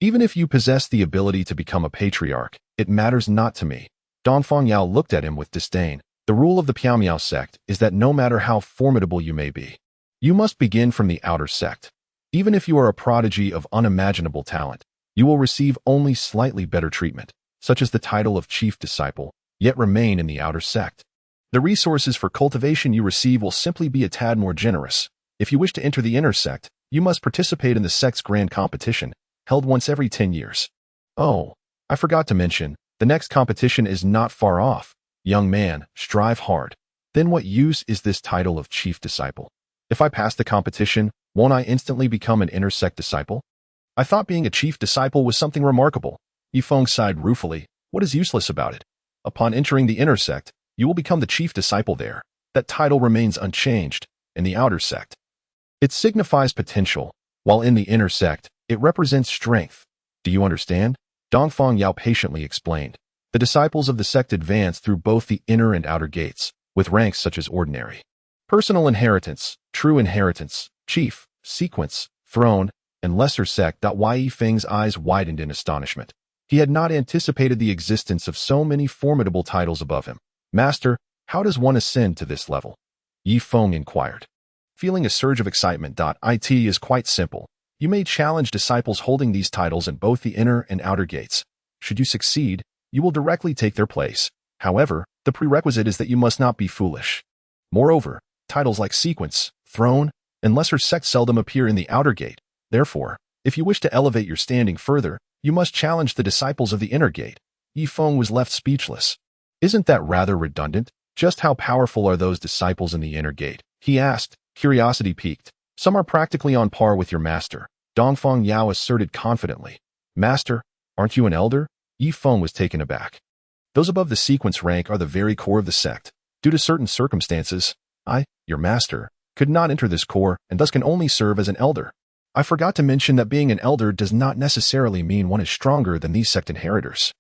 Even if you possess the ability to become a patriarch, it matters not to me. Dongfang Yao looked at him with disdain. The rule of the Piao sect is that no matter how formidable you may be, you must begin from the outer sect. Even if you are a prodigy of unimaginable talent, you will receive only slightly better treatment, such as the title of chief disciple, yet remain in the outer sect. The resources for cultivation you receive will simply be a tad more generous. If you wish to enter the inner sect, you must participate in the sect's grand competition, held once every 10 years. Oh, I forgot to mention, the next competition is not far off. Young man, strive hard. Then what use is this title of chief disciple? If I pass the competition, won't I instantly become an inner sect disciple? I thought being a chief disciple was something remarkable. Yifeng sighed ruefully. What is useless about it? Upon entering the inner sect, you will become the chief disciple there. That title remains unchanged. In the outer sect, it signifies potential, while in the inner sect, it represents strength. Do you understand? Dongfang Yao patiently explained. The disciples of the sect advance through both the inner and outer gates, with ranks such as ordinary, personal inheritance, true inheritance, chief, sequence, throne, and lesser sect. Yifeng's eyes widened in astonishment. He had not anticipated the existence of so many formidable titles above him. Master, how does one ascend to this level? Yifeng inquired. Feeling a surge of excitement. It is quite simple. You may challenge disciples holding these titles in both the inner and outer gates. Should you succeed, you will directly take their place. However, the prerequisite is that you must not be foolish. Moreover, titles like sequence, throne, and lesser sect seldom appear in the outer gate. Therefore, if you wish to elevate your standing further, you must challenge the disciples of the inner gate. Yifeng was left speechless. Isn't that rather redundant? Just how powerful are those disciples in the inner gate? He asked, curiosity piqued. Some are practically on par with your master, Dongfang Yao asserted confidently. Master, aren't you an elder? Yifeng was taken aback. Those above the sequence rank are the very core of the sect. Due to certain circumstances, I, your master, could not enter this core and thus can only serve as an elder. I forgot to mention that being an elder does not necessarily mean one is stronger than these sect inheritors.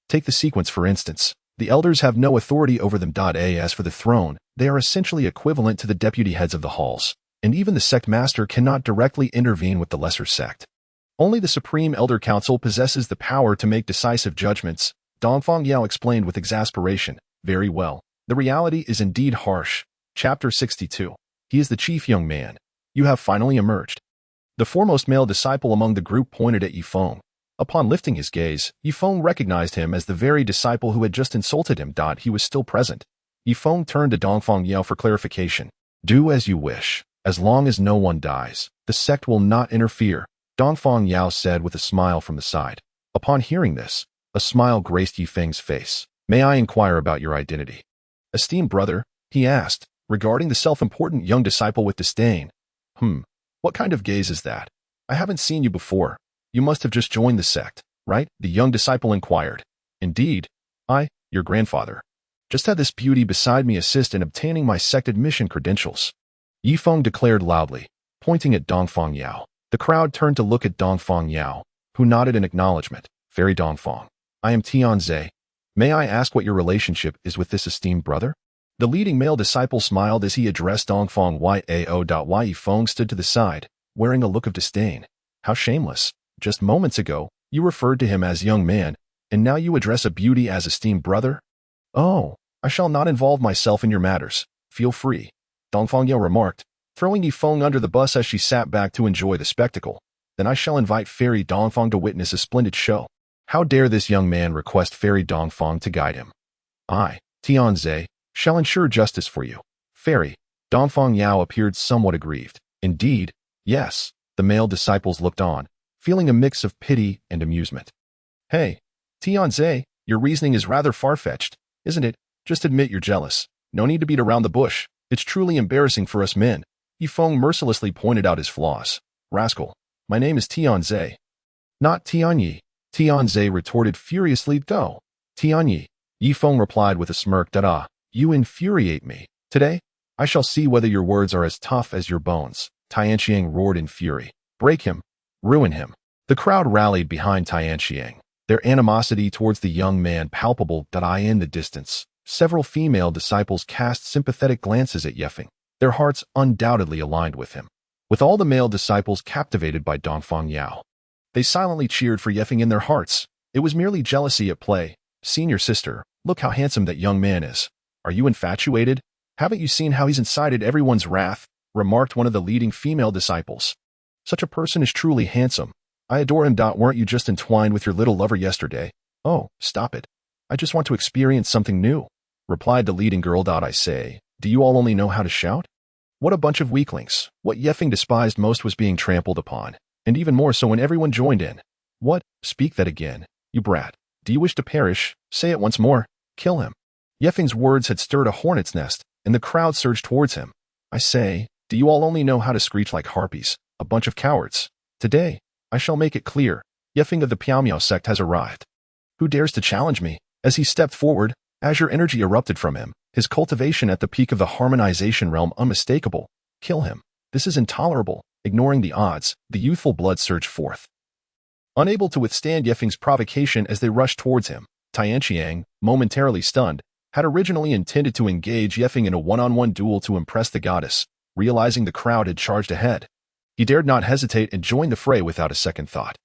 Take the sequence for instance. The elders have no authority over them. As for the throne, they are essentially equivalent to the deputy heads of the halls, and even the sect master cannot directly intervene with the lesser sect. Only the Supreme Elder Council possesses the power to make decisive judgments, Dongfang Yao explained with exasperation. Very well. The reality is indeed harsh. Chapter 62. He is the chief young man. You have finally emerged. The foremost male disciple among the group pointed at Yifeng. Upon lifting his gaze, Yifeng recognized him as the very disciple who had just insulted him. He was still present. Yifeng turned to Dongfang Yao for clarification. Do as you wish. As long as no one dies, the sect will not interfere, Dongfang Yao said with a smile from the side. Upon hearing this, a smile graced Yifeng's face. May I inquire about your identity? Esteemed brother, he asked, regarding the self-important young disciple with disdain. What kind of gaze is that? I haven't seen you before. You must have just joined the sect, right? The young disciple inquired. Indeed. I, your grandfather, just had this beauty beside me assist in obtaining my sect admission credentials. Yifeng declared loudly, pointing at Dongfang Yao. The crowd turned to look at Dongfang Yao, who nodded in acknowledgement. Fairy Dongfang. I am Tianze. May I ask what your relationship is with this esteemed brother? The leading male disciple smiled as he addressed Dongfang Yao. Yifeng stood to the side, wearing a look of disdain. How shameless. Just moments ago, you referred to him as young man, and now you address a beauty as esteemed brother? Oh, I shall not involve myself in your matters. Feel free, Dongfang Yao remarked, throwing Yifeng under the bus as she sat back to enjoy the spectacle. Then I shall invite Fairy Dongfang to witness a splendid show. How dare this young man request Fairy Dongfang to guide him? I, Tianze, shall ensure justice for you. Fairy, Dongfang Yao appeared somewhat aggrieved. Indeed, yes, the male disciples looked on, feeling a mix of pity and amusement. Hey, Tianze, your reasoning is rather far-fetched, isn't it? Just admit you're jealous. No need to beat around the bush. It's truly embarrassing for us men. Yifeng mercilessly pointed out his flaws. Rascal, my name is Tianze. Not Tianyi. Tianze retorted furiously. Go. Tianyi. Yifeng replied with a smirk. You infuriate me. Today, I shall see whether your words are as tough as your bones. Tianxiang roared in fury. Break him. Ruin him. The crowd rallied behind Tianxiang, their animosity towards the young man palpable. In the distance, several female disciples cast sympathetic glances at Yifeng, their hearts undoubtedly aligned with him. With all the male disciples captivated by Dongfang Yao, they silently cheered for Yifeng in their hearts. It was merely jealousy at play. Senior sister, look how handsome that young man is. Are you infatuated? Haven't you seen how he's incited everyone's wrath? Remarked one of the leading female disciples. Such a person is truly handsome. I adore him. Weren't you just entwined with your little lover yesterday? Oh, stop it. I just want to experience something new, replied the leading girl. I say, do you all only know how to shout? What a bunch of weaklings. What Yifeng despised most was being trampled upon, and even more so when everyone joined in. What? Speak that again, you brat. Do you wish to perish? Say it once more. Kill him. Yefeng's words had stirred a hornet's nest, and the crowd surged towards him. I say, do you all only know how to screech like harpies, a bunch of cowards? Today, I shall make it clear, Yefeng of the Piao sect has arrived. Who dares to challenge me? As he stepped forward, azure energy erupted from him, his cultivation at the peak of the harmonization realm unmistakable. Kill him. This is intolerable. Ignoring the odds, the youthful blood surged forth. Unable to withstand Yefeng's provocation as they rushed towards him, Tianqiang, momentarily stunned, had originally intended to engage Yefeng in a one-on-one duel to impress the goddess. Realizing the crowd had charged ahead, he dared not hesitate and joined the fray without a second thought.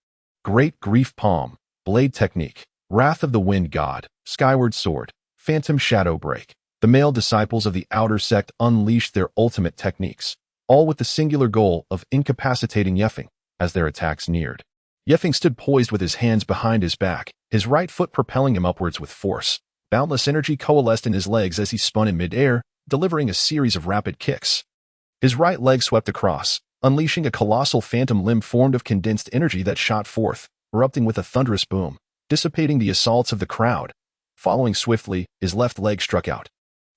Great Grief Palm, Blade Technique, Wrath of the Wind God, Skyward Sword, Phantom Shadow Break. The male disciples of the outer sect unleashed their ultimate techniques, all with the singular goal of incapacitating Yefeng as their attacks neared. Yefeng stood poised with his hands behind his back, his right foot propelling him upwards with force. Boundless energy coalesced in his legs as he spun in midair, delivering a series of rapid kicks. His right leg swept across, unleashing a colossal phantom limb formed of condensed energy that shot forth, erupting with a thunderous boom, dissipating the assaults of the crowd. Following swiftly, his left leg struck out.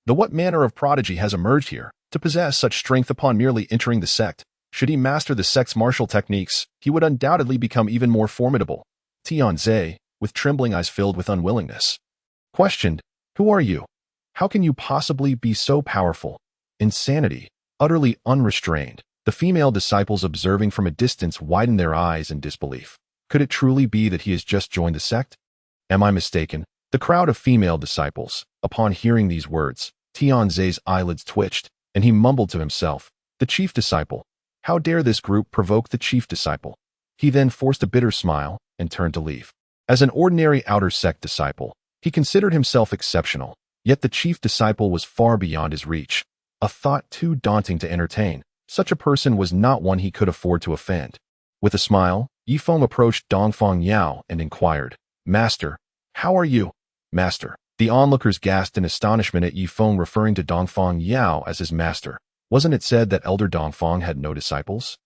What manner of prodigy has emerged here, to possess such strength upon merely entering the sect? Should he master the sect's martial techniques, he would undoubtedly become even more formidable. Tianze, with trembling eyes filled with unwillingness, questioned, Who are you? How can you possibly be so powerful? Insanity. Utterly unrestrained, the female disciples observing from a distance widened their eyes in disbelief. Could it truly be that he has just joined the sect? Am I mistaken? The crowd of female disciples, upon hearing these words, Tianze's eyelids twitched, and he mumbled to himself, The chief disciple. How dare this group provoke the chief disciple? He then forced a bitter smile and turned to leave. As an ordinary outer sect disciple, he considered himself exceptional, yet the chief disciple was far beyond his reach. A thought too daunting to entertain. Such a person was not one he could afford to offend. With a smile, Yifeng approached Dongfang Yao and inquired, Master, how are you? Master. The onlookers gasped in astonishment at Yifeng referring to Dongfang Yao as his master. Wasn't it said that Elder Dongfang had no disciples?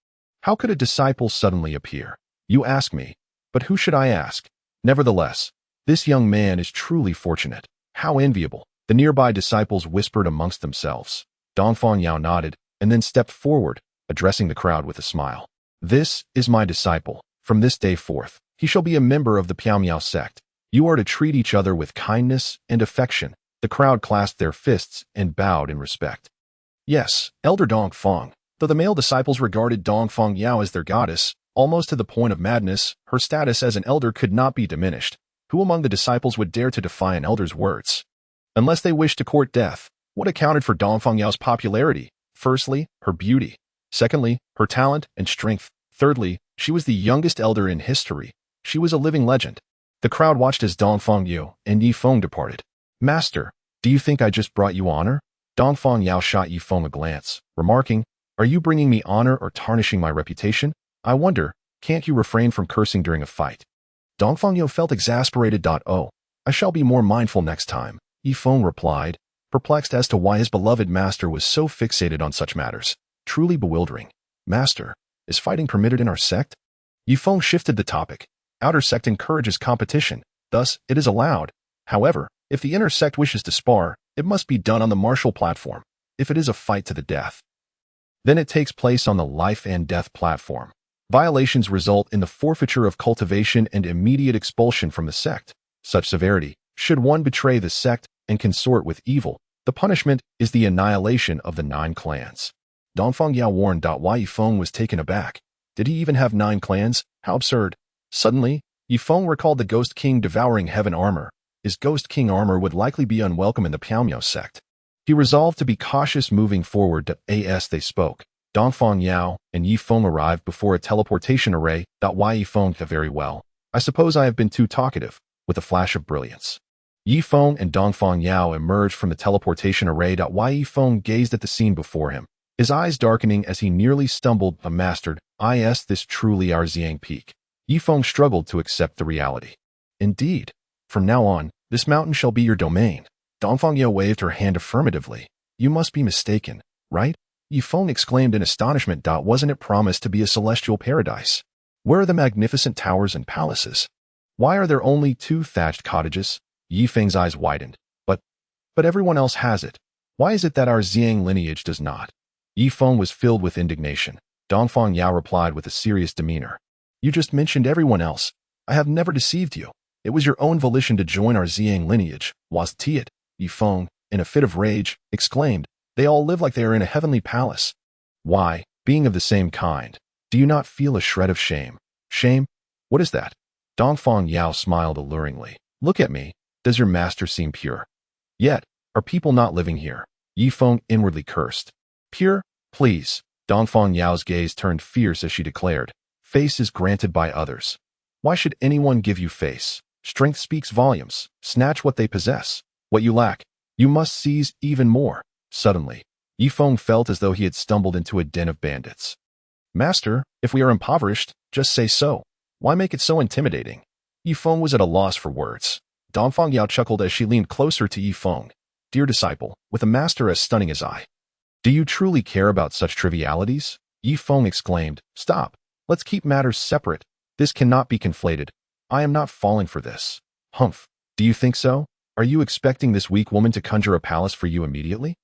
How could a disciple suddenly appear? You ask me, but who should I ask? Nevertheless, this young man is truly fortunate. How enviable. The nearby disciples whispered amongst themselves. Dongfang Yao nodded, and then stepped forward, addressing the crowd with a smile. This is my disciple. From this day forth, he shall be a member of the Piao sect. You are to treat each other with kindness and affection. The crowd clasped their fists and bowed in respect. Yes, Elder Dongfang. Though the male disciples regarded Dongfang Yao as their goddess, almost to the point of madness, her status as an elder could not be diminished. Who among the disciples would dare to defy an elder's words? Unless they wished to court death. What accounted for Dongfang Yao's popularity? Firstly, her beauty. Secondly, her talent and strength. Thirdly, she was the youngest elder in history. She was a living legend. The crowd watched as Dongfang Yao and Yifeng departed. Master, do you think I just brought you honor? Dongfang Yao shot Yifeng a glance, remarking, Are you bringing me honor or tarnishing my reputation? I wonder, can't you refrain from cursing during a fight? Dongfang Yao felt exasperated. Oh, I shall be more mindful next time, Yifeng replied, perplexed as to why his beloved master was so fixated on such matters. Truly bewildering. Master, is fighting permitted in our sect? Yifeng shifted the topic. Outer sect encourages competition, thus it is allowed. However, if the inner sect wishes to spar, it must be done on the martial platform. If it is a fight to the death, then it takes place on the life and death platform. Violations result in the forfeiture of cultivation and immediate expulsion from the sect. Such severity, should one betray the sect and consort with evil, the punishment is the annihilation of the 9 clans. Dongfang Yao warned. Yifeng was taken aback. Did he even have 9 clans? How absurd. Suddenly, Yifeng recalled the Ghost King devouring heaven armor. His Ghost King armor would likely be unwelcome in the Piao sect. He resolved to be cautious moving forward. As they spoke, Dongfang Yao and Yifeng arrived before a teleportation array. Yifeng, very well. I suppose I have been too talkative. With a flash of brilliance, Yifeng and Dongfang Yao emerged from the teleportation array. Yifeng gazed at the scene before him, his eyes darkening as he nearly stumbled. A mastered, this truly our Xiang Peak. Yifeng struggled to accept the reality. Indeed, from now on, this mountain shall be your domain. Dongfang Yao waved her hand affirmatively. You must be mistaken, right? Yifeng exclaimed in astonishment. Wasn't it promised to be a celestial paradise? Where are the magnificent towers and palaces? Why are there only 2 thatched cottages? Yifeng's eyes widened. But But everyone else has it. Why is it that our Xiang lineage does not? Yifeng was filled with indignation. Dongfang Yao replied with a serious demeanor. You just mentioned everyone else. I have never deceived you. It was your own volition to join our Xiang lineage, was it? Yifeng, in a fit of rage, exclaimed. They all live like they are in a heavenly palace. Why, being of the same kind, do you not feel a shred of shame? Shame? What is that? Dongfang Yao smiled alluringly. Look at me. Does your master seem pure? Yet, are people not living here? Yifeng inwardly cursed. Pure? Please. Dongfang Yao's gaze turned fierce as she declared. Face is granted by others. Why should anyone give you face? Strength speaks volumes. Snatch what they possess. What you lack, you must seize even more. Suddenly, Yifeng felt as though he had stumbled into a den of bandits. Master, if we are impoverished, just say so. Why make it so intimidating? Yifeng was at a loss for words. Dongfang Yao chuckled as she leaned closer to Yifeng. Dear disciple, with a master as stunning as I. Do you truly care about such trivialities? Yifeng exclaimed. Stop. Let's keep matters separate. This cannot be conflated. I am not falling for this. Humph. Do you think so? Are you expecting this weak woman to conjure a palace for you immediately?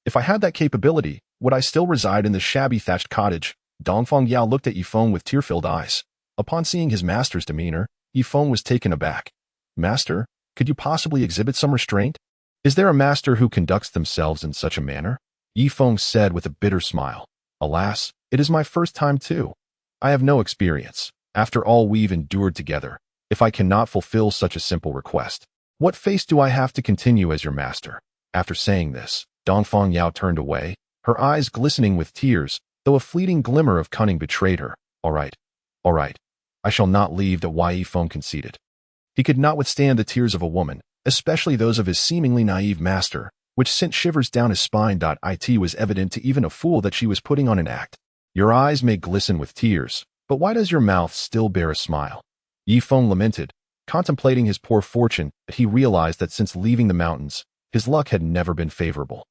If I had that capability, would I still reside in this shabby thatched cottage? Dongfang Yao looked at Yifeng with tear-filled eyes. Upon seeing his master's demeanor, Yifeng was taken aback. Master, could you possibly exhibit some restraint? Is there a master who conducts themselves in such a manner? Yifeng said with a bitter smile. Alas, it is my first time too. I have no experience. After all we've endured together, if I cannot fulfill such a simple request, what face do I have to continue as your master? After saying this, Dongfang Yao turned away, her eyes glistening with tears, though a fleeting glimmer of cunning betrayed her. All right. I shall not leave. Yifeng conceded. He could not withstand the tears of a woman, especially those of his seemingly naive master, which sent shivers down his spine. It was evident to even a fool that she was putting on an act. Your eyes may glisten with tears, but why does your mouth still bear a smile? Yifeng lamented, contemplating his poor fortune, that he realized that since leaving the mountains, his luck had never been favorable.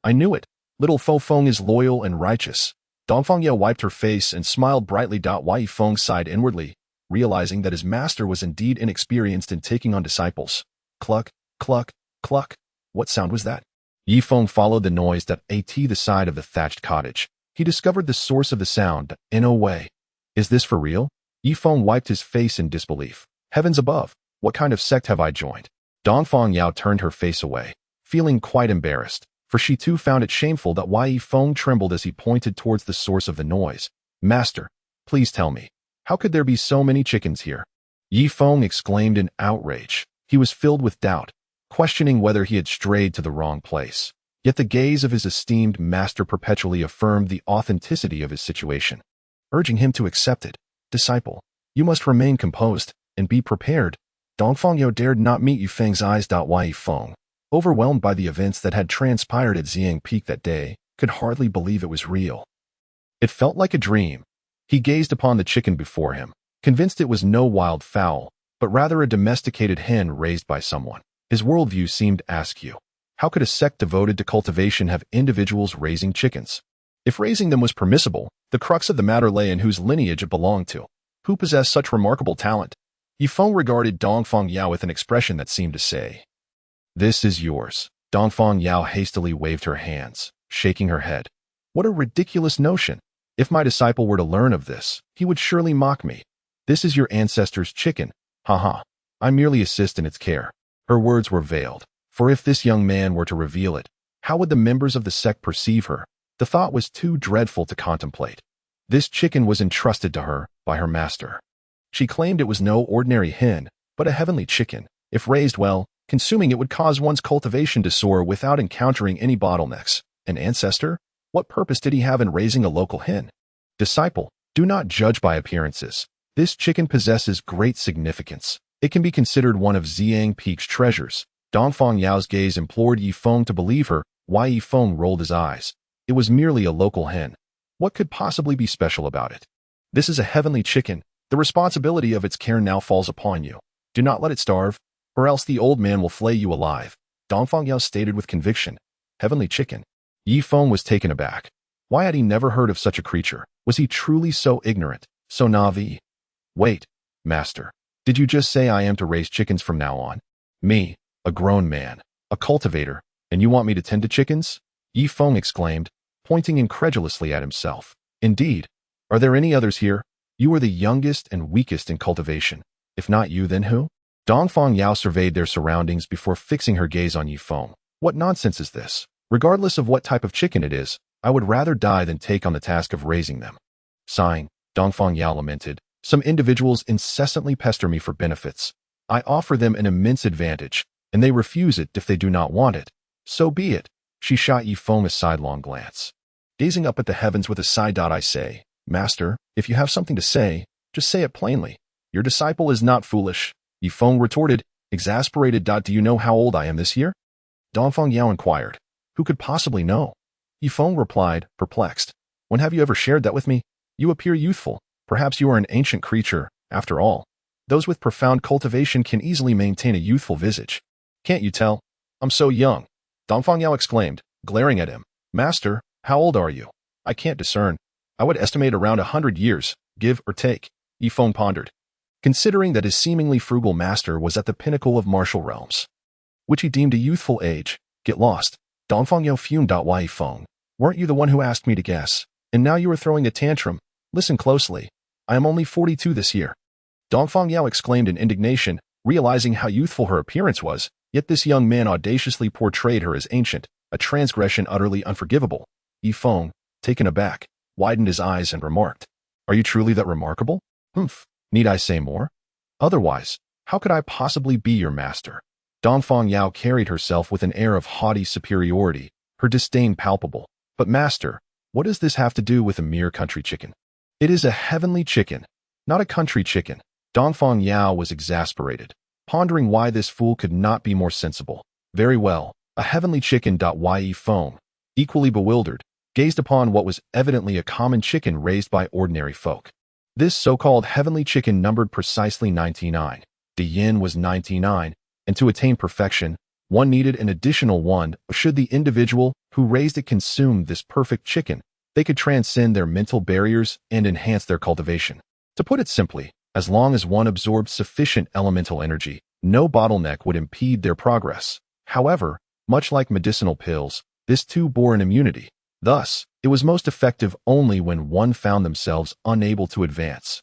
I knew it. Little Fofeng is loyal and righteous. Dongfang Yao wiped her face and smiled brightly. Yifeng sighed inwardly, realizing that his master was indeed inexperienced in taking on disciples. Cluck, cluck, cluck. What sound was that? Yifeng followed the noise at the side of the thatched cottage. He discovered the source of the sound. In a way. Is this for real? Yifeng wiped his face in disbelief. Heavens above, what kind of sect have I joined? Dongfang Yao turned her face away, feeling quite embarrassed, for she too found it shameful that Yifeng trembled as he pointed towards the source of the noise. Master, please tell me, how could there be so many chickens here? Yifeng exclaimed in outrage. He was filled with doubt, questioning whether he had strayed to the wrong place. Yet the gaze of his esteemed master perpetually affirmed the authenticity of his situation, urging him to accept it. Disciple, you must remain composed and be prepared. Dongfang Yao dared not meet Yifeng's eyes. Yifeng, overwhelmed by the events that had transpired at Xiang Peak that day, could hardly believe it was real. It felt like a dream. He gazed upon the chicken before him, convinced it was no wild fowl, but rather a domesticated hen raised by someone. His worldview seemed askew. How could a sect devoted to cultivation have individuals raising chickens? If raising them was permissible, the crux of the matter lay in whose lineage it belonged to. Who possessed such remarkable talent? Yifeng regarded Dongfang Yao with an expression that seemed to say, This is yours. Dongfang Yao hastily waved her hands, shaking her head. What a ridiculous notion. If my disciple were to learn of this, he would surely mock me. This is your ancestor's chicken. Haha. I merely assist in its care. Her words were veiled, for if this young man were to reveal it, how would the members of the sect perceive her? The thought was too dreadful to contemplate. This chicken was entrusted to her by her master. She claimed it was no ordinary hen, but a heavenly chicken. If raised well, consuming it would cause one's cultivation to soar without encountering any bottlenecks. An ancestor? What purpose did he have in raising a local hen? Disciple, do not judge by appearances. This chicken possesses great significance. It can be considered one of Xiang Peak's treasures. Dongfang Yao's gaze implored Yifeng to believe her. Yifeng rolled his eyes. It was merely a local hen. What could possibly be special about it? This is a heavenly chicken. The responsibility of its care now falls upon you. Do not let it starve, or else the old man will flay you alive. Dongfang Yao stated with conviction. Heavenly chicken. Yifeng was taken aback. Why had he never heard of such a creature? Was he truly so ignorant, so naive? Wait, master. Did you just say I am to raise chickens from now on? Me, a grown man, A cultivator, and you want me to tend to chickens? Yi Feng exclaimed, pointing incredulously at himself. Indeed. Are there any others here? You are the youngest and weakest in cultivation. If not you, then who? Dongfang Yao surveyed their surroundings before fixing her gaze on Yi Feng. What nonsense is this? Regardless of what type of chicken it is, I would rather die than take on the task of raising them. Sighing, Dongfang Yao lamented, some individuals incessantly pester me for benefits. I offer them an immense advantage, and they refuse it if they do not want it. So be it. She shot Yi Feng a sidelong glance. Gazing up at the heavens with a side I say, Master, if you have something to say, just say it plainly. Your disciple is not foolish. Yi Feng retorted, exasperated. Do you know how old I am this year? Dongfang Yao inquired. Who could possibly know? Yi Feng replied, perplexed. When have you ever shared that with me? You appear youthful. Perhaps you are an ancient creature, after all. Those with profound cultivation can easily maintain a youthful visage. Can't you tell? I'm so young. Dongfang Yao exclaimed, glaring at him. Master, how old are you? I can't discern. I would estimate around 100 years, give or take. Yi Feng pondered, considering that his seemingly frugal master was at the pinnacle of martial realms, which he deemed a youthful age. Get lost. Dongfang Yao fumed. Why, Yi Feng? Weren't you the one who asked me to guess? And now you are throwing a tantrum. Listen closely. I am only 42 this year. Dongfang Yao exclaimed in indignation, realizing how youthful her appearance was, yet this young man audaciously portrayed her as ancient, a transgression utterly unforgivable. Yi Feng, taken aback, widened his eyes and remarked, Are you truly that remarkable? Humph. Need I say more? Otherwise, how could I possibly be your master? Dongfang Yao carried herself with an air of haughty superiority, her disdain palpable. But master, what does this have to do with a mere country chicken? It is a heavenly chicken, not a country chicken. Dongfang Yao was exasperated, pondering why this fool could not be more sensible. Very well, a heavenly chicken. Yi Feng, equally bewildered, gazed upon what was evidently a common chicken raised by ordinary folk. This so-called heavenly chicken numbered precisely 99. The yin was 99, and to attain perfection, one needed an additional one. Should the individual who raised it consume this perfect chicken, they could transcend their mental barriers and enhance their cultivation. To put it simply, as long as one absorbed sufficient elemental energy, no bottleneck would impede their progress. However, much like medicinal pills, this too bore an immunity. Thus, it was most effective only when one found themselves unable to advance.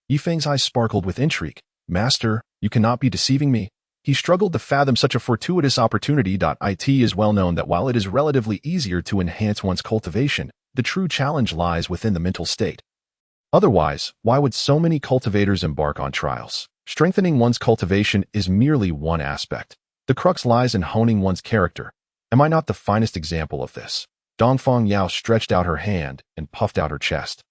Yi Feng's eyes sparkled with intrigue. Master, you cannot be deceiving me. He struggled to fathom such a fortuitous opportunity. It is well known that while it is relatively easier to enhance one's cultivation, the true challenge lies within the mental state. Otherwise, why would so many cultivators embark on trials? Strengthening one's cultivation is merely one aspect. The crux lies in honing one's character. Am I not the finest example of this? Dongfang Yao stretched out her hand and puffed out her chest.